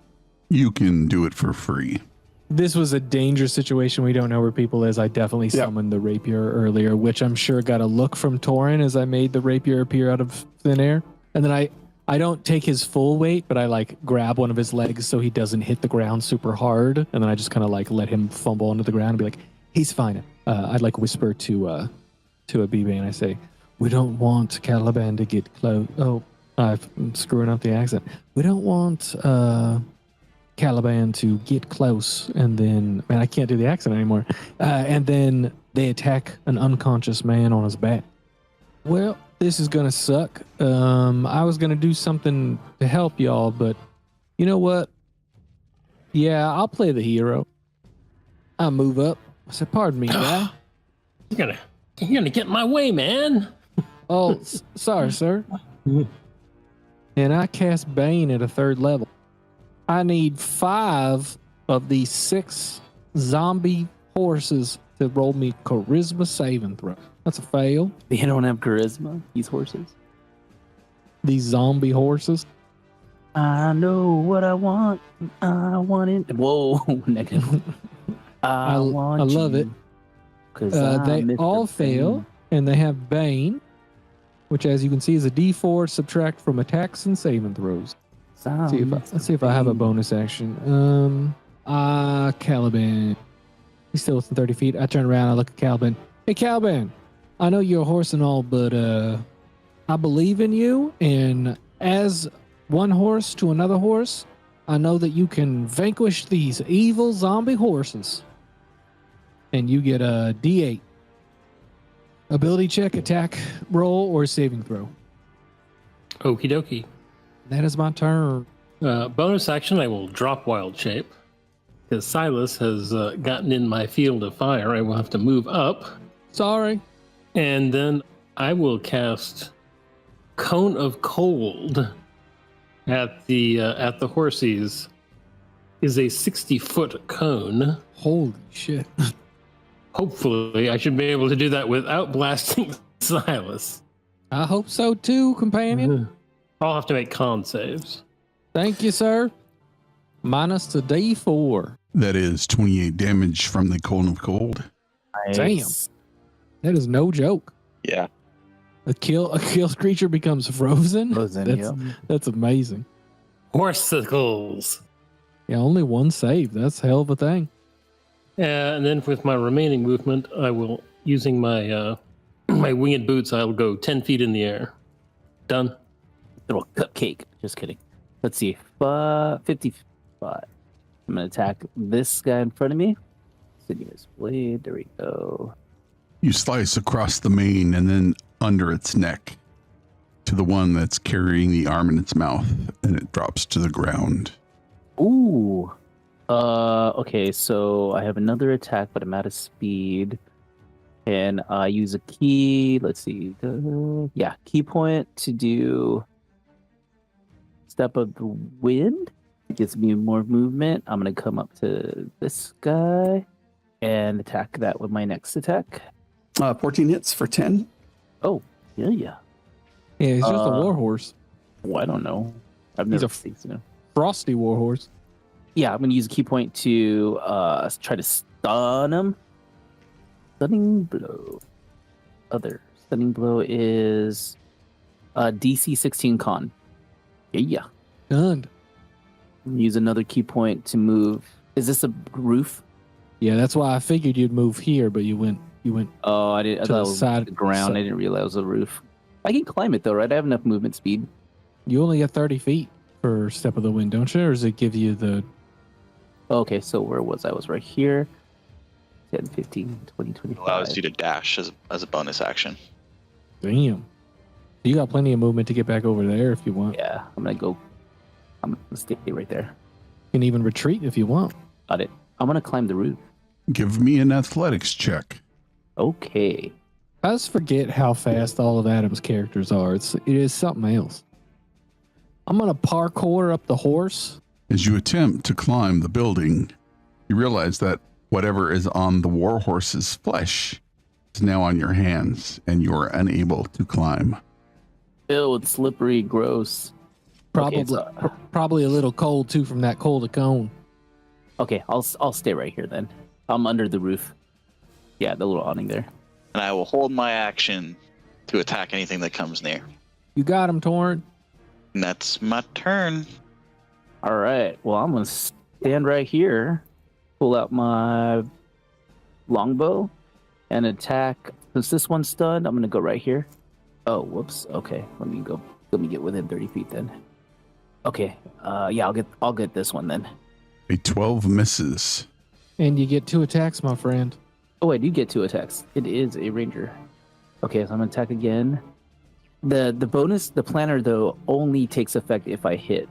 You can do it for free. This was a dangerous situation. We don't know where people is. I definitely summoned the rapier earlier, which I'm sure got a look from Torin as I made the rapier appear out of thin air. And then I don't take his full weight, but I like grab one of his legs so he doesn't hit the ground super hard. And then I just kind of like let him fumble onto the ground and be like, he's fine. I'd like whisper to a BB and I say, we don't want Caliban to get close. Oh, I'm screwing up the accent. We don't want Caliban to get close and then, man, I can't do the accent anymore. And then they attack an unconscious man on his back. Well, this is gonna suck. I was gonna do something to help y'all, but you know what? Yeah, I'll play the hero. I move up. I said, pardon me, guy. You're gonna get in my way, man. Oh, sorry, sir. And I cast Bane at a 3rd level. I need 5 of these 6 zombie horses to roll me charisma saving throw. That's a fail. They don't have charisma, these horses. These zombie horses. I know what I want. I want it. Whoa, negative. I love it. They all fail, and they have Bane, which, as you can see, is a D4 subtract from attacks and saving throws. Let's see if I have a bonus action. Caliban. He's still within 30 feet. I turn around. I look at Caliban. Hey, Caliban. I know you're a horse and all, but I believe in you. And as one horse to another horse, I know that you can vanquish these evil zombie horses. And you get a D8. Ability check, attack, roll, or saving throw. Okie dokie. That is my turn. Bonus action, I will drop wild shape. Because Silas has gotten in my field of fire, I will have to move up. Sorry. And then I will cast Cone of Cold at the horsies. Is a 60-foot cone. Holy shit. Hopefully, I should be able to do that without blasting Silas. I hope so too, companion. I'll have to make con saves. Thank you, sir. Minus the D4. That is 28 damage from the Cone of Cold. Damn. That is no joke. Yeah. A kill creature becomes frozen. Frozen, That's amazing. Horsicles. Yeah, only one save. That's a hell of a thing. And then with my remaining movement, I will, using my my winged boots, I'll go 10 feet in the air. Done. Little cupcake. Just kidding. Let's see. 55. I'm going to attack this guy in front of me. Sinuous blade. There we go. You slice across the mane and then under its neck to the one that's carrying the arm in its mouth, and it drops to the ground. Ooh. Okay, so I have another attack, but I'm out of speed. And I use a key. Let's see. Key point to do Step of the Wind. It gives me more movement. I'm going to come up to this guy and attack that with my next attack. 14 hits for 10. Oh, yeah. Yeah, he's just a warhorse. Oh, I don't know. I've He's never a seen it. Frosty warhorse. Yeah, I'm going to use a key point to try to stun him. Stunning blow. Other stunning blow is DC 16 con. Yeah. Done. Use another key point to move. Is this a roof? Yeah, that's why I figured you'd move here, but you went. Oh, I didn't. I to thought the it was side- the ground. I didn't realize it was a roof. I can climb it though, right? I have enough movement speed. You only get 30 feet for Step of the Wind, don't you? Or does it give you the... Okay, so where was I? I was right here. 10, 15, 20, 25. Allows you to dash as a bonus action. Damn. You got plenty of movement to get back over there if you want. Yeah, I'm gonna stay right there. You can even retreat if you want. Got it. I'm gonna climb the roof. Give me an athletics check. Okay. I just forget how fast all of Adam's characters are. It is something else. I'm gonna parkour up the horse. As you attempt to climb the building, you realize that whatever is on the warhorse's flesh is now on your hands, and you are unable to climb. Ew, it's slippery, gross. Probably, Okay, probably a little cold too from that cold of cone. Okay, I'll stay right here then. I'm under the roof. Yeah, the little awning there. And I will hold my action to attack anything that comes near. You got him, Torn. And that's my turn. All right. Well, I'm gonna stand right here, pull out my longbow, and attack. Since this one's stunned, I'm gonna go right here. Oh, whoops. Okay, let me go. Let me get within 30 feet then. Okay. Yeah, I'll get this one then. A 12 misses. And you get 2 attacks, my friend. Oh, I do get 2 attacks. It is a ranger. Okay, so I'm gonna attack again. The bonus, the planner though, only takes effect if I hit.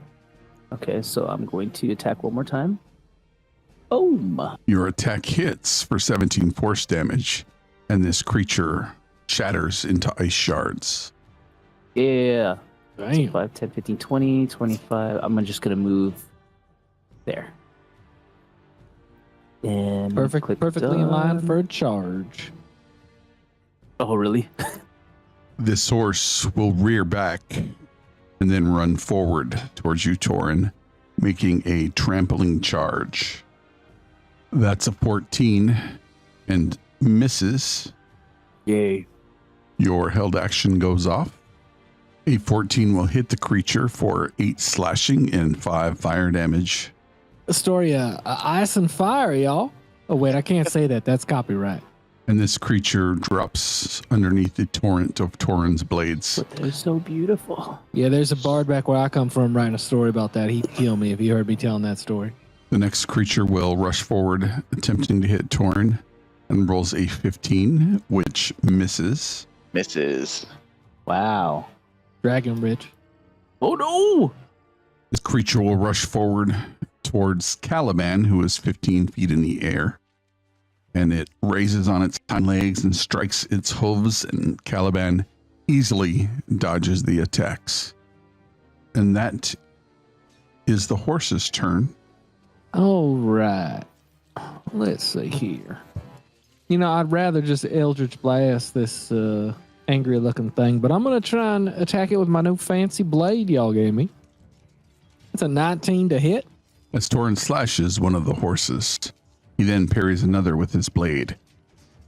Okay, so I'm going to attack one more time. Boom! Your attack hits for 17 force damage, and this creature shatters into ice shards. Yeah. Damn. 5, 10, 15, 20, 25. I'm just gonna move there. And Perfectly in line for a charge. Oh, really? This horse will rear back and then run forward towards you, Torin, making a trampling charge. That's a 14 and misses. Yay. Your held action goes off. A 14 will hit the creature for 8 slashing and 5 fire damage. Astoria, ice and fire, y'all. Oh, wait, I can't say that. That's copyright. And this creature drops underneath the torrent of Torin's blades. But they're so beautiful. Yeah, there's a bard back where I come from writing a story about that. He'd kill me if he heard me telling that story. The next creature will rush forward, attempting to hit Torin. and rolls a 15, which misses. Misses. Wow. Dragon Rich. Oh no! This creature will rush forward towards Caliban, who is 15 feet in the air. And it raises on its hind legs and strikes its hooves, and Caliban easily dodges the attacks. And that is the horse's turn. All right. Let's see here. You know, I'd rather just Eldritch Blast this angry looking thing, but I'm going to try and attack it with my new fancy blade y'all gave me. It's a 19 to hit. As Torin slashes one of the horses, he then parries another with his blade.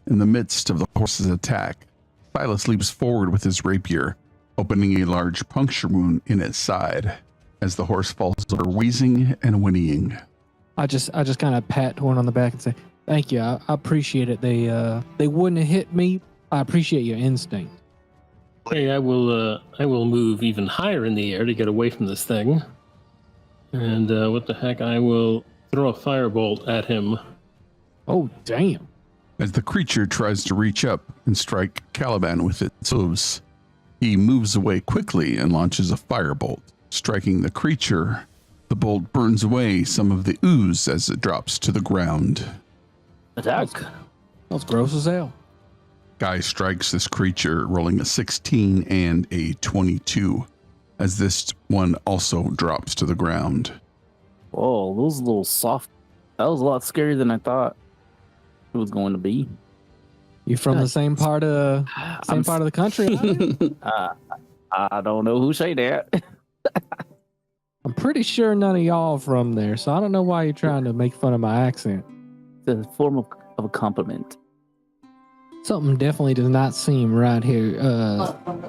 In the midst of the horse's attack, Silas leaps forward with his rapier, opening a large puncture wound in its side as the horse falls over, wheezing and whinnying. I just kind of pat Torn on the back and say, "Thank you. I appreciate it. They wouldn't have hit me. I appreciate your instinct." Hey, I will move even higher in the air to get away from this thing. And what the heck? I will throw a firebolt at him. Oh, damn. As the creature tries to reach up and strike Caliban with its hooves, he moves away quickly and launches a firebolt, striking the creature. The bolt burns away some of the ooze as it drops to the ground. Attack. That's gross as hell. Guy strikes this creature, rolling a 16 and a 22, as this one also drops to the ground. Oh, those little soft. That was a lot scarier than I thought it was going to be. You from the same part of the country? I don't know who say that. I'm pretty sure none of y'all from there, so I don't know why you're trying to make fun of my accent. It's a form of a compliment. Something definitely does not seem right here.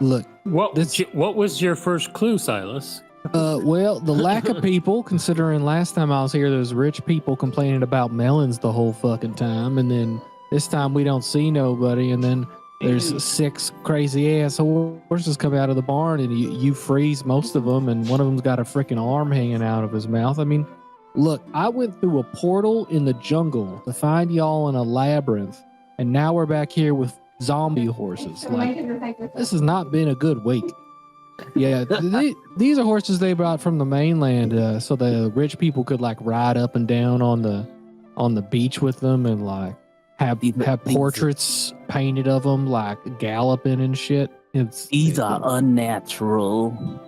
Look. What was your first clue, Silas? Well, the lack of people, considering last time I was here, there was rich people complaining about melons the whole fucking time, and then this time we don't see nobody, and then there's 6 crazy ass horses come out of the barn, and you freeze most of them, and one of them's got a freaking arm hanging out of his mouth. I mean, look, I went through a portal in the jungle to find y'all in a labyrinth, and now we're back here with zombie horses. Like, this has not been a good week. Yeah, these are horses they brought from the mainland, so the rich people could like ride up and down on the beach with them, and like have portraits painted of them, like galloping and shit. These are unnatural.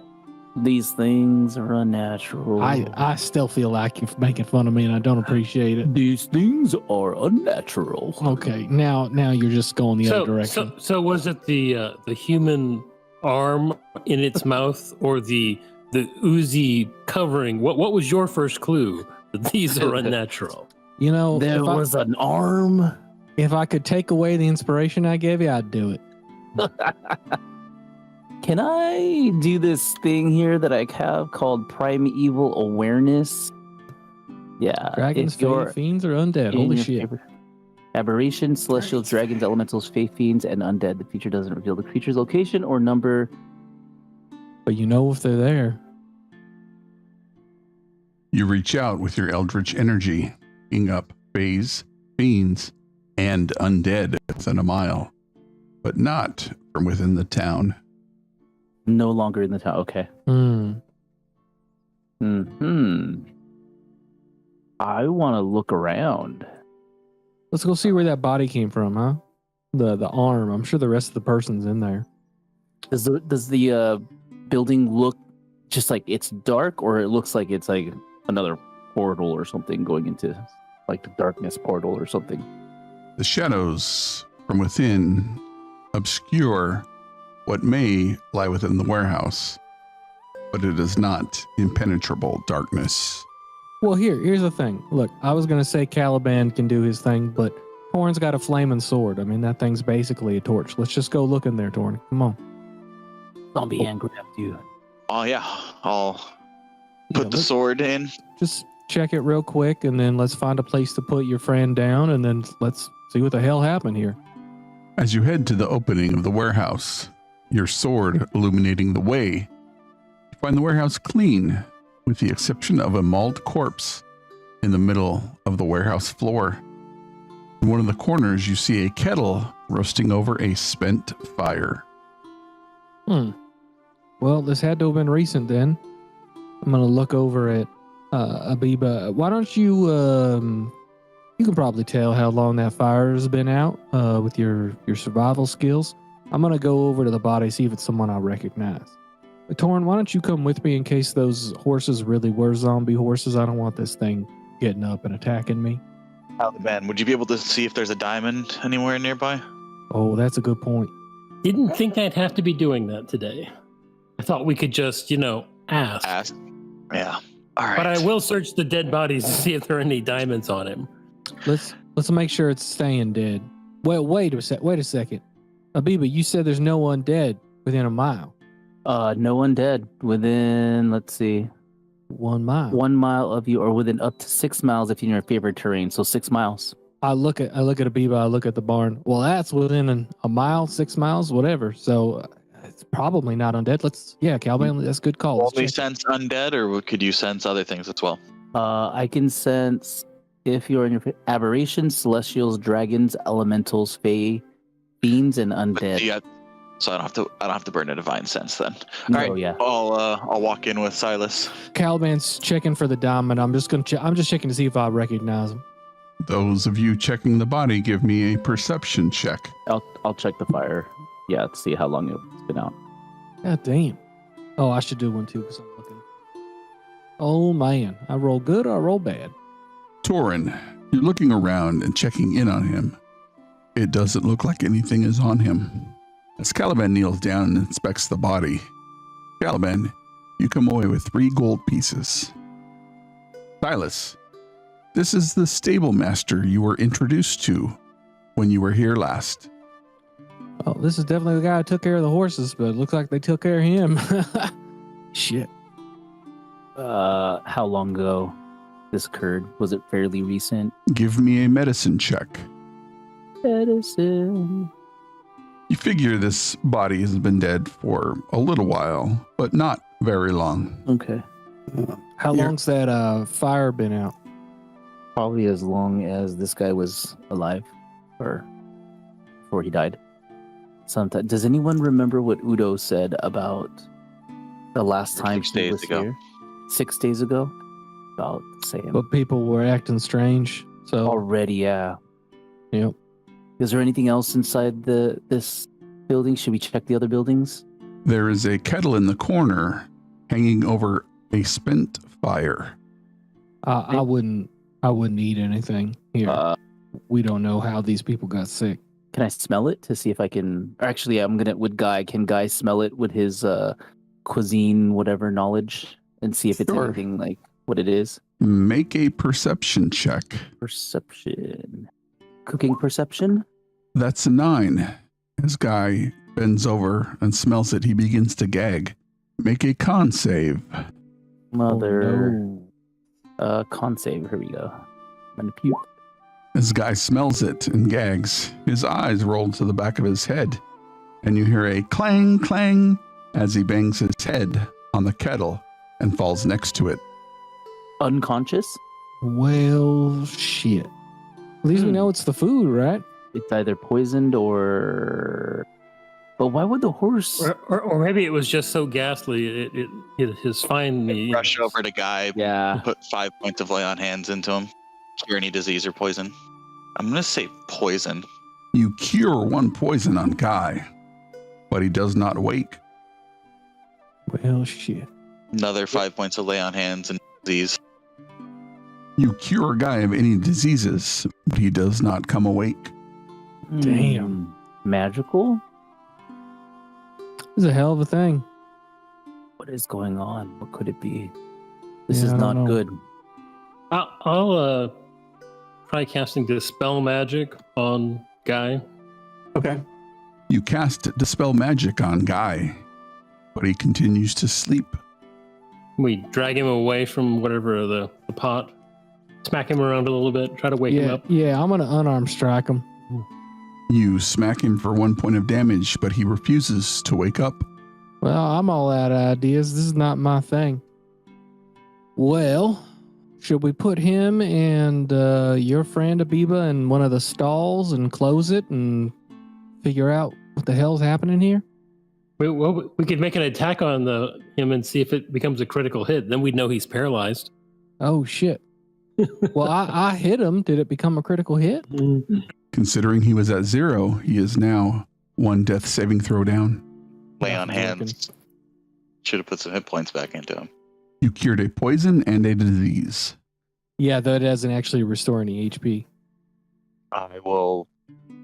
These things are unnatural. I still feel like you're making fun of me, and I don't appreciate it. These things are unnatural. Okay, now you're just going the other direction. So was it the human arm in its mouth, or the oozy covering? What was your first clue that these are unnatural? You know, there was an arm. If I could take away the inspiration I gave you, I'd do it. Can I do this thing here that I have called primeval awareness? Yeah. Dragons, fiends, or undead? Holy shit. Aberration, celestials, dragons, elementals, fae fiends, and undead. The feature doesn't reveal the creature's location or number. But you know if they're there. You reach out with your eldritch energy, picking up faes, fiends, and undead within a mile, but not from within the town. No longer in the town. Okay. I want to look around. Let's go see where that body came from, huh? The arm. I'm sure the rest of the person's in there. Does the building look just like it's dark, or it looks like it's like another portal or something going into like the darkness portal or something? The shadows from within obscure what may lie within the warehouse, but it is not impenetrable darkness. Well, here's the thing. Look, I was going to say Caliban can do his thing, but Torn's got a flaming sword. I mean, that thing's basically a torch. Let's just go look in there, Torn. Come on. Zombie hand grabbed you. Oh, yeah. I'll put the sword in. Just check it real quick, and then let's find a place to put your friend down, and then let's see what the hell happened here. As you head to the opening of the warehouse, your sword illuminating the way, you find the warehouse clean, with the exception of a mauled corpse in the middle of the warehouse floor. In one of the corners, you see a kettle roasting over a spent fire. Well, this had to have been recent then. I'm going to look over at Abiba. Why don't you, you can probably tell how long that fire has been out with your survival skills. I'm going to go over to the body, see if it's someone I recognize. Torn, why don't you come with me in case those horses really were zombie horses? I don't want this thing getting up and attacking me. Ben, would you be able to see if there's a diamond anywhere nearby? Oh, that's a good point. Didn't think I'd have to be doing that today. I thought we could just, ask. Ask. Yeah. All right. But I will search the dead bodies to see if there are any diamonds on him. Let's make sure it's staying dead. Well, wait a second. Abiba, you said there's no one dead within a mile. No one dead within, let's see, 1 mile. 1 mile of you, or within up to 6 miles if you're in your favorite terrain. So 6 miles. I look at Abiba, I look at the barn. Well, that's within a mile, 6 miles, whatever. So it's probably not undead. Calvin, that's a good call. Only sense undead, or could you sense other things as well? I can sense if you're in your aberrations, celestials, dragons, elementals, fae, fiends, and undead. Yeah. So I don't have to burn a divine sense then. No, All right. yeah. I'll walk in with Silas. Calban's checking for the diamond. I'm just checking to see if I recognize him. Those of you checking the body, give me a perception check. I'll check the fire. Yeah, to see how long it's been out. God damn. Oh, I should do one too because I'm looking. Oh man, I roll good or I roll bad? Torin, you're looking around and checking in on him. It doesn't look like anything is on him. As Caliban kneels down and inspects the body, Caliban, you come away with 3 gold pieces. Silas, this is the stable master you were introduced to when you were here last. Oh, this is definitely the guy who took care of the horses, but it looks like they took care of him. Shit. How long ago this occurred? Was it fairly recent? Give me a medicine check. Medicine. You figure this body has been dead for a little while, but not very long. Okay. How long's that fire been out? Probably as long as this guy was alive, or before he died. Sometime. Does anyone remember what Udo said about the last time 6 he days was ago. here? 6 days ago? About the same. But people were acting strange. So Already, yeah. Yep. Is there anything else inside this building? Should we check the other buildings? There is a kettle in the corner hanging over a spent fire. I wouldn't eat anything here. We don't know how these people got sick. Can I smell it to see if I can? Or actually, I'm gonna with Guy. Can Guy smell it with his cuisine, whatever knowledge, and see if it's Sure. anything like what it is? Make a perception check. Perception, cooking perception. That's a 9. As Guy bends over and smells it, he begins to gag. Make a con save. Mother, con save. Here we go. I'm gonna puke. As Guy smells it and gags, his eyes roll to the back of his head, and you hear a clang, clang as he bangs his head on the kettle and falls next to it. Unconscious. Well, shit. At least we know it's the food, right? It's either poisoned or. But why would the horse? Or maybe it was just so ghastly, his finally. Rush over to Guy. Yeah. Put 5 points of lay on hands into him. Cure any disease or poison. I'm gonna say poison. You cure 1 poison on Guy, but he does not wake. Well, shit. Another 5 points of lay on hands and disease. You cure Guy of any diseases, but he does not come awake. Damn. Magical? This is a hell of a thing. What is going on? What could it be? This Yeah, is I not don't know. good. I'll try casting Dispel Magic on Guy. Okay. You cast Dispel Magic on Guy, but he continues to sleep. We drag him away from whatever the pot, smack him around a little bit, try to wake him up. Yeah, I'm gonna unarmed strike him. You smack him for 1 point of damage, but he refuses to wake up. Well, I'm all out of ideas. This is not my thing. Well, should we put him and your friend Abiba in one of the stalls and close it and figure out what the hell's happening here? We could make an attack on him and see if it becomes a critical hit. Then we'd know he's paralyzed. Oh shit! Well, I hit him. Did it become a critical hit? Considering he was at 0, he is now 1 death saving throw down. Lay on hands. Should have put some hit points back into him. You cured a poison and a disease. Yeah, that doesn't actually restore any HP. I will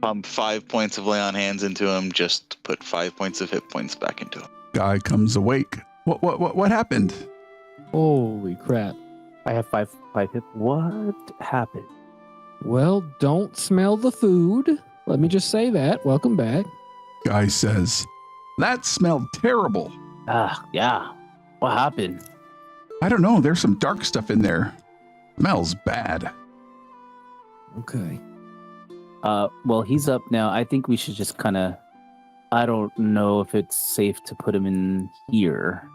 pump 5 points of lay on hands into him, just to put 5 points of hit points back into him. Guy comes awake. What happened? Holy crap! I have five hit. What happened? Well, don't smell the food. Let me just say that. Welcome back. Guy says, that smelled terrible. Yeah. What happened? I don't know. There's some dark stuff in there. Smells bad. Okay. Well, he's up now. I think we should just kind of. I don't know if it's safe to put him in here.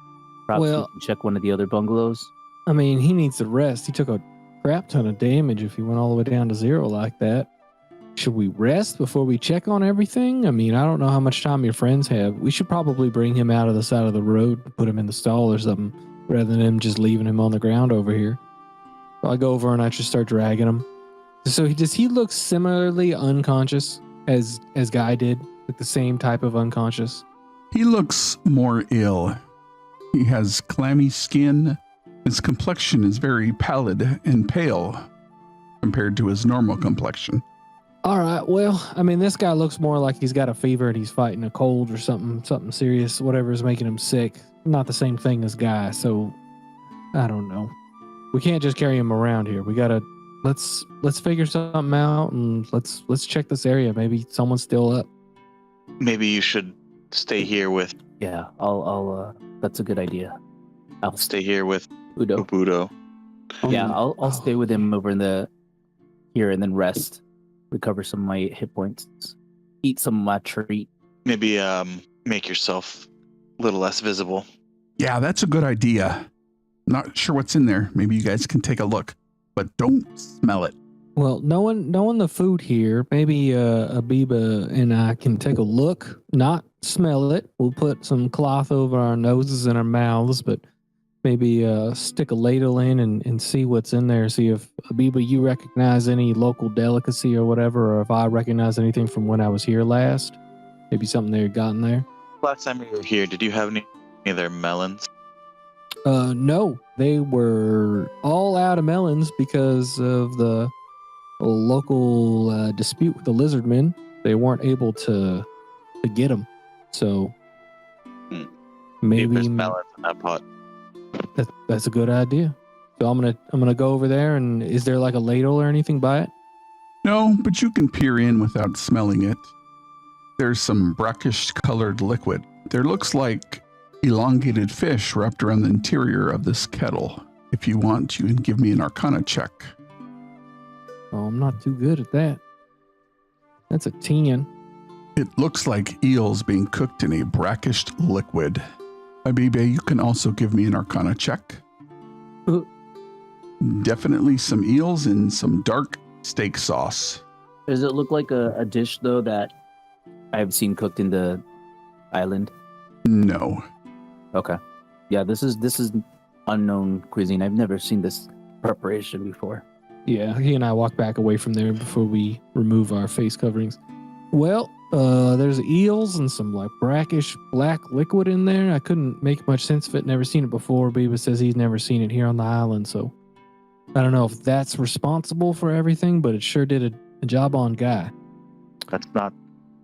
Perhaps we can check one of the other bungalows. I mean, he needs to rest. He took a crap ton of damage if he went all the way down to 0 like that. Should we rest before we check on everything? I mean, I don't know how much time your friends have. We should probably bring him out of the side of the road and put him in the stall or something, rather than him just leaving him on the ground over here. So I go over and I just start dragging him. So does he look similarly unconscious as Guy did? Like the same type of unconscious? He looks more ill. He has clammy skin. His complexion is very pallid and pale compared to his normal complexion. All right, well, I mean, this guy looks more like he's got a fever and he's fighting a cold or something serious, whatever is making him sick. Not the same thing as Guy, so I don't know. We can't just carry him around here. We gotta let's figure something out and let's check this area. Maybe someone's still up. Maybe you should stay here with. Yeah, I'll that's a good idea. I'll Stay here with Ubudo. Yeah, I'll stay with him over in here and then rest, recover some of my hit points, eat some of my treat. Maybe make yourself a little less visible. Yeah, that's a good idea. Not sure what's in there. Maybe you guys can take a look, but don't smell it. Well, knowing the food here, maybe Abiba and I can take a look, not smell it. We'll put some cloth over our noses and our mouths, but maybe stick a ladle in and see what's in there. See if, Abiba, you recognize any local delicacy or whatever, or if I recognize anything from when I was here last. Maybe something they had gotten there. Last time you were here, did you have any of their melons? No, they were all out of melons because of the local dispute with the lizardmen. They weren't able to get them, so maybe there's melons in that pot. That's a good idea. So I'm gonna go over there, and is there like a ladle or anything by it? No, but you can peer in without smelling it. There's some brackish colored liquid. There looks like elongated fish wrapped around the interior of this kettle. If you want, you can give me an Arcana check. Oh, I'm not too good at that. That's a 10. It looks like eels being cooked in a brackish liquid. Abibe, you can also give me an Arcana check. Definitely some eels in some dark steak sauce. Does it look like a dish, though, that I've seen cooked in the island? No. Okay. Yeah, this is unknown cuisine. I've never seen this preparation before. Yeah, he and I walk back away from there before we remove our face coverings. Well, there's eels and some like brackish black liquid in there. I couldn't make much sense of it. Never seen it before. Biba says he's never seen it here on the island, so I don't know if that's responsible for everything, but it sure did a job on Guy. Let's not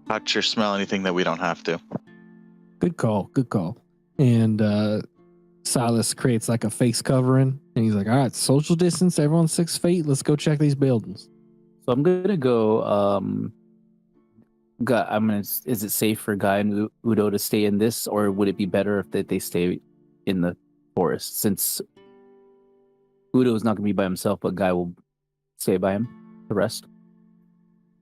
touch or smell anything that we don't have to. Good call. And Silas creates like a face covering, and he's like, all right, social distance, everyone's 6 feet. Let's go check these buildings. So I'm going to go, is it safe for Guy and Udo to stay in this, or would it be better if they stay in the forest, since Udo is not going to be by himself, but Guy will stay by him to rest?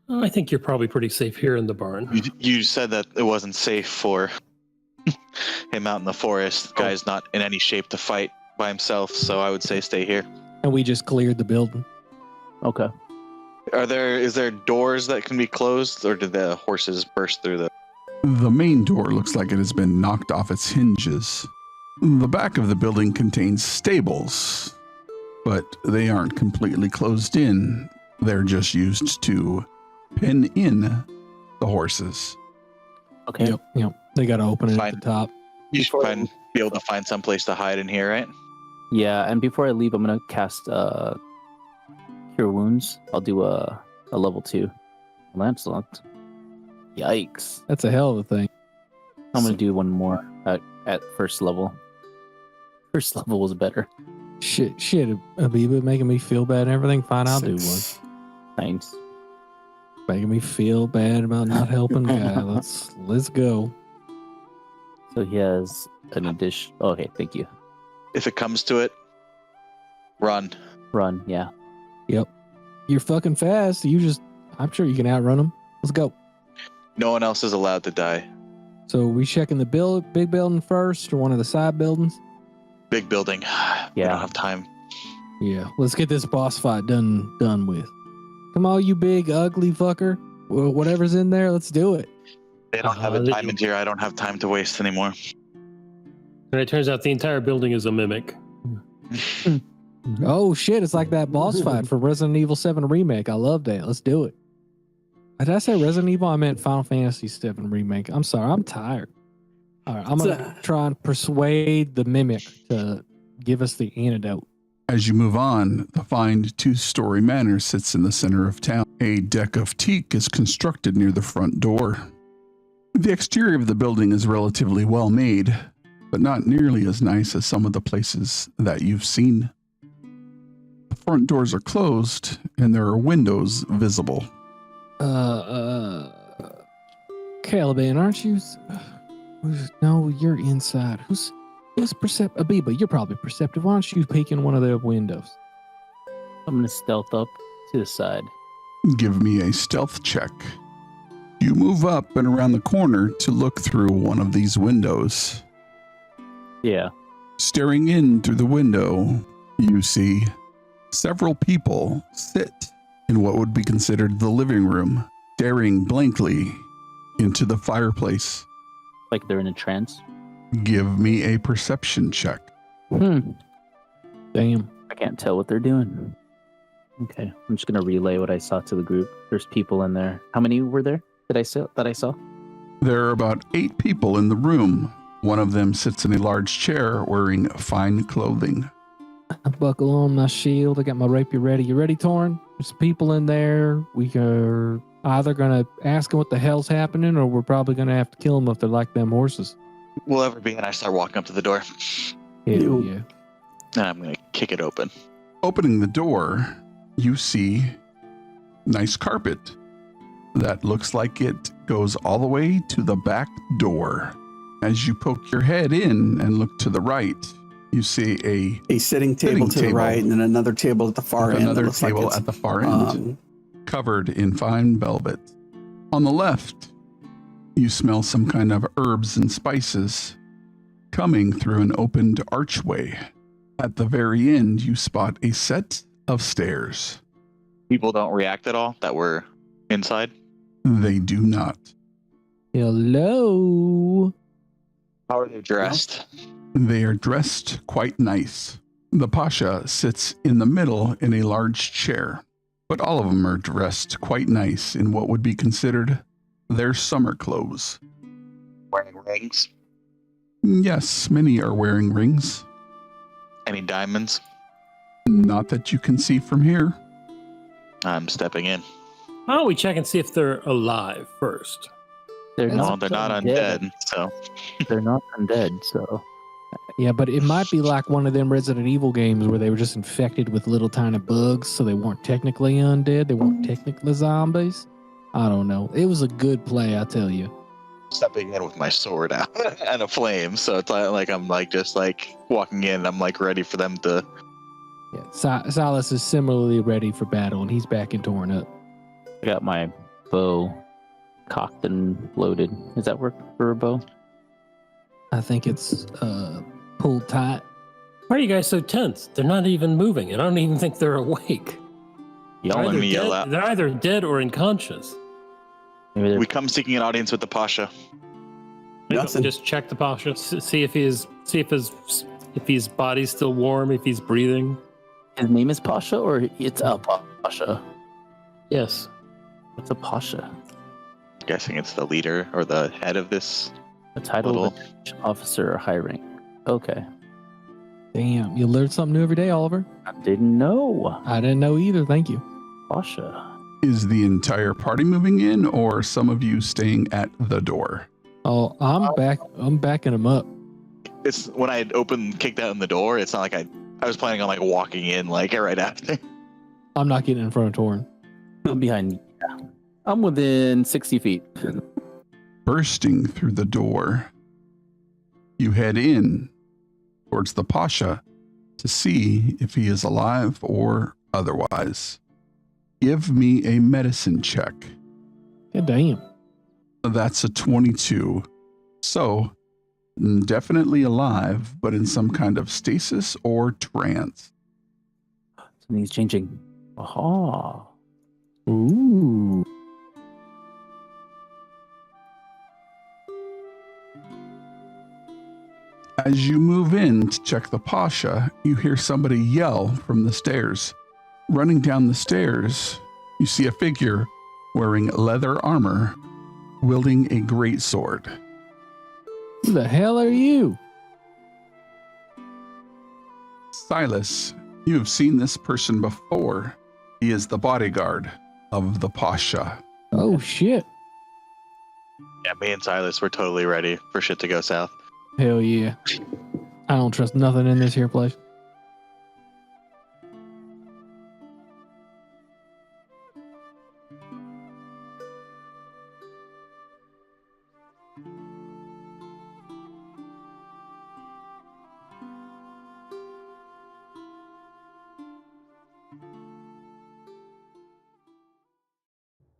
I think you're probably pretty safe here in the barn. You said that it wasn't safe for him out in the forest. The guy's not in any shape to fight by himself, so I would say stay here. and we just cleared the building. Okay. Is there doors that can be closed, or did the horses burst through the? The main door looks like it has been knocked off its hinges. The back of the building contains stables, but they aren't completely closed in. They're just used to pin in the horses. Okay. Yep. They got to open it Fine. at the top. You should be able to find some place to hide in here, right? Yeah, and before I leave, I'm gonna cast Cure Wounds. I'll do a level 2. Lance locked. Yikes! That's a hell of a thing. I'm gonna do one more at first level. First level was better. Shit, Abiba making me feel bad and everything. Fine, I'll do one. Thanks. Making me feel bad about not helping guy. Let's go. So he has an addition. Okay, thank you. If it comes to it, run. Run, yeah. Yep. You're fucking fast. I'm sure you can outrun them. Let's go. No one else is allowed to die. So we checking the big building first or one of the side buildings? Big building. We Yeah. don't have time. Yeah. Let's get this boss fight done with. Come on, you big ugly fucker. Well, whatever's in there, let's do it. They don't have a diamond here. I don't have time to waste anymore. And it turns out the entire building is a mimic. Oh shit, it's like that boss fight for Resident Evil 7 Remake. I love that. Let's do it. Did I say Resident Evil? I meant Final Fantasy 7 Remake. I'm sorry, I'm tired. All right, I'm going to try and persuade the mimic to give us the antidote. As you move on, the fine 2-story manor sits in the center of town. A deck of teak is constructed near the front door. The exterior of the building is relatively well made, but not nearly as nice as some of the places that you've seen. The front doors are closed, and there are windows visible. Caliban, aren't you? No, you're inside. Who's perceptive? Abiba, you're probably perceptive. Why don't you peek in one of the windows? I'm gonna stealth up to the side. Give me a stealth check. You move up and around the corner to look through one of these windows. Yeah. Staring in through the window, you see several people sit in what would be considered the living room, staring blankly into the fireplace. Like they're in a trance. Give me a perception check. Damn. I can't tell what they're doing. Okay, I'm just gonna relay what I saw to the group. There's people in there. How many were there that I saw? There are about 8 people in the room. One of them sits in a large chair wearing fine clothing. I buckle on my shield. I got my rapier ready. You ready, Torn? There's people in there. We are either going to ask them what the hell's happening, or we're probably going to have to kill them if they're like them horses. Will ever be, and I start walking up to the door. Hell yeah. And I'm going to kick it open. Opening the door, you see nice carpet that looks like it goes all the way to the back door. As you poke your head in and look to the right, you see a sitting table to the right, and then another table at the far end. Another table at the far end, covered in fine velvet. On the left, you smell some kind of herbs and spices coming through an opened archway. At the very end, you spot a set of stairs. People don't react at all that we're inside? They do not. Hello. How are they dressed? They are dressed quite nice. The Pasha sits in the middle in a large chair, but all of them are dressed quite nice in what would be considered their summer clothes. Wearing rings? Yes, many are wearing rings. Any diamonds? Not that you can see from here. I'm stepping in. Why don't we check and see if they're alive first? They're No, they're not undead, so. They're not undead, so. Yeah, but it might be like one of them Resident Evil games where they were just infected with little tiny bugs, so they weren't technically undead. They weren't technically zombies. I don't know. It was a good play, I tell you. Stepping in with my sword out and a flame, so it's like I'm like just like walking in. I'm like ready for them to. Yeah, Silas is similarly ready for battle, and he's back and torn up. I got my bow cocked and loaded. Does that work for a bow? I think it's pulled tight. Why are you guys so tense? They're not even moving, and I don't even think they're awake. Y'all let me yell out. They're either dead or unconscious. Maybe they're We come seeking an audience with the Pasha. Nothing. Just check the Pasha, see if his body's still warm, if he's breathing. His name is Pasha, or it's a Pasha? Yes. What's a Pasha? Guessing it's the leader or the head of this. A title Little- of a officer or high rank. Okay. Damn, you learn something new every day, Oliver. I didn't know. I didn't know either. Thank you. Pasha. Is the entire party moving in, or some of you staying at the door? Oh, I'm back. I'm backing him up. It's when I kicked out in the door. It's not like I was planning on like walking in like right after. I'm not getting in front of Torn. I'm behind. Yeah. I'm within 60 feet. Bursting through the door, you head in towards the Pasha to see if he is alive or otherwise. Give me a medicine check. God damn. That's a 22. So, definitely alive, but in some kind of stasis or trance. Something's changing. Aha. Ooh. As you move in to check the Pasha, you hear somebody yell from the stairs. Running down the stairs, you see a figure wearing leather armor, wielding a greatsword. Who the hell are you? Silas, you have seen this person before. He is the bodyguard of the Pasha. Oh, shit. Yeah, me and Silas were totally ready for shit to go south. Hell yeah. I don't trust nothing in this here place.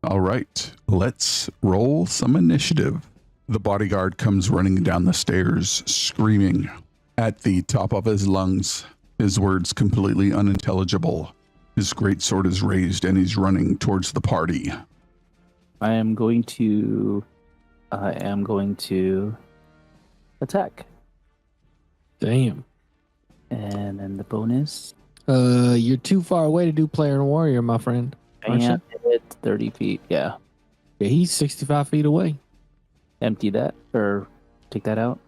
All right, let's roll some initiative. The bodyguard comes running down the stairs, screaming at the top of his lungs, his words completely unintelligible. His greatsword is raised and he's running towards the party. I am going to attack. Damn. And then the bonus. You're too far away to do player and warrior, my friend. Aren't And you? it's 30 feet. Yeah. Yeah, he's 65 feet away. Empty that or take that out.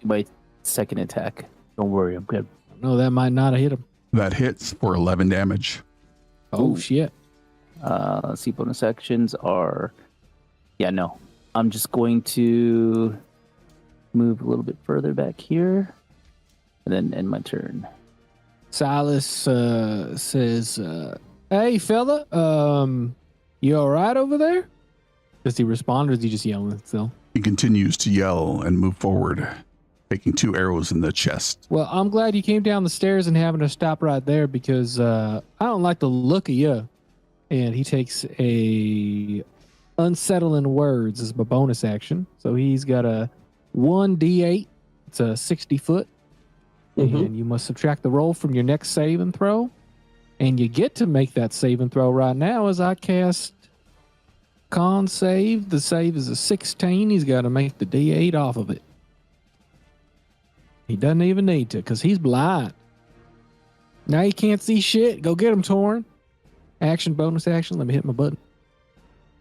My second attack. Don't worry, I'm good. No, that might not have hit him. That hits for 11 damage. Oh, Ooh. shit. Let's see, bonus actions are. Yeah, no. I'm just going to move a little bit further back here and then end my turn. Silas says, hey, fella, you all right over there? Does he respond or is he just yelling still? He continues to yell and move forward, taking 2 arrows in the chest. Well, I'm glad you came down the stairs and having to stop right there because I don't like the look of you. And he takes a unsettling words as my bonus action. So he's got a 1d8. It's a 60 foot. And you must subtract the roll from your next save and throw. And you get to make that save and throw right now as I cast con save. The save is a 16. He's got to make the d8 off of it. He doesn't even need to because he's blind. Now he can't see shit. Go get him, Torn. Action, bonus action. Let me hit my button.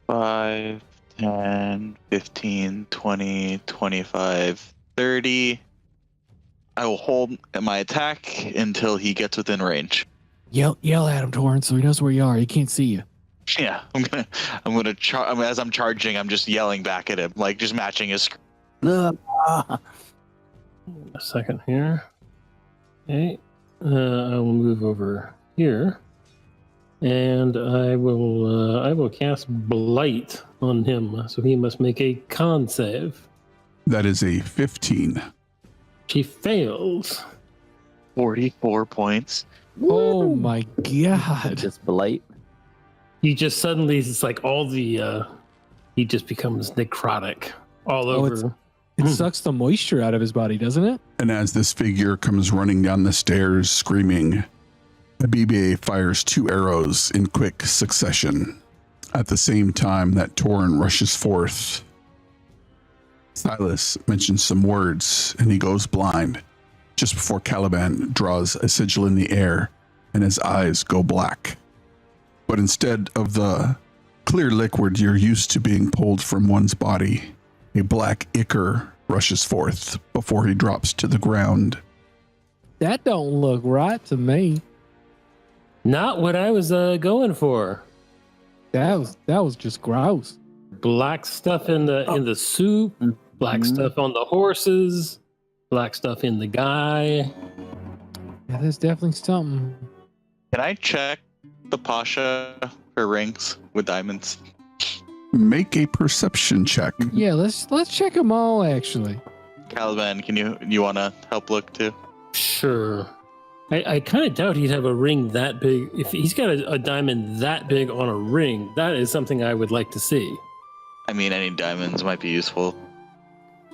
5, 10, 15, 20, 25, 30. I will hold my attack until he gets within range. Yell at him, Torn, so he knows where you are. He can't see you. Yeah, as I'm charging, I'm just yelling back at him, like just matching his. A second here. Okay. I will move over here. And I will cast Blight on him. So he must make a con save. That is a 15. She fails. 44 points. Oh my god. Just blight. He just suddenly, it's like all the, he just becomes necrotic all over. It sucks the moisture out of his body, doesn't it? And as this figure comes running down the stairs screaming, Abibe fires 2 arrows in quick succession. At the same time that Torin rushes forth, Silas mentions some words and he goes blind just before Caliban draws a sigil in the air and his eyes go black. But instead of the clear liquid you're used to being pulled from one's body, a black ichor rushes forth before he drops to the ground. That don't look right to me. Not what I was going for. That was just gross. Black stuff in the soup, black stuff on the horses, black stuff in the guy. Yeah, there's definitely something. Can I check the Pasha for rings with diamonds? Make a perception check. Yeah, let's check them all actually. Caliban, can you want to help look too? Sure. I kind of doubt he'd have a ring that big. If he's got a diamond that big on a ring, that is something I would like to see. I mean, any diamonds might be useful.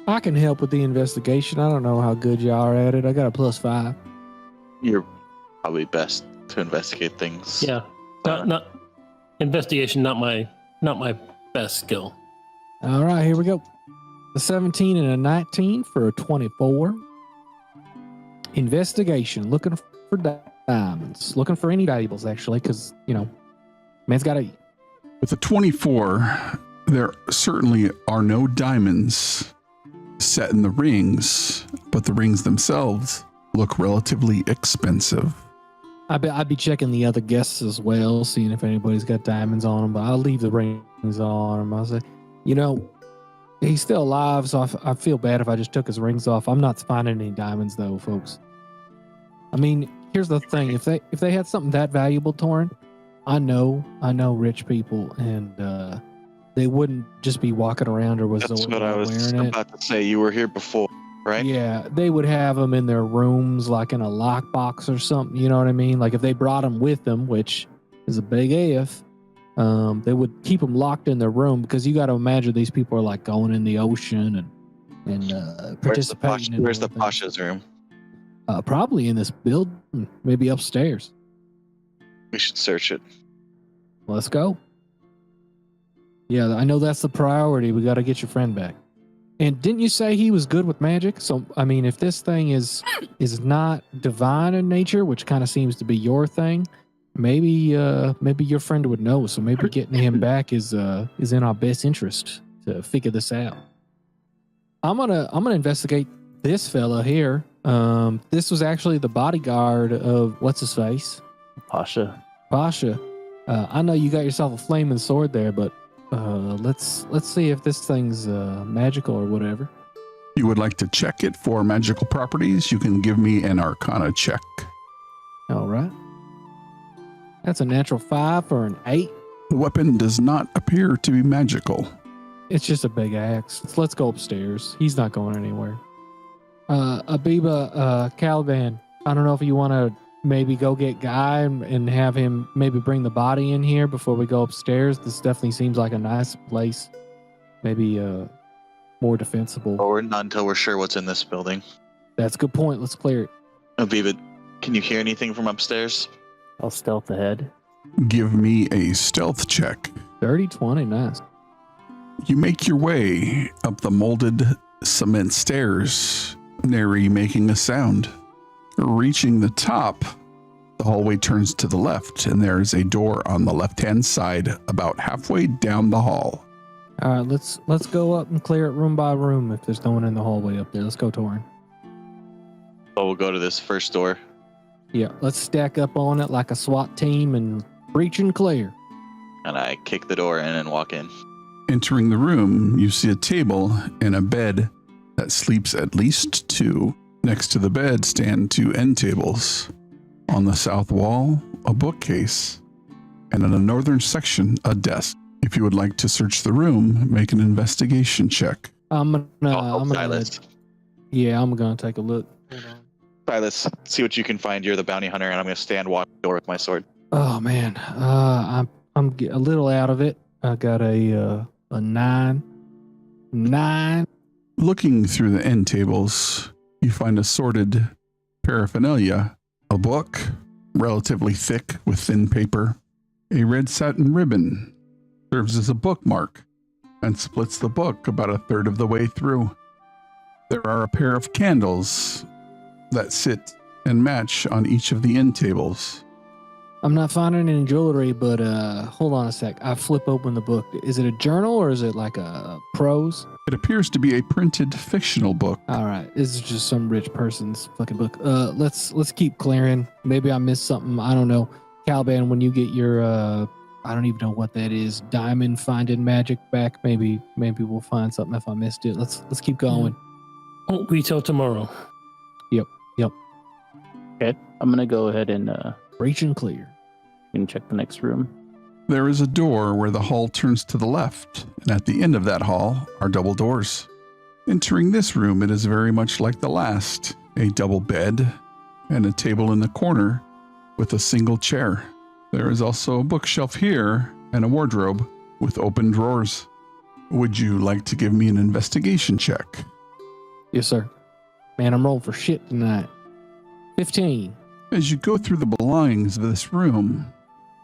I can help with the investigation. I don't know how good you are at it. I got a +5. You're probably best to investigate things. Yeah. Not investigation, not my best skill. All right, here we go. A 17 and a 19 for a 24. Investigation, looking for diamonds, looking for any valuables actually, because man's got to eat. With a 24, there certainly are no diamonds set in the rings, but the rings themselves look relatively expensive. I'd be checking the other guests as well, seeing if anybody's got diamonds on them, but I'll leave the rings on him. I'll say, he's still alive, so I feel bad if I just took his rings off. I'm not finding any diamonds, though, folks. I mean, here's the thing: if they had something that valuable, Torin, I know rich people, and they wouldn't just be walking around or was That's what I was wearing about to say. You were here before, right? Yeah, they would have them in their rooms, like in a lockbox or something. You know what I mean? Like if they brought them with them, which is a big if. They would keep them locked in their room because you got to imagine these people are like going in the ocean and participating. Where's the Pasha's room? Probably in this building, maybe upstairs. We should search it. Let's go. Yeah, I know that's the priority. We got to get your friend back. And didn't you say he was good with magic? So I mean, if this thing is not divine in nature, which kind of seems to be your thing. Maybe your friend would know, so maybe getting him back is in our best interest to figure this out. I'm gonna investigate this fella here. This was actually the bodyguard of what's his face, Pasha. I know you got yourself a flaming sword there, but let's see if this thing's magical or whatever. You would like to check it for magical properties? You can give me an Arcana check. All right. That's a natural 5 for an 8. The weapon does not appear to be magical. It's just a big axe. Let's go upstairs. He's not going anywhere. Abiba, Caliban, I don't know if you want to maybe go get Guy and have him maybe bring the body in here before we go upstairs. This definitely seems like a nice place. Maybe more defensible. Or not until we're sure what's in this building. That's a good point. Let's clear it. Abiba, can you hear anything from upstairs? I'll stealth ahead. Give me a stealth check. 30-20, nice. You make your way up the molded cement stairs, nary making a sound. Reaching the top, the hallway turns to the left, and there is a door on the left-hand side about halfway down the hall. All right, let's go up and clear it room by room if there's no one in the hallway up there. Let's go, Torin. Oh, we'll go to this first door. Yeah, let's stack up on it like a SWAT team and breach and clear. And I kick the door in and walk in. Entering the room, you see a table and a bed that sleeps at least 2. Next to the bed stand 2 end tables. On the south wall, a bookcase. And in the northern section, a desk. If you would like to search the room, make an investigation check. I'm gonna Silas. Yeah, I'm gonna take a look. Hold on. Silas, see what you can find. You're the bounty hunter, and I'm going to stand watch the door with my sword. Oh man, I'm a little out of it. I got a 9. Looking through the end tables, you find assorted paraphernalia, a book, relatively thick with thin paper, a red satin ribbon, serves as a bookmark, and splits the book about a third of the way through. There are a pair of candles that sit and match on each of the end tables. I'm not finding any jewelry, but hold on a sec. I flip open the book. Is it a journal or is it like a prose? It appears to be a printed fictional book. All right, this is just some rich person's fucking book. Let's keep clearing. Maybe I missed something. I don't know. Caliban, when you get your I don't even know what that is. Diamond finding magic back. Maybe we'll find something if I missed it. Let's keep going. Won't be till tomorrow. Yep. Okay, I'm gonna go ahead and Reach and clear. check the next room. There is a door where the hall turns to the left, and at the end of that hall are double doors. Entering this room, it is very much like the last, a double bed and a table in the corner with a single chair. There is also a bookshelf here and a wardrobe with open drawers. Would you like to give me an investigation check? Yes, sir. Man, I'm rolling for shit tonight. 15. As you go through the belongings of this room,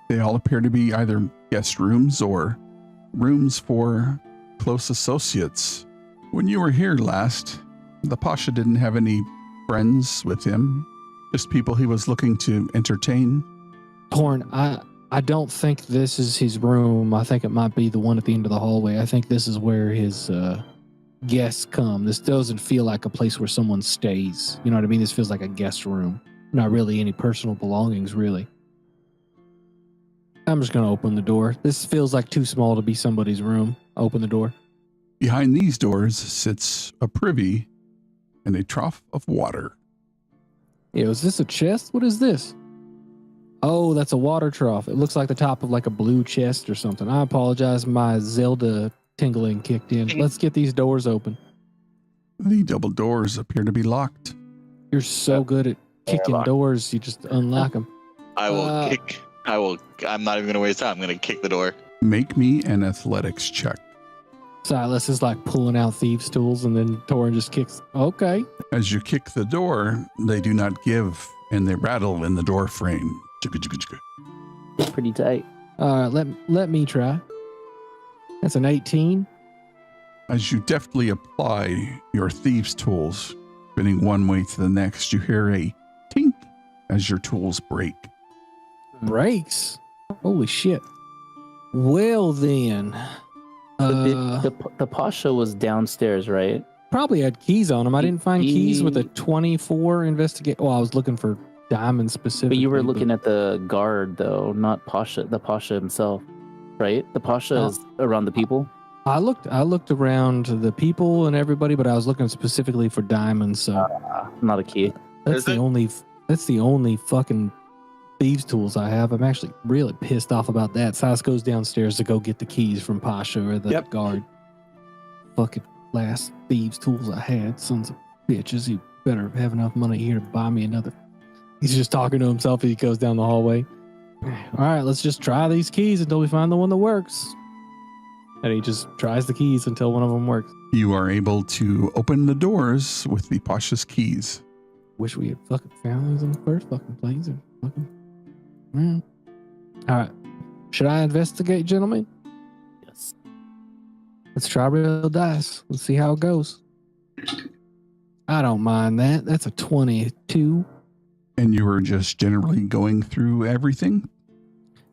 they all appear to be either guest rooms or rooms for close associates. When you were here last, the Pasha didn't have any friends with him, just people he was looking to entertain. Torn, I don't think this is his room. I think it might be the one at the end of the hallway. I think this is where his guests come. This doesn't feel like a place where someone stays. You know what I mean? This feels like a guest room. Not really any personal belongings, really. I'm just going to open the door. This feels like too small to be somebody's room. Open the door. Behind these doors sits a privy and a trough of water. Yeah, is this a chest? What is this? Oh, that's a water trough. It looks like the top of like a blue chest or something. I apologize. My Zelda tingling kicked in. Let's get these doors open. The double doors appear to be locked. You're so good at kicking doors. You just unlock them. I'm not even going to waste time. I'm going to kick the door. Make me an athletics check. Silas is like pulling out thieves' tools, and then Torin just kicks. Okay. As you kick the door, they do not give, and they rattle in the door frame. Pretty tight. Let me try. That's an 18. As you deftly apply your thieves' tools, spinning one way to the next, you hear a tink as your tools break. Breaks? Holy shit. Well then. The Pasha was downstairs, right? Probably had keys on him. I didn't find keys with a 24 investigate. Well, I was looking for diamonds specifically. But you were looking at the guard, though, not the Pasha himself, right? The Pasha is around the people. I looked around the people and everybody, but I was looking specifically for diamonds. So not a key. That's the only fucking thieves tools I have. I'm actually really pissed off about that. Silas goes downstairs to go get the keys from Pasha or the guard. Fucking last thieves tools I had. Sons of bitches. You better have enough money here to buy me another. He's just talking to himself as he goes down the hallway. All right, let's just try these keys until we find the one that works. And he just tries the keys until one of them works. You are able to open the doors with the Pasha's keys. Wish we had fucking found these in the first fucking place. All right. Should I investigate, gentlemen? Yes. Let's try real dice. Let's see how it goes. I don't mind that. That's a 22. And you were just generally going through everything?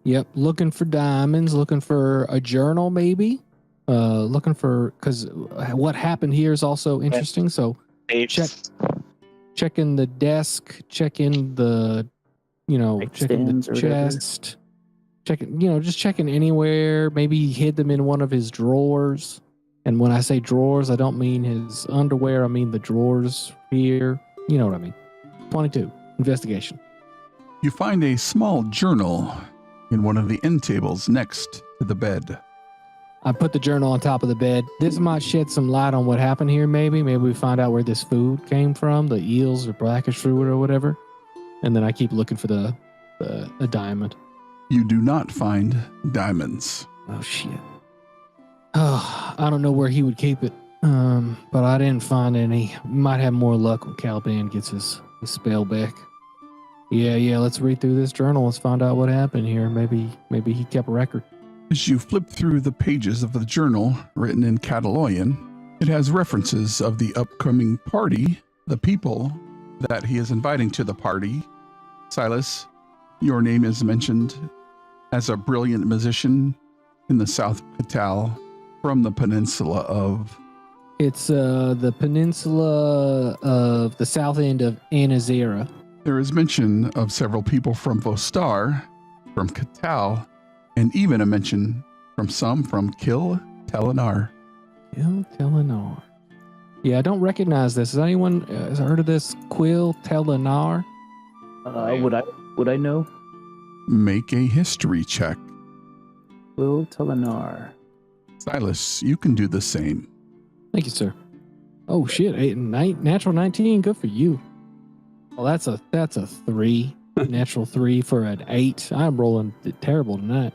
Yep. Looking for diamonds, looking for a journal, maybe. Looking for, because what happened here is also interesting. So checking the desk, checking the, checking the chest, just checking anywhere. Maybe he hid them in one of his drawers. And when I say drawers, I don't mean his underwear. I mean the drawers here. You know what I mean. 22. Investigation. You find a small journal in one of the end tables next to the bed. I put the journal on top of the bed. This might shed some light on what happened here, maybe. Maybe we find out where this food came from, the eels or blackish fruit or whatever. And then I keep looking for the diamond. You do not find diamonds. Oh, shit. Oh, I don't know where he would keep it. But I didn't find any. Might have more luck when Caliban gets his spell back. Yeah, let's read through this journal. Let's find out what happened here. Maybe he kept a record. As you flip through the pages of the journal written in Cataloyan, it has references of the upcoming party, the people that he is inviting to the party. Silas, your name is mentioned as a brilliant musician in the South Catal from the peninsula of... It's the peninsula of the south end of Anazera. There is mention of several people from Vostar, from Catal, and even a mention from some from Kil Telenar. Kil Telenar. Yeah, I don't recognize this. Has anyone heard of this Quil Telenar? Would I know? Make a history check. Will Telenar. Silas, you can do the same. Thank you, sir. Oh shit, natural 19. Good for you. Well, that's a 3. Natural 3 for an 8. I'm rolling terrible tonight.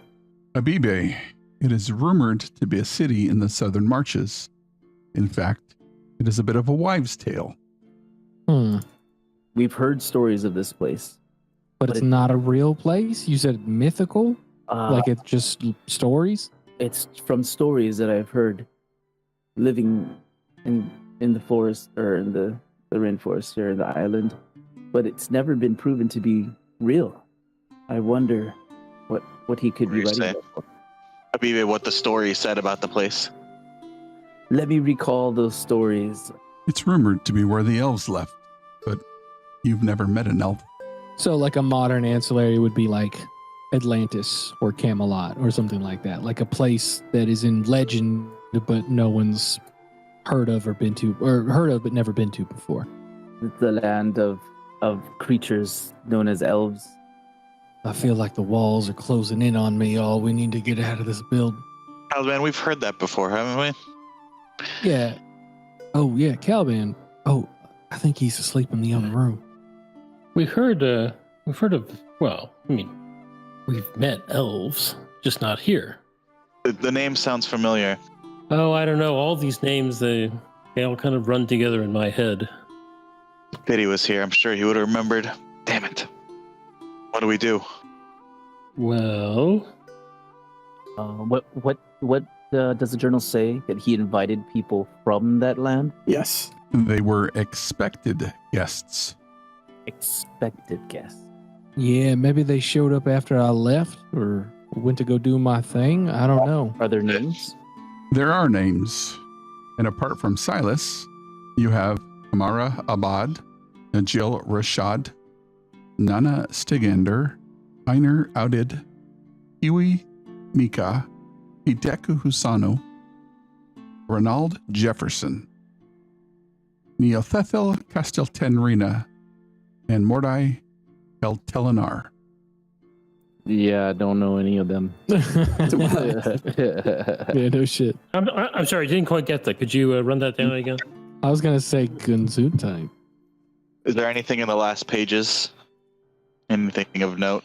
Abibe. It is rumored to be a city in the southern marches. In fact, it is a bit of a wives' tale. We've heard stories of this place. But it's not a real place? You said mythical? Like it's just stories? It's from stories that I've heard living in the forest or in the rainforest here in the island. But it's never been proven to be real. I wonder what he could be writing about. Abibe, what the story said about the place. Let me recall those stories. It's rumored to be where the elves left, but you've never met an elf. So like a modern ancillary would be like Atlantis or Camelot or something like that. Like a place that is in legend, but no one's heard of or been to, or heard of but never been to before. The land of creatures known as elves. I feel like the walls are closing in on me, y'all. We need to get out of this building. Caliban, we've heard that before, haven't we? Yeah. Oh, yeah, Caliban. Oh, I think he's asleep in the other room. We've heard of, well, I mean, we've met elves, just not here. The name sounds familiar. Oh, I don't know. All these names, they all kind of run together in my head. Pity was here. I'm sure he would have remembered. Damn it. What do we do? Well, what does the journal say? That he invited people from that land? Yes. They were expected guests. Expected guests. Yeah, maybe they showed up after I left or went to go do my thing. I don't know. Are there names? There are names. And apart from Silas, you have Amara Abad, Najil Rashad, Nana Stigander, Einar Audid, Iwi Mika, Hideku Husano, Ronald Jefferson, Neothethel Casteltenrina, and Mordai Telenar. Yeah, I don't know any of them. Yeah, no shit. I'm sorry, I didn't quite get that. Could you run that down again? I was gonna say Gunzutai. Is there anything in the last pages? Anything of note?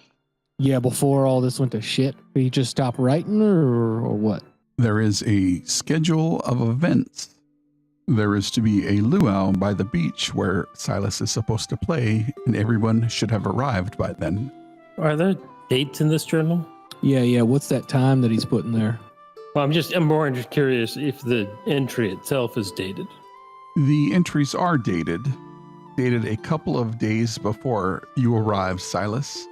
Yeah, before all this went to shit, did he just stop writing or what? There is a schedule of events. There is to be a luau by the beach where Silas is supposed to play, and everyone should have arrived by then. Are there dates in this journal? Yeah. What's that time that he's putting there? Well, I'm more just curious if the entry itself is dated. The entries are dated a couple of days before you arrived, Silas.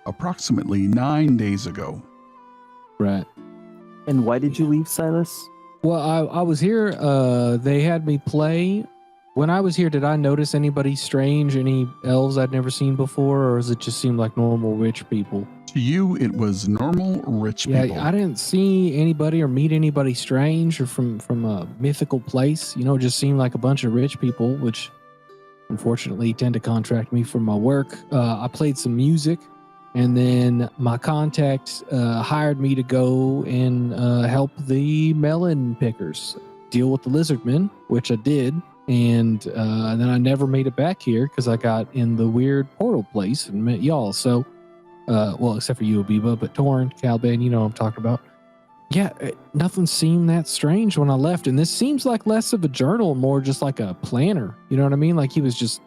Approximately 9 days ago. Right. And why did you leave, Silas? Well, I was here. They had me play. When I was here, did I notice anybody strange, any elves I'd never seen before, or does it just seem like normal rich people? To you, it was normal rich people. Yeah, I didn't see anybody or meet anybody strange or from a mythical place. You know, it just seemed like a bunch of rich people, which unfortunately tend to contract me for my work. I played some music, and then my contact hired me to go and help the melon pickers deal with the lizardmen, which I did. And then I never made it back here because I got in the weird portal place and met y'all. So, well, except for you, Abiba, but Torn, Calban, you know what I'm talking about. Yeah, nothing seemed that strange when I left. And this seems like less of a journal, more just like a planner. You know what I mean? Like he was just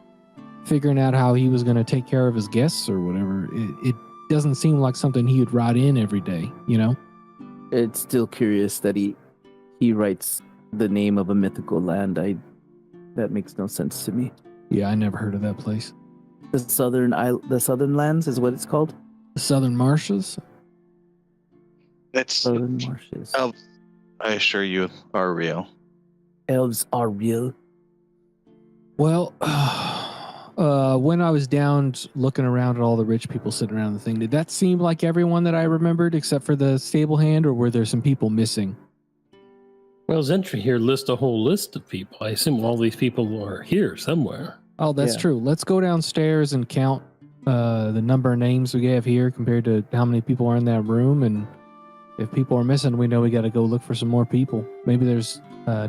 figuring out how he was going to take care of his guests or whatever. It doesn't seem like something he would write in every day, you know? It's still curious that he writes the name of a mythical land. That makes no sense to me. Yeah, I never heard of that place. The Southern Lands is what it's called. The Southern Marshes? That's Southern Marshes. elves. I assure you, are real. Elves are real. Well, when I was down looking around at all the rich people sitting around the thing, did that seem like everyone that I remembered except for the stable hand, or were there some people missing? Well, his entry here lists a whole list of people. I assume all these people are here somewhere. Oh, that's Yeah. true. Let's go downstairs and count the number of names we have here compared to how many people are in that room. And if people are missing, we know we got to go look for some more people. Maybe there's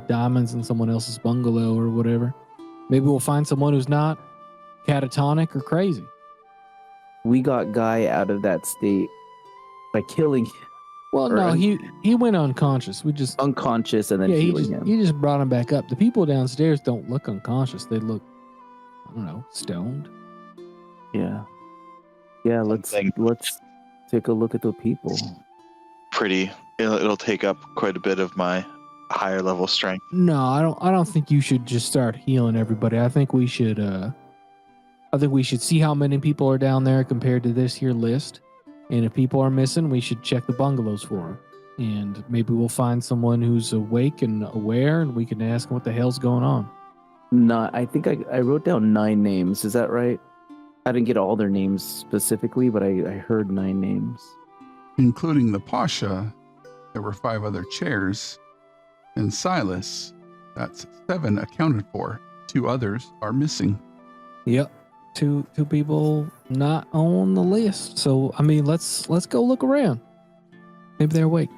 diamonds in someone else's bungalow or whatever. Maybe we'll find someone who's not catatonic or crazy. We got Guy out of that state by killing him. Well, no, he went unconscious. We just Unconscious and then he healing just, him. he just brought him back up. The people downstairs don't look unconscious. They look, I don't know, stoned. Yeah. Yeah, let's take a look at the people. Pretty. It'll take up quite a bit of my higher level strength. No, I don't think you should just start healing everybody. I think we should see how many people are down there compared to this here list. And if people are missing, we should check the bungalows for them. And maybe we'll find someone who's awake and aware, and we can ask them what the hell's going on. I think I wrote down 9 names. Is that right? I didn't get all their names specifically, but I heard 9 names. Including the Pasha, there were 5 other chairs. And Silas, that's 7 accounted for. 2 others are missing. Yep. Two people not on the list. So I mean, let's go look around. Maybe they're awake.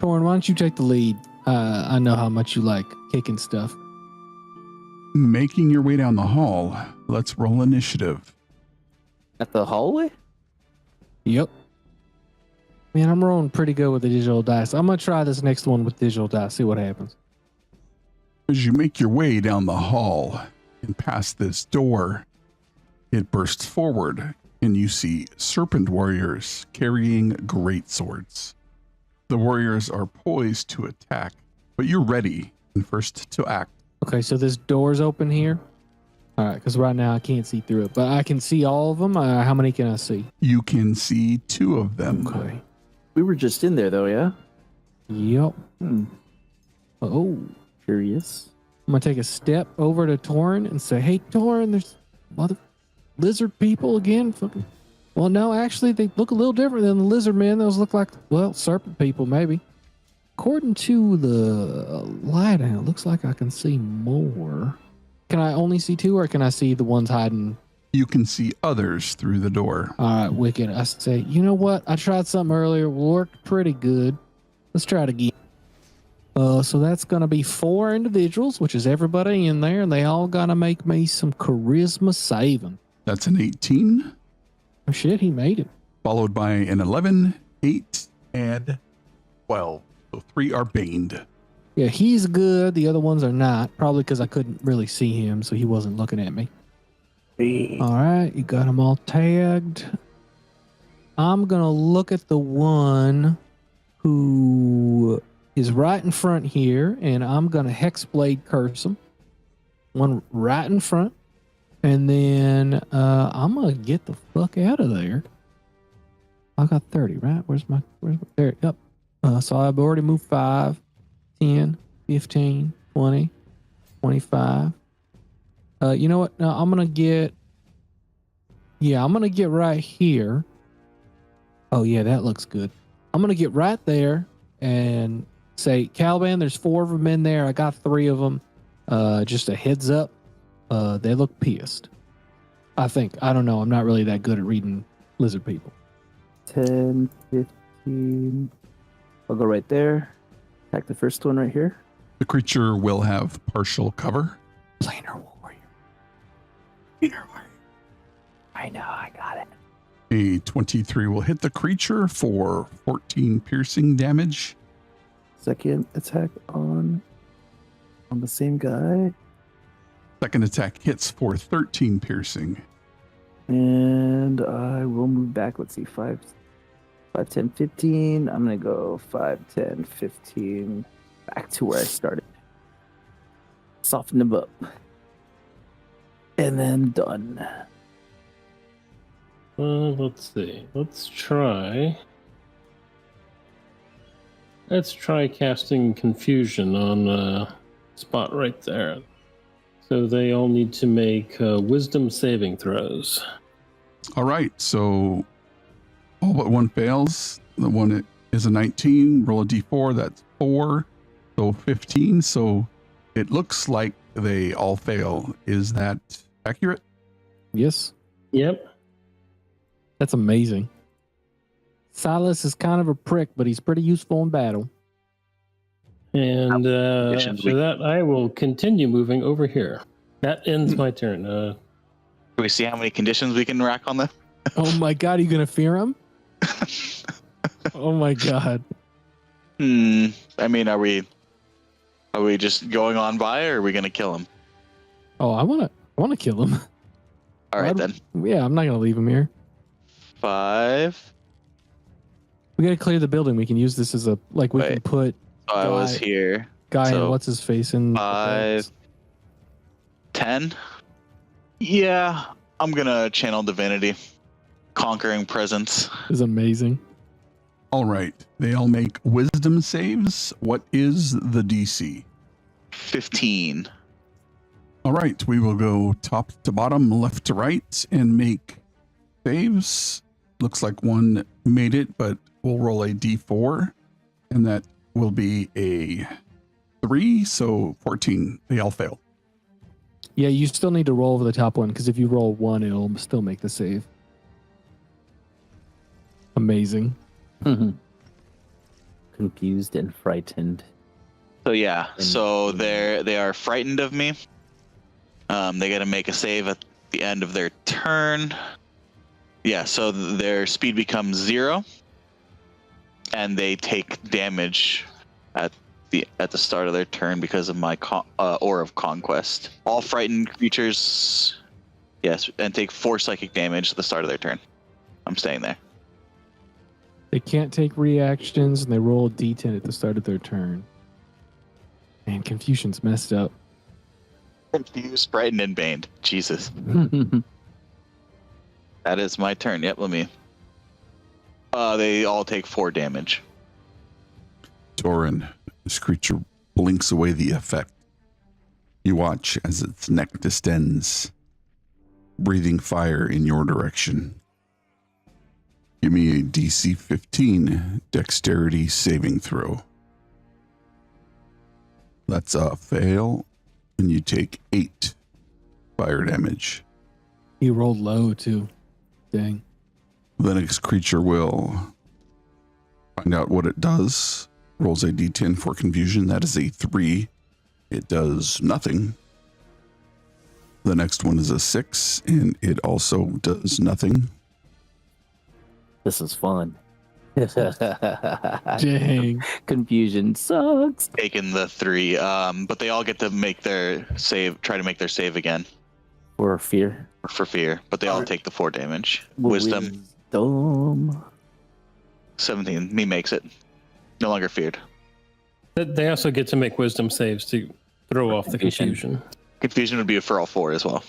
Torn, why don't you take the lead? I know how much you like kicking stuff. Making your way down the hall, let's roll initiative. At the hallway? Yep. Man, I'm rolling pretty good with the digital dice. I'm gonna try this next one with digital dice. See what happens. As you make your way down the hall and past this door, it bursts forward and you see serpent warriors carrying great swords. The warriors are poised to attack, but you're ready and first to act. Okay, so this door's open here. All right, because right now I can't see through it, but I can see all of them. How many can I see? You can see 2 of them. Okay. We were just in there though, yeah? Yep. Oh. Curious. I'm gonna take a step over to Torin and say, "Hey, Torin, there's mother lizard people again." Fucking. Well, no, actually, they look a little different than the lizard men. Those look like, well, serpent people, maybe. According to the light, it looks like I can see more. Can I only see 2, or can I see the ones hiding? You can see others through the door. All right, wicked. I say, you know what? I tried something earlier. Worked pretty good. Let's try it again. So that's going to be 4 individuals, which is everybody in there, and they all got to make me some charisma saving. That's an 18. Oh, shit, he made it. Followed by an 11, 8, and 12. So 3 are baned. Yeah, he's good. The other ones are not. Probably because I couldn't really see him, so he wasn't looking at me. All right, you got them all tagged. I'm going to look at the one who is right in front here, and I'm going to Hexblade curse him. One right in front. And then I'm going to get the fuck out of there. I got 30, right? Where's my there? Yep. So I've already moved 5, 10, 15, 20, 25. You know what? No, I'm going to get right here. Oh, yeah, that looks good. I'm going to get right there and say, Caliban, there's 4 of them in there. I got 3 of them. Just a heads up. They look pissed. I think. I don't know. I'm not really that good at reading lizard people. 10, 15. I'll go right there. Attack the first one right here. The creature will have partial cover. Planar warrior. I know, I got it. A 23 will hit the creature for 14 piercing damage. Second attack on the same guy. Second attack hits for 13 piercing. And I will move back. Let's see, 5, 10, 15. I'm going to go 5, 10, 15. Back to where I started. Soften them up. And then done. Let's see. Let's try casting confusion on spot right there. So they all need to make wisdom saving throws. All right, so all but one fails. The one is a 19. Roll a d4. That's 4. So 15. So it looks like they all fail. Is that accurate? Yes. Yep. That's amazing. Silas is kind of a prick, but he's pretty useful in battle. And after that, I will continue moving over here. That ends my turn. Can we see how many conditions we can rack on them? Oh my god, are you gonna fear him? Oh my god. I mean, are we just going on by, or are we gonna kill him? Oh, I wanna kill him. All right, then. Yeah, I'm not gonna leave him here. 5. We gotta clear the building. We can use this as a we can put I was here. guy So, and what's his face in 5, 10. Yeah, I'm gonna channel divinity, conquering presence. is amazing. All right. They all make wisdom saves. What is the DC? 15. All right. We will go top to bottom, left to right, and make saves. Looks like one made it, but we'll roll a d4, and that will be a 3, so 14. They all fail. Yeah, you still need to roll over the top one because if you roll 1, it'll still make the save. Amazing. Confused and frightened. So yeah, so they are frightened of me. They got to make a save at the end of their turn. Yeah, so their speed becomes 0, and they take damage at the start of their turn because of my Aura of Conquest. All frightened creatures, yes, and take 4 psychic damage at the start of their turn. I'm staying there. They can't take reactions and they roll a d10 at the start of their turn. Man, confusion's messed up. Confused, frightened, and baned. Jesus. That is my turn. Yep, let me. They all take 4 damage. Torin, this creature blinks away the effect. You watch as its neck distends, breathing fire in your direction. Give me a DC 15 dexterity saving throw. That's a fail, and you take 8 fire damage. He rolled low too. Dang. The next creature will find out what it does. Rolls a d10 for confusion. That is a 3. It does nothing. The next one is a 6, and it also does nothing. This is fun. Dang. Confusion sucks. Taking the 3, but they all get to make their save. Try to make their save again. For fear. For fear, but they all take the 4 damage. Wisdom. 17. Me makes it. No longer feared. They also get to make wisdom saves to throw off the confusion. Confusion would be for all 4 as well.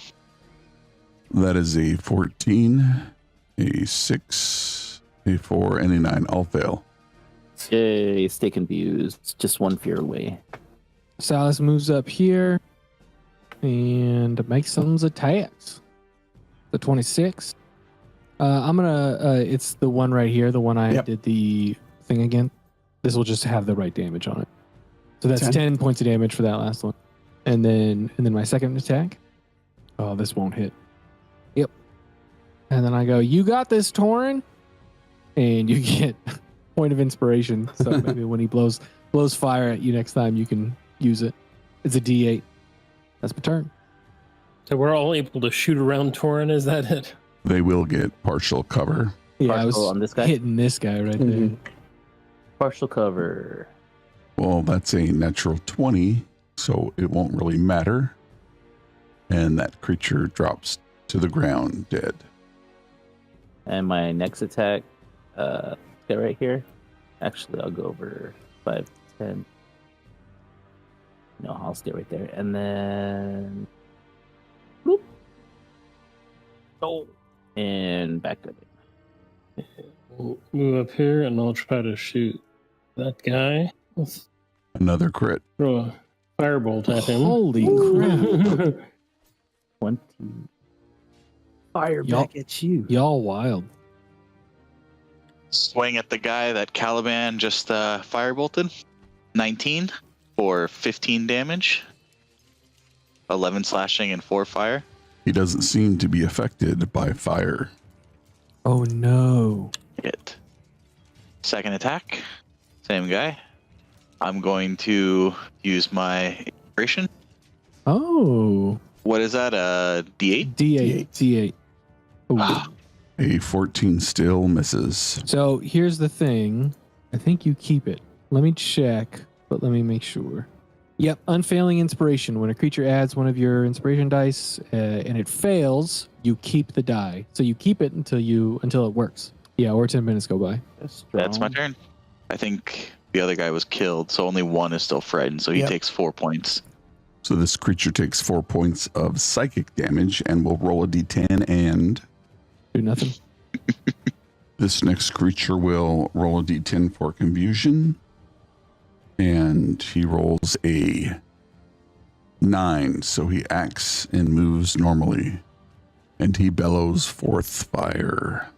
That is a 14, a 6, a 4, and a 9. All fail. Yay, stay confused. Just one fear away. Silas moves up here and makes some attacks. The 26. I'm gonna. It's the one right here. The one I did the thing again. This will just have the right damage on it. So that's 10 points of damage for that last one. And then my second attack. Oh, this won't hit. Yep. And then I go, "You got this, Torin," and you get point of inspiration. So maybe when he blows fire at you next time, you can use it. It's a D8. That's my turn. So we're all able to shoot around Torin, is that it? They will get partial cover. Yeah, I was Partial on this guy? hitting this guy right there. Partial cover. Well, that's a natural 20, so it won't really matter. And that creature drops to the ground dead. And my next attack, get right here. Actually, I'll go over 5, 10. No, I'll stay right there. And then. Boop. Oh. And back up. We'll move up here and I'll try to shoot that guy. Let's Another crit. throw a firebolt at him. Holy crap. 20. Fire Y'all- back at you. Y'all wild. Swing at the guy that Caliban just firebolted. 19 for 15 damage. 11 slashing and 4 fire. He doesn't seem to be affected by fire. Oh no. Hit. Second attack. Same guy. I'm going to use my inspiration. Oh. What is that? D8? D8. Ooh. Ah. A 14 still misses. So here's the thing. I think you keep it. Let me check, but let me make sure. Yep, unfailing inspiration. When a creature adds one of your inspiration dice and it fails, you keep the die. So you keep it until it works. Yeah, or 10 minutes go by. That's my turn. I think the other guy was killed, so only one is still frightened, so he Yep. takes 4 points. So this creature takes 4 points of psychic damage and will roll a d10, and Do nothing. this next creature will roll a d10 for confusion. And he rolls a 9, so he acts and moves normally. And he bellows forth fire.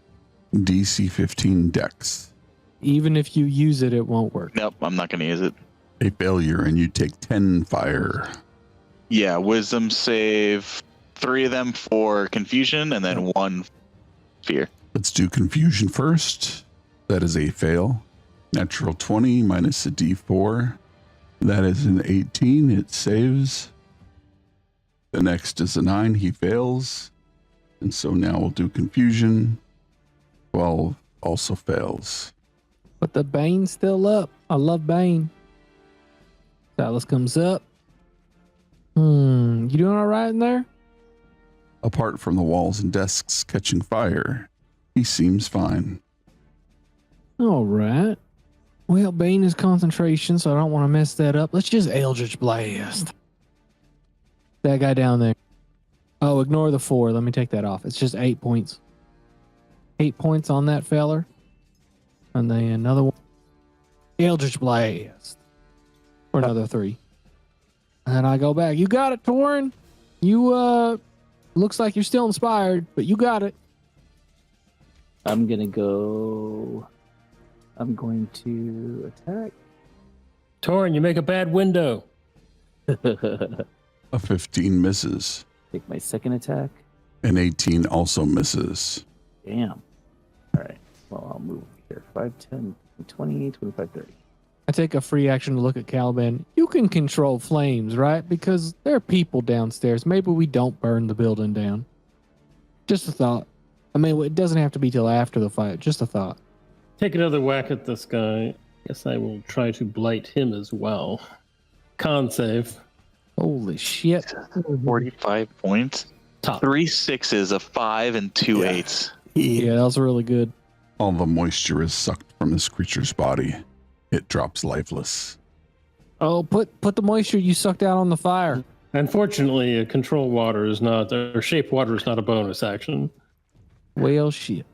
DC 15 dex. Even if you use it, it won't work. Nope, I'm not going to use it. A failure, and you take 10 fire. Yeah, wisdom save 3 of them for confusion and then 1 fear. Let's do confusion first. That is a fail. Natural 20 minus a d4. That is an 18. It saves. The next is a 9. He fails. And so now we'll do confusion. 12 also fails. But the Bane's still up. I love Bane. Silas comes up. You doing all right in there? Apart from the walls and desks catching fire, he seems fine. All right. Well, Bane is concentration, so I don't want to mess that up. Let's just Eldritch Blast. That guy down there. Oh, ignore the 4. Let me take that off. It's just 8 points. 8 points on that feller. And then another one. Eldritch Blast. For another 3. And I go back. You got it, Torn. You, looks like you're still inspired, but you got it. I'm going to attack. Torn, you make a bad window. A 15 misses. Take my second attack. An 18 also misses. Damn. All right. Well, I'll move here. 5, 10, 20, 25, 30. I take a free action to look at Caliban. You can control flames, right? Because there are people downstairs. Maybe we don't burn the building down. Just a thought. I mean, it doesn't have to be till after the fight. Just a thought. Take another whack at this guy. Guess I will try to blight him as well. Con save. Holy shit. 45 points. Top. 3 6s, a 5, and 2 8s. Yeah, that was really good. All the moisture is sucked from this creature's body. It drops lifeless. Oh, put the moisture you sucked out on the fire. Unfortunately, control water is not, or shape water is not a bonus action. Well, shit.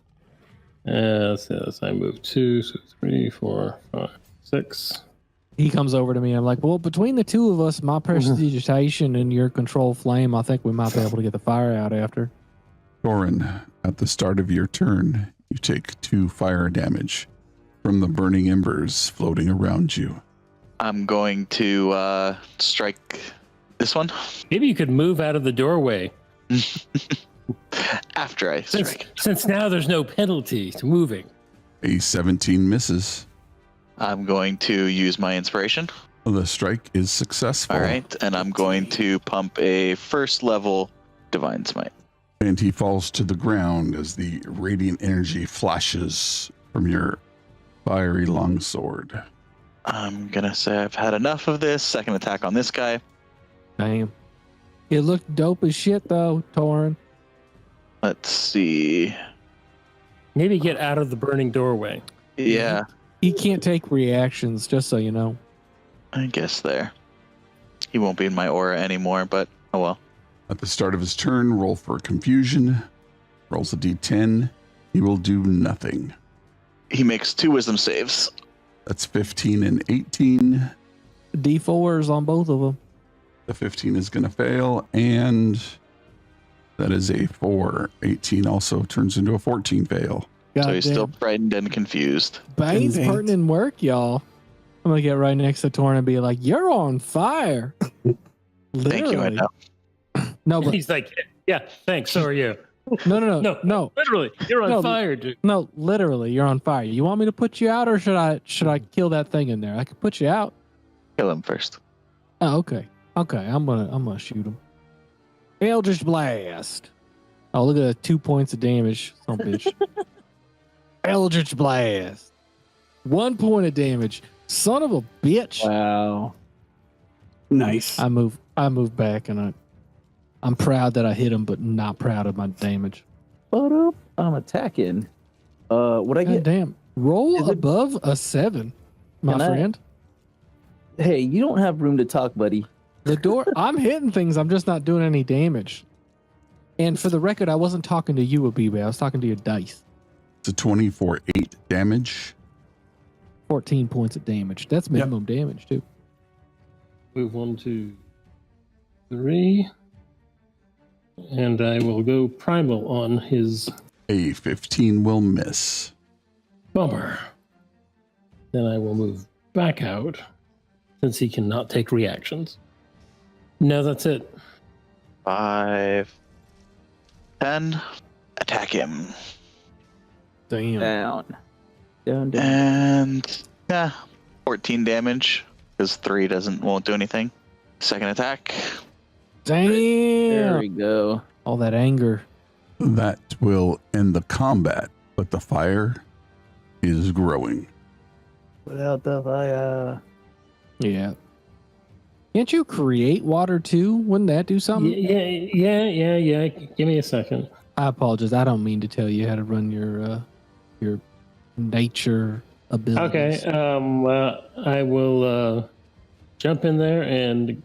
Yes, I move 2, so 3, 4, 5, 6. He comes over to me. I'm like, well, between the two of us, my prestidigitation and your control flame, I think we might be able to get the fire out after. Thorin, at the start of your turn, you take 2 fire damage from the burning embers floating around you. I'm going to strike this one Maybe you could move out of the doorway. after I strike. Since now there's no penalty to moving. A 17 misses. I'm going to use my inspiration. The strike is successful. All right, and I'm going to pump a first level divine smite. And he falls to the ground as the radiant energy flashes from your fiery longsword. I'm gonna say I've had enough of this. Second attack on this guy. Damn. It looked dope as shit though, Torin. Let's see. Maybe get out of the burning doorway. Yeah, He can't take reactions, just so you know. I guess there. He won't be in my aura anymore, but oh well. At the start of his turn, roll for confusion. Rolls a d10. He will do nothing. He makes 2 wisdom saves. That's 15 and 18. D4s on both of them. The 15 is going to fail, and that is a 4. 18 also turns into a 14 fail. So he's Goddamn. still frightened and confused. Bane's Dang. putting in work, y'all. I'm gonna get right next to Torin and be like, "You're on fire." Thank you, I know. No, but He's like, yeah, thanks. So are you. no, Literally, you're on No. fire, dude. no. Literally, you're on fire. You want me to put you out, or should I kill that thing in there? I could put you out. Kill him first. Oh, okay. Okay, I'm gonna shoot him. Eldritch Blast. Oh, look at that, 2 points of damage. Son of a bitch. Eldritch Blast. 1 point of damage. Son of a bitch. Wow. Nice. I move back, and I'm proud that I hit him, but not proud of my damage. But I'm attacking. What I God get? damn. Roll Is it- above a 7, my Can I- friend. Hey, you don't have room to talk, buddy. The door. I'm hitting things. I'm just not doing any damage. And for the record, I wasn't talking to you, Abibe. I was talking to your dice. It's a 20 for 8 damage. 14 points of damage. That's minimum damage, too. Move 1, 2, 3. And I will go primal on his A 15 will miss. bummer. Then I will move back out since he cannot take reactions. No, that's it. 5, 10. Attack him. Damn. Down. And yeah, 14 damage because 3 won't do anything. Second attack. There Damn. we go. All that anger. That will end the combat, but the fire is growing. Put out the fire. Yeah. Can't you create water too? Wouldn't that do something? Yeah. Give me a second. I apologize. I don't mean to tell you how to run your nature abilities. Okay. I will jump in there and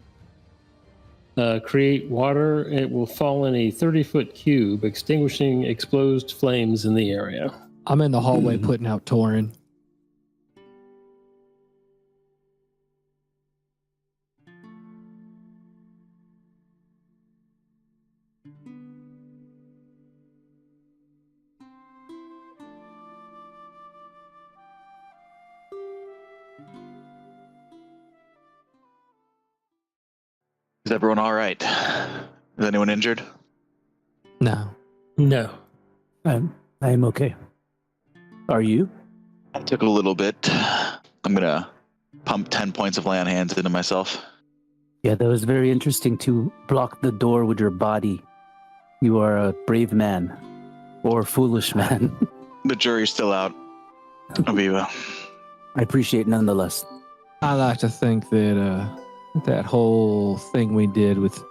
create water. It will fall in a 30-foot cube, extinguishing exposed flames in the area. I'm in the hallway putting out Torin. Is everyone all right? Is anyone injured? No. No. I am okay. Are you? I took a little bit. I'm gonna pump 10 points of lay on hands into myself. Yeah, that was very interesting to block the door with your body. You are a brave man. Or a foolish man. The jury's still out. Aviva. I appreciate nonetheless. I like to think that that whole thing we did with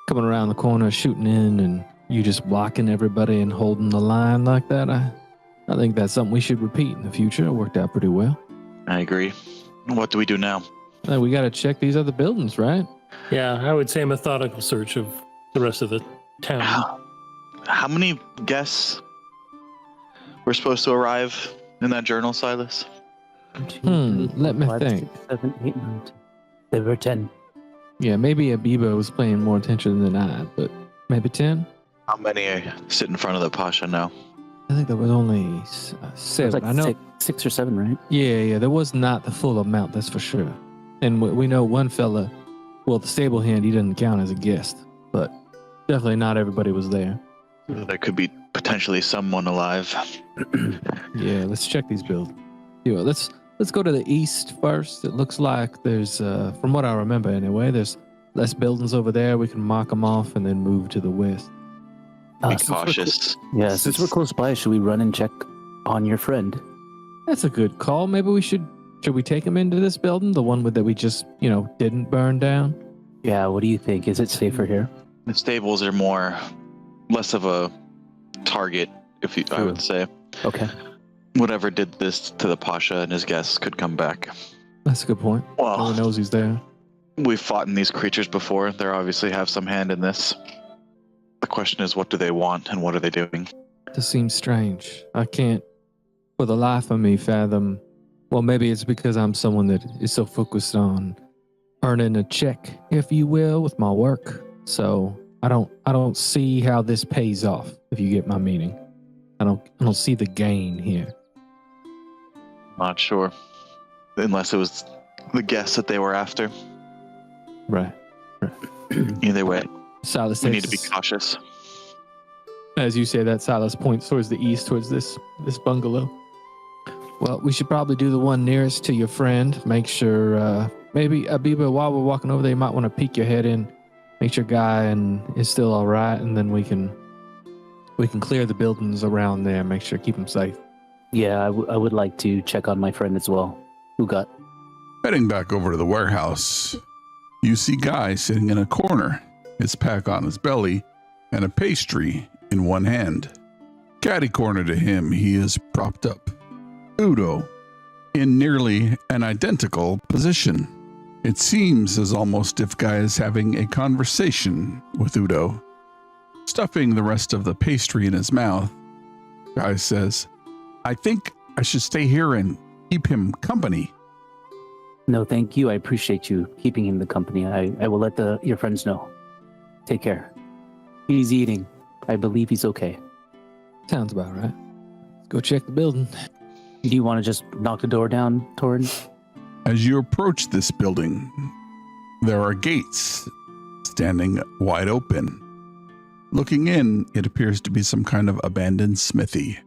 coming around the corner, shooting in, and you just blocking everybody and holding the line like that, I think that's something we should repeat in the future. It worked out pretty well. I agree. What do we do now? We got to check these other buildings, right? Yeah, I would say a methodical search of the rest of the town. How many guests were supposed to arrive in that journal, Silas? Let me 5, think. 6, 7, 8, 9, 10. There were 10. Yeah, maybe Abiba was paying more attention than I, but maybe 10? How many sit in front of the Pasha now? I think there was only It was 7. like I know. 6 or 7, right? Yeah, there was not the full amount, that's for sure. And we know one fella, well, the stable hand, he doesn't count as a guest, but definitely not everybody was there. There could be potentially someone alive. Yeah, let's check these buildings. Yeah, let's go to the east first. It looks like there's, from what I remember anyway, there's less buildings over there. We can mark them off and then move to the west. Be Since we're cautious. since we're close by, should we run and check on your friend? That's a good call. Maybe we should we take him into this building, the one that we just, didn't burn down? Yeah, what do you think? Is it safer here? The stables are less of a target, I would say. Okay. Whatever did this to the Pasha and his guests could come back. That's a good point. No one Well, knows he's there. we've fought in these creatures before. They obviously have some hand in this. The question is, what do they want and what are they doing? This seems strange. I can't, for the life of me, fathom. Well, maybe it's because I'm someone that is so focused on earning a check, if you will, with my work. So I don't see how this pays off. If you get my meaning, I don't see the gain here. Not sure. Unless it was the guests that they were after. Right. Either way, Silas, we need to be takes- cautious. As you say that, Silas points towards the east, towards this bungalow. Well, we should probably do the one nearest to your friend. Make sure, maybe Abiba, while we're walking over there, you might want to peek your head in, make sure Guy is still all right, and then we can clear the buildings around there, make sure keep them safe. Yeah, I would like to check on my friend as well. Who got? Heading back over to the warehouse, you see Guy sitting in a corner, his pack on his belly, and a pastry in one hand. Catty corner to him, he is propped up. Udo, in nearly an identical position. It seems as almost if Guy is having a conversation with Udo. Stuffing the rest of the pastry in his mouth, Guy says, I think I should stay here and keep him company. No, thank you. I appreciate you keeping him the company. I will let your friends know. Take care. He's eating. I believe he's okay. Sounds about right. Let's go check the building. Do you want to just knock the door down, Torin? As you approach this building, there are gates standing wide open. Looking in, it appears to be some kind of abandoned smithy.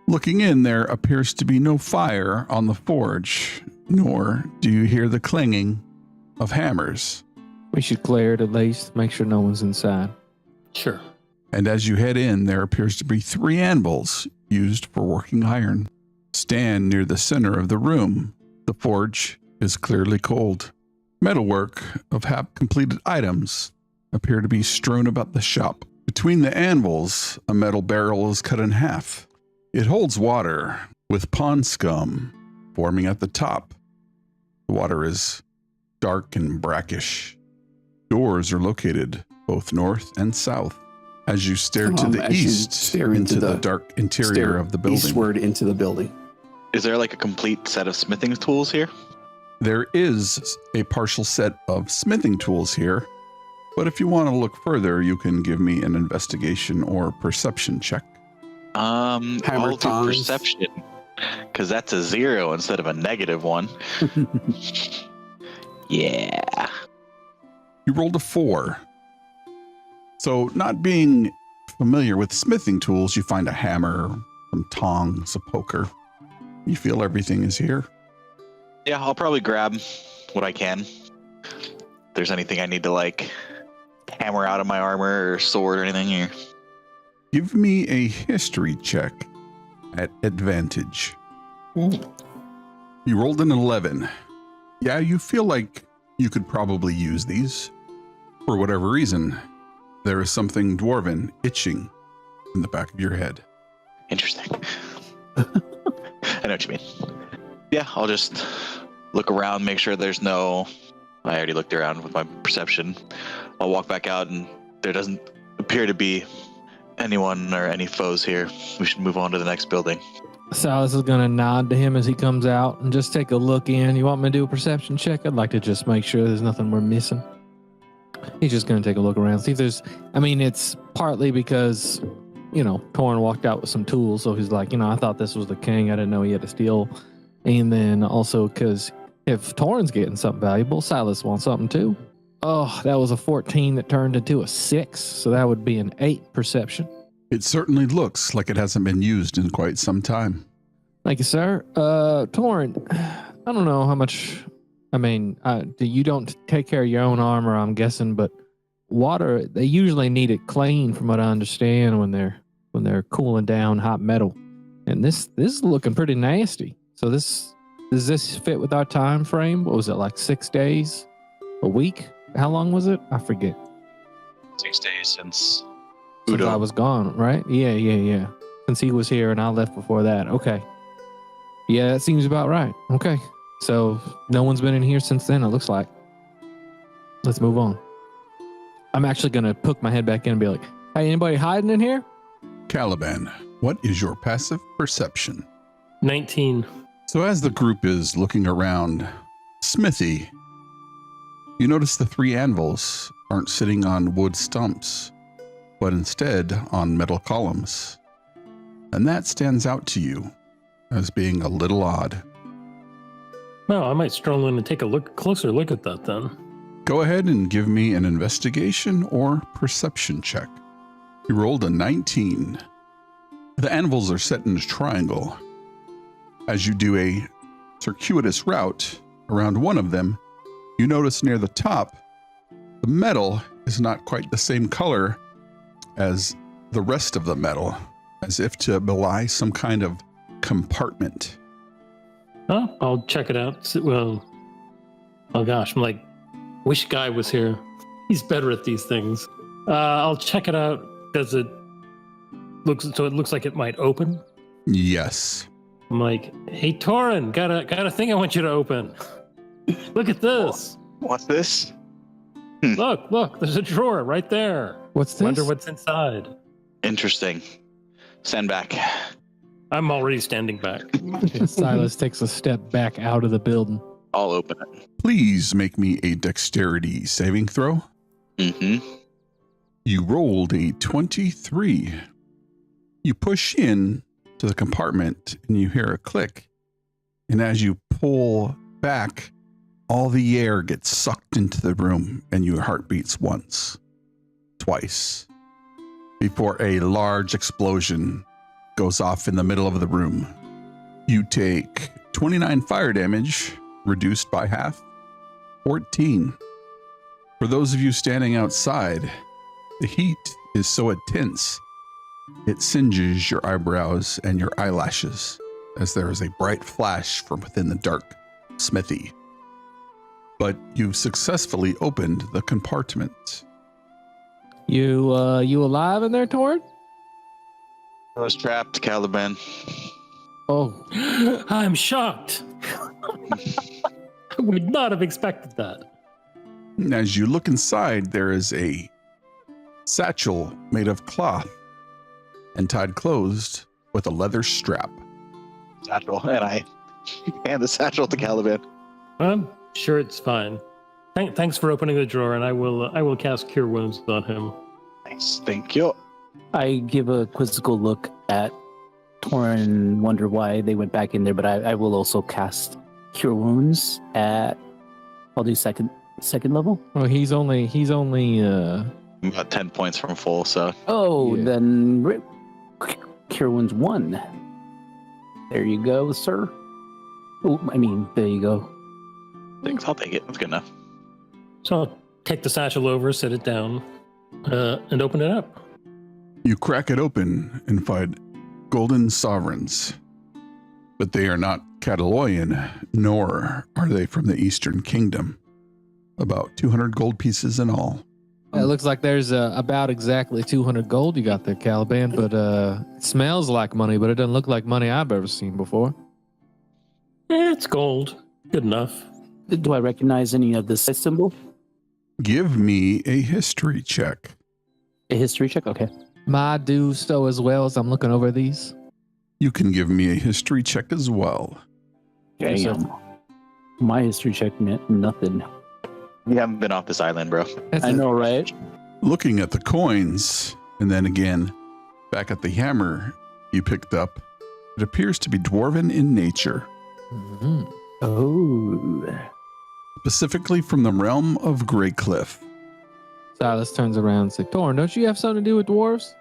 Looking in, there appears to be no fire on the forge, nor do you hear the clanging of hammers. We should clear it at least, make sure no one's inside. Sure. And as you head in, there appears to be 3 anvils used for working iron. Stand near the center of the room. The forge is clearly cold. Metalwork of half-completed items appear to be strewn about the shop. Between the anvils, a metal barrel is cut in half. It holds water with pond scum forming at the top. The water is dark and brackish. Doors are located both north and south. As you stare to the As you east stare into the dark interior of the building. Eastward into the building. Is there like a complete set of smithing tools here? There is a partial set of smithing tools here, but if you want to look further, you can give me an investigation or perception check. I'll do tongs. perception, because that's a 0 instead of a -1. Yeah. You rolled a 4. So, not being familiar with smithing tools, you find a hammer, some tongs, a poker. You feel everything is here. Yeah, I'll probably grab what I can. If there's anything I need to like hammer out of my armor or sword or anything here. Give me a history check at advantage. You rolled an 11. Yeah, you feel like you could probably use these. For whatever reason, there is something dwarven itching in the back of your head. Interesting. I know what you mean. Yeah, I'll just look around, make sure there's no... I already looked around with my perception. I'll walk back out and there doesn't appear to be anyone or any foes here. We should move on to the next building. Silas is going to nod to him as he comes out and just take a look in. You want me to do a perception check? I'd like to just make sure there's nothing we're missing. He's just going to take a look around, see if there's... I mean, it's partly because, Torn walked out with some tools, so he's like, I thought this was the king. I didn't know he had to steal. And then also because if Torn's getting something valuable, Silas wants something too. Oh, that was a 14 that turned into a 6, so that would be an 8 perception. It certainly looks like it hasn't been used in quite some time. Thank you, sir. Torn, I don't know how much... I mean, you don't take care of your own armor, I'm guessing, but water, they usually need it clean, from what I understand, when they're cooling down hot metal. And this is looking pretty nasty. So does this fit with our time frame? What was it, like 6 days? A week? How long was it? I forget. 6 days since I was gone, right? Yeah. Since he was here and I left before that. Okay. Yeah, that seems about right. Okay. So no one's been in here since then, it looks like. Let's move on. I'm actually going to poke my head back in and be like, hey, anybody hiding in here? Caliban, what is your passive perception? 19. So as the group is looking around, Smithy, you notice the 3 anvils aren't sitting on wood stumps, but instead on metal columns. And that stands out to you as being a little odd. Well, I might stroll in and take a closer look at that then. Go ahead and give me an investigation or perception check. You rolled a 19. The anvils are set in a triangle. As you do a circuitous route around one of them, you notice near the top, the metal is not quite the same color as the rest of the metal, as if to belie some kind of compartment. Oh, I'll check it out. Well, oh gosh, I'm like, wish Guy was here. He's better at these things. I'll check it out. Does it looks like it might open? Yes. I'm like, hey Torin, got a thing I want you to open. Look at this. What's this? Look, there's a drawer right there. What's this? Wonder what's inside. Interesting. Stand back. I'm already standing back. Silas takes a step back out of the building. I'll open it. Please make me a dexterity saving throw. Mm-hmm. You rolled a 23. You push in to the compartment and you hear a click. And as you pull back, all the air gets sucked into the room and your heart beats once, twice, before a large explosion goes off in the middle of the room. You take 29 fire damage, reduced by half, 14. For those of you standing outside, the heat is so intense, it singes your eyebrows and your eyelashes as there is a bright flash from within the dark smithy. But you've successfully opened the compartment. You alive in there, Torin? I was trapped, Caliban. Oh. I'm shocked. I would not have expected that. As you look inside, there is a satchel made of cloth and tied closed with a leather strap. Satchel, and I hand the satchel to Caliban. I'm sure it's fine. Thanks for opening the drawer, and I will cast Cure Wounds on him. Nice, thank you. I give a quizzical look at Torin and wonder why they went back in there, but I will also cast Cure Wounds at, I'll do second level. Well, he's only I'm about 10 points from full, so. Oh, Yeah. then Cure Wounds 1. There you go, sir. Oh, there you go. Thanks, I'll take it. That's good enough. So I'll take the satchel over, set it down, and open it up. You crack it open and find golden sovereigns, but they are not Cataloyan, nor are they from the Eastern Kingdom. About 200 gold pieces in all. It looks like there's about exactly 200 gold you got there, Caliban, but it smells like money, but it doesn't look like money I've ever seen before. It's gold. Good enough. Do I recognize any of this symbol? Give me a history check. A history check? Okay. My do so as well as I'm looking over these. You can give me a history check as well. Yes, sir. Damn. My history check meant nothing. You haven't been off this island, bro. I know, right? Looking at the coins, and then again, back at the hammer you picked up, it appears to be dwarven in nature, Mm-hmm. Oh. specifically from the realm of Greycliff. Silas turns around and says, Torin, don't you have something to do with dwarves?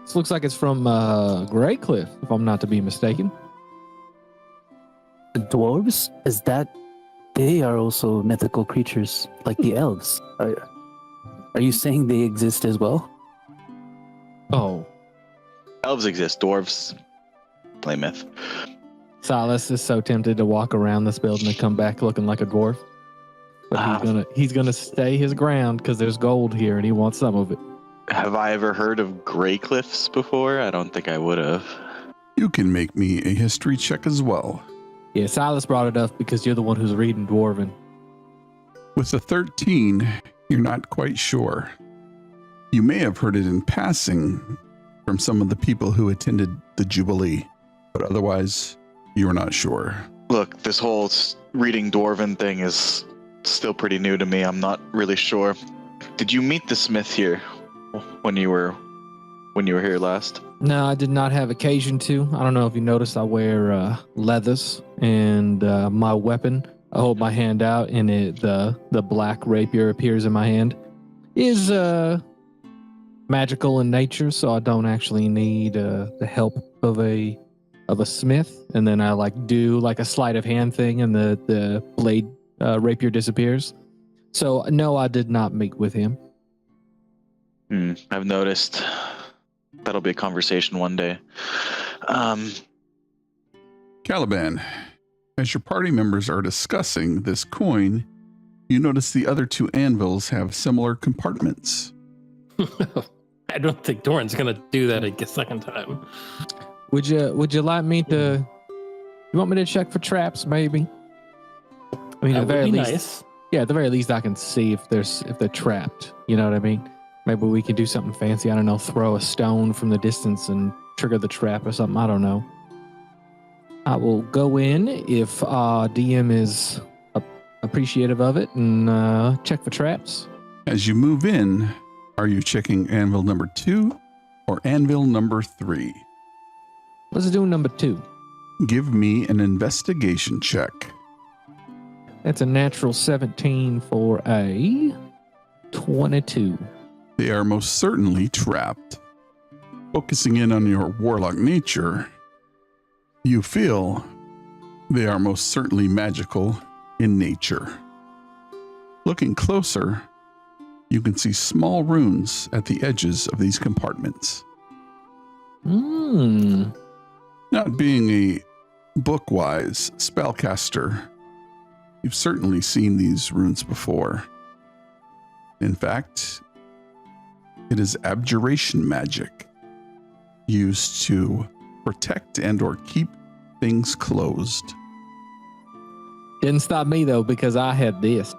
This looks like it's from Greycliff, if I'm not to be mistaken. The dwarves? Is that... They are also mythical creatures, like the elves. Are you saying they exist as well? Oh, Elves exist, dwarves play myth. Silas is so tempted to walk around this building and come back looking like a dwarf. But he's gonna stay his ground because there's gold here and he wants some of it. Have I ever heard of Grey Cliffs before? I don't think I would have. You can make me a history check as well. Yeah, Silas brought it up because you're the one who's reading Dwarven. With a 13, you're not quite sure. You may have heard it in passing from some of the people who attended the Jubilee, but otherwise, you are not sure. Look, this whole reading Dwarven thing is still pretty new to me. I'm not really sure. Did you meet the smith here when you were here last? No, I did not have occasion to. I don't know if you noticed I wear leathers and my weapon. I hold my hand out and the black rapier appears in my hand. Is magical in nature, so I don't actually need the help of a smith. And then I do a sleight of hand thing, and the blade rapier disappears. So no, I did not meet with him. I've noticed. That'll be a conversation one day. Caliban, as your party members are discussing this coin, you notice the other two anvils have similar compartments. I don't think Doran's gonna do that a second time. Would you like me to? You want me to check for traps, maybe? I mean, at the very least, nice. Yeah, at the very least, I can see if they're trapped. You know what I mean? Maybe we can do something fancy. I don't know, throw a stone from the distance and trigger the trap or something. I don't know. I will go in if DM is appreciative of it and check for traps. As you move in, are you checking anvil number 2 or anvil number 3? Let's do number 2. Give me an investigation check. That's a natural 17 for a 22. They are most certainly trapped. Focusing in on your warlock nature, you feel they are most certainly magical in nature. Looking closer, you can see small runes at the edges of these compartments. Not being a book-wise spellcaster, you've certainly seen these runes before. In fact, it is abjuration magic used to protect and or keep things closed. Didn't stop me though, because I had this.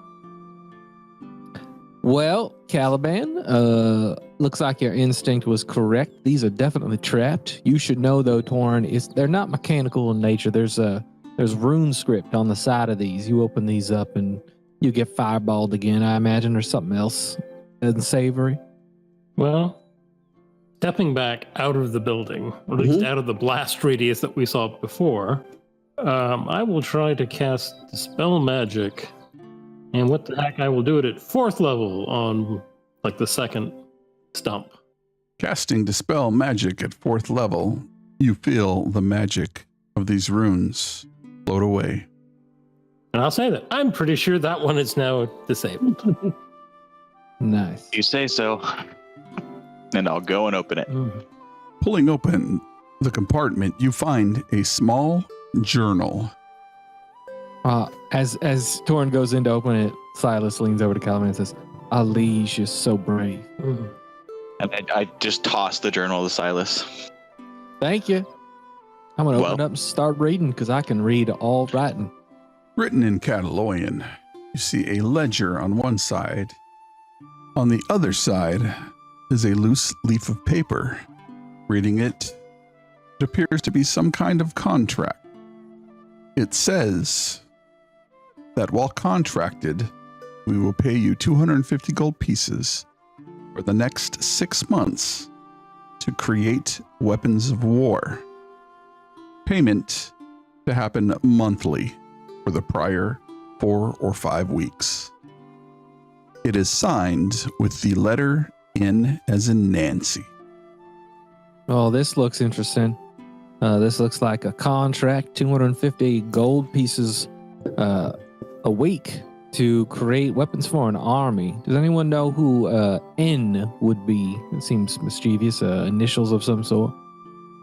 Well, Caliban, looks like your instinct was correct. These are definitely trapped. You should know though, Torn, they're not mechanical in nature. There's rune script on the side of these. You open these up and you get fireballed again, I imagine, or something else unsavory. Well, stepping back out of the building, or at least out of the blast radius that we saw before, I will try to cast Dispel Magic. And what the heck, I will do it at 4th level on the second stump. Casting Dispel Magic at 4th level, you feel the magic of these runes float away. And I'll say that I'm pretty sure that one is now disabled. Nice. You say so. And I'll go and open it. Pulling open the compartment, you find a small journal. As Torn goes in to open it, Silas leans over to Caliban and says, "Alish is so brave." And I just toss the journal to Silas. Thank you. I'm going to open it up and start reading because I can read all writing. Written in Cataloyan, you see a ledger on one side. On the other side is a loose leaf of paper. Reading it, it appears to be some kind of contract. It says that while contracted, we will pay you 250 gold pieces for the next 6 months to create weapons of war. Payment to happen monthly for the prior 4 or 5 weeks. It is signed with the letter N as in Nancy. Oh, this looks interesting. This looks like a contract, 250 gold pieces a week to create weapons for an army. Does anyone know who N would be? It seems mischievous. Initials of some sort.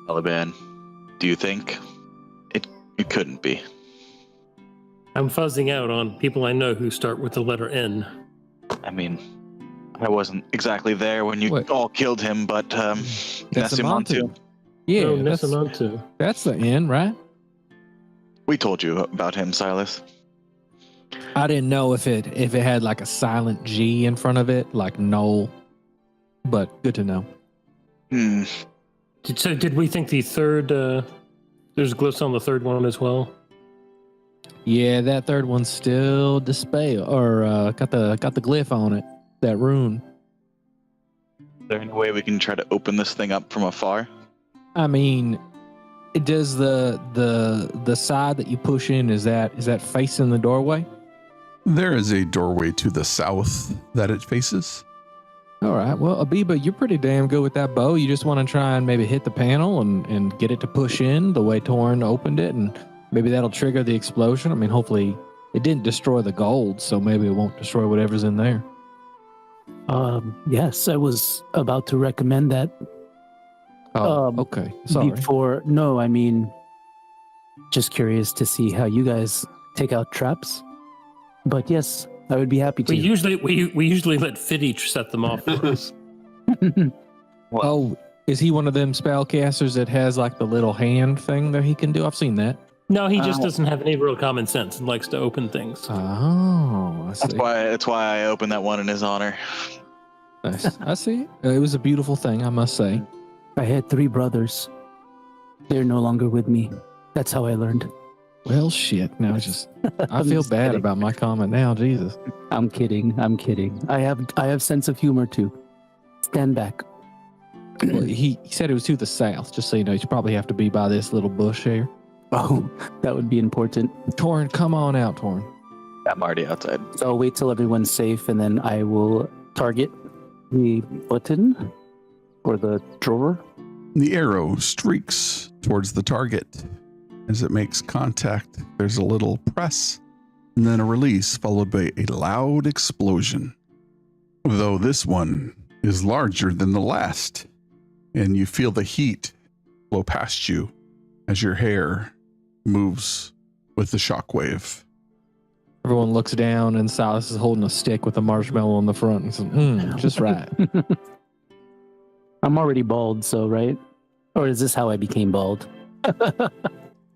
Taliban, do you think it couldn't be? I'm fuzzing out on people I know who start with the letter N. I mean, I wasn't exactly there when you What? all killed him, but Nesimantu. Yeah, Oh, that's the N, right? We told you about him, Silas. I didn't know if it had like a silent G in front of it, like Noel. But good to know. Hmm. So did we think the third, there's glyphs on the third one as well? Yeah, that third one's still dispelled, or got the glyph on it, that rune. Is there any way we can try to open this thing up from afar? I mean, it does the side that you push in, is that facing the doorway? There is a doorway to the south that it faces. All right. Well, Abiba, you're pretty damn good with that bow. You just want to try and maybe hit the panel and get it to push in the way Torn opened it, and maybe that'll trigger the explosion. I mean, hopefully it didn't destroy the gold, so maybe it won't destroy whatever's in there. Yes, I was about to recommend that. Oh, okay. Sorry. No, I mean, just curious to see how you guys take out traps. But yes, I would be happy to. We usually let Fiddy set them off for us. Oh, is he one of them spellcasters that has like the little hand thing that he can do? I've seen that. No, he just doesn't have any real common sense and likes to open things. Oh, I see. That's why I opened that one in his honor. Nice. I see. It was a beautiful thing, I must say. I had 3 brothers. They're no longer with me. That's how I learned. Well, shit. Now just I I'm feel just bad kidding. about my comment now. Jesus. I'm kidding. I have sense of humor too. Stand back. Well, he said it was to the south. Just so you know, you probably have to be by this little bush here. Oh, that would be important. Torn, come on out, Torn. I'm already outside. So I'll wait till everyone's safe, and then I will target the button or the drawer. The arrow streaks towards the target. As it makes contact, there's a little press and then a release, followed by a loud explosion. Though this one is larger than the last, and you feel the heat blow past you as your hair moves with the shockwave. Everyone looks down, and Silas is holding a stick with a marshmallow on the front. And says, just right. I'm already bald, so right? Or is this how I became bald?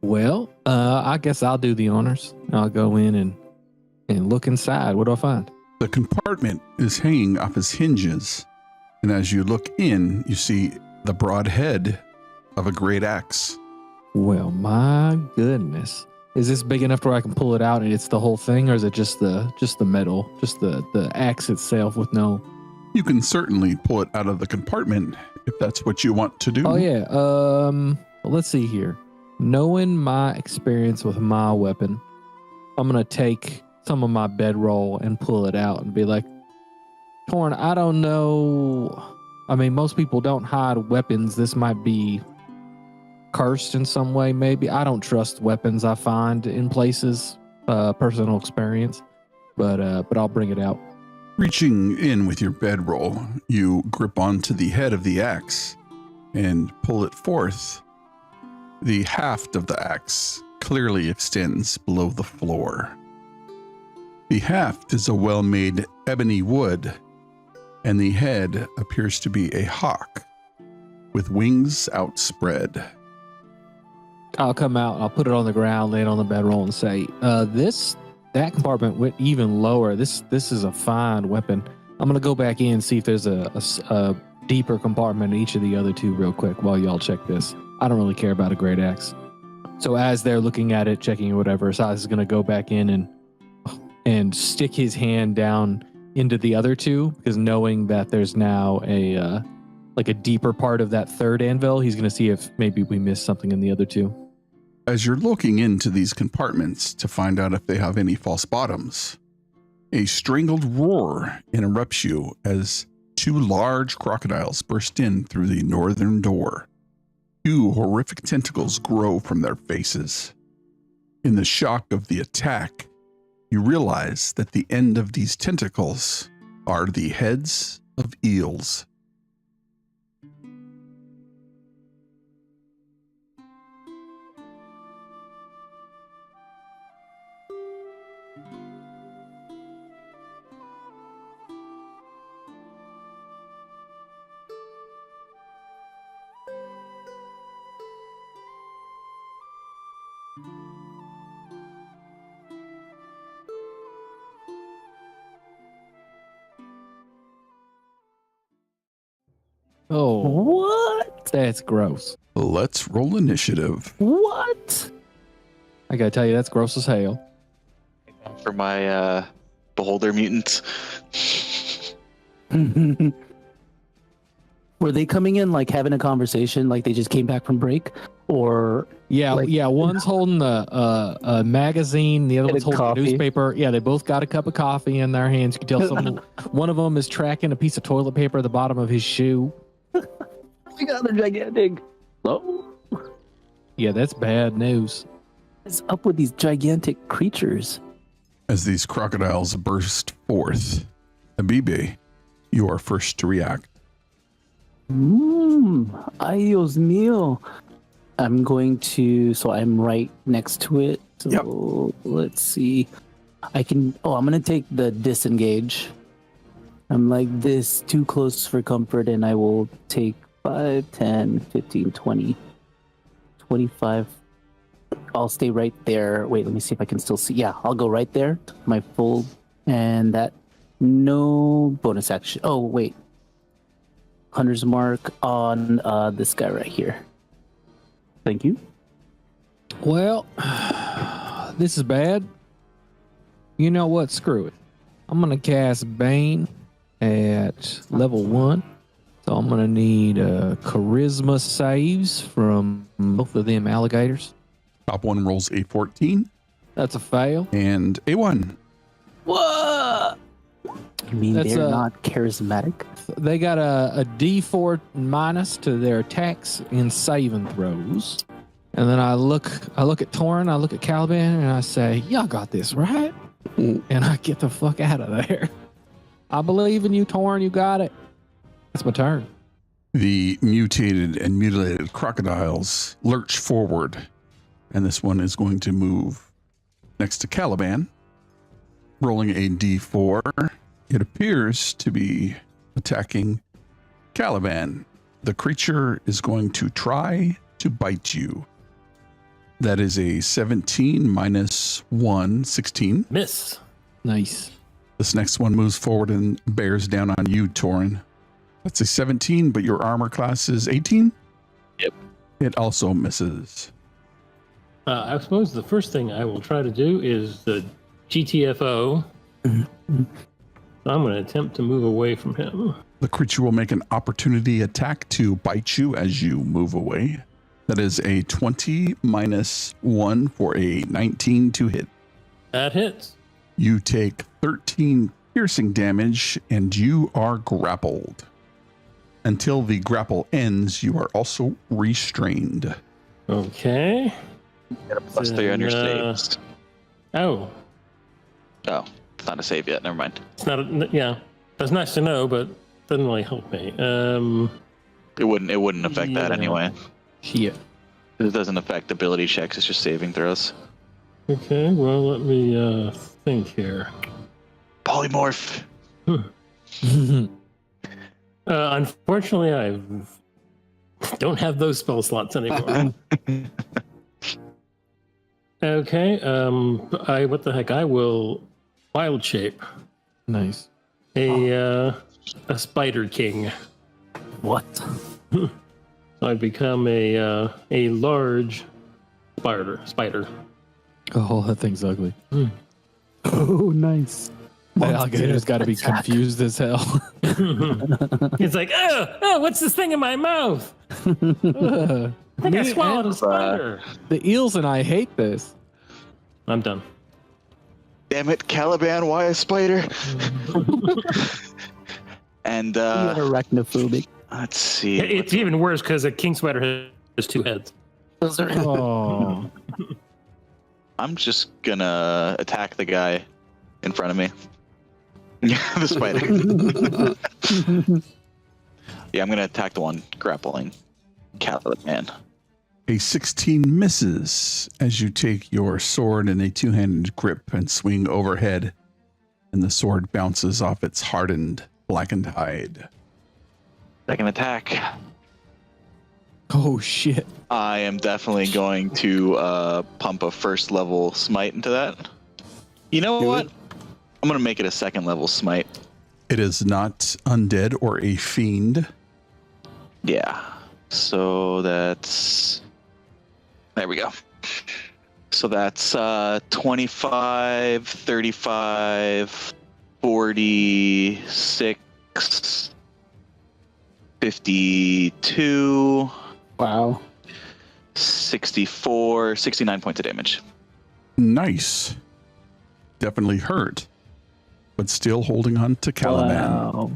Well, I guess I'll do the honors. I'll go in and look inside. What do I find? The compartment is hanging off its hinges, and as you look in, you see the broad head of a great axe. Well, my goodness. Is this big enough where I can pull it out and it's the whole thing, or is it just the metal, just the axe itself with no... You can certainly pull it out of the compartment if that's what you want to do. Oh, yeah. Let's see here. Knowing my experience with my weapon, I'm going to take some of my bedroll and pull it out and be like, Torn, I don't know. I mean, most people don't hide weapons. This might be cursed in some way, maybe. I don't trust weapons I find in places, personal experience, but I'll bring it out. Reaching in with your bedroll, you grip onto the head of the axe and pull it forth. The haft of the axe clearly extends below the floor. The haft is a well-made ebony wood, and the head appears to be a hawk with wings outspread. I'll come out, I'll put it on the ground, lay it on the bedroll, and say, that compartment went even lower. This is a fine weapon. I'm gonna go back in and see if there's a deeper compartment in each of the other two real quick while y'all check this. I don't really care about a great axe. So as they're looking at it, checking or whatever, Silas is gonna go back in and stick his hand down into the other two, because knowing that there's now a deeper part of that third anvil, he's gonna see if maybe we missed something in the other two. As you're looking into these compartments to find out if they have any false bottoms, a strangled roar interrupts you as 2 large crocodiles burst in through the northern door. 2 horrific tentacles grow from their faces. In the shock of the attack, you realize that the end of these tentacles are the heads of eels. Oh, What? that's gross. Let's roll initiative. What? I gotta tell you, that's gross as hell. For my beholder mutants. Were they coming in like having a conversation, like they just came back from break, or Yeah, like, yeah. One's holding a magazine, the other And one's a holding coffee. a newspaper. Yeah, they both got a cup of coffee in their hands. You can tell one of them is tracking a piece of toilet paper at the bottom of his shoe. we got the gigantic? Hello? Yeah, that's bad news. What's up with these gigantic creatures? As these crocodiles burst forth, Abibe, you are first to react. Ay Dios mío. I'm going to, so I'm right next to it. So let's see. I'm going to take the disengage. I'm like this, too close for comfort, and I will take 5, 10, 15, 20, 25. I'll stay right there. Wait, let me see if I can still see. Yeah, I'll go right there. My full, and that, no bonus action. Oh, wait. Hunter's mark on this guy right here. Thank you. Well, this is bad. You know what? Screw it. I'm gonna cast Bane at level 1. So I'm gonna need charisma saves from both of them alligators. Top one rolls a 14 That's a fail. and a 1. What? You mean That's they're not charismatic? They got a D4 minus to their attacks and saving throws. And then I look at Torin, I look at Caliban, and I say, "Y'all got this, right?" And I get the fuck out of there. I believe in you, Torin. You got it. It's my turn. The mutated and mutilated crocodiles lurch forward, and this one is going to move next to Caliban, rolling a D4. It appears to be attacking Caliban. The creature is going to try to bite you. That is a 17 minus 1, 16. Miss. Nice. This next one moves forward and bears down on you, Torin. That's a 17, but your armor class is 18? Yep. It also misses. I suppose the first thing I will try to do is the GTFO. I'm going to attempt to move away from him. The creature will make an opportunity attack to bite you as you move away. That is a 20 minus 1 for a 19 to hit. That hits. You take 13 piercing damage and you are grappled. Until the grapple ends, you are also restrained. Okay. Get a +3 on your saves. Oh, Oh, it's not a save yet. Never mind. it's not. Yeah, that's nice to know, but doesn't really help me. It wouldn't affect that Yeah. anyway. Shit. It doesn't affect ability checks. It's just saving throws. Okay. Well, let me think here. Polymorph. Unfortunately, I don't have those spell slots anymore. Okay. What the heck? I will wild shape Nice. a spider king. What? I become a large spider. Oh, that thing's ugly. Oh, nice. That alligator's got to be Attack. confused as hell. He's like, oh, what's this thing in my mouth? Uh, I think I me swallowed and a spider. the eels and I hate this. I'm done. Damn it, Caliban, why a spider? And You're arachnophobic. let's see. It's even worse because a king spider has 2 heads. Those are Oh, I'm just gonna attack the guy in front of me. The spider. Yeah, I'm gonna attack the one grappling Caliban. A 16 misses as you take your sword in a two-handed grip and swing overhead, and the sword bounces off its hardened, blackened hide. Second attack. Oh shit! I am definitely going to pump a first level smite into that. You know what? I'm gonna make it a second level smite. It is not undead or a fiend. Yeah. So that's... There we go. So that's 25, 35, 46, 52, Wow. 64, 69 points of damage. Nice. Definitely hurt, but still holding on to Caliban. Wow.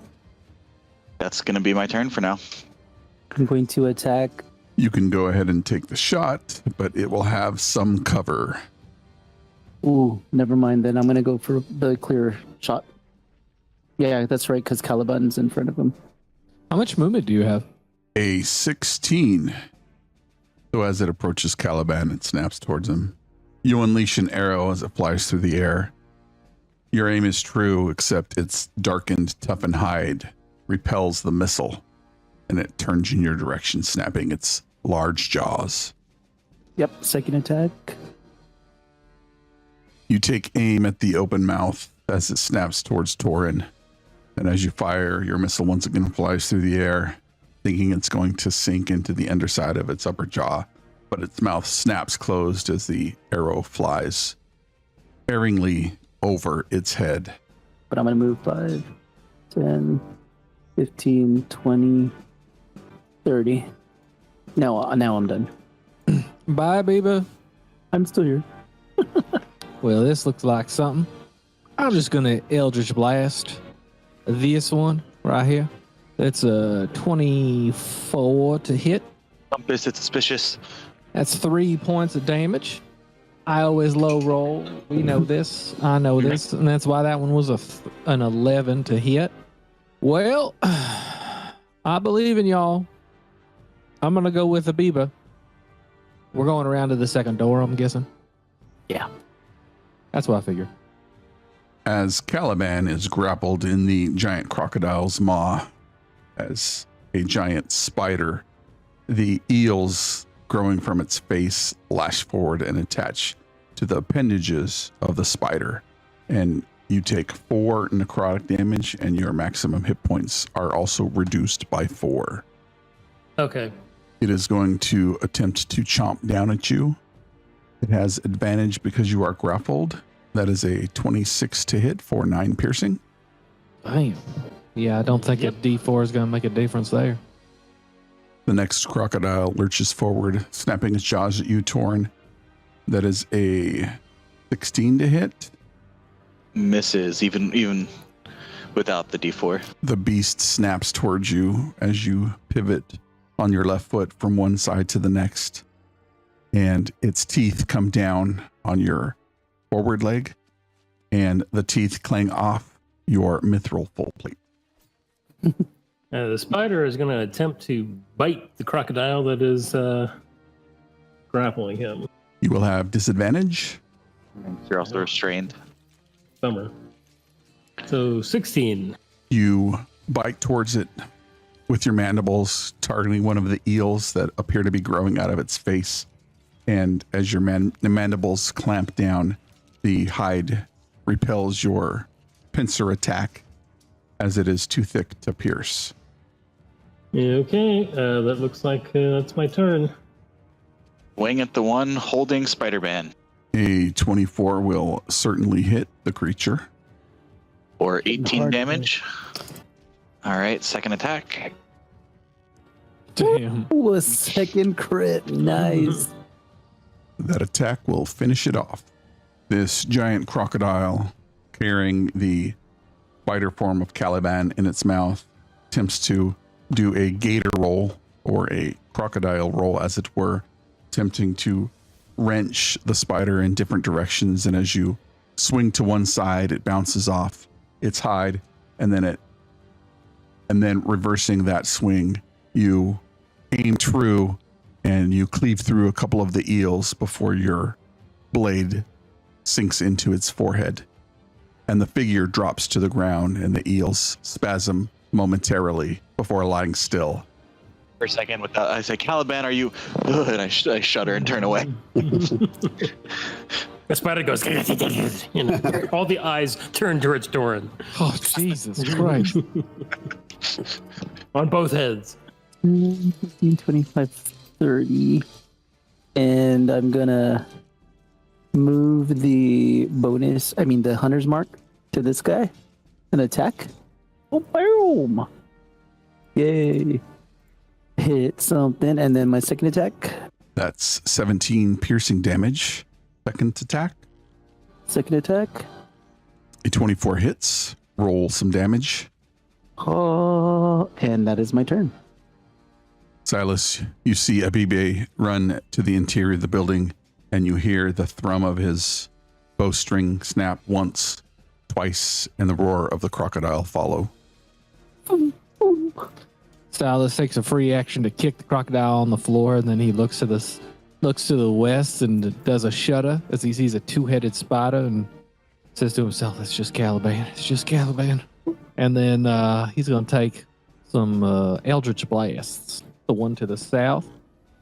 That's going to be my turn for now. I'm going to attack. You can go ahead and take the shot, but it will have some cover. Ooh, never mind then. I'm going to go for the clear shot. Yeah, that's right, because Caliban's in front of him. How much movement do you have? A 16. So as it approaches Caliban, it snaps towards him. You unleash an arrow as it flies through the air. Your aim is true, except its darkened, toughened hide repels the missile, and it turns in your direction, snapping its large jaws. Yep, second attack. You take aim at the open mouth as it snaps towards Torin, and as you fire, your missile once again flies through the air, thinking it's going to sink into the underside of its upper jaw, but its mouth snaps closed as the arrow flies erringly over its head. But I'm going to move 5, 10, 15, 20, 30. Now I'm done. Bye, baby. I'm still here. Well, this looks like something. I'm just gonna Eldritch Blast this one right here. That's a 24 to hit. Bumpus, it's suspicious. That's 3 points of damage. I always low roll. We know this. I know this, and that's why that one was an 11 to hit. Well, I believe in y'all. I'm gonna go with Abiba. We're going around to the second door, I'm guessing. Yeah. That's what I figured. As Caliban is grappled in the giant crocodile's maw, as a giant spider, the eels growing from its face lash forward and attach to the appendages of the spider. And you take 4 necrotic damage, and your maximum hit points are also reduced by 4. Okay. It is going to attempt to chomp down at you. It has advantage because you are grappled. That is a 26 to hit for 9 piercing. Damn. Yeah, I don't think a D4 is going to make a difference there. The next crocodile lurches forward, snapping its jaws at you, Torn. That is a 16 to hit. Misses, even without the D4. The beast snaps towards you as you pivot on your left foot from one side to the next, and its teeth come down on your forward leg, and the teeth clang off your mithril full plate. The spider is going to attempt to bite the crocodile that is grappling him. You will have disadvantage. You're also restrained. Bummer. So 16. You bite towards it with your mandibles, targeting one of the eels that appear to be growing out of its face. And as your the mandibles clamp down, the hide repels your pincer attack as it is too thick to pierce. Okay, that looks like that's my turn. Wing at the one holding Spider-Man. A 24 will certainly hit the creature. Or 18 damage. All right, second attack. Damn. Ooh, a second crit. Nice. That attack will finish it off. This giant crocodile, carrying the spider form of Caliban in its mouth, attempts to do a gator roll, or a crocodile roll as it were, attempting to wrench the spider in different directions. And as you swing to one side, it bounces off its hide, and then reversing that swing, you aim true and you cleave through a couple of the eels before your blade sinks into its forehead. And the figure drops to the ground and the eels spasm momentarily before lying still. For a second, I say, Caliban, are you? Ugh, and I shudder and turn away. The spider goes, all the eyes turn towards Doran. Oh, Jesus Christ. On both heads. 15, 25, 30. And I'm gonna move the hunter's mark to this guy and attack. Oh, boom! Yay. Hit something, and then my second attack. That's 17 piercing damage. Second attack. Second attack. A 24 hits. Roll some damage. Oh, and that is my turn. Silas, you see Abibe run to the interior of the building, and you hear the thrum of his bowstring snap once, twice, and the roar of the crocodile follow. Silas takes a free action to kick the crocodile on the floor, and then he looks to the west and does a shudder as he sees a two-headed spider and says to himself, "It's just Caliban. It's just Caliban." And then he's going to take some Eldritch Blasts, the one to the south,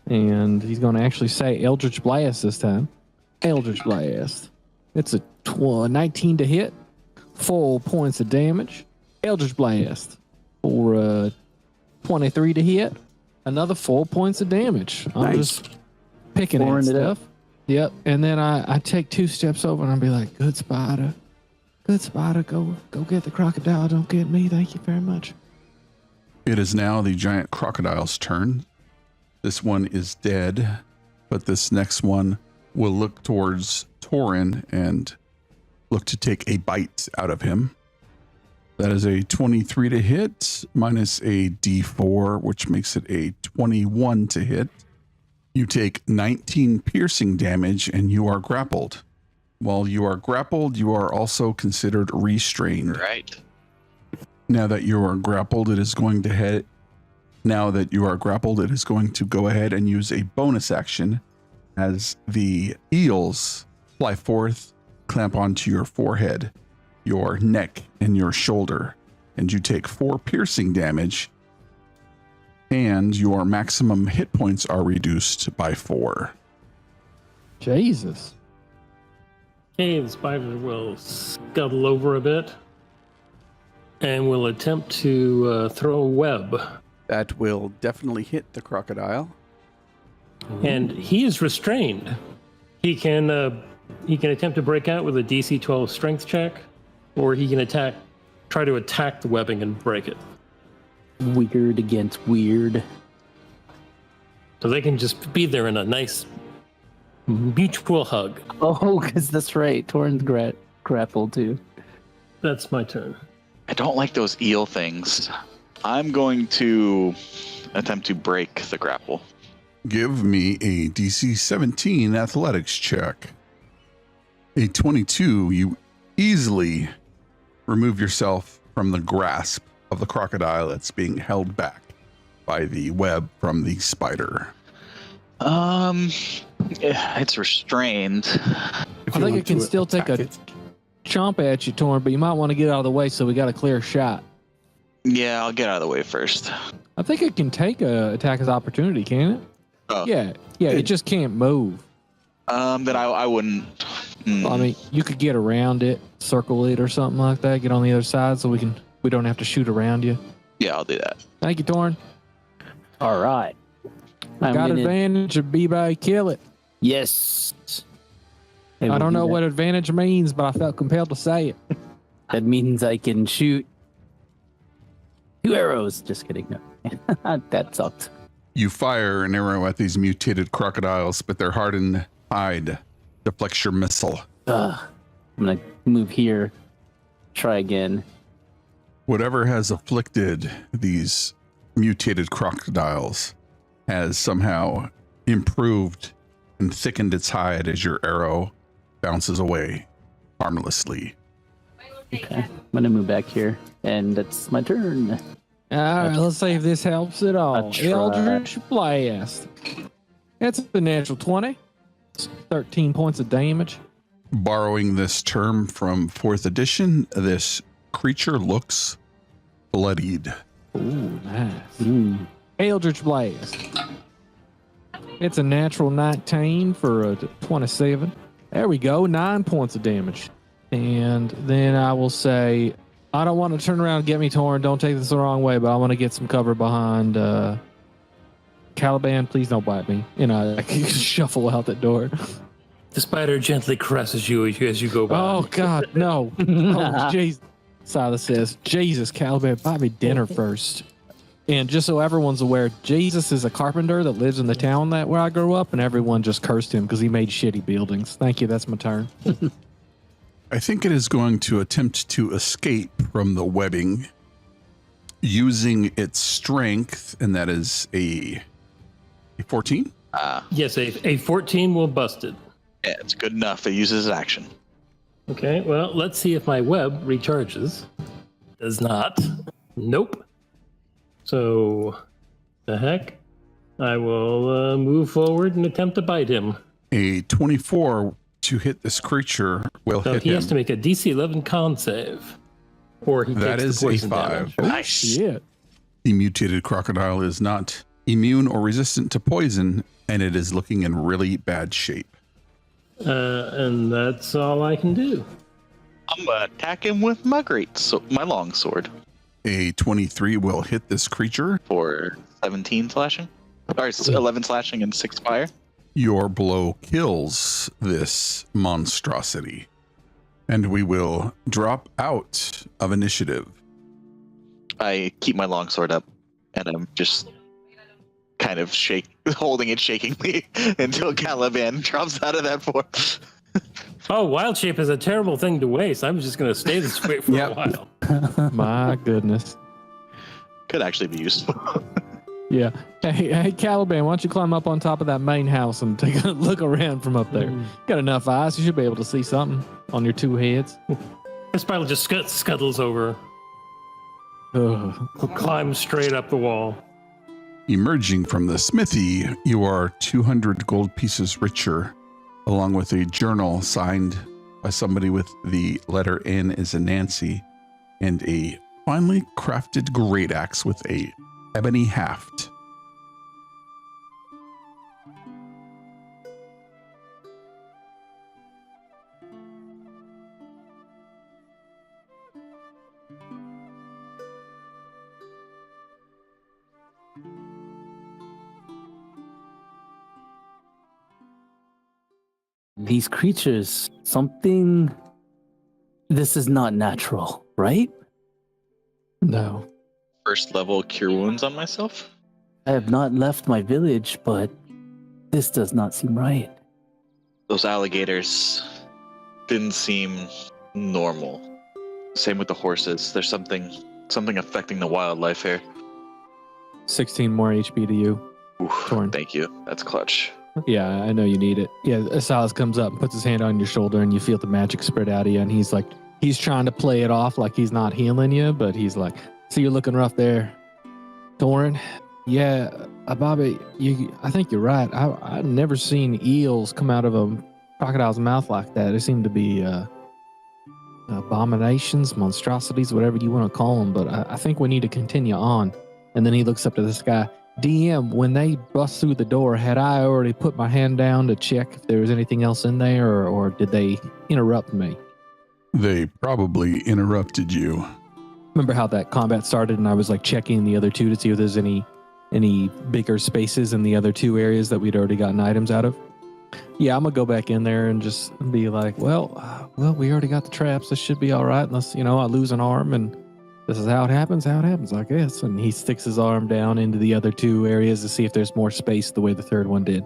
and he's going to actually say Eldritch Blast this time. Eldritch Blast. It's a 19 to hit, 4 points of damage. Eldritch Blast for 23 to hit, another 4 points of damage. I'm just picking at stuff. Yep. And then I take 2 steps over and I'll be like, good spider, go get the crocodile. Don't get me. Thank you very much. It is now the giant crocodile's turn. This one is dead, but this next one will look towards Torin and look to take a bite out of him. That is a 23 to hit minus a d4, which makes it a 21 to hit. You take 19 piercing damage and you are grappled. While you are grappled, you are also considered restrained. Right. Now that you are grappled, it is going to go ahead and use a bonus action as the eels fly forth, clamp onto your forehead, your neck, and your shoulder, and you take 4 piercing damage, and your maximum hit points are reduced by 4. Jesus. Okay, the spider will scuttle over a bit and will attempt to throw a web. That will definitely hit the crocodile. And he is restrained. He can attempt to break out with a DC 12 strength check, or he can try to attack the webbing and break it. Weird against weird. So they can just be there in a nice mutual hug. Oh, because that's right. Torin's grappled too. That's my turn. I don't like those eel things. I'm going to attempt to break the grapple. Give me a DC 17 athletics check. A 22, you easily remove yourself from the grasp of the crocodile that's being held back by the web from the spider. It's restrained. I think it can still take a chomp at you, Torn, but you might want to get out of the way so we got a clear shot. Yeah, I'll get out of the way first. I think it can take a attack as opportunity, can it? Oh. Yeah, it just can't move. Then I wouldn't. I mean, you could get around it, circle it or something like that, get on the other side so we don't have to shoot around you. Yeah, I'll do that. Thank you, Torn. All right. Got advantage of B-Bay, kill it. Yes. I don't know what advantage means, but I felt compelled to say it. That means I can shoot 2 arrows. Just kidding. No. That sucked. You fire an arrow at these mutated crocodiles, but their hardened hide deflects your missile. I'm going to move here. Try again. Whatever has afflicted these mutated crocodiles has somehow improved and thickened its hide as your arrow bounces away. harmlessly. Okay, I'm gonna move back here, and that's my turn. All right, let's see if this helps at all. try. Eldritch Blast. That's a natural 20. It's 13 points of damage. Borrowing this term from 4th edition, this creature looks bloodied. Ooh, nice. Eldritch Blast. It's a natural 19 for a 27. There we go, 9 points of damage. And then I will say, I don't want to turn around and get me torn. Don't take this the wrong way, but I want to get some cover behind Caliban. Please don't bite me. You know, I can shuffle out that door. The spider gently caresses you as you go by. Oh, God, no. Oh, Jesus. Silas says, Jesus, Caliban, buy me dinner first. And just so everyone's aware, Jesus is a carpenter that lives in the town where I grew up, and everyone just cursed him because he made shitty buildings. Thank you. That's my turn. I think it is going to attempt to escape from the webbing using its strength, and that is a 14? Yes, a 14 will bust it. Yeah, it's good enough. It uses action. Okay, well, let's see if my web recharges. Does not. Nope. So, the heck? I will move forward and attempt to bite him. A 24 to hit this creature will So hit he him. has to make a DC 11 con save. Or he That takes is the a poison 5. damage. Nice. Shit. The mutated crocodile is not immune or resistant to poison, and it is looking in really bad shape. And that's all I can do. I'm gonna attack him with my my long sword A 23 will hit this creature. for 17 slashing. Or it's 11 slashing and 6 fire. Your blow kills this monstrosity, and we will drop out of initiative. I keep my longsword up, and I'm just kind of holding it shakingly until Caliban drops out of that form. Oh, wild shape is a terrible thing to waste. I'm just going to stay this way for a while. My goodness. Could actually be useful. Yeah. Hey, Caliban, why don't you climb up on top of that main house and take a look around from up there? Got enough eyes. You should be able to see something on your two heads. This spider just scuttles over, Ugh. climbs straight up the wall. Emerging from the smithy, you are 200 gold pieces richer, along with a journal signed by somebody with the letter N as in Nancy, and a finely crafted great axe with a ebony haft. These creatures, this is not natural, right? No. First level cure wounds on myself. I have not left my village, but this does not seem right. Those alligators didn't seem normal. Same with the horses. There's something affecting the wildlife here. 16 more HP to you. Oof, Torn. thank you. That's clutch. Yeah, I know you need it. Yeah, Silas comes up and puts his hand on your shoulder, and you feel the magic spread out of you, and he's trying to play it off like he's not healing you, but he's like, "So you're looking rough there, Torin." Yeah, Bobby, I think you're right. I've never seen eels come out of a crocodile's mouth like that. They seem to be abominations, monstrosities, whatever you want to call them, but I think we need to continue on. And then he looks up to the sky. DM, when they bust through the door, had I already put my hand down to check if there was anything else in there, or did they interrupt me? They probably interrupted you. Remember how that combat started and I was like checking the other two to see if there's any bigger spaces in the other two areas that we'd already gotten items out of? Yeah, I'm gonna go back in there and just be like, well, we already got the traps. This should be all right unless, I lose an arm, and this is how it happens, I guess. And he sticks his arm down into the other two areas to see if there's more space the way the third one did.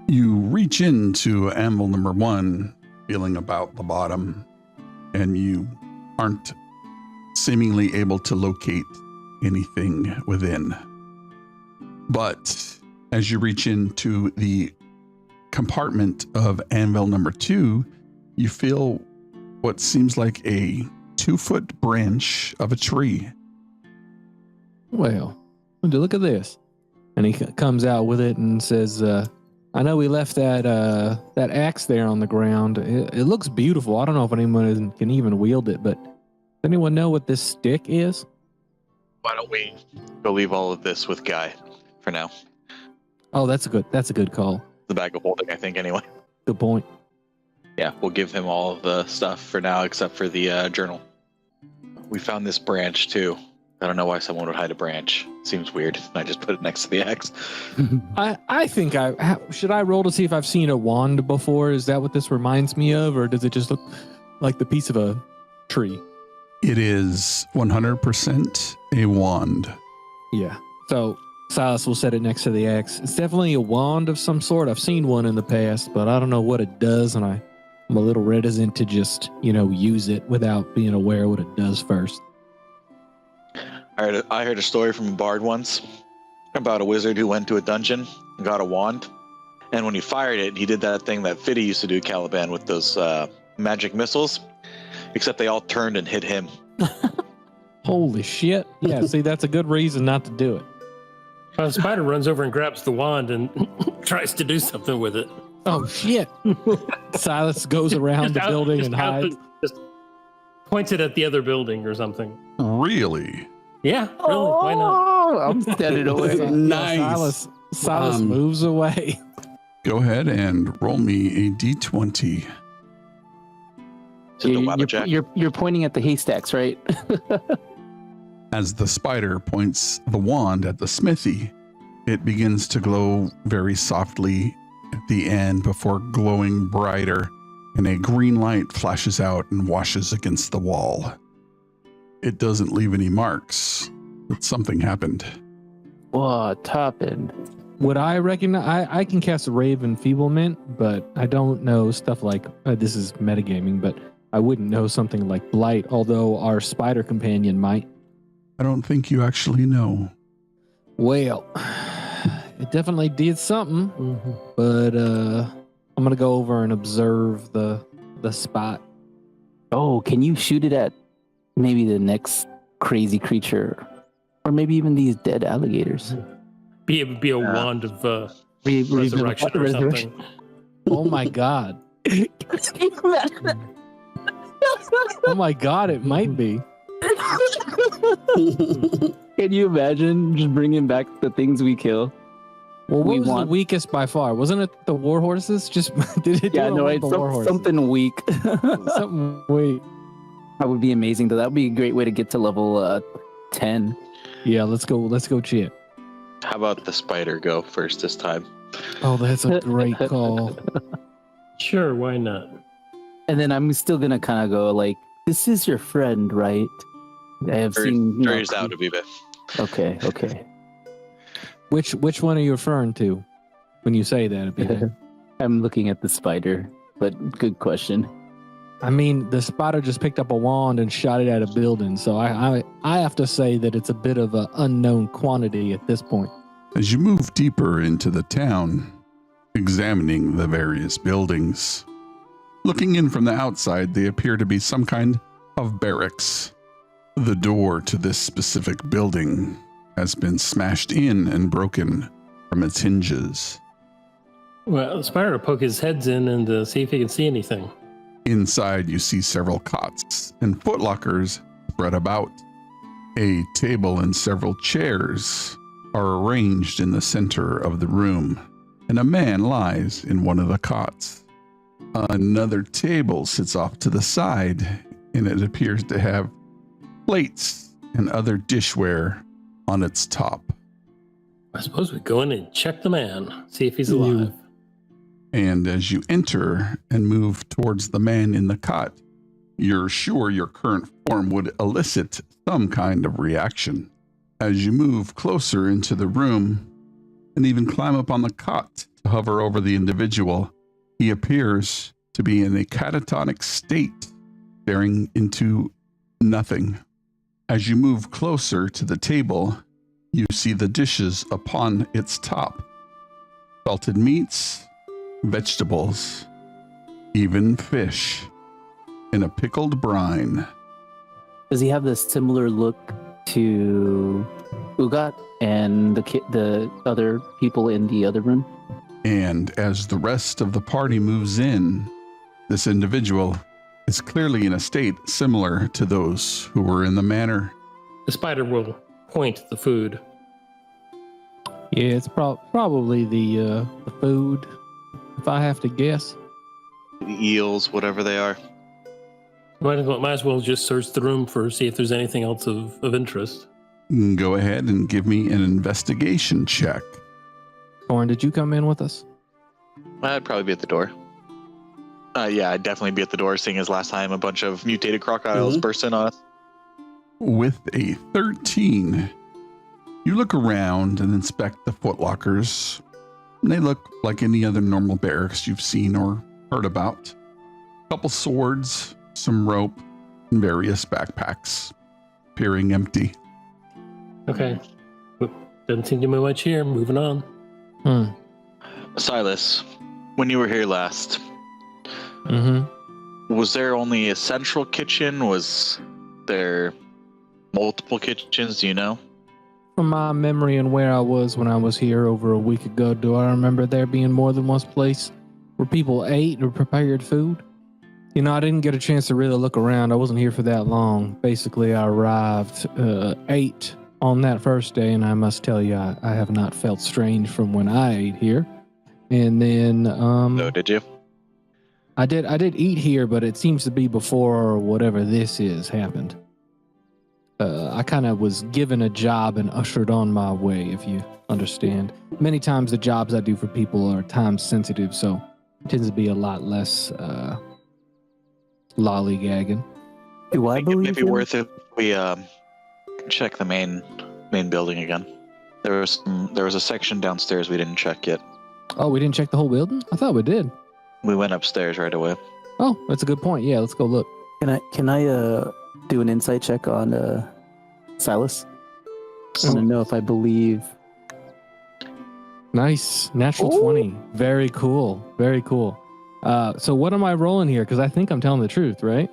You reach into anvil number 1, feeling about the bottom, and you aren't seemingly able to locate anything within. But as you reach into the compartment of anvil number 2, you feel what seems like a 2-foot branch of a tree. Well, look at this. And he comes out with it and says, I know we left that axe there on the ground. It looks beautiful. I don't know if anyone can even wield it, but does anyone know what this stick is? Why don't we go leave all of this with Guy for now? Oh, that's a good call. The bag of holding, I think, anyway. Good point. Yeah, we'll give him all of the stuff for now except for the journal. We found this branch, too. I don't know why someone would hide a branch. Seems weird. I just put it next to the axe. I think should I roll to see if I've seen a wand before? Is that what this reminds me of? Or does it just look like the piece of a tree? It is 100% a wand. Yeah. So Silas will set it next to the axe. It's definitely a wand of some sort. I've seen one in the past, but I don't know what it does, and I'm a little reticent to just, use it without being aware what it does first. I heard a story from a bard once about a wizard who went to a dungeon and got a wand. And when he fired it, he did that thing that Fiddy used to do, Caliban, with those magic missiles, except they all turned and hit him. Holy shit. Yeah, see, that's a good reason not to do it. The spider runs over and grabs the wand and tries to do something with it. Oh, shit. Silas goes around the building and hides. Just points it at the other building or something. Really? Yeah, really. Why not? I'm standing away. Nice. Silas moves away. Go ahead and roll me a d20. You're pointing at the haystacks, right? As the spider points the wand at the smithy, it begins to glow very softly at the end before glowing brighter, and a green light flashes out and washes against the wall. It doesn't leave any marks, but something happened. What happened? Would I recognize? I can cast Rave Enfeeblement, but I don't know stuff like this is metagaming, but I wouldn't know something like Blight, although our spider companion might. I don't think you actually know. Well, it definitely did something, but I'm gonna go over and observe the spot. Oh, can you shoot it at maybe the next crazy creature, or maybe even these dead alligators? Be a wand of resurrection or something. Oh my god! Oh my god! It might be. Can you imagine just bringing back the things we kill? Well, what was the weakest by far? Wasn't it the war horses? Just did it? Yeah, no, it's something weak. Something weak. That would be amazing, though. That would be a great way to get to level 10. Yeah, let's go chit. How about the spider go first this time? Oh, that's a great call. Sure, why not? And then I'm still gonna kind of go like, "This is your friend, right?" I have seen. Turns out to be Biff. Okay. Which one are you referring to when you say that, Abida? I'm looking at the spider, but good question. I mean, the spider just picked up a wand and shot it at a building, so I have to say that it's a bit of an unknown quantity at this point. As you move deeper into the town, examining the various buildings, looking in from the outside, they appear to be some kind of barracks. The door to this specific building has been smashed in and broken from its hinges. Well, the spider will poke his heads in and see if he can see anything. Inside, you see several cots and footlockers spread about. A table and several chairs are arranged in the center of the room, and a man lies in one of the cots. Another table sits off to the side, and it appears to have plates and other dishware on its top. I suppose we go in and check the man, see if he's alive. And as you enter and move towards the man in the cot, you're sure your current form would elicit some kind of reaction. As you move closer into the room and even climb up on the cot to hover over the individual, he appears to be in a catatonic state, staring into nothing. As you move closer to the table, you see the dishes upon its top. Salted meats, vegetables, even fish. in a pickled brine. Does he have the similar look to Ugat and the other people in the other room? And as the rest of the party moves in, this individual is clearly in a state similar to those who were in the manor. The spider will point the food. Yeah, it's probably the food, if I have to guess. Eels, whatever they are. Might as well just search the room for see if there's anything else of interest. Go ahead and give me an investigation check. Orin, did you come in with us? I'd probably be at the door. Yeah, I'd definitely be at the door, seeing as last time a bunch of mutated crocodiles burst in on us. With a 13, you look around and inspect the footlockers. They look like any other normal barracks you've seen or heard about. A couple swords, some rope, and various backpacks, appearing empty. Okay. Doesn't seem to be much here. Moving on. Silas, when you were here last, was there only a central kitchen? Was there multiple kitchens? Do you know? From my memory and where I was when I was here over a week ago, do I remember there being more than one place where people ate or prepared food? You know, I didn't get a chance to really look around. I wasn't here for that long. Basically, I arrived, ate on that first day, and I must tell you, I have not felt strange from when I ate here. And then, No, did you? I did eat here, but it seems to be before whatever this is happened. I kind of was given a job and ushered on my way, if you understand. Many times the jobs I do for people are time sensitive, so it tends to be a lot less lollygagging. Do I think it believe may be him? worth it if we check the main building again. There was a section downstairs we didn't check yet. Oh, we didn't check the whole building? I thought we did. We went upstairs right away. Oh, that's a good point. Yeah, let's go look. Can I do an insight check on Silas? I want to know if I believe. Nice. Natural 20. Very cool. Very cool. So what am I rolling here? Because I think I'm telling the truth, right?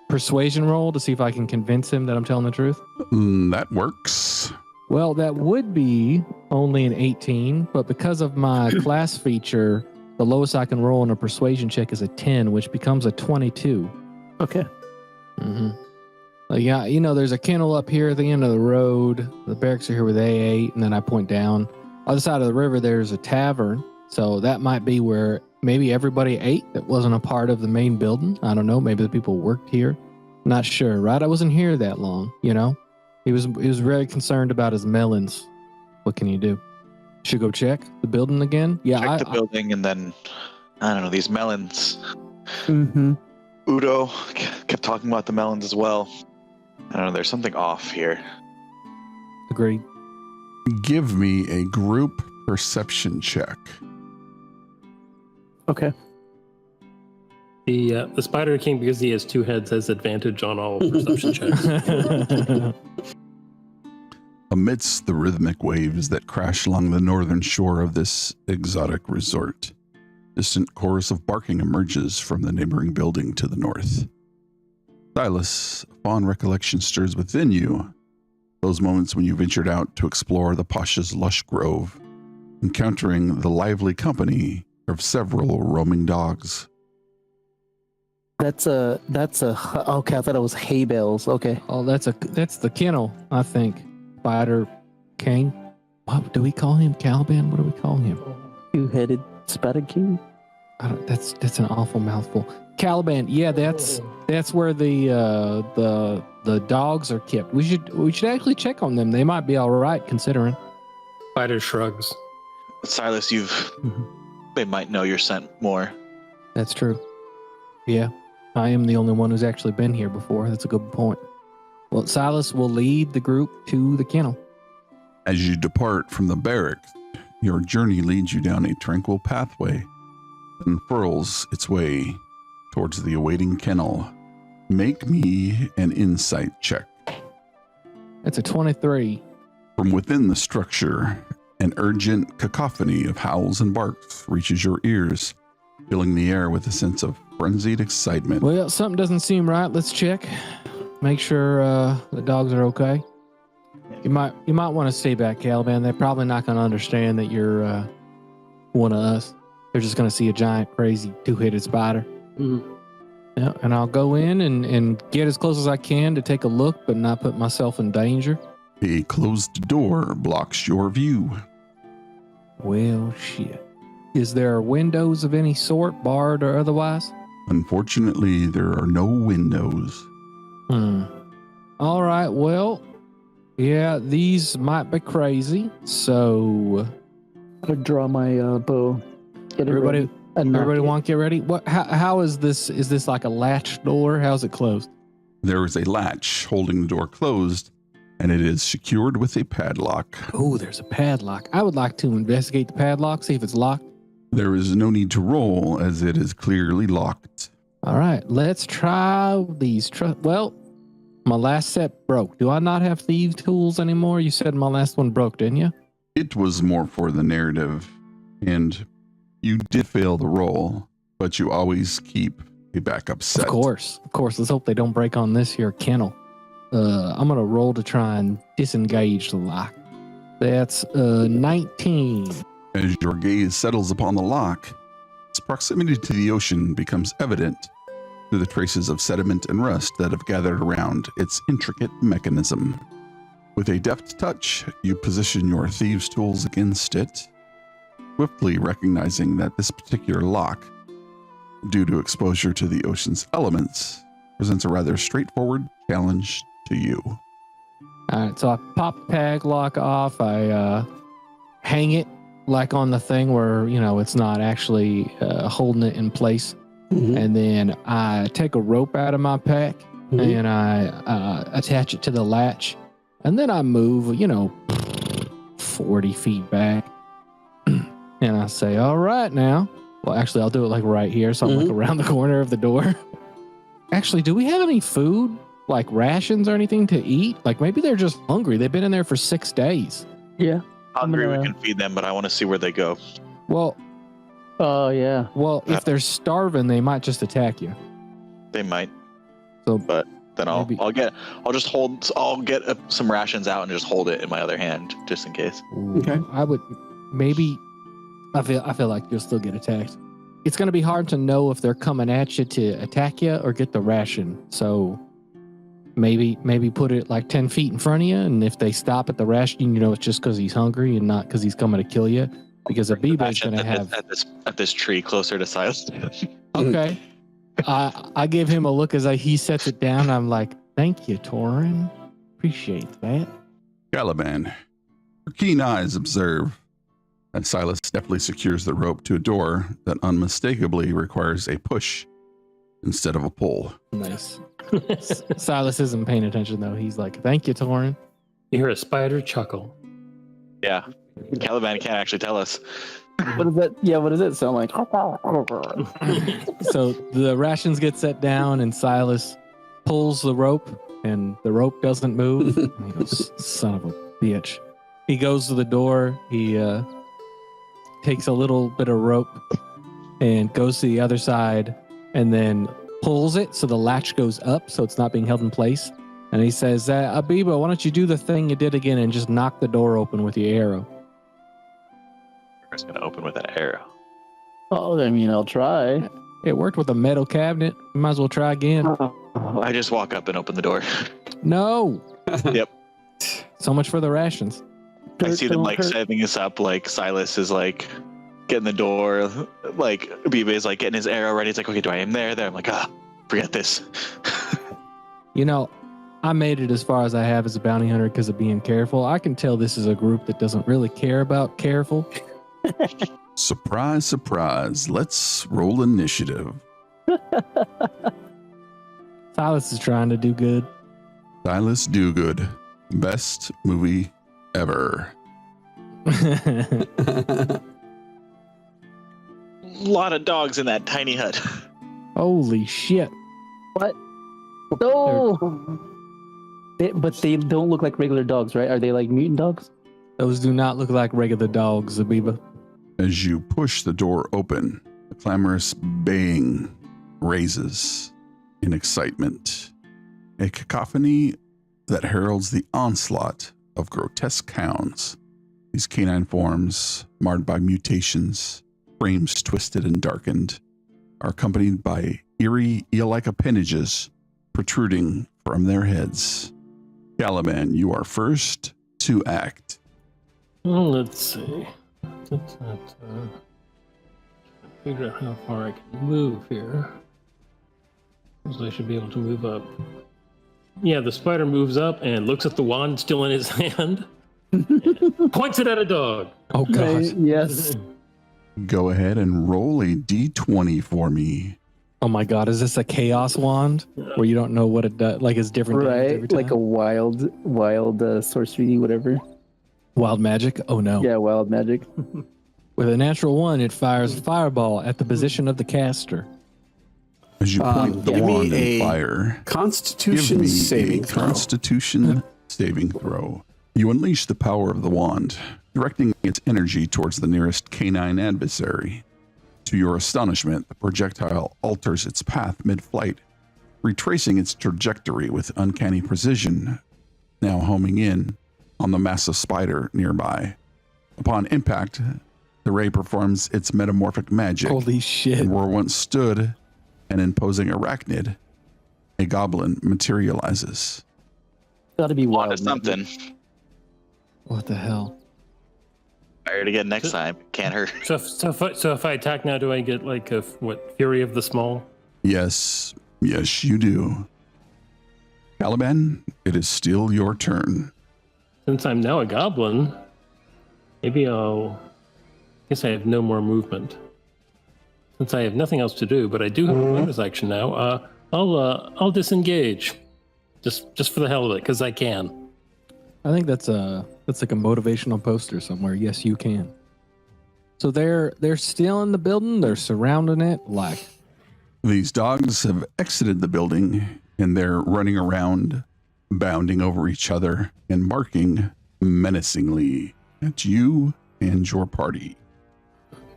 Persuasion roll to see if I can convince him that I'm telling the truth? That works. Well, that would be only an 18, but because of my class feature, the lowest I can roll in a persuasion check is a 10, which becomes a 22. Okay. Yeah, you know, there's a kennel up here at the end of the road. The barracks are here where they ate, and then I point down. Other side of the river, there's a tavern, so that might be where maybe everybody ate that wasn't a part of the main building. I don't know. Maybe the people worked here. Not sure, right? I wasn't here that long, you know? He was very concerned about his melons. What can you do? Should go check the building again? Yeah, Check the building, and then I don't know, these melons. Udo kept talking about the melons as well. I don't know, there's something off here. Agreed. Give me a group perception check. Okay. The Spider King, because he has two heads, has advantage on all perception checks. Amidst the rhythmic waves that crash along the northern shore of this exotic resort, distant chorus of barking emerges from the neighboring building to the north. Silas, a fond recollection stirs within you, those moments when you ventured out to explore the Pasha's lush grove, encountering the lively company of several roaming dogs. That's a okay, I thought it was hay bales. Okay. Oh, that's the kennel, I think. Spider King. What do we call him? Caliban? What do we call him? Two-headed Spider King? That's an awful mouthful. Caliban. Yeah, that's where the dogs are kept. We should actually check on them. They might be all right considering. Spider shrugs. Silas, they might know your scent more. That's true. Yeah, I am the only one who's actually been here before. That's a good point. Well, Silas will lead the group to the kennel. As you depart from the barracks, your journey leads you down a tranquil pathway that unfurls its way towards the awaiting kennel. Make me an insight check. That's a 23. From within the structure, an urgent cacophony of howls and barks reaches your ears, filling the air with a sense of frenzied excitement. Well, something doesn't seem right. Let's check. Make sure the dogs are okay. You might want to stay back, Caliban. They're probably not going to understand that you're one of us. They're just going to see a giant, crazy, two-headed spider. Mhm. Yeah, and I'll go in and get as close as I can to take a look, but not put myself in danger. A closed door blocks your view. Well, shit. Is there windows of any sort, barred or otherwise? Unfortunately, there are no windows. All right, well, yeah, these might be crazy, so... I'm gonna draw my bow. Get it Everybody, ready, and knock everybody it. want to get ready? What? How is this? Is this like a latch door? How's it closed? There is a latch holding the door closed, and it is secured with a padlock. Oh, there's a padlock. I would like to investigate the padlock, see if it's locked. There is no need to roll, as it is clearly locked. All right, let's try these. Well, my last set broke. Do I not have thieves' tools anymore? You said my last one broke, didn't you? It was more for the narrative, and you did fail the roll, but you always keep a backup set. Of course. Let's hope they don't break on this here kennel. I'm gonna roll to try and disengage the lock. That's 19. As your gaze settles upon the lock, its proximity to the ocean becomes evident through the traces of sediment and rust that have gathered around its intricate mechanism. With a deft touch, you position your thieves' tools against it, swiftly recognizing that this particular lock, due to exposure to the ocean's elements, presents a rather straightforward challenge to you. All right, so I pop the padlock off. I hang it like on the thing where, it's not actually holding it in place. Mhm. And then I take a rope out of my pack Mhm. and I attach it to the latch. And then I move, 40 feet back. And I say, all right now. Well, actually, I'll do it like right here. So I'm like around the corner of the door. Actually, do we have any food? Like rations or anything to eat? Like maybe they're just hungry. They've been in there for 6 days. Yeah. Hungry, gonna- we can feed them, but I want to see where they go. Well, Oh yeah. if they're starving, they might just attack you. They might. So, But then I'll maybe- I'll get some rations out and just hold it in my other hand just in case. Okay. I would maybe. I feel like you'll still get attacked. It's going to be hard to know if they're coming at you to attack you or get the ration. So maybe put it like 10 feet in front of you, and if they stop at the ration, it's just because he's hungry and not because he's coming to kill you. Because a Abiba is going to have. At this tree closer to Silas. Okay. I give him a look as he sets it down. I'm like, thank you, Torin. Appreciate that. Caliban, your keen eyes observe that Silas deftly secures the rope to a door that unmistakably requires a push instead of a pull. Nice. Silas isn't paying attention, though. He's like, thank you, Torin. You hear a spider chuckle. Yeah. Caliban can't actually tell us. What is that? Yeah. What does it sound like? So the rations get set down, and Silas pulls the rope, and the rope doesn't move. And he goes, son of a bitch. He goes to the door. He takes a little bit of rope and goes to the other side, and then pulls it so the latch goes up, so it's not being held in place. And he says, Abiba, why don't you do the thing you did again and just knock the door open with your arrow? It's going to open with an arrow. Oh, I mean, I'll try. It worked with a metal cabinet. You might as well try again. I just walk up and open the door. No. Yep. So much for the rations. I see them Don't like hurt. setting us up. Like Silas is like getting the door. Like Biba is like getting his arrow ready. He's like, okay, do I aim there? I'm like, forget this. I made it as far as I have as a bounty hunter because of being careful. I can tell this is a group that doesn't really care about careful. Surprise, surprise. Let's roll initiative. Silas is trying to do good. Silas Dogood, best movie ever. A lot of dogs in that tiny hut. Holy shit. No. But they don't look like regular dogs, right? Are they like mutant dogs? Those do not look like regular dogs, Abiba. As you push the door open, a clamorous baying raises in excitement, a cacophony that heralds the onslaught of grotesque hounds. These canine forms, marred by mutations, frames twisted and darkened, are accompanied by eerie eel-like appendages protruding from their heads. Caliban, you are first to act. Let's see. Figure out how far I can move here. Because I should be able to move up. Yeah, the spider moves up and looks at the wand still in his hand. Points it at a dog. Oh god. Yes. Go ahead and roll a d20 for me. Oh my god, is this a chaos wand where you don't know what it does? Like it's different damage every Right? time? Like a wild sorcery, whatever. Wild magic? Oh no. Yeah, wild magic. With a natural 1, it fires a fireball at the position of the caster. As you point the give me wand a and fire, Constitution give me saving a throw. Constitution saving throw. You unleash the power of the wand, directing its energy towards the nearest canine adversary. To your astonishment, the projectile alters its path mid-flight, retracing its trajectory with uncanny precision, now homing in on the massive spider nearby. Upon impact, the ray performs its metamorphic magic, Holy shit. and where once stood an imposing arachnid, a goblin materializes. Gotta be On wild. to something. What the hell? Fire it again next time. Can't hurt. So if I attack now, do I get like a Fury of the Small? Yes, you do. Caliban, it is still your turn. Since I'm now a goblin, maybe guess I have no more movement. Since I have nothing else to do, but I do have a bonus action now. I'll disengage, just for the hell of it, because I can. I think that's like a motivational poster somewhere. Yes, you can. So they're still in the building. They're surrounding it. Like, These dogs have exited the building and they're running around, bounding over each other and barking menacingly at you and your party.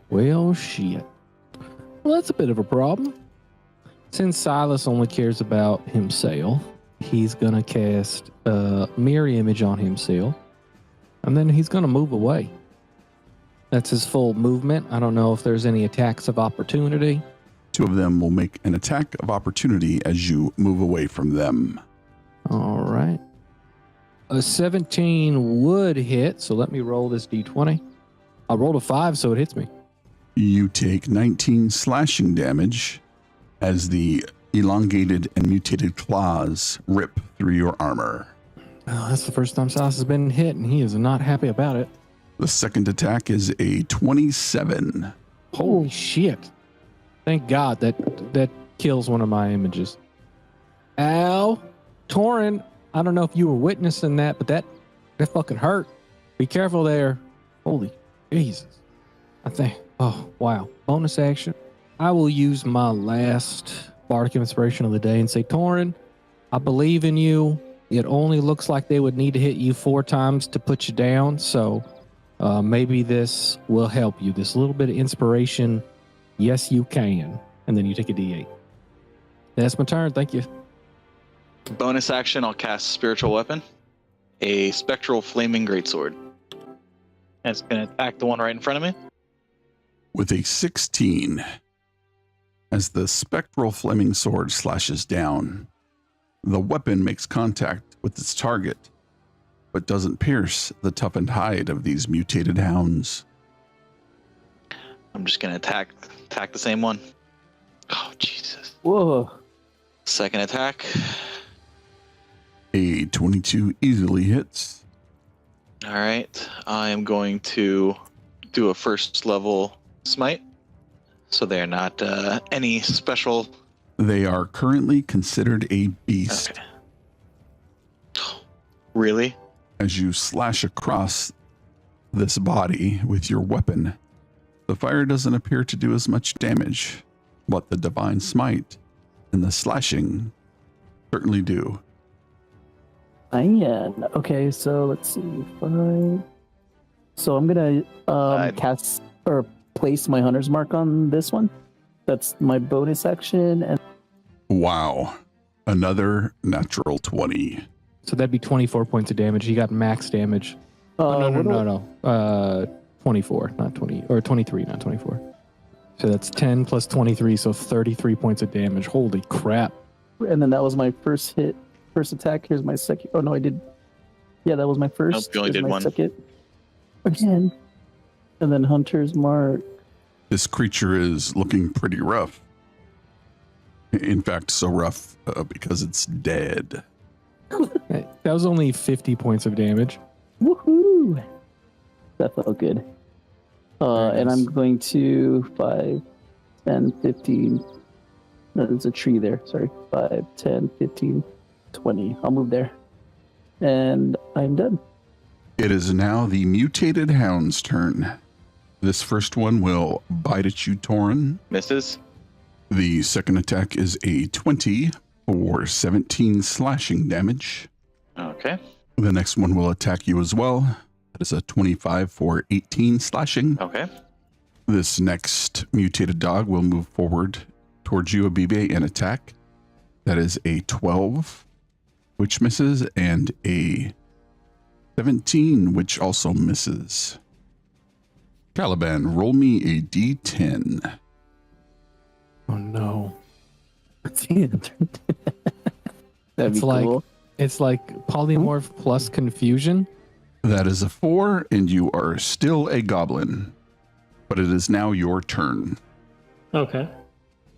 well, shit. Well, that's a bit of a problem. Since Silas only cares about himself, he's gonna cast a mirror image on himself, and then he's gonna move away. That's his full movement. I don't know if there's any attacks of opportunity. Two of them will make an attack of opportunity as you move away from them. All right. A 17 would hit, so let me roll this d20. I rolled a 5, so it hits me. You take 19 slashing damage as the elongated and mutated claws rip through your armor. Oh, that's the first time Silas has been hit, and he is not happy about it. The second attack is a 27. Holy shit. Thank God that kills one of my images. Ow. Torin, I don't know if you were witnessing that, but that fucking hurt. Be careful there. Holy Jesus. I think, oh, wow. Bonus action. I will use my last Bardic Inspiration of the day and say, Torin, I believe in you. It only looks like they would need to hit you 4 times to put you down, so maybe this will help you. This little bit of inspiration. Yes, you can. And then you take a D8. That's my turn. Thank you. Bonus action, I'll cast Spiritual Weapon, a Spectral Flaming Greatsword. And it's going to attack the one right in front of me. With a 16, as the spectral flaming sword slashes down, the weapon makes contact with its target, but doesn't pierce the toughened hide of these mutated hounds. I'm just going to attack the same one. Oh, Jesus. Whoa. Second attack. A 22 easily hits. All right. I am going to do a first level smite. So they're not any special. They are currently considered a beast. Okay. Really? As you slash across this body with your weapon, the fire doesn't appear to do as much damage, but the divine smite and the slashing certainly do. Okay, so let's see. 5. So I'm gonna cast or place my hunter's mark on this one. That's my bonus action. And Wow. Another natural 20. So that'd be 24 points of damage. He got max damage. No. 24, not 20, or 23, not 24. So that's 10 plus 23, so 33 points of damage. Holy crap. And then that was my first hit, first attack. Here's my second. Oh, no, I did. Yeah, that was my first. Nope, you only Here's did my one. Second. Again. And then Hunter's Mark. This creature is looking pretty rough. In fact, so rough because it's dead. That was only 50 points of damage. Woohoo! That felt good. Very And nice. I'm going to 5, 10, 15. No, there's a tree there. Sorry. 5, 10, 15, 20. I'll move there. And I'm done. It is now the mutated hound's turn. This first one will bite at you, Torin. Misses. The second attack is a 20 for 17 slashing damage. Okay. The next one will attack you as well. That is a 25 for 18 slashing. Okay. This next mutated dog will move forward towards you, Abibe, and attack. That is a 12, which misses, and a 17, which also misses. Caliban, roll me a d10. Oh no. That'd It's be like cool. it's like polymorph plus confusion. That is a 4, and you are still a goblin. But it is now your turn. Okay.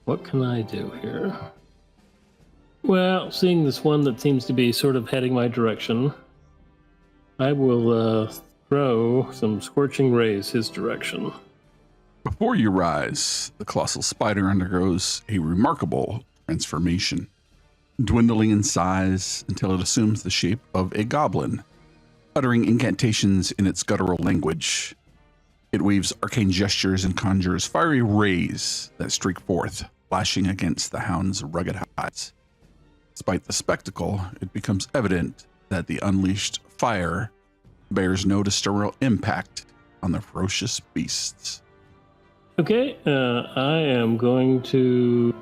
What can I do here? Well, seeing this one that seems to be sort of heading my direction, I will throw some scorching rays his direction. Before you rise, the colossal spider undergoes a remarkable transformation, dwindling in size until it assumes the shape of a goblin, uttering incantations in its guttural language. It weaves arcane gestures and conjures fiery rays that streak forth, flashing against the hound's rugged hides. Despite the spectacle, it becomes evident that the unleashed fire bears no discernible impact on the ferocious beasts. Okay, I am going to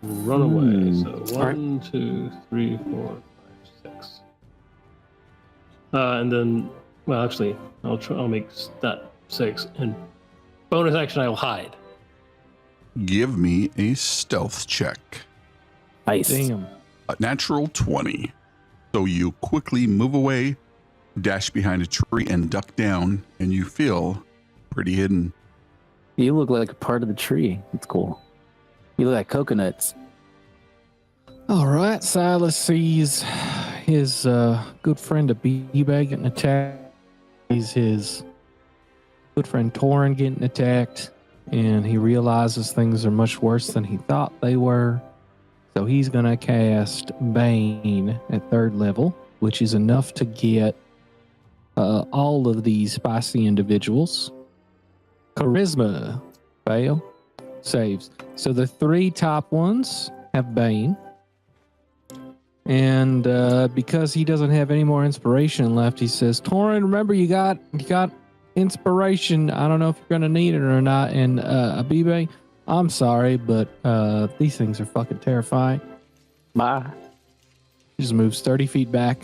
run away. So 1, 2, 3, 4, 5, 6. And then, well, actually, I'll make that 6. And bonus action, I'll hide. Give me a stealth check. Nice. Damn. A natural 20. So you quickly move away, dash behind a tree, and duck down, and you feel pretty hidden. You look like a part of the tree. It's cool. You look like coconuts. All right, Silas sees his good friend Abibe getting attacked. Sees his good friend Torin getting attacked, and he realizes things are much worse than he thought they were. So he's going to cast Bane at 3rd level, which is enough to get all of these spicy individuals. Charisma, fail, saves. So the 3 top ones have Bane. And because he doesn't have any more inspiration left, he says, Torin, remember you got inspiration. I don't know if you're going to need it or not. And Abibe, I'm sorry, but these things are fucking terrifying. Bye. He just moves 30 feet back,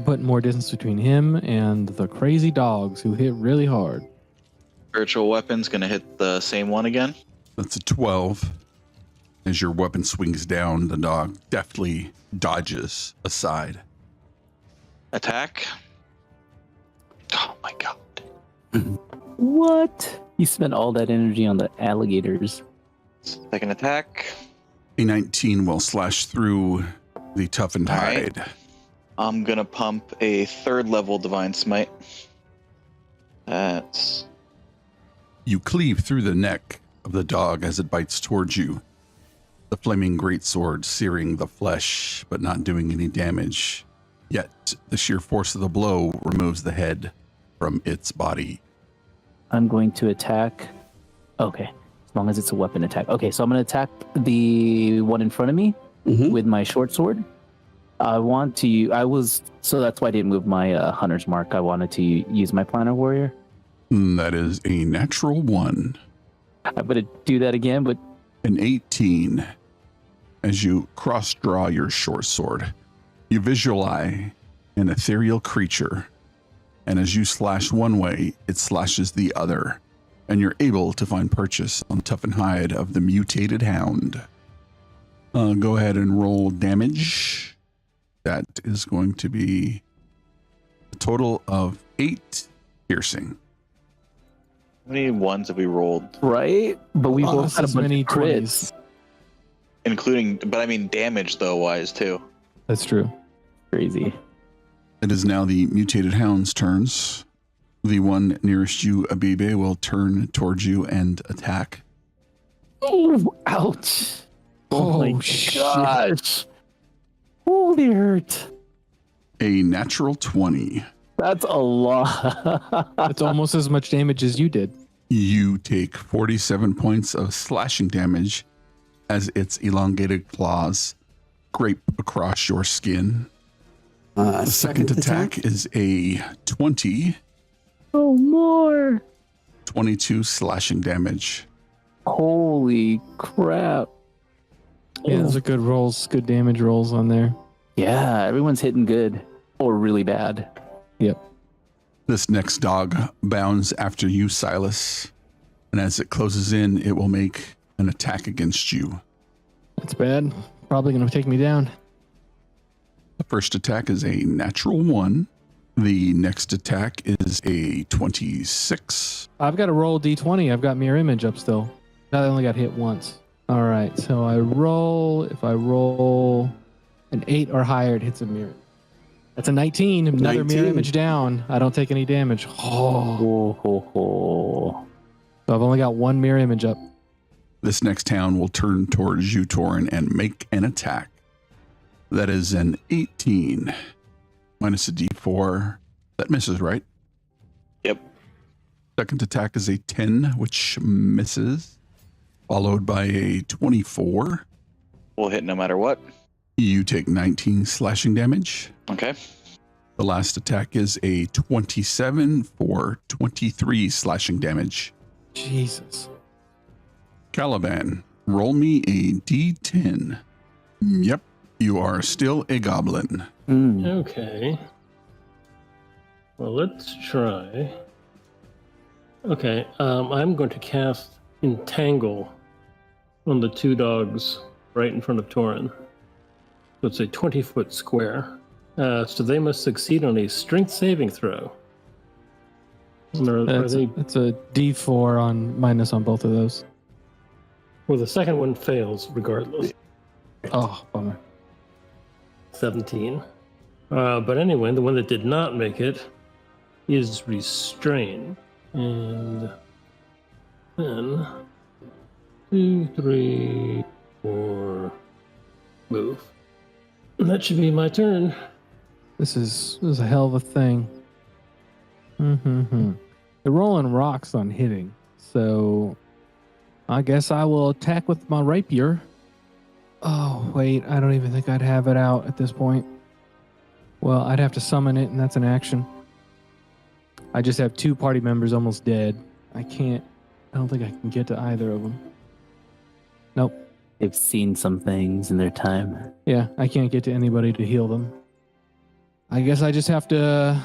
putting more distance between him and the crazy dogs who hit really hard. Spiritual weapon's gonna hit the same one again. That's a 12. As your weapon swings down, the dog deftly dodges aside. Attack. Oh my god. What? You spent all that energy on the alligators. Second attack. A 19 will slash through the toughened All right. hide. I'm gonna pump a 3rd level divine smite. That's You cleave through the neck of the dog as it bites towards you. The flaming greatsword searing the flesh, but not doing any damage. Yet the sheer force of the blow removes the head from its body. I'm going to attack. Okay. As long as it's a weapon attack. Okay, so I'm going to attack the one in front of me with my short sword. So that's why I didn't move my hunter's mark. I wanted to use my planar warrior. That is a natural 1. I'm gonna do that again, but An 18. As you cross draw your short sword, you visualize an ethereal creature, and as you slash one way, it slashes the other, and you're able to find purchase on toughened hide of the mutated hound. Go ahead and roll damage. That is going to be a total of 8 piercing. How many ones have we rolled? right? But we both Almost had a as bunch many of crits. 20s. Including, but I mean damage though wise too. That's true. Crazy. It is now the mutated hound's turns. The one nearest you, Abibe, will turn towards you and attack. Oh, ouch. Oh, my shit. gosh. Holy hurt. A natural 20. That's a lot. That's almost as much damage as you did. You take 47 points of slashing damage as its elongated claws scrape across your skin. The second attack is a 20, Oh, more. 22 slashing damage. Holy crap. Yeah, those are good rolls, good damage rolls on there. Yeah, everyone's hitting good or really bad. Yep. This next dog bounds after you, Silas, and as it closes in, it will make an attack against you. That's bad. Probably going to take me down. The first attack is a natural 1. The next attack is a 26. I've got to roll D20. I've got mirror image up still. I only got hit once. All right. So if I roll an 8 or higher, it hits a mirror. That's a 19. Another 19. mirror image down. I don't take any damage. Oh. So I've only got one mirror image up. This next hound will turn towards you, Torin, and make an attack. That is an 18 minus a d4. That misses, right? Yep. Second attack is a 10, which misses, followed by a 24. We'll hit no matter what. You take 19 slashing damage. Okay. The last attack is a 27 for 23 slashing damage. Jesus. Caliban, roll me a d10. Yep, you are still a goblin. Okay. Well, let's try. Okay, I'm going to cast Entangle on the two dogs right in front of Torin. So it's a 20-foot square. So they must succeed on a strength saving throw. That's a D4 on minus on both of those. Well, the second one fails regardless. Oh, bummer. 17. But anyway, the one that did not make it is restrained. And then 2, 3, 4, move. And that should be my turn. This is a hell of a thing. They're rolling rocks on hitting, so I guess I will attack with my rapier. Oh, wait, I don't even think I'd have it out at this point. Well, I'd have to summon it, and that's an action. I just have 2 party members almost dead. I don't think I can get to either of them. Nope. They've seen some things in their time. Yeah, I can't get to anybody to heal them. I guess I just have to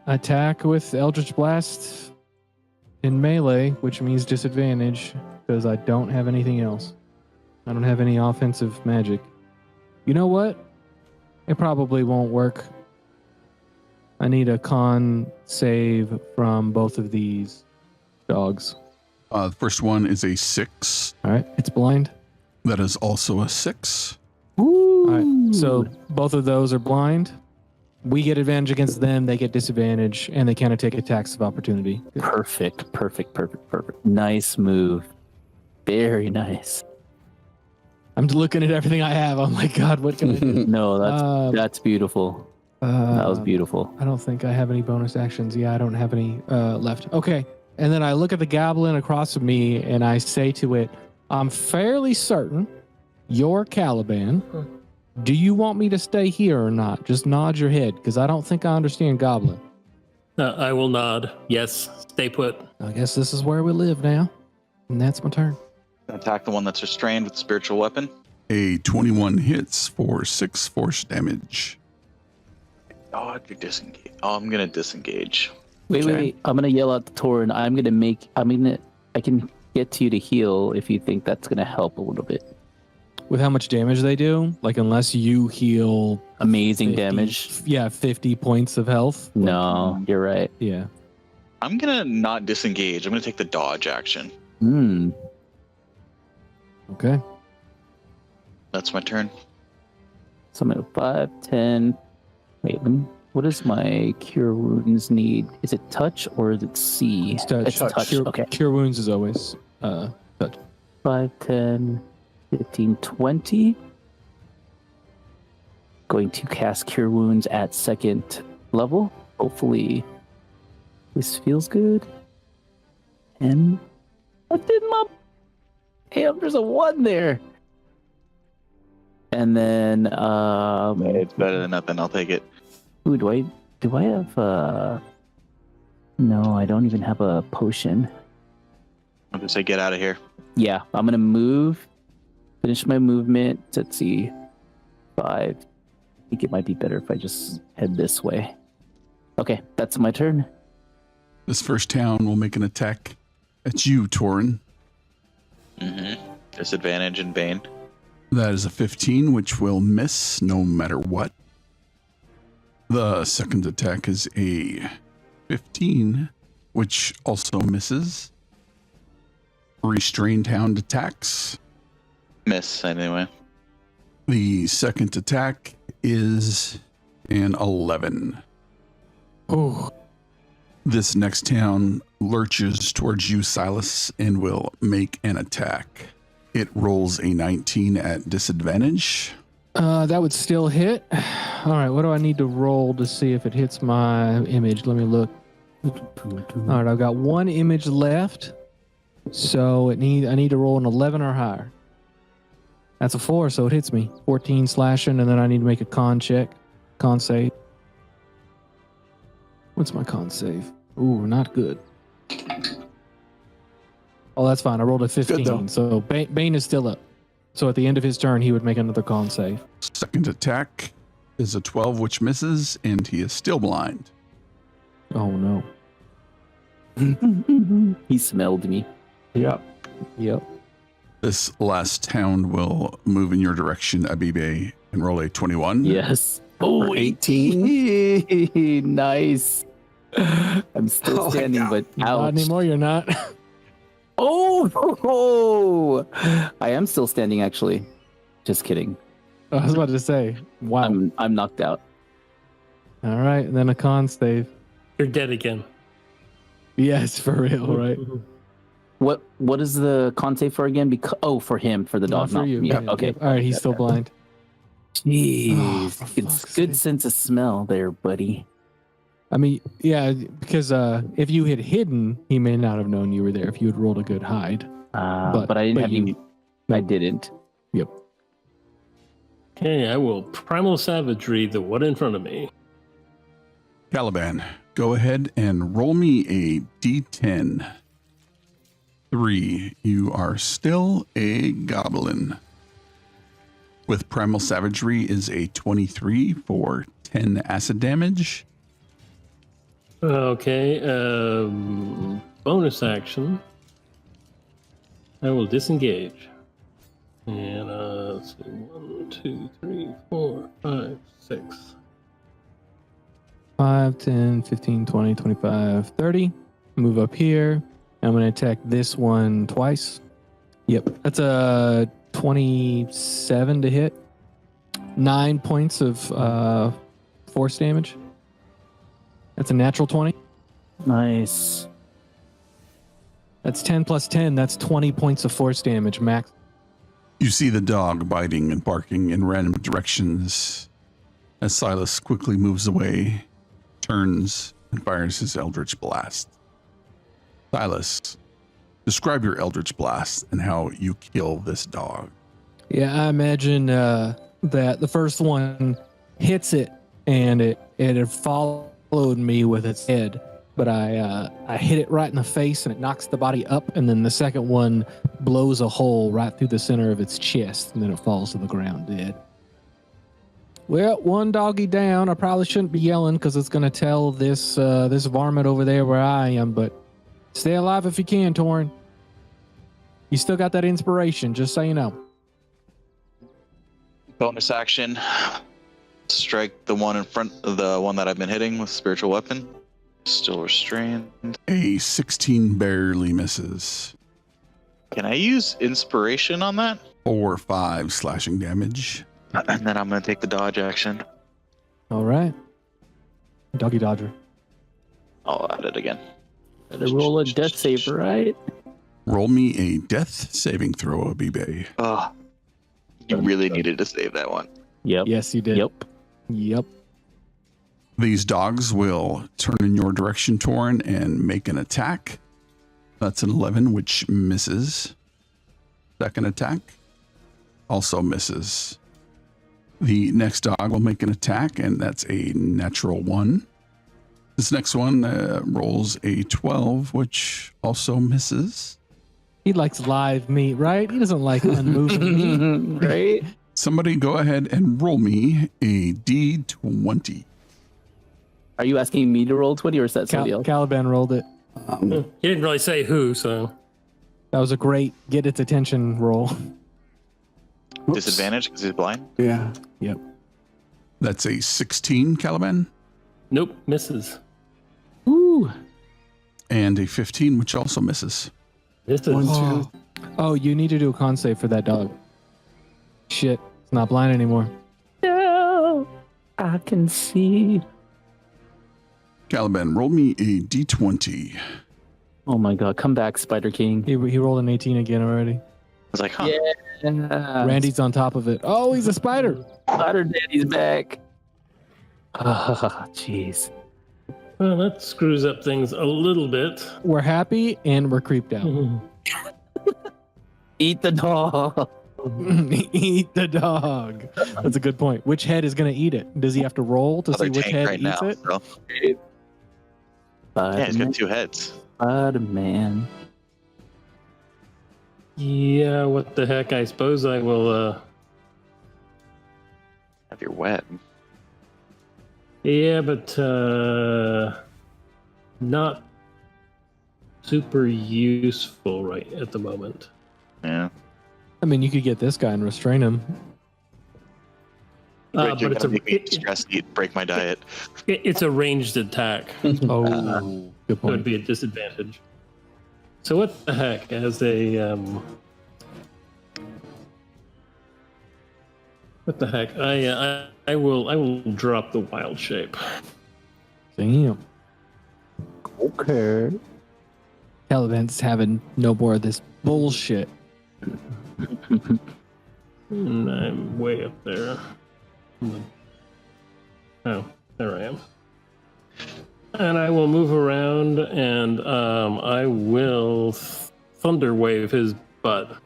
attack with Eldritch Blast in melee, which means disadvantage, because I don't have anything else. I don't have any offensive magic. You know what? It probably won't work. I need a con save from both of these dogs. The first one is a 6. All right, it's blind. That is also a 6. All right, so both of those are blind. We get advantage against them, they get disadvantage, and they can't take attacks of opportunity. Perfect. Nice move. Very nice. I'm looking at everything I have. I'm like, God, what can I do? No, that's beautiful. That was beautiful. I don't think I have any bonus actions. Yeah, I don't have any left. Okay. And then I look at the goblin across from me and I say to it, I'm fairly certain you're Caliban. Do you want me to stay here or not? Just nod your head, because I don't think I understand goblin. I will nod. Yes, stay put. I guess this is where we live now. And that's my turn. Attack the one that's restrained with spiritual weapon. A 21 hits for 6 force damage. Dodge or disengage. Oh, I'm gonna disengage. Wait. I'm gonna yell out to Torin. I can get to you to heal if you think that's gonna help a little bit. With how much damage they do, like unless you heal Amazing 50 damage. Yeah, 50 points of health. No, you're right. Yeah. I'm gonna not disengage. I'm gonna take the dodge action. Okay. That's my turn. So I'm at 5, 10. Wait, what does my cure wounds need? Is it touch or is it C? It's touch. It's touch. Cure, Okay. Cure wounds is always touch. 5, 10, 15, 20. Going to cast Cure Wounds at 2nd level. Hopefully this feels good. And I did my... Damn, there's a 1 there. And then... It's better than nothing. I'll take it. Ooh, do I have... No, I don't even have a potion. I'm gonna say get out of here. Yeah, I'm going to move. Finish my movement. Let's see. 5. I think it might be better if I just head this way. Okay, that's my turn. This first town will make an attack at you, Torin. Disadvantage and Bane. That is a 15, which will miss no matter what. The second attack is a 15, which also misses. Restrained Hound attacks. Miss anyway. The second attack is an 11. Oh. This next town lurches towards you, Silas, and will make an attack. It rolls a 19 at disadvantage. That would still hit. All right, what do I need to roll to see if it hits my image? Let me look. All right, I've got 1 image left. So I need to roll an 11 or higher. That's a 4, so it hits me. 14 slashing, and then I need to make a con check. Con save. What's my con save? Ooh, not good. Oh, that's fine. I rolled a 15, so Bane is still up. So at the end of his turn, he would make another con save. Second attack is a 12, which misses, and he is still blind. Oh, no. He smelled me. Yep. This last town will move in your direction, Abibe, and roll a 21. Yes. Oh, 18. Nice. I'm still standing, but ouch. Not anymore, you're not. Oh, I am still standing, actually. Just kidding. I was about to say, wow. I'm knocked out. All right, and then a con save. You're dead again. Yes, for real, right? What is the con save for again? For him, for the dog, not for you. Yeah, Yeah, okay. All right, he's still blind. Jeez, it's good sense of smell there, buddy. I mean, yeah, because if you had hidden, he may not have known you were there if you had rolled a good hide. But I didn't have you. I didn't. Yep. Okay, I will primal savagery the one in front of me. Caliban, go ahead and roll me a d10. 3. You are still a goblin. With primal savagery is a 23 for 10 acid damage. Okay, bonus action. I will disengage. And let's see, 1, 2, 3, 4, 5, 6. 5, 10, 15, 20, 25, 30. Move up here. I'm going to attack this one twice. Yep. That's a 27 to hit. 9 points of force damage. That's a natural 20. Nice. That's 10 plus 10. That's 20 points of force damage, max. You see the dog biting and barking in random directions as Silas quickly moves away, turns, and fires his Eldritch Blast. Silas, describe your Eldritch Blast and how you kill this dog. Yeah, I imagine that the first one hits it and it followed me with its head, but I hit it right in the face and it knocks the body up, and then the second one blows a hole right through the center of its chest, and then it falls to the ground dead. Well, one doggy down. I probably shouldn't be yelling because it's going to tell this this varmint over there where I am, but stay alive if you can, Torin. You still got that inspiration, just so you know. Bonus action. Strike the one in front of the one that I've been hitting with spiritual weapon. Still restrained. A 16 barely misses. Can I use inspiration on that? 4 or 5 slashing damage. And then I'm going to take the dodge action. All right. Doggy Dodger. I'll add it again. Better roll a death save, right? Roll me a death saving throw, Abibe. Oh, you really needed to save that one. Yep. Yes, you did. Yep. These dogs will turn in your direction, Torin, and make an attack. That's an 11, which misses. Second attack also misses. The next dog will make an attack, and that's a natural 1. This next one rolls a 12, which also misses. He likes live meat, right? He doesn't like unmoving meat. Right? Somebody go ahead and roll me a D20. Are you asking me to roll 20 or is that somebody else? Caliban rolled it. He didn't really say who, so. That was a great get its attention roll. Disadvantage because he's blind? Yeah. Yep. That's a 16, Caliban. Nope, misses. Ooh. And a 15, which also misses. This is. 1, 2. Oh, you need to do a con save for that dog. Shit, it's not blind anymore. No, I can see. Caliban, roll me a D20. Oh my god, come back, Spider King. He rolled an 18 again already. I was like, huh. Yeah. Randy's on top of it. Oh, he's a spider. Spider Daddy's back. Ah, jeez. Well, that screws up things a little bit. We're happy and we're creeped out. Eat the dog. Eat the dog. That's a good point. Which head is going to eat it? Does he have to roll to Other see which tank head right eats now. it? So. Yeah, he's got 2 heads. Spider-Man. Yeah, what the heck? I suppose I will, Have your web. Yeah, but, not super useful right at the moment. Yeah. I mean, you could get this guy and restrain him. You're But gonna make me stress eat, break my diet. it's a ranged attack. Oh, good It would point. be a disadvantage. So what the heck? As a what the heck? I will drop the wild shape. Damn. Okay. Caliban's having no more of this bullshit. And I'm way up there. Oh, there I am. And I will move around, and I will thunder wave his butt.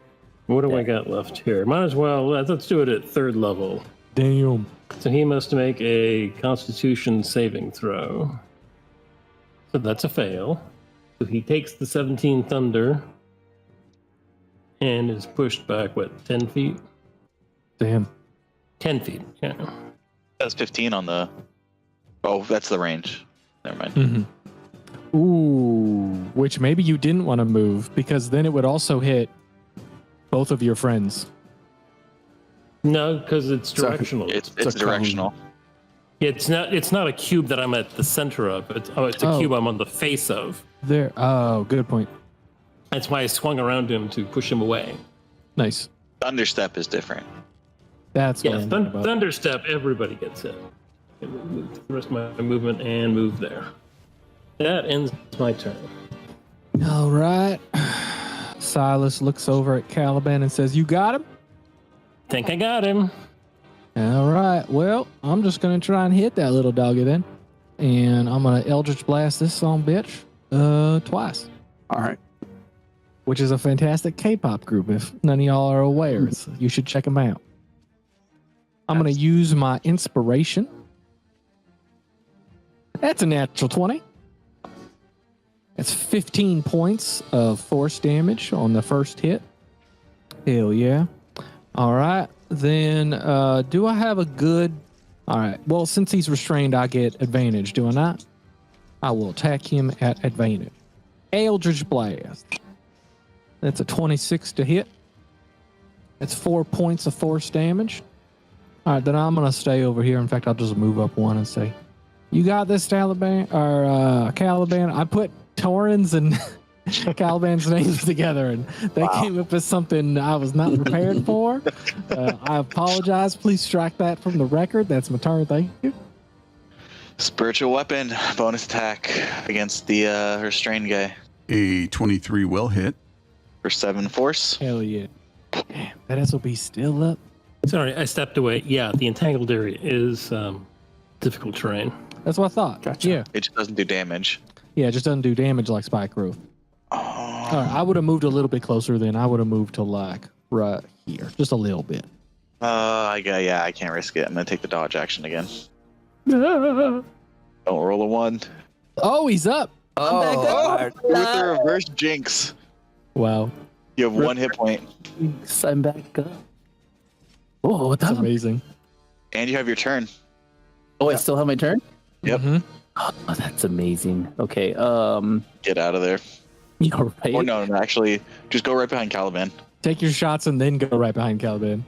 What do I got left here? Might as well, let's do it at 3rd level. Damn. So he must make a Constitution saving throw. So that's a fail. So he takes the 17 thunder and is pushed back, 10 feet? Damn. 10 feet, yeah. That's 15 on the... Oh, that's the range. Never mind. Mm-hmm. Ooh, which maybe you didn't want to move because then it would also hit both of your friends. No, because it's directional. It's a directional. It's not a cube that I'm at the center of. It's a cube I'm on the face of. There. Oh, good point. That's why I swung around him to push him away. Nice. Thunderstep is different. That's what Yeah, I'm talking about. Thunderstep, everybody gets hit. The rest of my movement and move there. That ends my turn. All right. Silas looks over at Caliban and says, "You got him?" Think I got him. All right. Well, I'm just going to try and hit that little doggy then. And I'm going to Eldritch Blast this son of a bitch twice, All right. which is a fantastic K-pop group. If none of y'all are aware, you should check them out. I'm going to use my inspiration. That's a natural 20. It's 15 points of force damage on the first hit. Hell yeah. All right. Then do I have a good... All right. Well, since he's restrained, I get advantage, do I not? I will attack him at advantage. Eldritch Blast. That's a 26 to hit. That's 4 points of force damage. All right, then I'm going to stay over here. In fact, I'll just move up one and say, you got this, Taliban, or Caliban. I put Torrens and Caliban's names together, and they came up with something I was not prepared for. I apologize. Please strike that from the record. That's my turn. Thank you. Spiritual weapon, bonus attack against the restrained guy A 23 will hit. for 7 force. Hell yeah. Damn, that SOB's still up. Sorry, I stepped away. Yeah, the entangled area is difficult terrain. That's what I thought. Gotcha. Yeah. It just doesn't do damage. Yeah, it just doesn't do damage like Spike Growth. Oh. All right, I would have moved a little bit closer then. I would have moved to like right here. Just a little bit. I can't risk it. I'm gonna take the dodge action again. Don't roll a 1. Oh, he's up. Oh, With the reverse jinx, Wow. you have 1 hit point, I'm back up. Oh, what That's the? amazing. and you have your turn. Oh, I still have my turn? Yep. Mhm. Oh, that's amazing. Okay, Get out of there. you're right. Or no, actually, just go right behind Caliban. Take your shots and then go right behind Caliban.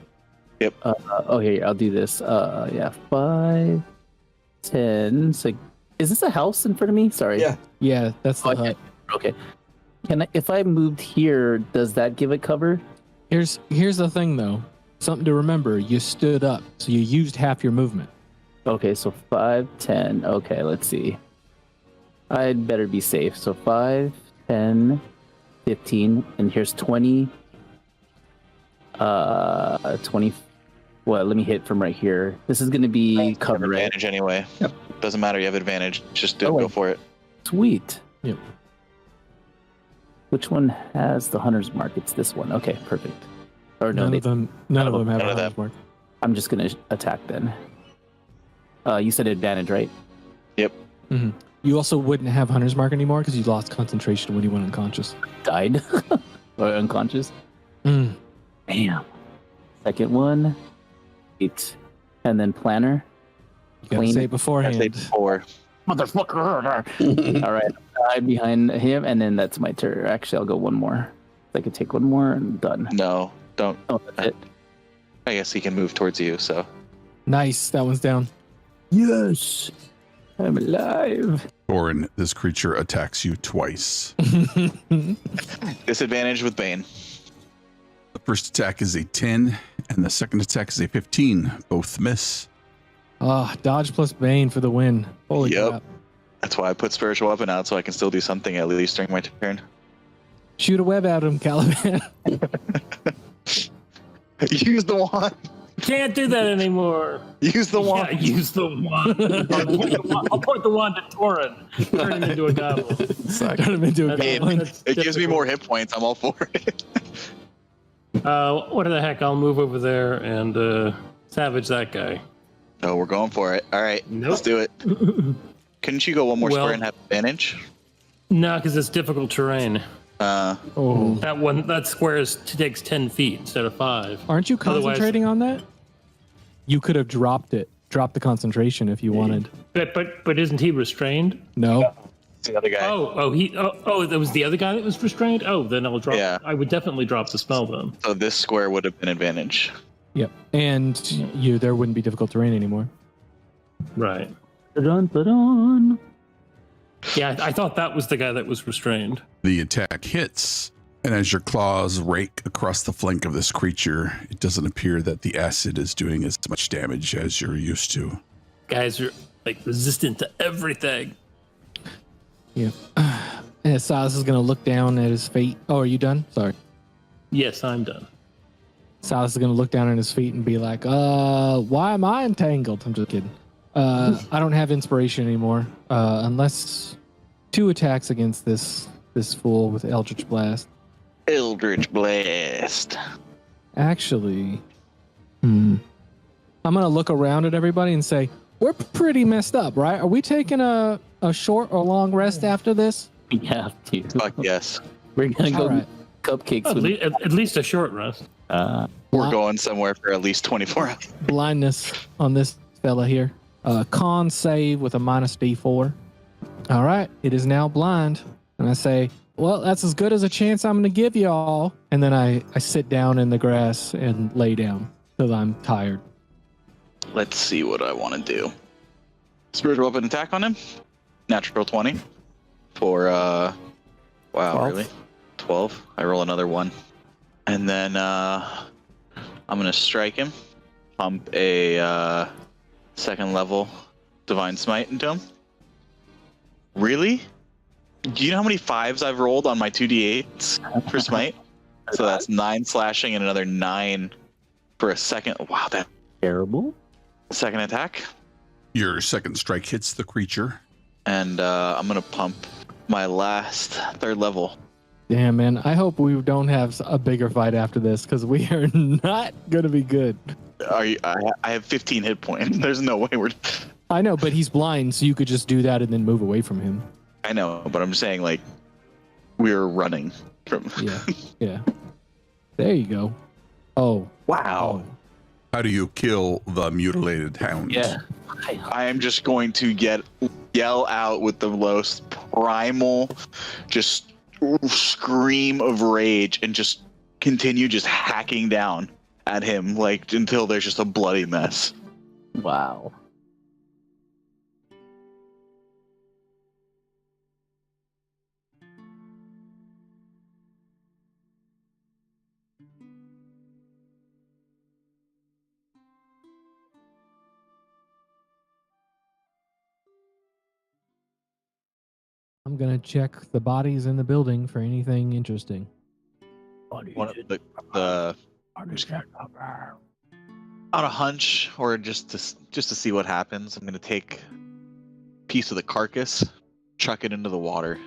Oh, here, I'll do this. Yeah, 5, 10. So, is this a house in front of me? Sorry. Yeah. Yeah, that's the Oh, hut. Okay. Can I, if I moved here, does that give it cover? Here's the thing though. Something to remember. You stood up, so you used half your movement. Okay, so 5, 10. Okay, let's see. I'd better be safe. So 5, 10, 15, and here's 20. 20. Well, let me hit from right here. This is going to be You have cover, right? advantage anyway. Yep. Doesn't matter. You have advantage. Just Oh, go wait. for it. Sweet. Yep. Which one has the hunter's mark? It's this one. Okay, perfect. Or no, None they, of them have none a of hunter's them. mark. I'm just going to attack then. You said advantage, right? You also wouldn't have hunter's mark anymore because you lost concentration when you went unconscious. Died. Or unconscious. Mm. Bam. Second one. 8. And then planner. You gotta Clean. say it I say beforehand. 4. Motherfucker. All right. I'm behind him, and then that's my turn. Actually, I'll go one more. I could take one more and done. No, don't. Oh, that's it. I guess he can move towards you. So Nice. That one's down. Yes. I'm alive. Thorin, this creature attacks you twice. disadvantage with Bane. The first attack is a 10, and the second attack is a 15. Both miss. Dodge plus Bane for the win. Holy Yep. crap. That's why I put spiritual weapon out so I can still do something at least during my turn. Shoot a web at him, Caliban. Use the wand. Can't do that anymore. Use the Yeah, wand. use the wand. I'll point the wand at Torin. Turn him into a goblin. Turn him into a That's- goblin. that's It gives me difficult. more hit points. I'm all for it. What the heck? I'll move over there and savage that guy. Oh, we're going for it. All right, Nope. let's do it. Couldn't you go one more Well- square and have advantage? No, because it's difficult terrain. Oh. That square takes 10 feet instead of 5. Aren't you Otherwise- concentrating on that? You could have dropped the concentration if you wanted. But isn't he restrained? No. It's the other guy. Oh, that was the other guy that was restrained? Oh, then I'll drop. Yeah. I would definitely drop the spell then. So this square would have been advantage. Yep. And there wouldn't be difficult terrain anymore. Right. Dun, dun, dun. Yeah, I thought that was the guy that was restrained. The attack hits, and as your claws rake across the flank of this creature, it doesn't appear that the acid is doing as much damage as you're used to. Guys are like resistant to everything. Yeah. And Silas is going to look down at his feet. Oh, are you done? Sorry. Yes, I'm done. Silas is going to look down at his feet and be like, why am I entangled? I'm just kidding. I don't have inspiration anymore. Unless 2 attacks against this fool with Eldritch Blast. Eldritch Blast. Actually, I'm going to look around at everybody and say, we're pretty messed up, right? Are we taking a short or long rest after this? We have to. Fuck yes. We're gonna go All right. cupcakes. At least a short rest. We're Bli- going somewhere for at least 24 hours. blindness on this fella here. Con save with a minus D4. All right, it is now blind. And I say, well, that's as good as a chance I'm going to give you all. And then I sit down in the grass and lay down because I'm tired. Let's see what I want to do. Spiritual weapon attack on him. Natural 20 for wow, 12. really? 12. I roll another one, and then I'm gonna strike him. Pump a second level divine smite into him. Really? Do you know how many 5s I've rolled on my 2d8s for smite? So that's 9 slashing and another 9 for a second. Wow, that Terrible. second attack. Your second strike hits the creature. And I'm gonna pump my last 3rd level. Damn, man. I hope we don't have a bigger fight after this because we are not going to be good. Are you? I have 15 hit points. There's no way we're. I know, but he's blind, so you could just do that and then move away from him. I know, but I'm saying like we're running from. Yeah. Yeah. There you go. Oh. Wow. How do you kill the mutilated hound? Yeah. I am just going to yell out with the most primal, just scream of rage, and just continue just hacking down at him like until there's just a bloody mess. Wow. I'm going to check the bodies in the building for anything interesting. One of the on a hunch or just to see what happens, I'm gonna take a piece of the carcass, chuck it into the water.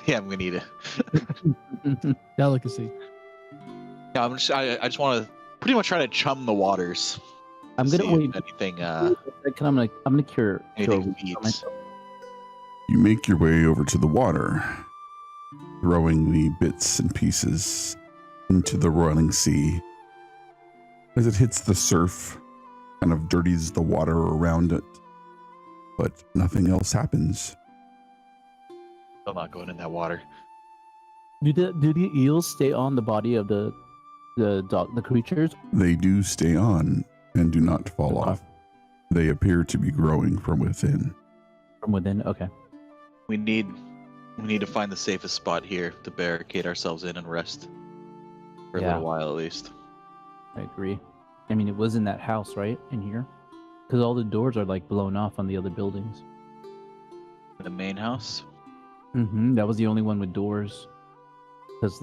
Yeah, I'm gonna eat it. Delicacy. Yeah, I just want to pretty much try to chum the waters. I'm gonna see if wait. anything I'm gonna cure. anything cure feeds. You make your way over to the water, throwing the bits and pieces into the running sea. As it hits the surf, kind of dirties the water around it, but nothing else happens. I'm not going in that water. Do the eels stay on the body of the creatures? They do stay on and do not fall off. They appear to be growing from within. From within? Okay. We need to find the safest spot here to barricade ourselves in and rest for a Yeah. little while at least. I agree. I mean, it was in that house, right? In here? Because all the doors are like blown off on the other buildings. The main house. Mm-hmm. That was the only one with doors. Because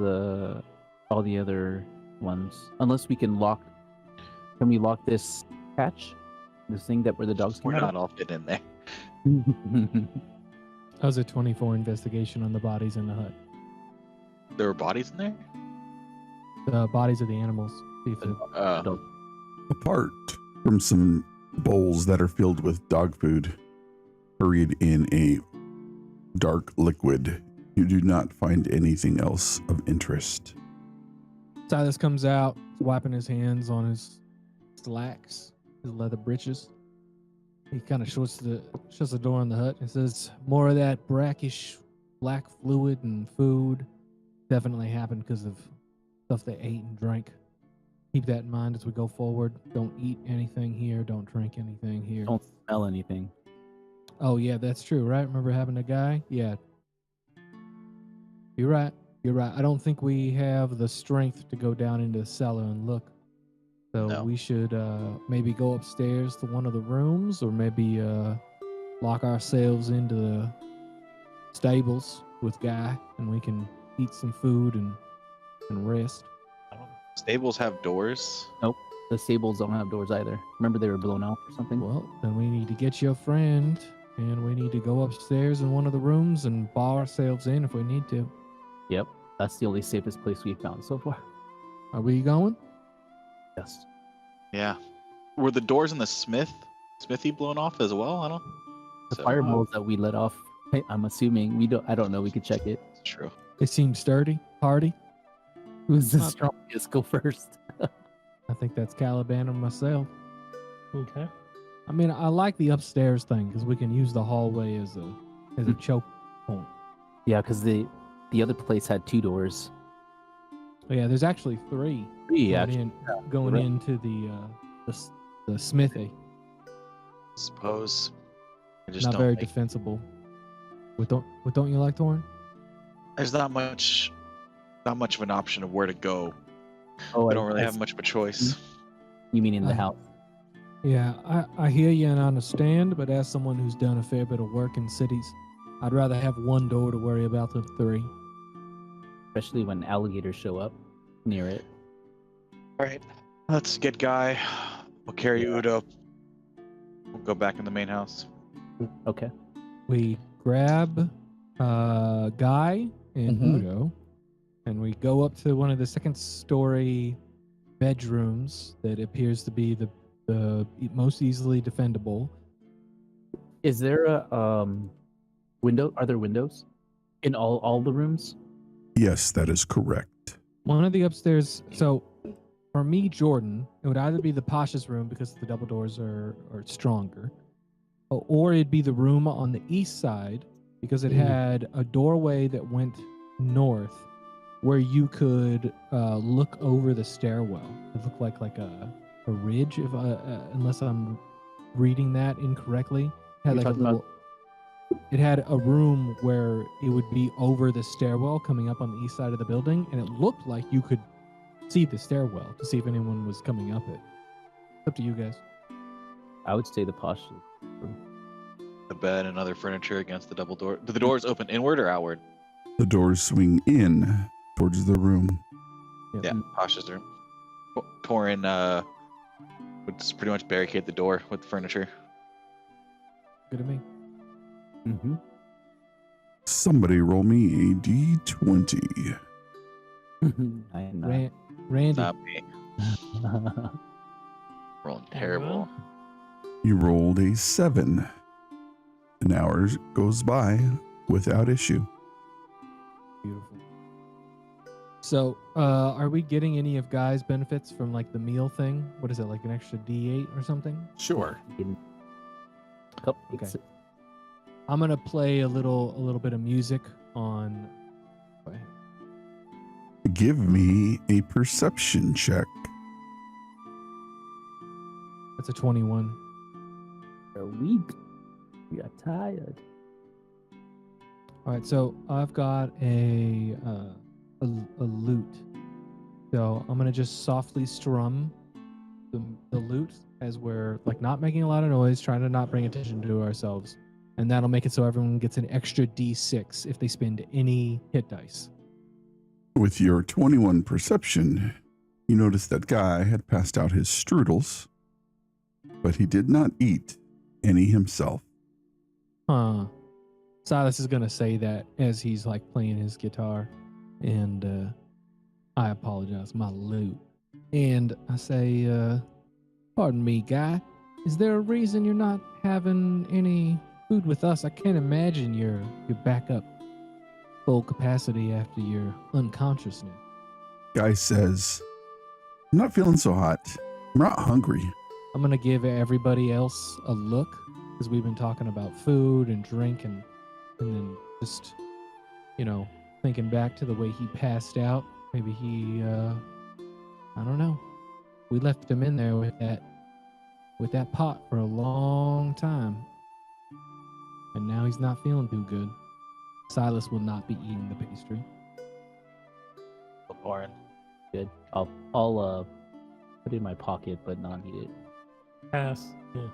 all the other ones, unless we can lock. Can we lock this hatch? This thing where the dogs We're came not all fit in there. out? That was a 24 investigation on the bodies in the hut. There were bodies in there. The bodies of the animals. See if it- Apart from some bowls that are filled with dog food, buried in a dark liquid, you do not find anything else of interest. Silas comes out, wiping his hands on his slacks, his leather breeches. He kind of shuts the door on the hut and says, "More of that brackish black fluid and food definitely happened because of stuff they ate and drank. Keep that in mind as we go forward. Don't eat anything here. Don't drink anything here." Don't smell anything. Oh yeah, that's true, right? Remember having a guy? Yeah. You're right. You're right. I don't think we have the strength to go down into the cellar and look. So No. we should maybe go upstairs to one of the rooms, or maybe lock ourselves into the stables with Guy, and we can eat some food and rest. Stables have doors. The stables don't have doors either. Remember they were blown out or something? Well, then we need to get your friend, and we need to go upstairs in one of the rooms and bar ourselves in if we need to. Yep. That's the only safest place we've found so far. Are we going? Yes. Yeah. Were the doors in the smithy blown off as well? I don't. The So- fireballs that we let off I'm assuming we don't. I don't know. We could check it. It's true. It seems sturdy, hardy. Who's the Not- strongest? Go first. I think that's Caliban and myself. Okay. I mean, I like the upstairs thing because we can use the hallway as a choke point. Yeah, because the other place had 2 doors. Oh, yeah, there's actually 3 Yeah, going right. into the smithy. Suppose. I just Not don't very make- defensible. What don't you like, Torn? There's not much of an option of where to go. Oh, I don't really have much of a choice. You mean in the Uh, house? Yeah, I hear you and I understand, but as someone who's done a fair bit of work in cities, I'd rather have 1 door to worry about than 3. Especially when alligators show up near it. All right, let's get Guy. We'll carry Udo. We'll go back in the main house. Okay. We grab Guy and Mhm. Udo, and we go up to one of the 2nd-story bedrooms that appears to be the most easily defendable. Is there a window? Are there windows in all the rooms? Yes, that is correct. One of the upstairs. So, for me, Jordan, it would either be the Pasha's room because the double doors are stronger, or it'd be the room on the east side because it had a doorway that went north where you could look over the stairwell. It looked like a ridge, if unless I'm reading that incorrectly. It had You're like a talking about- little. It had a room where it would be over the stairwell coming up on the east side of the building, and it looked like you could see the stairwell to see if anyone was coming up it. It's up to you guys. I would say the posh. The bed and other furniture against the double door. Do the doors open inward or outward? The doors swing in towards the room. Yeah, Pasha's room. Torin would just pretty much barricade the door with the furniture. Good to me. Mm-hmm. Somebody roll me a d20. I am not. Randy. Not me. Rolling terrible. You rolled a 7. An hour goes by without issue. Beautiful. So, are we getting any of Guy's benefits from like the meal thing? What is it, like an extra D8 or something? Sure. Okay. I'm gonna play a little bit of music on. Give me a perception check. That's a 21. We're weak. We are tired. All right, so I've got a lute. So I'm gonna just softly strum the lute as we're like not making a lot of noise, trying to not bring attention to ourselves, and that'll make it so everyone gets an extra D6 if they spend any hit dice. With your 21 perception, you notice that Guy had passed out his strudels, but he did not eat any himself. Huh. Silas is gonna say that as he's like playing his guitar, and I apologize, my lute. And I say, pardon me, Guy. Is there a reason you're not having any food with us? I can't imagine you're back up full capacity after your unconsciousness. Guy says, I'm not feeling so hot. I'm not hungry. I'm gonna give everybody else a look because we've been talking about food and drink and then just, you know, thinking back to the way he passed out. Maybe he, I don't know. We left him in there with that pot for a long time, and now he's not feeling too good. Silas will not be eating the pastry. Torin. Good. I'll put it in my pocket, but not eat it. Pass. Yeah.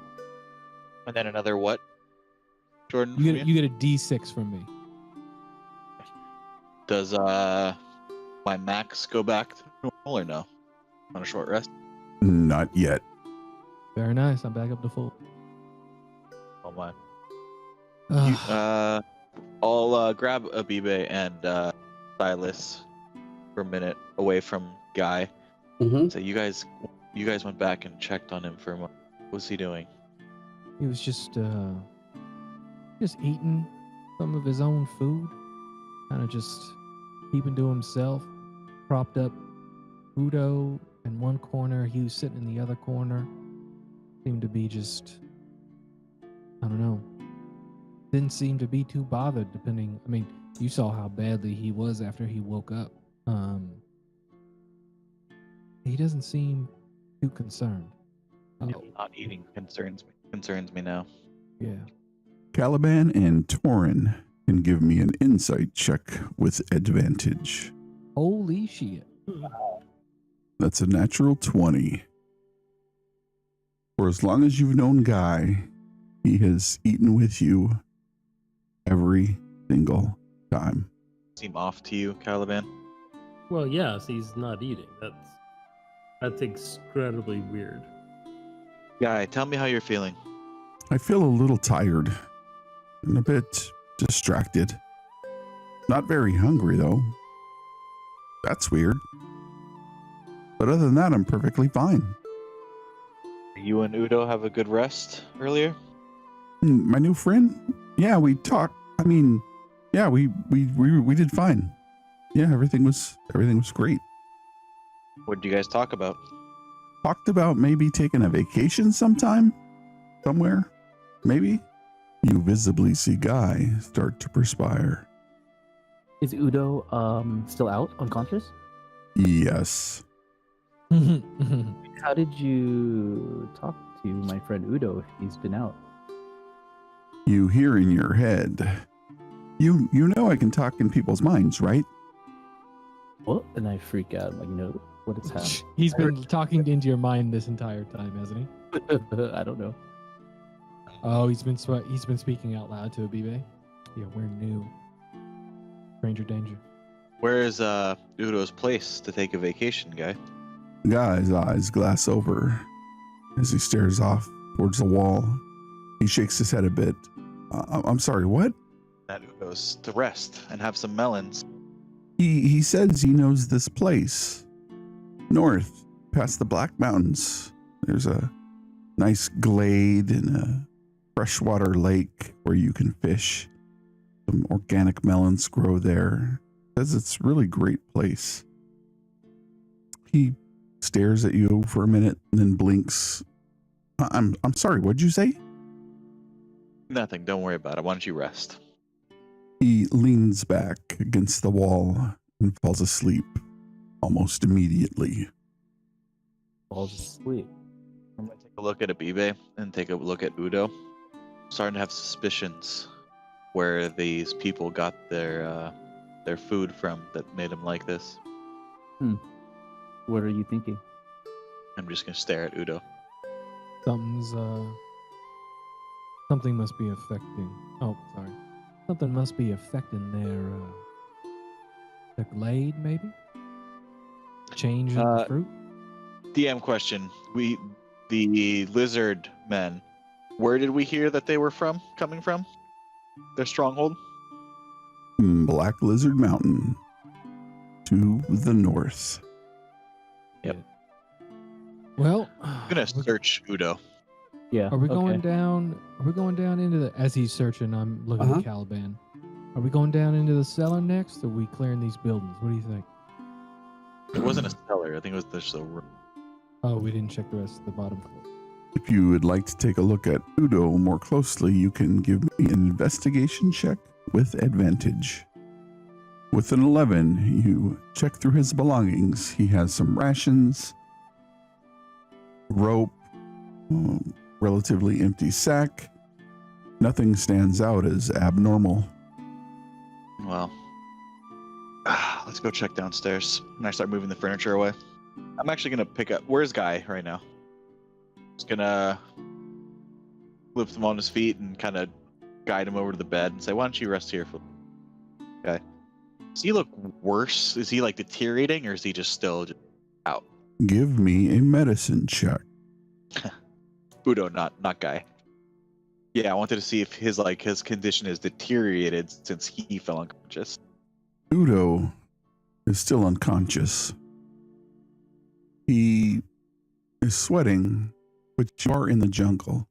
And then another what? Jordan? You from get a D6 from me. Does my max go back to normal or no? On a short rest? Not yet. Very nice. I'm back up to full. Oh my. Ugh. I'll grab Abibe and Silas for a minute away from Guy. Mm-hmm. So you guys went back and checked on him for a moment. What was he doing? He was just eating some of his own food, kind of just keeping to himself, propped up Udo in one corner, he was sitting in the other corner. Seemed to be just, I don't know, didn't seem to be too bothered you saw how badly he was after he woke up. He doesn't seem too concerned. Not eating concerns me now. Yeah. Caliban and Torin can give me an insight check with advantage. Holy shit. That's a natural 20. For as long as you've known Guy, he has eaten with you every single time. Seem off to you, Caliban? Well, yes, he's not eating. That's incredibly weird. Guy, tell me how you're feeling. I feel a little tired and a bit distracted. Not very hungry, though. That's weird. But other than that, I'm perfectly fine. You and Udo have a good rest earlier? My new friend? Yeah, we talked. Yeah, we did fine. Yeah, everything was great. What did you guys talk about? Talked about maybe taking a vacation sometime? Somewhere? Maybe? You visibly see Guy start to perspire. Is Udo still out, unconscious? Yes. How did you talk to my friend Udo if he's been out? You hear in your head. You know I can talk in people's minds, right? What? And I freak out. I'm like, no, what is happening? He's been talking into your mind this entire time, hasn't he? I don't know. Oh, he's been speaking out loud to Abibe. Yeah, we're new. Stranger danger. Where is Udo's place to take a vacation, Guy? Guy's eyes glass over as he stares off towards the wall. He shakes his head a bit. I'm sorry, what? That Udo's to rest and have some melons. He says he knows this place. North, past the Black Mountains. There's a nice glade and a freshwater lake where you can fish. Some organic melons grow there. Says it's a really great place. He stares at you for a minute and then blinks. I'm sorry, what'd you say? Nothing, don't worry about it. Why don't you rest? He leans back against the wall and falls asleep almost immediately. Falls asleep. I'm going to take a look at Abibe and take a look at Udo. I'm starting to have suspicions where these people got their food from that made them like this. What are you thinking? I'm just going to stare at Udo. Something must be affecting. Oh, sorry. Something must be affecting their glade, maybe? Change in the fruit? DM question. The lizard men, where did we hear that they were coming from? Their stronghold? Black Lizard Mountain to the north. Yep. Well, I'm going to search Udo. Yeah. Are we going down? Are we going down into the? As he's searching, I'm looking at Caliban. Are we going down into the cellar next, or are we clearing these buildings? What do you think? It wasn't a cellar. I think it was just a room. Oh, we didn't check the rest of the bottom floor. If you would like to take a look at Udo more closely, you can give me an investigation check with advantage. With an 11, you check through his belongings. He has some rations, rope, relatively empty sack. Nothing stands out as abnormal. Well, let's go check downstairs. And I start moving the furniture away. I'm actually going to pick up... Where's Guy right now? Just going to lift him on his feet and kind of guide him over to the bed and say, why don't you rest here for... Okay. Does he look worse? Is he like deteriorating or is he just still out? Give me a medicine check. Udo, not Guy. Yeah, I wanted to see if his condition has deteriorated since he fell unconscious. Udo is still unconscious. He is sweating, but you are in the jungle.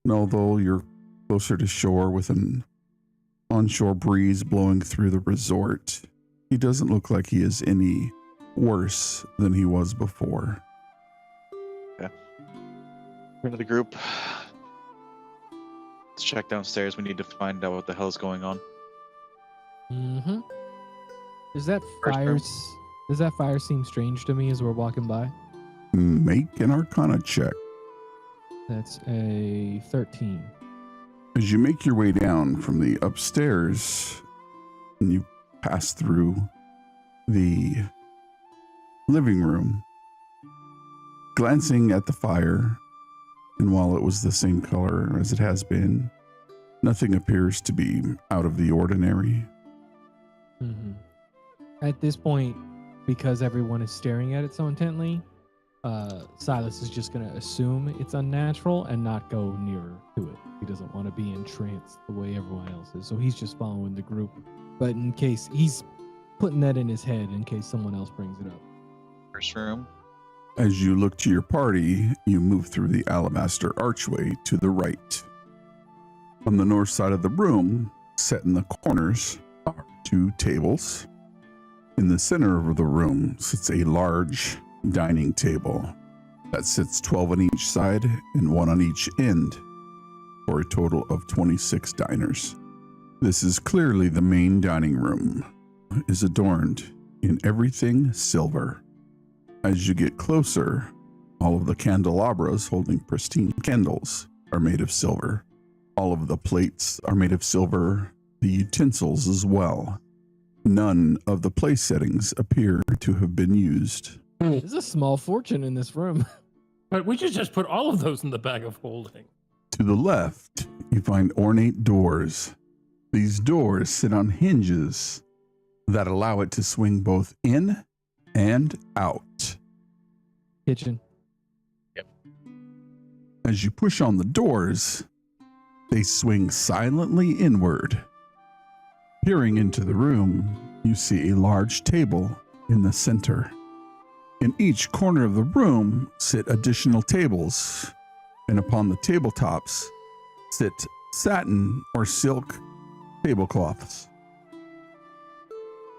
And although you're closer to shore with an onshore breeze blowing through the resort. He doesn't look like he is any worse than he was before. Turn to the group. Let's check downstairs. We need to find out what the hell is going on. Mm-hmm. Does that First fire? room. Does that fire seem strange to me as we're walking by? Make an Arcana check. That's a 13. As you make your way down from the upstairs, and you pass through the living room, glancing at the fire, and while it was the same color as it has been, nothing appears to be out of the ordinary. Mm-hmm. At this point, because everyone is staring at it so intently, Silas is just going to assume it's unnatural and not go nearer to it. He doesn't want to be entranced the way everyone else is, so he's just following the group. But in case he's putting that in his head, in case someone else brings it up. First room. As you look to your party, you move through the alabaster archway to the right. On the north side of the room, set in the corners, are 2 tables. In the center of the room sits a large dining table that sits 12 on each side and 1 on each end, for a total of 26 diners. This is clearly the main dining room. It is adorned in everything silver. As you get closer, all of the candelabras holding pristine candles are made of silver. All of the plates are made of silver, the utensils as well. None of the place settings appear to have been used. There's a small fortune in this room. But we should just put all of those in the bag of holding. To the left, you find ornate doors. These doors sit on hinges that allow it to swing both in and out. Kitchen. As you push on the doors, they swing silently inward. Peering into the room, you see a large table in the center. In each corner of the room sit additional tables, and upon the tabletops sit satin or silk tablecloths.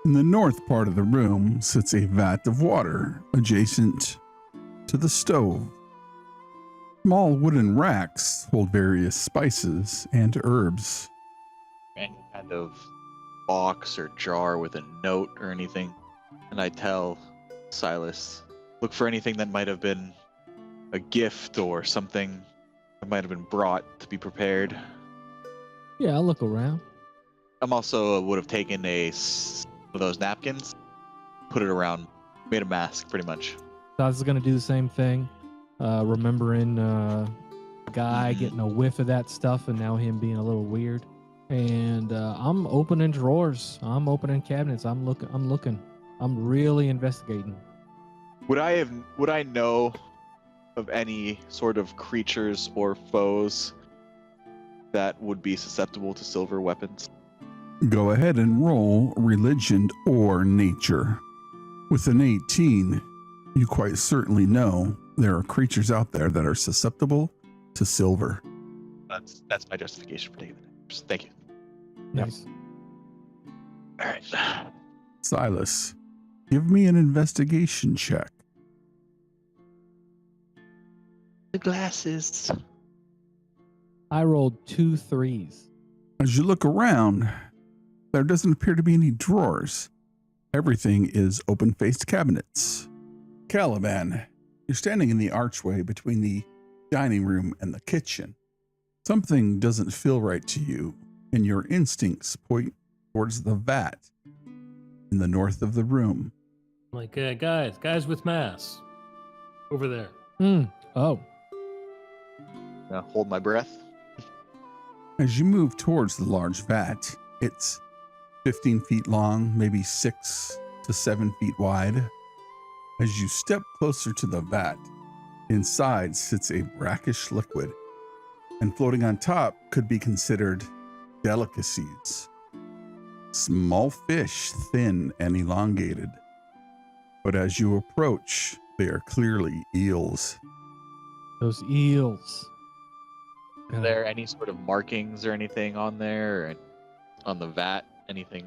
In the north part of the room sits a vat of water adjacent to the stove. Small wooden racks hold various spices and herbs. Any kind of box or jar with a note or anything. And I tell Silas, look for anything that might have been a gift or something that might have been brought to be prepared. Yeah, I'll look around. I'm also would have taken one of those napkins, put it around, made a mask pretty much. So I was going to do the same thing. Remembering a guy getting a whiff of that stuff and now him being a little weird. And I'm opening drawers. I'm opening cabinets. I'm looking. I'm really investigating. Would I know of any sort of creatures or foes that would be susceptible to silver weapons? Go ahead and roll religion or nature. With an 18, you quite certainly know there are creatures out there that are susceptible to silver. That's my justification for taking the numbers. Thank you. Nice. All right. Silas, give me an investigation check. The glasses. I rolled 2 3s. As you look around, there doesn't appear to be any drawers. Everything is open-faced cabinets. Caliban, you're standing in the archway between the dining room and the kitchen. Something doesn't feel right to you, and your instincts point towards the vat in the north of the room. Like, guys with masks. Over there. Oh. Hold my breath. As you move towards the large vat, it's 15 feet long, maybe 6 to 7 feet wide. As you step closer to the vat, inside sits a brackish liquid, and floating on top could be considered delicacies. Small fish, thin and elongated. But as you approach, they are clearly eels. Those eels. Are there any sort of markings or anything on there? Or on the vat? Anything?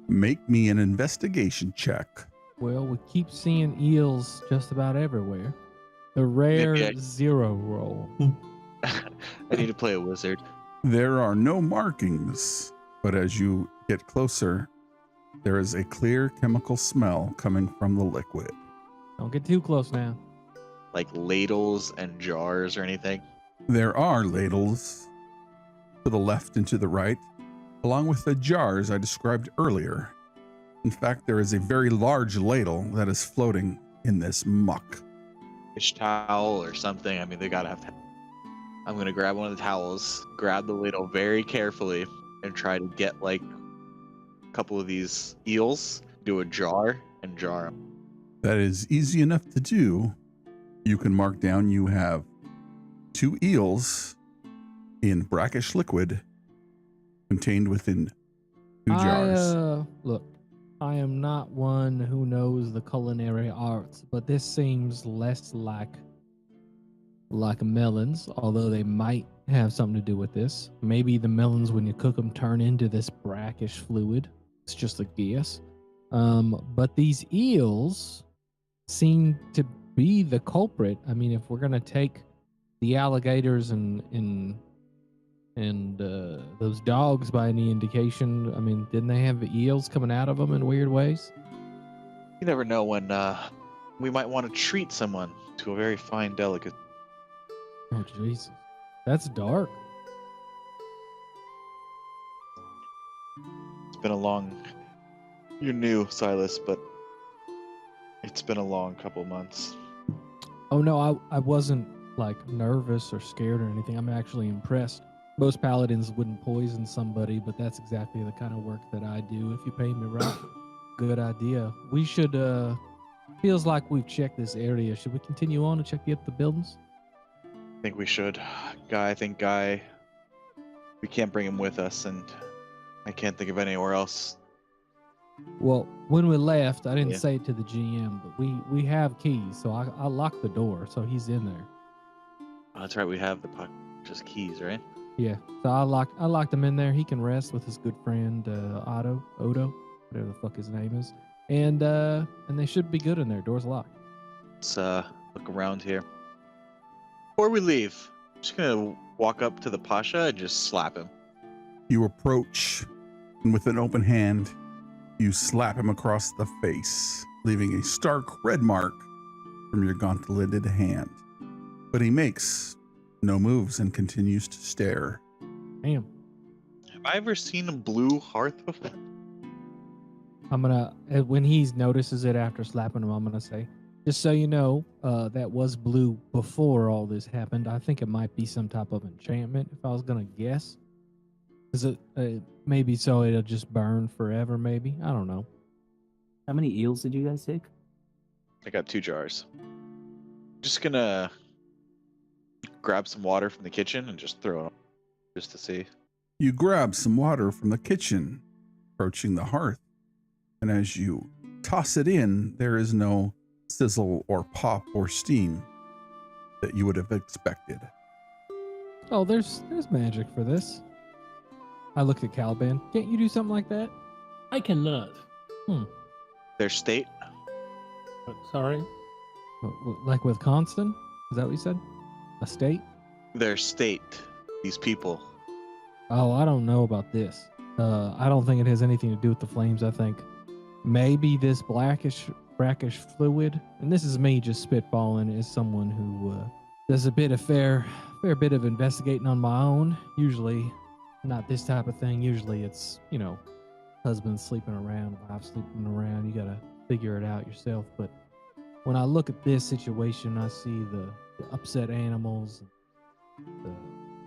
Make me an investigation check. Well, we keep seeing eels just about everywhere. The rare Maybe 0 roll. I need to play a wizard. There are no markings, but as you get closer, there is a clear chemical smell coming from the liquid. Don't get too close now. Like ladles and jars or anything? There are ladles to the left and to the right, along with the jars I described earlier. In fact, there is a very large ladle that is floating in this muck. Fish towel or something. I mean, they gotta have. I'm gonna grab one of the towels, grab the ladle very carefully, and try to get like a couple of these eels, do a jar, and jar them. That is easy enough to do. You can mark down you have 2 eels in brackish liquid contained within 2 jars. Look, I am not one who knows the culinary arts, but this seems less like melons, although they might have something to do with this. Maybe the melons, when you cook them, turn into this brackish fluid. It's just a guess. But these eels seem to be the culprit. I mean, if we're gonna take the alligators and those dogs by any indication, I mean, didn't they have eels coming out of them in weird ways? You never know when we might want to treat someone to a very fine delicacy. Oh Jesus, that's dark. It's been a long. You're new, Silas, but it's been a long couple months. Oh no, I wasn't like nervous or scared or anything. I'm actually impressed. Most paladins wouldn't poison somebody, but that's exactly the kind of work that I do if you pay me right. Good idea. We should feels like we've checked this area. Should we continue on to check the buildings? I think we should. Guy, we can't bring him with us, and I can't think of anywhere else. Well, when we left, I didn't Yeah. say it to the GM, but we have keys, so I locked the door, so he's in there. Oh, that's right, we have the just keys, right? Yeah, so I locked him in there. He can rest with his good friend Odo, whatever the fuck his name is, and they should be good in there. Door's locked. Let's look around here. Before we leave, I'm just gonna walk up to the Pasha and just slap him. You approach, and with an open hand, you slap him across the face, leaving a stark red mark from your gauntleted hand. But he makes no moves and continues to stare. Damn. Have I ever seen a blue hearth before? I'm gonna when he notices it after slapping him, I'm gonna say, just so you know, that was blue before all this happened. I think it might be some type of enchantment, if I was gonna guess. Is it maybe so it'll just burn forever? Maybe, I don't know. How many eels did you guys take? I got 2 jars. Just gonna grab some water from the kitchen and just throw it on, just to see. You grab some water from the kitchen, approaching the hearth, and as you toss it in, there is no sizzle or pop or steam that you would have expected. Oh, there's magic for this. I looked at Caliban. Can't you do something like that? I cannot. Their state? Sorry? Like with Constant? Is that what you said? A state? Their state. These people. Oh, I don't know about this. I don't think it has anything to do with the flames. I think maybe this brackish fluid, and this is me just spitballing as someone who does a fair bit of investigating on my own. Usually not this type of thing. Usually it's, husband sleeping around, wife sleeping around. You got to figure it out yourself. But when I look at this situation, I see the upset animals,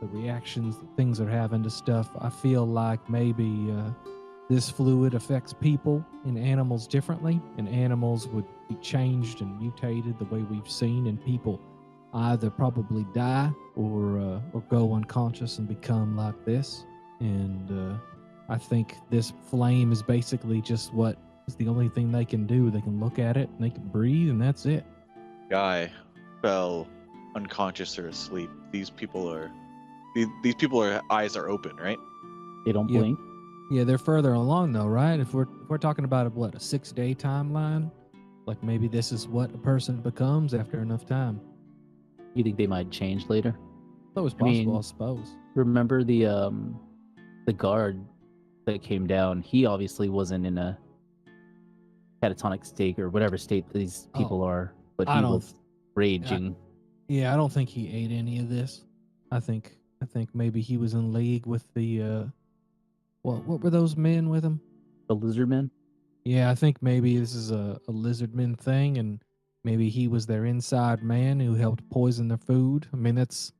the reactions that things are having to stuff. I feel like maybe this fluid affects people and animals differently, and animals would be changed and mutated the way we've seen, and people either probably die or go unconscious and become like this. And I think this flame is basically just what is the only thing they can do. They can look at it and they can breathe, and that's it. Guy fell unconscious or asleep. These people are eyes are open, right? They don't Yep. blink. Yeah, they're further along though, right? If we're talking about a 6-day timeline, like maybe this is what a person becomes after enough time. You think they might change later? That was I possible, mean, I suppose. Remember the guard that came down? He obviously wasn't in a catatonic state or whatever state these people are, but he was raging. Yeah, I don't think he ate any of this. I think maybe he was in league with the what were those men with him? The lizard men? Yeah, I think maybe this is a lizard men thing, and maybe he was their inside man who helped poison their food. I mean, that's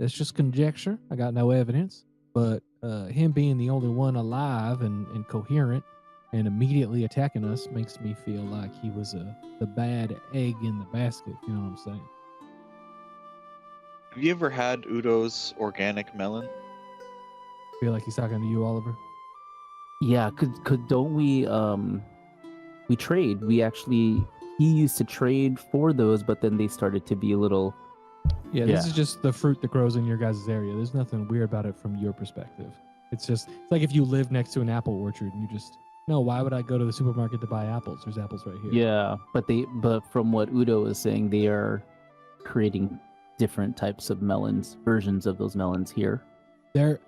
just conjecture. I got no evidence, but him being the only one alive and coherent and immediately attacking us makes me feel like he was the bad egg in the basket. You know what I'm saying? Have you ever had Udo's organic melon? I feel like he's talking to you, Oliver. Yeah, don't we trade? He used to trade for those, but then they started to be a little. Yeah, this is just the fruit that grows in your guys' area. There's nothing weird about it from your perspective. It's like if you live next to an apple orchard and you just, no, why would I go to the supermarket to buy apples? There's apples right here. Yeah, but from what Udo is saying, they are creating different types of melons, versions of those melons here.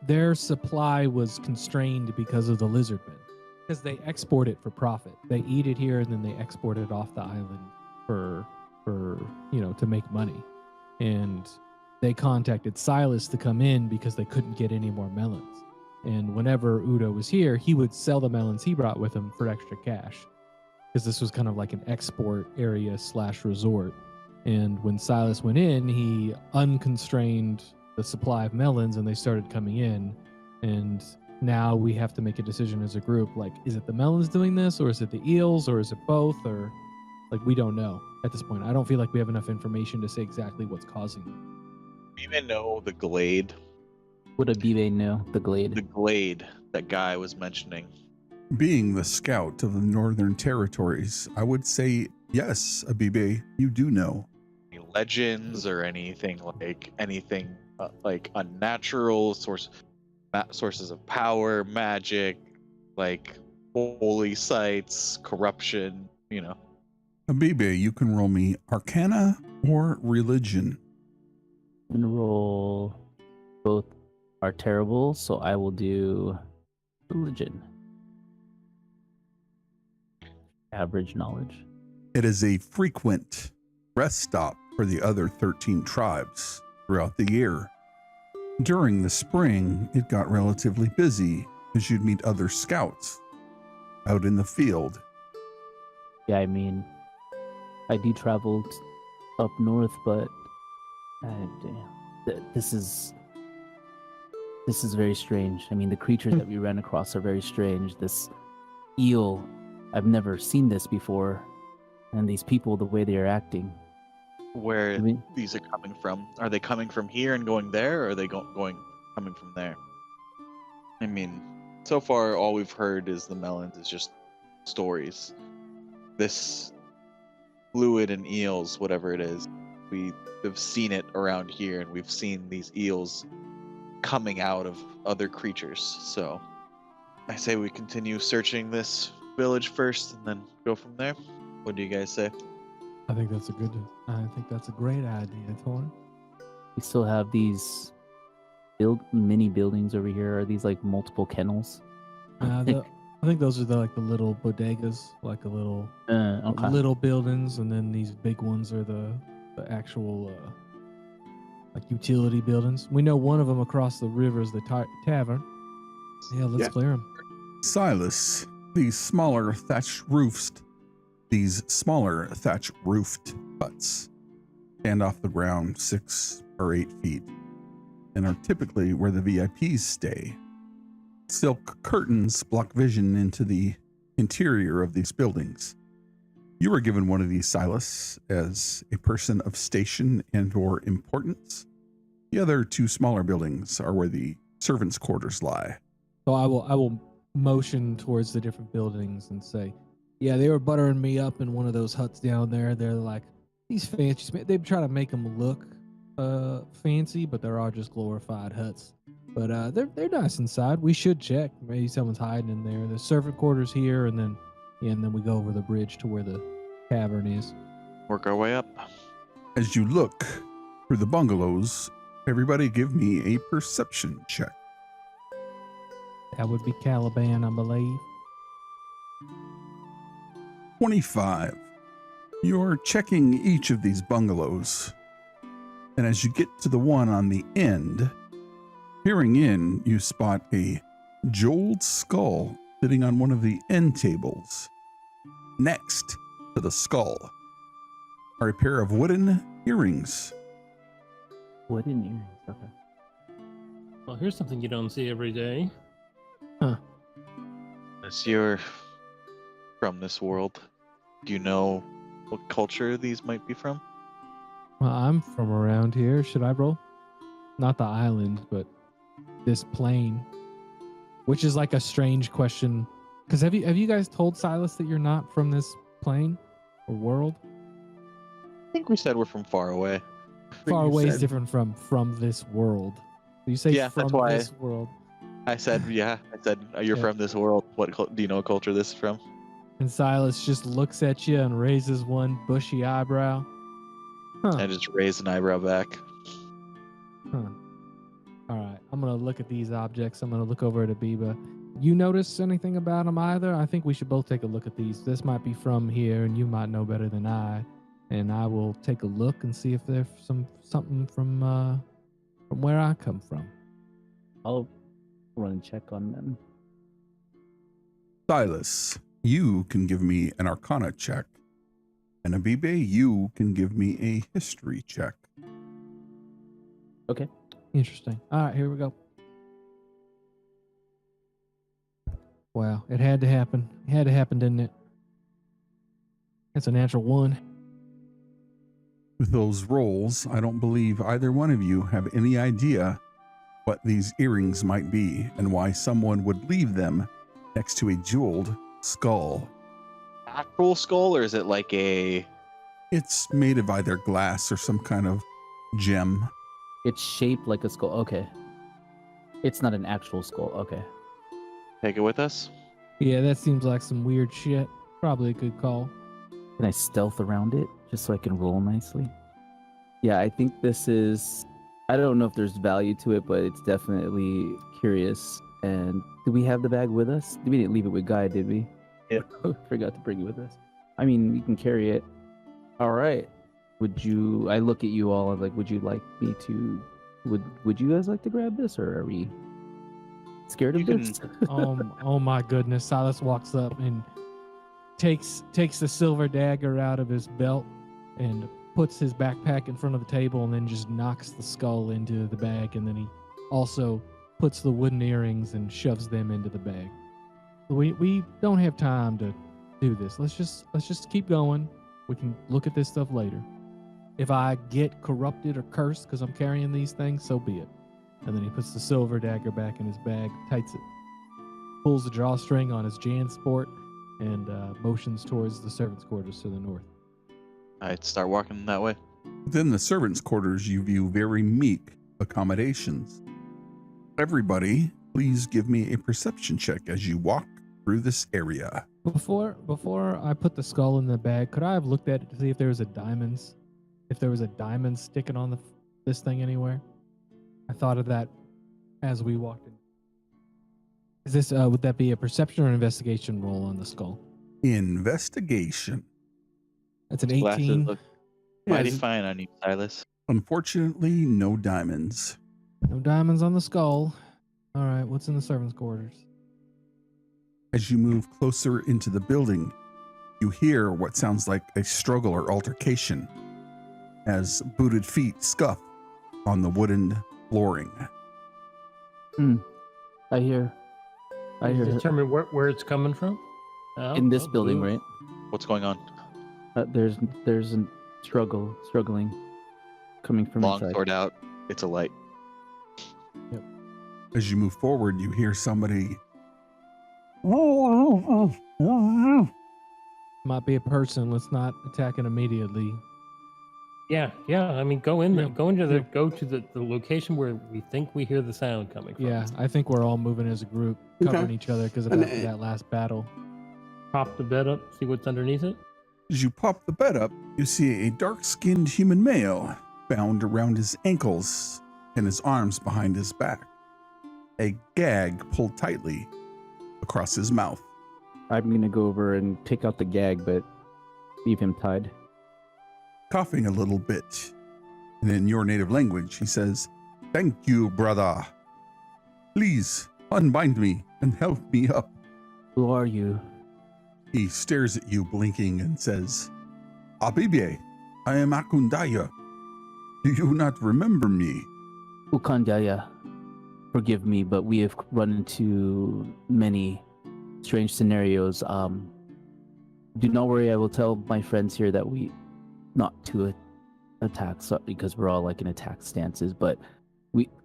Their supply was constrained because of the lizard men, because they export it for profit. They eat it here and then they export it off the island for to make money. And they contacted Silas to come in because they couldn't get any more melons. And whenever Udo was here, he would sell the melons he brought with him for extra cash, because this was kind of like an export area / resort. And when Silas went in, he unconstrained the supply of melons and they started coming in. And now we have to make a decision as a group, like, is it the melons doing this, or is it the eels, or is it both, or like, we don't know at this point. I don't feel like we have enough information to say exactly what's causing them. You may know the glade. What did Bibe know? The glade. The glade that guy was mentioning. Being the scout of the Northern Territories, I would say yes, Abibe, you do know. Any legends or anything like unnatural sources of power, magic, like holy sites, corruption, Abibe, you can roll me Arcana or Religion. I'm gonna roll. Both are terrible, so I will do Religion. Average knowledge. It is a frequent rest stop for the other 13 tribes throughout the year. During the spring, it got relatively busy as you'd meet other scouts out in the field. Yeah, I mean, I do travel up north, but this is very strange. I mean, the creatures that we ran across are very strange. This eel, I've never seen this before, and these people, the way they are acting. Where these are coming from? Are they coming from here and going there, or are they coming from there? I mean, so far all we've heard is the melons is just stories. This fluid and eels, whatever it is, we have seen it around here, and we've seen these eels coming out of other creatures. So I say we continue searching this village first and then go from there. What do you guys say? I think that's a great idea, Torin. We still have these mini buildings over here. Are these like multiple kennels? I think those are the little bodegas, like little buildings, and then these big ones are the actual utility buildings. We know one of them across the river is the tavern. Yeah, let's clear them. Silas, these smaller thatched roofed huts stand off the ground 6 or 8 feet and are typically where the VIPs stay. Silk curtains block vision into the interior of these buildings. You were given one of these, Silas, as a person of station and or importance. The other 2 smaller buildings are where the servants' quarters lie. So I will motion towards the different buildings and say, yeah, they were buttering me up in one of those huts down there. They're like these fancy. They try to make them look fancy, but they're all just glorified huts. But they're nice inside. We should check. Maybe someone's hiding in there. The servant quarters here, and then we go over the bridge to where the cavern is. Work our way up. As you look through the bungalows, everybody give me a perception check. That would be Caliban, I believe. 25. You're checking each of these bungalows, and as you get to the one on the end, peering in, you spot a jeweled skull sitting on one of the end tables. Next to the skull are a pair of wooden earrings. Wooden earrings. Okay. Well, here's something you don't see every day. As you're from this world, do you know what culture these might be from? Well, I'm from around here. Should I roll? Not the island, but this plane. Which is like a strange question. Because have you guys told Silas that you're not from this plane or world? I think we said we're from far away. Far away is different from this world. You say Yeah, from that's why this world. I said, you're Yeah. from this world. Do you know what culture this is from? And Silas just looks at you and raises one bushy eyebrow. I just raised an eyebrow back. All right, I'm gonna look at these objects. I'm gonna look over at Abiba. You notice anything about them either? I think we should both take a look at these. This might be from here, and you might know better than I. And I will take a look and see if there's something from where I come from. I'll run and check on them. Silas, you can give me an Arcana check, and Abibe, you can give me a History check. Okay. Interesting. All right, here we go. Wow, it had to happen. It had to happen, didn't it? That's a natural one. With those rolls, I don't believe either one of you have any idea what these earrings might be and why someone would leave them next to a jeweled skull. Actual skull, or is it like a... It's made of either glass or some kind of gem. It's shaped like a skull. Okay. It's not an actual skull. Okay. Take it with us? Yeah, that seems like some weird shit. Probably a good call. Can I stealth around it just so I can roll nicely? Yeah, I think this is... I don't know if there's value to it, but it's definitely curious. And do we have the bag with us? We didn't leave it with Guy, did we? Yeah. Forgot to bring it with us. I mean, you can carry it. All right. I look at you all and like, would you like me to... Would you guys like to grab this, or are we scared of this? Oh my goodness. Silas walks up and takes the silver dagger out of his belt and puts his backpack in front of the table and then just knocks the skull into the bag, and then he also puts the wooden earrings and shoves them into the bag. We don't have time to do this. Let's just keep going. We can look at this stuff later. If I get corrupted or cursed because I'm carrying these things, so be it. And then he puts the silver dagger back in his bag, tights it, pulls the drawstring on his Jansport, and motions towards the servants' quarters to the north. I'd start walking that way. Within the servants' quarters, you view very meek accommodations. Everybody, please give me a perception check as you walk through this area. Before I put the skull in the bag, could I have looked at it to see if there was a diamond sticking on this thing anywhere? I thought of that as we walked in. Is this would that be a perception or investigation roll on the skull? Investigation. That's an Glasses 18. look mighty fine on you, Silas. Unfortunately, no diamonds. No diamonds on the skull. All right, what's in the servants' quarters? As you move closer into the building, you hear what sounds like a struggle or altercation as booted feet scuff on the wooden flooring. I hear. Determine where it's coming from? In this building, right? What's going on? There's a struggling coming from Long inside. sword out. It's a light. As you move forward, you hear somebody. Might be a person. Let's not attack it immediately. Yeah. I mean, go in there. Yeah. Go to the location where we think we hear the sound coming from. Yeah, I think we're all moving as a group, Okay. covering each other because of And, that last battle. Pop the bed up. See what's underneath it. As you pop the bed up, you see a dark-skinned human male bound around his ankles and his arms behind his back. A gag pulled tightly across his mouth. I'm gonna go over and take out the gag, but leave him tied. Coughing a little bit, and in your native language, he says, "Thank you, brother. Please unbind me and help me up." Who are you? He stares at you, blinking, and says, "Abibe, I am Akundaya. Do you not remember me?" Ukandaya. Forgive me, but we have run into many strange scenarios. Do not worry, I will tell my friends here that we not to attack because we're all like in attack stances, but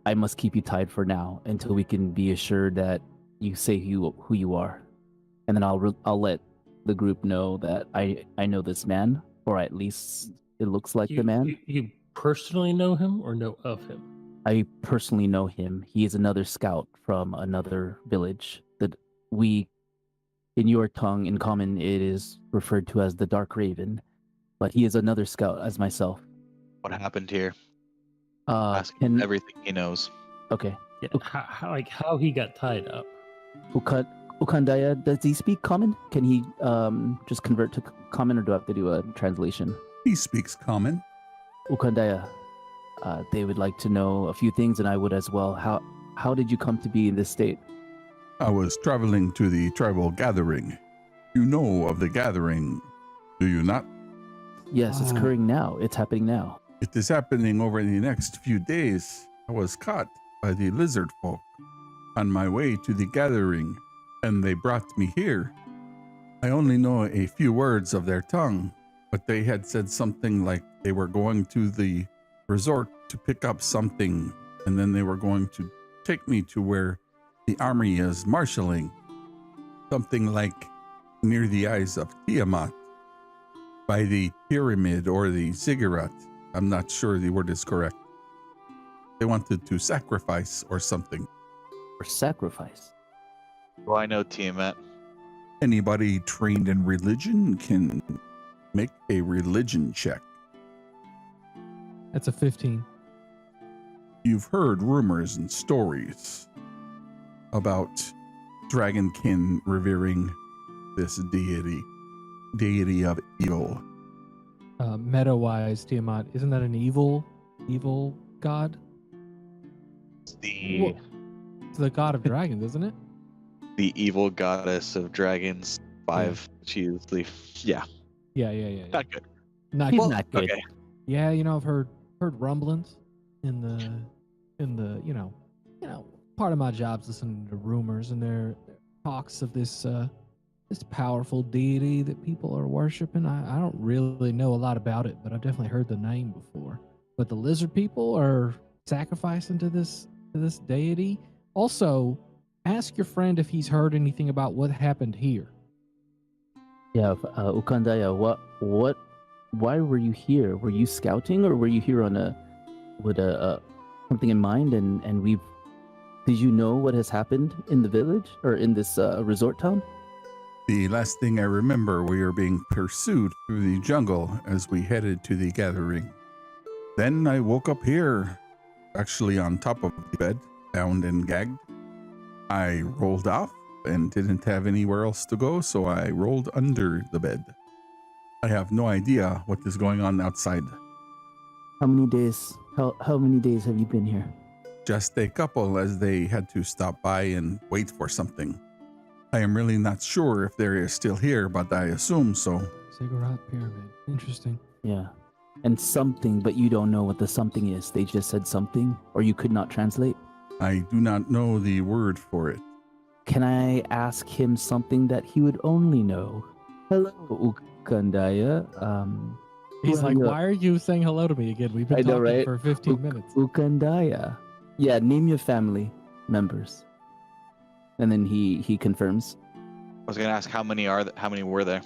I must keep you tied for now until we can be assured that you say who you are. And then I'll let the group know that I know this man, or at least it looks like the man. You personally know him or know of him? I personally know him. He is another scout from another village that we, in your tongue, in common, it is referred to as the Dark Raven. But he is another scout as myself. What happened here? Ask him And everything he knows. okay, Yeah. How he got tied up? Ukandaya, does he speak common? Can he just convert to common, or do I have to do a translation? He speaks common. Ukandaya, they would like to know a few things, and I would as well. How did you come to be in this state? I was traveling to the tribal gathering. You know of the gathering, do you not? Yes, it's occurring now. It's happening now. It is happening over the next few days. I was caught by the lizard folk on my way to the gathering, and they brought me here. I only know a few words of their tongue, but they had said something like they were going to the resort to pick up something, and then they were going to take me to where the army is marshaling. Something like near the eyes of Tiamat, by the pyramid or the ziggurat. I'm not sure the word is correct. They wanted to sacrifice or something. Or sacrifice? Well, I know Tiamat. Anybody trained in religion can make a religion check. That's a 15. You've heard rumors and stories about Dragonkin revering this deity of evil. Meta-wise, Tiamat, isn't that an evil god? The It's the god of dragons, isn't it? the evil goddess of dragons. 5. She's the Yeah. not good. Not He's good. not good. Okay. Yeah, I've heard rumblings in the part of my job's listening to rumors, and there are talks of this powerful deity that people are worshiping. I don't really know a lot about it, but I've definitely heard the name before. But the lizard people are sacrificing to this deity. Also, ask your friend if he's heard anything about what happened here. Yeah, Ukandaya, why were you here? Were you scouting, or were you here with something in mind? And did you know what has happened in the village or in this resort town? The last thing I remember, we were being pursued through the jungle as we headed to the gathering. Then I woke up here, actually on top of the bed, bound and gagged. I rolled off and didn't have anywhere else to go, so I rolled under the bed. I have no idea what is going on outside. How many days? How many days have you been here? Just a couple, as they had to stop by and wait for something. I am really not sure if they're still here, but I assume so. Ziggurat pyramid. Interesting. Yeah. And something, but you don't know what the something is. They just said something, or you could not translate. I do not know the word for it. Can I ask him something that he would only know? Hello, Ukandaya. He's like, why are you saying hello to me again? We've been talking for 15 minutes. Ukandaya. Yeah, name your family members. And then he confirms. I was gonna ask how many were there?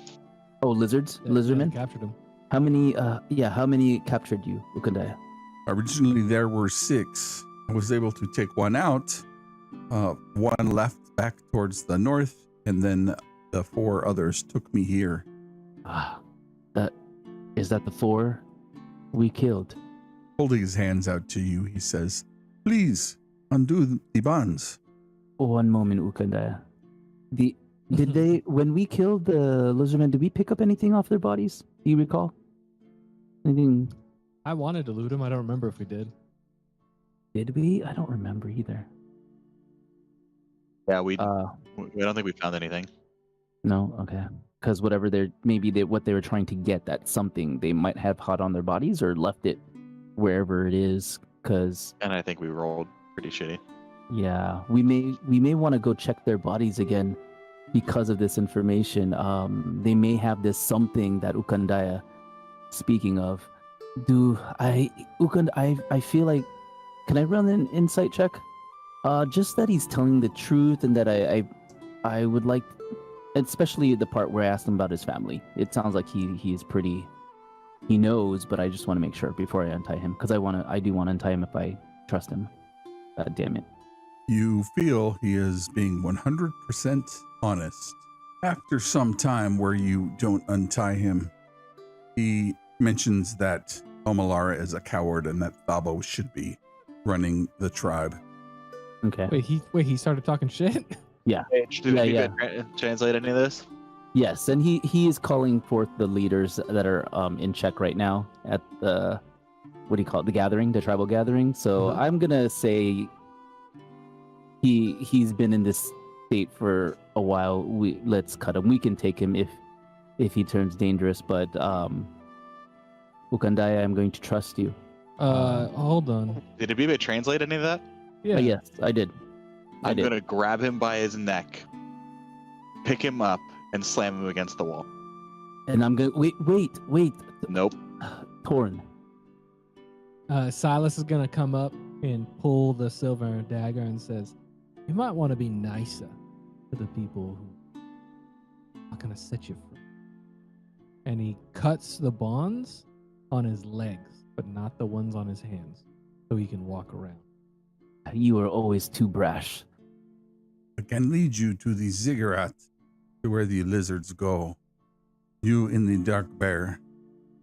Oh, lizards? Yeah, Lizardmen? captured him. How many? How many captured you, Ukandaya? Originally, there were 6. I was able to take one out. One left back towards the north, and then the 4 others took me here. Is that the 4 we killed? Holding his hands out to you, he says, "Please undo the bonds." One moment, Ukandaya. Did they, when we killed the lizardmen, did we pick up anything off their bodies? Do you recall? Anything? I wanted to loot him. I don't remember if we did. Did we? I don't remember either. Yeah, we don't think we found anything. No, okay. Because what they were trying to get, that's something they might have hot on their bodies or left it wherever it is. And I think we rolled pretty shitty. Yeah, we may want to go check their bodies again because of this information. They may have this something that Ukandaya, speaking of, I feel like, can I run an insight check? Just that he's telling the truth, and that I would like, especially the part where I asked him about his family. It sounds like he knows, but I just want to make sure before I untie him, because I do want to untie him if I trust him. Damn it. You feel he is being 100% honest. After some time where you don't untie him, he mentions that Omalara is a coward and that Thabo should be running the tribe. Okay. Wait, he started talking shit? Yeah. Hey, did you translate any of this? Yes, and he is calling forth the leaders that are in check right now at the, what do you call it, the gathering, the tribal gathering. So I'm gonna say he's been in this state for a while. Let's cut him. We can take him if he turns dangerous, but Ukandaya, I'm going to trust you. Hold on. Did Abibe translate any of that? Yeah. Yes, I did. I'm gonna grab him by his neck, pick him up, and slam him against the wall. And I'm gonna wait. Nope. Torn. Silas is gonna come up and pull the silver dagger and says, "You might want to be nicer to the people who are gonna set you free." And he cuts the bonds on his legs, but not the ones on his hands, so he can walk around. You are always too brash. I can lead you to the ziggurat, to where the lizards go. You in the dark bear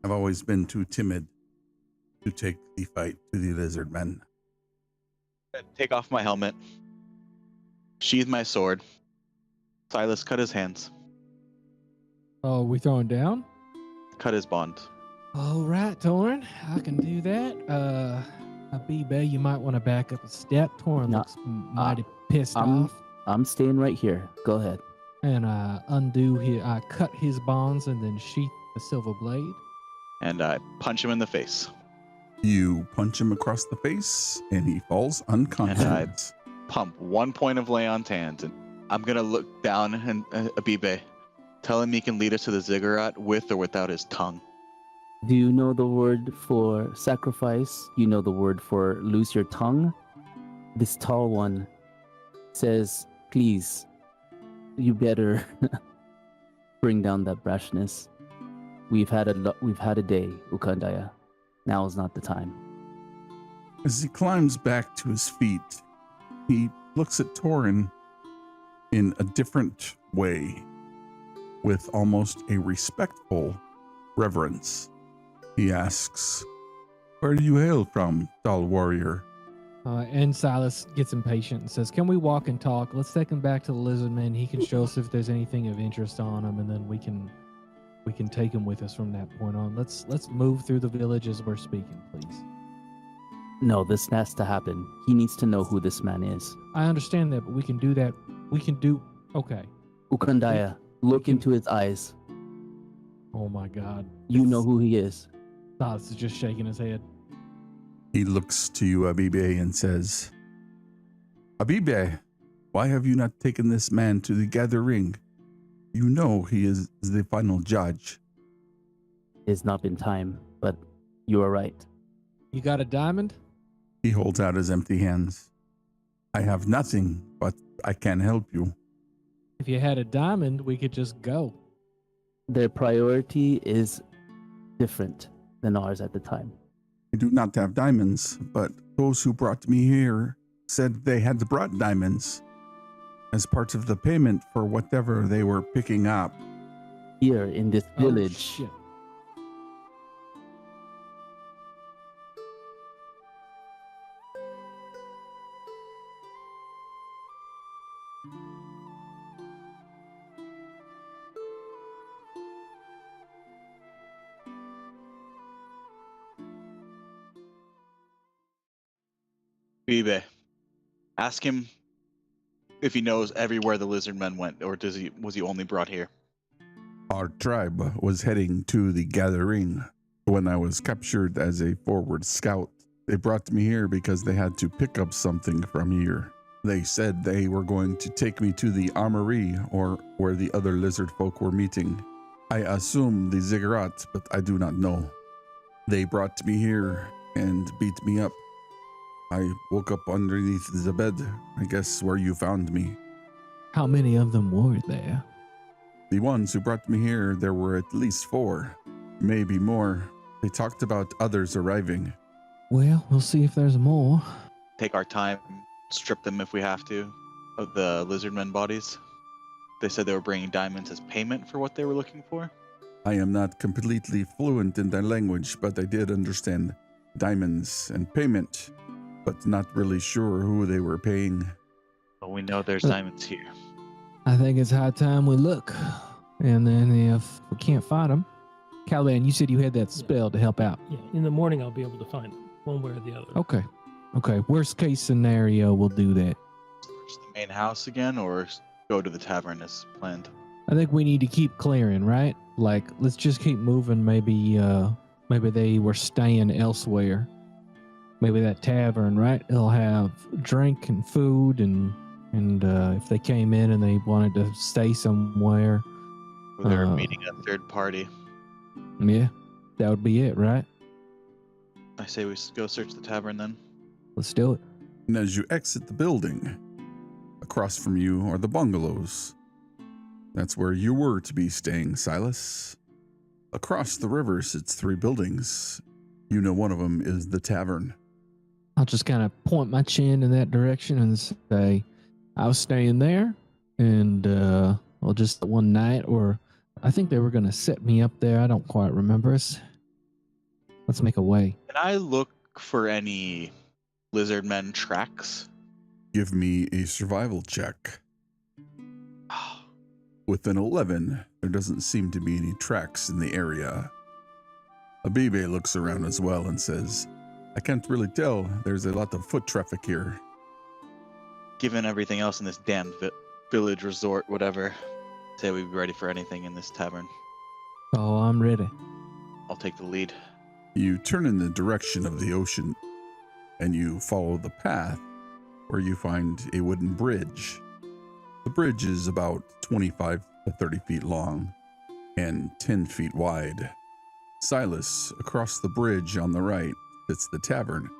have always been too timid to take the fight to the lizard men. Take off my helmet. Sheathe my sword. Silas, cut his hands. Oh, we throwing down? Cut his bond. All right, Torn, I can do that. Abibe, you might want to back up a step. Torn looks mighty pissed off. I'm staying right here. Go ahead. And I cut his bonds and then sheath the silver blade. And I punch him in the face. You punch him across the face, and he falls unconscious. And I pump 1 point of lay on hands, and I'm gonna look down and Abibe, tell him he can lead us to the ziggurat with or without his tongue. Do you know the word for sacrifice? You know the word for lose your tongue? This tall one says, please, you better bring down that brashness. We've had a day, Ukandaya. Now is not the time. As he climbs back to his feet, he looks at Torin in a different way, with almost a respectful reverence. He asks, "Where do you hail from, tall warrior?" And Silas gets impatient and says, "Can we walk and talk? Let's take him back to the lizard man. He can show us if there's anything of interest on him, and then we can take him with us from that point on. Let's move through the village as we're speaking, please." No, this has to happen. He needs to know who this man is. I understand that, but we can do that. Okay. Ukandaya, look into his eyes. Oh my God. You know who he is. Silas is just shaking his head. He looks to you, Abibe, and says, "Abibe, why have you not taken this man to the gathering? You know he is the final judge." It's not been time, but you are right. You got a diamond? He holds out his empty hands. "I have nothing, but I can help you." If you had a diamond, we could just go. Their priority is different than ours at the time. I do not have diamonds, but those who brought me here said they had brought diamonds as part of the payment for whatever they were picking up. Here in this village, shit. Bibe, ask him if he knows everywhere the lizard men went, or was he only brought here? Our tribe was heading to the gathering when I was captured as a forward scout. They brought me here because they had to pick up something from here. They said they were going to take me to the armory or where the other lizard folk were meeting. I assume the ziggurat, but I do not know. They brought me here and beat me up. I woke up underneath the bed, I guess where you found me. How many of them were there? The ones who brought me here, there were at least 4, maybe more. They talked about others arriving. Well, we'll see if there's more. Take our time, strip them if we have to, of the lizard men bodies. They said they were bringing diamonds as payment for what they were looking for. I am not completely fluent in their language, but I did understand diamonds and payment, but not really sure who they were paying. But we know there's diamonds here. I think it's high time we look. And then if we can't find them, Caliban, you said you had that spell to help out. Yeah, in the morning I'll be able to find them, one way or the other. Okay. Worst case scenario, we'll do that. Search the main house again, or go to the tavern as planned? I think we need to keep clearing, right? Like, let's just keep moving. Maybe they were staying elsewhere. Maybe that tavern, right? It'll have drink and food, and if they came in and they wanted to stay somewhere, Or they're meeting a third party. yeah, that would be it, right? I say we go search the tavern then. Let's do it. And as you exit the building, across from you are the bungalows. That's where you were to be staying, Silas. Across the river sits 3 buildings. You know one of them is the tavern. I'll just kind of point my chin in that direction and say, I was staying there, and well, just one night, or I think they were going to set me up there. I don't quite remember. Let's make a way. Can I look for any lizard men tracks? Give me a survival check. With an 11, there doesn't seem to be any tracks in the area. Abibe looks around as well and says, I can't really tell. There's a lot of foot traffic here. Given everything else in this damn village, resort, whatever, say we'd be ready for anything in this tavern. Oh, I'm ready. I'll take the lead. You turn in the direction of the ocean and you follow the path where you find a wooden bridge. The bridge is about 25 to 30 feet long and 10 feet wide. Silas, across the bridge on the right, sits the tavern,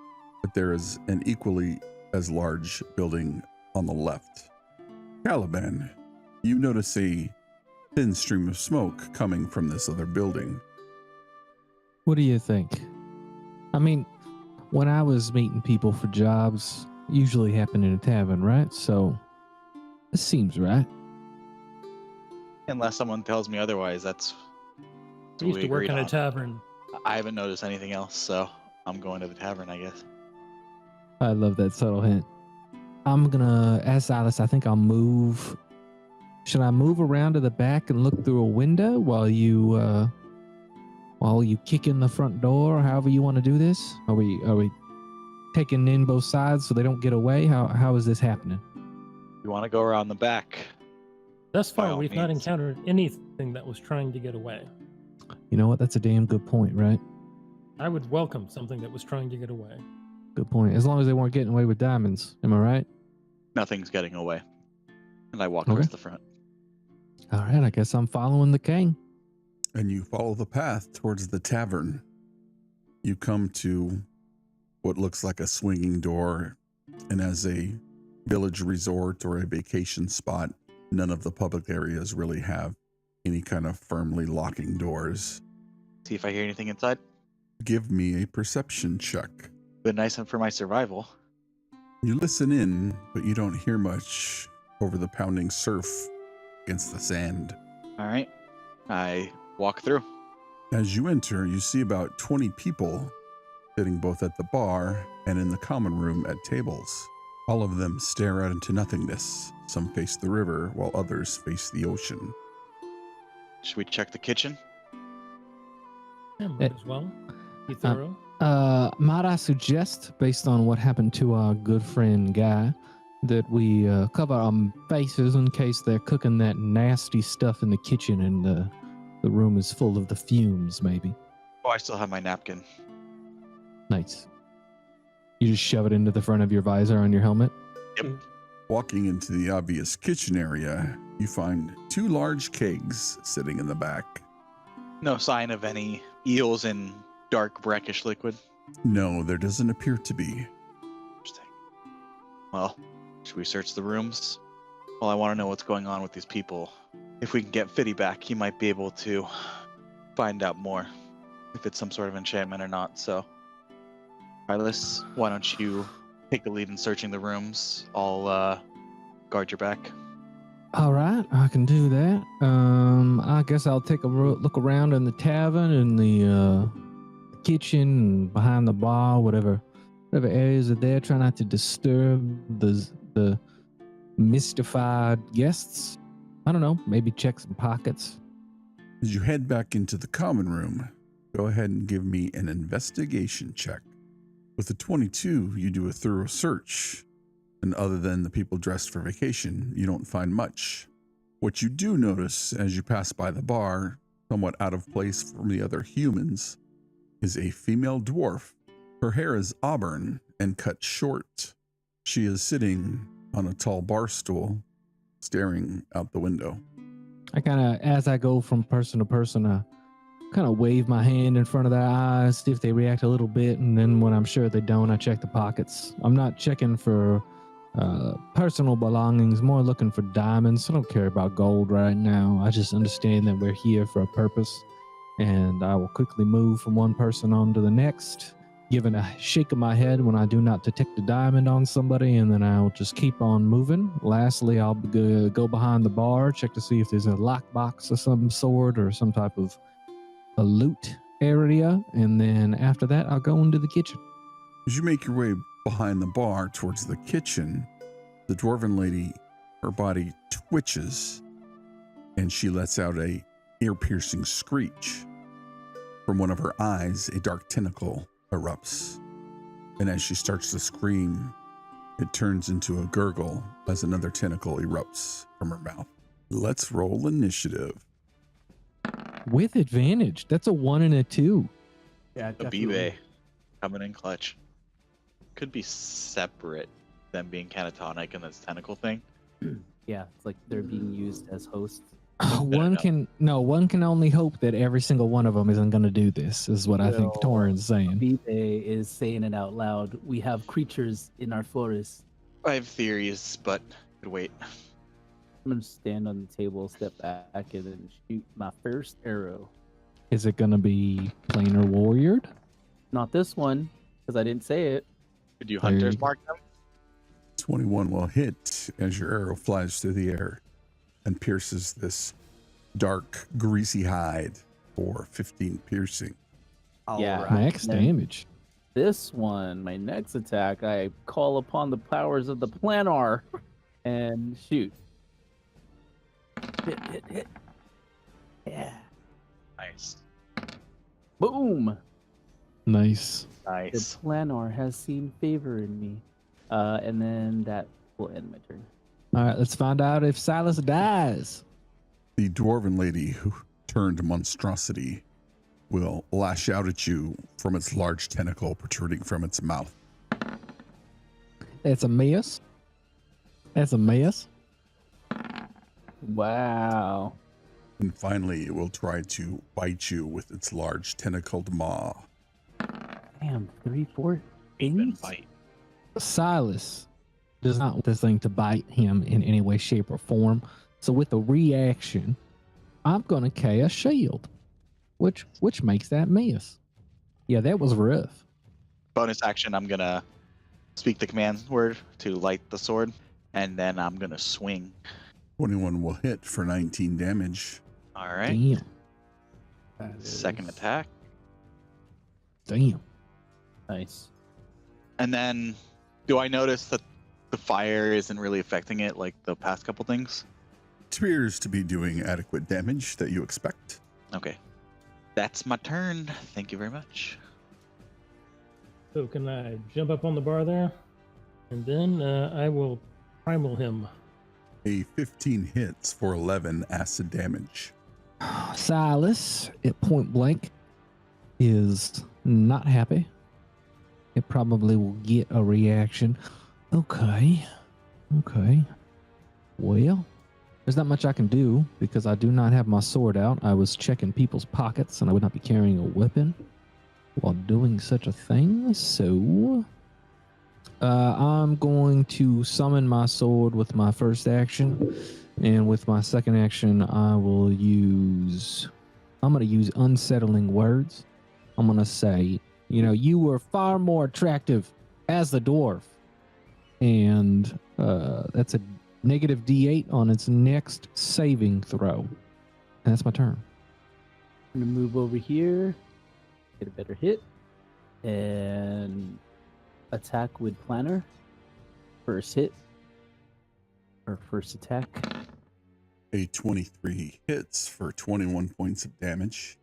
but there is an equally as large building on the left. Caliban, you notice a thin stream of smoke coming from this other building. What do you think? I mean, when I was meeting people for jobs, usually happened in a tavern, right? So this seems right. Unless someone tells me otherwise, that's I used to work in a tavern. I haven't noticed anything else, so I'm going to the tavern, I guess. I love that subtle hint. I'm gonna ask Silas, I think I'll move. Should I move around to the back and look through a window while you kick in the front door, or however you want to do this? Are we taking in both sides so they don't get away? How is this happening? You want to go around the back? Thus By far, all we've not means. encountered anything that was trying to get away. You know what? That's a damn good point, right? I would welcome something that was trying to get away. Good point. As long as they weren't getting away with diamonds. Am I right? Nothing's getting away. And I walk towards the front. All right. I guess I'm following the king. And you follow the path towards the tavern. You come to what looks like a swinging door, and as a village resort or a vacation spot, none of the public areas really have any kind of firmly locking doors. See if I hear anything inside. Give me a perception check. Been nice for my survival. You listen in, but you don't hear much over the pounding surf against the sand. All right. I walk through. As you enter, you see about 20 people sitting both at the bar and in the common room at tables. All of them stare out into nothingness. Some face the river, while others face the ocean. Should we check the kitchen? Yeah, might as well. Be thorough. Might I suggest, based on what happened to our good friend Guy, that we cover our faces in case they're cooking that nasty stuff in the kitchen and the room is full of the fumes, maybe. Oh, I still have my napkin. Nice. You just shove it into the front of your visor on your helmet? Yep. Walking into the obvious kitchen area, you find 2 large kegs sitting in the back. No sign of any eels in dark brackish liquid. No, there doesn't appear to be. Interesting. Well, should we search the rooms? Well, I want to know what's going on with these people. If we can get Fitty back, he might be able to find out more. If it's some sort of enchantment or not, so. Hylas, why don't you take the lead in searching the rooms? I'll guard your back. All right, I can do that. I guess I'll take a look around in the tavern and the kitchen and behind the bar, whatever areas are there. Try not to disturb the mystified guests. I don't know, maybe check some pockets. As you head back into the common room, go ahead and give me an investigation check. With a 22, you do a thorough search, and other than the people dressed for vacation, you don't find much. What you do notice as you pass by the bar, somewhat out of place from the other humans, is a female dwarf. Her hair is auburn and cut short. She is sitting on a tall bar stool, staring out the window. I kind of, as I go from person to person, kind of wave my hand in front of their eyes, see if they react a little bit, and then when I'm sure they don't, I check the pockets. I'm not checking for personal belongings, more looking for diamonds. I don't care about gold right now. I just understand that we're here for a purpose, and I will quickly move from one person on to the next, giving a shake of my head when I do not detect a diamond on somebody, and then I'll just keep on moving. Lastly, I'll go behind the bar, check to see if there's a lockbox of some sort or some type of a loot area, and then after that, I'll go into the kitchen. As you make your way behind the bar towards the kitchen, the dwarven lady, her body twitches, and she lets out a ear-piercing screech. From one of her eyes, a dark tentacle erupts, and as she starts to scream, it turns into a gurgle as another tentacle erupts from her mouth. Let's roll initiative. With advantage. That's a 1 and a 2. Yeah, A definitely. B-Bay coming in clutch. Could be separate, them being catatonic and this tentacle thing. Yeah, it's like they're being used as hosts. One can only hope that every single one of them isn't going to do this, is what I think Well, Torin's saying. Bibe is saying it out loud. We have creatures in our forest. I have theories, but could wait. I'm gonna stand on the table, step back, and then shoot my first arrow. Is it going to be planar warriored? Not this one, because I didn't say it. Could you hunters mark them? 21 will hit as your arrow flies through the air and pierces this dark, greasy hide for 15 piercing. Yeah. Alright. Max then- damage. This one, my next attack, I call upon the powers of the planar and shoot. Hit. Yeah. Nice. Boom. Nice. The Nice. planar has seen favor in me. And then that will end my turn. All right, let's find out if Silas dies. The dwarven lady who turned monstrosity will lash out at you from its large tentacle protruding from its mouth. It's a miss. That's a miss. Wow. And finally, it will try to bite you with its large tentacled maw. Damn, 3-4 Been innings? bite. Silas does not want this thing to bite him in any way, shape, or form. So with a reaction, I'm going to cast shield. which makes that miss. Yeah, that was rough. Bonus action, I'm gonna speak the command word to light the sword, and then I'm gonna swing. 21 will hit for 19 damage. All right. Damn. Second attack, Damn. Nice. and then do I notice that the fire isn't really affecting it like the past couple things? It appears to be doing adequate damage that you expect. Okay. That's my turn. Thank you very much. So can I jump up on the bar there? And then I will primal him. A 15 hits for 11 acid damage. Silas, at point blank, is not happy. It probably will get a reaction. Okay. Well, there's not much I can do because I do not have my sword out. I was checking people's pockets and I would not be carrying a weapon while doing such a thing. So, I'm going to summon my sword with my first action. And with my second action, I'm going to use unsettling words. I'm going to say, you were far more attractive as the dwarf. And that's a negative D8 on its next saving throw. And that's my turn. I'm going to move over here, get a better hit, and attack with planner. First hit, or first attack. A 23 hits for 21 points of damage.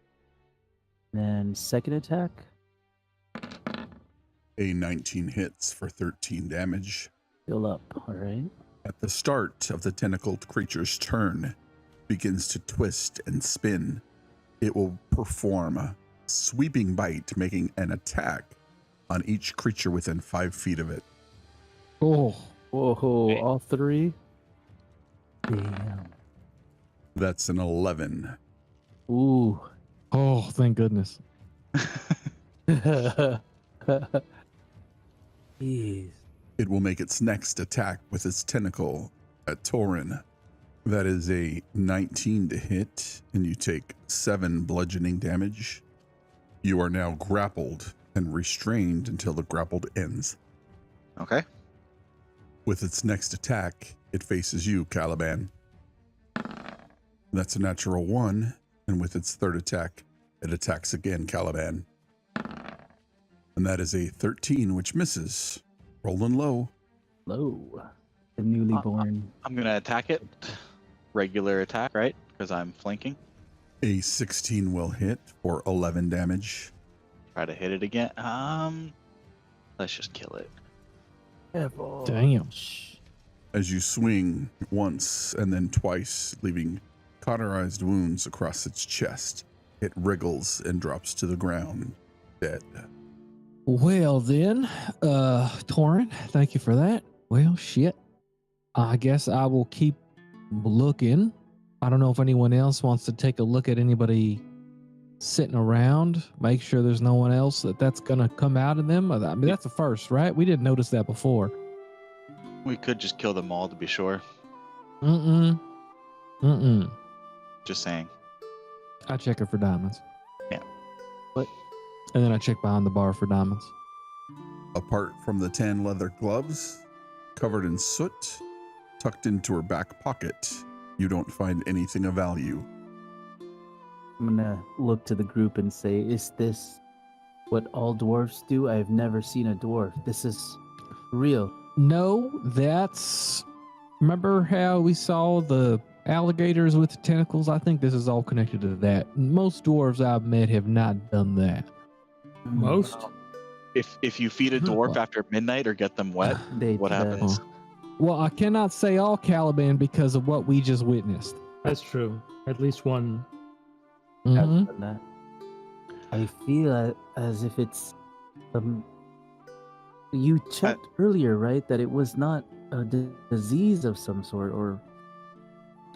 Then second attack. A 19 hits for 13 damage. Heal up, all right. At the start of the tentacled creature's turn, begins to twist and spin. It will perform a sweeping bite, making an attack on each creature within 5 feet of it. Oh, Whoa, all three? Damn. That's an 11. Ooh. oh, thank goodness. Jeez. It will make its next attack with its tentacle at Torin. That is a 19 to hit, and you take 7 bludgeoning damage. You are now grappled and restrained until the grappled ends. Okay. With its next attack, it faces you, Caliban. That's a natural 1, and with its third attack, it attacks again, Caliban. And that is a 13, which misses. Rolling low. Low. The newly born. I'm gonna attack it. Regular attack, right? Because I'm flanking. A 16 will hit for 11 damage. Try to hit it again. Let's just kill it. Damn. As you swing once and then twice, leaving cauterized wounds across its chest, it wriggles and drops to the ground, dead. Well then, Torin, thank you for that. Well, shit. I guess I will keep looking. I don't know if anyone else wants to take a look at anybody sitting around, make sure there's no one else that's gonna come out of them. I mean, that's the first, right? We didn't notice that before. We could just kill them all to be sure. Just saying. I check it for diamonds. Yeah. What? And then I check behind the bar for diamonds. Apart from the tan leather gloves, covered in soot, tucked into her back pocket, you don't find anything of value. I'm gonna look to the group and say, is this what all dwarves do? I've never seen a dwarf. This is real. No, that's... Remember how we saw the alligators with the tentacles? I think this is all connected to that. Most dwarves I've met have not done that. Most? If you feed a dwarf after midnight or get them wet, what happens? Well, I cannot say all Caliban because of what we just witnessed. That's true. At least one. Mhm. I've done that. I feel as if it's you checked earlier, right, that it was not a disease of some sort or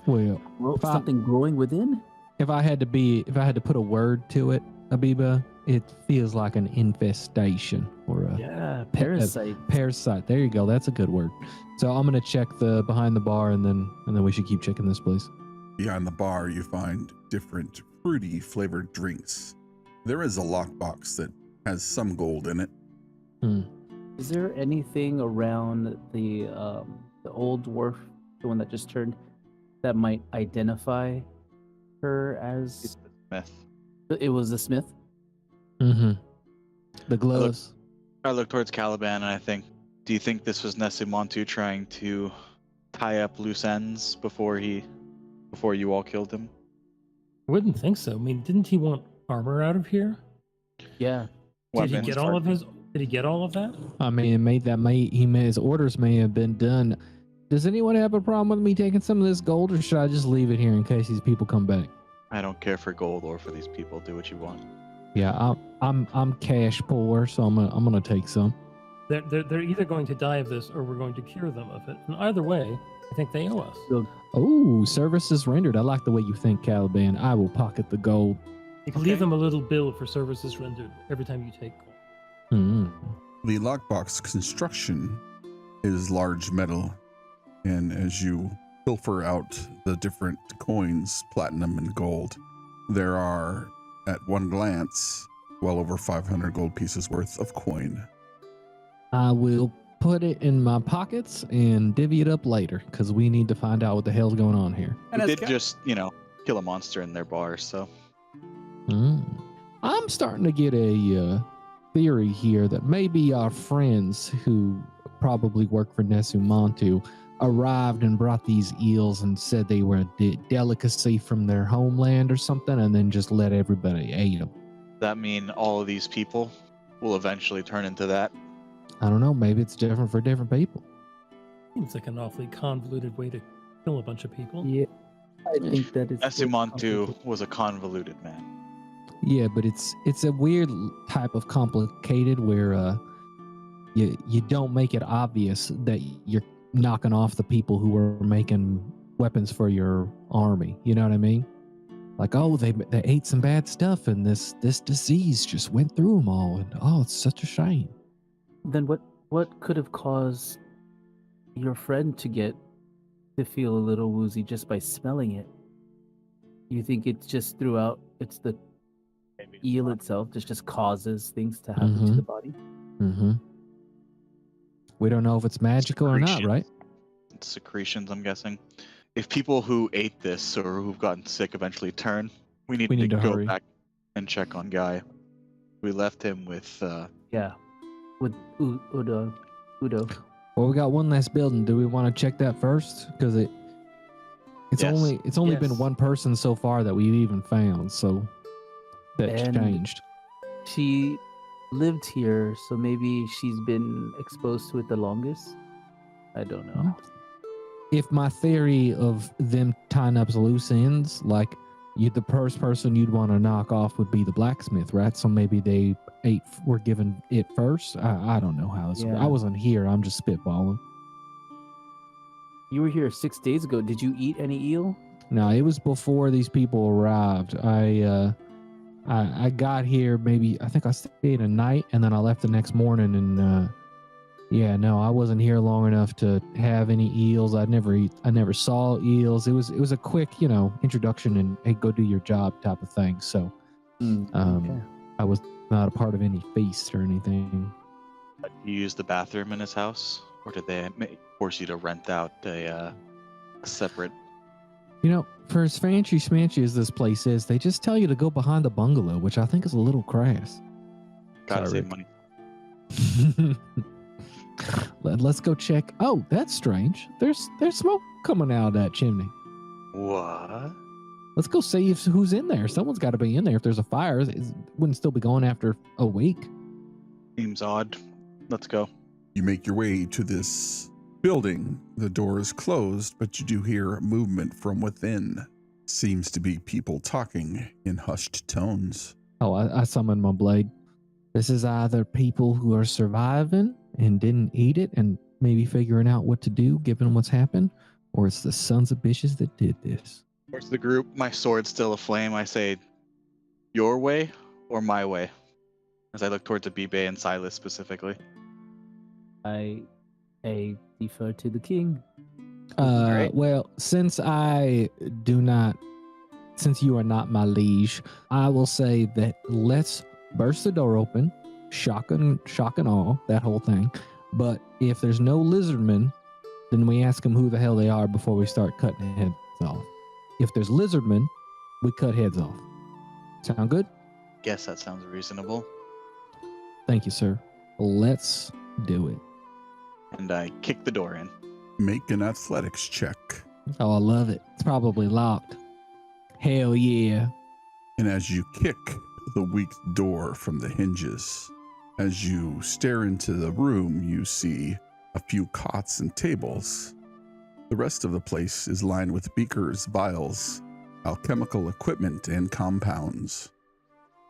Well, something growing within. if I had to put a word to it, Abiba, it feels like an infestation or a Parasite. parasite. There you go. That's a good word. So I'm gonna check the behind the bar, and then we should keep checking this place. Behind the bar, you find different fruity flavored drinks. There is a lockbox that has some gold in it. Is there anything around the old dwarf, the one that just turned, that might identify her as Smith. it was the smith? Mm-hmm. The gloves. I look towards Caliban and I think, do you think this was Nesimontu trying to tie up loose ends before you all killed him? I wouldn't think so. I mean, didn't he want armor out of here? Yeah. Did he Weapons, get all of his? Did he get all of that? I mean, his orders may have been done. Does anyone have a problem with me taking some of this gold, or should I just leave it here in case these people come back? I don't care for gold or for these people. Do what you want. Yeah, I'm cash poor, so I'm gonna take some. They're either going to die of this, or we're going to cure them of it. And either way, I think they owe us. Oh, services rendered. I like the way you think, Caliban. I will pocket the gold. You can leave them a little bill for services rendered every time you take gold. The lockbox construction is large metal, and as you pilfer out the different coins, platinum and gold, there are, at one glance, well over 500 gold pieces worth of coin. I will put it in my pockets and divvy it up later, because we need to find out what the hell's going on here. And did just, kill a monster in their bar, so. I'm starting to get a theory here that maybe our friends who probably work for Nesimontu arrived and brought these eels and said they were a delicacy from their homeland or something, and then just let everybody eat them. Does that mean all of these people will eventually turn into that? I don't know. Maybe it's different for different people. Seems like an awfully convoluted way to kill a bunch of people. Yeah, I think that is. Nesimontu was a convoluted man. Yeah, but it's a weird type of complicated where you don't make it obvious that you're knocking off the people who were making weapons for your army. You know what I mean? Like, oh, they ate some bad stuff, and this disease just went through them all, and oh, it's such a shame. Then what could have caused your friend to feel a little woozy just by smelling it? You think it's just throughout? It's the eel itself that just causes things to happen to the body? Mm-hmm. We don't know if it's magical or not, right? It's secretions, I'm guessing. If people who ate this or who've gotten sick eventually turn, we need to go hurry. back and check on Guy. We left him with with Udo. Well, we got one last building. Do we want to check that first? Because it's Yes. only Yes. been one person so far that we've even found, so that's And- changed. She lived here, so maybe she's been exposed to it the longest. I don't know. If my theory of them tying up loose ends, like the first person you'd want to knock off would be the blacksmith, right? So maybe they were given it first. I don't know how. Yeah. I wasn't here. I'm just spitballing. You were here 6 days ago. Did you eat any eel? No, it was before these people arrived. I got here I think I stayed a night and then I left the next morning and I wasn't here long enough to have any eels. I never saw eels. It was a quick, introduction and hey, go do your job type of thing. So Okay. I was not a part of any feast or anything. Did you use the bathroom in his house? Or did they force you to rent out a separate? For as fancy schmancy as this place is, they just tell you to go behind the bungalow, which I think is a little crass. Gotta Sorry, save money. Let's go check. Oh, that's strange. There's smoke coming out of that chimney. What? Let's go see who's in there. Someone's got to be in there. If there's a fire, it wouldn't still be going after a week. Seems odd. Let's go. You make your way to this building. The door is closed, but you do hear movement from within. Seems to be people talking in hushed tones. Oh, I summoned my blade. This is either people who are surviving and didn't eat it and maybe figuring out what to do given what's happened, or it's the sons of bitches that did this. Towards the group, my sword's still aflame. I say, your way or my way? As I look towards Abibe and Silas specifically. I defer to the king. Right. Well, since I do not since you are not my liege, I will say that let's burst the door open, shock and awe, that whole thing. But if there's no lizardmen, then we ask them who the hell they are before we start cutting heads off. If there's lizardmen, we cut heads off. Sound good? Guess that sounds reasonable. Thank you, sir. Let's do it. And I kick the door in. Make an athletics check. Oh, I love it. It's probably locked. Hell yeah. And as you kick the weak door from the hinges, as you stare into the room, you see a few cots and tables. The rest of the place is lined with beakers, vials, alchemical equipment, and compounds.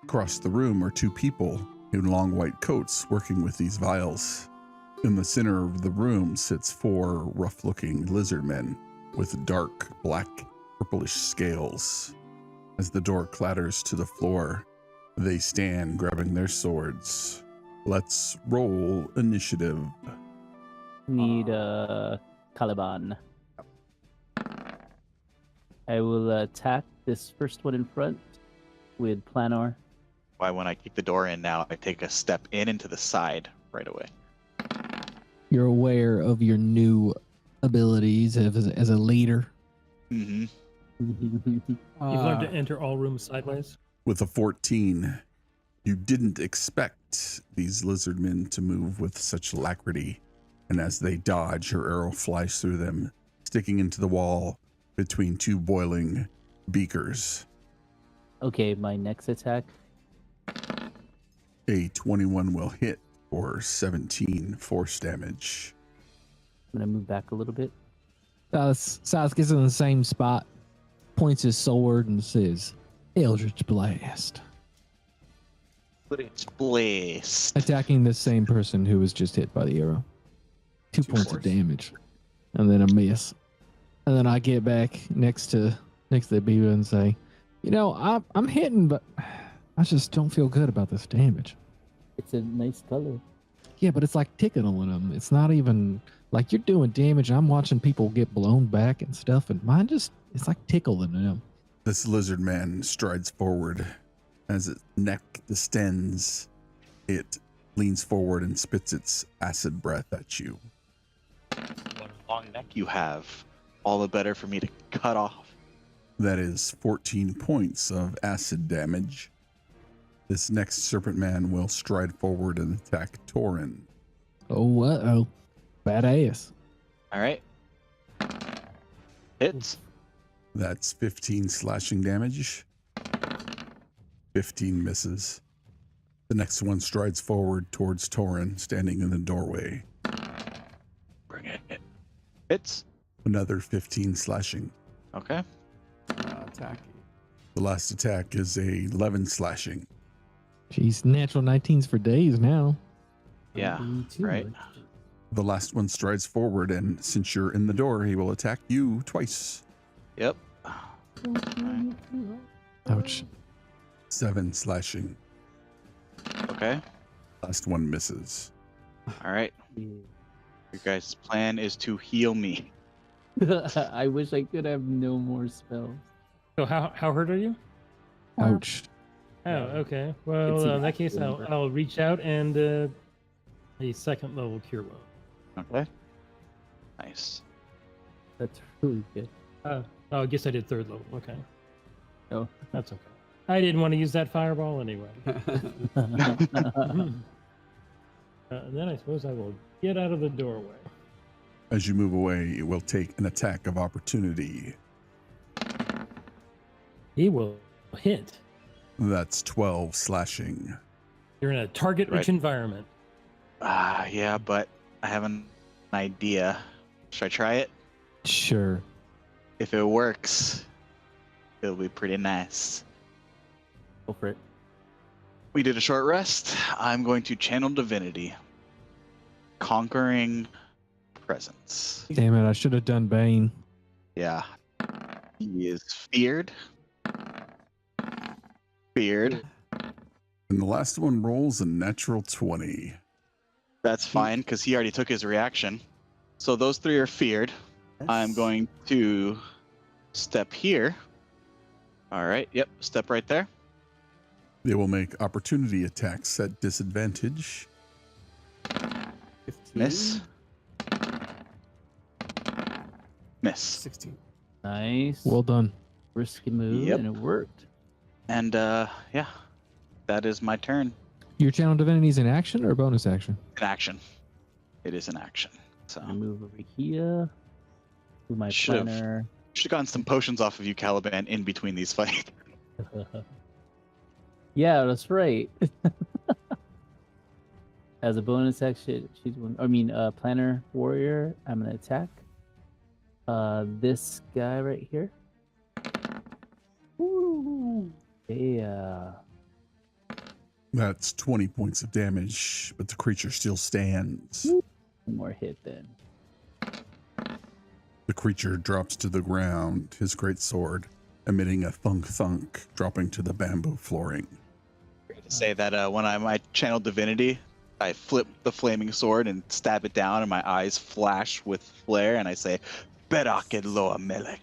Across the room are two people in long white coats working with these vials. In the center of the room sits four rough-looking lizard men with dark, black, purplish scales. As the door clatters to the floor, they stand grabbing their swords. Let's roll initiative. Need Caliban. I will attack this first one in front with Planar. Why, when I kick the door in now, I take a step in into the side right away. You're aware of your new abilities as a leader. Mm-hmm. You've learned to enter all rooms sideways. With a 14, you didn't expect these lizardmen to move with such alacrity, and as they dodge, your arrow flies through them, sticking into the wall between two boiling beakers. Okay, my next attack. A 21 will hit for 17 force damage. I'm gonna move back a little bit. Silas gets in the same spot, points his sword, and says, Eldritch Blast. It's blast. Attacking the same person who was just hit by the arrow. 2 points of damage. And then a miss. And then I get back next to the Biba and say, I'm hitting, but I just don't feel good about this damage. It's a nice color. Yeah, but it's like tickling them. It's not even like you're doing damage. I'm watching people get blown back and stuff, and mine it's like tickling them. This lizard man strides forward. As its neck distends, it leans forward and spits its acid breath at you. What a long neck you have. All the better for me to cut off. That is 14 points of acid damage. This next serpent man will stride forward and attack Torin. Oh, uh-oh. Badass. All right. Hits. That's 15 slashing damage. 15 misses. The next one strides forward towards Torin, standing in the doorway. Bring it. Hits. Another 15 slashing. Okay. Attacking. The last attack is a 11 slashing. Jeez, natural 19s for days now. Yeah, right. The last one strides forward, and since you're in the door, he will attack you twice. Yep. Ouch. 7 slashing. Okay. Last one misses. All right. Your guys' plan is to heal me. I wish I could have no more spells. So how hurt are you? Ouch. Oh, okay. Well, in that case, I'll reach out and a second level cure wound. Okay. Nice. That's really good. Oh, I guess I did third level. Okay. Oh. That's okay. I didn't want to use that fireball anyway. And then I suppose I will get out of the doorway. As you move away, it will take an attack of opportunity. He will hit. That's 12 slashing. You're in a target-rich environment. Yeah, but I have an idea. Should I try it? Sure. If it works, it'll be pretty nice. Go for it. We did a short rest. I'm going to channel divinity. Conquering presence. Damn it, I should have done Bane. Yeah. He is feared. Feared. And the last one rolls a natural 20. That's fine, because he already took his reaction. So those three are feared. I'm going to step here All right. Yep. Step right there. They will make opportunity attacks at disadvantage. 15, Miss. Miss. 16. Nice. Well done. Risky move, Yep. and it worked. And yeah, that is my turn. Your channel divinity's in action or bonus action? In action. It is an action. So I move over here. Do my Should've. planner. should have gotten some potions off of you, Caliban, in between these fights. Yeah, that's right. As a bonus action, she's one. I mean, planner warrior. I'm gonna attack. This guy right here. Woo! Yeah. That's 20 points of damage, but the creature still stands. One more hit then. The creature drops to the ground, his great sword emitting a thunk, dropping to the bamboo flooring. To say that when I channel divinity, I flip the flaming sword and stab it down, and my eyes flash with flare, and I say, "Berak Eloa Melech."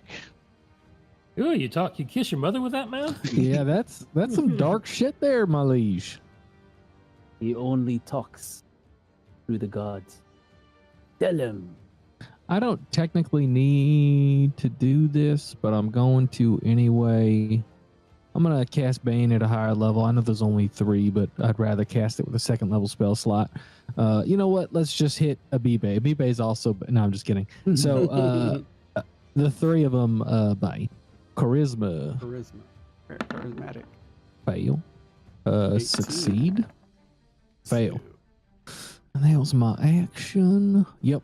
Ooh, you kiss your mother with that mouth? Yeah, that's some dark shit there, my liege. He only talks through the gods. Tell him. I don't technically need to do this, but I'm going to anyway. I'm going to cast Bane at a higher level. I know there's only 3, but I'd rather cast it with a 2nd level spell slot. You know what? Let's just hit a B-Bay. B-Bay is also... No, I'm just kidding. So the 3 of them by Charisma. Charisma. Very charismatic. Fail. 18. Succeed. Fail. And that was my action. Yep.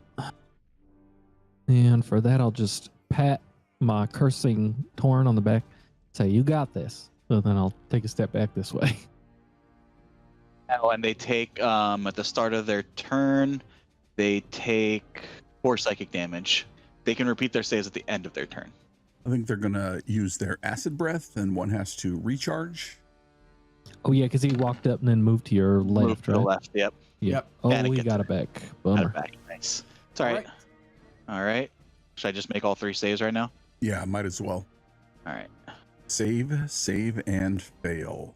And for that, I'll just pat my cursing Torn on the back. Say, you got this. So then I'll take a step back this way. Oh, and they take at the start of their turn, they take 4 psychic damage. They can repeat their saves at the end of their turn. I think they're going to use their acid breath, and one has to recharge. Oh, yeah, because he walked up and then moved to your left, Move to right? the left. Yep. Yep. Oh, And it we gets got it. it back. Got Bummer. it back. Nice. It's all right. All right. Should I just make all 3 saves right now? Yeah, might as well. All right. Save, and fail.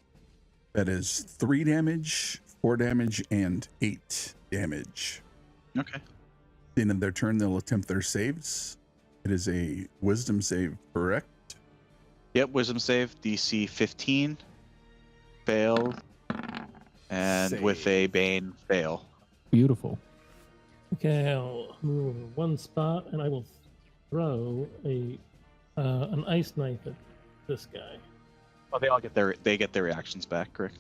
That is 3 damage, 4 damage, and 8 damage. Okay. At the end of their turn, they'll attempt their saves. It is a wisdom save, correct? Yep. Wisdom save. DC 15. Failed. And with a Bane, fail. Beautiful. Okay, I'll move over 1 spot, and I will throw an ice knife at this guy. Oh, they all get their reactions back, correct?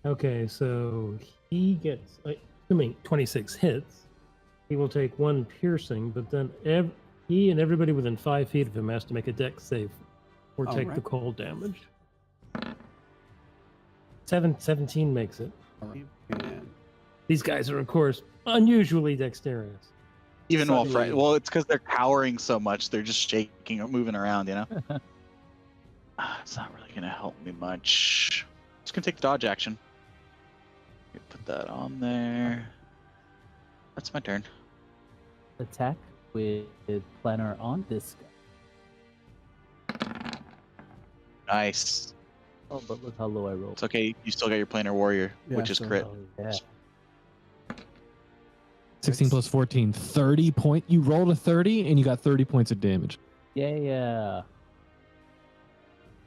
Okay, so he gets, assuming 26 hits, he will take 1 piercing, but then he and everybody within 5 feet of him has to make a dex save or take the Alright. cold damage. 17 makes it. All right. And These guys are, of course, unusually dexterous. Even while Suddenly- well, it's because they're cowering so much, they're just shaking or moving around, you know? It's not really gonna help me much. Just gonna take the dodge action. Put that on there. That's my turn. Attack with planner on this guy. Nice. Oh, but look how low I rolled. It's okay. You still got your planar warrior, Yeah, which is so- crit. Oh, yeah. 16 plus 14. 30 point. You rolled a 30 and you got 30 points of damage. Yeah.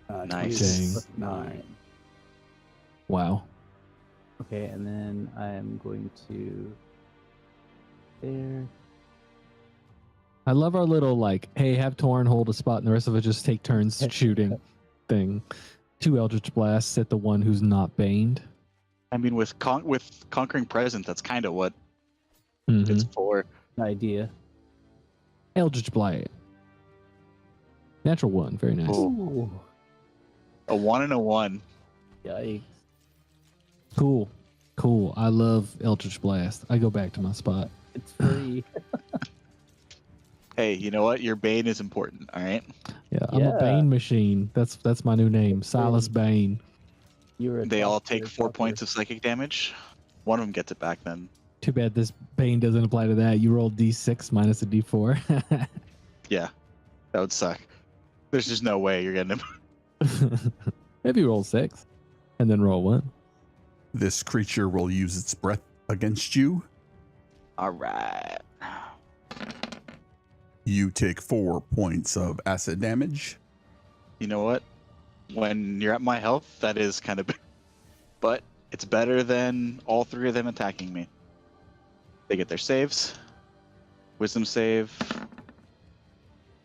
Nice. 9. Wow. Okay, and then I'm going to there. I love our little like, hey, have Torn hold a spot and the rest of us just take turns shooting thing. 2 Eldritch Blasts at the one who's not baned. I mean, with conquering present, that's kind of what Mhm. it's for. Idea. Eldritch Blast. Natural 1. Very nice. Ooh. A 1 and a 1. Yikes. Cool. I love Eldritch Blast. I go back to my spot. It's free. Hey, you know what? Your bane is important. All right. Yeah, I'm a Yeah. Bane machine. That's my new name. Silas Bane. You're a They all top take tier 4 topper. points of psychic damage. One of them gets it back then. Too bad this Bane doesn't apply to that. You roll D6 minus a D4. Yeah, that would suck. There's just no way you're getting him. Maybe roll 6 and then roll 1. This creature will use its breath against you. All right. You take 4 points of acid damage. You know what? When you're at my health, that is kind of big. But it's better than all 3 of them attacking me. They get their saves. Wisdom save.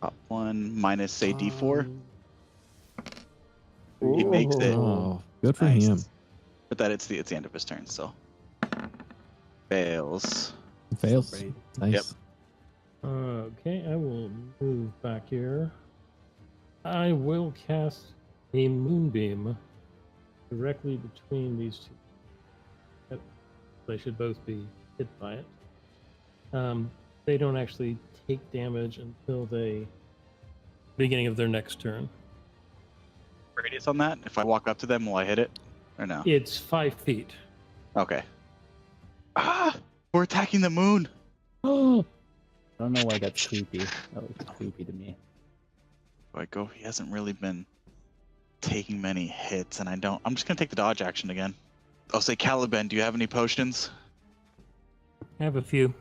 Top 1 minus a d4. He makes it. Oh, good for Nice. him. But that it's the end of his turn, so fails. Fails. Nice. Yep. Okay, I will move back here. I will cast a moonbeam directly between these two. Yep. They should both be hit by it. They don't actually take damage until the beginning of their next turn. Radius on that? If I walk up to them, will I hit it? Or no? It's 5 feet. Okay. Ah! We're attacking the moon! I don't know why that's creepy. That was creepy to me. Do I go? He hasn't really been taking many hits, and I'm just gonna take the dodge action again. I'll say, Caliban, do you have any potions? I have a few.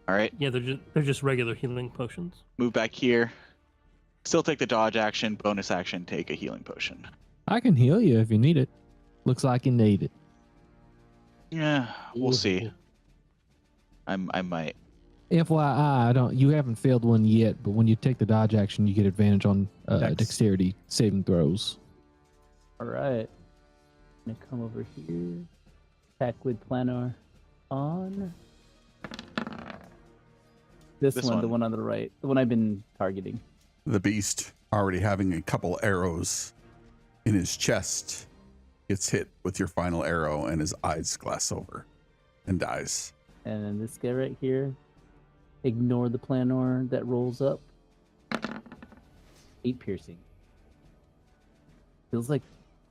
Alright, Yeah, they're just regular healing potions. move back here. Still take the dodge action, bonus action, take a healing potion. I can heal you if you need it. Looks like you need it. Yeah, we'll see. I might. FYI, you haven't failed one yet, but when you take the dodge action, you get advantage on Dex. dexterity saving throws. All right. I'm gonna come over here. Attack with planar on. This one, the one on the right, the one I've been targeting. The beast, already having a couple arrows in his chest, gets hit with your final arrow and his eyes glass over and dies. And then this guy right here, ignore the planar that rolls up. 8 piercing. Feels like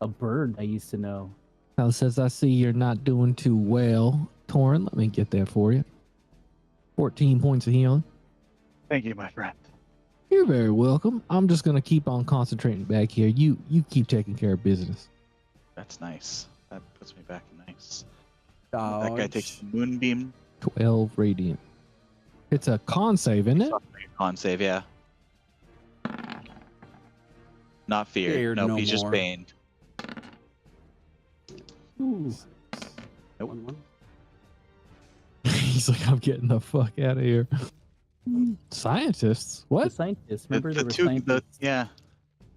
a bird I used to know. Al says, I see you're not doing too well. Torin, let me get that for you. 14 points of healing. Thank you, my friend. You're very welcome. I'm just going to keep on concentrating back here. You keep taking care of business. That's nice. That puts me back nice. Dodge. That guy takes the moonbeam. 12 radiant. It's a con save, isn't it? Con save, yeah. Not feared. Feared Nope, no he's just more. baned. Ooh. Nope. He's like, I'm getting the fuck out of here. Scientists? The What? scientists. Remember there were The scientists yeah.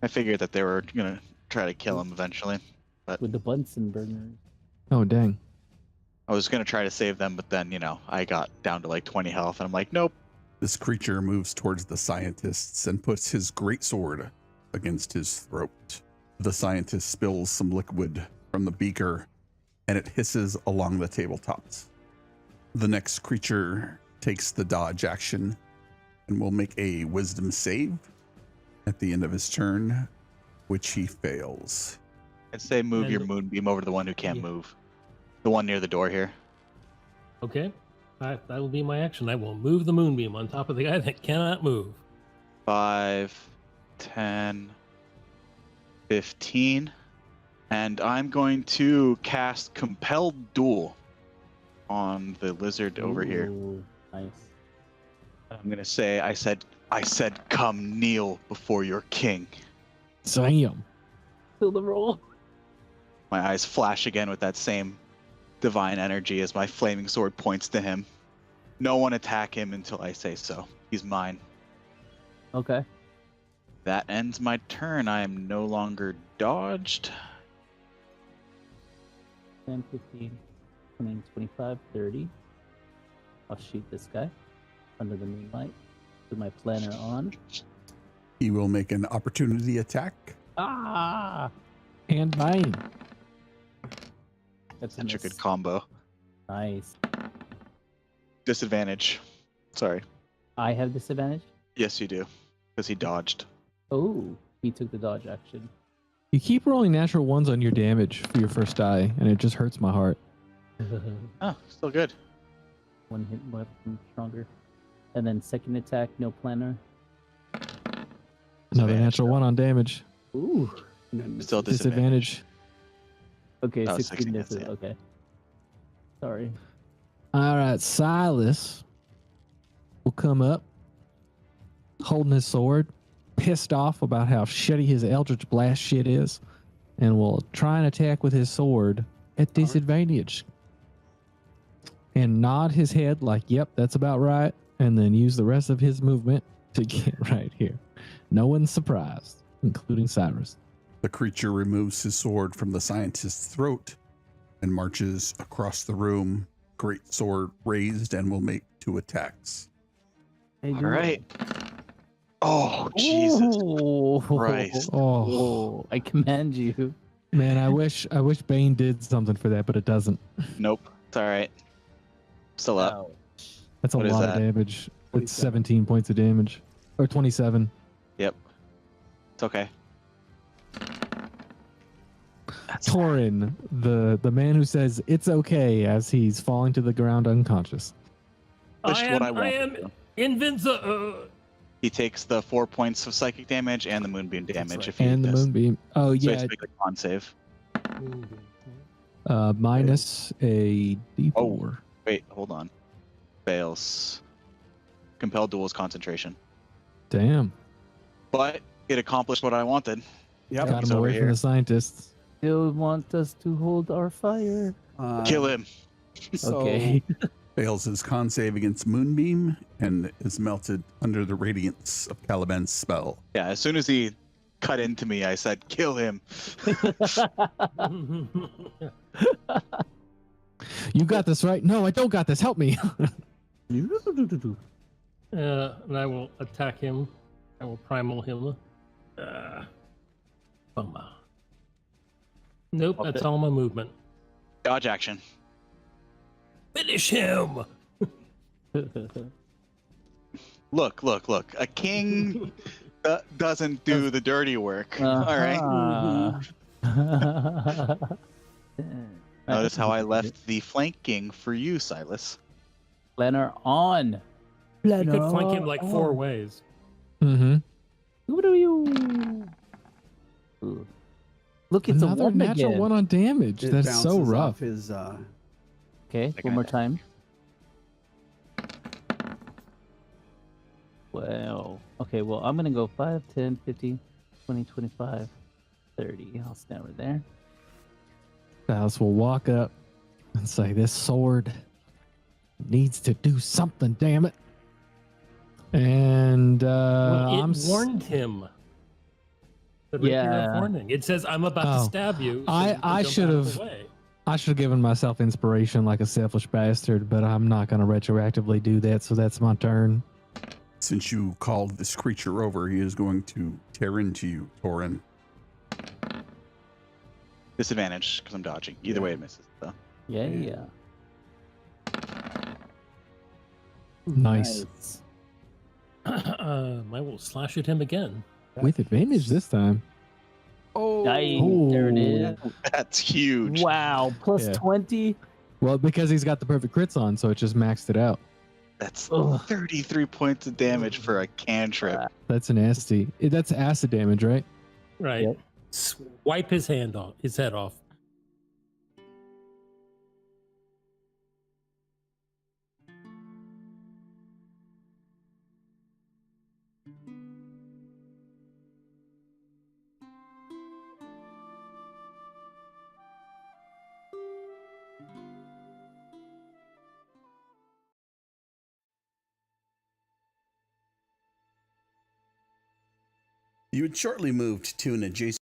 I figured that they were gonna try to kill him eventually. with the Bunsen burners. Oh, dang. I was gonna try to save them, but then, I got down to like 20 health, and I'm like, nope. This creature moves towards the scientists and puts his great sword against his throat. The scientist spills some liquid from the beaker and it hisses along the tabletops. The next creature takes the dodge action and will make a wisdom save at the end of his turn, which he fails. I'd say move And- your moonbeam over to the one who can't Yeah. move. The one near the door here. Okay, that will be my action. I will move the moonbeam on top of the guy that cannot move. 5, 10, 15. And I'm going to cast Compelled Duel on the lizard over here. Ooh, nice. I'm gonna say, I said, come kneel before your king. Damn. Fill the roll. My eyes flash again with that same divine energy as my flaming sword points to him. No one attack him until I say so. He's mine. Okay. That ends my turn. I am no longer dodged. 10, 15, 20, 25, 30. I'll shoot this guy under the moonlight with my planner on. He will make an opportunity attack. Ah! And bang. That's a Such a miss. good combo. Nice. Disadvantage. Sorry. I have disadvantage? Yes, you do. Because he dodged. Oh, he took the dodge action. You keep rolling natural ones on your damage for your first die, and it just hurts my heart. Oh, still good. One hit weapon stronger. And then second attack, no planner. Another natural 1 on damage. Ooh. Still disadvantage. Disadvantage. Okay, Oh, 16 16 misses. yeah. Okay. Sorry. All right, Silas will come up, holding his sword, pissed off about how shitty his Eldritch Blast shit is, and will try and attack with his sword at disadvantage. And nod his head like, yep, that's about right, and then use the rest of his movement to get right here. No one's surprised, including Cyrus. The creature removes his sword from the scientist's throat and marches across the room, great sword raised, and will make 2 attacks. Hey, All right. Oh, Jesus Christ. Oh, I command you. man, I wish Bane did something for that, but it doesn't. Nope. It's all right. Still up. Wow. That's a What is lot of that? damage. It's 17 points of damage. Or 27. Yep. It's okay. Torin, the man who says it's okay as he's falling to the ground unconscious. Pushed what I I am wanted to. invincible. He takes the 4 points of psychic damage and the moonbeam damage if he And the does. moonbeam. Oh So he yeah, has to make a con save. minus a D4. Oh. Wait, hold on. Fails. Compelled duel's concentration. Damn. But it accomplished what I wanted. Yep. Got He's him over away from here. the scientists. Still want us to hold our fire. Kill him. So, Okay. Fails his con save against Moonbeam and is melted under the radiance of Caliban's spell. Yeah, as soon as he cut into me, I said, kill him. You got this, right? No, I don't got this. Help me. And I will attack him. I will primal him. Bummer. Nope, that's all my movement. Dodge action. Finish him! Look. A king doesn't do the dirty work. All right. Notice how I left the flanking for you, Silas. Leonard on. You could flank him like 4 ways. Mm-hmm. Look, it's Another a 1 natural again. 1 on damage. it That's so bounces rough. off his, Okay, Second one more attack. time. Wow. Okay, well, I'm going to go 5, 10, 15, 20, 25, 30. I'll stand right there. Silas will walk up and say, "This sword needs to do something, damn it." And Well, I'm it warned him. The rapier Yeah. of warning. It says, I'm about Oh. to stab you. so I- you can I jump should out of have- the way. I should have given myself inspiration like a selfish bastard, but I'm not going to retroactively do that, so that's my turn. Since you called this creature over, he is going to tear into you, Torin. Disadvantage because I'm dodging. Either way, it misses. So. Yeah. Nice. I will slash at him again. With advantage this time. Nice. Oh. There it is. That's huge. Wow. Plus Yeah. 20. Well, because he's got the perfect crits on, so it just maxed it out. That's Ugh. 33 points of damage for a cantrip. That's nasty. That's acid damage, right? Right. Yep. Swipe his head off. You had shortly moved to an adjacent